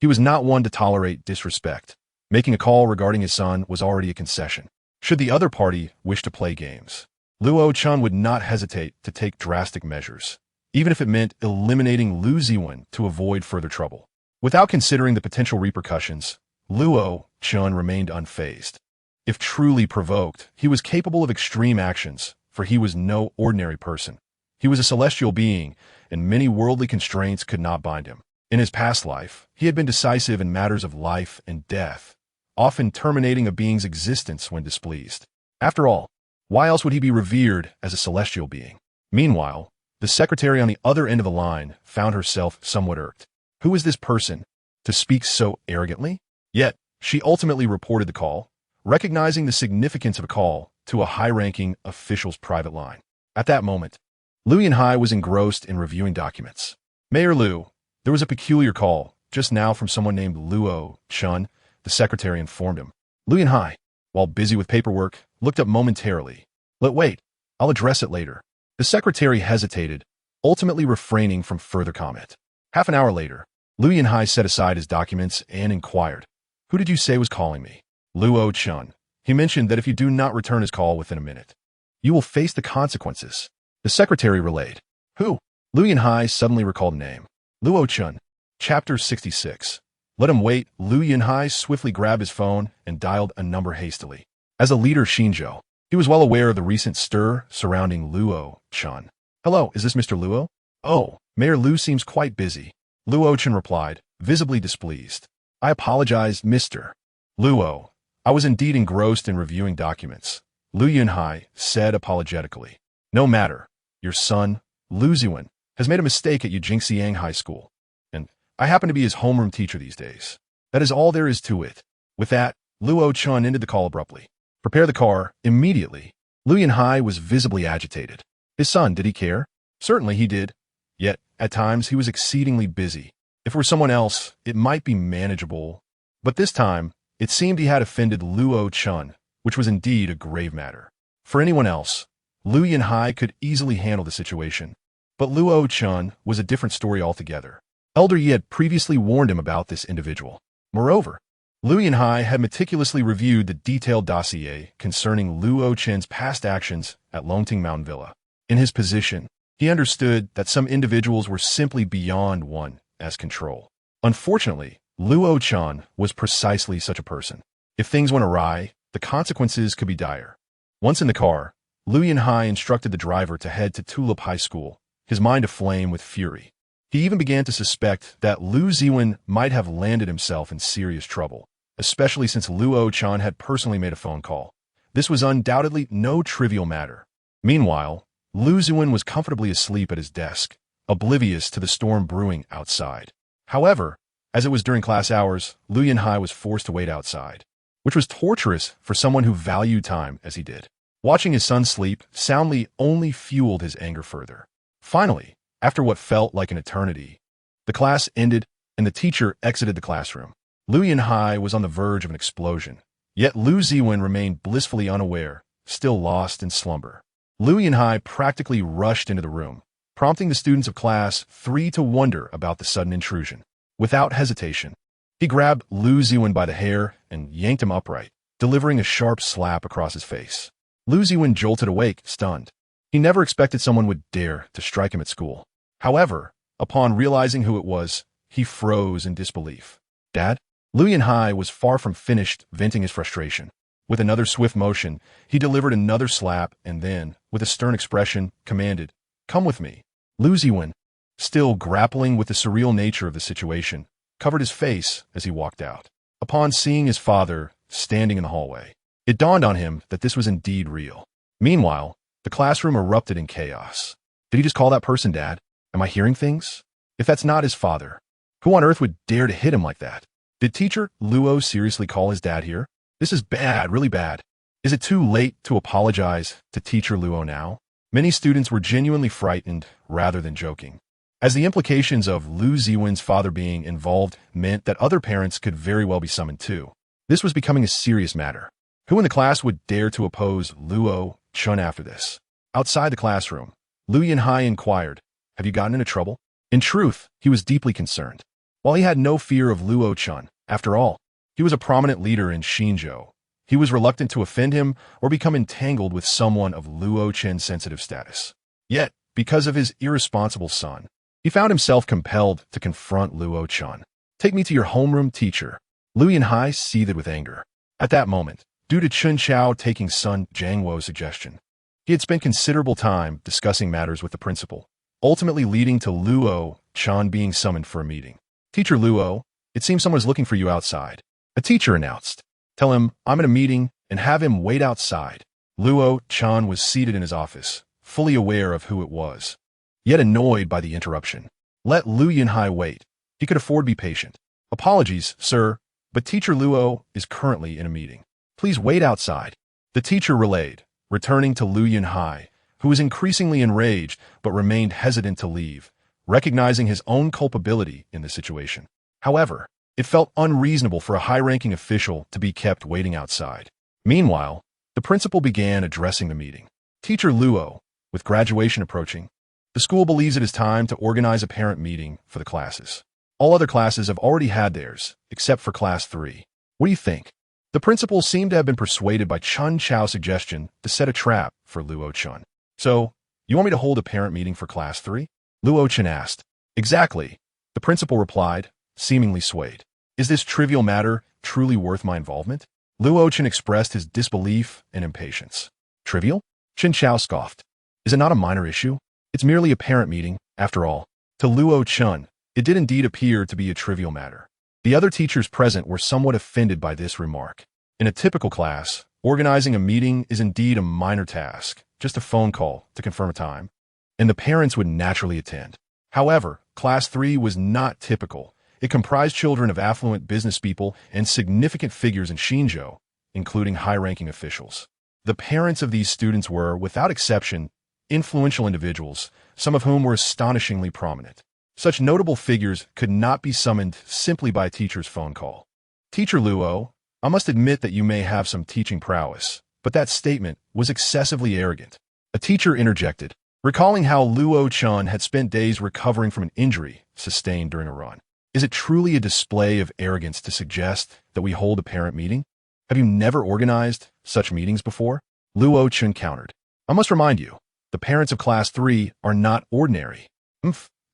He was not one to tolerate disrespect. Making a call regarding his son was already a concession. Should the other party wish to play games, Luo Chen would not hesitate to take drastic measures, even if it meant eliminating Lu Ziwen to avoid further trouble. Without considering the potential repercussions, Luo Chen remained unfazed. If truly provoked, he was capable of extreme actions, for he was no ordinary person. He was a celestial being, and many worldly constraints could not bind him. In his past life, he had been decisive in matters of life and death, often terminating a being's existence when displeased. After all, why else would he be revered as a celestial being? Meanwhile, the secretary on the other end of the line found herself somewhat irked. Who is this person to speak so arrogantly? Yet, she ultimately reported the call, recognizing the significance of a call to a high-ranking official's private line. At that moment, Lu Yanhai was engrossed in reviewing documents. Mayor Lu, there was a peculiar call just now from someone named Luo Chen, the secretary informed him. Lu Yanhai, while busy with paperwork, looked up momentarily. Wait, I'll address it later. The secretary hesitated, ultimately refraining from further comment. Half an hour later, Lu Yanhai set aside his documents and inquired, Who did you say was calling me? Luo Chen. He mentioned that if you do not return his call within a minute, you will face the consequences. The secretary relayed. Who? Lu Yanhai suddenly recalled the name. Luo Chen. Chapter 66. Let him wait. Lu Yanhai swiftly grabbed his phone and dialed a number hastily. As a leader of Xinzhou, he was well aware of the recent stir surrounding Luo Chen. Hello, is this Mr. Luo? Oh, Mayor Lu seems quite busy. Luo Chen replied, visibly displeased. I apologize, Mr. Luo. I was indeed engrossed in reviewing documents. Lu Yanhai said apologetically. No matter. Your son, Lu Ziwen, has made a mistake at Yijingxiang High School, and I happen to be his homeroom teacher these days. That is all there is to it. With that, Luo Chen ended the call abruptly. Prepare the car, immediately. Lu Yanhai was visibly agitated. His son, did he care? Certainly he did. Yet, at times, he was exceedingly busy. If it were someone else, it might be manageable. But this time, it seemed he had offended Luo Chen, which was indeed a grave matter. For anyone else, Lu Yanhai could easily handle the situation. But Luo Chen was a different story altogether. Elder Yi had previously warned him about this individual. Moreover, Liu Yanhai had meticulously reviewed the detailed dossier concerning Luo Chen's past actions at Longting Mountain Villa. In his position, he understood that some individuals were simply beyond one as control. Unfortunately, Luo Chen was precisely such a person. If things went awry, the consequences could be dire. Once in the car, Liu Yanhai instructed the driver to head to Tulip High School, his mind aflame with fury. He even began to suspect that Lu Ziwen might have landed himself in serious trouble, especially since Luo Chen had personally made a phone call. This was undoubtedly no trivial matter. Meanwhile, Lu Ziwen was comfortably asleep at his desk, oblivious to the storm brewing outside. However, as it was during class hours, Liu Yanhai was forced to wait outside, which was torturous for someone who valued time as he did. Watching his son sleep soundly only fueled his anger further. Finally, after what felt like an eternity, the class ended and the teacher exited the classroom. Liu Yanhai was on the verge of an explosion, yet Lu Ziwen remained blissfully unaware, still lost in slumber. Liu Yanhai practically rushed into the room, prompting the students of class 3 to wonder about the sudden intrusion. Without hesitation, he grabbed Lu Ziwen by the hair and yanked him upright, delivering a sharp slap across his face. Lu Ziwen jolted awake, stunned. He never expected someone would dare to strike him at school. However, upon realizing who it was, he froze in disbelief. Dad? Liu Yanhai was far from finished venting his frustration. With another swift motion, he delivered another slap and then, with a stern expression, commanded, "Come with me." Lu Ziwen, still grappling with the surreal nature of the situation, covered his face as he walked out. Upon seeing his father standing in the hallway, it dawned on him that this was indeed real. Meanwhile, the classroom erupted in chaos. Did he just call that person Dad? Am I hearing things? If that's not his father, who on earth would dare to hit him like that? Did teacher Luo seriously call his dad here? This is bad, really bad. Is it too late to apologize to teacher Luo now? Many students were genuinely frightened rather than joking, as the implications of Lu Ziwen's father being involved meant that other parents could very well be summoned too. This was becoming a serious matter. Who in the class would dare to oppose Luo Chen after this? Outside the classroom, Liu Yanhai inquired, "Have you gotten into trouble?" In truth, he was deeply concerned. While he had no fear of Luo Chen, after all, he was a prominent leader in Xinzhou. He was reluctant to offend him or become entangled with someone of Luo Chen's sensitive status. Yet, because of his irresponsible son, he found himself compelled to confront Luo Chen. "Take me to your homeroom, teacher." Liu Yanhai seethed with anger. At that moment, due to Chun Chao taking son Zhang Wo's suggestion, he had spent considerable time discussing matters with the principal, ultimately leading to Luo Chen being summoned for a meeting. "Teacher Luo, it seems someone is looking for you outside," a teacher announced. "Tell him I'm in a meeting and have him wait outside." Luo Chen was seated in his office, fully aware of who it was, yet annoyed by the interruption. Let Liu Yanhai wait. He could afford to be patient. "Apologies, sir, but teacher Luo is currently in a meeting. Please wait outside," the teacher relayed, returning to Liu Yanhai, who was increasingly enraged but remained hesitant to leave, recognizing his own culpability in the situation. However, it felt unreasonable for a high-ranking official to be kept waiting outside. Meanwhile, the principal began addressing the meeting. "Teacher Luo, with graduation approaching, the school believes it is time to organize a parent meeting for the classes. All other classes have already had theirs, except for Class 3. What do you think?" The principal seemed to have been persuaded by Chun Chao's suggestion to set a trap for Luo Chen. "So, you want me to hold a parent meeting for Class 3? Luo Chen asked. "Exactly," the principal replied, seemingly swayed. "Is this trivial matter truly worth my involvement?" Luo Chen expressed his disbelief and impatience. "Trivial?" Chun Chao scoffed. "Is it not a minor issue? It's merely a parent meeting, after all." To Luo Chen, it did indeed appear to be a trivial matter. The other teachers present were somewhat offended by this remark. In a typical class, organizing a meeting is indeed a minor task, just a phone call to confirm a time, and the parents would naturally attend. However, Class 3 was not typical. It comprised children of affluent business people and significant figures in Xinzhou, including high-ranking officials. The parents of these students were, without exception, influential individuals, some of whom were astonishingly prominent. Such notable figures could not be summoned simply by a teacher's phone call. "Teacher Luo, I must admit that you may have some teaching prowess, but that statement was excessively arrogant." A teacher interjected. recalling how Luo Chen had spent days recovering from an injury sustained during a run. Is it truly a display of arrogance to suggest that we hold a parent meeting? Have you never organized such meetings before? Luo Chen countered. I must remind you, the parents of Class 3 are not ordinary.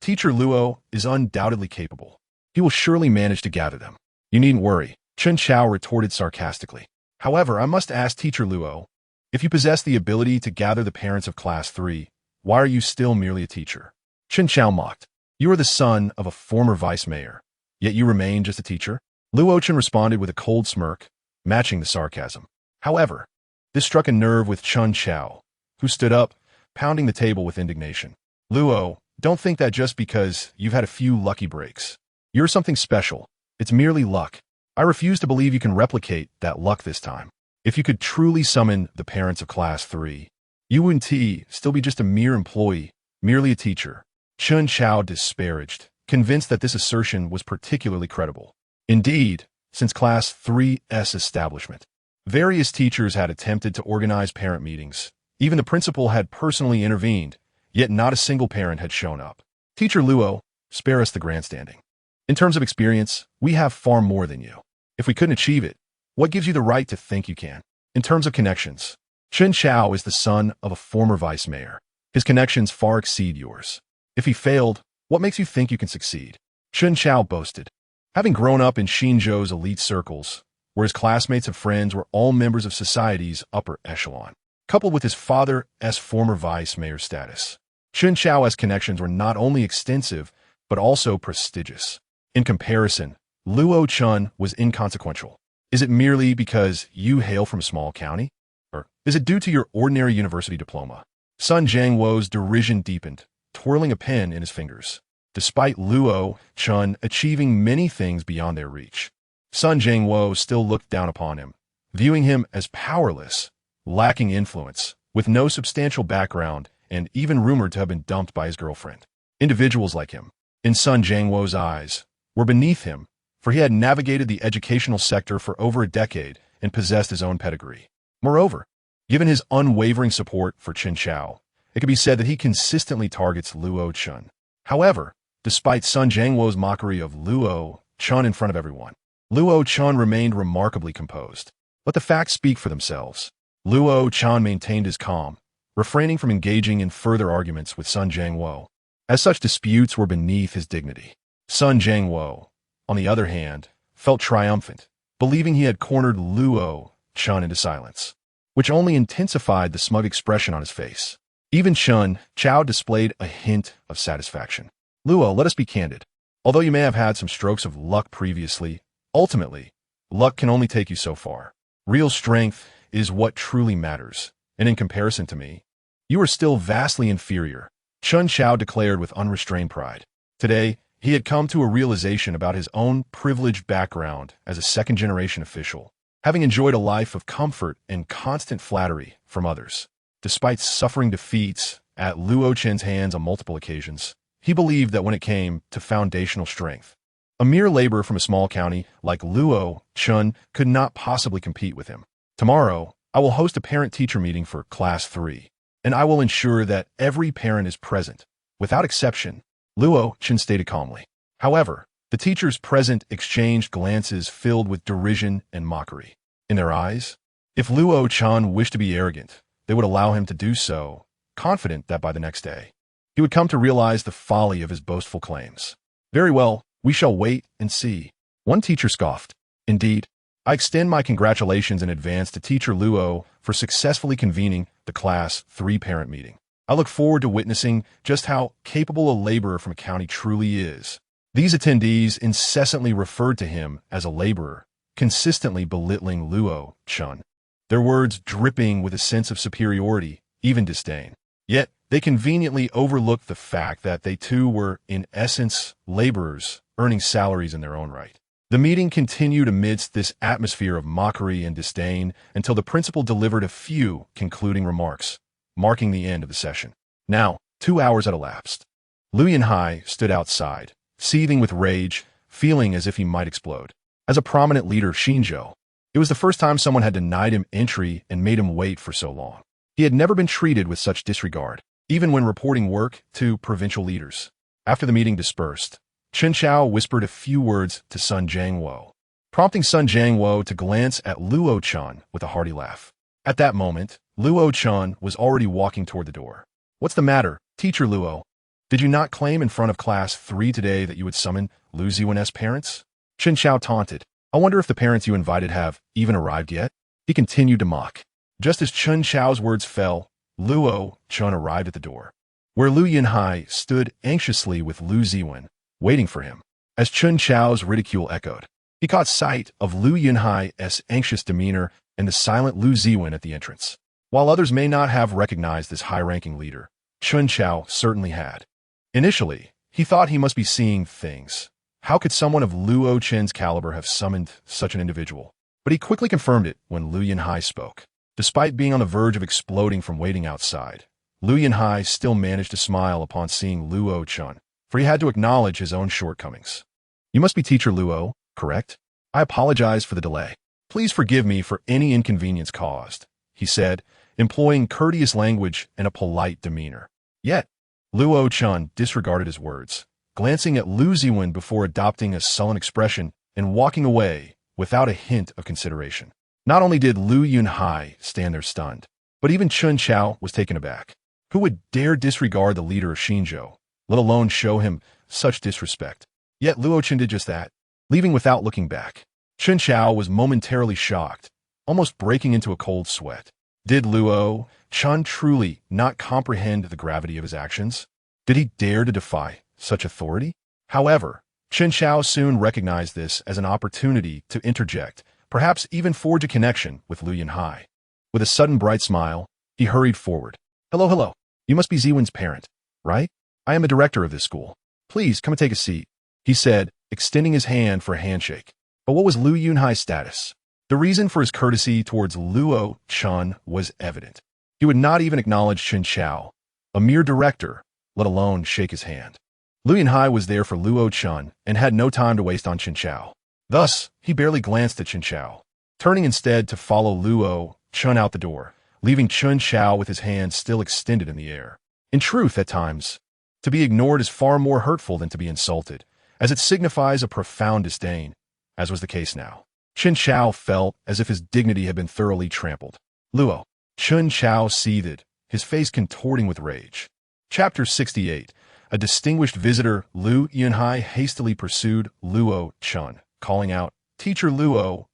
Teacher Luo is undoubtedly capable. He will surely manage to gather them. You needn't worry, Chen Chao retorted sarcastically. However, I must ask Teacher Luo, if you possess the ability to gather the parents of Class 3, why are you still merely a teacher? Chen Chao mocked. You are the son of a former vice mayor, yet you remain just a teacher? Luo Chen responded with a cold smirk, matching the sarcasm. However, this struck a nerve with Chen Chao, who stood up, pounding the table with indignation. Luo, don't think that just because you've had a few lucky breaks. You're something special. It's merely luck. I refuse to believe you can replicate that luck this time. If you could truly summon the parents of Class 3, you wouldn't still be just a mere employee, merely a teacher. Chen Chao disparaged, convinced that this assertion was particularly credible. Indeed, since Class 3's establishment, various teachers had attempted to organize parent meetings. Even the principal had personally intervened, yet not a single parent had shown up. Teacher Luo, spare us the grandstanding. In terms of experience, we have far more than you. If we couldn't achieve it, what gives you the right to think you can? In terms of connections, Chen Chao is the son of a former vice mayor. His connections far exceed yours. If he failed, what makes you think you can succeed? Chen Chao boasted. Having grown up in Xinzhou's elite circles, where his classmates and friends were all members of society's upper echelon, coupled with his father's former vice mayor status, Chen Chao's connections were not only extensive, but also prestigious. In comparison, Luo Chen was inconsequential. Is it merely because you hail from a small county? Or is it due to your ordinary university diploma? Sun Jiangwo's derision deepened, twirling a pen in his fingers. Despite Luo Chen achieving many things beyond their reach, Sun Jiangwo still looked down upon him, viewing him as powerless, lacking influence, with no substantial background, and even rumored to have been dumped by his girlfriend. Individuals like him, in Sun Jiangwo's eyes, were beneath him, for he had navigated the educational sector for over a decade and possessed his own pedigree. Moreover, given his unwavering support for Chen Chao, it could be said that he consistently targets Luo Chen. However, despite Sun Jiangwo's mockery of Luo Chen in front of everyone, Luo Chen remained remarkably composed. Let the facts speak for themselves. Luo Chen maintained his calm, refraining from engaging in further arguments with Sun Jiangwo, as such disputes were beneath his dignity. Sun Jiangwo, on the other hand, felt triumphant, believing he had cornered Luo Chen into silence, which only intensified the smug expression on his face. Even Chen Chao displayed a hint of satisfaction. Luo, let us be candid. Although you may have had some strokes of luck previously, ultimately, luck can only take you so far. Real strength is what truly matters, and in comparison to me, you are still vastly inferior, Chen Chao declared with unrestrained pride. Today, he had come to a realization about his own privileged background as a second-generation official, having enjoyed a life of comfort and constant flattery from others. Despite suffering defeats at Luo Chen's hands on multiple occasions, he believed that when it came to foundational strength, a mere laborer from a small county like Luo Chen could not possibly compete with him. Tomorrow, I will host a parent-teacher meeting for Class 3, and I will ensure that every parent is present, without exception, Luo Chen stated calmly. However, the teachers present exchanged glances filled with derision and mockery. In their eyes, if Luo Chen wished to be arrogant, they would allow him to do so, confident that by the next day, he would come to realize the folly of his boastful claims. Very well, we shall wait and see. One teacher scoffed. Indeed, I extend my congratulations in advance to Teacher Luo for successfully convening the Class 3 parent meeting. I look forward to witnessing just how capable a laborer from a county truly is. These attendees incessantly referred to him as a laborer, consistently belittling Luo Chen, their words dripping with a sense of superiority, even disdain. Yet, they conveniently overlooked the fact that they too were, in essence, laborers, earning salaries in their own right. The meeting continued amidst this atmosphere of mockery and disdain until the principal delivered a few concluding remarks, marking the end of the session. Now, 2 hours had elapsed. Lu Yanhai stood outside, seething with rage, feeling as if he might explode. As a prominent leader of Xinzhou, it was the first time someone had denied him entry and made him wait for so long. He had never been treated with such disregard. even when reporting work to provincial leaders. After the meeting dispersed, Chen Chao whispered a few words to Sun Jiangwo, prompting Sun Jiangwo to glance at Luo Chen with a hearty laugh. At that moment, Luo Chen was already walking toward the door. "What's the matter, Teacher Luo? Did you not claim in front of Class 3 today that you would summon Lu Ziwen's parents?" Chen Chao taunted. "I wonder if the parents you invited have even arrived yet?" He continued to mock. Just as Chen Chao's words fell, Luo Chen arrived at the door, where Lu Yunhai stood anxiously with Lu Ziwen, waiting for him. As Chen Chao's ridicule echoed, he caught sight of Lu Yunhai's anxious demeanor and the silent Lu Ziwen at the entrance. While others may not have recognized this high-ranking leader, Chen Chao certainly had. Initially, he thought he must be seeing things. How could someone of Luo Chen's caliber have summoned such an individual? But he quickly confirmed it when Lu Yunhai spoke. Despite being on the verge of exploding from waiting outside, Lu Yunhai still managed to smile upon seeing Luo Chen, for he had to acknowledge his own shortcomings. "You must be Teacher Luo, correct? I apologize for the delay. Please forgive me for any inconvenience caused," he said, employing courteous language and a polite demeanor. Yet, Luo Chen disregarded his words, glancing at Lu Ziwen before adopting a sullen expression and walking away without a hint of consideration. Not only did Lu Yunhai stand there stunned, but even Chen Chao was taken aback. Who would dare disregard the leader of Xinzhou, let alone show him such disrespect? Yet Luo Chen did just that, leaving without looking back. Chen Chao was momentarily shocked, almost breaking into a cold sweat. Did Luo Chen truly not comprehend the gravity of his actions? Did he dare to defy such authority? However, Chen Chao soon recognized this as an opportunity to interject, perhaps even forge a connection with Lu Yunhai. With a sudden bright smile, he hurried forward. Hello. You must be Ziwen's parent, right? I am a director of this school. Please come and take a seat," he said, extending his hand for a handshake. But what was Lu Yunhai's status? The reason for his courtesy towards Luo Chen was evident. He would not even acknowledge Chen Chao, a mere director, let alone shake his hand. Lu Yunhai was there for Luo Chen and had no time to waste on Chen Chao. Thus, he barely glanced at Chen Chao, turning instead to follow Luo Chen out the door, leaving Chen Chao with his hand still extended in the air. In truth, at times, to be ignored is far more hurtful than to be insulted, as it signifies a profound disdain, as was the case now. Chen Chao felt as if his dignity had been thoroughly trampled. Luo Chen Chao seethed, his face contorting with rage. Chapter 68. A distinguished visitor, Lu Yunhai hastily pursued Luo Chen, calling out, Teacher Luo,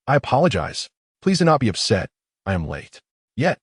I apologize. Please do not be upset. I am late." Yet,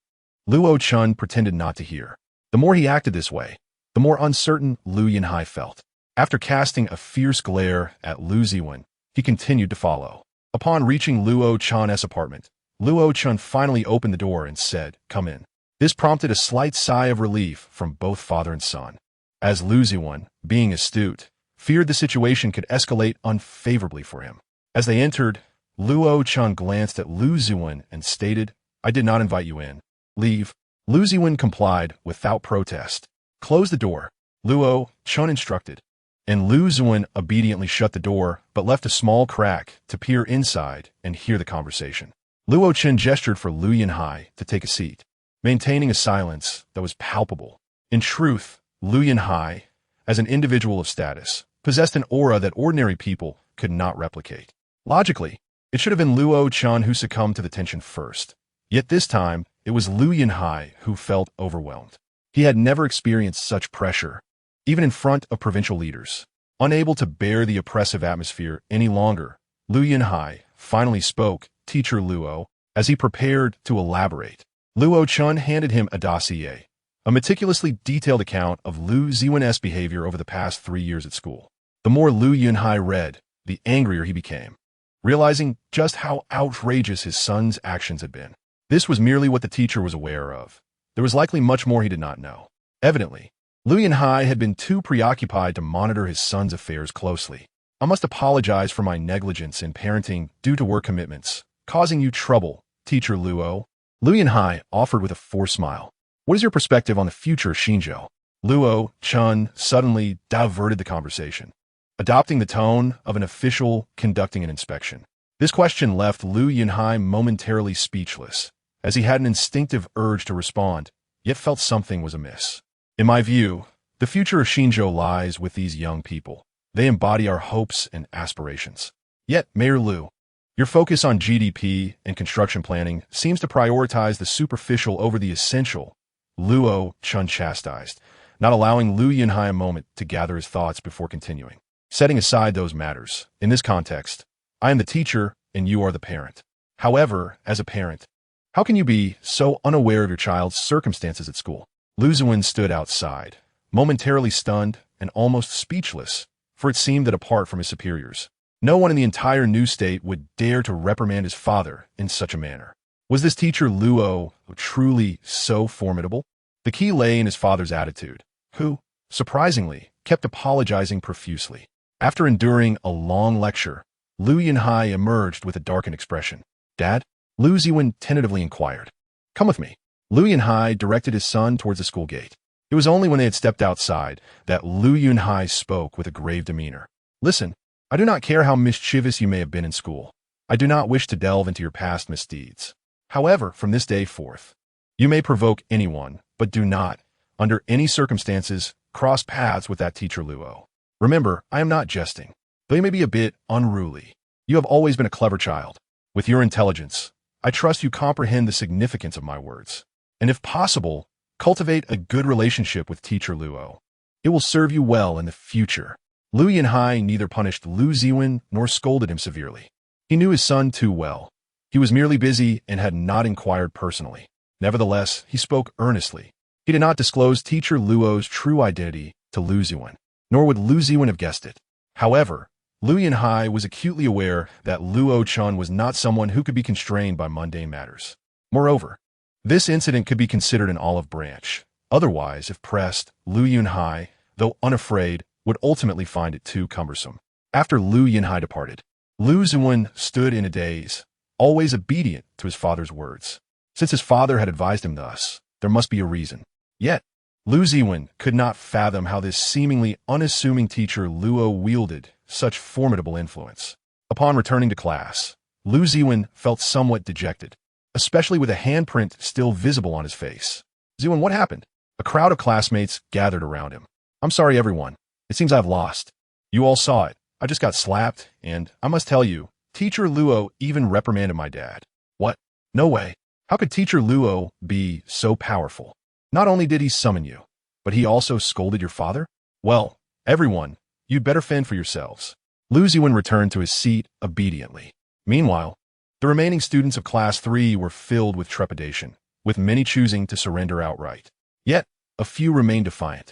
Luo Chen pretended not to hear. The more he acted this way, the more uncertain Lu Yunhai felt. After casting a fierce glare at Lu Ziwen, he continued to follow. Upon reaching Luo Chen's apartment, Luo Chen finally opened the door and said, "Come in." This prompted a slight sigh of relief from both father and son, as Lu Ziwen, being astute, feared the situation could escalate unfavorably for him. As they entered, Luo Chen glanced at Lu Ziwen and stated, "I did not invite you in. Leave." Lu Ziwen complied without protest. "Close the door," Luo Chen instructed, and Lu Ziwen obediently shut the door but left a small crack to peer inside and hear the conversation. Luo Chen gestured for Lu Yunhai to take a seat, maintaining a silence that was palpable. In truth, Lu Yunhai, as an individual of status, possessed an aura that ordinary people could not replicate. Logically, it should have been Luo Chen who succumbed to the tension first. Yet this time, it was Lu Yunhai who felt overwhelmed. He had never experienced such pressure, even in front of provincial leaders. Unable to bear the oppressive atmosphere any longer, Lu Yunhai finally spoke, "Teacher Luo," as he prepared to elaborate. Luo Chen handed him a dossier, a meticulously detailed account of Lu Ziwen's behavior over the past 3 years at school. The more Lu Yunhai read, the angrier he became, realizing just how outrageous his son's actions had been. This was merely what the teacher was aware of. There was likely much more he did not know. Evidently, Lu Yunhai had been too preoccupied to monitor his son's affairs closely. "I must apologize for my negligence in parenting due to work commitments, causing you trouble, Teacher Luo," Lu Yunhai offered with a forced smile. "What is your perspective on the future of Xinzhou?" Luo Chen suddenly diverted the conversation, adopting the tone of an official conducting an inspection. This question left Lu Yunhai momentarily speechless, as he had an instinctive urge to respond, yet felt something was amiss. In my view, the future of Xinzhou lies with these young people. They embody our hopes and aspirations. Yet, Mayor Liu, your focus on GDP and construction planning seems to prioritize the superficial over the essential. Luo Chen chastised, not allowing Lu Yunhai a moment to gather his thoughts before continuing. Setting aside those matters, in this context, I am the teacher and you are the parent. However, as a parent, how can you be so unaware of your child's circumstances at school? Lu Ziwen stood outside, momentarily stunned and almost speechless, for it seemed that apart from his superiors, no one in the entire new state would dare to reprimand his father in such a manner. Was this teacher Luo truly so formidable? The key lay in his father's attitude, who, surprisingly, kept apologizing profusely. After enduring a long lecture, Lu Yunhai emerged with a darkened expression. Dad? Lu Ziwen tentatively inquired. Come with me. Lu Yunhai directed his son towards the school gate. It was only when they had stepped outside that Lu Yunhai spoke with a grave demeanor. Listen, I do not care how mischievous you may have been in school. I do not wish to delve into your past misdeeds. However, from this day forth, you may provoke anyone, but do not, under any circumstances, cross paths with that teacher Luo. Remember, I am not jesting. Though you may be a bit unruly, you have always been a clever child. With your intelligence, I trust you comprehend the significance of my words. And if possible, cultivate a good relationship with teacher Luo. It will serve you well in the future. Lu Yunhai neither punished Lu Ziwen nor scolded him severely. He knew his son too well. He was merely busy and had not inquired personally. Nevertheless, he spoke earnestly. He did not disclose teacher Luo's true identity to Lu Ziwen, nor would Lu Ziwen have guessed it. However, Lu Yunhai was acutely aware that Luo Chen was not someone who could be constrained by mundane matters. Moreover, this incident could be considered an olive branch. Otherwise, if pressed, Lu Yunhai, though unafraid, would ultimately find it too cumbersome. After Lu Yunhai departed, Lu Ziwen stood in a daze, always obedient to his father's words. Since his father had advised him thus, there must be a reason. Yet, Lu Ziwen could not fathom how this seemingly unassuming teacher Luo wielded such formidable influence. Upon returning to class, Lu Ziwen felt somewhat dejected, especially with a handprint still visible on his face. Ziwen, what happened? A crowd of classmates gathered around him. I'm sorry, everyone. It seems I've lost. You all saw it. I just got slapped, and I must tell you, teacher Luo even reprimanded my dad. What? No way. How could teacher Luo be so powerful? Not only did he summon you, but he also scolded your father? Well, everyone, you'd better fend for yourselves. Lu Ziwen returned to his seat obediently. Meanwhile, the remaining students of Class 3 were filled with trepidation, with many choosing to surrender outright. Yet, a few remained defiant.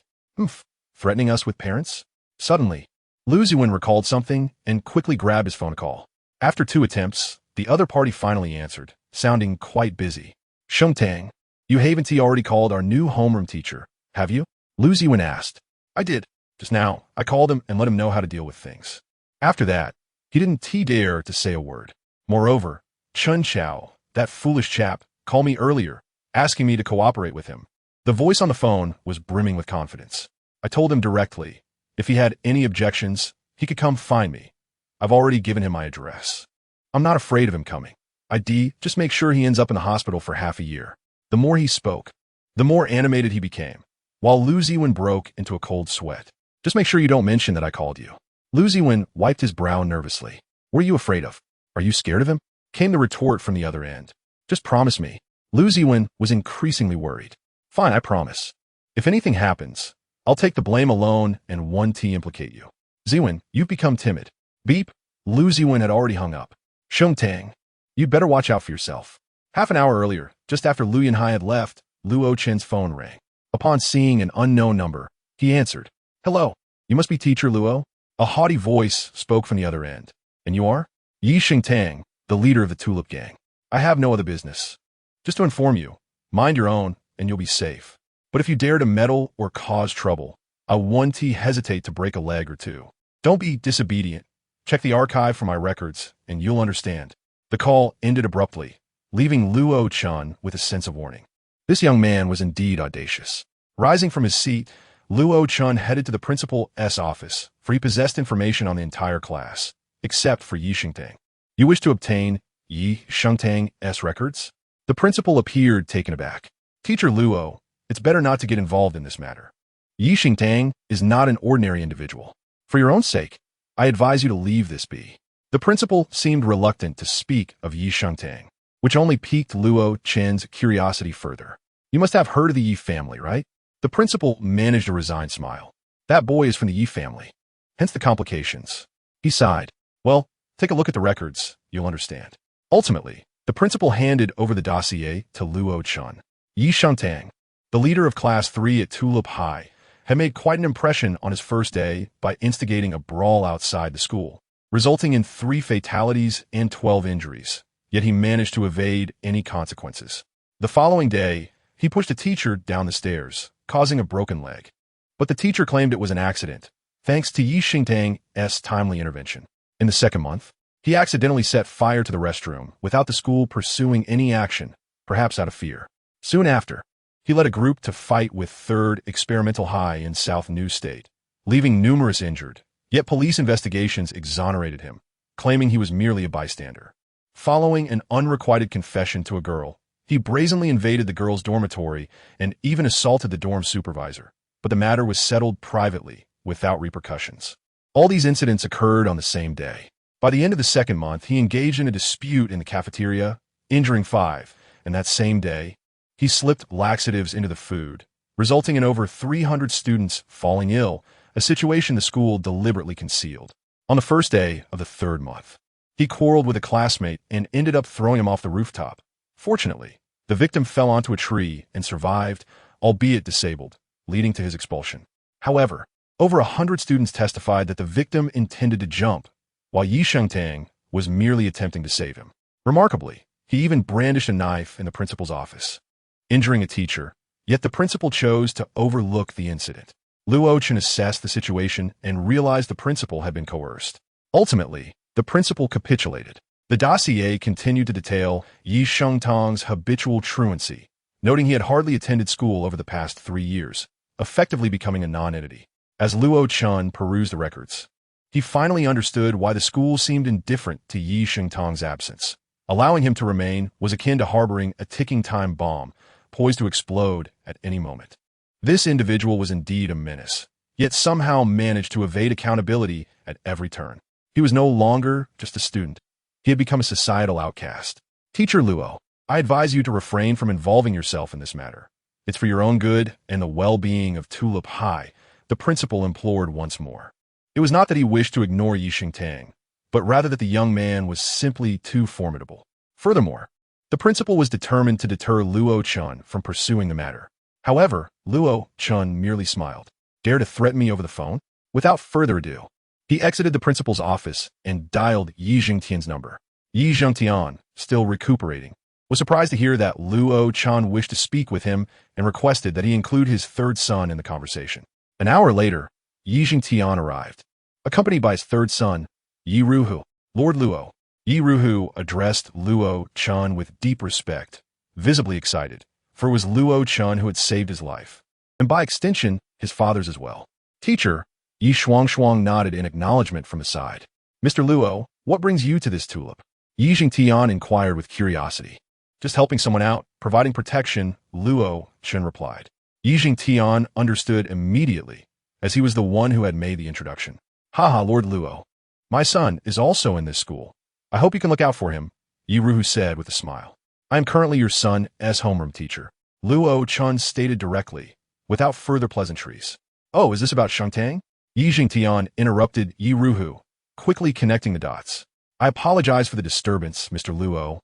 Threatening us with parents? Suddenly, Lu Ziwen recalled something and quickly grabbed his phone call. After 2 attempts, the other party finally answered, sounding quite busy. Shengtang, you haven't already called our new homeroom teacher, have you? Lu Ziwen asked. I did. Just now, I called him and let him know how to deal with things. After that, he didn't dare to say a word. Moreover, Chun Chao, that foolish chap, called me earlier, asking me to cooperate with him. The voice on the phone was brimming with confidence. I told him directly, if he had any objections, he could come find me. I've already given him my address. I'm not afraid of him coming. Just make sure he ends up in the hospital for half a year. The more he spoke, the more animated he became, while Lu Ziwen broke into a cold sweat. Just make sure you don't mention that I called you. Lu Ziwen wiped his brow nervously. What are you afraid of? Are you scared of him? Came the retort from the other end. Just promise me. Lu Ziwen was increasingly worried. Fine, I promise. If anything happens, I'll take the blame alone and 1T implicate you. Ziwen, you've become timid. Beep. Lu Ziwen had already hung up. Shengtang, you'd better watch out for yourself. Half an hour earlier, just after Lu Yunhai had left, Luo Chen's phone rang. Upon seeing an unknown number, he answered. Hello, you must be teacher Luo? A haughty voice spoke from the other end. And you are? Yi Shengtang, the leader of the Tulip Gang. I have no other business. Just to inform you, mind your own and you'll be safe. But if you dare to meddle or cause trouble, I 1T hesitate to break a leg or two. Don't be disobedient. Check the archive for my records and you'll understand. The call ended abruptly, leaving Luo Chen with a sense of warning. This young man was indeed audacious. Rising from his seat, Luo Chen headed to the principal's office, for he possessed information on the entire class, except for Yi Shengtang. You wish to obtain Yi Shengtang's records? The principal appeared taken aback. Teacher Luo, it's better not to get involved in this matter. Yi Xingtang is not an ordinary individual. For your own sake, I advise you to leave this be. The principal seemed reluctant to speak of Yi Xingtang, which only piqued Luo Chen's curiosity further. You must have heard of the Yi family, right? The principal managed a resigned smile. That boy is from the Yi family. Hence the complications. He sighed. Well, take a look at the records. You'll understand. Ultimately, the principal handed over the dossier to Luo Chen. Yi Xingtang, the leader of Class 3 at Tulip High, had made quite an impression on his first day by instigating a brawl outside the school, resulting in 3 fatalities and 12 injuries, yet he managed to evade any consequences. The following day, he pushed a teacher down the stairs, causing a broken leg. But the teacher claimed it was an accident, thanks to Yi Xingtang's timely intervention. In the second month, he accidentally set fire to the restroom without the school pursuing any action, perhaps out of fear. Soon after, he led a group to fight with 3rd Experimental High in South New State, leaving numerous injured, yet police investigations exonerated him, claiming he was merely a bystander. Following an unrequited confession to a girl, he brazenly invaded the girls' dormitory and even assaulted the dorm supervisor, but the matter was settled privately, without repercussions. All these incidents occurred on the same day. By the end of the second month, he engaged in a dispute in the cafeteria, injuring 5, and that same day, he slipped laxatives into the food, resulting in over 300 students falling ill, a situation the school deliberately concealed. On the first day of the third month, he quarreled with a classmate and ended up throwing him off the rooftop. Fortunately, the victim fell onto a tree and survived, albeit disabled, leading to his expulsion. However, over 100 students testified that the victim intended to jump, while Yi Xingtang was merely attempting to save him. Remarkably, he even brandished a knife in the principal's office, injuring a teacher, yet the principal chose to overlook the incident. Luo Chen assessed the situation and realized the principal had been coerced. Ultimately, the principal capitulated. The dossier continued to detail Yi Xingtang's habitual truancy, noting he had hardly attended school over the past 3 years, effectively becoming a non-entity. As Luo Chen perused the records, he finally understood why the school seemed indifferent to Yi Xingtang's absence. Allowing him to remain was akin to harboring a ticking time bomb, poised to explode at any moment. This individual was indeed a menace, yet somehow managed to evade accountability at every turn. He was no longer just a student. He had become a societal outcast. Teacher Luo, I advise you to refrain from involving yourself in this matter. It's for your own good and the well-being of Tulip High, the principal implored once more. It was not that he wished to ignore Yi Xingtang, but rather that the young man was simply too formidable. Furthermore, the principal was determined to deter Luo Chen from pursuing the matter. However, Luo Chen merely smiled. Dare to threaten me over the phone? Without further ado, he exited the principal's office and dialed Yi Xingtian's number. Yi Xingtian, still recuperating, was surprised to hear that Luo Chen wished to speak with him and requested that he include his 3rd son in the conversation. An hour later, Yi Xingtian arrived, accompanied by his 3rd son, Yi Ruhu. Lord Luo. Yi Ruhu addressed Luo Chen with deep respect, visibly excited, for it was Luo Chen who had saved his life, and by extension, his father's as well. Teacher, Yi Shuang nodded in acknowledgement from his side. Mr. Luo, what brings you to this tulip? Yi Xingtian inquired with curiosity. Just helping someone out, providing protection, Luo Chen replied. Yi Xingtian understood immediately, as he was the one who had made the introduction. Haha, Lord Luo. My son is also in this school. I hope you can look out for him, Yi Ruhu said with a smile. I am currently your son's homeroom teacher, Luo Chen stated directly, without further pleasantries. Oh, is this about Xingtang? Yi Xingtian interrupted Yi Ruhu, quickly connecting the dots. I apologize for the disturbance, Mr. Luo,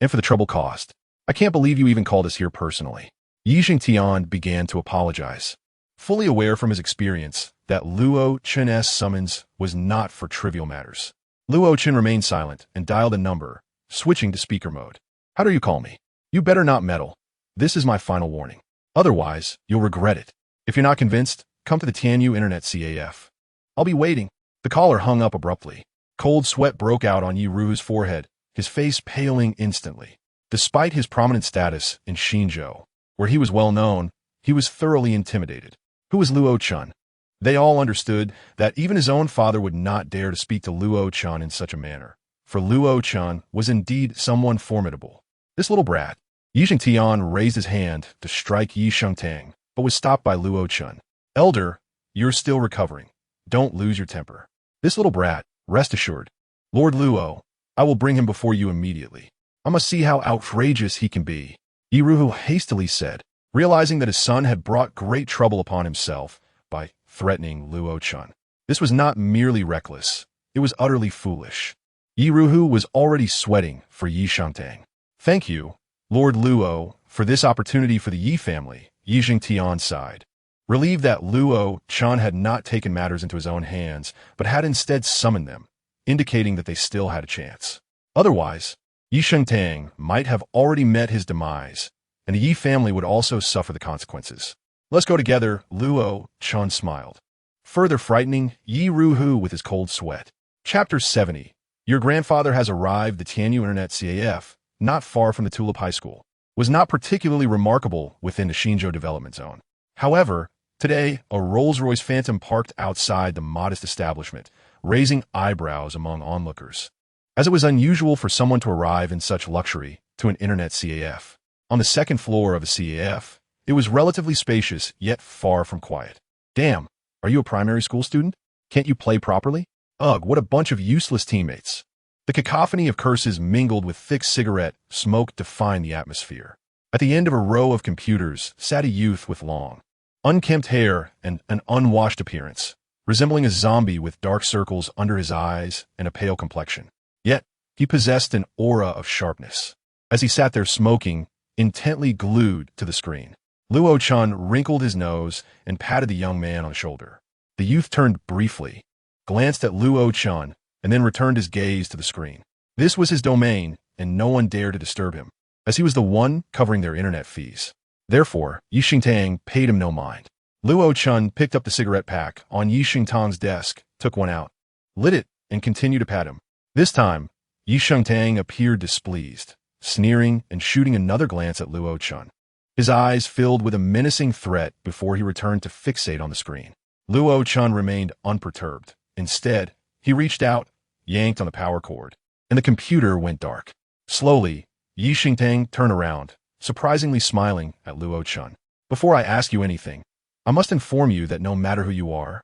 and for the trouble caused. I can't believe you even called us here personally. Yi Xingtian began to apologize, fully aware from his experience that Luo Chen's summons was not for trivial matters. Luo Chen remained silent and dialed a number, switching to speaker mode. How do you call me? You better not meddle. This is my final warning. Otherwise, you'll regret it. If you're not convinced, come to the Tianyu Internet CAF. I'll be waiting. The caller hung up abruptly. Cold sweat broke out on Yi Ruhu's forehead, his face paling instantly. Despite his prominent status in Xinzhou, where he was well known, he was thoroughly intimidated. Who was Luo Chen? They all understood that even his own father would not dare to speak to Luo Chen in such a manner, for Luo Chen was indeed someone formidable. This little brat, Yi Shengtian raised his hand to strike Yi Shengtang, but was stopped by Luo Chen. Elder, you're still recovering. Don't lose your temper. This little brat, rest assured. Lord Luo, I will bring him before you immediately. I must see how outrageous he can be. Yi Ruhu hastily said, realizing that his son had brought great trouble upon himself by threatening Luo Chen. This was not merely reckless, it was utterly foolish. Yi Ruhu was already sweating for Yi Shengtang. Thank you, Lord Luo, for this opportunity for the Yi family, Yi Jingtian sighed. Relieved that Luo Chen had not taken matters into his own hands, but had instead summoned them, indicating that they still had a chance. Otherwise, Yi Shengtang might have already met his demise, and the Yi family would also suffer the consequences. Let's go together, Luo Chen smiled. Further frightening Yi Ruhu with his cold sweat. Chapter 70. Your grandfather has arrived. The Tianyu Internet CAF, not far from the Tulip High School, was not particularly remarkable within the Xinzhou development zone. However, today, a Rolls-Royce Phantom parked outside the modest establishment, raising eyebrows among onlookers, as it was unusual for someone to arrive in such luxury to an Internet CAF. On the second floor of a CAF, it was relatively spacious, yet far from quiet. Damn, are you a primary school student? Can't you play properly? Ugh, what a bunch of useless teammates. The cacophony of curses mingled with thick cigarette smoke defined the atmosphere. At the end of a row of computers sat a youth with long, unkempt hair and an unwashed appearance, resembling a zombie with dark circles under his eyes and a pale complexion. Yet, he possessed an aura of sharpness. As he sat there smoking, intently glued to the screen, Luo Chen wrinkled his nose and patted the young man on the shoulder. The youth turned briefly, glanced at Luo Chen, and then returned his gaze to the screen. This was his domain, and no one dared to disturb him, as he was the one covering their internet fees. Therefore, Yi Shengtang paid him no mind. Luo Chen picked up the cigarette pack on Yi Shengtang's desk, took one out, lit it, and continued to pat him. This time, Yi Shengtang appeared displeased, sneering and shooting another glance at Luo Chen. His eyes filled with a menacing threat before he returned to fixate on the screen. Luo Chen remained unperturbed. Instead, he reached out, yanked on the power cord, and the computer went dark. Slowly, Yi Shengtang turned around, surprisingly smiling at Luo Chen. Before I ask you anything, I must inform you that no matter who you are,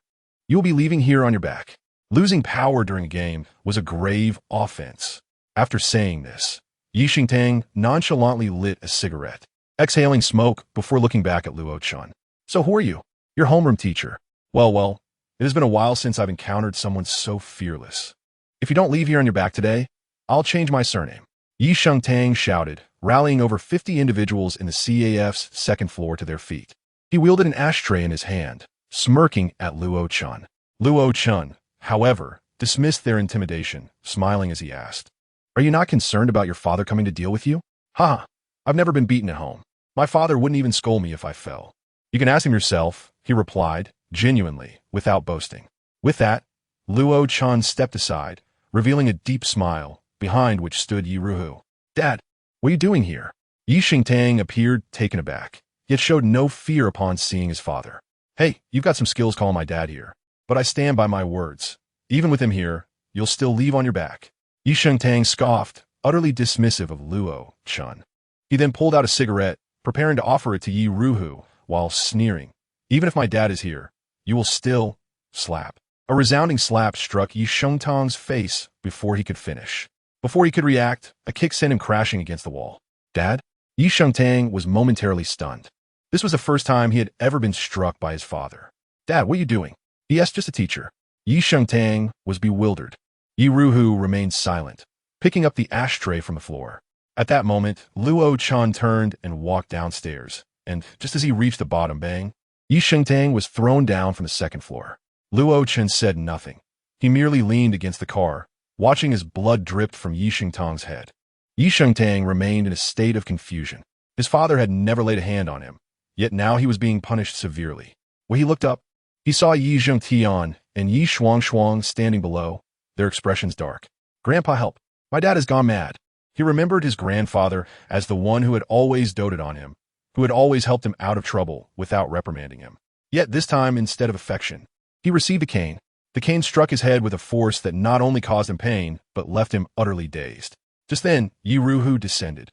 you will be leaving here on your back. Losing power during a game was a grave offense. After saying this, Yi Shengtang nonchalantly lit a cigarette, exhaling smoke before looking back at Luo Chen. So who are you? Your homeroom teacher. Well, it has been a while since I've encountered someone so fearless. If you don't leave here on your back today, I'll change my surname. Yi Shengtang shouted, rallying over 50 individuals in the CAF's second floor to their feet. He wielded an ashtray in his hand, smirking at Luo Chen. Luo Chen, however, dismissed their intimidation, smiling as he asked, "Are you not concerned about your father coming to deal with you?" "Ha! I've never been beaten at home. My father wouldn't even scold me if I fell." "You can ask him yourself," he replied, genuinely, without boasting. With that, Luo Chen stepped aside, revealing a deep smile, behind which stood Yi Ruhu. "Dad, what are you doing here?" Yi Shengtang appeared taken aback, yet showed no fear upon seeing his father. "Hey, you've got some skills calling my dad here, but I stand by my words. Even with him here, you'll still leave on your back." Yi Shengtang scoffed, utterly dismissive of Luo Chen. He then pulled out a cigarette, preparing to offer it to Yi Ruhu, while sneering, "Even if my dad is here, you will still..." Slap. A resounding slap struck Yi Shengtang's face before he could finish. Before he could react, a kick sent him crashing against the wall. "Dad?" Yi Shengtang was momentarily stunned. This was the first time he had ever been struck by his father. "Dad, what are you doing?" "He asked just a teacher." Yi Shengtang was bewildered. Yi Ruhu remained silent, picking up the ashtray from the floor. At that moment, Luo Chen turned and walked downstairs, and just as he reached the bottom, bang, Yi Shengtang was thrown down from the second floor. Luo Chen said nothing. He merely leaned against the car, watching as blood dripped from Yi Shengtang's head. Yi Shengtang remained in a state of confusion. His father had never laid a hand on him, yet now he was being punished severely. When he looked up, he saw Yi Zhengtian and Yi Shuangshuang standing below, their expressions dark. "Grandpa, help. My dad has gone mad." He remembered his grandfather as the one who had always doted on him, who had always helped him out of trouble without reprimanding him. Yet this time, instead of affection, he received a cane. The cane struck his head with a force that not only caused him pain, but left him utterly dazed. Just then, Yi Ruhu descended.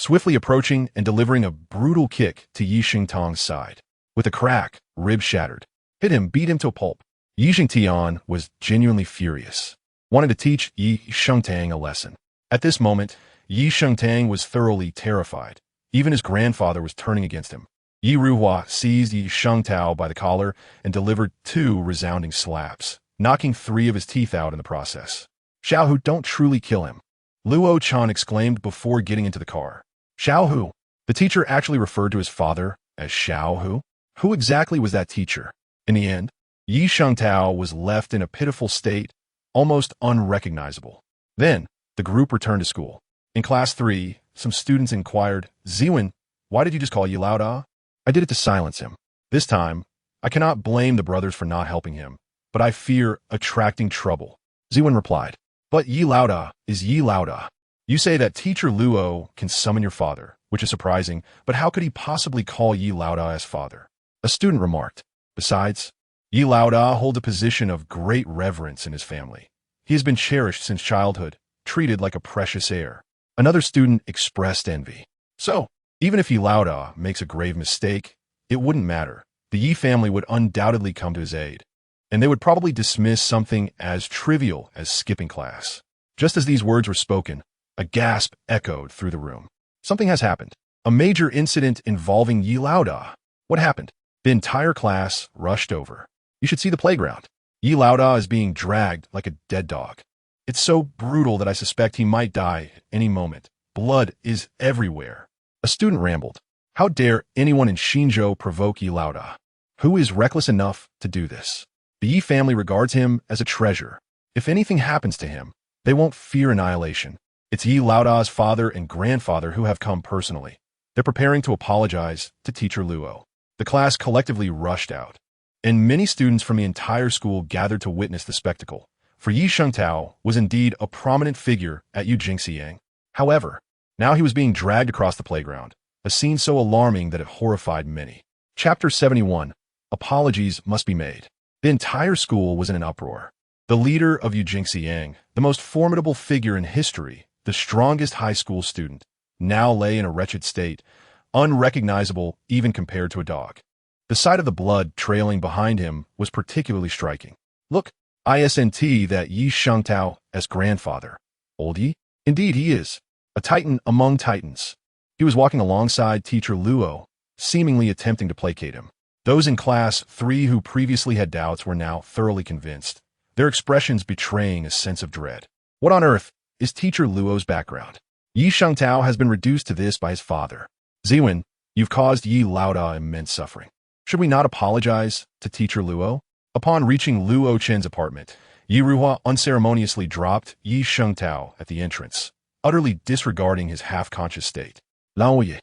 swiftly approaching and delivering a brutal kick to Yi Xingtang's side. With a crack, ribs shattered. Hit him, beat him to a pulp. Yi Xingtian was genuinely furious, wanting to teach Yi Xingtang a lesson. At this moment, Yi Xingtang was thoroughly terrified. Even his grandfather was turning against him. Yi Ruhua seized Yi Shengtao by the collar and delivered 2 resounding slaps, knocking 3 of his teeth out in the process. Xiaohu, don't truly kill him, Luo Chen exclaimed before getting into the car. Xiaohu? The teacher actually referred to his father as Xiaohu? Who exactly was that teacher? In the end, Yi Shengtao was left in a pitiful state, almost unrecognizable. Then, the group returned to school. In class 3, some students inquired, Ziwen, why did you just call Yi Laoda? I did it to silence him. This time, I cannot blame the brothers for not helping him, but I fear attracting trouble. Ziwen replied, but Yi Laoda is Yi Laoda. You say that teacher Luo can summon your father, which is surprising, but how could he possibly call Yi Laoda as father? A student remarked. Besides, Yi Laoda holds a position of great reverence in his family. He has been cherished since childhood, treated like a precious heir. Another student expressed envy. So, even if Yi Laoda makes a grave mistake, it wouldn't matter. The Yi family would undoubtedly come to his aid, and they would probably dismiss something as trivial as skipping class. Just as these words were spoken, a gasp echoed through the room. Something has happened. A major incident involving Yi Laoda. What happened? The entire class rushed over. You should see the playground. Yi Laoda is being dragged like a dead dog. It's so brutal that I suspect he might die at any moment. Blood is everywhere. A student rambled. How dare anyone in Xinzhou provoke Yi Laoda? Who is reckless enough to do this? The Yi family regards him as a treasure. If anything happens to him, they won't fear annihilation. It's Yi Laoda's father and grandfather who have come personally. They're preparing to apologize to teacher Luo. The class collectively rushed out, and many students from the entire school gathered to witness the spectacle. For Yi Shengtao was indeed a prominent figure at Yujingxiang. However, now he was being dragged across the playground, a scene so alarming that it horrified many. Chapter 71. Apologies must be made. The entire school was in an uproar. The leader of Yujingxiang, the most formidable figure in history, the strongest high school student, now lay in a wretched state, unrecognizable even compared to a dog. The sight of the blood trailing behind him was particularly striking. Look, isn't that Yi Shengtao as grandfather. Old Yi? Indeed he is. A titan among titans. He was walking alongside teacher Luo, seemingly attempting to placate him. Those in class 3 who previously had doubts were now thoroughly convinced, their expressions betraying a sense of dread. What on earth is teacher Luo's background? Yi Shengtao has been reduced to this by his father. Ziwen, you've caused Yi Laoda immense suffering. Should we not apologize to teacher Luo? Upon reaching Luo Chen's apartment, Yi Ruhua unceremoniously dropped Yi Shengtao at the entrance, utterly disregarding his half-conscious state. Lao Yi,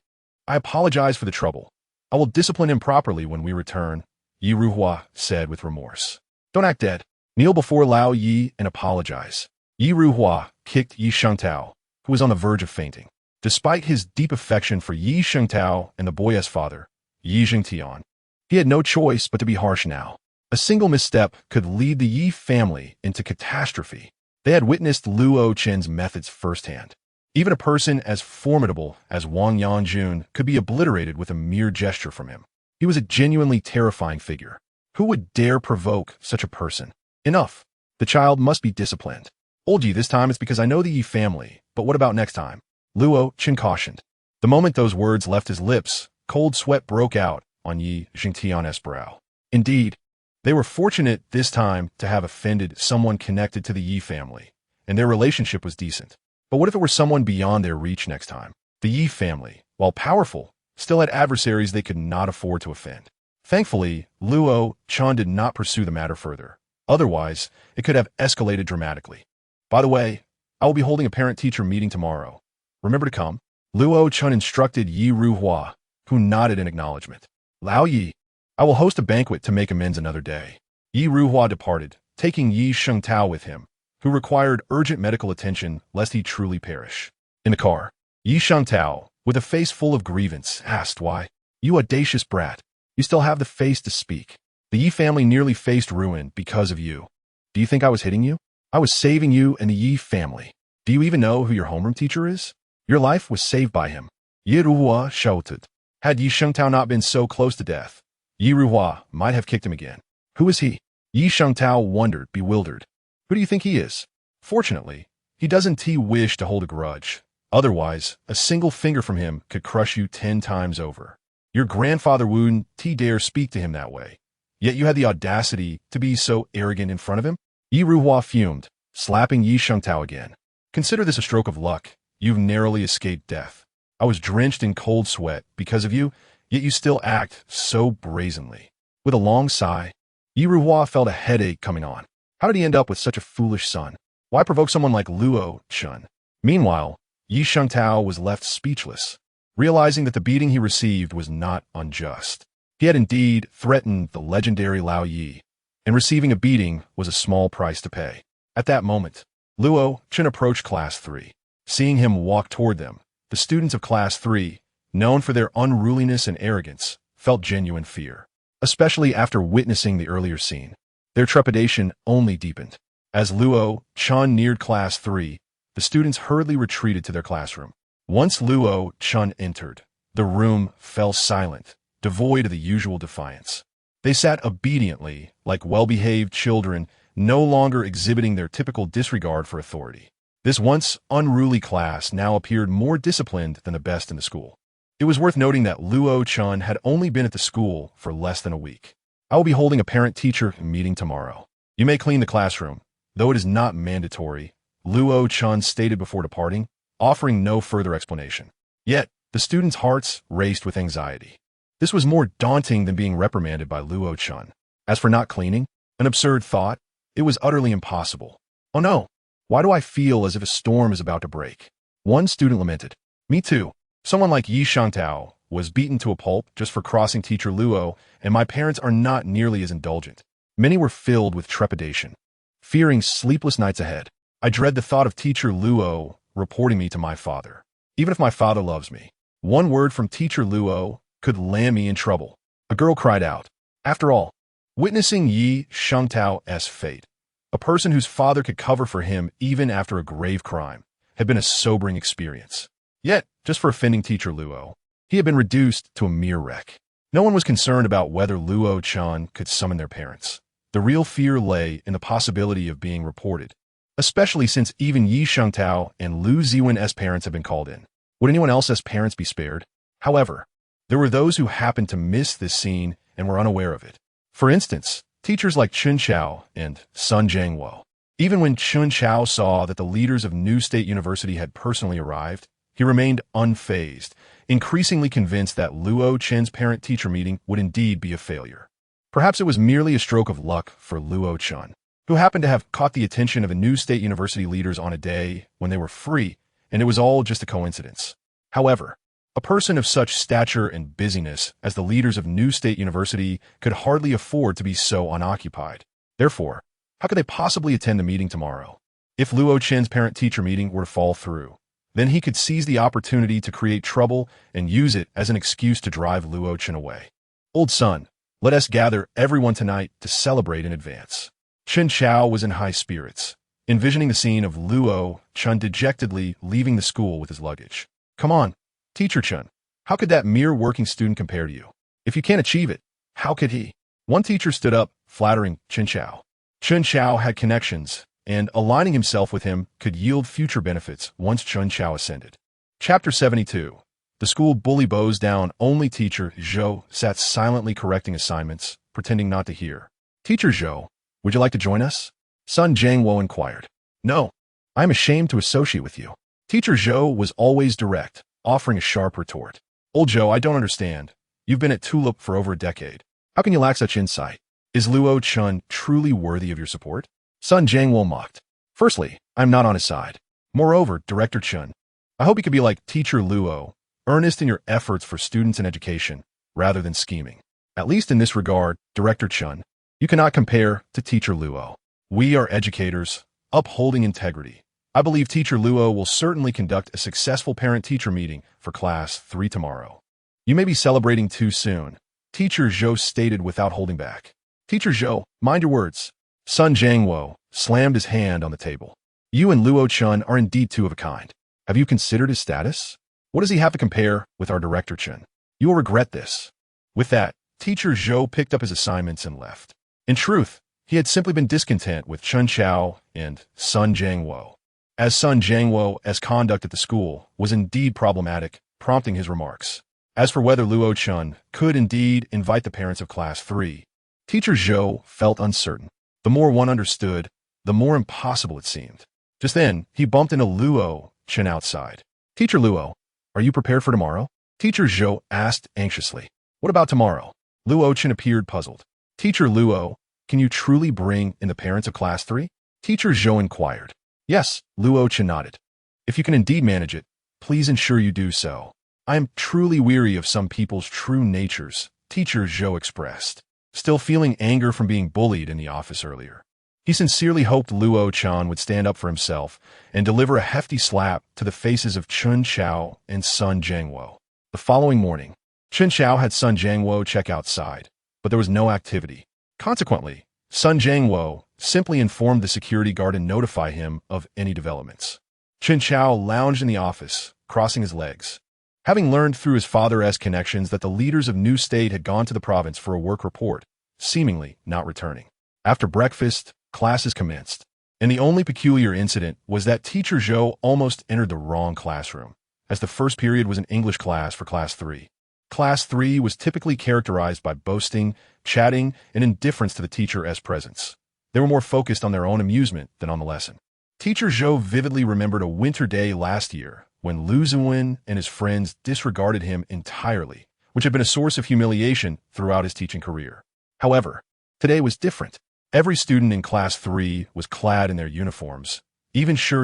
I apologize for the trouble. I will discipline him properly when we return, Yi Ruhua said with remorse. Don't act dead. Kneel before Lao Yi and apologize. Yi Ruhua kicked Yi Shengtao, who was on the verge of fainting. Despite his deep affection for Yi Shengtao and the boy's father, Yi Xingtian, he had no choice but to be harsh now. A single misstep could lead the Yi family into catastrophe. They had witnessed Luo Chen's methods firsthand. Even a person as formidable as Wang Yanjun could be obliterated with a mere gesture from him. He was a genuinely terrifying figure. Who would dare provoke such a person? Enough. The child must be disciplined. Old Yi, this time it's because I know the Yi family, but what about next time? Luo Chen cautioned. The moment those words left his lips, cold sweat broke out on Yi Xingtian's brow. Indeed, they were fortunate this time to have offended someone connected to the Yi family, and their relationship was decent. But what if it were someone beyond their reach next time? The Yi family, while powerful, still had adversaries they could not afford to offend. Thankfully, Luo Chen did not pursue the matter further. Otherwise, it could have escalated dramatically. By the way, I will be holding a parent-teacher meeting tomorrow. Remember to come. Luo Chen instructed Yi Ruhua, who nodded in acknowledgement. Lao Yi, I will host a banquet to make amends another day. Yi Ruhua departed, taking Yi Shengtao with him, who required urgent medical attention lest he truly perish. In the car, Yi Shengtao, with a face full of grievance, asked why. You audacious brat, you still have the face to speak. The Yi family nearly faced ruin because of you. Do you think I was hitting you? I was saving you and the Yi family. Do you even know who your homeroom teacher is? Your life was saved by him. Yi Ruhua shouted. Had Yi Shengtao not been so close to death, Yi Ruhua might have kicked him again. Who is he? Yi Shengtao wondered, bewildered. Who do you think he is? Fortunately, he doesn't wish to hold a grudge. Otherwise, a single finger from him could crush you 10 times over. Your grandfather wouldn't dare speak to him that way. Yet you had the audacity to be so arrogant in front of him? Yi Ruhua fumed, slapping Yi Shengtao again. Consider this a stroke of luck. You've narrowly escaped death. I was drenched in cold sweat because of you, yet you still act so brazenly. With a long sigh, Yi Ruhua felt a headache coming on. How did he end up with such a foolish son? Why provoke someone like Luo Chen? Meanwhile, Yi Shengtao was left speechless, realizing that the beating he received was not unjust. He had indeed threatened the legendary Lao Yi, and receiving a beating was a small price to pay. At that moment, Luo Chen approached Class 3. Seeing him walk toward them, the students of Class 3, known for their unruliness and arrogance, felt genuine fear. Especially after witnessing the earlier scene, their trepidation only deepened. As Luo Chen neared Class 3, the students hurriedly retreated to their classroom. Once Luo Chen entered, the room fell silent, devoid of the usual defiance. They sat obediently, like well-behaved children, no longer exhibiting their typical disregard for authority. This once unruly class now appeared more disciplined than the best in the school. It was worth noting that Luo Chen had only been at the school for less than a week. I will be holding a parent-teacher meeting tomorrow. You may clean the classroom, though it is not mandatory, Luo Chen stated before departing, offering no further explanation. Yet, the students' hearts raced with anxiety. This was more daunting than being reprimanded by Luo Chen. As for not cleaning, an absurd thought, it was utterly impossible. Oh no, why do I feel as if a storm is about to break? One student lamented. Me too. Someone like Yi Shengtao was beaten to a pulp just for crossing teacher Luo, and my parents are not nearly as indulgent. Many were filled with trepidation, fearing sleepless nights ahead. I dread the thought of teacher Luo reporting me to my father. Even if my father loves me, one word from teacher Luo could land me in trouble. A girl cried out. After all, witnessing Yi Shengtao's fate, a person whose father could cover for him even after a grave crime, had been a sobering experience. Yet, just for offending teacher Luo, he had been reduced to a mere wreck. No one was concerned about whether Luo Chen could summon their parents. The real fear lay in the possibility of being reported, especially since even Yi Shengtao and Lu Ziwen's parents had been called in. Would anyone else's parents be spared? However, there were those who happened to miss this scene and were unaware of it. For instance, teachers like Chun Chao and Sun Jiangwo. Even when Chun Chao saw that the leaders of New State University had personally arrived, he remained unfazed, increasingly convinced that Luo Chen's parent-teacher meeting would indeed be a failure. Perhaps it was merely a stroke of luck for Luo Chen, who happened to have caught the attention of the New State University leaders on a day when they were free, and it was all just a coincidence. However, a person of such stature and busyness as the leaders of New State University could hardly afford to be so unoccupied. Therefore, how could they possibly attend the meeting tomorrow? If Luo Chen's parent-teacher meeting were to fall through, then he could seize the opportunity to create trouble and use it as an excuse to drive Luo Chen away. Old son, let us gather everyone tonight to celebrate in advance. Chun Chao was in high spirits, envisioning the scene of Luo Chen dejectedly leaving the school with his luggage. Come on, Teacher Chen, how could that mere working student compare to you? If you can't achieve it, how could he? One teacher stood up, flattering Chun Chao. Chun Chao had connections, and aligning himself with him could yield future benefits once Chun Chao ascended. Chapter 72. The school bully bows down. Only teacher Zhou sat silently correcting assignments, pretending not to hear. Teacher Zhou, would you like to join us? Sun Jiangwo inquired. No, I am ashamed to associate with you. Teacher Zhou was always direct, offering a sharp retort. Old Zhou, I don't understand. You've been at Tulip for over a decade. How can you lack such insight? Is Luo Chen truly worthy of your support? Sun Jiangwo mocked. Firstly, I'm not on his side. Moreover, Director Chen, I hope you could be like Teacher Luo, earnest in your efforts for students and education, rather than scheming. At least in this regard, Director Chen, you cannot compare to Teacher Luo. We are educators, upholding integrity. I believe Teacher Luo will certainly conduct a successful parent-teacher meeting for Class 3 tomorrow. You may be celebrating too soon, Teacher Zhou stated without holding back. Teacher Zhou, mind your words. Sun Jiangwo slammed his hand on the table. You and Luo Chen are indeed two of a kind. Have you considered his status? What does he have to compare with our director Chen? You will regret this. With that, teacher Zhou picked up his assignments and left. In truth, he had simply been discontent with Chen Chao and Sun Jiangwo. As Sun Jiangwo's conduct at the school was indeed problematic, prompting his remarks. As for whether Luo Chen could indeed invite the parents of Class 3, teacher Zhou felt uncertain. The more one understood, the more impossible it seemed. Just then, he bumped into Luo Chen outside. Teacher Luo, are you prepared for tomorrow? Teacher Zhou asked anxiously. What about tomorrow? Luo Chen appeared puzzled. Teacher Luo, can you truly bring in the parents of Class 3? Teacher Zhou inquired. Yes, Luo Chen nodded. If you can indeed manage it, please ensure you do so. I am truly weary of some people's true natures, teacher Zhou expressed, still feeling anger from being bullied in the office earlier. He sincerely hoped Luo Chen would stand up for himself and deliver a hefty slap to the faces of Chen Chao and Sun Jiangwo. The following morning, Chen Chao had Sun Jiangwo check outside, but there was no activity. Consequently, Sun Jiangwo simply informed the security guard and notify him of any developments. Chen Chao lounged in the office, crossing his legs. Having learned through his father's connections that the leaders of New State had gone to the province for a work report, seemingly not returning. After breakfast, classes commenced, and the only peculiar incident was that teacher Zhou almost entered the wrong classroom, as the first period was an English class for Class 3. Class 3 was typically characterized by boasting, chatting, and indifference to the teacher's presence. They were more focused on their own amusement than on the lesson. Teacher Zhou vividly remembered a winter day last year when Lu Ziwen and his friends disregarded him entirely, which had been a source of humiliation throughout his teaching career. However, today was different. Every student in Class 3 was clad in their uniforms. Even Shi,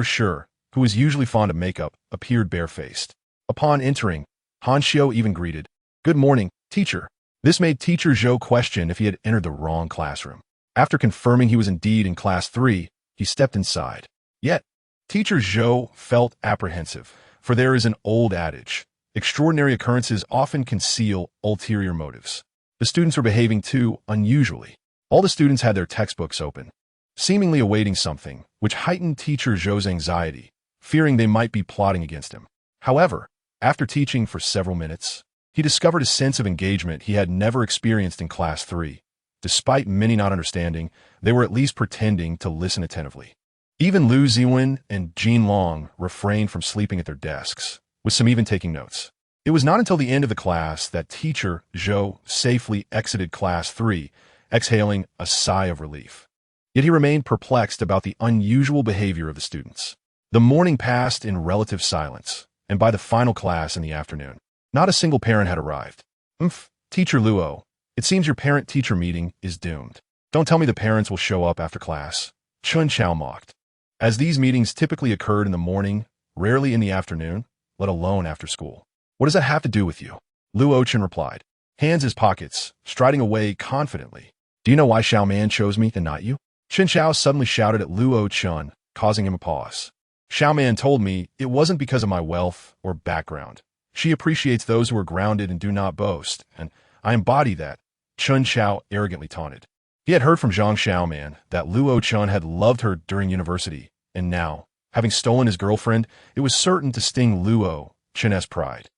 who was usually fond of makeup, appeared barefaced. Upon entering, Han Xiu even greeted, "Good morning, teacher." This made teacher Zhou question if he had entered the wrong classroom. After confirming he was indeed in Class 3, he stepped inside. Yet, teacher Zhou felt apprehensive, for there is an old adage: extraordinary occurrences often conceal ulterior motives. The students were behaving too unusually. All the students had their textbooks open, seemingly awaiting something, which heightened teacher Zhou's anxiety, fearing they might be plotting against him. However, after teaching for several minutes, he discovered a sense of engagement he had never experienced in Class 3. Despite many not understanding, they were at least pretending to listen attentively. Even Lu Ziwen and Jin Long refrained from sleeping at their desks, with some even taking notes. It was not until the end of the class that teacher Zhou safely exited Class 3, exhaling a sigh of relief. Yet he remained perplexed about the unusual behavior of the students. The morning passed in relative silence, and by the final class in the afternoon, not a single parent had arrived. Teacher Luo, it seems your parent-teacher meeting is doomed. Don't tell me the parents will show up after class. Chen Chao mocked. As these meetings typically occurred in the morning, rarely in the afternoon, let alone after school. What does that have to do with you? Luo Chen replied, hands in his pockets, striding away confidently. Do you know why Xiaoman chose me and not you? Chen Chao suddenly shouted at Luo Chen, causing him a pause. Xiaoman told me it wasn't because of my wealth or background. She appreciates those who are grounded and do not boast, and I embody that, Chen Chao arrogantly taunted. He had heard from Zhang Xiaoman that Luo Chen had loved her during university, and now, having stolen his girlfriend, it was certain to sting Luo Chen's pride.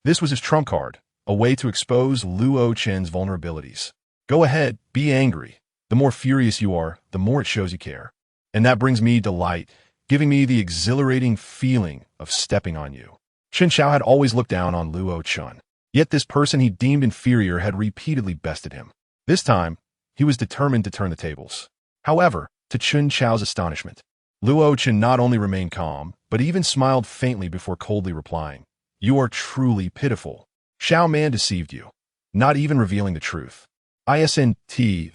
This was his trump card, a way to expose Luo Chen's vulnerabilities. Go ahead, be angry. The more furious you are, the more it shows you care. And that brings me delight, giving me the exhilarating feeling of stepping on you. Chen Chao had always looked down on Luo Chen, yet this person he deemed inferior had repeatedly bested him. This time, he was determined to turn the tables. However, to Chen Chao's astonishment, Luo Chen not only remained calm, but even smiled faintly before coldly replying, "You are truly pitiful. Xiaoman deceived you, not even revealing the truth. Isn't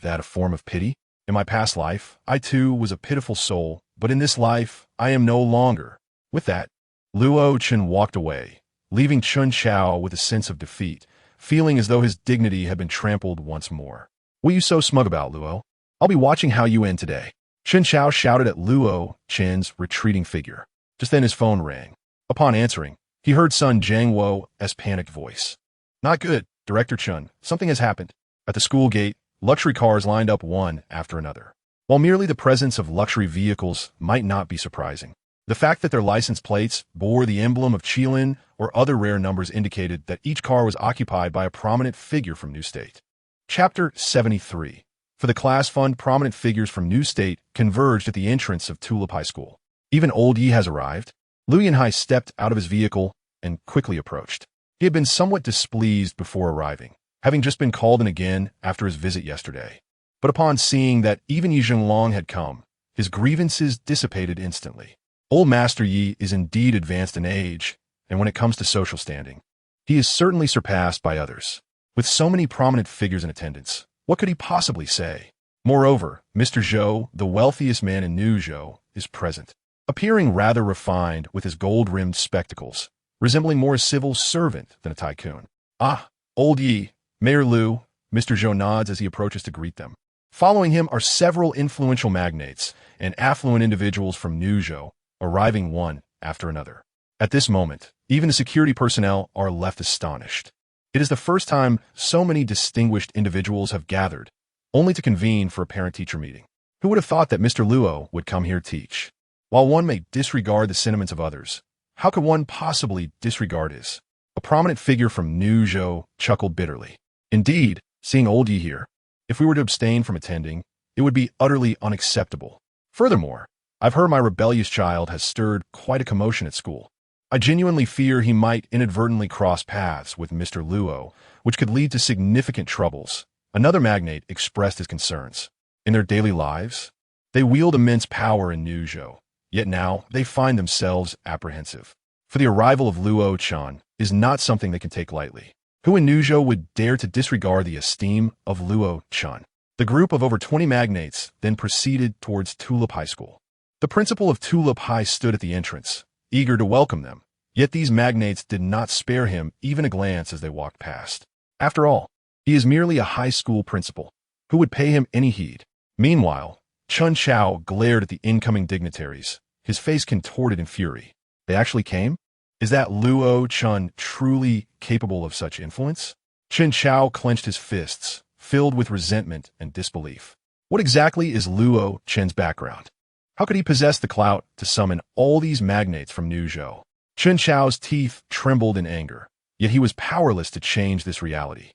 that a form of pity? In my past life, I too was a pitiful soul, but in this life, I am no longer." With that, Luo Chen walked away, leaving Chen Chao with a sense of defeat, feeling as though his dignity had been trampled once more. "What are you so smug about, Luo? I'll be watching how you end today." Chen Chao shouted at Luo Chen's retreating figure. Just then his phone rang. Upon answering, he heard Sun Jiangwo's panicked voice. "Not good, Director Chen. Something has happened." At the school gate, luxury cars lined up one after another. While merely the presence of luxury vehicles might not be surprising, The fact that their license plates bore the emblem of Qilin or other rare numbers indicated that each car was occupied by a prominent figure from New State. Chapter 73. For the class fund, prominent figures from New State converged at the entrance of Tulip High School. Even Old Yi has arrived. Liu Yanhai stepped out of his vehicle and quickly approached. He had been somewhat displeased before arriving, having just been called in again after his visit yesterday. But upon seeing that even Yi Zhenglong had come, his grievances dissipated instantly. Old Master Yi is indeed advanced in age, and when it comes to social standing, he is certainly surpassed by others. With so many prominent figures in attendance, what could he possibly say? Moreover, Mr. Zhou, the wealthiest man in New Zhou, is present, appearing rather refined with his gold-rimmed spectacles, resembling more a civil servant than a tycoon. Ah, Old Yi, Mayor Liu, Mr. Zhou nods as he approaches to greet them. Following him are several influential magnates and affluent individuals from New Zhou, arriving one after another. At this moment, even the security personnel are left astonished. It is the first time so many distinguished individuals have gathered, only to convene for a parent-teacher meeting. Who would have thought that Mr. Luo would come here to teach? While one may disregard the sentiments of others, how could one possibly disregard his? A prominent figure from New Zhou chuckled bitterly. Indeed, seeing Old Yi here, if we were to abstain from attending, it would be utterly unacceptable. Furthermore, I've heard my rebellious child has stirred quite a commotion at school. I genuinely fear he might inadvertently cross paths with Mr. Luo, which could lead to significant troubles. Another magnate expressed his concerns. In their daily lives, they wield immense power in New Zhou, yet now they find themselves apprehensive. For the arrival of Luo Chen is not something they can take lightly. Who in New Zhou would dare to disregard the esteem of Luo Chen? The group of over 20 magnates then proceeded towards Tulip High School. The principal of Tulip High stood at the entrance, eager to welcome them, yet these magnates did not spare him even a glance as they walked past. After all, he is merely a high school principal. Who would pay him any heed? Meanwhile, Chun Chao glared at the incoming dignitaries, his face contorted in fury. They actually came? Is that Luo Chen truly capable of such influence? Chun Chao clenched his fists, filled with resentment and disbelief. What exactly is Luo Chen's background? How could he possess the clout to summon all these magnates from New Zhou? Chun Chao's teeth trembled in anger, yet he was powerless to change this reality.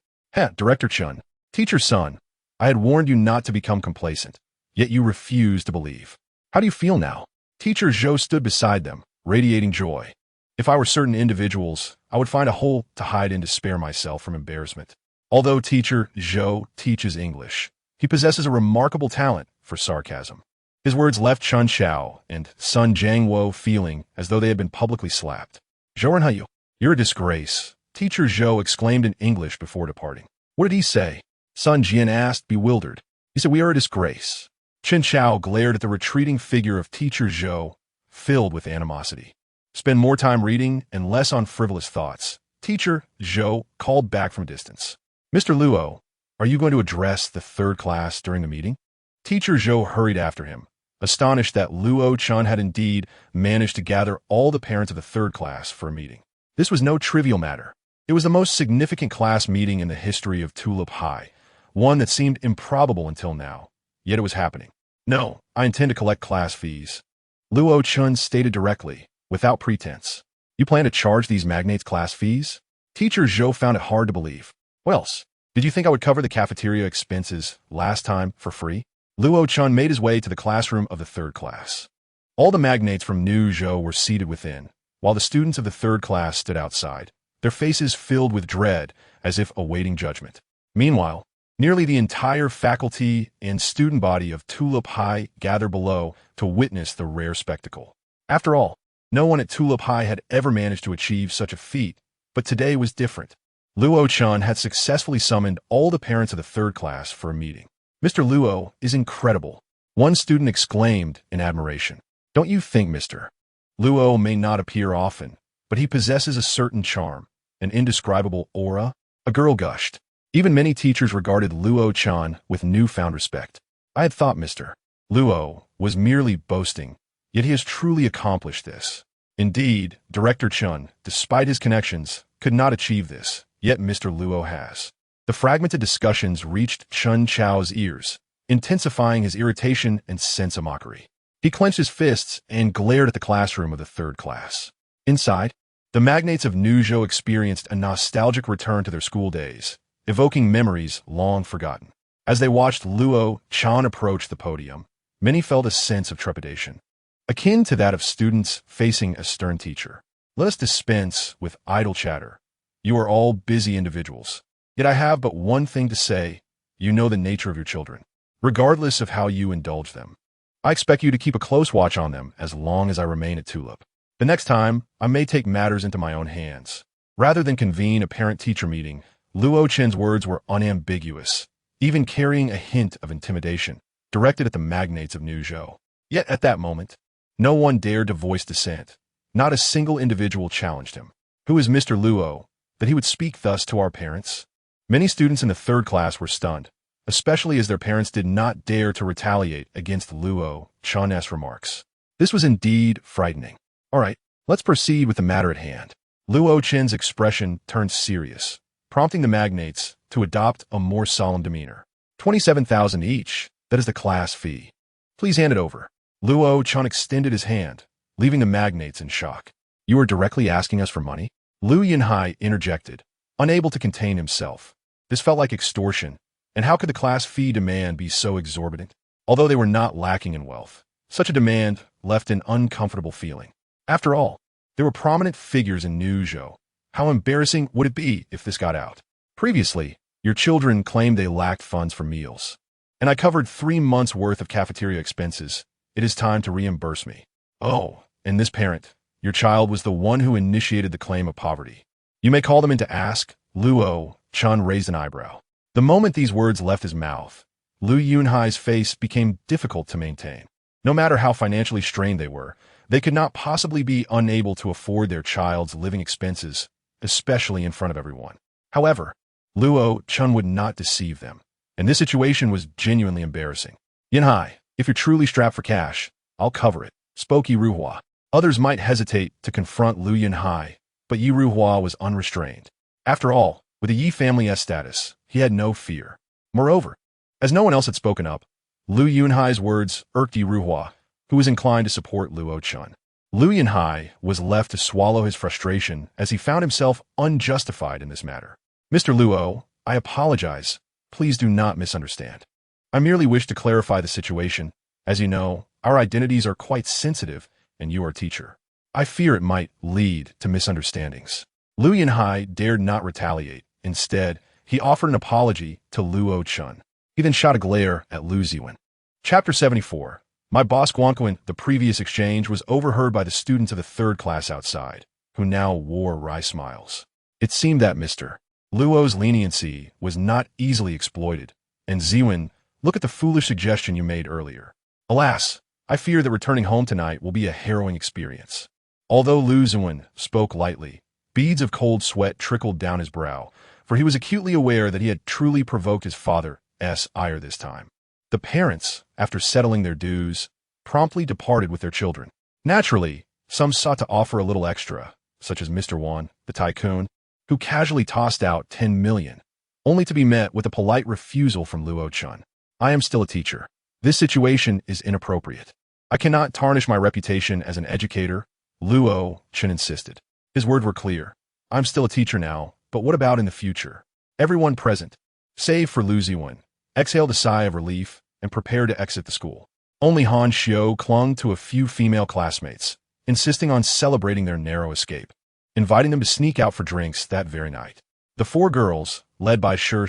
Director Chun, teacher's son, I had warned you not to become complacent, yet you refused to believe. How do you feel now? Teacher Zhou stood beside them, radiating joy. If I were certain individuals, I would find a hole to hide in to spare myself from embarrassment. Although Teacher Zhou teaches English, he possesses a remarkable talent for sarcasm. His words left Chun Chao and Sun Jiangwo feeling as though they had been publicly slapped. Zhourenhayu, you're a disgrace, Teacher Zhou exclaimed in English before departing. What did he say? Sun Jian asked, bewildered. He said, we are a disgrace. Chun Chao glared at the retreating figure of Teacher Zhou, filled with animosity. Spend more time reading and less on frivolous thoughts. Teacher Zhou called back from a distance. Mr. Luo, are you going to address the third class during the meeting? Teacher Zhou hurried after him, astonished that Luo Chen had indeed managed to gather all the parents of the third class for a meeting. This was no trivial matter. It was the most significant class meeting in the history of Tulip High, one that seemed improbable until now, yet it was happening. No, I intend to collect class fees. Luo Chen stated directly, without pretense. You plan to charge these magnates class fees? Teacher Zhou found it hard to believe. What else? Did you think I would cover the cafeteria expenses last time for free? Luo Chen made his way to the classroom of the third class. All the magnates from New Zhou were seated within, while the students of the third class stood outside, their faces filled with dread as if awaiting judgment. Meanwhile, nearly the entire faculty and student body of Tulip High gathered below to witness the rare spectacle. After all, no one at Tulip High had ever managed to achieve such a feat, but today was different. Luo Chen had successfully summoned all the parents of the third class for a meeting. Mr. Luo is incredible, one student exclaimed in admiration. Don't you think, Mr. Luo may not appear often, but he possesses a certain charm, an indescribable aura? A girl gushed. Even many teachers regarded Luo Chen with newfound respect. I had thought Mr. Luo was merely boasting, yet he has truly accomplished this. Indeed, Director Chen, despite his connections, could not achieve this, yet Mr. Luo has. The fragmented discussions reached Chun Chao's ears, intensifying his irritation and sense of mockery. He clenched his fists and glared at the classroom of the third class. Inside, the magnates of Nuzhou experienced a nostalgic return to their school days, evoking memories long forgotten. As they watched Luo Chen approach the podium, many felt a sense of trepidation, akin to that of students facing a stern teacher. Let us dispense with idle chatter. You are all busy individuals. Yet I have but one thing to say. You know the nature of your children, regardless of how you indulge them. I expect you to keep a close watch on them as long as I remain at Tulip. The next time, I may take matters into my own hands. Rather than convene a parent-teacher meeting, Luo Chen's words were unambiguous, even carrying a hint of intimidation, directed at the magnates of Nuzhou. Yet at that moment, no one dared to voice dissent. Not a single individual challenged him. Who is Mr. Luo, that he would speak thus to our parents? Many students in the third class were stunned, especially as their parents did not dare to retaliate against Luo Chen's remarks. This was indeed frightening. All right, let's proceed with the matter at hand. Luo Chen's expression turned serious, prompting the magnates to adopt a more solemn demeanor. 27,000 each, that is the class fee. Please hand it over. Luo Chen extended his hand, leaving the magnates in shock. You are directly asking us for money? Lu Yunhai interjected, unable to contain himself. This felt like extortion, and how could the class fee demand be so exorbitant? Although they were not lacking in wealth, such a demand left an uncomfortable feeling. After all, there were prominent figures in Nuzhou. How embarrassing would it be if this got out? Previously, your children claimed they lacked funds for meals, and I covered 3 months' worth of cafeteria expenses. It is time to reimburse me. Oh, and this parent, your child was the one who initiated the claim of poverty. You may call them in to ask. Luo Chen raised an eyebrow. The moment these words left his mouth, Lu Yunhai's face became difficult to maintain. No matter how financially strained they were, they could not possibly be unable to afford their child's living expenses, especially in front of everyone. However, Luo Chen would not deceive them, and this situation was genuinely embarrassing. Yunhai, if you're truly strapped for cash, I'll cover it, spoke Yi Ruhua. Others might hesitate to confront Lu Yunhai, but Yi Ruhua was unrestrained. After all, with the Yi family's status, he had no fear. Moreover, as no one else had spoken up, Lu Yunhai's words irked Yi Ruhua, who was inclined to support Luo Chen. Lu Yunhai was left to swallow his frustration as he found himself unjustified in this matter. Mr. Luo, I apologize. Please do not misunderstand. I merely wish to clarify the situation. As you know, our identities are quite sensitive, and you are a teacher. I fear it might lead to misunderstandings. Lu Yunhai dared not retaliate. Instead, he offered an apology to Luo Chen. He then shot a glare at Lu Ziwen. Chapter 74. My boss Guanquan, the previous exchange was overheard by the students of the third class outside, who now wore wry smiles. It seemed that Mr. Luo's leniency was not easily exploited, and Ziwen, look at the foolish suggestion you made earlier. Alas, I fear that returning home tonight will be a harrowing experience. Although Lu Ziwen spoke lightly, beads of cold sweat trickled down his brow, for he was acutely aware that he had truly provoked his father's ire this time. The parents, after settling their dues, promptly departed with their children. Naturally, some sought to offer a little extra, such as Mr. Wan, the tycoon, who casually tossed out 10 million, only to be met with a polite refusal from Luo Chen. I am still a teacher. This situation is inappropriate. I cannot tarnish my reputation as an educator, Luo Chen insisted. His words were clear. I'm still a teacher now, but what about in the future? Everyone present, save for Lu Ziwen, exhaled a sigh of relief and prepared to exit the school. Only Han Xiu clung to a few female classmates, insisting on celebrating their narrow escape, inviting them to sneak out for drinks that very night. The 4 girls, led by Shi,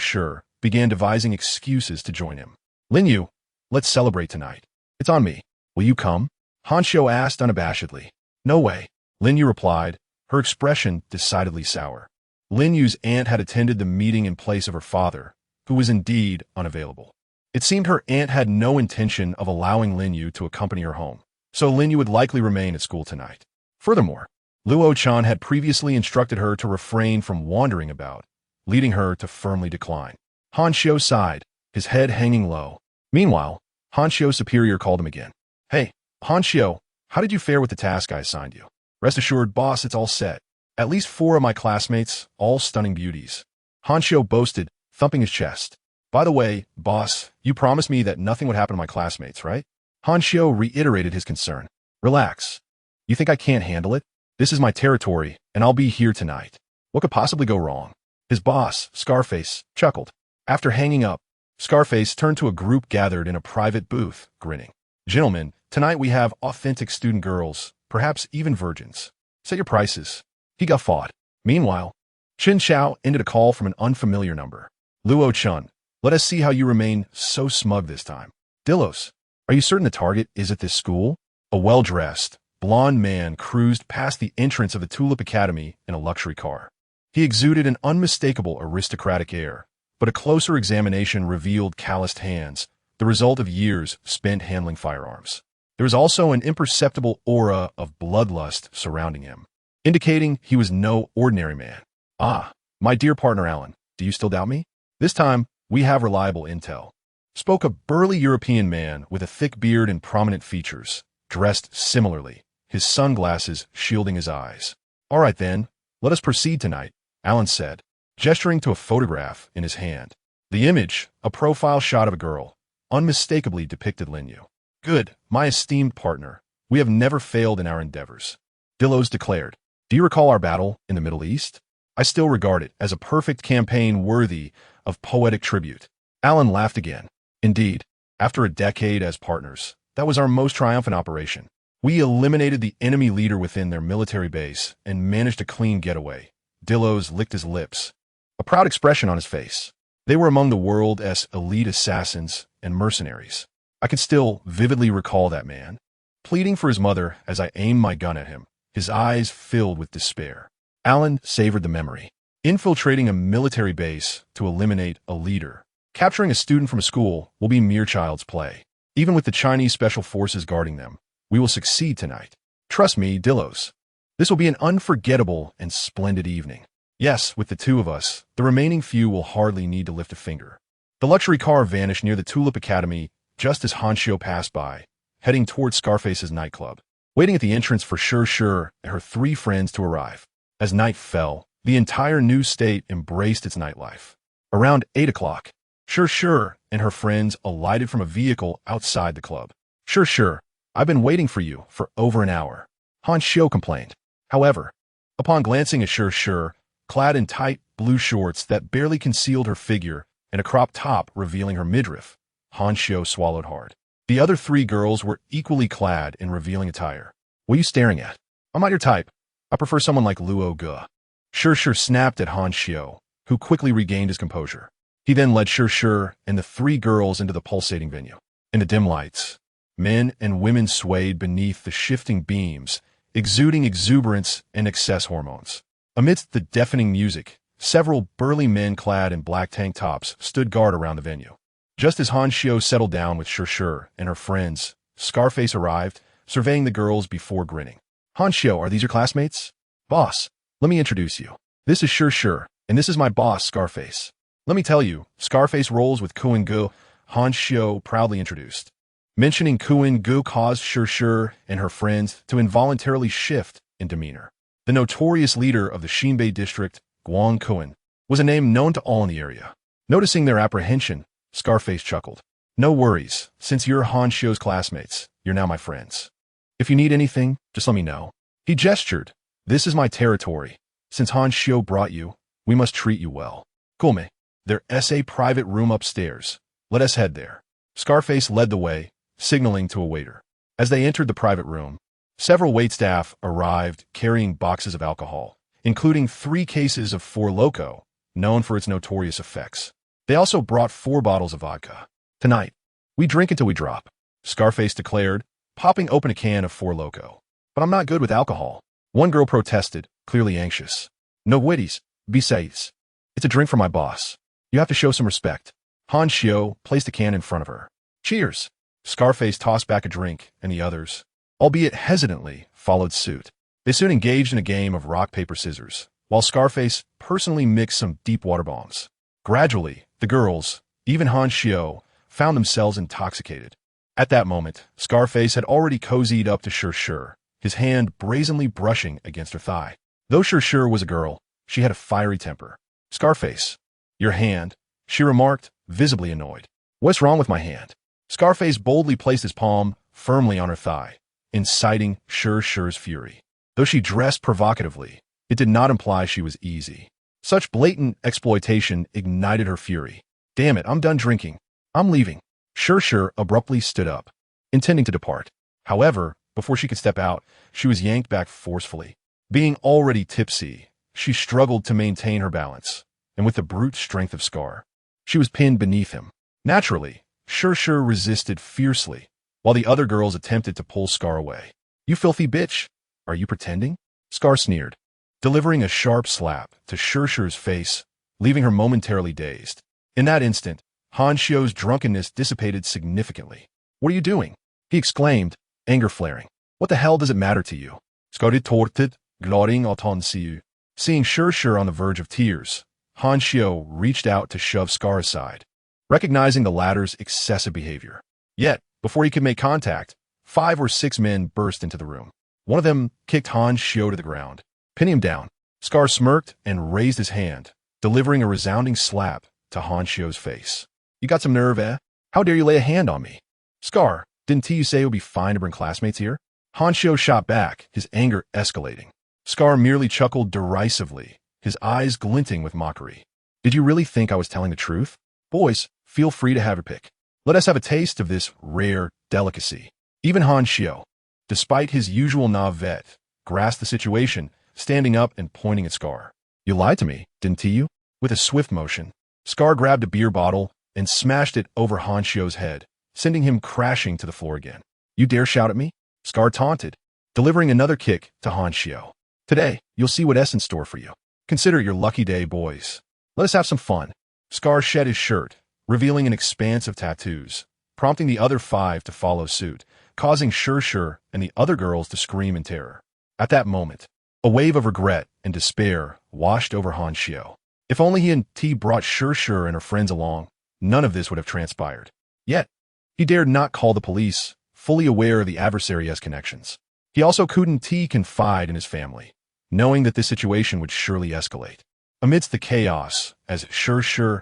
began devising excuses to join him. Lin Yu, let's celebrate tonight. It's on me. Will you come? Han Xiu asked unabashedly. No way, Lin Yu replied, her expression decidedly sour. Lin Yu's aunt had attended the meeting in place of her father, who was indeed unavailable. It seemed her aunt had no intention of allowing Lin Yu to accompany her home, so Lin Yu would likely remain at school tonight. Furthermore, Luo Chen had previously instructed her to refrain from wandering about, leading her to firmly decline. Han Xiu sighed, his head hanging low. Meanwhile, Han Xiu's superior called him again. Hey, Han Xiu, how did you fare with the task I assigned you? Rest assured, boss, it's all set. At least 4 of my classmates, all stunning beauties. Han Xiu boasted, thumping his chest. By the way, boss, you promised me that nothing would happen to my classmates, right? Han Xiu reiterated his concern. Relax. You think I can't handle it? This is my territory, and I'll be here tonight. What could possibly go wrong? His boss, Scarface, chuckled. After hanging up, Scarface turned to a group gathered in a private booth, grinning. Gentlemen, tonight we have authentic student girls, perhaps even virgins. Set your prices. He guffawed. Meanwhile, Qin Xiao ended a call from an unfamiliar number. Luo Chen, let us see how you remain so smug this time. Dilos, are you certain the target is at this school? A well-dressed, blond man cruised past the entrance of the Tulip Academy in a luxury car. He exuded an unmistakable aristocratic air, but a closer examination revealed calloused hands, the result of years spent handling firearms. There was also an imperceptible aura of bloodlust surrounding him, indicating he was no ordinary man. Ah, my dear partner Alan, do you still doubt me? This time, we have reliable intel. Spoke a burly European man with a thick beard and prominent features, dressed similarly, his sunglasses shielding his eyes. All right then, let us proceed tonight, Alan said, gesturing to a photograph in his hand. The image, a profile shot of a girl, unmistakably depicted Linyu. Good, my esteemed partner, we have never failed in our endeavors. Dilos declared. Do you recall our battle in the Middle East? I still regard it as a perfect campaign worthy of poetic tribute. Alan laughed again. Indeed, after a decade as partners, that was our most triumphant operation. We eliminated the enemy leader within their military base and managed a clean getaway. Dilos licked his lips, a proud expression on his face. They were among the world's elite assassins and mercenaries. I can still vividly recall that man, pleading for his mother as I aimed my gun at him, his eyes filled with despair. Alan savored the memory. Infiltrating a military base to eliminate a leader, capturing a student from a school will be mere child's play. Even with the Chinese special forces guarding them, we will succeed tonight. Trust me, Dilos. This will be an unforgettable and splendid evening. Yes, with the two of us, the remaining few will hardly need to lift a finger. The luxury car vanished near the Tulip Academy just as Han Xiu passed by, heading towards Scarface's nightclub, waiting at the entrance for Sure and her 3 friends to arrive. As night fell, the entire new state embraced its nightlife. Around 8 o'clock, Sure and her friends alighted from a vehicle outside the club. Sure, I've been waiting for you for over an hour, Han Xiu complained. However, upon glancing at Sure, clad in tight blue shorts that barely concealed her figure and a crop top revealing her midriff, Han Xiu swallowed hard. The other 3 girls were equally clad in revealing attire. What are you staring at? I'm not your type. I prefer someone like Luo Ge. Sure snapped at Han Xiu, who quickly regained his composure. He then led Sure and the 3 girls into the pulsating venue. In the dim lights, men and women swayed beneath the shifting beams, exuding exuberance and excess hormones. Amidst the deafening music, several burly men clad in black tank tops stood guard around the venue. Just as Han Xiu settled down with Sure and her friends, Scarface arrived, surveying the girls before grinning. Han Xiu, are these your classmates? Boss, let me introduce you. This is Sure, and this is my boss, Scarface. Let me tell you, Scarface rolls with Kuan Gu, Han Xiu proudly introduced. Mentioning Kuan Gu caused Sure and her friends to involuntarily shift in demeanor. The notorious leader of the Xinbei district, Guang Kuan, was a name known to all in the area. Noticing their apprehension, Scarface chuckled. No worries, since you're Han Xiu's classmates, you're now my friends. If you need anything, just let me know. He gestured. This is my territory. Since Han Xiu brought you, we must treat you well. Kulme, their SA private room upstairs. Let us head there. Scarface led the way, signaling to a waiter. As they entered the private room, several waitstaff arrived carrying boxes of alcohol, including 3 cases of Four Loko, known for its notorious effects. They also brought 4 bottles of vodka. Tonight, we drink until we drop, Scarface declared, popping open a can of Four Loko. But I'm not good with alcohol. One girl protested, clearly anxious. No witties, besides. It's a drink for my boss. You have to show some respect. Han Xiu placed a can in front of her. Cheers. Scarface tossed back a drink, and the others, albeit hesitantly, followed suit. They soon engaged in a game of rock, paper, scissors, while Scarface personally mixed some deep water bombs. Gradually, the girls, even Han Xiu, found themselves intoxicated. At that moment, Scarface had already cozied up to Sure, his hand brazenly brushing against her thigh. Though Sure was a girl, she had a fiery temper. Scarface, your hand, she remarked, visibly annoyed. What's wrong with my hand? Scarface boldly placed his palm firmly on her thigh, inciting Shi's fury. Though she dressed provocatively, it did not imply she was easy. Such blatant exploitation ignited her fury. Damn it, I'm done drinking. I'm leaving. Shi abruptly stood up, intending to depart. However, before she could step out, she was yanked back forcefully. Being already tipsy, she struggled to maintain her balance, and with the brute strength of Scar, she was pinned beneath him. Naturally, Shi resisted fiercely, while the other girls attempted to pull Scar away. You filthy bitch! Are you pretending? Scar sneered, delivering a sharp slap to Shi's face, leaving her momentarily dazed. In that instant, Han Xiu's drunkenness dissipated significantly. What are you doing? He exclaimed, anger flaring. What the hell does it matter to you? Scar retorted, gloating autant siu. Seeing Shi on the verge of tears, Han Xiu reached out to shove Scar aside, recognizing the latter's excessive behavior. Yet, before he could make contact, 5 or 6 men burst into the room. One of them kicked Han Xiu to the ground, pinning him down. Scar smirked and raised his hand, delivering a resounding slap to Han Xiu's face. You got some nerve, eh? How dare you lay a hand on me? Scar, didn't you say it would be fine to bring classmates here? Han Xiu shot back, his anger escalating. Scar merely chuckled derisively, his eyes glinting with mockery. Did you really think I was telling the truth? Boys, feel free to have your pick. Let us have a taste of this rare delicacy. Even Han Xiu, despite his usual navet, grasped the situation, standing up and pointing at Scar. You lied to me, didn't you? With a swift motion, Scar grabbed a beer bottle and smashed it over Han Xiu's head, sending him crashing to the floor again. You dare shout at me? Scar taunted, delivering another kick to Han Xiu. Today, you'll see what's in store for you. Consider it your lucky day, boys. Let us have some fun. Scar shed his shirt, revealing an expanse of tattoos, prompting the other 5 to follow suit, causing Shi and the other girls to scream in terror. At that moment, a wave of regret and despair washed over Han Xiu. If only he and T brought Shi and her friends along, none of this would have transpired. Yet, he dared not call the police, fully aware of the adversary's connections. He also couldn't confide in his family, knowing that this situation would surely escalate. Amidst the chaos, as Shi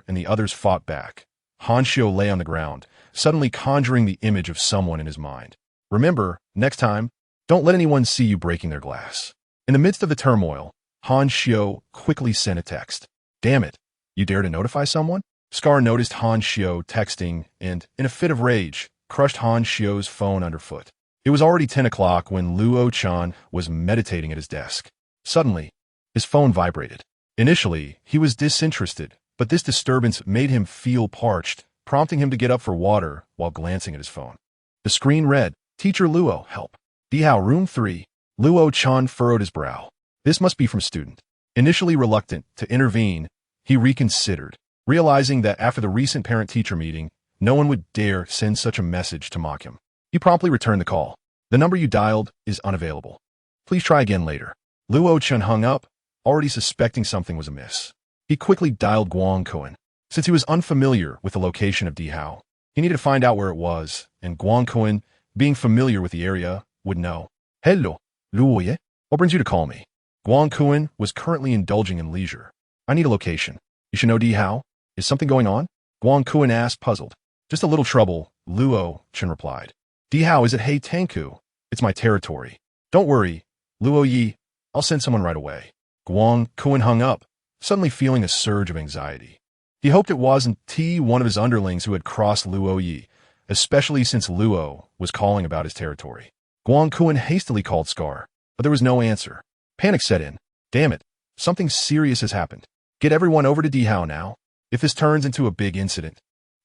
and the others fought back, Han Xiu lay on the ground, suddenly conjuring the image of someone in his mind. Remember, next time, don't let anyone see you breaking their glass. In the midst of the turmoil, Han Xiu quickly sent a text. Damn it, you dare to notify someone? Scar noticed Han Xiu texting and, in a fit of rage, crushed Han Xiu's phone underfoot. It was already 10 o'clock when Luo Chen was meditating at his desk. Suddenly, his phone vibrated. Initially, he was disinterested, but this disturbance made him feel parched, prompting him to get up for water while glancing at his phone. The screen read, Teacher Luo, help. Dihao, room 3. Luo Chen furrowed his brow. This must be from student. Initially reluctant to intervene, he reconsidered, realizing that after the recent parent-teacher meeting, no one would dare send such a message to mock him. He promptly returned the call. The number you dialed is unavailable. Please try again later. Luo Chen hung up, already suspecting something was amiss. He quickly dialed Guangkuen. Since he was unfamiliar with the location of Dihao, he needed to find out where it was, and Guangkuen, being familiar with the area, would know. Hello, Luo Ye. What brings you to call me? Guangkuen was currently indulging in leisure. I need a location. You should know Dihao. Is something going on? Guangkuen asked, puzzled. Just a little trouble, Luo Chen replied. Dihao is at Hei Tanku. It's my territory. Don't worry, Luo Yi. I'll send someone right away. Guangkuen hung up, suddenly feeling a surge of anxiety. He hoped it wasn't one of his underlings who had crossed Luo Yi, especially since Luo was calling about his territory. Guangkuen hastily called Scar, but there was no answer. Panic set in. Damn it, something serious has happened. Get everyone over to Dihao now. If this turns into a big incident,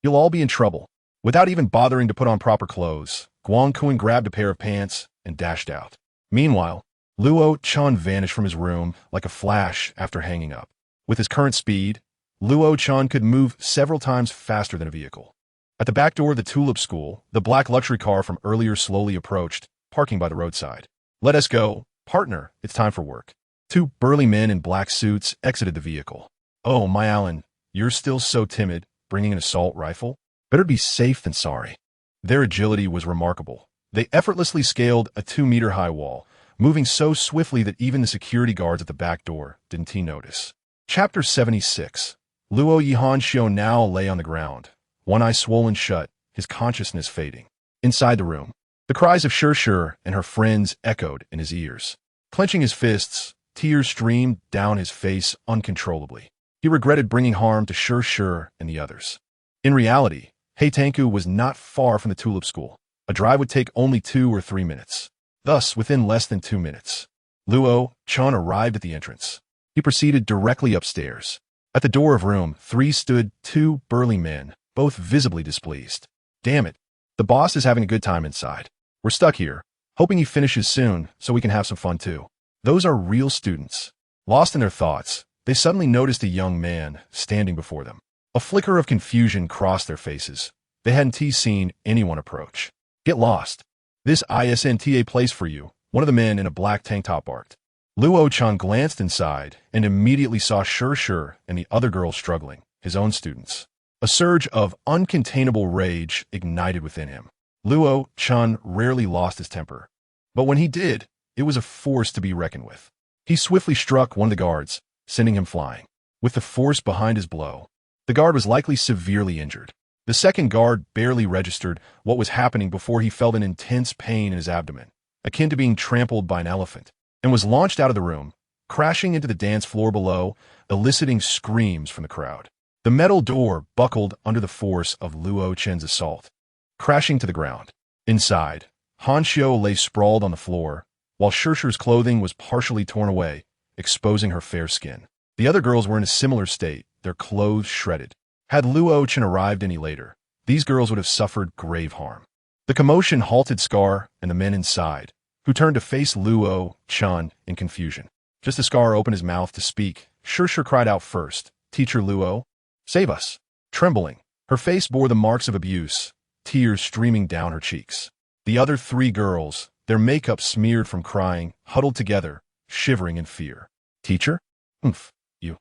you'll all be in trouble. Without even bothering to put on proper clothes, Guangkuen grabbed a pair of pants and dashed out. Meanwhile, Luo Chen vanished from his room like a flash after hanging up. With his current speed, Luo Chen could move several times faster than a vehicle. At the back door of the Tulip School, the black luxury car from earlier slowly approached, parking by the roadside. Let us go. Partner, it's time for work. 2 burly men in black suits exited the vehicle. Oh, my Allen, you're still so timid, bringing an assault rifle? Better be safe than sorry. Their agility was remarkable. They effortlessly scaled a 2-meter-high wall, moving so swiftly that even the security guards at the back door didn't notice. Chapter 76. Luo Yihan Xiu now lay on the ground, one eye swollen shut, his consciousness fading. Inside the room, The cries of Shir and her friends echoed in his ears. Clenching his fists, tears streamed down his face uncontrollably. He regretted bringing harm to Shir and the others. In reality, Heitanku was not far from the Tulip School. A drive would take only 2 or 3 minutes. Thus, within less than 2 minutes, Luo Chen arrived at the entrance. He proceeded directly upstairs. At the door of room 3 stood 2 burly men, both visibly displeased. Damn it. The boss is having a good time inside. We're stuck here, hoping he finishes soon so we can have some fun too. Those are real students. Lost in their thoughts, they suddenly noticed a young man standing before them. A flicker of confusion crossed their faces. They hadn't seen anyone approach. Get lost. This isn't a place for you, one of the men in a black tank top barked. Luo Chen glanced inside and immediately saw Shir and the other girls struggling, his own students. A surge of uncontainable rage ignited within him. Luo Chen rarely lost his temper, but when he did, it was a force to be reckoned with. He swiftly struck one of the guards, sending him flying. With the force behind his blow, the guard was likely severely injured. The second guard barely registered what was happening before he felt an intense pain in his abdomen, akin to being trampled by an elephant, and was launched out of the room, crashing into the dance floor below, eliciting screams from the crowd. The metal door buckled under the force of Luo Chen's assault, crashing to the ground. Inside, Han Xiu lay sprawled on the floor, while Shir's clothing was partially torn away, exposing her fair skin. The other girls were in a similar state, their clothes shredded. Had Luo Chen arrived any later, these girls would have suffered grave harm. The commotion halted Scar and the men inside, who turned to face Luo Chen in confusion. Just as Scar opened his mouth to speak, Shir cried out first, "Teacher Luo, save us!" Trembling, her face bore the marks of abuse, tears streaming down her cheeks. The other 3 girls, their makeup smeared from crying, huddled together, shivering in fear. "Teacher? Oomph, you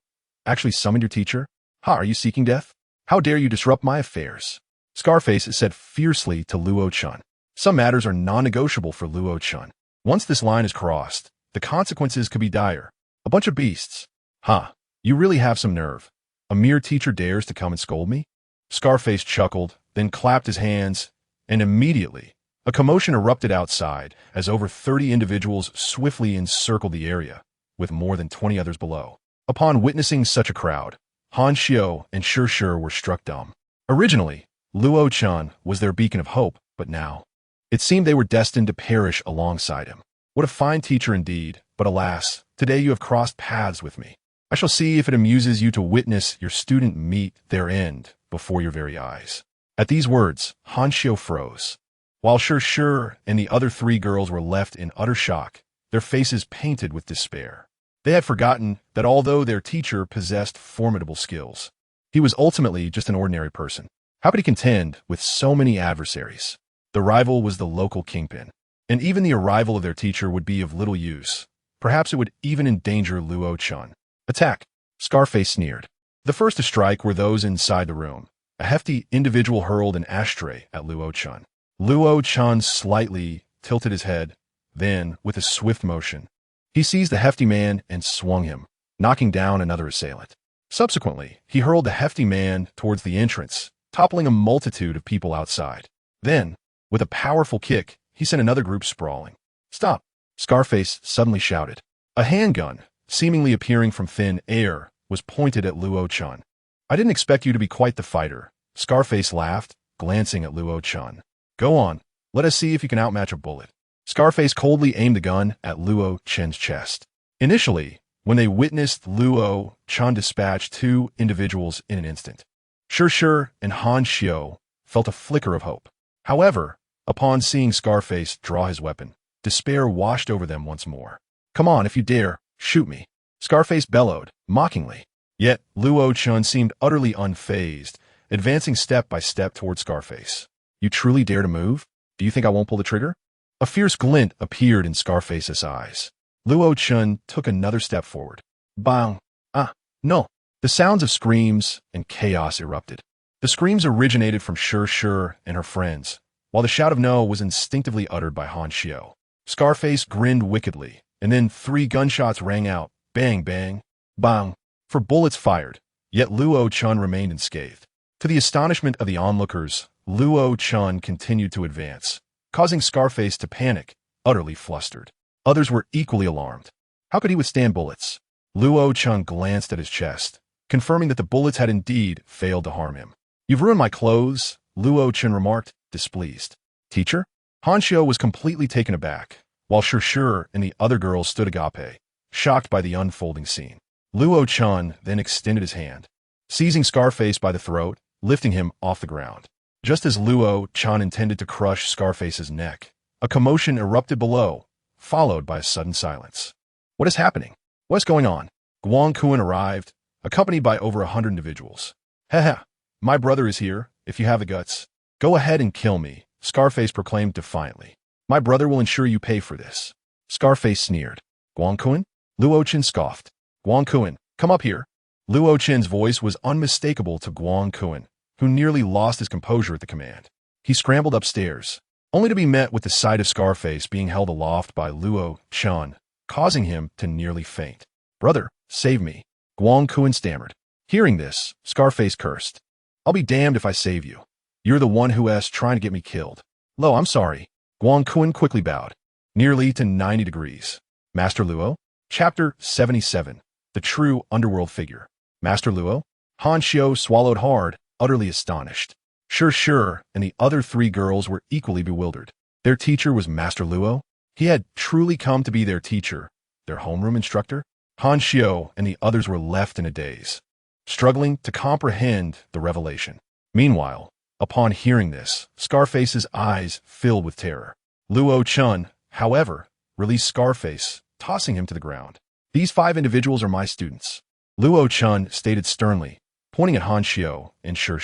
actually summoned your teacher? Ha, are you seeking death? How dare you disrupt my affairs?" Scarface said fiercely to Luo Chen. Some matters are non-negotiable for Luo Chen. Once this line is crossed, the consequences could be dire. A bunch of beasts. Ha, you really have some nerve. A mere teacher dares to come and scold me? Scarface chuckled, then clapped his hands, and immediately, a commotion erupted outside as over 30 individuals swiftly encircled the area, with more than 20 others below. Upon witnessing such a crowd, Han Xiu and Shir were struck dumb. Originally, Luo Chen was their beacon of hope, but now, it seemed they were destined to perish alongside him. What a fine teacher indeed, but alas, today you have crossed paths with me. I shall see if it amuses you to witness your student meet their end before your very eyes. At these words, Han Xiu froze. While Shir and the other 3 girls were left in utter shock, their faces painted with despair. They had forgotten that although their teacher possessed formidable skills, he was ultimately just an ordinary person. How could he contend with so many adversaries? The rival was the local kingpin, and even the arrival of their teacher would be of little use. Perhaps it would even endanger Luo Chen. Attack! Scarface sneered. The first to strike were those inside the room. A hefty individual hurled an ashtray at Luo Chen. Luo Chen slightly tilted his head, then, with a swift motion, he seized the hefty man and swung him, knocking down another assailant. Subsequently, he hurled the hefty man towards the entrance, toppling a multitude of people outside. Then, with a powerful kick, he sent another group sprawling. "Stop!" Scarface suddenly shouted. A handgun, seemingly appearing from thin air, was pointed at Luo Chen. "I didn't expect you to be quite the fighter," Scarface laughed, glancing at Luo Chen. "Go on, let us see if you can outmatch a bullet." Scarface coldly aimed the gun at Luo Chen's chest. Initially, when they witnessed Luo Chen dispatch 2 individuals in an instant, Shir and Han Xiu felt a flicker of hope. However, upon seeing Scarface draw his weapon, despair washed over them once more. "Come on, if you dare, shoot me," Scarface bellowed, mockingly. Yet Luo Chen seemed utterly unfazed, advancing step by step toward Scarface. "You truly dare to move? Do you think I won't pull the trigger?" A fierce glint appeared in Scarface's eyes. Luo Chen took another step forward. Bang! Ah, no! The sounds of screams and chaos erupted. The screams originated from Shir and her friends, while the shout of no was instinctively uttered by Han Xiu. Scarface grinned wickedly, and then 3 gunshots rang out, bang, bang, bang, for bullets fired, yet Luo Chen remained unscathed. To the astonishment of the onlookers, Luo Chen continued to advance, causing Scarface to panic, utterly flustered. Others were equally alarmed. How could he withstand bullets? Luo Chen glanced at his chest, confirming that the bullets had indeed failed to harm him. You've ruined my clothes, Luo Chen remarked, displeased. Teacher? Han Xiu was completely taken aback, while Shi and the other girls stood agape, shocked by the unfolding scene. Luo Chen then extended his hand, seizing Scarface by the throat, lifting him off the ground. Just as Luo Chen intended to crush Scarface's neck, a commotion erupted below, followed by a sudden silence. What is happening? What's going on? Guang Kun arrived, accompanied by over 100 individuals. Heh, my brother is here, if you have the guts. Go ahead and kill me, Scarface proclaimed defiantly. My brother will ensure you pay for this. Scarface sneered. Guang Kun? Luo Chen scoffed. Guang Kun, come up here. Luo Chen's voice was unmistakable to Guang Kun, who nearly lost his composure at the command. He scrambled upstairs, only to be met with the sight of Scarface being held aloft by Luo Chen, causing him to nearly faint. Brother, save me, Guang Kun stammered. Hearing this, Scarface cursed. I'll be damned if I save you. You're the one who's trying to get me killed. Lo, I'm sorry. Guang Kun quickly bowed, nearly to 90 degrees. Master Luo? Chapter 77. The True Underworld Figure. Master Luo? Han Xiu swallowed hard, utterly astonished. Shi and the other three girls were equally bewildered. Their teacher was Master Luo? He had truly come to be their teacher, their homeroom instructor? Han Xiu and the others were left in a daze, struggling to comprehend the revelation. Meanwhile, upon hearing this, Scarface's eyes filled with terror. Luo Chen, however, released Scarface, tossing him to the ground. These 5 individuals are my students, Luo Chen stated sternly, pointing at Han Xiu and Shi.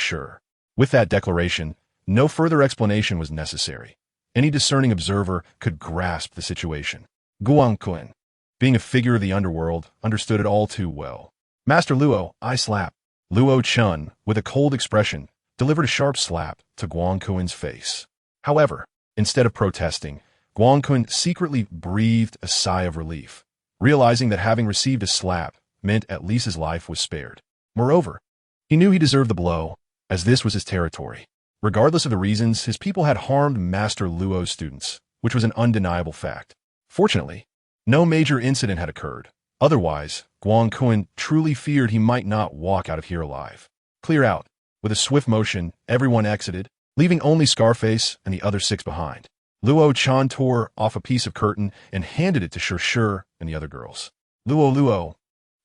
With that declaration, no further explanation was necessary. Any discerning observer could grasp the situation. Guang Kun, being a figure of the underworld, understood it all too well. Master Luo, I slap. Luo Chen, with a cold expression, delivered a sharp slap to Guang Kun's face. However, instead of protesting, Guang Kun secretly breathed a sigh of relief, realizing that having received a slap meant at least his life was spared. Moreover, he knew he deserved the blow, as this was his territory. Regardless of the reasons, his people had harmed Master Luo's students, which was an undeniable fact. Fortunately, no major incident had occurred. Otherwise, Guang Kun truly feared he might not walk out of here alive. Clear out. With a swift motion, everyone exited, leaving only Scarface and the other 6 behind. Luo Chen tore off a piece of curtain and handed it to Shi and the other girls. Luo.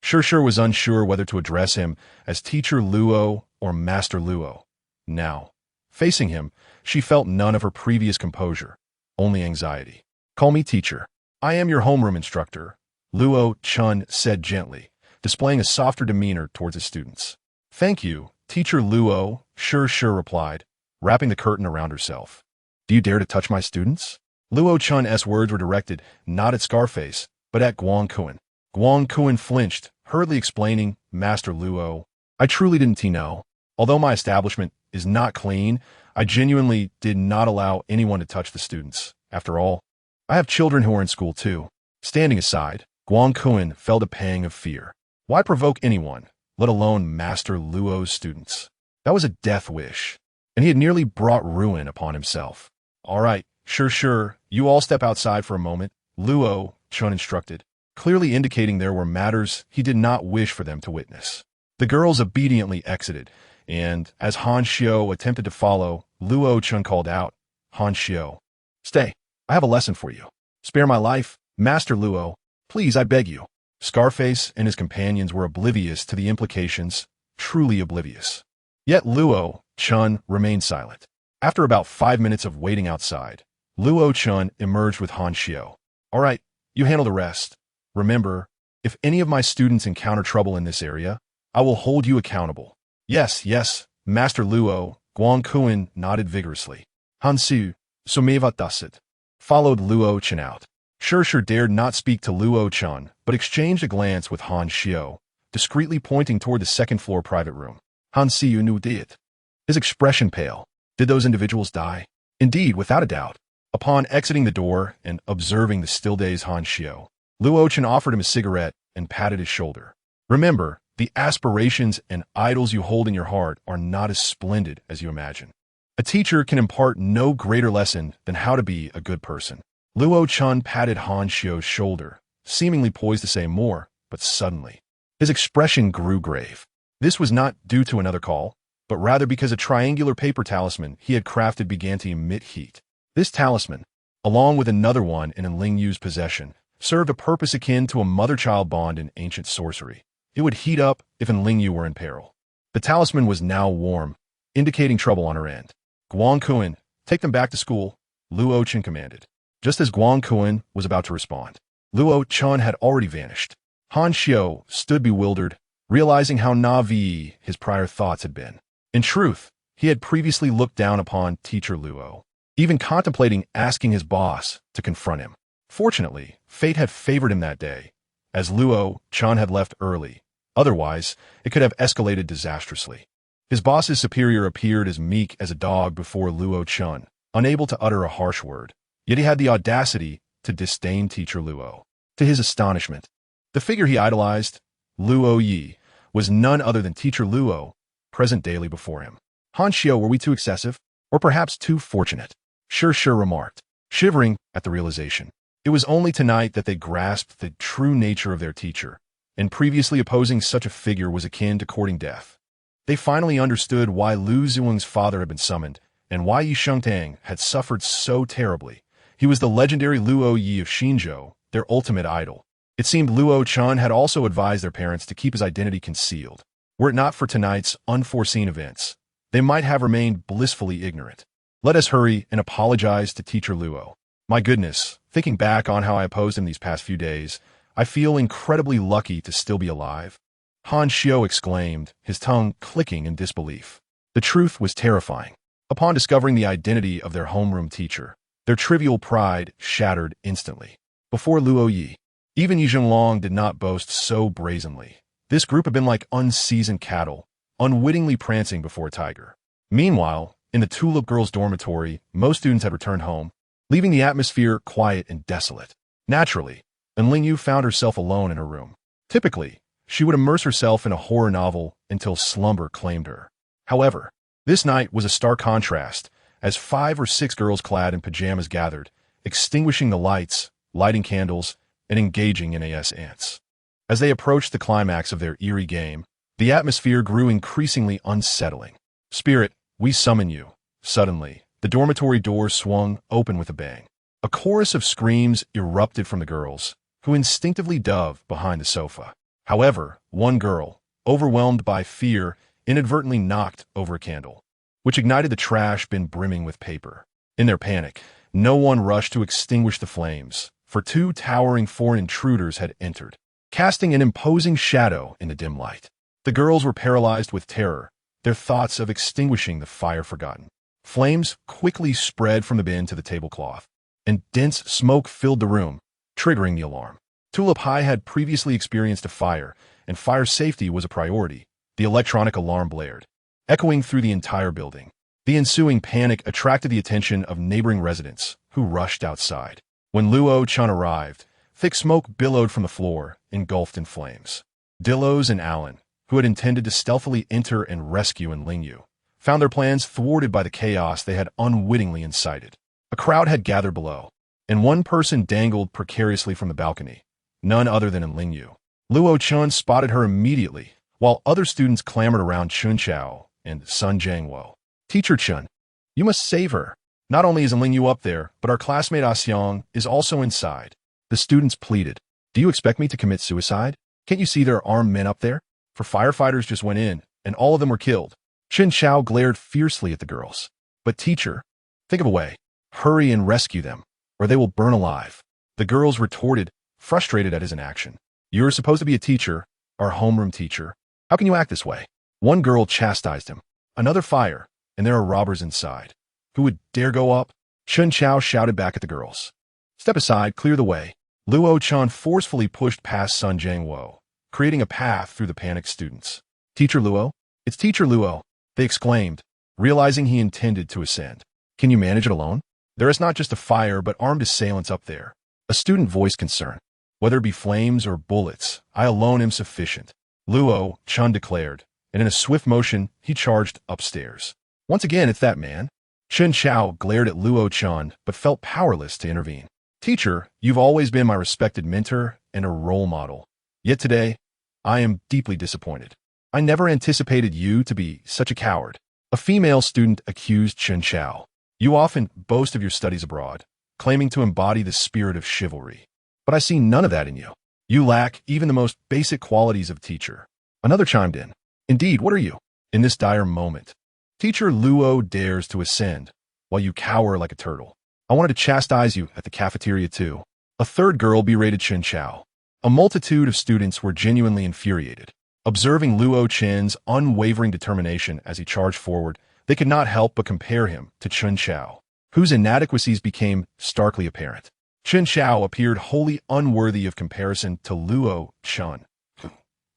Shi was unsure whether to address him as Teacher Luo or Master Luo. Now, facing him, she felt none of her previous composure, only anxiety. Call me teacher. I am your homeroom instructor, Luo Chen said gently, displaying a softer demeanor towards his students. Thank you, Teacher Luo, Shi replied, wrapping the curtain around herself. Do you dare to touch my students? Luo Chen's words were directed not at Scarface, but at Guang Kun. Guang Kun flinched, hurriedly explaining, Master Luo, I truly didn't know. Although my establishment is not clean, I genuinely did not allow anyone to touch the students. After all, I have children who are in school too. Standing aside, Guang Kun felt a pang of fear. Why provoke anyone, let alone Master Luo's students? That was a death wish, and he had nearly brought ruin upon himself. All right, Shi, you all step outside for a moment, Luo Chen instructed, clearly indicating there were matters he did not wish for them to witness. The girls obediently exited, and as Han Xiu attempted to follow, Luo Chen called out, Han Xiu, stay, I have a lesson for you. Spare my life, Master Luo, please, I beg you. Scarface and his companions were oblivious to the implications, truly oblivious. Yet Luo Chen remained silent. After about 5 minutes of waiting outside, Luo Chen emerged with Han Xiu. All right, you handle the rest. Remember, if any of my students encounter trouble in this area, I will hold you accountable. Yes, Master Luo, Guang Kun nodded vigorously. Han Xiu, sumeva dasit. Followed Luo Chen out. Shi dared not speak to Luo Chen, but exchanged a glance with Han Xiu, discreetly pointing toward the second-floor private room. Han Xiu knew it. His expression pale. Did those individuals die? Indeed, without a doubt. Upon exiting the door and observing the still-dazed Han Xiu, Luo Chen offered him a cigarette and patted his shoulder. Remember, the aspirations and idols you hold in your heart are not as splendid as you imagine. A teacher can impart no greater lesson than how to be a good person. Luo Chen patted Han Xiu's shoulder, seemingly poised to say more, but suddenly, his expression grew grave. This was not due to another call, but rather because a triangular paper talisman he had crafted began to emit heat. This talisman, along with another one in Ling Yu's possession, served a purpose akin to a mother-child bond in ancient sorcery. It would heat up if Ling Yu were in peril. The talisman was now warm, indicating trouble on her end. Guang Kuan, take them back to school, Luo Chen commanded. Just as Guang Kuan was about to respond, Luo Chen had already vanished. Han Xiu stood bewildered, realizing how naive his prior thoughts had been. In truth, he had previously looked down upon Teacher Luo, even contemplating asking his boss to confront him. Fortunately, fate had favored him that day, as Luo Chen had left early. Otherwise, it could have escalated disastrously. His boss's superior appeared as meek as a dog before Luo Chen, unable to utter a harsh word. Yet he had the audacity to disdain Teacher Luo. To his astonishment, the figure he idolized, Luo Yi, was none other than Teacher Luo, present daily before him. Han Xiu, were we too excessive? Or perhaps too fortunate? Sure remarked, shivering at the realization. It was only tonight that they grasped the true nature of their teacher, and previously opposing such a figure was akin to courting death. They finally understood why Lu Zhuang's father had been summoned, and why Yi Shengtang had suffered so terribly. He was the legendary Luo Yi of Xinzhou, their ultimate idol. It seemed Luo Chen had also advised their parents to keep his identity concealed. Were it not for tonight's unforeseen events, they might have remained blissfully ignorant. Let us hurry and apologize to Teacher Luo. My goodness, thinking back on how I opposed him these past few days, I feel incredibly lucky to still be alive. Han Xiu exclaimed, his tongue clicking in disbelief. The truth was terrifying. Upon discovering the identity of their homeroom teacher, their trivial pride shattered instantly. Before Luo Yi, even Yi Zhenglong did not boast so brazenly. This group had been like unseasoned cattle, unwittingly prancing before a tiger. Meanwhile, in the Tulip Girls' dormitory, most students had returned home, leaving the atmosphere quiet and desolate. Naturally, Ling Yu found herself alone in her room. Typically, she would immerse herself in a horror novel until slumber claimed her. However, this night was a stark contrast, as 5 or 6 girls clad in pajamas gathered, extinguishing the lights, lighting candles, and engaging in ants. As they approached the climax of their eerie game, the atmosphere grew increasingly unsettling. Spirit, we summon you. Suddenly, the dormitory door swung open with a bang. A chorus of screams erupted from the girls, who instinctively dove behind the sofa. However, one girl, overwhelmed by fear, inadvertently knocked over a candle, which ignited the trash bin brimming with paper. In their panic, no one rushed to extinguish the flames, for 2 towering foreign intruders had entered, casting an imposing shadow in the dim light. The girls were paralyzed with terror, their thoughts of extinguishing the fire forgotten. Flames quickly spread from the bin to the tablecloth, and dense smoke filled the room, triggering the alarm. Tulip High had previously experienced a fire, and fire safety was a priority. The electronic alarm blared, echoing through the entire building. The ensuing panic attracted the attention of neighboring residents, who rushed outside. When Luo Chen arrived, thick smoke billowed from the floor, engulfed in flames. Dillos and Alan, who had intended to stealthily enter and rescue Ling Yu, found their plans thwarted by the chaos they had unwittingly incited. A crowd had gathered below, and one person dangled precariously from the balcony, none other than Ling Yu. Luo Chen spotted her immediately, while other students clamored around Chun Chao and Sun Jiangwo. Teacher Chun, you must save her. Not only is Ling Yu up there, but our classmate Xiang is also inside. The students pleaded. Do you expect me to commit suicide? Can't you see there are armed men up there? For firefighters just went in, and all of them were killed. Chun Chao glared fiercely at the girls. But teacher, think of a way. Hurry and rescue them, or they will burn alive. The girls retorted, frustrated at his inaction. You're supposed to be a teacher, our homeroom teacher. How can you act this way? One girl chastised him. Another fire, and there are robbers inside. Who would dare go up? Chun Chao shouted back at the girls. Step aside, clear the way. Luo Chen forcefully pushed past Sun Jiangwo, creating a path through the panicked students. Teacher Luo? It's Teacher Luo, they exclaimed, realizing he intended to ascend. Can you manage it alone? There is not just a fire, but armed assailants up there. A student voiced concern. Whether it be flames or bullets, I alone am sufficient. Luo Chen declared, and in a swift motion, he charged upstairs. Once again, it's that man. Chen Chao glared at Luo Chen but felt powerless to intervene. Teacher, you've always been my respected mentor and a role model. Yet today, I am deeply disappointed. I never anticipated you to be such a coward. A female student accused Chen Chao. You often boast of your studies abroad, claiming to embody the spirit of chivalry. But I see none of that in you. You lack even the most basic qualities of a teacher. Another chimed in. Indeed, what are you? In this dire moment, Teacher Luo dares to ascend, while you cower like a turtle. I wanted to chastise you at the cafeteria too. A third girl berated Chen Chao. A multitude of students were genuinely infuriated. Observing Luo Chen's unwavering determination as he charged forward, they could not help but compare him to Chen Chao, whose inadequacies became starkly apparent. Chen Chao appeared wholly unworthy of comparison to Luo Chen.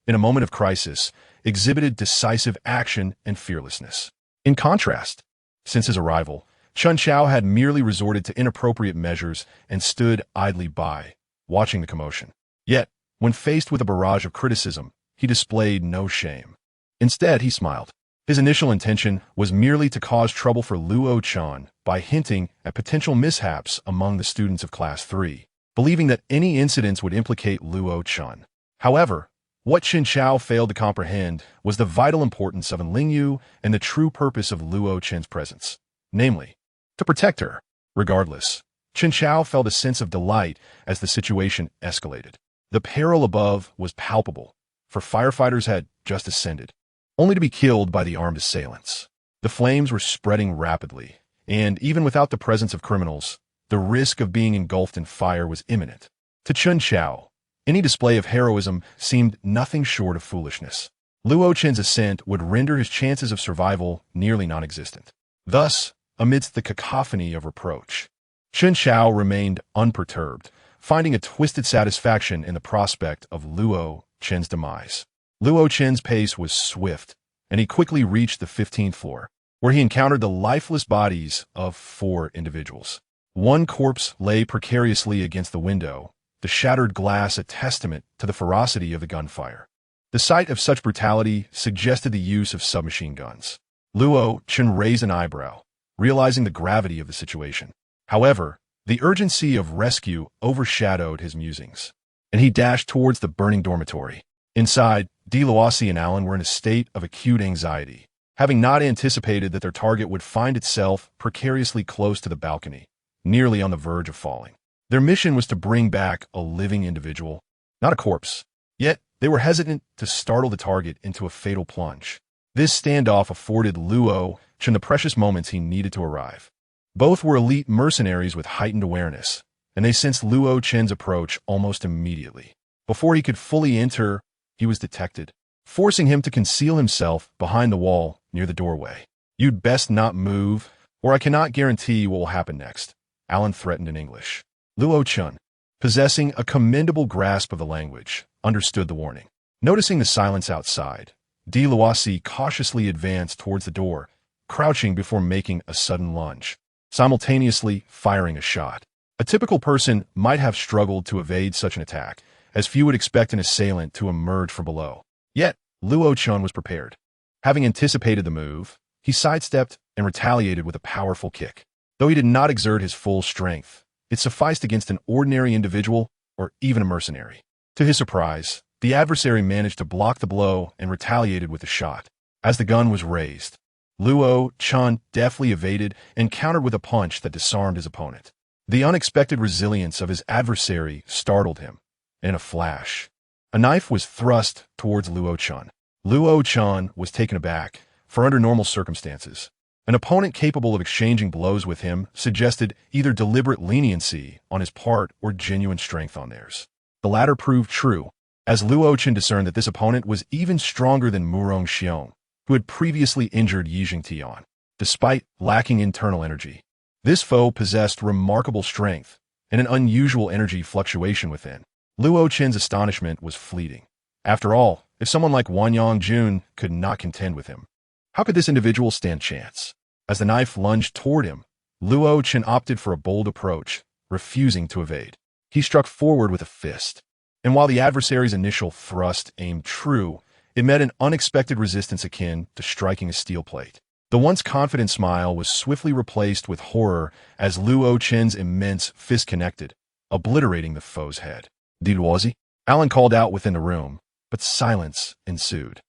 In a moment of crisis, exhibited decisive action and fearlessness. In contrast, since his arrival, Chen Chao had merely resorted to inappropriate measures and stood idly by, watching the commotion. Yet, when faced with a barrage of criticism, he displayed no shame. Instead, he smiled. His initial intention was merely to cause trouble for Luo Chen by hinting at potential mishaps among the students of Class 3, believing that any incidents would implicate Luo Chen. However, what Chen Chao failed to comprehend was the vital importance of Lingyu and the true purpose of Luo Chen's presence, namely, to protect her. Regardless, Chen Chao felt a sense of delight as the situation escalated. The peril above was palpable, for firefighters had just ascended, only to be killed by the armed assailants. The flames were spreading rapidly, and even without the presence of criminals, the risk of being engulfed in fire was imminent. To Chen Chao, any display of heroism seemed nothing short of foolishness. Luo Chen's ascent would render his chances of survival nearly non-existent. Thus, amidst the cacophony of reproach, Chen Chao remained unperturbed, finding a twisted satisfaction in the prospect of Luo Chen's demise. Luo Chen's pace was swift, and he quickly reached the 15th floor, where he encountered the lifeless bodies of 4 individuals. One corpse lay precariously against the window, the shattered glass a testament to the ferocity of the gunfire. The sight of such brutality suggested the use of submachine guns. Luo Chen raised an eyebrow, realizing the gravity of the situation. However, the urgency of rescue overshadowed his musings, and he dashed towards the burning dormitory. Inside, Luosi and Alan were in a state of acute anxiety, having not anticipated that their target would find itself precariously close to the balcony, nearly on the verge of falling. Their mission was to bring back a living individual, not a corpse. Yet, they were hesitant to startle the target into a fatal plunge. This standoff afforded Luo Chen the precious moments he needed to arrive. Both were elite mercenaries with heightened awareness, and they sensed Luo Chen's approach almost immediately. Before he could fully enter, he was detected, forcing him to conceal himself behind the wall near the doorway. You'd best not move, or I cannot guarantee what will happen next, Alan threatened in English. Luo Chen, possessing a commendable grasp of the language, understood the warning. Noticing the silence outside, Luosi cautiously advanced towards the door, crouching before making a sudden lunge, simultaneously firing a shot. A typical person might have struggled to evade such an attack, as few would expect an assailant to emerge from below. Yet, Luo Chen was prepared. Having anticipated the move, he sidestepped and retaliated with a powerful kick. Though he did not exert his full strength, it sufficed against an ordinary individual or even a mercenary. To his surprise, the adversary managed to block the blow and retaliated with a shot. As the gun was raised, Luo Chen deftly evaded and countered with a punch that disarmed his opponent. The unexpected resilience of his adversary startled him. In a flash, a knife was thrust towards Luo Chen. Luo Chen was taken aback, for under normal circumstances, an opponent capable of exchanging blows with him suggested either deliberate leniency on his part or genuine strength on theirs. The latter proved true, as Luo Chen discerned that this opponent was even stronger than Murong Xiong, who had previously injured Yi Jingtian. Despite lacking internal energy, this foe possessed remarkable strength and an unusual energy fluctuation within. Luo Chen's astonishment was fleeting. After all, if someone like Wanyang Jun could not contend with him, how could this individual stand chance? As the knife lunged toward him, Luo Chen opted for a bold approach, refusing to evade. He struck forward with a fist, and while the adversary's initial thrust aimed true, it met an unexpected resistance akin to striking a steel plate. The once confident smile was swiftly replaced with horror as Luo Chen's immense fist connected, obliterating the foe's head. Diluozi? Alan called out within the room, but silence ensued.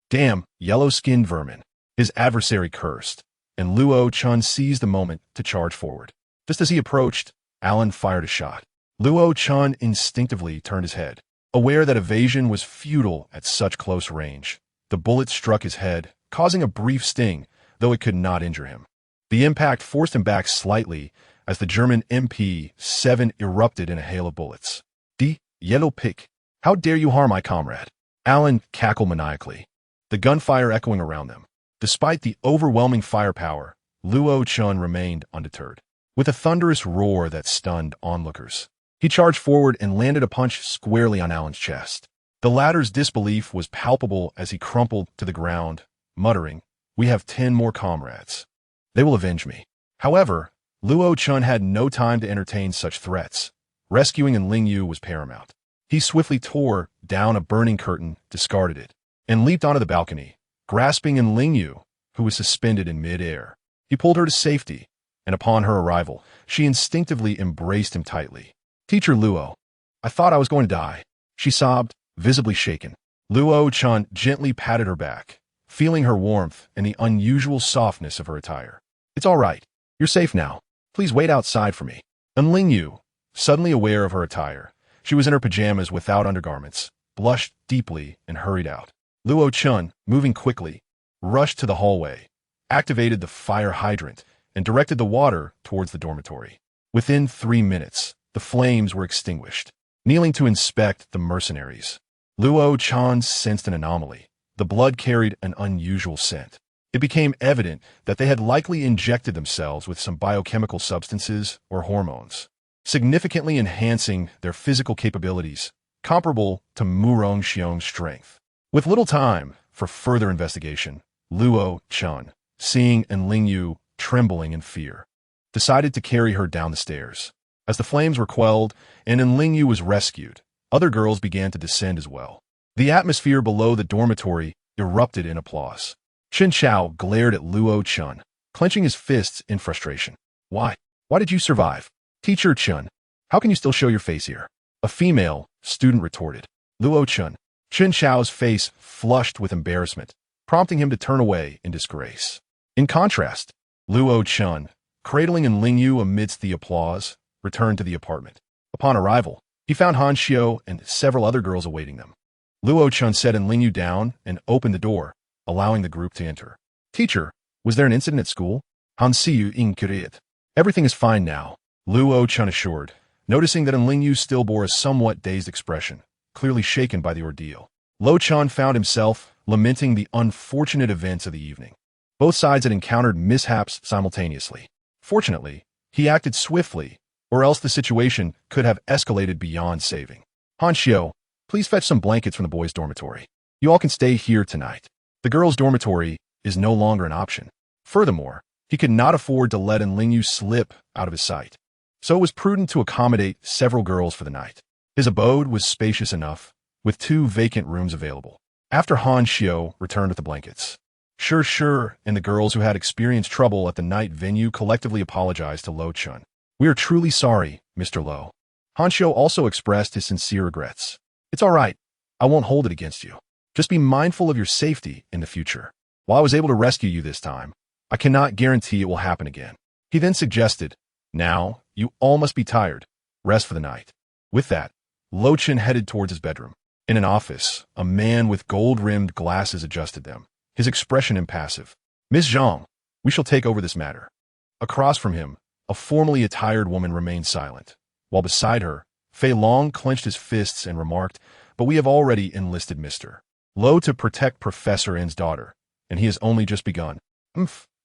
Damn, yellow-skinned vermin. His adversary cursed, and Luo Chen seized the moment to charge forward. Just as he approached, Alan fired a shot. Luo Chen instinctively turned his head, aware that evasion was futile at such close range. The bullet struck his head, causing a brief sting, though it could not injure him. The impact forced him back slightly as the German MP-7 erupted in a hail of bullets. "Die, yellow pig! How dare you harm my comrade?" Alan cackled maniacally, the gunfire echoing around them. Despite the overwhelming firepower, Luo Chen remained undeterred. With a thunderous roar that stunned onlookers, he charged forward and landed a punch squarely on Alan's chest. The latter's disbelief was palpable as he crumpled to the ground, muttering, "We have 10 more comrades. They will avenge me." However, Luo Chen had no time to entertain such threats. Rescuing Enlingyu was paramount. He swiftly tore down a burning curtain, discarded it, and leaped onto the balcony, grasping Enlingyu, who was suspended in mid-air. He pulled her to safety, and upon her arrival, she instinctively embraced him tightly. "Teacher Luo, I thought I was going to die," she sobbed, visibly shaken. Luo Chen gently patted her back, feeling her warmth and the unusual softness of her attire. "It's all right. You're safe now. Please wait outside for me." Enlingyu, suddenly aware of her attire, she was in her pajamas without undergarments, blushed deeply and hurried out. Luo Chen, moving quickly, rushed to the hallway, activated the fire hydrant, and directed the water towards the dormitory. Within 3 minutes, the flames were extinguished. Kneeling to inspect the mercenaries, Luo Chen sensed an anomaly. The blood carried an unusual scent. It became evident that they had likely injected themselves with some biochemical substances or hormones, significantly enhancing their physical capabilities, comparable to Murong Xiong's strength. With little time for further investigation, Luo Chen, seeing Enlingyu trembling in fear, decided to carry her down the stairs. As the flames were quelled and Enlingyu was rescued, other girls began to descend as well. The atmosphere below the dormitory erupted in applause. Chen Xiao glared at Luo Chen, clenching his fists in frustration. Why did you survive? Teacher Chen, how can you still show your face here?" A female student retorted. Luo Chen Xiao's face flushed with embarrassment, prompting him to turn away in disgrace. In contrast, Luo Chen, cradling Enlingyu amidst the applause, returned to the apartment. Upon arrival, he found Han Xiu and several other girls awaiting them. Luo Chen set Enlingyu down and opened the door, allowing the group to enter. "Teacher, was there an incident at school?" Han Xiu inquired. "Everything is fine now," Luo Chen assured, noticing that Enlingyu still bore a somewhat dazed expression, clearly shaken by the ordeal. Luo Chen found himself lamenting the unfortunate events of the evening. Both sides had encountered mishaps simultaneously. Fortunately, he acted swiftly, or else the situation could have escalated beyond saving. "Han Xiu, please fetch some blankets from the boys' dormitory. You all can stay here tonight." The girls' dormitory is no longer an option. Furthermore, he could not afford to let Enlingyu slip out of his sight, so it was prudent to accommodate several girls for the night. His abode was spacious enough, with 2 vacant rooms available. After Han Xiu returned with the blankets, Sure, and the girls who had experienced trouble at the night venue collectively apologized to Luo Chen. "We are truly sorry, Mr. Luo." Han Xiu also expressed his sincere regrets. "It's all right. I won't hold it against you. Just be mindful of your safety in the future. While I was able to rescue you this time, I cannot guarantee it will happen again." He then suggested, "Now, you all must be tired. Rest for the night." With that, Luo Chen headed towards his bedroom. In an office, a man with gold-rimmed glasses adjusted them, his expression impassive. "Miss Zhang, we shall take over this matter." Across from him, a formally attired woman remained silent, while beside her, Fei Long clenched his fists and remarked, "But we have already enlisted Mr. Luo to protect Professor N's daughter, and he has only just begun.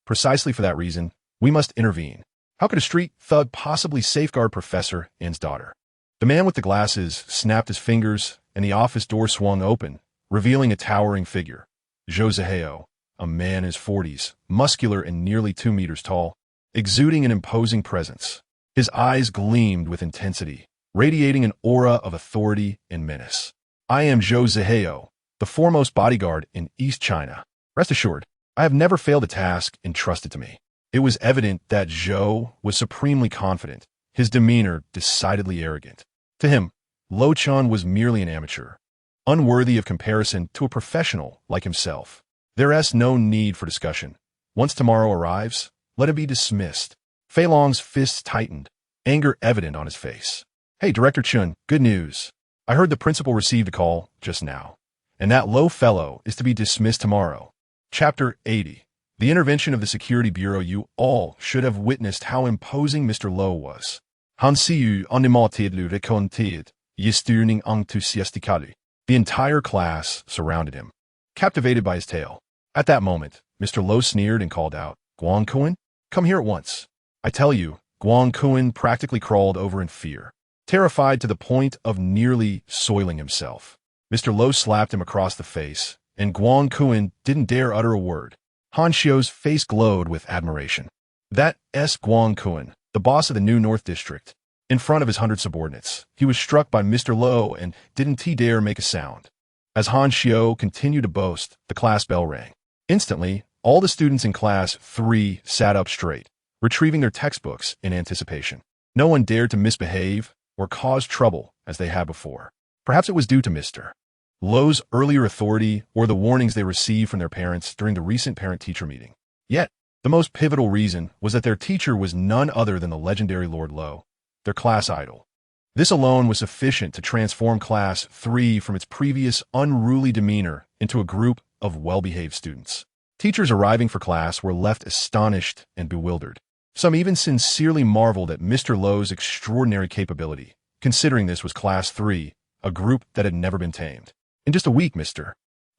Precisely for that reason, we must intervene. How could a street thug possibly safeguard Professor N's daughter?" The man with the glasses snapped his fingers, and the office door swung open, revealing a towering figure. Zhou Zihao, a man in his 40s, muscular and nearly 2 meters tall, exuding an imposing presence. His eyes gleamed with intensity, radiating an aura of authority and menace. "I am Zhou Zihao, the foremost bodyguard in East China. Rest assured, I have never failed a task entrusted to me. It was evident that Zhou was supremely confident, his demeanor decidedly arrogant. To him, Luo Chen was merely an amateur, unworthy of comparison to a professional like himself. There is no need for discussion. Once tomorrow arrives, let him be dismissed. Fei Long's fists tightened, anger evident on his face. Hey, Director Chun, good news. I heard the principal received a call just now, and that low fellow is to be dismissed tomorrow. Chapter 80. The intervention of the Security Bureau. You all should have witnessed how imposing Mr. Luo was. Han sier animated rekonted, gestyrning enthusiastically. The entire class surrounded him, captivated by his tale. At that moment, Mr. Luo sneered and called out, Guang Kuan, come here at once. I tell you, Guang Kuan practically crawled over in fear, terrified to the point of nearly soiling himself. Mr. Luo slapped him across the face, and Guang Kuan didn't dare utter a word. Han Xiu's face glowed with admiration. That Guang Kuan, the boss of the New North District. In front of his 100 subordinates, he was struck by Mr. Luo and didn't he dare make a sound. As Han Xiu continued to boast, the class bell rang. Instantly, all the students in Class 3 sat up straight, retrieving their textbooks in anticipation. No one dared to misbehave or cause trouble as they had before. Perhaps it was due to Mr. Luo's earlier authority or the warnings they received from their parents during the recent parent-teacher meeting. Yet, the most pivotal reason was that their teacher was none other than the legendary Lord Luo, their class idol. This alone was sufficient to transform Class 3 from its previous unruly demeanor into a group of well-behaved students. Teachers arriving for class were left astonished and bewildered. Some even sincerely marveled at Mr. Luo's extraordinary capability, considering this was Class 3, a group that had never been tamed. In just a week, Mr.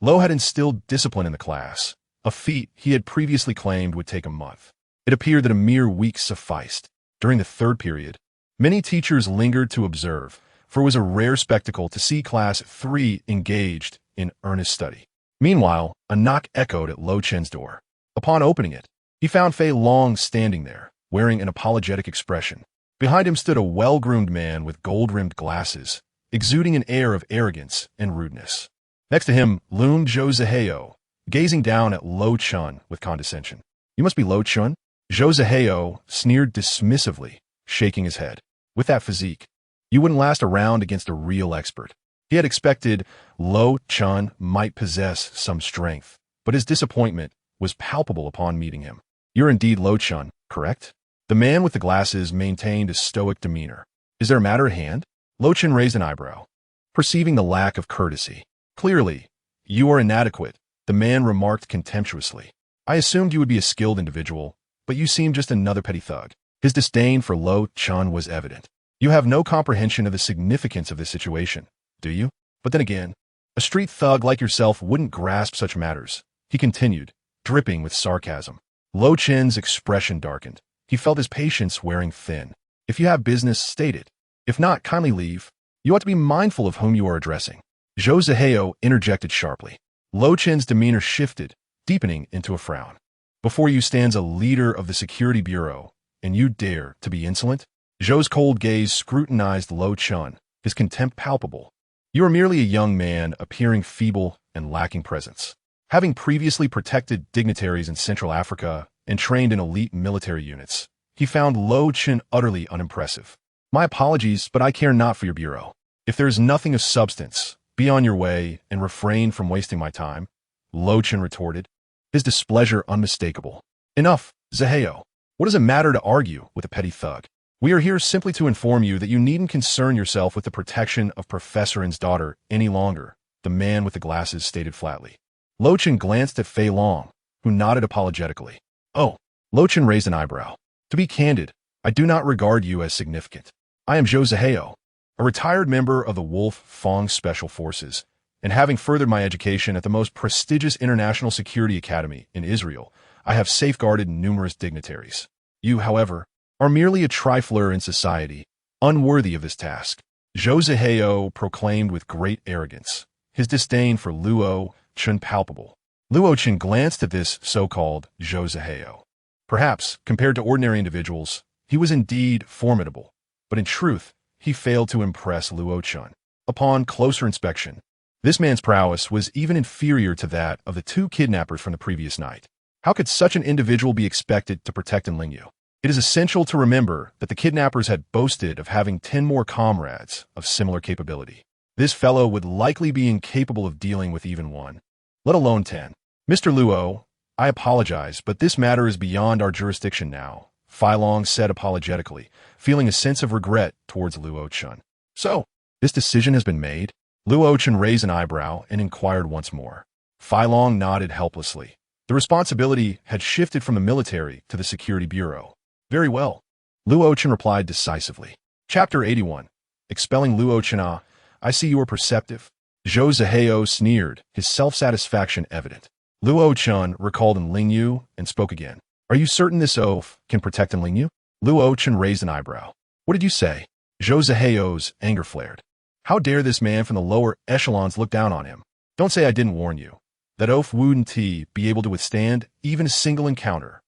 Luo had instilled discipline in the class, a feat he had previously claimed would take a month. It appeared that a mere week sufficed. During the third period, many teachers lingered to observe, for it was a rare spectacle to see Class 3 engaged in earnest study. Meanwhile, a knock echoed at Luo Chen's door. Upon opening it, he found Fei Long standing there, wearing an apologetic expression. Behind him stood a well-groomed man with gold-rimmed glasses, exuding an air of arrogance and rudeness. Next to him loomed Zhou Zihao, gazing down at Luo Chen with condescension. You must be Luo Chen? Zhou Zihao sneered dismissively, shaking his head. With that physique, you wouldn't last a round against a real expert. He had expected Luo Chen might possess some strength, but his disappointment was palpable upon meeting him. You're indeed Luo Chen, correct? The man with the glasses maintained a stoic demeanor. Is there a matter at hand? Luo Chen raised an eyebrow, perceiving the lack of courtesy. Clearly, you are inadequate, the man remarked contemptuously. I assumed you would be a skilled individual, but you seem just another petty thug. His disdain for Luo Chen was evident. You have no comprehension of the significance of this situation, do you? But then again, a street thug like yourself wouldn't grasp such matters, he continued, dripping with sarcasm. Luo Chen's expression darkened. He felt his patience wearing thin. If you have business, state it. If not, kindly leave. You ought to be mindful of whom you are addressing. Zhou Zihao interjected sharply. Luo Chen's demeanor shifted, deepening into a frown. Before you stands a leader of the Security Bureau, and you dare to be insolent? Zhou's cold gaze scrutinized Luo Chen, his contempt palpable. You are merely a young man appearing feeble and lacking presence. Having previously protected dignitaries in Central Africa and trained in elite military units, he found Luo Chen utterly unimpressive. My apologies, but I care not for your bureau. If there is nothing of substance, be on your way and refrain from wasting my time, Luo Chen retorted, his displeasure unmistakable. Enough, Zihao. What does it matter to argue with a petty thug? We are here simply to inform you that you needn't concern yourself with the protection of Professor N's daughter any longer, the man with the glasses stated flatly. Luo Chen glanced at Fei Long, who nodded apologetically. Oh, Luo Chen raised an eyebrow. To be candid, I do not regard you as significant. I am Zhou Zihao, a retired member of the Wolf Fong Special Forces, and having furthered my education at the most prestigious international security academy in Israel, I have safeguarded numerous dignitaries. You, however, are merely a trifler in society, unworthy of this task. Zhou Zihao proclaimed with great arrogance, his disdain for Luo Chen palpable. Luo Chen glanced at this so-called Zhou Zihao. Perhaps, compared to ordinary individuals, he was indeed formidable, but in truth, he failed to impress Luo Chen. Upon closer inspection, this man's prowess was even inferior to that of the two kidnappers from the previous night. How could such an individual be expected to protect and Lingyu? It is essential to remember that the kidnappers had boasted of having 10 more comrades of similar capability. This fellow would likely be incapable of dealing with even one, let alone 10. Mr. Luo, I apologize, but this matter is beyond our jurisdiction now, Fai Long said apologetically, feeling a sense of regret towards Luo Chen. So, this decision has been made? Luo Chen raised an eyebrow and inquired once more. Fai Long nodded helplessly. The responsibility had shifted from the military to the Security Bureau. Very well. Luo Chen replied decisively. Chapter 81. Expelling Luo Chen. I see you are perceptive. Zhou Zihao sneered, his self-satisfaction evident. Luo Chen recalled in Lingyu and spoke again. Are you certain this oath can protect in Lingyu? Luo Chen raised an eyebrow. What did you say? Zhou Zihao's anger flared. How dare this man from the lower echelons look down on him? Don't say I didn't warn you. That oath wouldn't be able to withstand even a single encounter.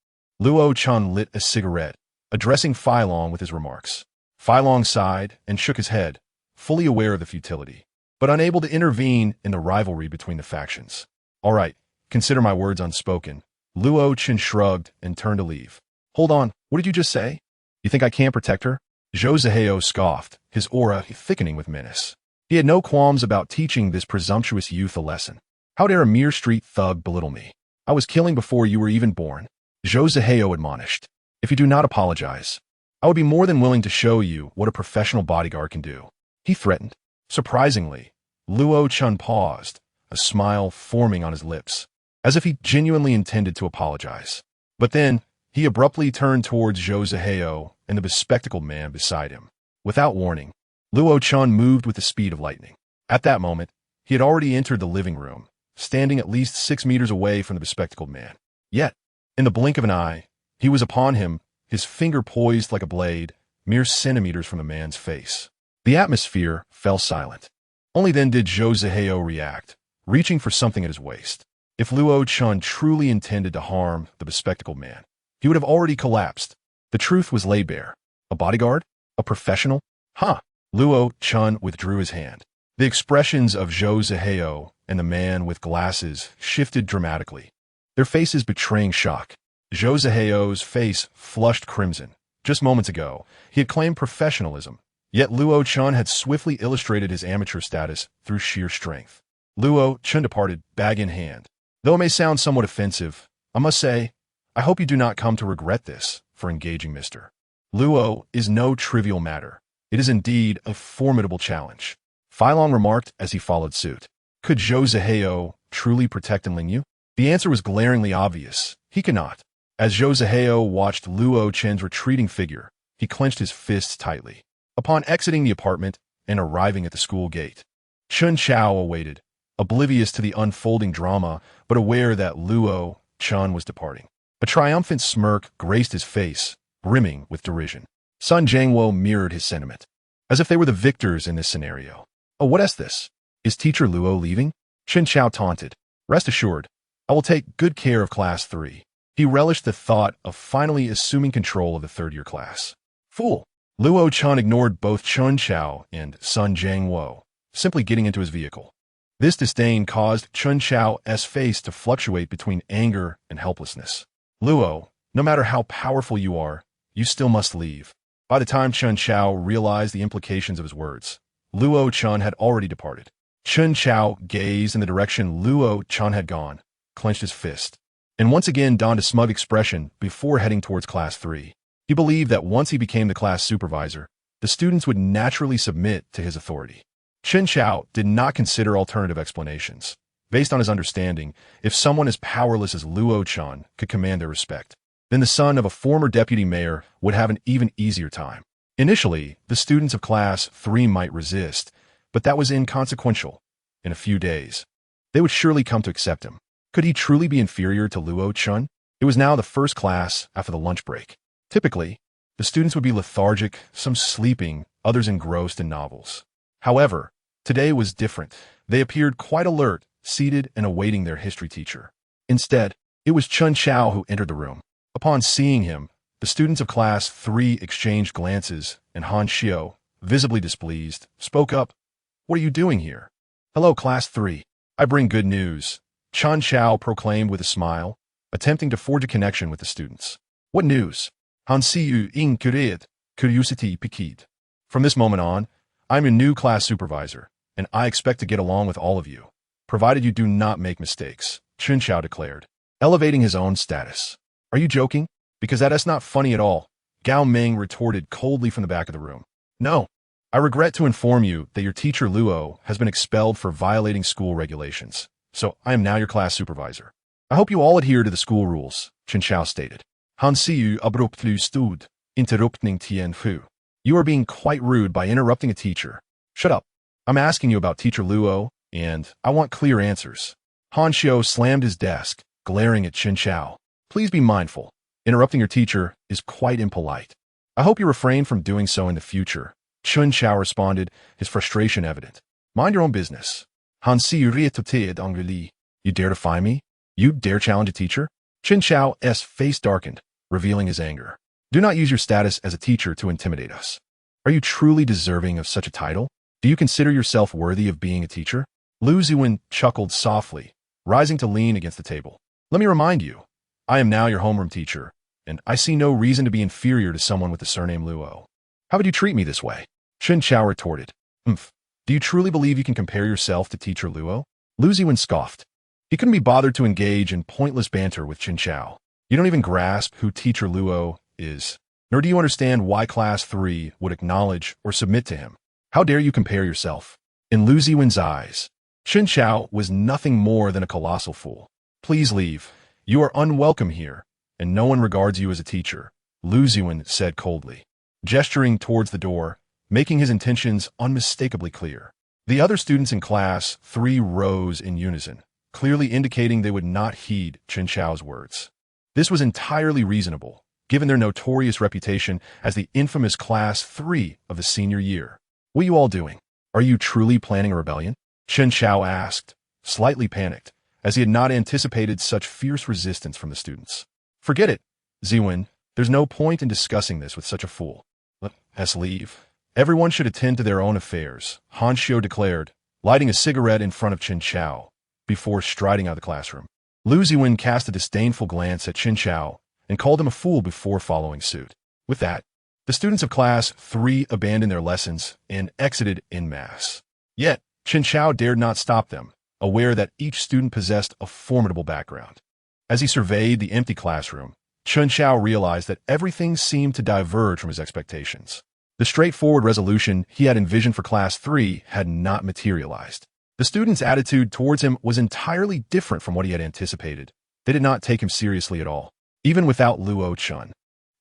Luo Chen lit a cigarette, addressing Fai Long with his remarks. Fai Long sighed and shook his head, fully aware of the futility, but unable to intervene in the rivalry between the factions. All right, consider my words unspoken. Luo Chen shrugged and turned to leave. Hold on, what did you just say? You think I can't protect her? Zhou Zihao scoffed, his aura thickening with menace. He had no qualms about teaching this presumptuous youth a lesson. How dare a mere street thug belittle me? I was killing before you were even born. Zhou Zihao admonished. If you do not apologize, I would be more than willing to show you what a professional bodyguard can do. He threatened. Surprisingly, Luo Chen paused, a smile forming on his lips, as if he genuinely intended to apologize. But then, he abruptly turned towards Zhou Zihao and the bespectacled man beside him. Without warning, Luo Chen moved with the speed of lightning. At that moment, he had already entered the living room, standing at least 6 meters away from the bespectacled man. Yet, in the blink of an eye, he was upon him, his finger poised like a blade, mere centimeters from the man's face. The atmosphere fell silent. Only then did Zhou Zihao react, reaching for something at his waist. If Luo Chen truly intended to harm the bespectacled man, he would have already collapsed. The truth was laid bare. A bodyguard? A professional? Huh. Luo Chen withdrew his hand. The expressions of Zhou Zihao and the man with glasses shifted dramatically, their faces betraying shock. Zhou Zihao's face flushed crimson. Just moments ago, he had claimed professionalism, yet Luo Chen had swiftly illustrated his amateur status through sheer strength. Luo Chen departed, bag in hand. Though it may sound somewhat offensive, I must say, I hope you do not come to regret this for engaging Mr. Luo is no trivial matter. It is indeed a formidable challenge. Fai Long remarked as he followed suit. Could Zhou Zihao truly protect and Lingyu? The answer was glaringly obvious. He cannot. As Zhou Zihao watched Luo Chen's retreating figure, he clenched his fists tightly. Upon exiting the apartment and arriving at the school gate, Chun Chao awaited, oblivious to the unfolding drama, but aware that Luo Chen was departing. A triumphant smirk graced his face, brimming with derision. Sun Jiangwo mirrored his sentiment, as if they were the victors in this scenario. Oh, what is this? Is Teacher Luo leaving? Chun Chao taunted. Rest assured, I will take good care of Class 3. He relished the thought of finally assuming control of the third-year class. Fool! Luo Chen ignored both Chun Chao and Sun Jiangwo, simply getting into his vehicle. This disdain caused Chun Chao's face to fluctuate between anger and helplessness. Luo, no matter how powerful you are, you still must leave. By the time Chun Chao realized the implications of his words, Luo Chen had already departed. Chun Chao gazed in the direction Luo Chen had gone, clenched his fist, and once again donned a smug expression before heading towards Class 3. He believed that once he became the class supervisor, the students would naturally submit to his authority. Chun Chao did not consider alternative explanations. Based on his understanding, if someone as powerless as Luo Chen could command their respect, then the son of a former deputy mayor would have an even easier time. Initially, the students of Class 3 might resist, but that was inconsequential. In a few days, they would surely come to accept him. Could he truly be inferior to Luo Chen? It was now the first class after the lunch break. Typically, the students would be lethargic, some sleeping, others engrossed in novels. However, today was different. They appeared quite alert, seated and awaiting their history teacher. Instead, it was Chun Chao who entered the room. Upon seeing him, the students of Class 3 exchanged glances, and Han Xiao, visibly displeased, spoke up. What are you doing here? Hello, Class 3. I bring good news, Chun Chao proclaimed with a smile. attempting to forge a connection with the students. What news? Han siu incurred, curiosity piqued. From this moment on, I'm your new class supervisor, and I expect to get along with all of you, provided you do not make mistakes, Chen Xiao declared, elevating his own status. Are you joking? Because that is not funny at all, Gao Ming retorted coldly from the back of the room. No. I regret to inform you that your teacher Luo has been expelled for violating school regulations, so I am now your class supervisor. I hope you all adhere to the school rules, Chen Xiao stated. Han siu abruptly stood, interrupting Tian Fu. You are being quite rude by interrupting a teacher. Shut up. I'm asking you about teacher Luo, and I want clear answers. Han Xiu slammed his desk, glaring at Chen Xiao. Please be mindful. Interrupting your teacher is quite impolite. I hope you refrain from doing so in the future, Chen Xiao responded, his frustration evident. Mind your own business. Han siu retoted angrily. You dare defy me? You dare challenge a teacher? Chen Xiao's face darkened, revealing his anger. Do not use your status as a teacher to intimidate us. Are you truly deserving of such a title? Do you consider yourself worthy of being a teacher? Lu Ziwen chuckled softly, rising to lean against the table. Let me remind you, I am now your homeroom teacher, and I see no reason to be inferior to someone with the surname Luo. How would you treat me this way? Chen Xiao retorted. Do you truly believe you can compare yourself to teacher Luo? Lu Ziwen scoffed. He couldn't be bothered to engage in pointless banter with Chen Xiao. You don't even grasp who teacher Luo is, nor do you understand why Class 3 would acknowledge or submit to him. How dare you compare yourself? In Lu Ziwen's eyes, Chen Xiao was nothing more than a colossal fool. Please leave. You are unwelcome here, and no one regards you as a teacher, Lu Ziwen said coldly, gesturing towards the door, making his intentions unmistakably clear. The other students in Class 3 rose in unison, clearly indicating they would not heed Chen Xiao's words. This was entirely reasonable, given their notorious reputation as the infamous Class 3 of the senior year. What are you all doing? Are you truly planning a rebellion? Chen Xiao asked, slightly panicked, as he had not anticipated such fierce resistance from the students. Forget it, Ziwen. There's no point in discussing this with such a fool. Let us leave. Everyone should attend to their own affairs, Han Xiu declared, lighting a cigarette in front of Chen Xiao, before striding out of the classroom. Lu Ziwen cast a disdainful glance at Chen Xiao and called him a fool before following suit. With that, the students of Class 3 abandoned their lessons and exited en masse. Yet, Chen Xiao dared not stop them, aware that each student possessed a formidable background. As he surveyed the empty classroom, Chen Xiao realized that everything seemed to diverge from his expectations. The straightforward resolution he had envisioned for Class 3 had not materialized. The students' attitude towards him was entirely different from what he had anticipated. They did not take him seriously at all, even without Luo Chen.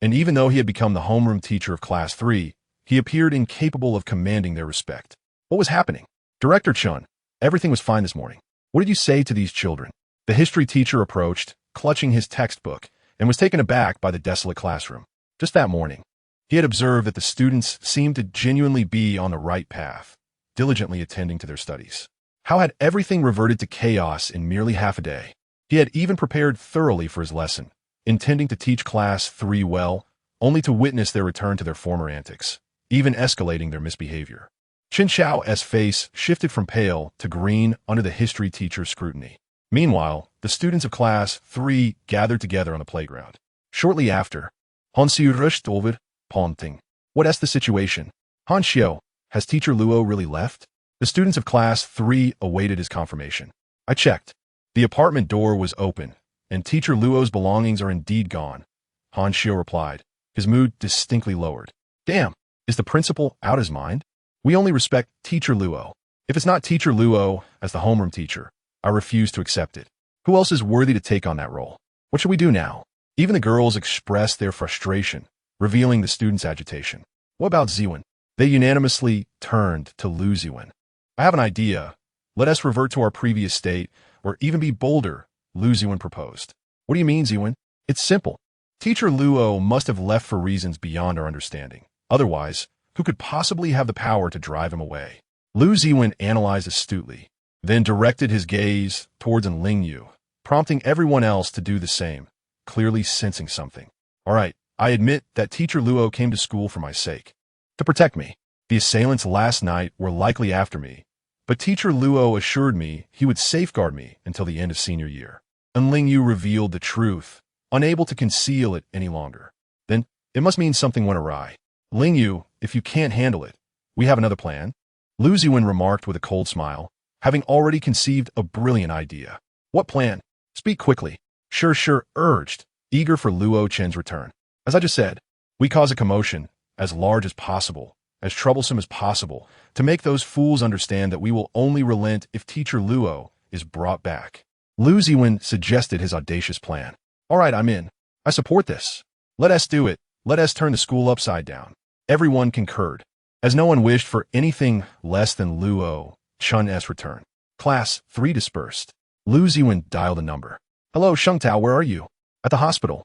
And even though he had become the homeroom teacher of Class 3, he appeared incapable of commanding their respect. What was happening? Director Chen, everything was fine this morning. What did you say to these children? The history teacher approached, clutching his textbook, and was taken aback by the desolate classroom. Just that morning, he had observed that the students seemed to genuinely be on the right path, diligently attending to their studies. How had everything reverted to chaos in merely half a day? He had even prepared thoroughly for his lesson, intending to teach Class 3 well, only to witness their return to their former antics, even escalating their misbehavior. Chen Xiao's face shifted from pale to green under the history teacher's scrutiny. Meanwhile, the students of Class 3 gathered together on the playground. Shortly after, Han Xiu rushed over, taunting. What's the situation? Han Xiu, has teacher Luo really left? The students of Class 3 awaited his confirmation. I checked. The apartment door was open, and teacher Luo's belongings are indeed gone, Han Xiu replied, his mood distinctly lowered. Damn, is the principal out his mind? We only respect teacher Luo. If it's not teacher Luo as the homeroom teacher, I refuse to accept it. Who else is worthy to take on that role? What should we do now? Even the girls expressed their frustration, revealing the students' agitation. What about Ziwen? They unanimously turned to Lu Ziwen. I have an idea. Let us revert to our previous state, or even be bolder, Lu Ziwen proposed. What do you mean, Ziwen? It's simple. Teacher Luo must have left for reasons beyond our understanding. Otherwise, who could possibly have the power to drive him away? Lu Ziwen analyzed astutely, then directed his gaze towards Lingyu, prompting everyone else to do the same, clearly sensing something. All right, I admit that teacher Luo came to school for my sake, to protect me. The assailants last night were likely after me, but teacher Luo assured me he would safeguard me until the end of senior year. and Ling Yu revealed the truth, unable to conceal it any longer. Then, it must mean something went awry. Ling Yu, if you can't handle it, we have another plan. Lu Ziwen remarked with a cold smile, having already conceived a brilliant idea. What plan? Speak quickly. Sure, urged, eager for Luo Chen's return. As I just said, we cause a commotion, as large as possible, as troublesome as possible, to make those fools understand that we will only relent if teacher Luo is brought back. Lu Ziwen suggested his audacious plan. All right, I'm in. I support this. Let us do it. Let us turn the school upside down. Everyone concurred, as no one wished for anything less than Luo Chen's return. Class 3 dispersed. Lu Ziwen dialed a number. Hello, Shengtao, where are you? At the hospital.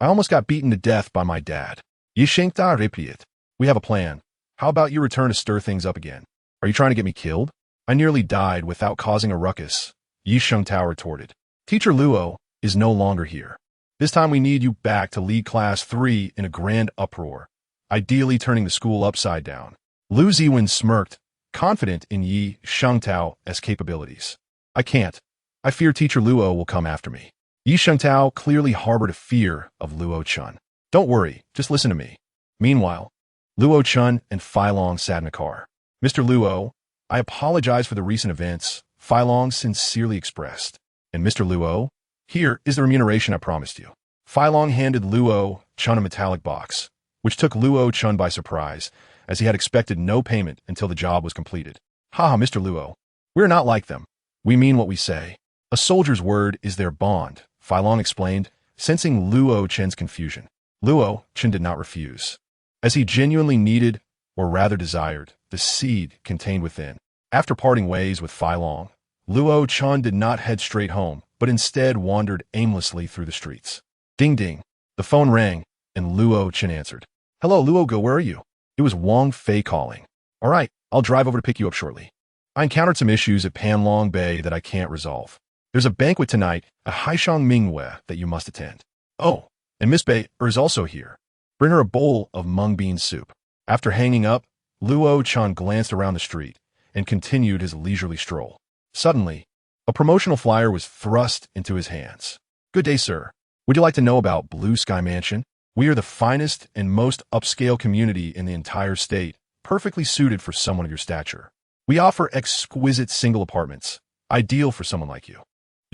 I almost got beaten to death by my dad. Yi Shengtao repeated. We have a plan. How about you return to stir things up again? Are you trying to get me killed? I nearly died without causing a ruckus, Yi Shengtao retorted. Teacher Luo is no longer here. This time we need you back to lead Class 3 in a grand uproar, ideally turning the school upside down. Lu Ziwen smirked, confident in Yi Shengtao's capabilities. I can't. I fear teacher Luo will come after me. Yi Shengtao clearly harbored a fear of Luo Chen. Don't worry, just listen to me. Meanwhile, Luo Chen and Fai Long sat in a car. Mr. Luo, I apologize for the recent events, Fai Long sincerely expressed. And Mr. Luo, here is the remuneration I promised you. Fai Long handed Luo Chen a metallic box, which took Luo Chen by surprise, as he had expected no payment until the job was completed. Haha, Mr. Luo, we're not like them. We mean what we say. A soldier's word is their bond, Fai Long explained, sensing Luo Chen's confusion. Luo Chen did not refuse, as he genuinely needed, or rather desired, the seed contained within. After parting ways with Fai Long, Luo Chen did not head straight home, but instead wandered aimlessly through the streets. Ding ding. The phone rang, and Luo Chen answered. Hello, Luo Go, where are you? It was Wang Fei calling. All right, I'll drive over to pick you up shortly. I encountered some issues at Panlong Bay that I can't resolve. There's a banquet tonight at Haishang Mingwe that you must attend. Oh, and Miss Bei is also here. Bring her a bowl of mung bean soup. After hanging up, Luo Chen glanced around the street and continued his leisurely stroll. Suddenly, a promotional flyer was thrust into his hands. Good day, sir. Would you like to know about Blue Sky Mansion? We are the finest and most upscale community in the entire state, perfectly suited for someone of your stature. We offer exquisite single apartments, ideal for someone like you.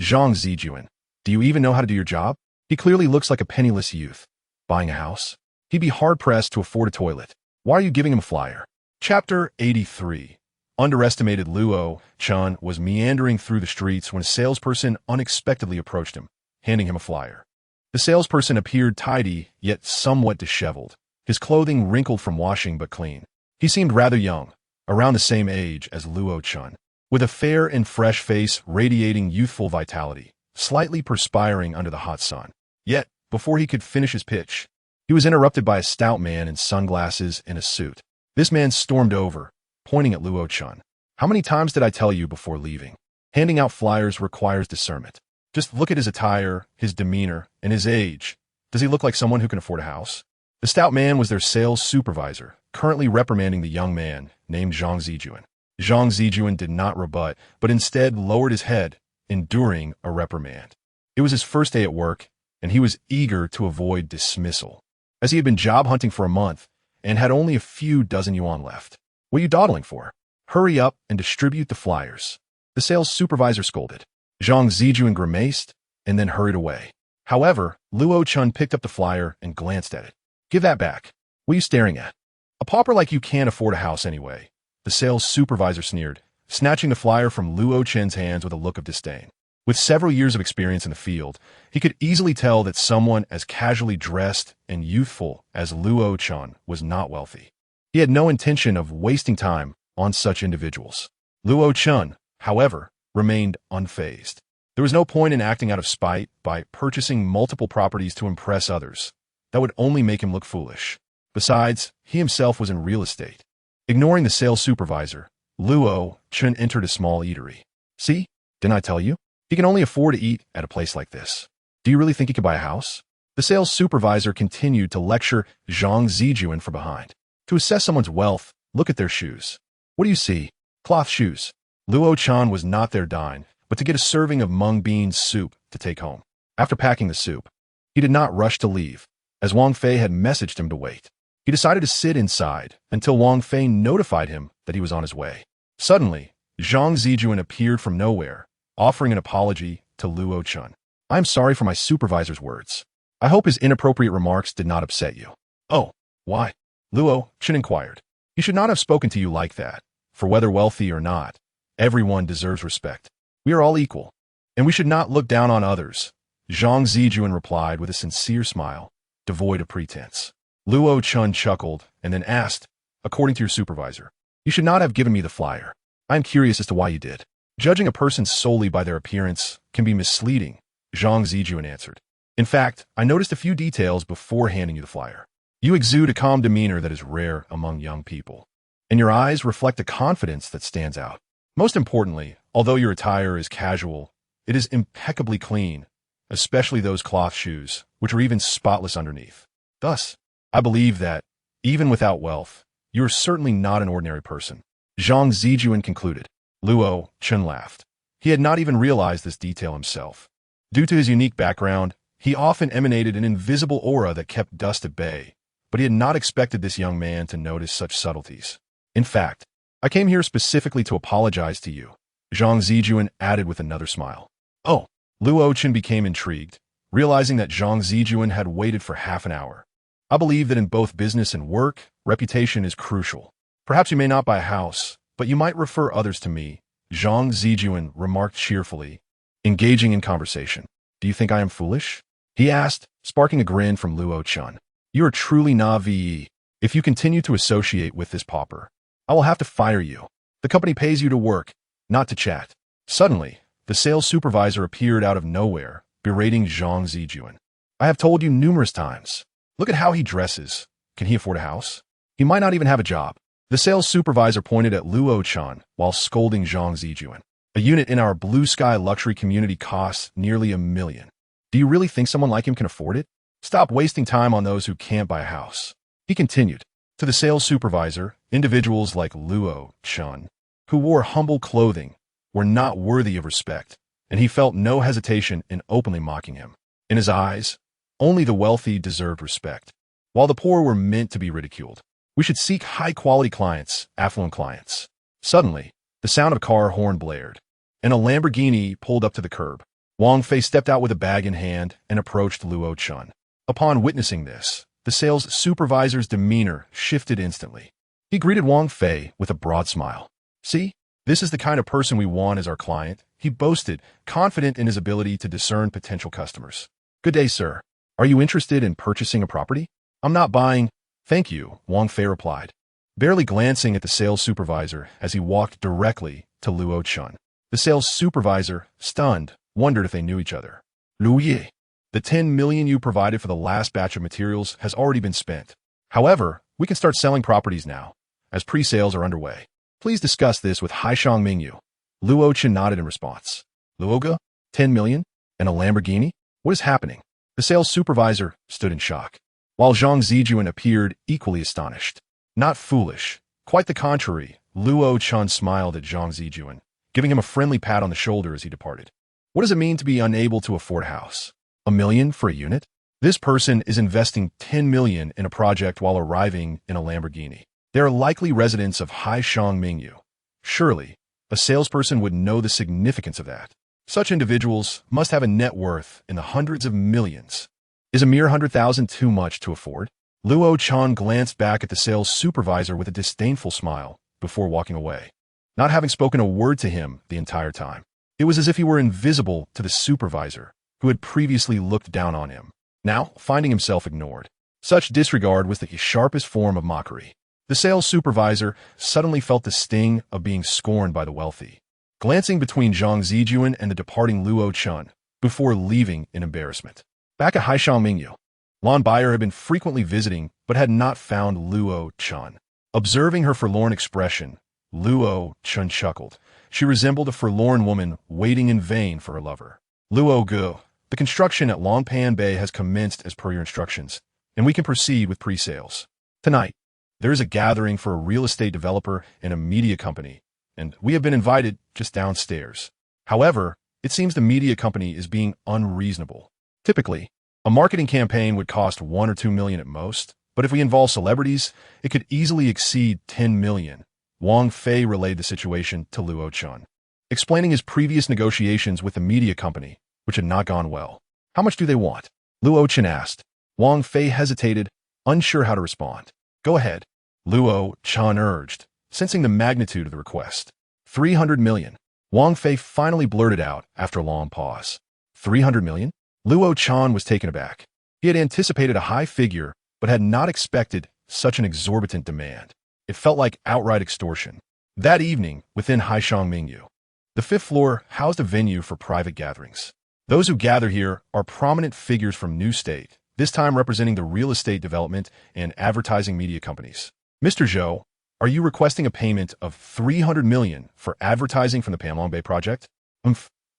Zhang Zijuan, do you even know how to do your job? He clearly looks like a penniless youth. Buying a house? He'd be hard-pressed to afford a toilet. Why are you giving him a flyer? Chapter 83. Underestimated Luo Chen was meandering through the streets when a salesperson unexpectedly approached him, handing him a flyer. The salesperson appeared tidy, yet somewhat disheveled, his clothing wrinkled from washing but clean. He seemed rather young, around the same age as Luo Chen, with a fair and fresh face radiating youthful vitality, slightly perspiring under the hot sun. Yet, before he could finish his pitch, he was interrupted by a stout man in sunglasses and a suit. This man stormed over, pointing at Luo Chen. How many times did I tell you before leaving? Handing out flyers requires discernment. Just look at his attire, his demeanor, and his age. Does he look like someone who can afford a house? The stout man was their sales supervisor, currently reprimanding the young man named Zhang Zijuan. Zhang Zijuan did not rebut, but instead lowered his head, enduring a reprimand. It was his first day at work, and he was eager to avoid dismissal, as he had been job hunting for a month and had only a few dozen yuan left. What are you dawdling for? Hurry up and distribute the flyers. The sales supervisor scolded. Zhang Zijuan grimaced and then hurried away. However, Luo Chen picked up the flyer and glanced at it. Give that back. What are you staring at? A pauper like you can't afford a house anyway, the sales supervisor sneered, snatching the flyer from Luo Chen's hands with a look of disdain. With several years of experience in the field, he could easily tell that someone as casually dressed and youthful as Luo Chen was not wealthy. He had no intention of wasting time on such individuals. Luo Chen, however, remained unfazed. There was no point in acting out of spite by purchasing multiple properties to impress others. That would only make him look foolish. Besides, he himself was in real estate. Ignoring the sales supervisor, Luo Chen entered a small eatery. See? Didn't I tell you? He can only afford to eat at a place like this. Do you really think he could buy a house? The sales supervisor continued to lecture Zhang Zijuan from behind. To assess someone's wealth, look at their shoes. What do you see? Cloth shoes. Luo Chen was not their dine, but to get a serving of mung bean soup to take home. After packing the soup, he did not rush to leave, as Wang Fei had messaged him to wait. He decided to sit inside until Wang Fei notified him that he was on his way. Suddenly, Zhang Zijuan appeared from nowhere, offering an apology to Luo Chen. "I am sorry for my supervisor's words. I hope his inappropriate remarks did not upset you." "Oh, why?" Luo Chen inquired. "He should not have spoken to you like that, for whether wealthy or not, everyone deserves respect. We are all equal, and we should not look down on others." Zhang Zijuan replied with a sincere smile, devoid of pretense. Luo Chen chuckled and then asked, "According to your supervisor, you should not have given me the flyer. I am curious as to why you did." "Judging a person solely by their appearance can be misleading," Zhang Zijuan answered. "In fact, I noticed a few details before handing you the flyer. You exude a calm demeanor that is rare among young people, and your eyes reflect a confidence that stands out. Most importantly, although your attire is casual, it is impeccably clean, especially those cloth shoes, which are even spotless underneath. Thus, I believe that, even without wealth, you are certainly not an ordinary person." Zhang Zijuan concluded. Luo Chen laughed. He had not even realized this detail himself. Due to his unique background, he often emanated an invisible aura that kept dust at bay, but he had not expected this young man to notice such subtleties. "In fact, I came here specifically to apologize to you," Zhang Zijuan added with another smile. "Oh." Luo Chen became intrigued, realizing that Zhang Zijuan had waited for half an hour. "I believe that in both business and work, reputation is crucial. Perhaps you may not buy a house, but you might refer others to me," Zhang Zijuan remarked cheerfully, engaging in conversation. "Do you think I am foolish?" he asked, sparking a grin from Luo Chen. "You are truly naive. If you continue to associate with this pauper, I will have to fire you. The company pays you to work, not to chat." Suddenly, the sales supervisor appeared out of nowhere, berating Zhang Zijuan. "I have told you numerous times. Look at how he dresses. Can he afford a house? He might not even have a job." The sales supervisor pointed at Luo Chen while scolding Zhang Zijuan. "A unit in our blue sky luxury community costs nearly $1 million. Do you really think someone like him can afford it? Stop wasting time on those who can't buy a house." He continued. To the sales supervisor, individuals like Luo Chen, who wore humble clothing, were not worthy of respect, and he felt no hesitation in openly mocking him. In his eyes, only the wealthy deserved respect, while the poor were meant to be ridiculed. "We should seek high-quality clients, affluent clients." Suddenly, the sound of a car horn blared, and a Lamborghini pulled up to the curb. Wang Fei stepped out with a bag in hand and approached Luo Chen. Upon witnessing this, the sales supervisor's demeanor shifted instantly. He greeted Wang Fei with a broad smile. "See, this is the kind of person we want as our client," he boasted, confident in his ability to discern potential customers. "Good day, sir. Are you interested in purchasing a property?" "I'm not buying, thank you," Wang Fei replied, barely glancing at the sales supervisor as he walked directly to Luo Chen. The sales supervisor, stunned, wondered if they knew each other. "Luo Ye, the 10 million you provided for the last batch of materials has already been spent. However, we can start selling properties now, as pre-sales are underway. Please discuss this with Haishang Mingyu." Luo Chen nodded in response. "Luoga? 10 million? And a Lamborghini? What is happening?" The sales supervisor stood in shock, while Zhang Zijuan appeared equally astonished. "Not foolish. Quite the contrary," Luo Chen smiled at Zhang Zijuan, giving him a friendly pat on the shoulder as he departed. "What does it mean to be unable to afford a house? $1 million for a unit? This person is investing 10 million in a project while arriving in a Lamborghini. They are likely residents of Haishang Mingyu. Surely, a salesperson would know the significance of that. Such individuals must have a net worth in the hundreds of millions. Is a mere 100,000 too much to afford?" Luo Chen glanced back at the sales supervisor with a disdainful smile before walking away, not having spoken a word to him the entire time. It was as if he were invisible to the supervisor, who had previously looked down on him, now finding himself ignored. Such disregard was the sharpest form of mockery. The sales supervisor suddenly felt the sting of being scorned by the wealthy, glancing between Zhang Zijuan and the departing Luo Chen before leaving in embarrassment. Back at Haishang Mingyu, Lan Buyer had been frequently visiting but had not found Luo Chen. Observing her forlorn expression, Luo Chen chuckled. She resembled a forlorn woman waiting in vain for her lover. "Luo Gu, the construction at Longpan Bay has commenced as per your instructions, and we can proceed with pre-sales. Tonight, there is a gathering for a real estate developer and a media company, and we have been invited just downstairs. However, it seems the media company is being unreasonable. Typically, a marketing campaign would cost 1 or 2 million at most, but if we involve celebrities, it could easily exceed 10 million. Wang Fei relayed the situation to Luo Chen, explaining his previous negotiations with the media company, which had not gone well. How much do they want? Luo Chen asked. Wang Fei hesitated, unsure how to respond. Go ahead, Luo Chen urged, sensing the magnitude of the request. 300 million. Wang Fei finally blurted out after a long pause. 300 million? Luo Chen was taken aback. He had anticipated a high figure, but had not expected such an exorbitant demand. It felt like outright extortion. That evening, within Haishang Mingyu, the 5th floor housed a venue for private gatherings. Those who gather here are prominent figures from New State, this time representing the real estate development and advertising media companies. Mr. Zhou, are you requesting a payment of 300 million for advertising from the Panlong Bay project?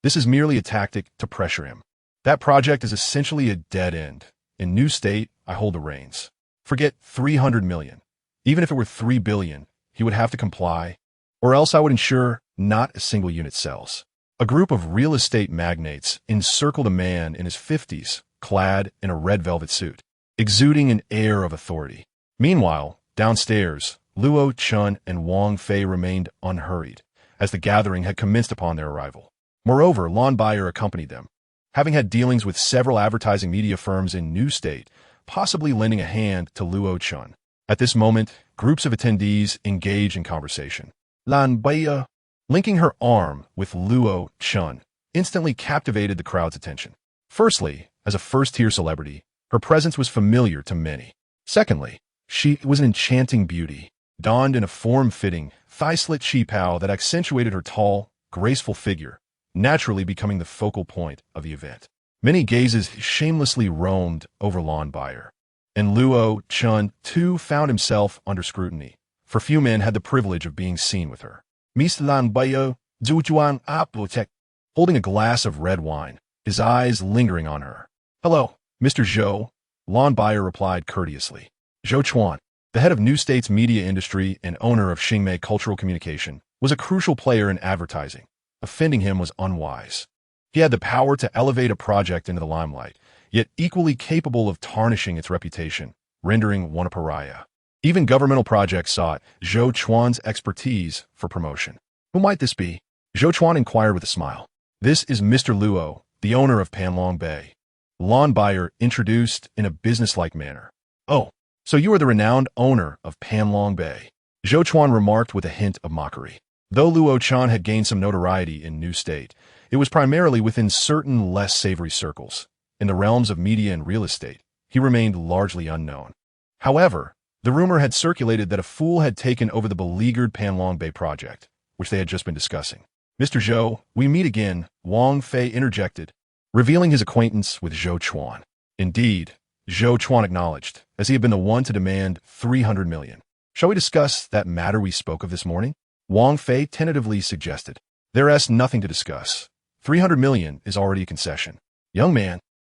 This is merely a tactic to pressure him. That project is essentially a dead end. In New State, I hold the reins. Forget 300 million. Even if it were 3 billion, he would have to comply, or else I would ensure not a single unit sells. A group of real estate magnates encircled a man in his 50s, clad in a red velvet suit, exuding an air of authority. Meanwhile, downstairs, Luo Chen and Wang Fei remained unhurried, as the gathering had commenced upon their arrival. Moreover, Lon Bayer accompanied them, having had dealings with several advertising media firms in New State, possibly lending a hand to Luo Chen. At this moment, groups of attendees engage in conversation. Lon Bayer, linking her arm with Luo Chen, instantly captivated the crowd's attention. Firstly, as a first-tier celebrity, her presence was familiar to many. Secondly, she was an enchanting beauty, donned in a form-fitting, thigh-slit qipao that accentuated her tall, graceful figure, naturally becoming the focal point of the event. Many gazes shamelessly roamed over Lon Bayer, and Luo Chen, too, found himself under scrutiny, for few men had the privilege of being seen with her. Miss Lon Bayer, Zhujuan Apotek, holding a glass of red wine, his eyes lingering on her. Hello, Mr. Zhou, Lon Bayer replied courteously. Zhou Chuan, the head of New State's media industry and owner of Xingmei Cultural Communication, was a crucial player in advertising. Offending him was unwise. He had the power to elevate a project into the limelight, yet equally capable of tarnishing its reputation, rendering one a pariah. Even governmental projects sought Zhou Chuan's expertise for promotion. Who might this be? Zhou Chuan inquired with a smile. This is Mr. Luo, the owner of Panlong Bay. Lon Bayer introduced in a businesslike manner. Oh, so you are the renowned owner of Panlong Bay. Zhou Chuan remarked with a hint of mockery. Though Luo Chen had gained some notoriety in New State, it was primarily within certain less savory circles. In the realms of media and real estate, he remained largely unknown. However, the rumor had circulated that a fool had taken over the beleaguered Panlong Bay project, which they had just been discussing. Mr. Zhou, we meet again, Wang Fei interjected, revealing his acquaintance with Zhou Chuan. Indeed, Zhou Chuan acknowledged, as he had been the one to demand 300 million. Shall we discuss that matter we spoke of this morning? Wang Fei tentatively suggested. There is nothing to discuss. 300 million is already a concession. Young man,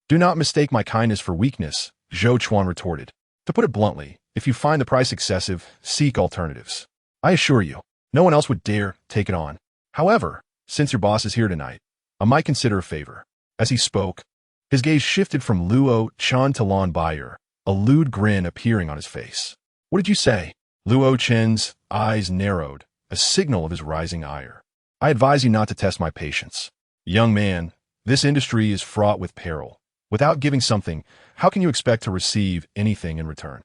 do not mistake my kindness for weakness, Zhou Chuan retorted. To put it bluntly, if you find the price excessive, seek alternatives. I assure you, no one else would dare take it on. However, since your boss is here tonight, I might consider a favor. As he spoke, his gaze shifted from Luo Chen to Lon Bayer, a lewd grin appearing on his face. What did you say? Luo Chen's eyes narrowed, a signal of his rising ire. I advise you not to test my patience. Young man, this industry is fraught with peril. Without giving something, how can you expect to receive anything in return?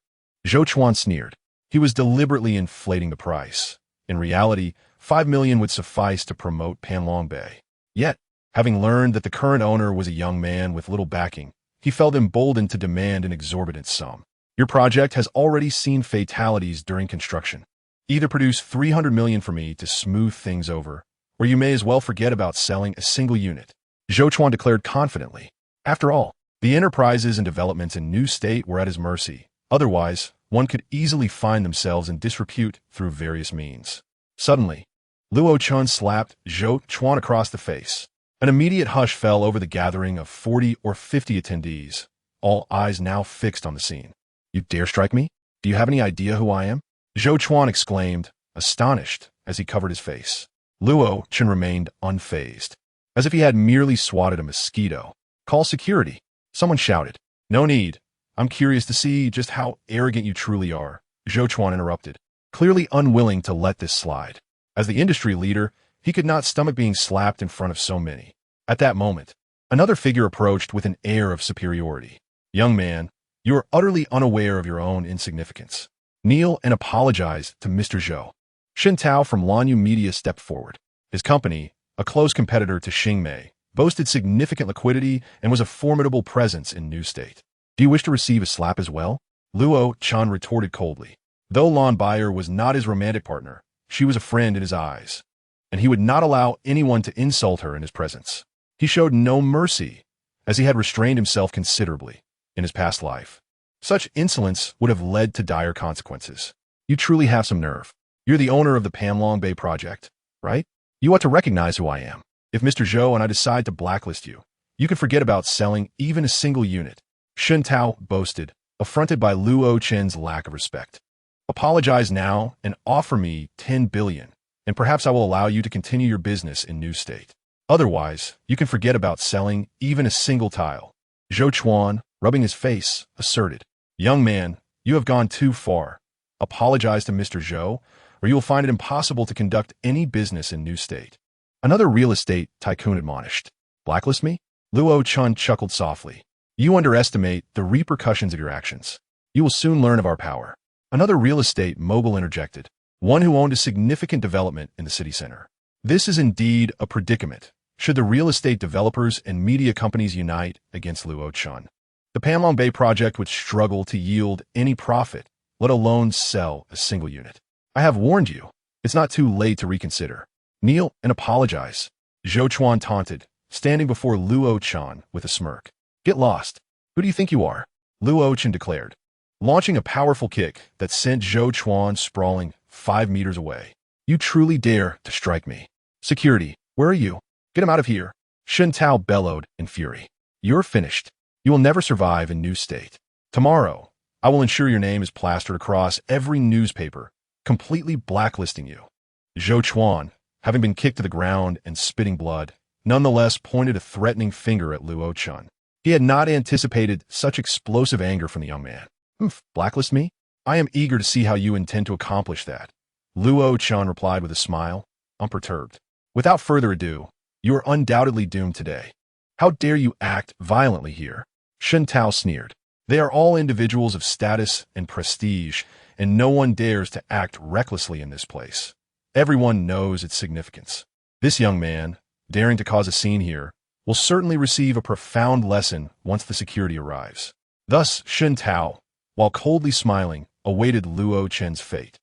Zhou Chuan sneered. He was deliberately inflating the price. In reality, 5 million would suffice to promote Panlong Bay. Yet, having learned that the current owner was a young man with little backing, he felt emboldened to demand an exorbitant sum. Your project has already seen fatalities during construction. Either produce 300 million for me to smooth things over, or you may as well forget about selling a single unit. Zhou Chuan declared confidently. After all, the enterprises and developments in New State were at his mercy. Otherwise, one could easily find themselves in disrepute through various means. Suddenly, Luo Chen slapped Zhou Chuan across the face. An immediate hush fell over the gathering of 40 or 50 attendees, all eyes now fixed on the scene. You dare strike me? Do you have any idea who I am? Zhou Chuan exclaimed, astonished, as he covered his face. Luo Chen remained unfazed. as if he had merely swatted a mosquito. "Call security," someone shouted. "No need. I'm curious to see just how arrogant you truly are," Zhou Chuan interrupted, clearly unwilling to let this slide. As the industry leader, he could not stomach being slapped in front of so many. At that moment, another figure approached with an air of superiority. "Young man, you are utterly unaware of your own insignificance. Kneel and apologize to Mr. Zhou." Shen Tao from Lanyu Media stepped forward. His company, a close competitor to Xingmei, boasted significant liquidity and was a formidable presence in New State. "Do you wish to receive a slap as well?" Luo Chen retorted coldly. Though Lon Bayer was not his romantic partner, she was a friend in his eyes, and he would not allow anyone to insult her in his presence. He showed no mercy, as he had restrained himself considerably in his past life. Such insolence would have led to dire consequences. "You truly have some nerve. You're the owner of the Panlong Bay project, right? You ought to recognize who I am. If Mr. Zhou and I decide to blacklist you, you can forget about selling even a single unit," Shen Tao boasted, affronted by Luo Chen's lack of respect. "Apologize now and offer me 10 billion, and perhaps I will allow you to continue your business in New State. Otherwise, you can forget about selling even a single tile," Zhou Chuan, rubbing his face, asserted. "Young man, you have gone too far. Apologize to Mr. Zhou, or you will find it impossible to conduct any business in New State." Another real estate tycoon admonished. "Blacklist me?" Luo Chen chuckled softly. "You underestimate the repercussions of your actions. You will soon learn of our power." Another real estate mogul interjected, one who owned a significant development in the city center. "This is indeed a predicament, should the real estate developers and media companies unite against Luo Chen. The Panlong Bay project would struggle to yield any profit, let alone sell a single unit. I have warned you. It's not too late to reconsider. Kneel and apologize," Zhou Chuan taunted, standing before Luo Chen with a smirk. "Get lost. Who do you think you are?" Luo Chen declared, launching a powerful kick that sent Zhou Chuan sprawling 5 meters away. "You truly dare to strike me. Security, where are you? Get him out of here," Shen Tao bellowed in fury. "You're finished. You will never survive in New State. Tomorrow, I will ensure your name is plastered across every newspaper, completely blacklisting you." Zhou Chuan, having been kicked to the ground and spitting blood, nonetheless pointed a threatening finger at Luo Chen. He had not anticipated such explosive anger from the young man. "Blacklist me? I am eager to see how you intend to accomplish that," Luo Chen replied with a smile, unperturbed. "Without further ado, you are undoubtedly doomed today. How dare you act violently here?" Shen Tao sneered. "They are all individuals of status and prestige, and no one dares to act recklessly in this place. Everyone knows its significance. This young man, daring to cause a scene here, will certainly receive a profound lesson once the security arrives." Thus, Shen Tao, while coldly smiling, awaited Luo Chen's fate.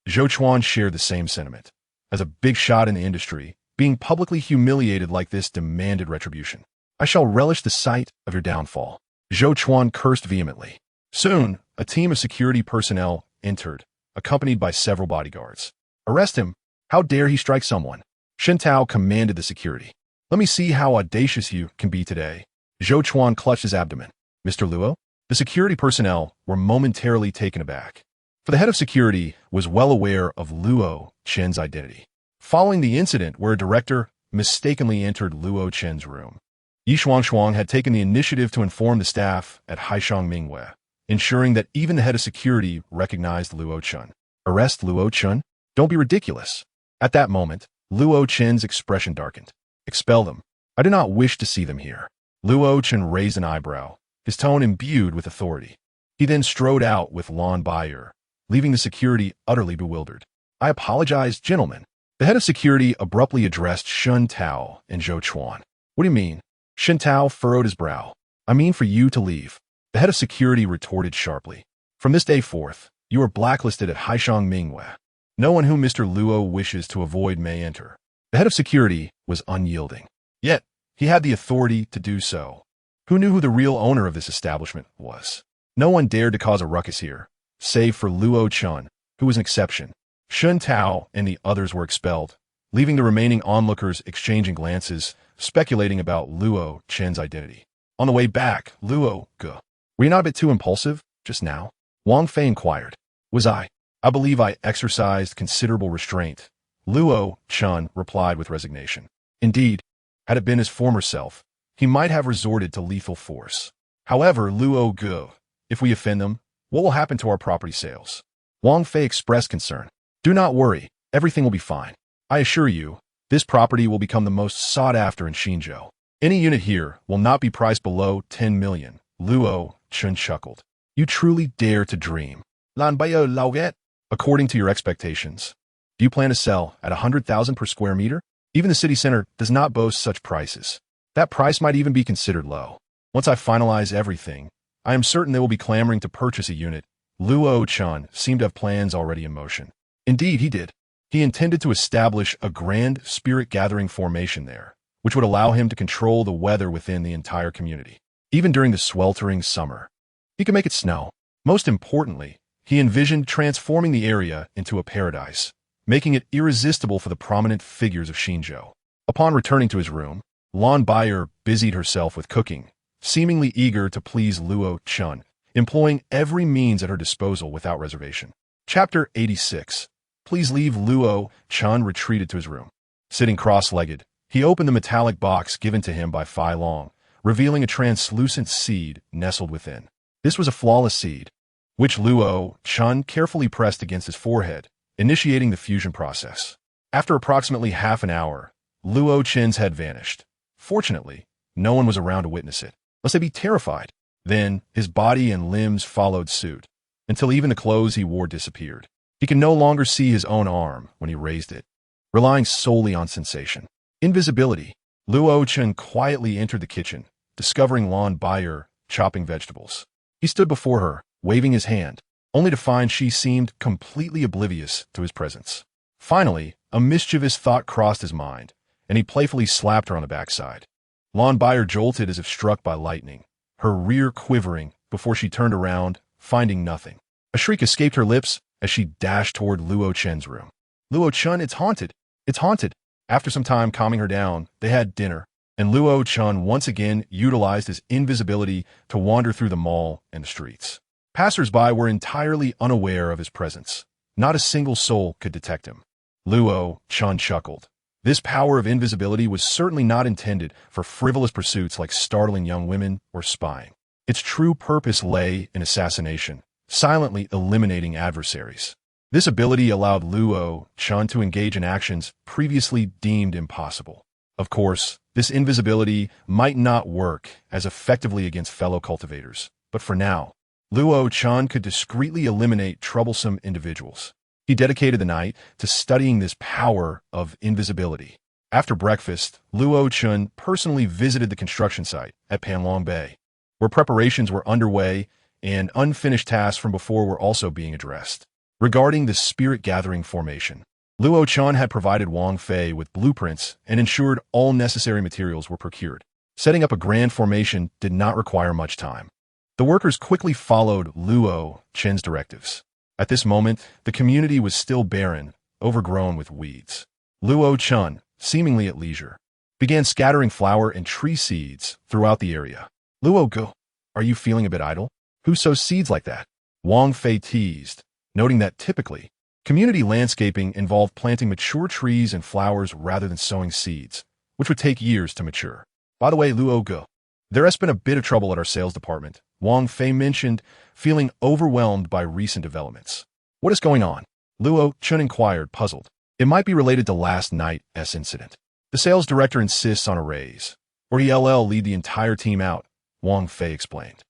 Zhou Chuan shared the same sentiment. As a big shot in the industry, being publicly humiliated like this demanded retribution. "I shall relish the sight of your downfall," Zhou Chuan cursed vehemently. Soon, a team of security personnel entered, accompanied by several bodyguards. "Arrest him! How dare he strike someone?" Shen Tao commanded the security. "Let me see how audacious you can be today." Zhou Chuan clutched his abdomen. "Mr. Luo?" The security personnel were momentarily taken aback, for the head of security was well aware of Luo Chen's identity. Following the incident where a director mistakenly entered Luo Chen's room, Yi Shuang had taken the initiative to inform the staff at Haishang Mingwei, ensuring that even the head of security recognized Luo Chen. "Arrest Luo Chen? Don't be ridiculous." At that moment, Luo Chen's expression darkened. "Expel them. I do not wish to see them here." Luo Chen raised an eyebrow, his tone imbued with authority. He then strode out with Lon Bayer, leaving the security utterly bewildered. "I apologize, gentlemen." The head of security abruptly addressed Shen Tao and Zhou Chuan. "What do you mean?" Shen Tao furrowed his brow. "I mean for you to leave." The head of security retorted sharply. "From this day forth, you are blacklisted at Haishang Mingwei. No one whom Mr. Luo wishes to avoid may enter." The head of security was unyielding. Yet, he had the authority to do so. Who knew who the real owner of this establishment was? No one dared to cause a ruckus here, save for Luo Chen, who was an exception. Shen Tao and the others were expelled, leaving the remaining onlookers exchanging glances, speculating about Luo Chen's identity. On the way back, Luo, were you not a bit too impulsive just now? Wang Fei inquired. "Was I? I believe I exercised considerable restraint," Luo Chen replied with resignation. "Indeed, Had it been his former self, he might have resorted to lethal force. However, Luo Gu, if we offend them, what will happen to our property sales? Wang Fei expressed concern. Do not worry, everything will be fine. I assure you, this property will become the most sought after in Xinzhou. Any unit here will not be priced below 10 million. Luo Chen chuckled. You truly dare to dream. Lan Bayo Lauget. According to your expectations, do you plan to sell at 100,000 per square meter? Even the city center does not boast such prices. That price might even be considered low. Once I finalize everything, I am certain they will be clamoring to purchase a unit. Luo Chen seemed to have plans already in motion. Indeed, he did. He intended to establish a grand spirit-gathering formation there, which would allow him to control the weather within the entire community. Even during the sweltering summer, he could make it snow. Most importantly, he envisioned transforming the area into a paradise, making it irresistible for the prominent figures of Xinzhou. Upon returning to his room, Lan Bayer busied herself with cooking, seemingly eager to please Luo Chen, employing every means at her disposal without reservation. Chapter 86. Please leave. Luo Chen retreated to his room. Sitting cross-legged, he opened the metallic box given to him by Fai Long, revealing a translucent seed nestled within. This was a flawless seed, which Luo Chen carefully pressed against his forehead, initiating the fusion process. After approximately half an hour, Luo Chen's head vanished. Fortunately, no one was around to witness it, lest they be terrified. Then, his body and limbs followed suit, until even the clothes he wore disappeared. He could no longer see his own arm when he raised it, relying solely on sensation. Invisibility. Luo Chen quietly entered the kitchen, discovering Lan Bayer chopping vegetables. He stood before her, waving his hand, only to find she seemed completely oblivious to his presence. Finally, a mischievous thought crossed his mind, and he playfully slapped her on the backside. Lan Bayer jolted as if struck by lightning, her rear quivering before she turned around, finding nothing. A shriek escaped her lips as she dashed toward Luo Chen's room. Luo Chen, it's haunted! It's haunted! After some time calming her down, they had dinner, and Luo Chen once again utilized his invisibility to wander through the mall and the streets. Passers-by were entirely unaware of his presence. Not a single soul could detect him. Luo Chen chuckled. This power of invisibility was certainly not intended for frivolous pursuits like startling young women or spying. Its true purpose lay in assassination, silently eliminating adversaries. This ability allowed Luo Chen to engage in actions previously deemed impossible. Of course, this invisibility might not work as effectively against fellow cultivators, but for now, Luo Chen could discreetly eliminate troublesome individuals. He dedicated the night to studying this power of invisibility. After breakfast, Luo Chen personally visited the construction site at Panlong Bay, where preparations were underway and unfinished tasks from before were also being addressed. Regarding the spirit-gathering formation, Luo Chen had provided Wang Fei with blueprints and ensured all necessary materials were procured. Setting up a grand formation did not require much time. The workers quickly followed Luo Chen's directives. At this moment, the community was still barren, overgrown with weeds. Luo Chen, seemingly at leisure, began scattering flower and tree seeds throughout the area. Luo Gu, are you feeling a bit idle? Who sows seeds like that? Wang Fei teased, noting that typically, community landscaping involved planting mature trees and flowers rather than sowing seeds, which would take years to mature. By the way, Luo Gu, there has been a bit of trouble at our sales department, Wang Fei mentioned, feeling overwhelmed by recent developments. What is going on? Luo Chen inquired, puzzled. It might be related to last night's incident. The sales director insists on a raise, or he'll lead the entire team out, Wang Fei explained.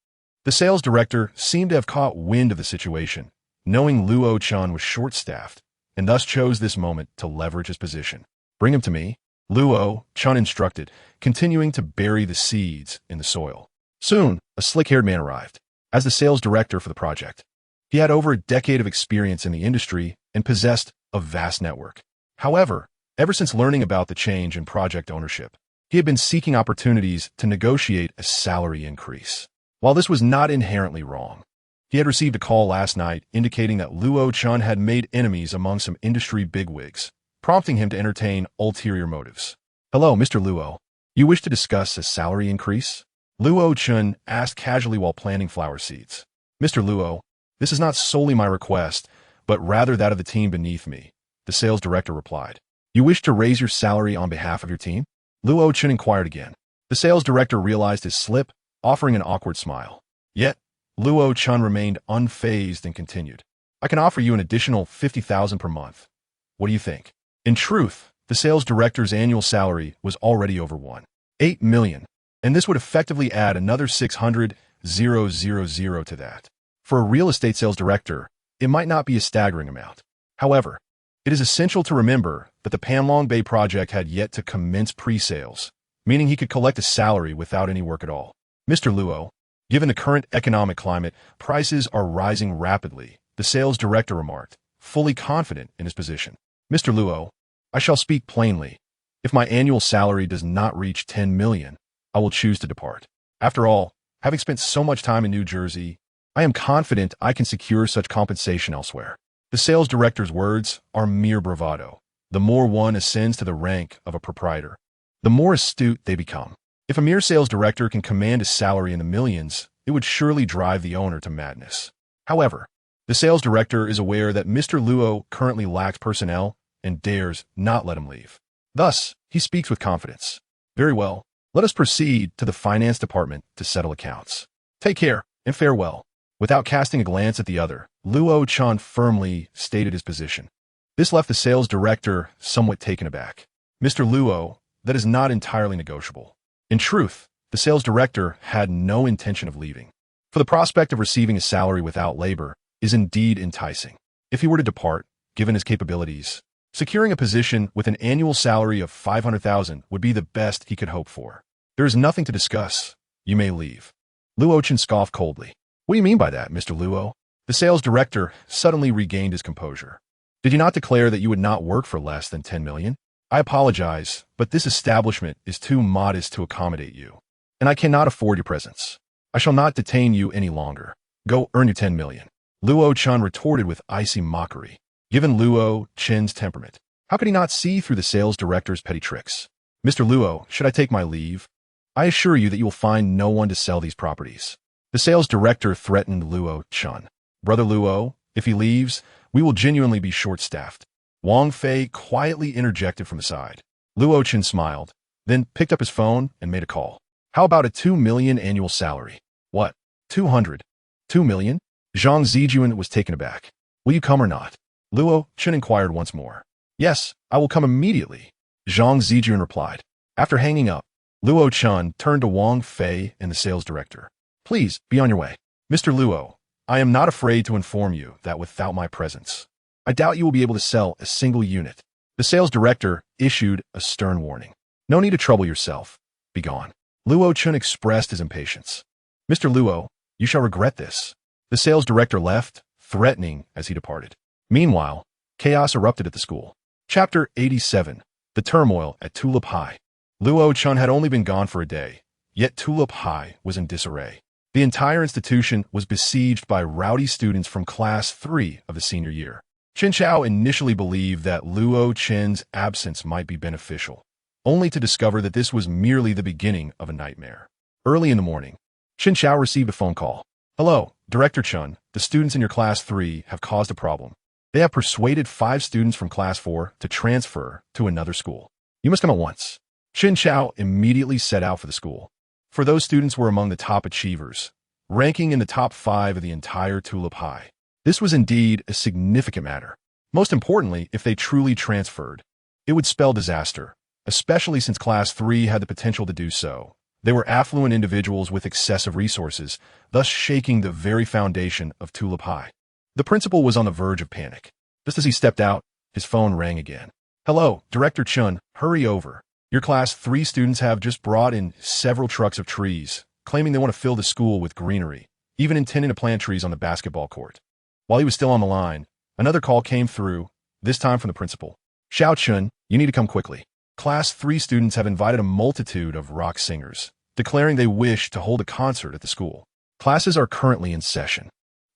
The sales director seemed to have caught wind of the situation, knowing Luo Chen was short-staffed, and thus chose this moment to leverage his position. Bring him to me, Luo Chen instructed, continuing to bury the seeds in the soil. Soon, a slick-haired man arrived. As the sales director for the project, he had over a decade of experience in the industry and possessed a vast network. However, ever since learning about the change in project ownership, he had been seeking opportunities to negotiate a salary increase. While this was not inherently wrong, he had received a call last night indicating that Luo Chen had made enemies among some industry bigwigs, prompting him to entertain ulterior motives. Hello, Mr. Luo. You wish to discuss a salary increase? Luo Chen asked casually while planting flower seeds. Mr. Luo, this is not solely my request, but rather that of the team beneath me, the sales director replied. You wish to raise your salary on behalf of your team? Luo Chen inquired again. The sales director realized his slip, offering an awkward smile. Yet, Luo Chen remained unfazed and continued. I can offer you an additional 50,000 per month. What do you think? In truth, the sales director's annual salary was already over 1.8 million, and this would effectively add another 600,000 to that. For a real estate sales director, it might not be a staggering amount. However, it is essential to remember that the Panlong Bay project had yet to commence pre-sales, meaning he could collect a salary without any work at all. Mr. Luo, given the current economic climate, prices are rising rapidly, the sales director remarked, fully confident in his position. Mr. Luo, I shall speak plainly. If my annual salary does not reach 10 million, I will choose to depart. After all, having spent so much time in New Jersey, I am confident I can secure such compensation elsewhere. The sales director's words are mere bravado. The more one ascends to the rank of a proprietor, the more astute they become. If a mere sales director can command a salary in the millions, it would surely drive the owner to madness. However, the sales director is aware that Mr. Luo currently lacks personnel and dares not let him leave. Thus, he speaks with confidence. Very well, let us proceed to the finance department to settle accounts. Take care and farewell. Without casting a glance at the other, Luo Chen firmly stated his position. This left the sales director somewhat taken aback. Mr. Luo, that is not entirely negotiable. In truth, the sales director had no intention of leaving. For the prospect of receiving a salary without labor is indeed enticing. If he were to depart, given his capabilities, securing a position with an annual salary of 500,000 would be the best he could hope for. There is nothing to discuss. You may leave. Luo Chen scoffed coldly. What do you mean by that, Mr. Luo? The sales director suddenly regained his composure. Did you not declare that you would not work for less than 10 million? I apologize, but this establishment is too modest to accommodate you, and I cannot afford your presence. I shall not detain you any longer. Go earn your 10 million. Luo Chen retorted with icy mockery. Given Luo Chen's temperament, how could he not see through the sales director's petty tricks? Mr. Luo, should I take my leave? I assure you that you will find no one to sell these properties. The sales director threatened Luo Chen. Brother Luo, if he leaves, we will genuinely be short-staffed. Wang Fei quietly interjected from the side. Luo Chen smiled, then picked up his phone and made a call. How about a 2 million annual salary? What? 200? 2 million? Zhang Zijuan was taken aback. Will you come or not? Luo Chen inquired once more. Yes, I will come immediately, Zhang Zijuan replied. After hanging up, Luo Chen turned to Wang Fei and the sales director. Please, be on your way. Mr. Luo, I am not afraid to inform you that without my presence, I doubt you will be able to sell a single unit. The sales director issued a stern warning. No need to trouble yourself. Be gone. Luo Chen expressed his impatience. Mr. Luo, you shall regret this. The sales director left, threatening as he departed. Meanwhile, chaos erupted at the school. Chapter 87. The Turmoil at Tulip High. Luo Chen had only been gone for a day, yet Tulip High was in disarray. The entire institution was besieged by rowdy students from Class 3 of the senior year. Chen Chao initially believed that Luo Chen's absence might be beneficial, only to discover that this was merely the beginning of a nightmare. Early in the morning, Chen Chao received a phone call. Hello, Director Chen, the students in your Class 3 have caused a problem. They have persuaded 5 students from Class 4 to transfer to another school. You must come at once. Chen Chao immediately set out for the school. For those students were among the top achievers, ranking in the top 5 of the entire Tulip High. This was indeed a significant matter. Most importantly, if they truly transferred, it would spell disaster, especially since Class 3 had the potential to do so. They were affluent individuals with excessive resources, thus shaking the very foundation of Tulip High. The principal was on the verge of panic. Just as he stepped out, his phone rang again. Hello, Director Chen, hurry over. Your Class 3 students have just brought in several trucks of trees, claiming they want to fill the school with greenery, even intending to plant trees on the basketball court. While he was still on the line, another call came through, this time from the principal. Xiao Chun, you need to come quickly. Class 3 students have invited a multitude of rock singers, declaring they wish to hold a concert at the school. Classes are currently in session,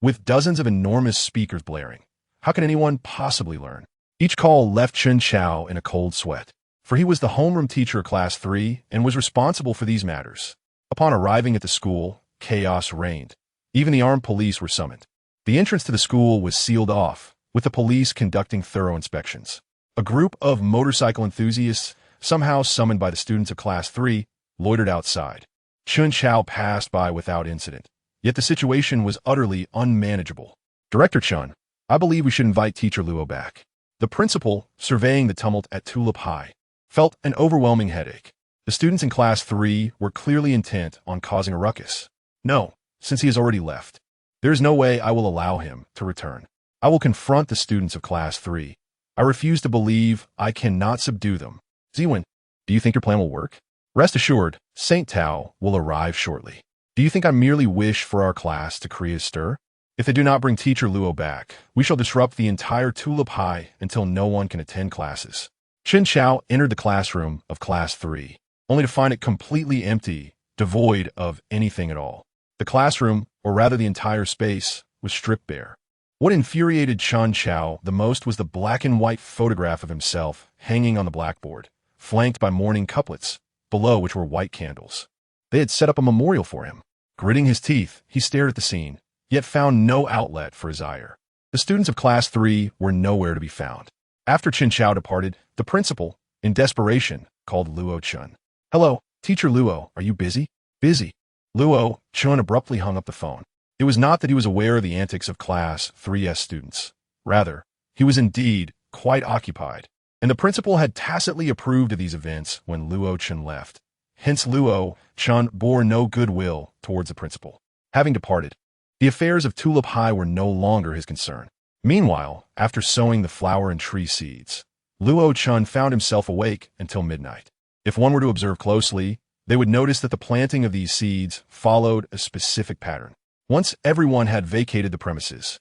with dozens of enormous speakers blaring. How can anyone possibly learn? Each call left Chen Chao in a cold sweat, for he was the homeroom teacher of Class 3 and was responsible for these matters. Upon arriving at the school, chaos reigned. Even the armed police were summoned. The entrance to the school was sealed off, with the police conducting thorough inspections. A group of motorcycle enthusiasts somehow summoned by the students of Class 3, loitered outside. Chun Chao passed by without incident, yet the situation was utterly unmanageable. Director Chun, I believe we should invite Teacher Luo back. The principal, surveying the tumult at Tulip High, felt an overwhelming headache. The students in Class 3 were clearly intent on causing a ruckus. No, since he has already left. There is no way I will allow him to return. I will confront the students of Class 3. I refuse to believe I cannot subdue them. Ziwen, do you think your plan will work? Rest assured, Saint Tao will arrive shortly. Do you think I merely wish for our class to create a stir? If they do not bring Teacher Luo back, we shall disrupt the entire Tulip High until no one can attend classes. Chen Chao entered the classroom of Class 3, only to find it completely empty, devoid of anything at all. The classroom, or rather the entire space, was stripped bare. What infuriated Chen Chao the most was the black and white photograph of himself hanging on the blackboard, flanked by mourning couplets, below which were white candles. They had set up a memorial for him. Gritting his teeth, he stared at the scene, yet found no outlet for his ire. The students of Class 3 were nowhere to be found. After Chen Chao departed, the principal, in desperation, called Luo Chen. Hello, Teacher Luo, are you busy? Busy. Luo Chen abruptly hung up the phone. It was not that he was aware of the antics of Class 3's students. Rather, he was indeed quite occupied, and the principal had tacitly approved of these events when Luo Chen left. Hence Luo Chen bore no goodwill towards the principal. Having departed, the affairs of Tulip High were no longer his concern. Meanwhile, after sowing the flower and tree seeds, Luo Chen found himself awake until midnight. If one were to observe closely, they would notice that the planting of these seeds followed a specific pattern. Once everyone had vacated the premises,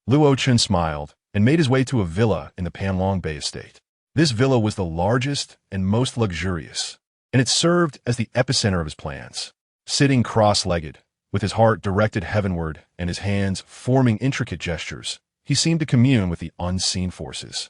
Luo Chen smiled and made his way to a villa in the Panlong Bay estate. This villa was the largest and most luxurious, and it served as the epicenter of his plans. Sitting cross-legged, with his heart directed heavenward and his hands forming intricate gestures, he seemed to commune with the unseen forces.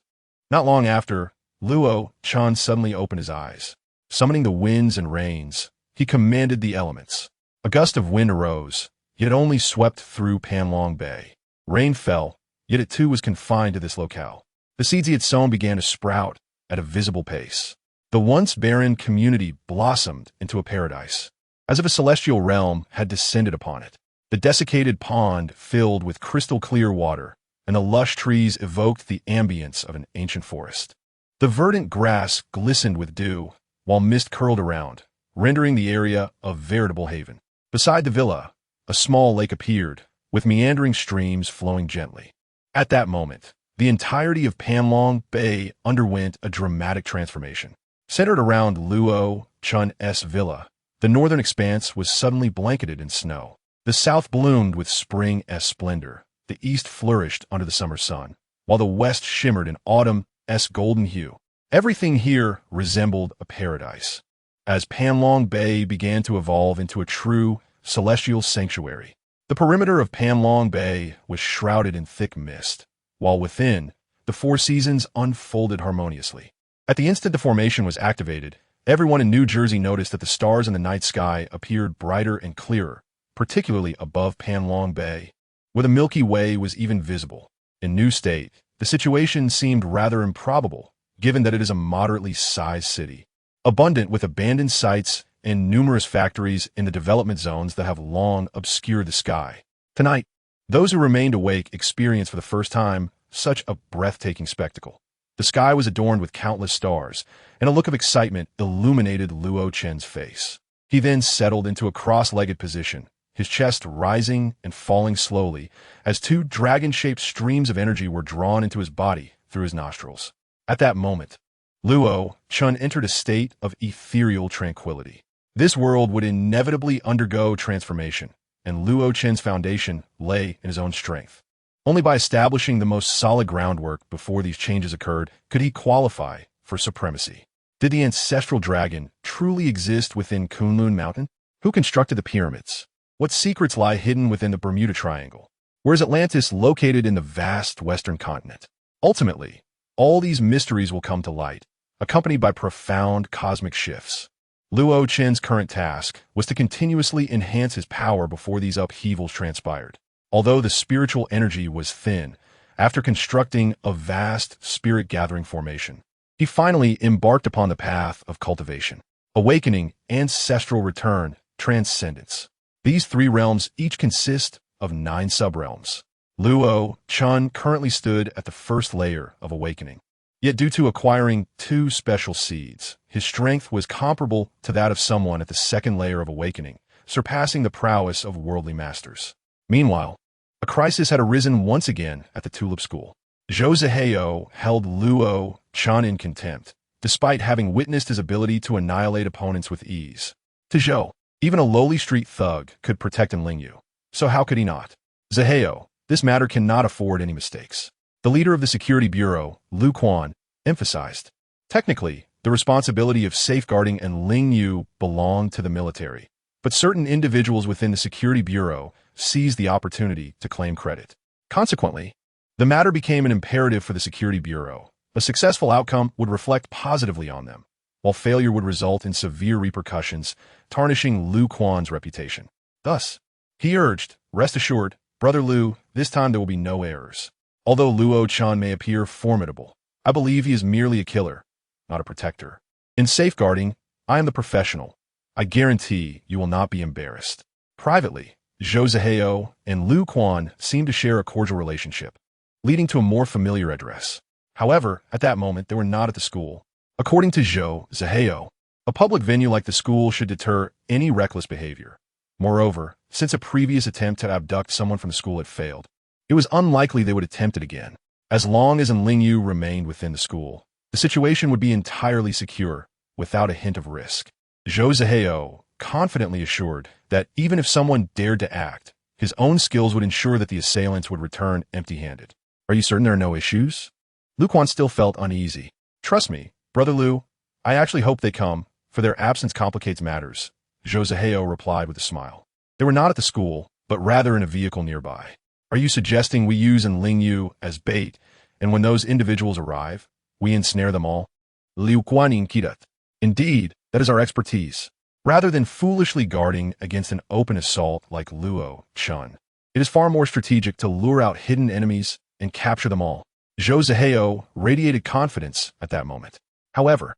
Not long after, Luo Chen suddenly opened his eyes. Summoning the winds and rains, he commanded the elements. A gust of wind arose, yet only swept through Panlong Bay. Rain fell, yet it too was confined to this locale. The seeds he had sown began to sprout at a visible pace. The once barren community blossomed into a paradise, as if a celestial realm had descended upon it. The desiccated pond filled with crystal-clear water, and the lush trees evoked the ambience of an ancient forest. The verdant grass glistened with dew, while mist curled around, rendering the area a veritable haven. Beside the villa, a small lake appeared, with meandering streams flowing gently. At that moment, the entirety of Panlong Bay underwent a dramatic transformation. Centered around Luo Chen's villa, the northern expanse was suddenly blanketed in snow. The south bloomed with spring's splendor, the east flourished under the summer sun, while the west shimmered in autumn's golden hue. Everything here resembled a paradise, as Panlong Bay began to evolve into a true celestial sanctuary. The perimeter of Panlong Bay was shrouded in thick mist, while within, the four seasons unfolded harmoniously. At the instant the formation was activated, everyone in New Jersey noticed that the stars in the night sky appeared brighter and clearer, particularly above Panlong Bay, where the Milky Way was even visible. In New State, the situation seemed rather improbable, given that it is a moderately sized city, abundant with abandoned sites and numerous factories in the development zones that have long obscured the sky. Tonight, those who remained awake experienced for the first time such a breathtaking spectacle. The sky was adorned with countless stars, and a look of excitement illuminated Luo Chen's face. He then settled into a cross-legged position, his chest rising and falling slowly as two dragon-shaped streams of energy were drawn into his body through his nostrils. At that moment, Luo Chen entered a state of ethereal tranquility. This world would inevitably undergo transformation, and Luo Chen's foundation lay in his own strength. Only by establishing the most solid groundwork before these changes occurred could he qualify for supremacy. Did the ancestral dragon truly exist within Kunlun Mountain? Who constructed the pyramids? What secrets lie hidden within the Bermuda Triangle? Where is Atlantis located in the vast western continent? Ultimately, all these mysteries will come to light, accompanied by profound cosmic shifts. Luo Chen's current task was to continuously enhance his power before these upheavals transpired. Although the spiritual energy was thin, after constructing a vast spirit-gathering formation, He finally embarked upon the path of cultivation, awakening, ancestral return, transcendence. These three realms each consist of 9 subrealms. Luo Chen currently stood at the first layer of awakening. Yet due to acquiring 2 special seeds, his strength was comparable to that of someone at the second layer of awakening, surpassing the prowess of worldly masters. Meanwhile, a crisis had arisen once again at the Tulip School. Zhou Zihao held Luo Chen in contempt, despite having witnessed his ability to annihilate opponents with ease. To Zhou, even a lowly street thug could protect Enlingyu, so how could he not? Zihao, this matter cannot afford any mistakes. The leader of the Security Bureau, Lu Quan, emphasized. Technically, the responsibility of safeguarding Enlingyu belonged to the military, but certain individuals within the Security Bureau seized the opportunity to claim credit. Consequently, the matter became an imperative for the Security Bureau. A successful outcome would reflect positively on them, while failure would result in severe repercussions, tarnishing Lu Quan's reputation. Thus, he urged, rest assured, Brother Lu, this time there will be no errors. Although Luo Chen may appear formidable, I believe he is merely a killer, not a protector. In safeguarding, I am the professional. I guarantee you will not be embarrassed. Privately, Zhou Zihao and Lu Quan seemed to share a cordial relationship, leading to a more familiar address. However, at that moment, they were not at the school. According to Zhou Zihao, a public venue like the school should deter any reckless behavior. Moreover, since a previous attempt to abduct someone from the school had failed, it was unlikely they would attempt it again. As long as Enlingyu remained within the school, the situation would be entirely secure, without a hint of risk. Zhou Zihao confidently assured that even if someone dared to act, his own skills would ensure that the assailants would return empty-handed. Are you certain there are no issues? Lu Quan still felt uneasy. Trust me, Brother Lu, I actually hope they come, for their absence complicates matters, Zhou Zihao replied with a smile. They were not at the school, but rather in a vehicle nearby. Are you suggesting we use Enlingyu as bait, and when those individuals arrive, we ensnare them all? Liu Guanyin Kidat. Indeed, that is our expertise. Rather than foolishly guarding against an open assault like Luo Chen, it is far more strategic to lure out hidden enemies and capture them all. Zhou Zihao radiated confidence at that moment. However,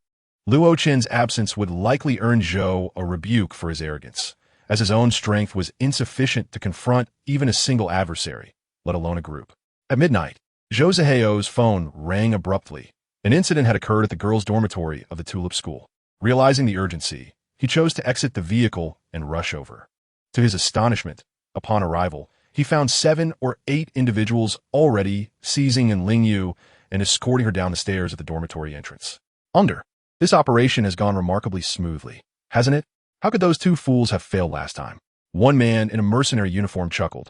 Luo Chen's absence would likely earn Zhou a rebuke for his arrogance, as his own strength was insufficient to confront even a single adversary, let alone a group. At midnight, Zhou Zihao's phone rang abruptly. An incident had occurred at the girls' dormitory of the Tulip School. Realizing the urgency, he chose to exit the vehicle and rush over. To his astonishment, upon arrival, he found 7 or 8 individuals already seizing Enlingyu and escorting her down the stairs at the dormitory entrance. This operation has gone remarkably smoothly, hasn't it? How could those 2 fools have failed last time? One man in a mercenary uniform chuckled.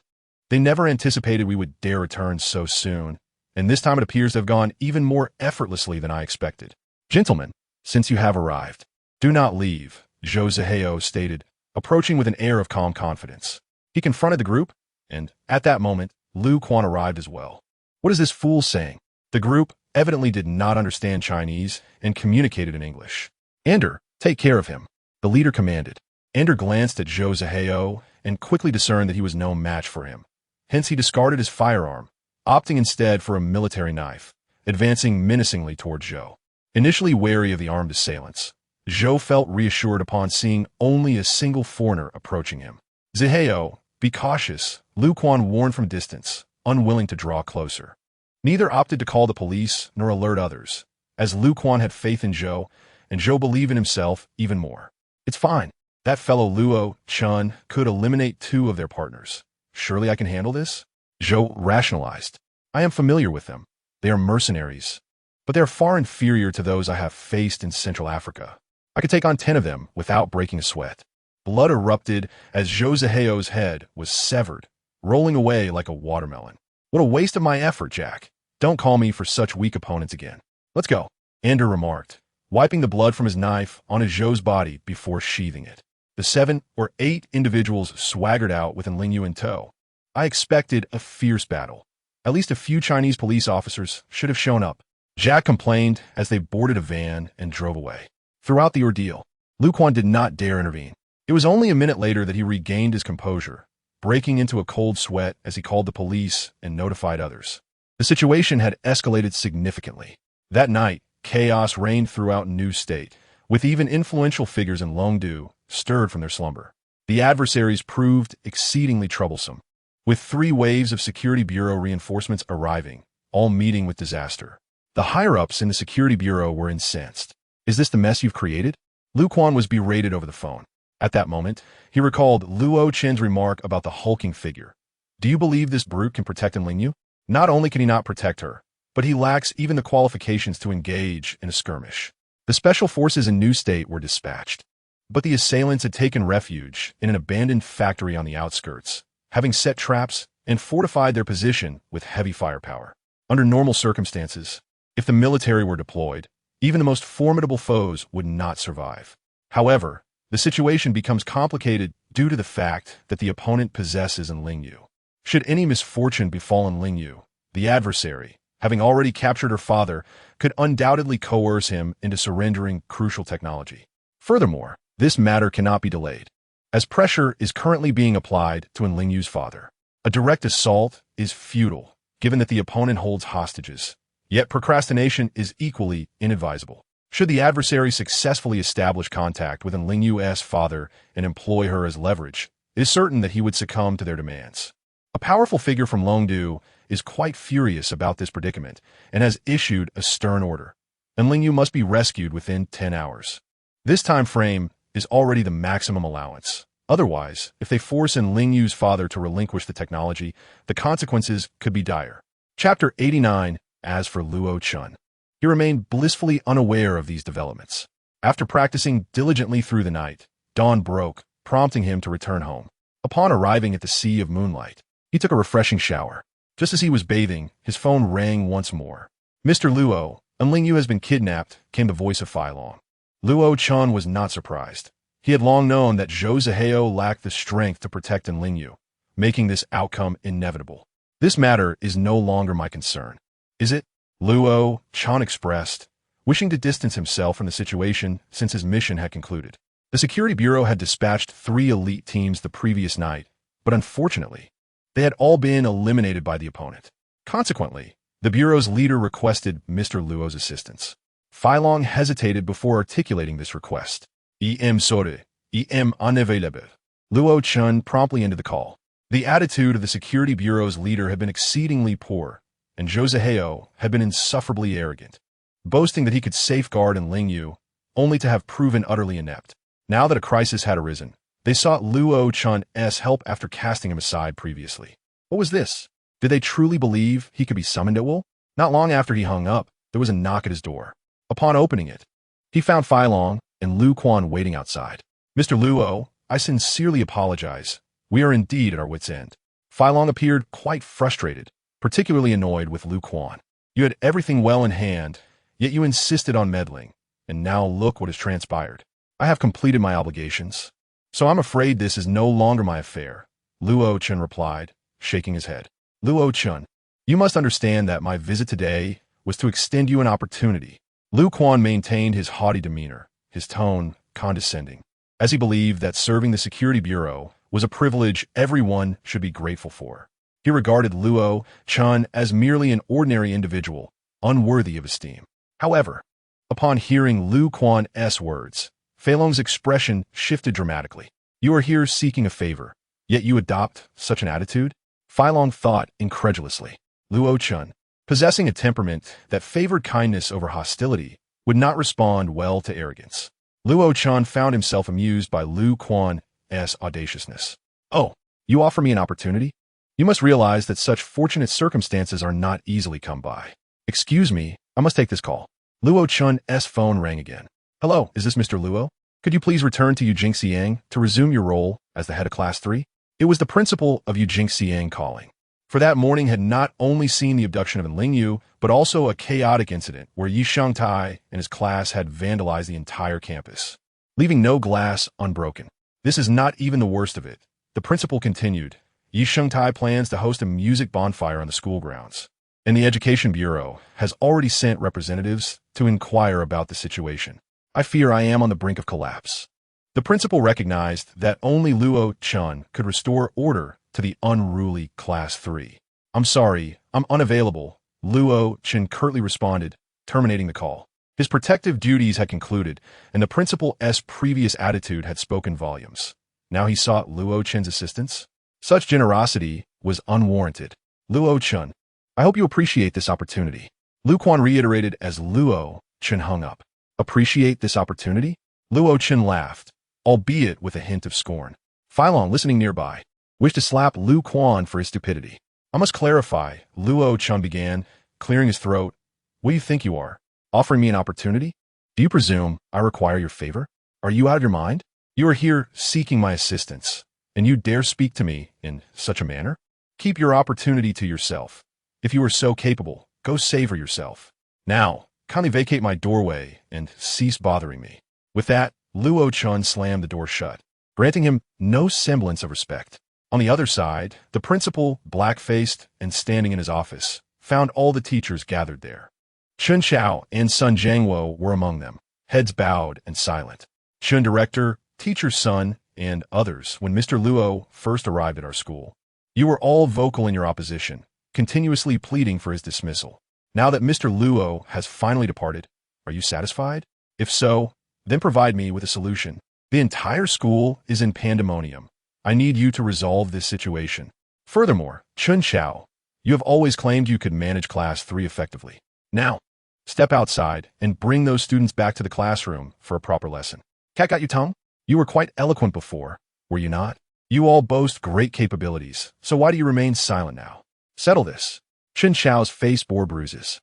They never anticipated we would dare return so soon, and this time it appears to have gone even more effortlessly than I expected. Gentlemen, since you have arrived, do not leave, Zhou Zihao stated, approaching with an air of calm confidence. He confronted the group, and, at that moment, Lu Quan arrived as well. What is this fool saying? The group evidently did not understand Chinese and communicated in English. Ander, take care of him, the leader commanded. Ander glanced at Zhou Zihao and quickly discerned that he was no match for him. Hence he discarded his firearm, opting instead for a military knife, advancing menacingly toward Zhou. Initially wary of the armed assailants, Zhou felt reassured upon seeing only a single foreigner approaching him. Zihao, be cautious, Lu Quan warned from distance, unwilling to draw closer. Neither opted to call the police nor alert others, as Lu Quan had faith in Zhou, and Zhou believed in himself even more. It's fine. That fellow Luo Chen could eliminate 2 of their partners. Surely I can handle this? Zhou rationalized. I am familiar with them. They are mercenaries, but they are far inferior to those I have faced in Central Africa. I could take on 10 of them without breaking a sweat. Blood erupted as Zhou Zihao's head was severed, rolling away like a watermelon. What a waste of my effort, Jack. Don't call me for such weak opponents again. Let's go, Ander remarked, wiping the blood from his knife on Zhou's body before sheathing it. The 7 or 8 individuals swaggered out with Enlingyu in tow. I expected a fierce battle. At least a few Chinese police officers should have shown up, Jack complained as they boarded a van and drove away. Throughout the ordeal, Lu Quan did not dare intervene. It was only a minute later that he regained his composure, breaking into a cold sweat as he called the police and notified others. The situation had escalated significantly. That night, chaos reigned throughout New State, with even influential figures in Longdu stirred from their slumber. The adversaries proved exceedingly troublesome, with 3 waves of Security Bureau reinforcements arriving, all meeting with disaster. The higher-ups in the Security Bureau were incensed. "Is this the mess you've created?" Lu Quan was berated over the phone. At that moment, he recalled Luo Chen's remark about the hulking figure. "Do you believe this brute can protect Enlingyu?" Not only can he not protect her, but he lacks even the qualifications to engage in a skirmish. The special forces in New State were dispatched, but the assailants had taken refuge in an abandoned factory on the outskirts, having set traps and fortified their position with heavy firepower. Under normal circumstances, if the military were deployed, even the most formidable foes would not survive. However, the situation becomes complicated due to the fact that the opponent possesses Enlingyu. Should any misfortune befall Enlingyu, the adversary, having already captured her father, could undoubtedly coerce him into surrendering crucial technology. Furthermore, this matter cannot be delayed, as pressure is currently being applied to Enlingyu's father. A direct assault is futile, given that the opponent holds hostages, yet procrastination is equally inadvisable. Should the adversary successfully establish contact with Enlingyu's father and employ her as leverage, it is certain that he would succumb to their demands. A powerful figure from Longdu is quite furious about this predicament and has issued a stern order. Enlingyu must be rescued within 10 hours. This time frame is already the maximum allowance. Otherwise, if they force Enlingyu's father to relinquish the technology, the consequences could be dire. Chapter 89. As for Luo Chen, he remained blissfully unaware of these developments. After practicing diligently through the night, dawn broke, prompting him to return home. Upon arriving at the Sea of Moonlight, he took a refreshing shower. Just as he was bathing, his phone rang once more. "Mr. Luo, Enlingyu has been kidnapped," came the voice of Fai Long. Luo Chen was not surprised. He had long known that Zhou Zihao lacked the strength to protect Enlingyu, making this outcome inevitable. "This matter is no longer my concern." "Is it?" Luo Chen expressed, wishing to distance himself from the situation since his mission had concluded. The Security Bureau had dispatched 3 elite teams the previous night, but unfortunately, they had all been eliminated by the opponent. Consequently, the Bureau's leader requested Mr. Luo's assistance. Fai Long hesitated before articulating this request. Sorry, unavailable." Luo Chen promptly ended the call. The attitude of the Security Bureau's leader had been exceedingly poor, and Zhou Zihao had been insufferably arrogant, boasting that he could safeguard Enlingyu, only to have proven utterly inept. Now that a crisis had arisen, they sought Luo Chen's help after casting him aside previously. What was this? Did they truly believe he could be summoned at will? Not long after he hung up, there was a knock at his door. Upon opening it, he found Fai Long and Lu Quan waiting outside. "Mr. Luo, I sincerely apologize. We are indeed at our wits' end." Fai Long appeared quite frustrated, particularly annoyed with Lu Quan. "You had everything well in hand, yet you insisted on meddling, and now look what has transpired. I have completed my obligations, so I'm afraid this is no longer my affair," Luo Chen replied, shaking his head. "Luo Chen, you must understand that my visit today was to extend you an opportunity." Lu Quan maintained his haughty demeanor, his tone condescending, as he believed that serving the Security Bureau was a privilege everyone should be grateful for. He regarded Luo Chen as merely an ordinary individual, unworthy of esteem. However, upon hearing Lu Quan's words, Fai Long's expression shifted dramatically. "You are here seeking a favor, yet you adopt such an attitude?" Fai Long thought incredulously. Luo Chen, possessing a temperament that favored kindness over hostility, would not respond well to arrogance. Luo Chen found himself amused by Lu Quan's audaciousness. "Oh, you offer me an opportunity? You must realize that such fortunate circumstances are not easily come by." "Excuse me, I must take this call." Luo Chen's phone rang again. "Hello, is this Mr. Luo? Could you please return to Yujing Xiang to resume your role as the head of Class 3? It was the principal of Yujing Xiang calling. For that morning had not only seen the abduction of Enlingyu, but also a chaotic incident where Yi Shangtai and his class had vandalized the entire campus, leaving no glass unbroken. This is not even the worst of it," the principal continued. "Yi Shangtai plans to host a music bonfire on the school grounds, and the Education Bureau has already sent representatives to inquire about the situation. I fear I am on the brink of collapse." The principal recognized that only Luo Chen could restore order to the unruly Class 3. "I'm sorry, I'm unavailable," Luo Chen curtly responded, terminating the call. His protective duties had concluded, and the principal's previous attitude had spoken volumes. Now he sought Luo Chen's assistance? Such generosity was unwarranted. Luo Chen, I hope you appreciate this opportunity. Lu Quan reiterated as Luo Chen hung up. Appreciate this opportunity? Luo Chen laughed, albeit with a hint of scorn. Filong, listening nearby, wished to slap Lu Quan for his stupidity. I must clarify, Luo Chen began, clearing his throat. What do you think you are? Offering me an opportunity? Do you presume I require your favor? Are you out of your mind? You are here seeking my assistance, and you dare speak to me in such a manner? Keep your opportunity to yourself. If you are so capable, go savor yourself. Now, kindly vacate my doorway and cease bothering me. With that, Luo Chen slammed the door shut, granting him no semblance of respect. On the other side, the principal, black-faced and standing in his office, found all the teachers gathered there. Chun Chao and Sun Jiangwo were among them, heads bowed and silent. Chun director, teacher's son, and others when Mr. Luo first arrived at our school. You were all vocal in your opposition, continuously pleading for his dismissal. Now that Mr. Luo has finally departed, are you satisfied? If so, then provide me with a solution. The entire school is in pandemonium. I need you to resolve this situation. Furthermore, Chun Chao, you have always claimed you could manage Class 3 effectively. Now, step outside and bring those students back to the classroom for a proper lesson. Cat got your tongue? You were quite eloquent before, were you not? You all boast great capabilities, so why do you remain silent now? Settle this. Chun Chao's face bore bruises,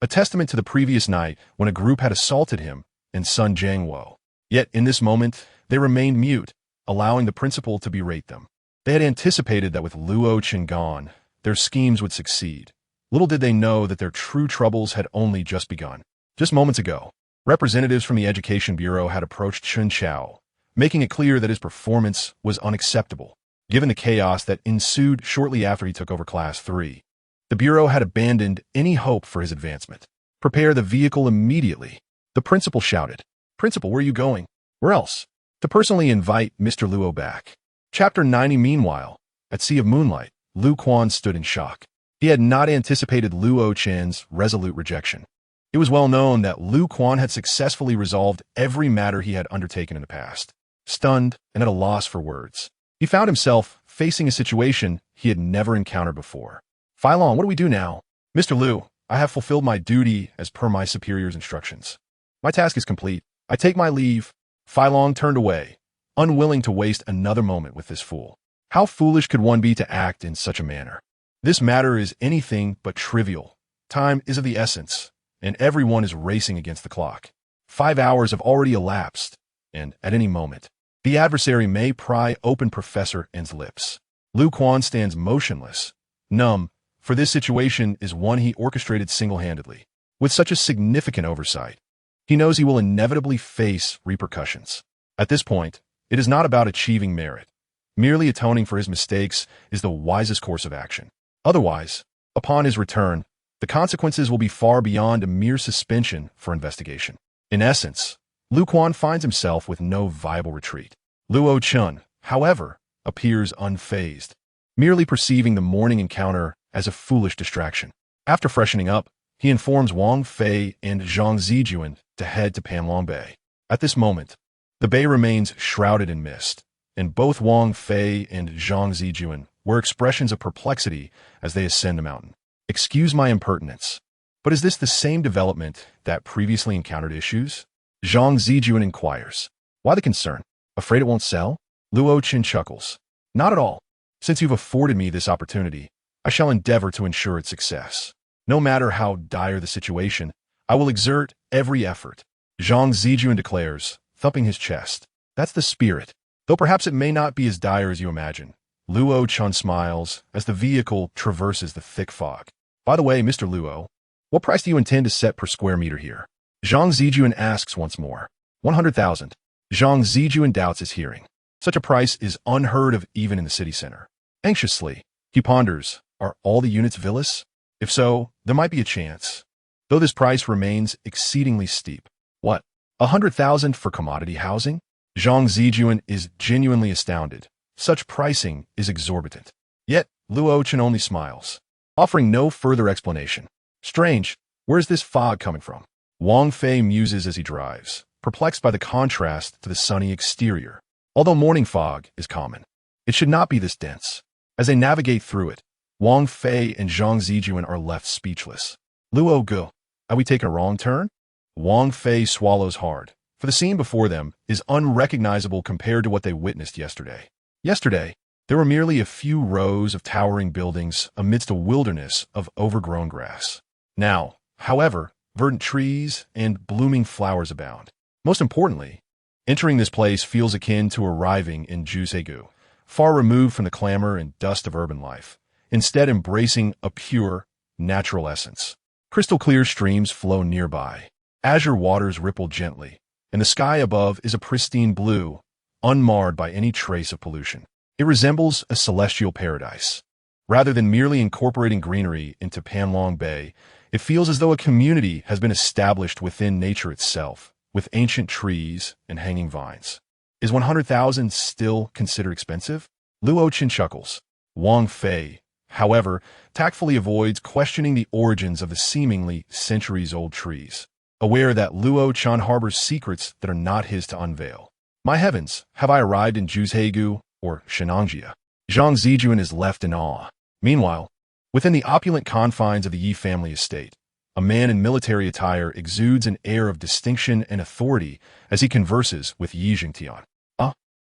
a testament to the previous night when a group had assaulted him and Sun Jiangwo. Yet in this moment, they remained mute, allowing the principal to berate them. They had anticipated that with Luo Chen gone, their schemes would succeed. Little did they know that their true troubles had only just begun. Just moments ago, representatives from the Education Bureau had approached Chun Chao, making it clear that his performance was unacceptable. Given the chaos that ensued shortly after he took over Class 3, the Bureau had abandoned any hope for his advancement. Prepare the vehicle immediately, the principal shouted. Principal, where are you going? Where else? To personally invite Mr. Luo back. Chapter 90. Meanwhile, at Sea of Moonlight, Lu Quan stood in shock. He had not anticipated Luo Chen's resolute rejection. It was well known that Lu Quan had successfully resolved every matter he had undertaken in the past. Stunned and at a loss for words, he found himself facing a situation he had never encountered before. Filong, what do we do now? Mr. Lu, I have fulfilled my duty as per my superior's instructions. My task is complete. I take my leave. Filong turned away, unwilling to waste another moment with this fool. How foolish could one be to act in such a manner? This matter is anything but trivial. Time is of the essence, and everyone is racing against the clock. 5 hours have already elapsed, and at any moment, the adversary may pry open Professor N's lips. Lu Quan stands motionless, numb, for this situation is one he orchestrated single-handedly. With such a significant oversight, he knows he will inevitably face repercussions. At this point, it is not about achieving merit. Merely atoning for his mistakes is the wisest course of action. Otherwise, upon his return, the consequences will be far beyond a mere suspension for investigation. In essence, Lu Quan finds himself with no viable retreat. Luo Chen, however, appears unfazed, merely perceiving the morning encounter as a foolish distraction. After freshening up, he informs Wang Fei and Zhang Zijuan to head to Panlong Bay. At this moment, the bay remains shrouded in mist, and both Wang Fei and Zhang Zijuan were expressions of perplexity as they ascend the mountain. Excuse my impertinence, but is this the same development that previously encountered issues? Zhang Zijuan inquires. Why the concern? Afraid it won't sell? Luo Chen chuckles. Not at all. Since you've afforded me this opportunity, I shall endeavor to ensure its success. No matter how dire the situation, I will exert every effort. Zhang Zijuan declares, thumping his chest. That's the spirit, though perhaps it may not be as dire as you imagine. Luo Chen smiles as the vehicle traverses the thick fog. By the way, Mr. Luo, what price do you intend to set per square meter here? Zhang Zijuan asks once more. 100,000. Zhang Zijuan doubts his hearing. Such a price is unheard of even in the city center. Anxiously, he ponders, are all the units villas? If so, there might be a chance, though this price remains exceedingly steep. What? 100,000 for commodity housing? Zhang Zijuan is genuinely astounded. Such pricing is exorbitant. Yet, Luo Chen only smiles, offering no further explanation. Strange, where is this fog coming from? Wang Fei muses as he drives, perplexed by the contrast to the sunny exterior. Although morning fog is common, it should not be this dense. As they navigate through it, Wang Fei and Zhang Zijuan are left speechless. Luo Gu, are we taking a wrong turn? Wang Fei swallows hard, for the scene before them is unrecognizable compared to what they witnessed yesterday. Yesterday, there were merely a few rows of towering buildings amidst a wilderness of overgrown grass. Now, however, verdant trees and blooming flowers abound. Most importantly, entering this place feels akin to arriving in Juzhegu, far removed from the clamor and dust of urban life, instead embracing a pure, natural essence. Crystal clear streams flow nearby. Azure waters ripple gently, and the sky above is a pristine blue, unmarred by any trace of pollution. It resembles a celestial paradise. Rather than merely incorporating greenery into Panlong Bay, it feels as though a community has been established within nature itself, with ancient trees and hanging vines. Is 100,000 still considered expensive? Luo Chen chuckles. Wang Fei, however, tactfully avoids questioning the origins of the seemingly centuries-old trees, aware that Luo Chen harbors secrets that are not his to unveil. My heavens, have I arrived in Juzhegu or Shenangjia? Zhang Zijuan is left in awe. Meanwhile, within the opulent confines of the Yi family estate, a man in military attire exudes an air of distinction and authority as he converses with Yi Jingtian.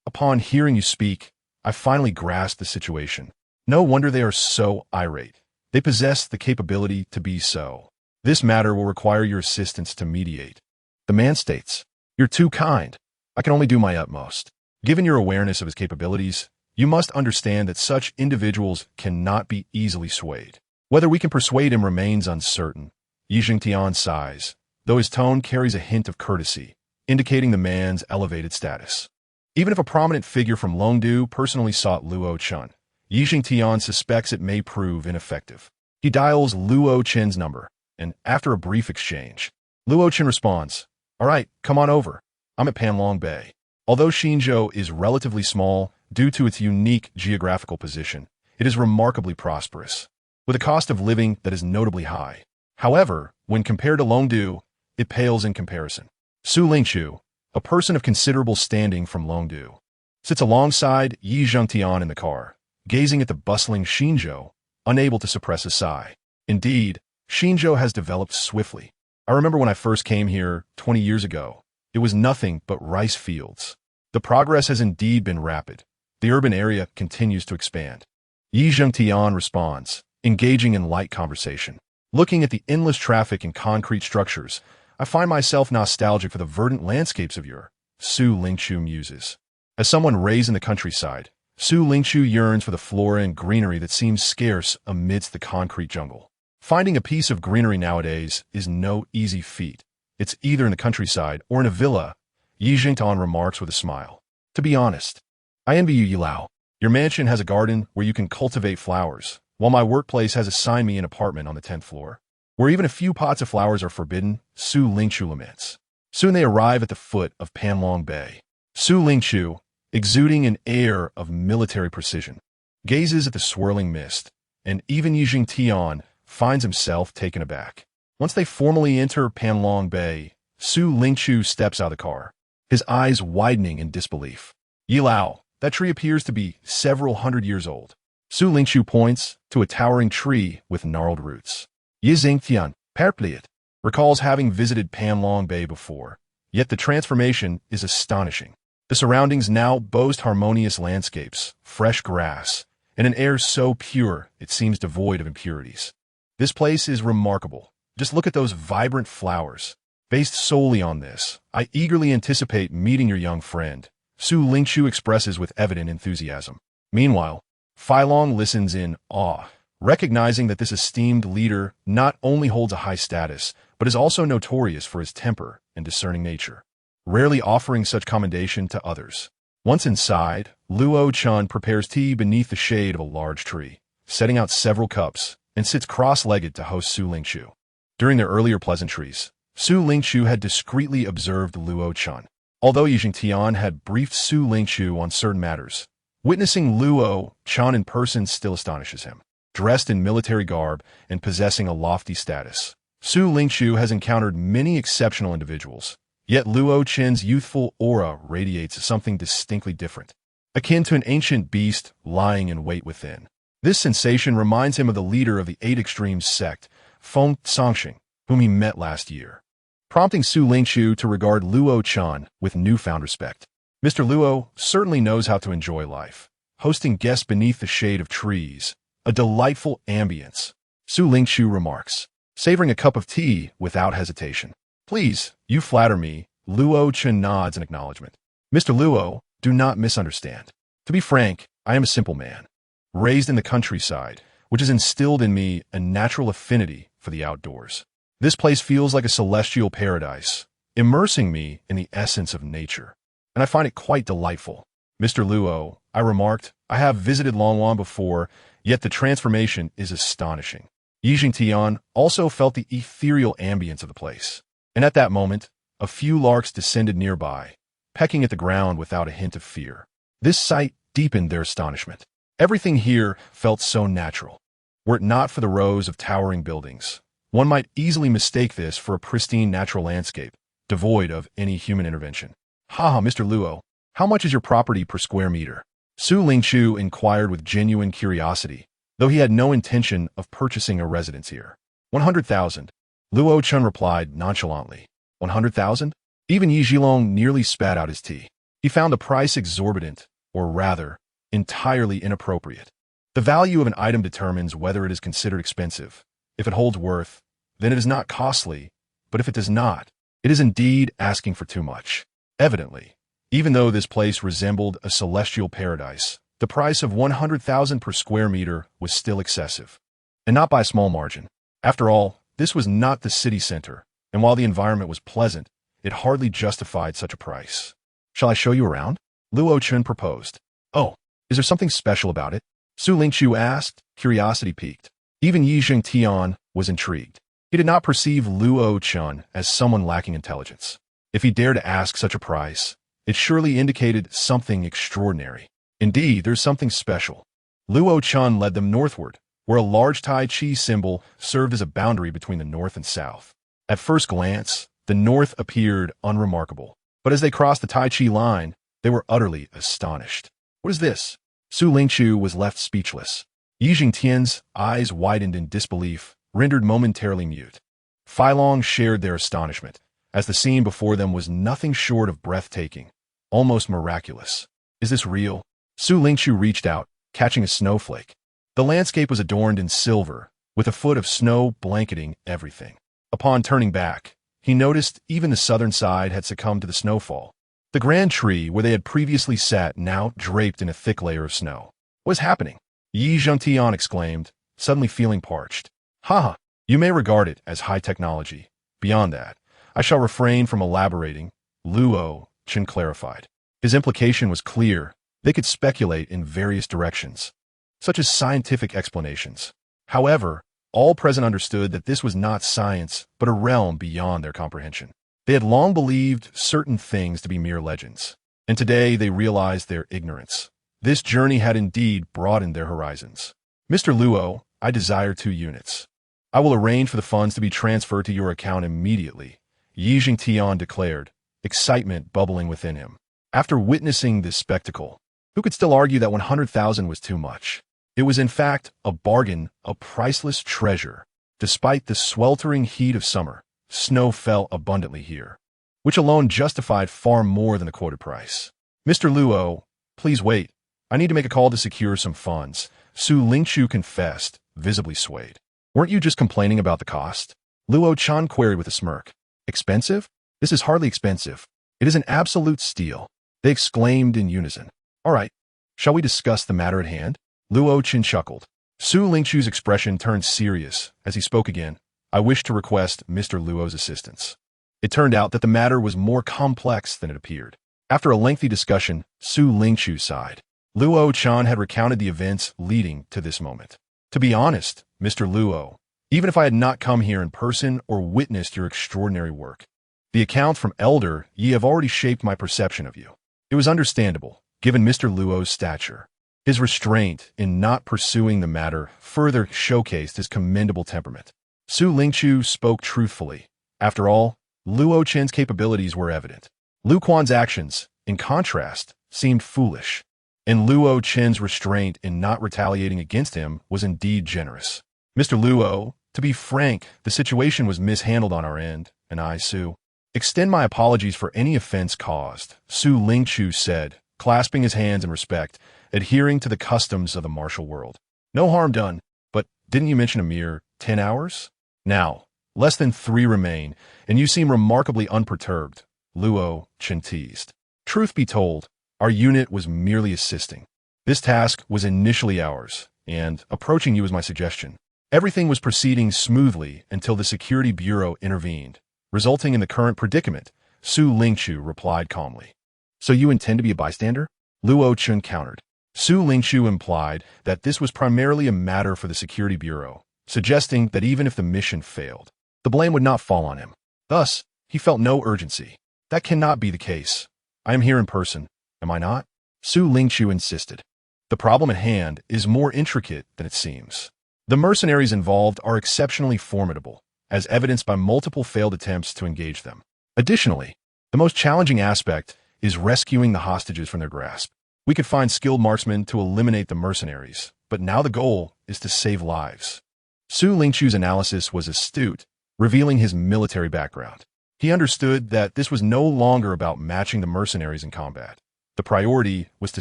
Upon hearing you speak, I finally grasped the situation. No wonder they are so irate. They possess the capability to be so. This matter will require your assistance to mediate. The man states, "You're too kind. I can only do my utmost." Given your awareness of his capabilities, you must understand that such individuals cannot be easily swayed. Whether we can persuade him remains uncertain. Yi Jingtian sighs, though his tone carries a hint of courtesy, indicating the man's elevated status. Even if a prominent figure from Longdu personally sought Luo Chen, Yi Jingtian suspects it may prove ineffective. He dials Luo Chen's number, and after a brief exchange, Luo Chen responds, "All right, come on over. I'm at Panlong Bay." Although Xinzhou is relatively small due to its unique geographical position, it is remarkably prosperous, with a cost of living that is notably high. However, when compared to Longdu, it pales in comparison. Su Lingqiu, a person of considerable standing from Longdu, sits alongside Yi Zhengtian in the car, gazing at the bustling Xinzhou, unable to suppress a sigh. Indeed, Xinzhou has developed swiftly. I remember when I first came here 20 years ago, it was nothing but rice fields. The progress has indeed been rapid. The urban area continues to expand. Yi Zhengtian responds, engaging in light conversation. Looking at the endless traffic and concrete structures, I find myself nostalgic for the verdant landscapes of your Su Lingqiu muses. As someone raised in the countryside, Su Lingqiu yearns for the flora and greenery that seems scarce amidst the concrete jungle. Finding a piece of greenery nowadays is no easy feat. It's either in the countryside or in a villa, Yi Jingtian remarks with a smile. To be honest, I envy you, Yilao. Your mansion has a garden where you can cultivate flowers, while my workplace has assigned me an apartment on the 10th floor, where even a few pots of flowers are forbidden. Su Lingqiu laments. Soon they arrive at the foot of Panlong Bay. Su Lingqiu, exuding an air of military precision, gazes at the swirling mist, and even Yi Jingtian finds himself taken aback. Once they formally enter Panlong Bay, Su Lingqiu steps out of the car, his eyes widening in disbelief. Yilao, that tree appears to be several hundred years old. Su Lingqiu points to a towering tree with gnarled roots. Yi Jingtian, perplexed, recalls having visited Panlong Bay before, yet the transformation is astonishing. The surroundings now boast harmonious landscapes, fresh grass, and an air so pure it seems devoid of impurities. This place is remarkable. Just look at those vibrant flowers. Based solely on this, I eagerly anticipate meeting your young friend, Su Lingqiu expresses with evident enthusiasm. Meanwhile, Feilong listens in awe, recognizing that this esteemed leader not only holds a high status, but is also notorious for his temper and discerning nature, rarely offering such commendation to others. Once inside, Luo Chen prepares tea beneath the shade of a large tree, setting out several cups, and sits cross-legged to host Su Lingqiu. During their earlier pleasantries, Su Lingqiu had discreetly observed Luo Chen. Although Yi Jingtian had briefed Su Lingqiu on certain matters, witnessing Luo Chen in person still astonishes him. Dressed in military garb and possessing a lofty status, Su Lingqiu has encountered many exceptional individuals, yet Luo Chen's youthful aura radiates something distinctly different, akin to an ancient beast lying in wait within. This sensation reminds him of the leader of the Eight Extremes sect, Feng Songxing, whom he met last year, prompting Su Lingqiu to regard Luo Chen with newfound respect. Mr. Luo certainly knows how to enjoy life, hosting guests beneath the shade of trees, a delightful ambience. Su Lingqiu remarks, savoring a cup of tea without hesitation. Please, you flatter me. Luo Chen nods in acknowledgement. Mr. Luo, do not misunderstand. To be frank, I am a simple man, raised in the countryside, which has instilled in me a natural affinity for the outdoors. This place feels like a celestial paradise, immersing me in the essence of nature, and I find it quite delightful. Mr. Luo, I remarked, I have visited Longwan before, yet the transformation is astonishing. Yi Jingtian also felt the ethereal ambience of the place, and at that moment, a few larks descended nearby, pecking at the ground without a hint of fear. This sight deepened their astonishment. Everything here felt so natural. Were it not for the rows of towering buildings, one might easily mistake this for a pristine natural landscape, devoid of any human intervention. Ha, Mr. Luo, how much is your property per square meter? Su Lingqiu inquired with genuine curiosity, though he had no intention of purchasing a residence here. 100,000. Luo Chen replied nonchalantly. 100,000? Even Yi Zhilong nearly spat out his tea. He found the price exorbitant, or rather, entirely inappropriate. The value of an item determines whether it is considered expensive. If it holds worth, then it is not costly, but if it does not, it is indeed asking for too much. Evidently, even though this place resembled a celestial paradise, the price of 100,000 per square meter was still excessive, and not by a small margin. After all, this was not the city center, and while the environment was pleasant, it hardly justified such a price. Shall I show you around? Luo Chen proposed. Oh, is there something special about it? Su Lingqiu asked, curiosity piqued. Even Yi Jingtian was intrigued. He did not perceive Luo Chen as someone lacking intelligence. If he dared to ask such a price, it surely indicated something extraordinary. Indeed, there's something special. Luo Chen led them northward, where a large Tai Chi symbol served as a boundary between the north and south. At first glance, the north appeared unremarkable, but as they crossed the Tai Chi line, they were utterly astonished. What is this? Su Lingqiu was left speechless. Yi Jingtian's eyes widened in disbelief, rendered momentarily mute. Feilong shared their astonishment, as the scene before them was nothing short of breathtaking, almost miraculous. Is this real? Su Lingqiu reached out, catching a snowflake. The landscape was adorned in silver, with a foot of snow blanketing everything. Upon turning back, he noticed even the southern side had succumbed to the snowfall. The grand tree where they had previously sat now draped in a thick layer of snow. What is happening? Yi Zhongtian exclaimed, suddenly feeling parched. Ha! You may regard it as high technology. Beyond that, I shall refrain from elaborating, Luo Chen clarified. His implication was clear. They could speculate in various directions, such as scientific explanations. However, all present understood that this was not science, but a realm beyond their comprehension. They had long believed certain things to be mere legends, and today they realized their ignorance. This journey had indeed broadened their horizons. Mr. Luo, I desire 2 units. I will arrange for the funds to be transferred to your account immediately, Yi Jingtian declared, excitement bubbling within him. After witnessing this spectacle, who could still argue that 100,000 was too much? It was in fact a bargain, a priceless treasure. Despite the sweltering heat of summer, snow fell abundantly here, which alone justified far more than the quoted price. Mr. Luo, please wait. I need to make a call to secure some funds, Su Lingqiu confessed, visibly swayed. Weren't you just complaining about the cost? Luo Chen queried with a smirk. Expensive? This is hardly expensive. It is an absolute steal. They exclaimed in unison. All right, shall we discuss the matter at hand? Luo Chen chuckled. Su Lingqiu's expression turned serious as he spoke again. I wish to request Mr. Luo's assistance. It turned out that the matter was more complex than it appeared. After a lengthy discussion, Su Lingqiu sighed. Luo Chen had recounted the events leading to this moment. To be honest, Mr. Luo, even if I had not come here in person or witnessed your extraordinary work, the accounts from Elder Yi have already shaped my perception of you. It was understandable, given Mr. Luo's stature. His restraint in not pursuing the matter further showcased his commendable temperament. Su Lingqiu spoke truthfully. After all, Luo Chen's capabilities were evident. Lu Quan's actions, in contrast, seemed foolish, and Luo Chen's restraint in not retaliating against him was indeed generous. Mr. Luo, to be frank, the situation was mishandled on our end, and I, Su, extend my apologies for any offense caused, Su Lingqiu said, clasping his hands in respect, adhering to the customs of the martial world. No harm done, but didn't you mention a mere 10 hours? Now, less than 3 remain, and you seem remarkably unperturbed, Luo Chen teased. Truth be told, our unit was merely assisting. This task was initially ours, and approaching you was my suggestion. Everything was proceeding smoothly until the Security Bureau intervened, resulting in the current predicament, Su Lingqiu replied calmly. So you intend to be a bystander? Luo Chen countered. Su Lingqiu implied that this was primarily a matter for the Security Bureau, suggesting that even if the mission failed, the blame would not fall on him. Thus, he felt no urgency. That cannot be the case. I am here in person, am I not? Su Lingqiu insisted. The problem at hand is more intricate than it seems. The mercenaries involved are exceptionally formidable, as evidenced by multiple failed attempts to engage them. Additionally, the most challenging aspect is rescuing the hostages from their grasp. We could find skilled marksmen to eliminate the mercenaries, but now the goal is to save lives. Su Lingqiu's analysis was astute, revealing his military background. He understood that this was no longer about matching the mercenaries in combat. The priority was to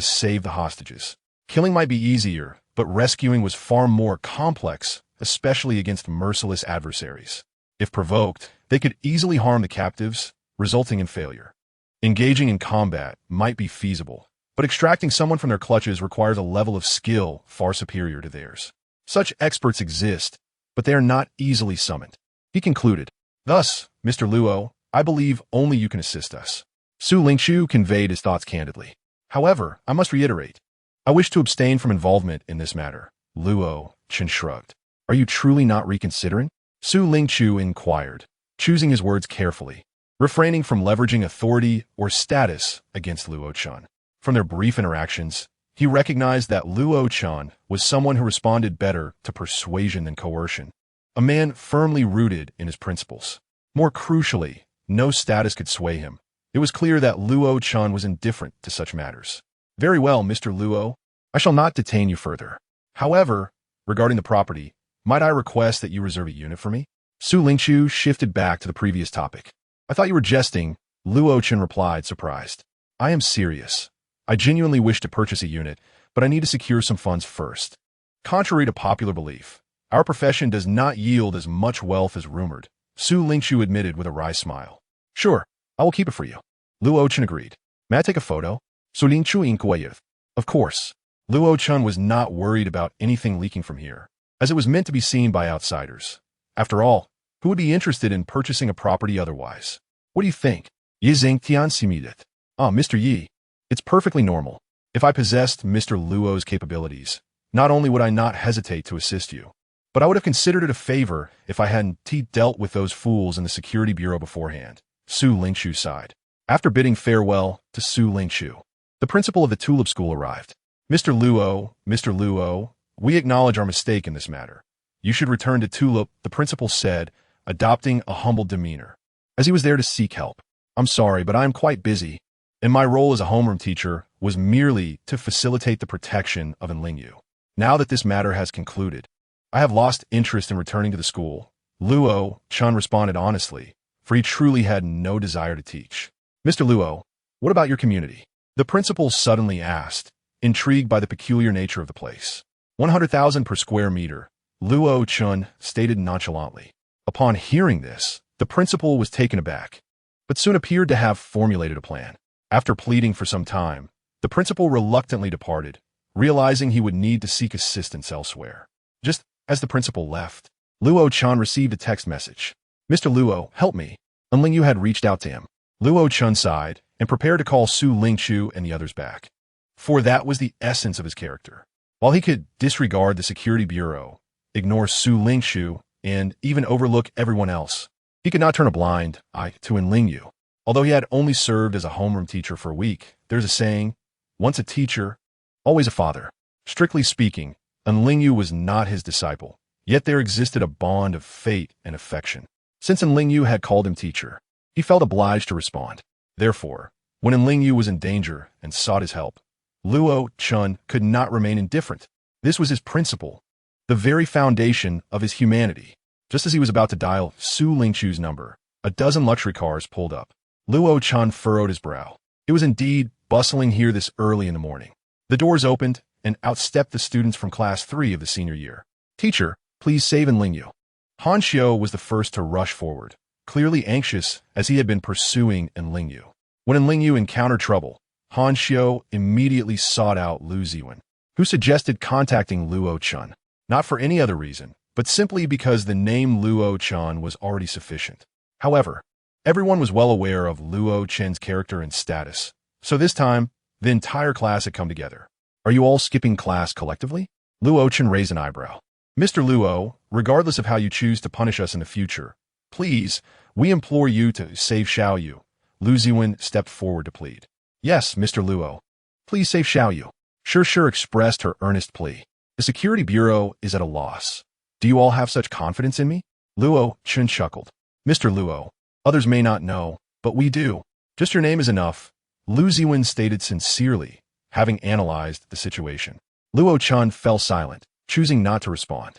save the hostages. Killing might be easier, but rescuing was far more complex, especially against merciless adversaries. If provoked, they could easily harm the captives, resulting in failure. Engaging in combat might be feasible, but extracting someone from their clutches requires a level of skill far superior to theirs. Such experts exist, but they are not easily summoned. He concluded. Thus, Mr. Luo, I believe only you can assist us. Su Lingqiu conveyed his thoughts candidly. However, I must reiterate, I wish to abstain from involvement in this matter. Luo Chen shrugged. Are you truly not reconsidering? Su Lingqiu inquired, choosing his words carefully, refraining from leveraging authority or status against Luo Chen. From their brief interactions, he recognized that Luo Chen was someone who responded better to persuasion than coercion, a man firmly rooted in his principles. More crucially, no status could sway him. It was clear that Luo Chen was indifferent to such matters. Very well, Mr. Luo. I shall not detain you further. However, regarding the property, might I request that you reserve a unit for me? Su Lingqiu shifted back to the previous topic. I thought you were jesting, Luo Chen replied, surprised. I am serious. I genuinely wish to purchase a unit, but I need to secure some funds first. Contrary to popular belief, our profession does not yield as much wealth as rumored, Su Lingqiu admitted with a wry smile. Sure, I will keep it for you. Luo Chen agreed. May I take a photo? Su Lingqiu inquired. Of course. Luo Chen was not worried about anything leaking from here, as it was meant to be seen by outsiders. After all, who would be interested in purchasing a property otherwise? What do you think? Yi Zeng Tian Simidet. Ah, Mr. Yi. It's perfectly normal. If I possessed Mr. Luo's capabilities, not only would I not hesitate to assist you, but I would have considered it a favor if I hadn't dealt with those fools in the Security Bureau beforehand. Su Lingqiu sighed. After bidding farewell to Su Lingqiu, the principal of the Tulip School arrived. Mr. Luo, we acknowledge our mistake in this matter. You should return to Tulip, the principal said, adopting a humble demeanor, as he was there to seek help. I'm sorry, but I am quite busy, and my role as a homeroom teacher was merely to facilitate the protection of Enlingyu. Now that this matter has concluded, I have lost interest in returning to the school. Luo Chen responded honestly, for he truly had no desire to teach. Mr. Luo, what about your community? The principal suddenly asked, intrigued by the peculiar nature of the place. 100,000 per square meter, Luo Chen stated nonchalantly. Upon hearing this, the principal was taken aback, but soon appeared to have formulated a plan. After pleading for some time, the principal reluctantly departed, realizing he would need to seek assistance elsewhere. Just as the principal left, Luo Chen received a text message. Mr. Luo, help me. Enlingyu had reached out to him. Luo Chen sighed and prepared to call Su Lingqiu and the others back. For that was the essence of his character. While he could disregard the Security Bureau, ignore Su Lingqiu, and even overlook everyone else, he could not turn a blind eye to Enlingyu. Although he had only served as a homeroom teacher for a week, there's a saying, once a teacher, always a father. Strictly speaking, Enlingyu was not his disciple, Yet there existed a bond of fate and affection. Since Enlingyu had called him teacher, he felt obliged to respond. Therefore, when Enlingyu was in danger and sought his help, Luo Chen could not remain indifferent. This was his principle, the very foundation of his humanity. Just as he was about to dial Su Lingchu's number, a dozen luxury cars pulled up. Luo Chen furrowed his brow. It was indeed bustling here this early in the morning. The doors opened, and out stepped the students from Class 3 of the senior year. "Teacher, please save Enlingyu." Han Xiu was the first to rush forward, clearly anxious as he had been pursuing Enlingyu. When Enlingyu encountered trouble, Han Xiu immediately sought out Lu Ziwen, who suggested contacting Luo Chen, not for any other reason, but simply because the name Luo Chen was already sufficient. However, everyone was well aware of Luo Chen's character and status, so this time, the entire class had come together. "Are you all skipping class collectively?" Luo Chen raised an eyebrow. "Mr. Luo, regardless of how you choose to punish us in the future, please, we implore you to save Xiaoyu." Lu Ziwen stepped forward to plead. "Yes, Mr. Luo. Please save Xiaoyu." Sure expressed her earnest plea. "The Security Bureau is at a loss. Do you all have such confidence in me?" Luo Chen chuckled. "Mr. Luo, others may not know, but we do. Just your name is enough," Lu Ziwen stated sincerely, having analyzed the situation. Luo Chen fell silent, choosing not to respond.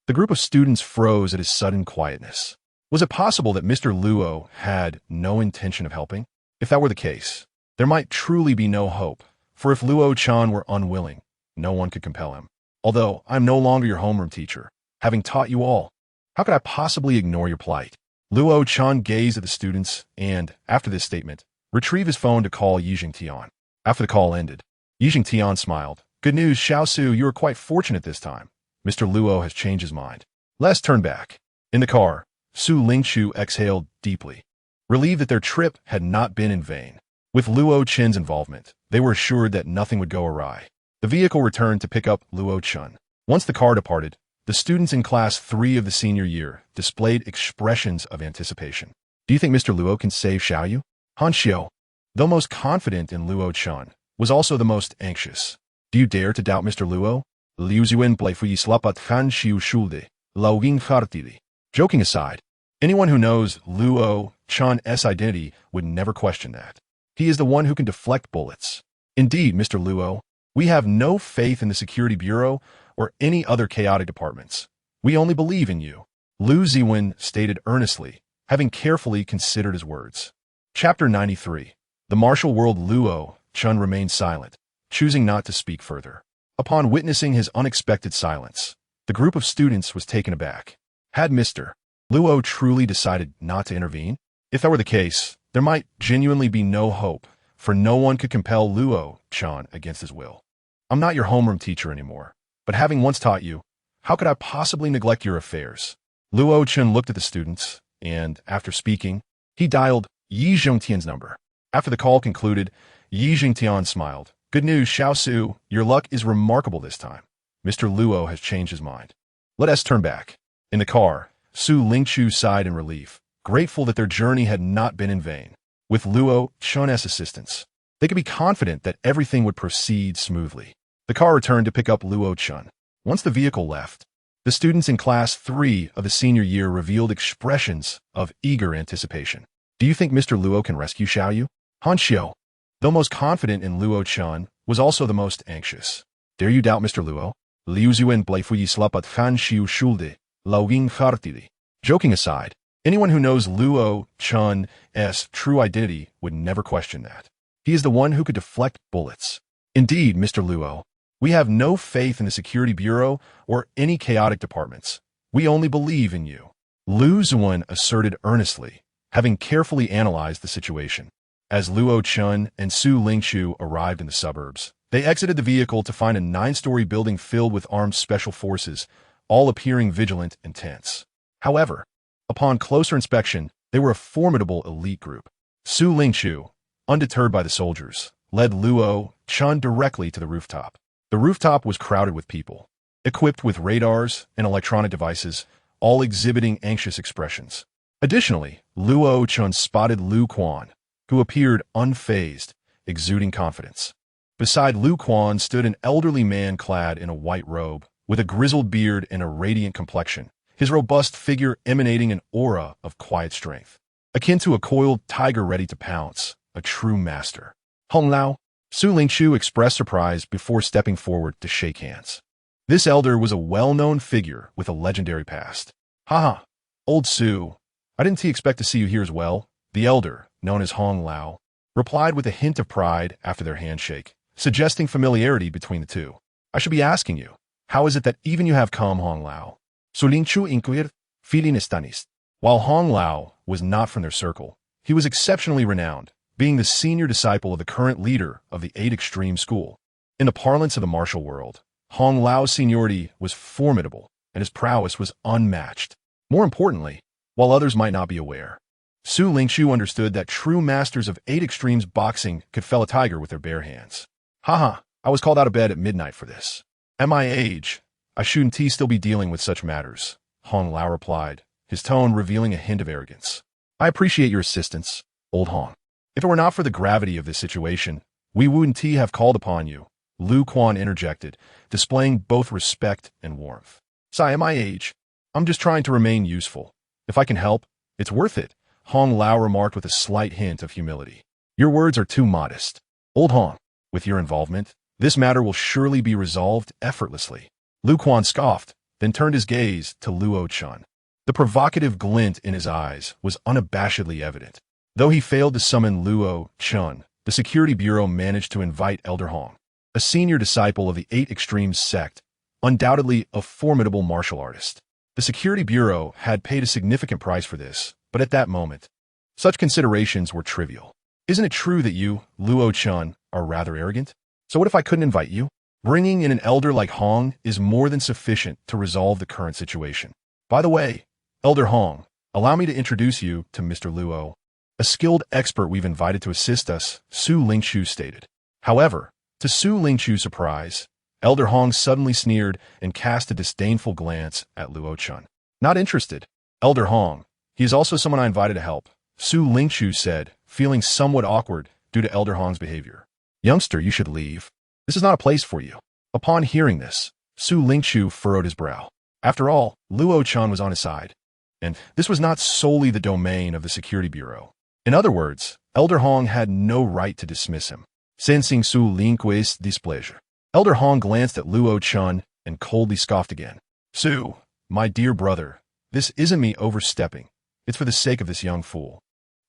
The group of students froze at his sudden quietness. Was it possible that Mr. Luo had no intention of helping? If that were the case, there might truly be no hope, for if Luo Chen were unwilling, no one could compel him. "Although I am no longer your homeroom teacher, having taught you all, how could I possibly ignore your plight?" Luo Chen gazed at the students and, after this statement, retrieved his phone to call Yi Jingtian. After the call ended, Yi Jingtian smiled. "Good news, Xiaosu, you are quite fortunate this time. Mr. Luo has changed his mind. Let's turn back." In the car, Su Lingchu exhaled deeply, relieved that their trip had not been in vain. With Luo Chen's involvement, they were assured that nothing would go awry. The vehicle returned to pick up Luo Chen. Once the car departed, the students in Class 3 of the senior year displayed expressions of anticipation. "Do you think Mr. Luo can save Xiaoyu?" Han Xiu, though most confident in Luo Chen, was also the most anxious. "Do you dare to doubt Mr. Luo?" Liu Ziwen playfully slapat Han Xiu Shulde, Laoging Hartili. Joking aside, anyone who knows Luo Chen's identity would never question that. He is the one who can deflect bullets. "Indeed, Mr. Luo, we have no faith in the Security Bureau or any other chaotic departments. We only believe in you," Lu Ziwen stated earnestly, having carefully considered his words. Chapter 93. The martial world. Luo Chen remained silent, choosing not to speak further. Upon witnessing his unexpected silence, the group of students was taken aback. Had Mr. Luo truly decided not to intervene? If that were the case, there might genuinely be no hope, for no one could compel Luo Chen against his will. "I'm not your homeroom teacher anymore, but having once taught you, how could I possibly neglect your affairs?" Luo Chen looked at the students, and, after speaking, he dialed Yi Jingtian's number. After the call concluded, Yi Jingtian smiled. "Good news, Xiaosu, your luck is remarkable this time. Mr. Luo has changed his mind. Let us turn back." In the car, Su Lingchu sighed in relief, grateful that their journey had not been in vain. With Luo Chen's assistance, they could be confident that everything would proceed smoothly. The car returned to pick up Luo Chen. Once the vehicle left, the students in Class 3 of the senior year revealed expressions of eager anticipation. "Do you think Mr. Luo can rescue Xiaoyu?" Han Xiu, though most confident in Luo Chen, was also the most anxious. "Dare you doubt Mr. Luo?" Liu Ziwen playfully slapat Han Xiu Shulde, Laoging Hartili. Joking aside, anyone who knows Luo Chen's true identity would never question that. He is the one who could deflect bullets. "Indeed, Mr. Luo, we have no faith in the Security Bureau or any chaotic departments. We only believe in you," Lu Ziwen asserted earnestly, having carefully analyzed the situation. As Luo Chen and Su Lingchu arrived in the suburbs, they exited the vehicle to find a 9-story building filled with armed special forces, all appearing vigilant and tense. However, upon closer inspection, they were a formidable elite group. Su Lingchu, undeterred by the soldiers, led Luo Chen directly to the rooftop. The rooftop was crowded with people, equipped with radars and electronic devices, all exhibiting anxious expressions. Additionally, Luo Chen spotted Lu Quan, who appeared unfazed, exuding confidence. Beside Lu Quan stood an elderly man clad in a white robe, with a grizzled beard and a radiant complexion, his robust figure emanating an aura of quiet strength, akin to a coiled tiger ready to pounce, a true master. Hong Lao, Su Lingqiu expressed surprise before stepping forward to shake hands. This elder was a well-known figure with a legendary past. Haha, old Su, I didn't expect to see you here as well. The elder, known as Hong Lao, replied with a hint of pride after their handshake, suggesting familiarity between the two. I should be asking you, how is it that even you have come, Hong Lao? Su Lingqiu inquired, feeling astonished. While Hong Lao was not from their circle, he was exceptionally renowned, being the senior disciple of the current leader of the 8 Extreme School. In the parlance of the martial world, Hong Lao's seniority was formidable, and his prowess was unmatched. More importantly, while others might not be aware, Su Lingqiu understood that true masters of 8 Extremes boxing could fell a tiger with their bare hands. Haha, I was called out of bed at midnight for this. At my age, I shouldn't still be dealing with such matters, Hong Lao replied, his tone revealing a hint of arrogance. I appreciate your assistance, old Hong. If it were not for the gravity of this situation, we wouldn't have called upon you, Lu Quan interjected, displaying both respect and warmth. Sai, at my age, I'm just trying to remain useful. If I can help, it's worth it, Hong Lao remarked with a slight hint of humility. Your words are too modest. Old Hong, with your involvement, this matter will surely be resolved effortlessly. Lu Quan scoffed, then turned his gaze to Luo Chen. The provocative glint in his eyes was unabashedly evident. Though he failed to summon Luo Chen, the Security Bureau managed to invite Elder Hong, a senior disciple of the 8 Extremes sect, undoubtedly a formidable martial artist. The Security Bureau had paid a significant price for this, but at that moment, such considerations were trivial. Isn't it true that you, Luo Chen, are rather arrogant? So what if I couldn't invite you? Bringing in an elder like Hong is more than sufficient to resolve the current situation. By the way, Elder Hong, allow me to introduce you to Mr. Luo, a skilled expert we've invited to assist us, Su Lingqiu stated. However, to Su Lingqiu's surprise, Elder Hong suddenly sneered and cast a disdainful glance at Luo Chen. Not interested. Elder Hong, he is also someone I invited to help, Su Lingqiu said, feeling somewhat awkward due to Elder Hong's behavior. Youngster, you should leave. This is not a place for you. Upon hearing this, Su Lingqiu furrowed his brow. After all, Luo Chen was on his side, and this was not solely the domain of the Security Bureau. In other words, Elder Hong had no right to dismiss him. Sensing Su Lingqiu's displeasure, Elder Hong glanced at Luo Chen and coldly scoffed again. Su, my dear brother, this isn't me overstepping. It's for the sake of this young fool.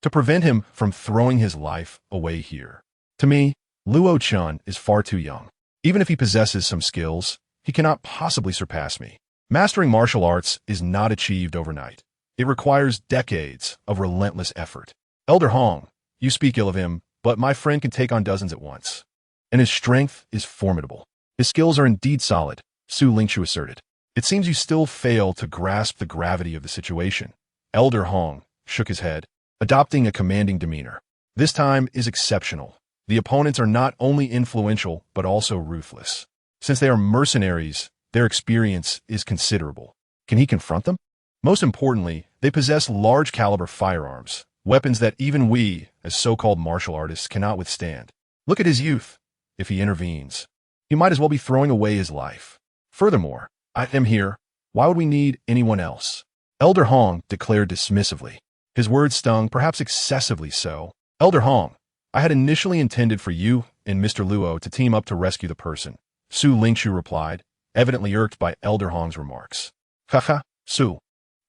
To prevent him from throwing his life away here. To me, Luo Chen is far too young. Even if he possesses some skills, he cannot possibly surpass me. Mastering martial arts is not achieved overnight. It requires decades of relentless effort. Elder Hong, you speak ill of him, but my friend can take on dozens at once. And his strength is formidable. His skills are indeed solid, Su Lingqiu asserted. It seems you still fail to grasp the gravity of the situation. Elder Hong shook his head, adopting a commanding demeanor. This time is exceptional. The opponents are not only influential, but also ruthless. Since they are mercenaries, their experience is considerable. Can he confront them? Most importantly, they possess large-caliber firearms, weapons that even we, as so-called martial artists, cannot withstand. Look at his youth. If he intervenes, he might as well be throwing away his life. Furthermore, I am here. Why would we need anyone else? Elder Hong declared dismissively. His words stung, perhaps excessively so. Elder Hong, I had initially intended for you and Mr. Luo to team up to rescue the person, Su Lingqiu replied, evidently irked by Elder Hong's remarks. Haha, Su,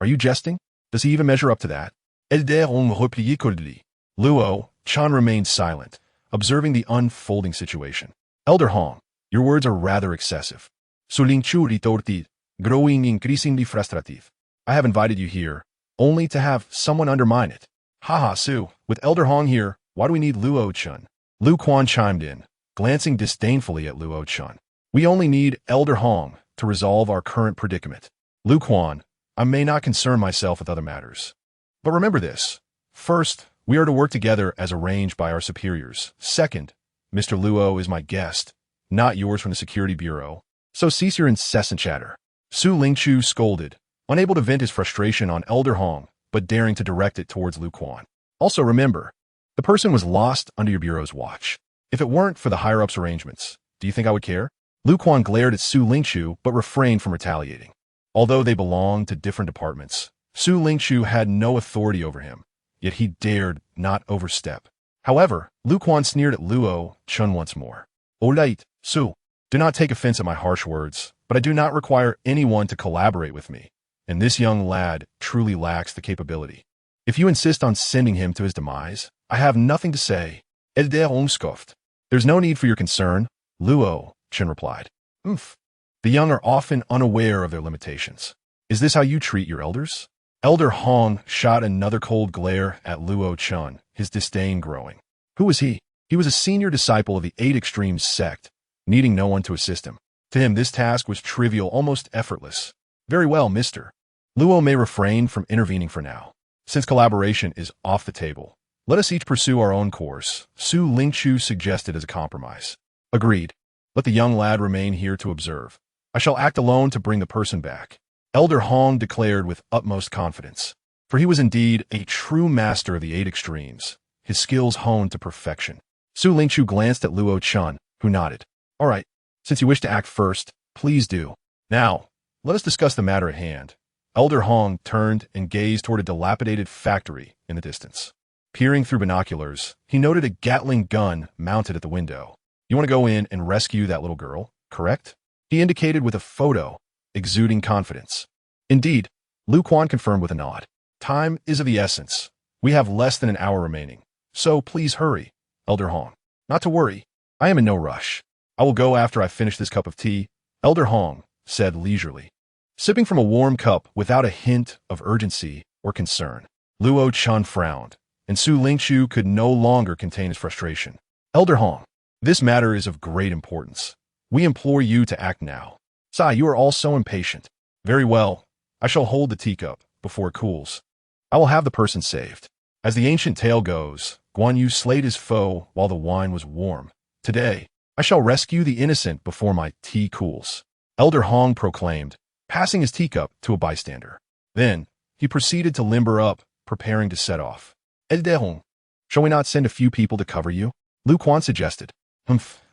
are you jesting? Does he even measure up to that? Elder Hong replied coldly. Luo Chen remained silent, observing the unfolding situation. Elder Hong, your words are rather excessive. Su Lingqiu retorted, growing increasingly frustrated. I have invited you here, only to have someone undermine it. Haha, Su, with Elder Hong here, why do we need Luo Chen? Lu Quan chimed in, glancing disdainfully at Luo Chen. We only need Elder Hong to resolve our current predicament. Lu Quan, I may not concern myself with other matters. But remember this. First, we are to work together as arranged by our superiors. Second, Mr. Luo is my guest, not yours from the Security Bureau. So cease your incessant chatter. Su Lingqiu scolded, unable to vent his frustration on Elder Hong, but daring to direct it towards Lu Quan. Also remember, the person was lost under your bureau's watch. If it weren't for the higher-ups' arrangements, do you think I would care? Luo glared at Su Lingqiu but refrained from retaliating. Although they belonged to different departments, Su Lingqiu had no authority over him, yet he dared not overstep. However, Luo sneered at Luo Chen once more. Alright, Su, do not take offense at my harsh words, but I do not require anyone to collaborate with me, and this young lad truly lacks the capability. If you insist on sending him to his demise, I have nothing to say. There's no need for your concern, Luo Chen replied. The young are often unaware of their limitations. Is this how you treat your elders? Elder Hong shot another cold glare at Luo Chen, his disdain growing. Who was he? He was a senior disciple of the Eight Extremes sect, needing no one to assist him. To him, this task was trivial, almost effortless. Very well, mister. Luo may refrain from intervening for now. Since collaboration is off the table, let us each pursue our own course, Su Lingqiu suggested as a compromise. Agreed. Let the young lad remain here to observe. I shall act alone to bring the person back. Elder Hong declared with utmost confidence, for he was indeed a true master of the Eight Extremes, his skills honed to perfection. Su Lingqiu glanced at Luo Chen, who nodded. All right, since you wish to act first, please do. Now, let us discuss the matter at hand. Elder Hong turned and gazed toward a dilapidated factory in the distance. Peering through binoculars, he noted a Gatling gun mounted at the window. You want to go in and rescue that little girl, correct? He indicated with a photo, exuding confidence. Indeed, Luo confirmed with a nod. Time is of the essence. We have less than an hour remaining, so please hurry, Elder Hong. Not to worry, I am in no rush. I will go after I finish this cup of tea, Elder Hong said leisurely. Sipping from a warm cup without a hint of urgency or concern, Luo Chen frowned, and Su Lingqiu could no longer contain his frustration. Elder Hong, this matter is of great importance. We implore you to act now. Sai, you are all so impatient. Very well. I shall hold the teacup before it cools. I will have the person saved. As the ancient tale goes, Guan Yu slayed his foe while the wine was warm. Today, I shall rescue the innocent before my tea cools. Elder Hong proclaimed, passing his teacup to a bystander. Then, he proceeded to limber up, preparing to set off. Elder Hong, shall we not send a few people to cover you? Luo suggested.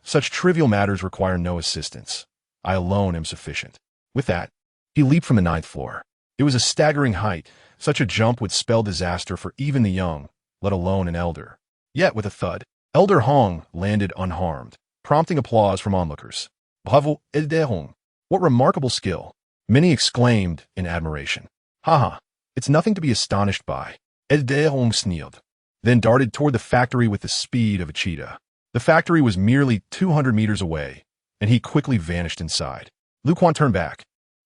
Such trivial matters require no assistance. I alone am sufficient. With that, he leaped from the 9th floor. It was a staggering height. Such a jump would spell disaster for even the young, let alone an elder. Yet, with a thud, Elder Hong landed unharmed, prompting applause from onlookers. Bravo, Elder Hong. What remarkable skill. Many exclaimed in admiration. Haha, it's nothing to be astonished by. Elder Hong sneered, then darted toward the factory with the speed of a cheetah. The factory was merely 200 meters away, and he quickly vanished inside. Luo turned back,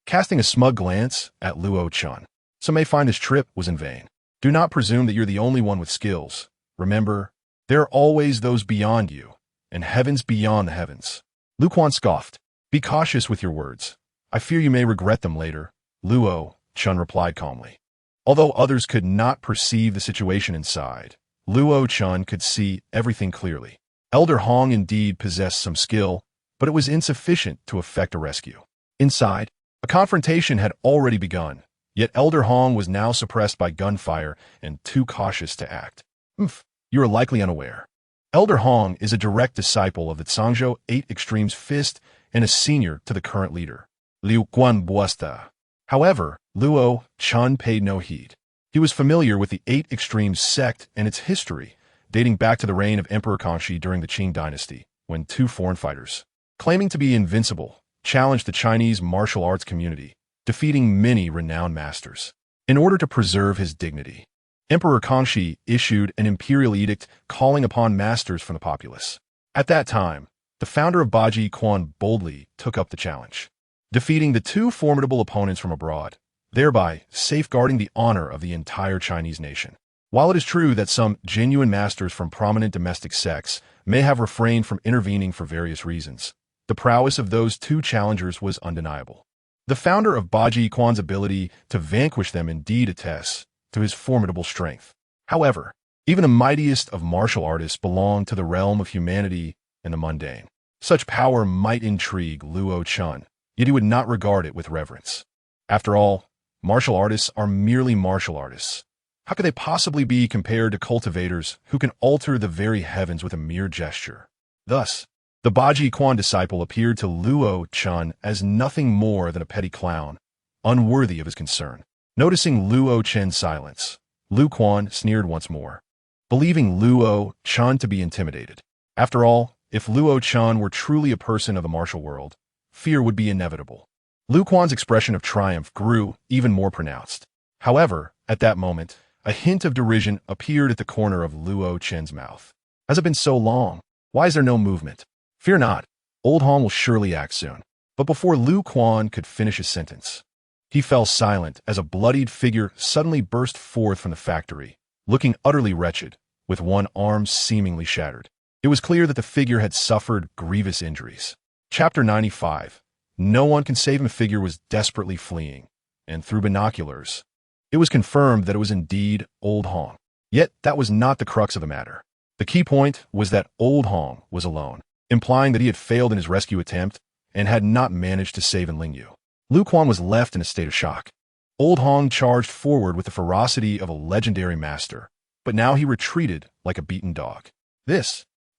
casting a smug glance at Luo Chen. Some may find this trip was in vain. Do not presume that you're the only one with skills. Remember, there are always those beyond you, and heavens beyond the heavens. Luo scoffed. Be cautious with your words. I fear you may regret them later, Luo Chen replied calmly. Although others could not perceive the situation inside, Luo Chen could see everything clearly. Elder Hong indeed possessed some skill, but it was insufficient to effect a rescue. Inside, a confrontation had already begun, yet Elder Hong was now suppressed by gunfire and too cautious to act. You are likely unaware. Elder Hong is a direct disciple of the Zhangzhou Eight Extremes Fist and a senior to the current leader, Liu Guanbuosta. However, Luo Chen paid no heed. He was familiar with the Eight Extremes sect and its history, dating back to the reign of Emperor Kangxi during the Qing dynasty, when two foreign fighters, claiming to be invincible, challenged the Chinese martial arts community, defeating many renowned masters. In order to preserve his dignity, Emperor Kangxi issued an imperial edict calling upon masters from the populace. At that time, the founder of Baji Quan boldly took up the challenge, defeating the two formidable opponents from abroad, thereby safeguarding the honor of the entire Chinese nation. While it is true that some genuine masters from prominent domestic sects may have refrained from intervening for various reasons, the prowess of those two challengers was undeniable. The founder of Baji Quan's ability to vanquish them indeed attests to his formidable strength. However, even the mightiest of martial artists belong to the realm of humanity and the mundane. Such power might intrigue Luo Chen, yet he would not regard it with reverence. After all, martial artists are merely martial artists. How could they possibly be compared to cultivators who can alter the very heavens with a mere gesture? Thus, The Baji Quan disciple appeared to Luo Chen as nothing more than a petty clown, unworthy of his concern. Noticing Luo Chen's silence, Lu Quan sneered once more, believing Luo Chen to be intimidated. After all, if Luo Chen were truly a person of the martial world, fear would be inevitable. Lu Quan's expression of triumph grew even more pronounced. However, at that moment, a hint of derision appeared at the corner of Luo Chen's mouth. Has it been so long? Why is there no movement? Fear not, Old Hong will surely act soon. But before Lu Quan could finish his sentence, he fell silent as a bloodied figure suddenly burst forth from the factory, looking utterly wretched, with one arm seemingly shattered. It was clear that the figure had suffered grievous injuries. Chapter 95. No one can save him. The figure was desperately fleeing, and through binoculars, it was confirmed that it was indeed Old Hong. Yet that was not the crux of the matter. The key point was that Old Hong was alone, implying that he had failed in his rescue attempt and had not managed to save Lingyu. Lu Quan was left in a state of shock. Old Hong charged forward with the ferocity of a legendary master, but now he retreated like a beaten dog.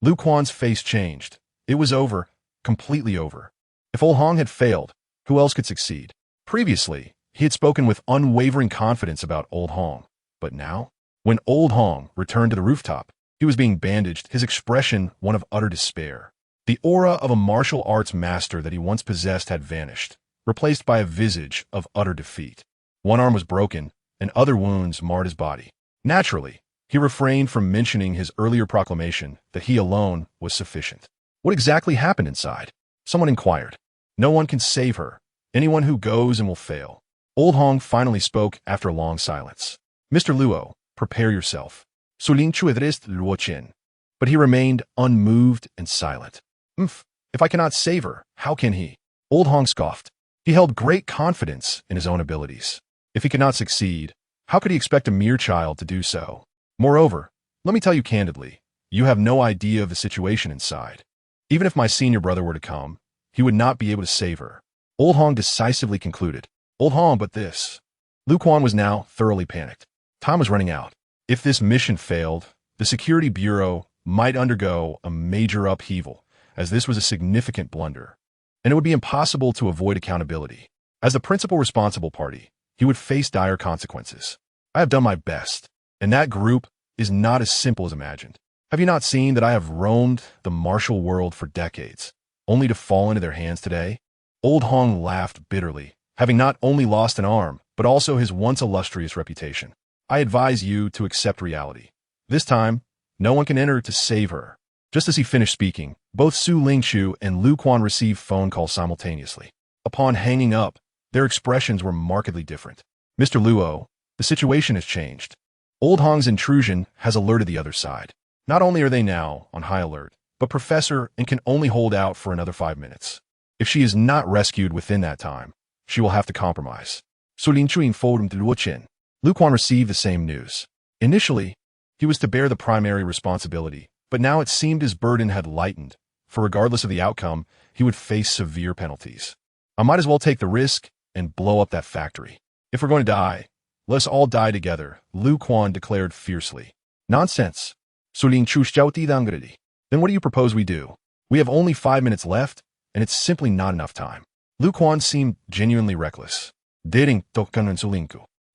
Lu Quan's face changed. It was over, completely over. If Old Hong had failed, who else could succeed? Previously, he had spoken with unwavering confidence about Old Hong, but now, when Old Hong returned to the rooftop, he was being bandaged, his expression one of utter despair. The aura of a martial arts master that he once possessed had vanished, replaced by a visage of utter defeat. One arm was broken, and other wounds marred his body. Naturally, he refrained from mentioning his earlier proclamation that he alone was sufficient. What exactly happened inside? Someone inquired. No one can save her. Anyone who goes and will fail. Old Hong finally spoke after a long silence. Mr. Luo, prepare yourself. Luo Chen. But he remained unmoved and silent. If I cannot save her, how can he? Old Hong scoffed. He held great confidence in his own abilities. If he could not succeed, how could he expect a mere child to do so? Moreover, let me tell you candidly, you have no idea of the situation inside. Even if my senior brother were to come, he would not be able to save her. Old Hong decisively concluded. Old Hong, but this. Lu Quan was now thoroughly panicked. Time was running out. If this mission failed, the Security Bureau might undergo a major upheaval, as this was a significant blunder, and it would be impossible to avoid accountability. As the principal responsible party, he would face dire consequences. I have done my best, and that group is not as simple as imagined. Have you not seen that I have roamed the martial world for decades, only to fall into their hands today? Old Hong laughed bitterly, having not only lost an arm, but also his once illustrious reputation. I advise you to accept reality. This time, no one can enter to save her. Just as he finished speaking, both Su Lingqiu and Lu Quan received phone calls simultaneously. Upon hanging up, their expressions were markedly different. Mr. Luo, the situation has changed. Old Hong's intrusion has alerted the other side. Not only are they now on high alert, but Professor and can only hold out for another 5 minutes. If she is not rescued within that time, she will have to compromise. Luo Chen. Lu Quan received the same news. Initially, he was to bear the primary responsibility, but now it seemed his burden had lightened, for regardless of the outcome, he would face severe penalties. I might as well take the risk and blow up that factory. If we're going to die, let us all die together, Lu Quan declared fiercely. Nonsense. Then what do you propose we do? We have only 5 minutes left, and it's simply not enough time. Lu Quan seemed genuinely reckless.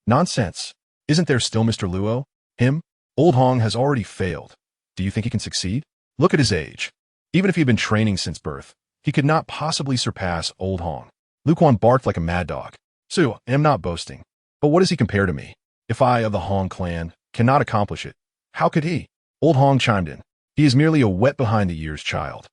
Nonsense. Isn't there still Mr. Luo? Him? Old Hong has already failed. Do you think he can succeed? Look at his age. Even if he had been training since birth, he could not possibly surpass Old Hong. Lu Quan barked like a mad dog. I am not boasting. But what does he compare to me? If I, of the Hong clan, cannot accomplish it, how could he? Old Hong chimed in. He is merely a wet-behind-the-ears child.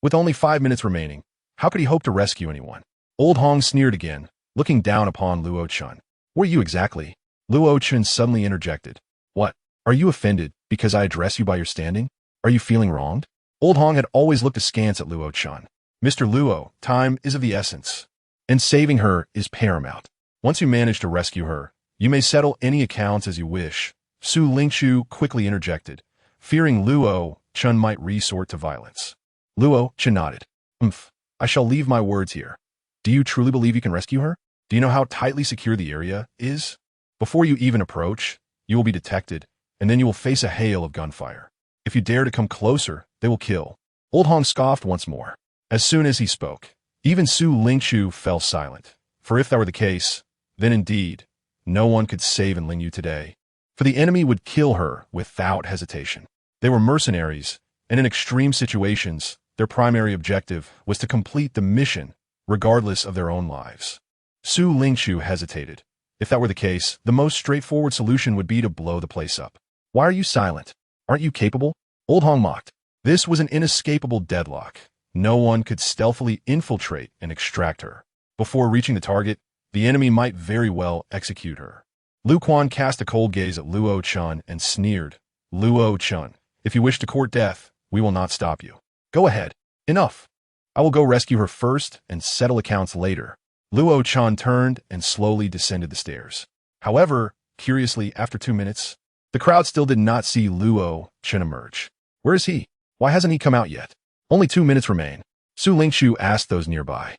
With only 5 minutes remaining, how could he hope to rescue anyone? Old Hong sneered again, looking down upon Luo Chen. Where are you exactly? Luo Chen suddenly interjected. What? Are you offended because I address you by your standing? Are you feeling wronged? Old Hong had always looked askance at Luo Chen. Mr. Luo, time is of the essence, and saving her is paramount. Once you manage to rescue her, you may settle any accounts as you wish. Su Lingqiu quickly interjected, fearing Luo Chen might resort to violence. Luo Chen nodded. I shall leave my words here. Do you truly believe you can rescue her? Do you know how tightly secure the area is? Before you even approach, you will be detected, and then you will face a hail of gunfire. If you dare to come closer, they will kill. Old Hong scoffed once more. As soon as he spoke, even Su Lingqiu fell silent. For if that were the case, then indeed, no one could save Lingyu today. For the enemy would kill her without hesitation. They were mercenaries, and in extreme situations, their primary objective was to complete the mission, regardless of their own lives. Su Lingqiu hesitated. If that were the case, the most straightforward solution would be to blow the place up. Why are you silent? Aren't you capable? Old Hong mocked. This was an inescapable deadlock. No one could stealthily infiltrate and extract her. Before reaching the target, the enemy might very well execute her. Lu Quan cast a cold gaze at Luo Chen and sneered. Luo Chen, if you wish to court death, we will not stop you. Go ahead. Enough. I will go rescue her first and settle accounts later. Luo Chen turned and slowly descended the stairs. However, curiously, after 2 minutes, the crowd still did not see Luo Chen emerge. Where is he? Why hasn't he come out yet? Only 2 minutes remain. Su Lingqiu asked those nearby.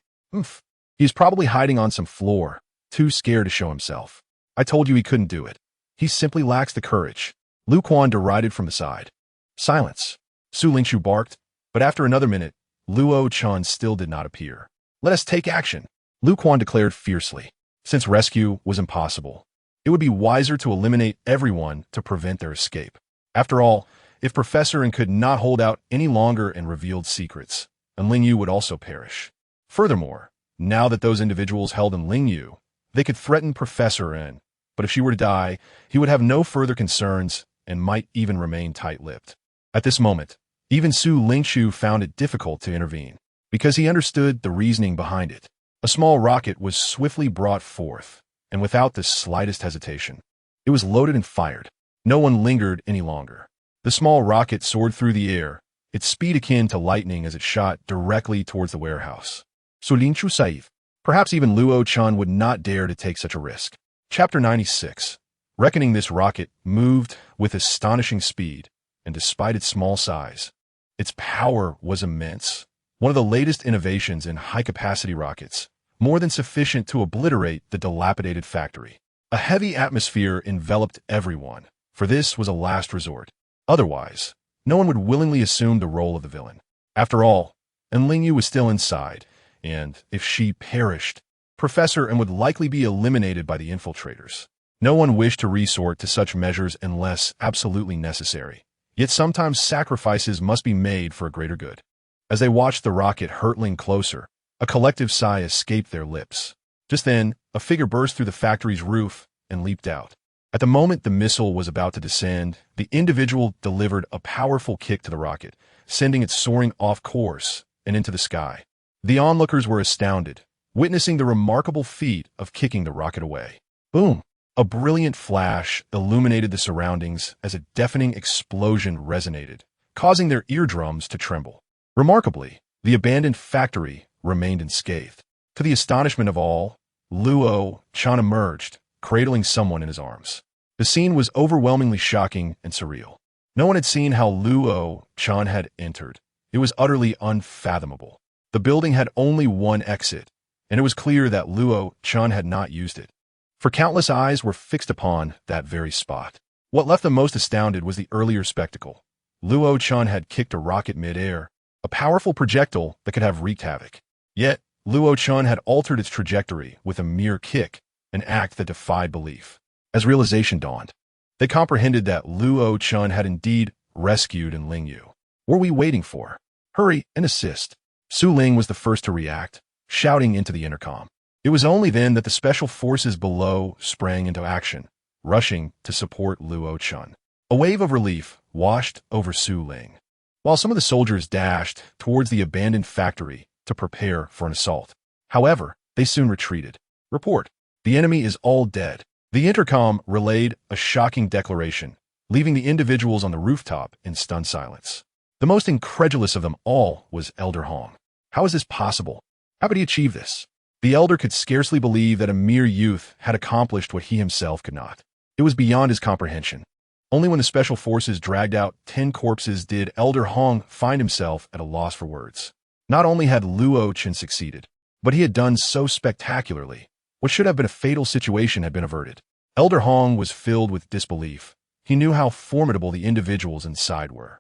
He's probably hiding on some floor, too scared to show himself. I told you he couldn't do it. He simply lacks the courage. Lu Quan derided from the side. Silence. Su Lingqiu barked, but after another minute, Luo Chen still did not appear. Let us take action, Lu Quan declared fiercely. Since rescue was impossible, it would be wiser to eliminate everyone to prevent their escape. After all, if Professor N could not hold out any longer and revealed secrets, Lingyu would also perish. Furthermore, now that those individuals held Lingyu, they could threaten Professor N, but if she were to die, he would have no further concerns and might even remain tight-lipped. At this moment, even Su Lingqiu found it difficult to intervene, because he understood the reasoning behind it. A small rocket was swiftly brought forth, and without the slightest hesitation, it was loaded and fired. No one lingered any longer. The small rocket soared through the air, its speed akin to lightning as it shot directly towards the warehouse. Su Lingqiu Saif. Perhaps even Luo Chen would not dare to take such a risk. Chapter 96. Reckoning this rocket moved with astonishing speed, and despite its small size, its power was immense. One of the latest innovations in high-capacity rockets, more than sufficient to obliterate the dilapidated factory. A heavy atmosphere enveloped everyone, for this was a last resort. Otherwise, no one would willingly assume the role of the villain. After all, Lingyu was still inside, and if she perished, Professor N would likely be eliminated by the infiltrators. No one wished to resort to such measures unless absolutely necessary. Yet sometimes sacrifices must be made for a greater good. As they watched the rocket hurtling closer, a collective sigh escaped their lips. Just then, a figure burst through the factory's roof and leaped out. At the moment the missile was about to descend, the individual delivered a powerful kick to the rocket, sending it soaring off course and into the sky. The onlookers were astounded, witnessing the remarkable feat of kicking the rocket away. Boom! A brilliant flash illuminated the surroundings as a deafening explosion resonated, causing their eardrums to tremble. Remarkably, the abandoned factory remained unscathed. To the astonishment of all, Luo Chen emerged, cradling someone in his arms. The scene was overwhelmingly shocking and surreal. No one had seen how Luo Chen had entered. It was utterly unfathomable. The building had only one exit, and it was clear that Luo Chen had not used it. For countless eyes were fixed upon that very spot. What left them most astounded was the earlier spectacle. Luo Chen had kicked a rocket mid-air, a powerful projectile that could have wreaked havoc. Yet, Luo Chen had altered its trajectory with a mere kick, an act that defied belief. As realization dawned, they comprehended that Luo Chen had indeed rescued Lingyu. What were we waiting for? Hurry and assist. Su Ling was the first to react, shouting into the intercom. It was only then that the special forces below sprang into action, rushing to support Luo Chen. A wave of relief washed over Su Ling, while some of the soldiers dashed towards the abandoned factory to prepare for an assault. However, they soon retreated. Report. The enemy is all dead. The intercom relayed a shocking declaration, leaving the individuals on the rooftop in stunned silence. The most incredulous of them all was Elder Hong. How is this possible? How could he achieve this? The elder could scarcely believe that a mere youth had accomplished what he himself could not. It was beyond his comprehension. Only when the special forces dragged out 10 corpses did Elder Hong find himself at a loss for words. Not only had Luo Chen succeeded, but he had done so spectacularly. What should have been a fatal situation had been averted. Elder Hong was filled with disbelief. He knew how formidable the individuals inside were.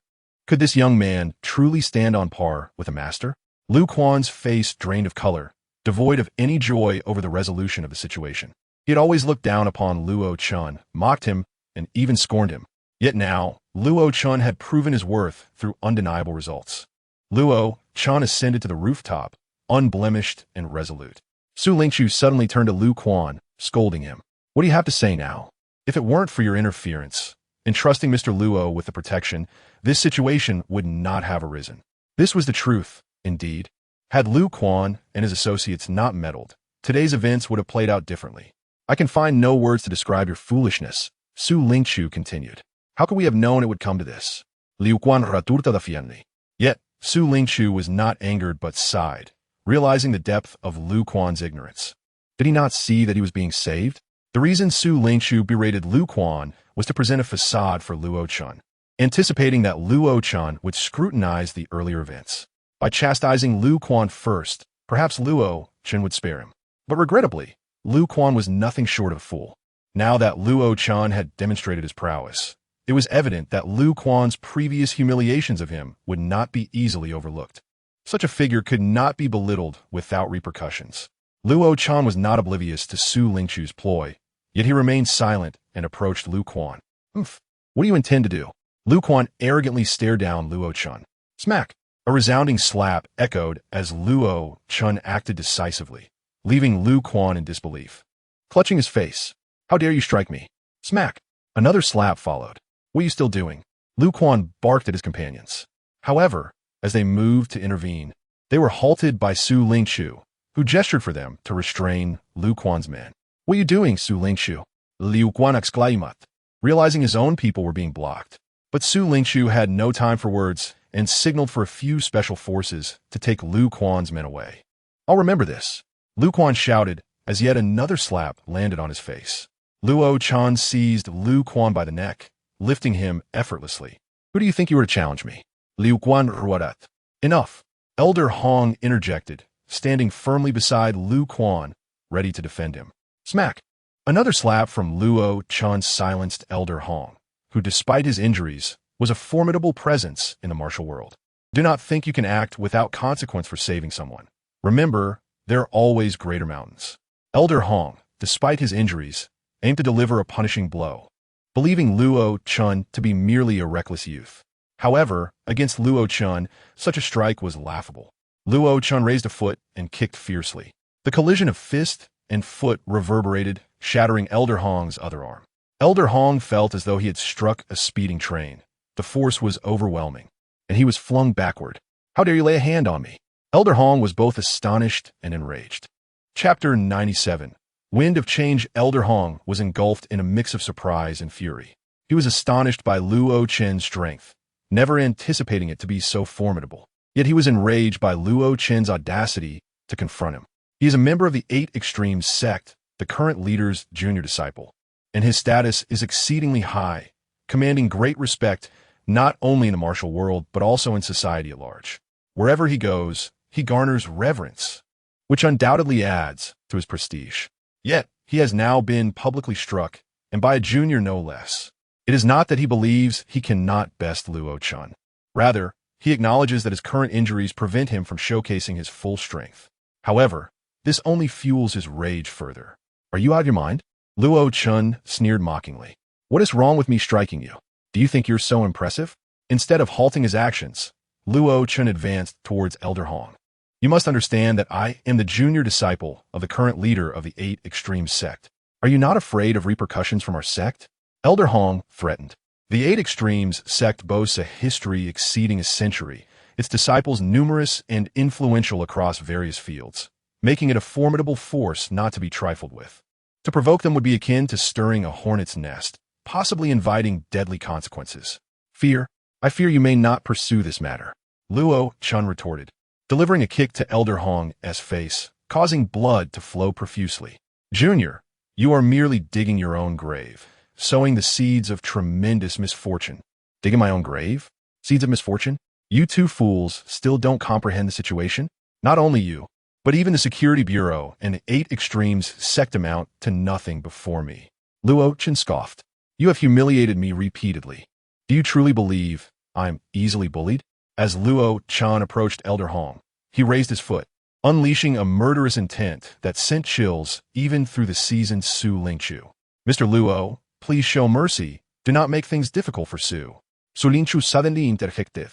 Could this young man truly stand on par with a master? Lu Quan's face drained of color, devoid of any joy over the resolution of the situation. He had always looked down upon Luo Chen, mocked him, and even scorned him. Yet now, Luo Chen had proven his worth through undeniable results. Luo Chen ascended to the rooftop, unblemished and resolute. Su Lingqiu suddenly turned to Lu Quan, scolding him. What do you have to say now? If it weren't for your interference, entrusting Mr. Luo with the protection, this situation would not have arisen. This was the truth, indeed. Had Lu Quan and his associates not meddled, today's events would have played out differently. I can find no words to describe your foolishness, Su Lingqiu continued. How could we have known it would come to this? Liu Quan raturta defianli. Yet, Su Lingqiu was not angered but sighed, realizing the depth of Lu Quan's ignorance. Did he not see that he was being saved? The reason Su Lingqiu berated Lu Quan was to present a facade for Luo Chen, anticipating that Luo Chen would scrutinize the earlier events. By chastising Lu Quan first, perhaps Luo Chen would spare him. But regrettably, Lu Quan was nothing short of a fool. Now that Luo Chen had demonstrated his prowess, it was evident that Lu Quan's previous humiliations of him would not be easily overlooked. Such a figure could not be belittled without repercussions. Luo Chen was not oblivious to Su Lingqiu's ploy, yet he remained silent and approached Lu Quan. What do you intend to do? Lu Quan arrogantly stared down Luo Chen. Smack! A resounding slap echoed as Luo Chen acted decisively, leaving Lu Quan in disbelief. Clutching his face. How dare you strike me? Smack! Another slap followed. What are you still doing? Lu Quan barked at his companions. However, as they moved to intervene, they were halted by Su Lingqiu, who gestured for them to restrain Lu Quan's men. What are you doing, Su Lingqiu? Liu Quan exclaimed, realizing his own people were being blocked. But Su Lingqiu had no time for words and signaled for a few special forces to take Lu Quan's men away. I'll remember this, Lu Quan shouted as yet another slap landed on his face. Luo Chen seized Lu Quan by the neck, lifting him effortlessly. Who do you think you were to challenge me? Liu Quan ruadat. Enough. Elder Hong interjected, standing firmly beside Lu Quan, ready to defend him. Smack! Another slap from Luo Chen silenced Elder Hong, who despite his injuries, was a formidable presence in the martial world. Do not think you can act without consequence for saving someone. Remember, there are always greater mountains. Elder Hong, despite his injuries, aimed to deliver a punishing blow, believing Luo Chen to be merely a reckless youth. However, against Luo Chen, such a strike was laughable. Luo Chen raised a foot and kicked fiercely. The collision of fist and foot reverberated, shattering Elder Hong's other arm. Elder Hong felt as though he had struck a speeding train. The force was overwhelming, and he was flung backward. How dare you lay a hand on me? Elder Hong was both astonished and enraged. Chapter 97. Wind of Change. Elder Hong was engulfed in a mix of surprise and fury. He was astonished by Luo Chen's strength, never anticipating it to be so formidable. Yet he was enraged by Luo Chen's audacity to confront him. He is a member of the 8 Extremes sect, the current leader's junior disciple, and his status is exceedingly high, commanding great respect not only in the martial world but also in society at large. Wherever he goes, he garners reverence, which undoubtedly adds to his prestige. Yet, he has now been publicly struck, and by a junior no less. It is not that he believes he cannot best Luo Chen. Rather, he acknowledges that his current injuries prevent him from showcasing his full strength. However, this only fuels his rage further. Are you out of your mind? Luo Chen sneered mockingly. What is wrong with me striking you? Do you think you're so impressive? Instead of halting his actions, Luo Chen advanced towards Elder Hong. You must understand that I am the junior disciple of the current leader of the 8 Extremes sect. Are you not afraid of repercussions from our sect? Elder Hong threatened. The 8 Extremes sect boasts a history exceeding a century, its disciples numerous and influential across various fields, making it a formidable force not to be trifled with. To provoke them would be akin to stirring a hornet's nest, possibly inviting deadly consequences. I fear you may not pursue this matter, Luo Chen retorted, delivering a kick to Elder Hong's face, causing blood to flow profusely. Junior, you are merely digging your own grave, sowing the seeds of tremendous misfortune. Digging my own grave? Seeds of misfortune? You two fools still don't comprehend the situation? Not only you, but even the Security Bureau and the 8 Extremes sect amount to nothing before me. Luo Chen scoffed. You have humiliated me repeatedly. Do you truly believe I'm easily bullied? As Luo Chen approached Elder Hong, he raised his foot, unleashing a murderous intent that sent chills even through the seasoned Su Lingchu. Mr. Luo, please show mercy. Do not make things difficult for Su. Su Lingchu suddenly interjected,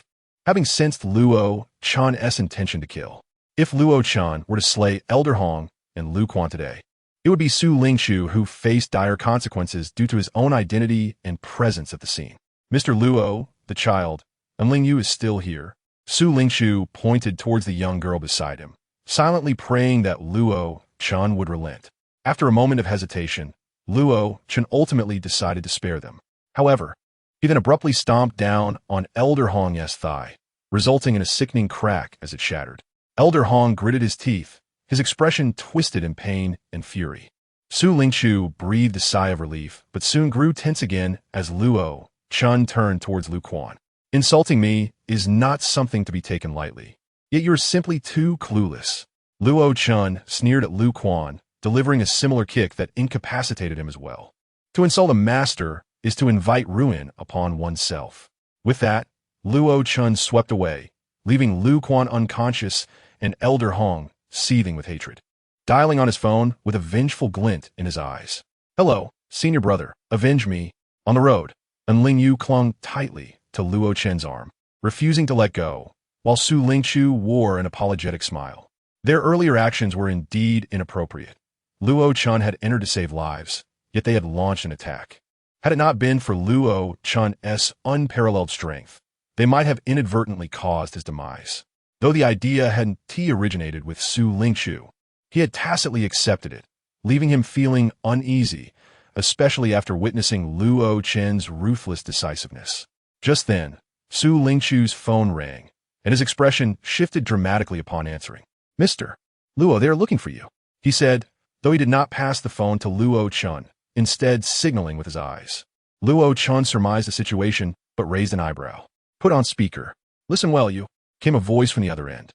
having sensed Luo Chen's intention to kill. If Luo Chen were to slay Elder Hong and Lu Quan today, it would be Su Lingchu who faced dire consequences due to his own identity and presence at the scene. Mr. Luo, the child, and Ling Yu is still here. Su Lingchu pointed towards the young girl beside him, silently praying that Luo Chen would relent. After a moment of hesitation, Luo Chen ultimately decided to spare them. However, he then abruptly stomped down on Elder Hong's thigh, resulting in a sickening crack as it shattered. Elder Hong gritted his teeth, his expression twisted in pain and fury. Su Lingchu breathed a sigh of relief, but soon grew tense again as Luo Chen turned towards Lu Quan. Insulting me is not something to be taken lightly. Yet you're simply too clueless. Luo Chen sneered at Lu Quan, delivering a similar kick that incapacitated him as well. To insult a master is to invite ruin upon oneself. With that, Luo Chen swept away, leaving Lu Quan unconscious and Elder Hong seething with hatred, dialing on his phone with a vengeful glint in his eyes. Hello, senior brother, avenge me. On the road, and Ling Yu clung tightly to Luo Chen's arm, refusing to let go, while Su Lingchu wore an apologetic smile. Their earlier actions were indeed inappropriate. Luo Chen had entered to save lives, yet they had launched an attack. Had it not been for Luo Chen's unparalleled strength, they might have inadvertently caused his demise. Though the idea hadn't originated with Su Lingchu, he had tacitly accepted it, leaving him feeling uneasy, especially after witnessing Luo Chen's ruthless decisiveness. Just then, Su Lingchu's phone rang, and his expression shifted dramatically upon answering. Mr. Luo, they are looking for you, he said, though he did not pass the phone to Luo Chen, instead signaling with his eyes. Luo Chen surmised the situation, but raised an eyebrow. Put on speaker. Listen well, you, came a voice from the other end.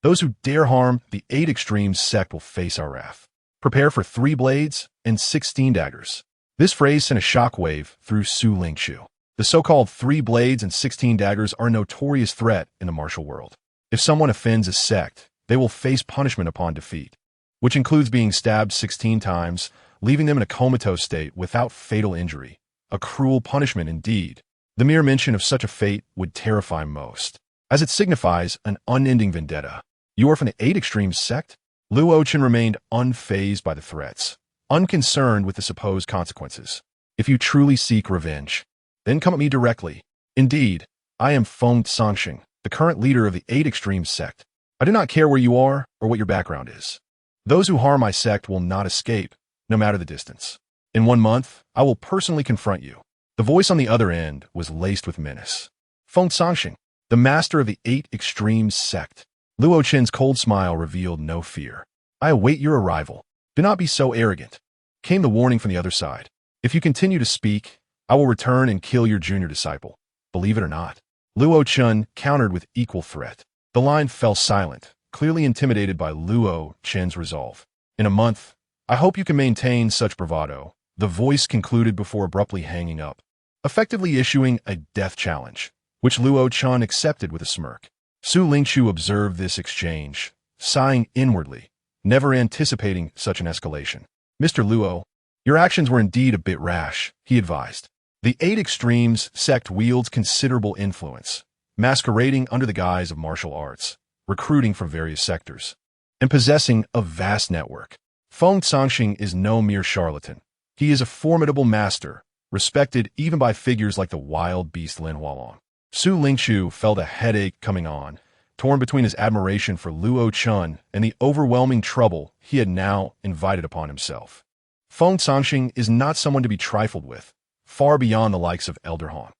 Those who dare harm the 8 Extremes sect will face our wrath. Prepare for 3 blades and 16 daggers. This phrase sent a shockwave through Su Lingchu. The so-called 3 blades and 16 daggers are a notorious threat in the martial world. If someone offends a sect, they will face punishment upon defeat, which includes being stabbed 16 times, leaving them in a comatose state without fatal injury. A cruel punishment indeed. The mere mention of such a fate would terrify most, as it signifies an unending vendetta. You are from the 8 Extremes sect? Luo Chen remained unfazed by the threats, unconcerned with the supposed consequences. If you truly seek revenge, then come at me directly. Indeed, I am Feng Sangxing, the current leader of the 8 Extremes sect. I do not care where you are or what your background is. Those who harm my sect will not escape, no matter the distance. In 1 month, I will personally confront you. The voice on the other end was laced with menace. Feng Sangxing, the master of the 8 Extremes sect. Luo Chen's cold smile revealed no fear. I await your arrival. Do not be so arrogant. Came the warning from the other side. If you continue to speak, I will return and kill your junior disciple. Believe it or not. Luo Chen countered with equal threat. The line fell silent, clearly intimidated by Luo Chen's resolve. In a month, I hope you can maintain such bravado. The voice concluded before abruptly hanging up, effectively issuing a death challenge, which Luo Chen accepted with a smirk. Su Lingchu observed this exchange, sighing inwardly, never anticipating such an escalation. Mr. Luo, your actions were indeed a bit rash, he advised. The 8 Extremes sect wields considerable influence, masquerading under the guise of martial arts, recruiting from various sectors, and possessing a vast network. Feng Sangxing is no mere charlatan. He is a formidable master, respected even by figures like the wild beast Lin Hualong. Su Lingchu felt a headache coming on, torn between his admiration for Luo Chen and the overwhelming trouble he had now invited upon himself. Feng Sangxing is not someone to be trifled with, far beyond the likes of Elder Hong.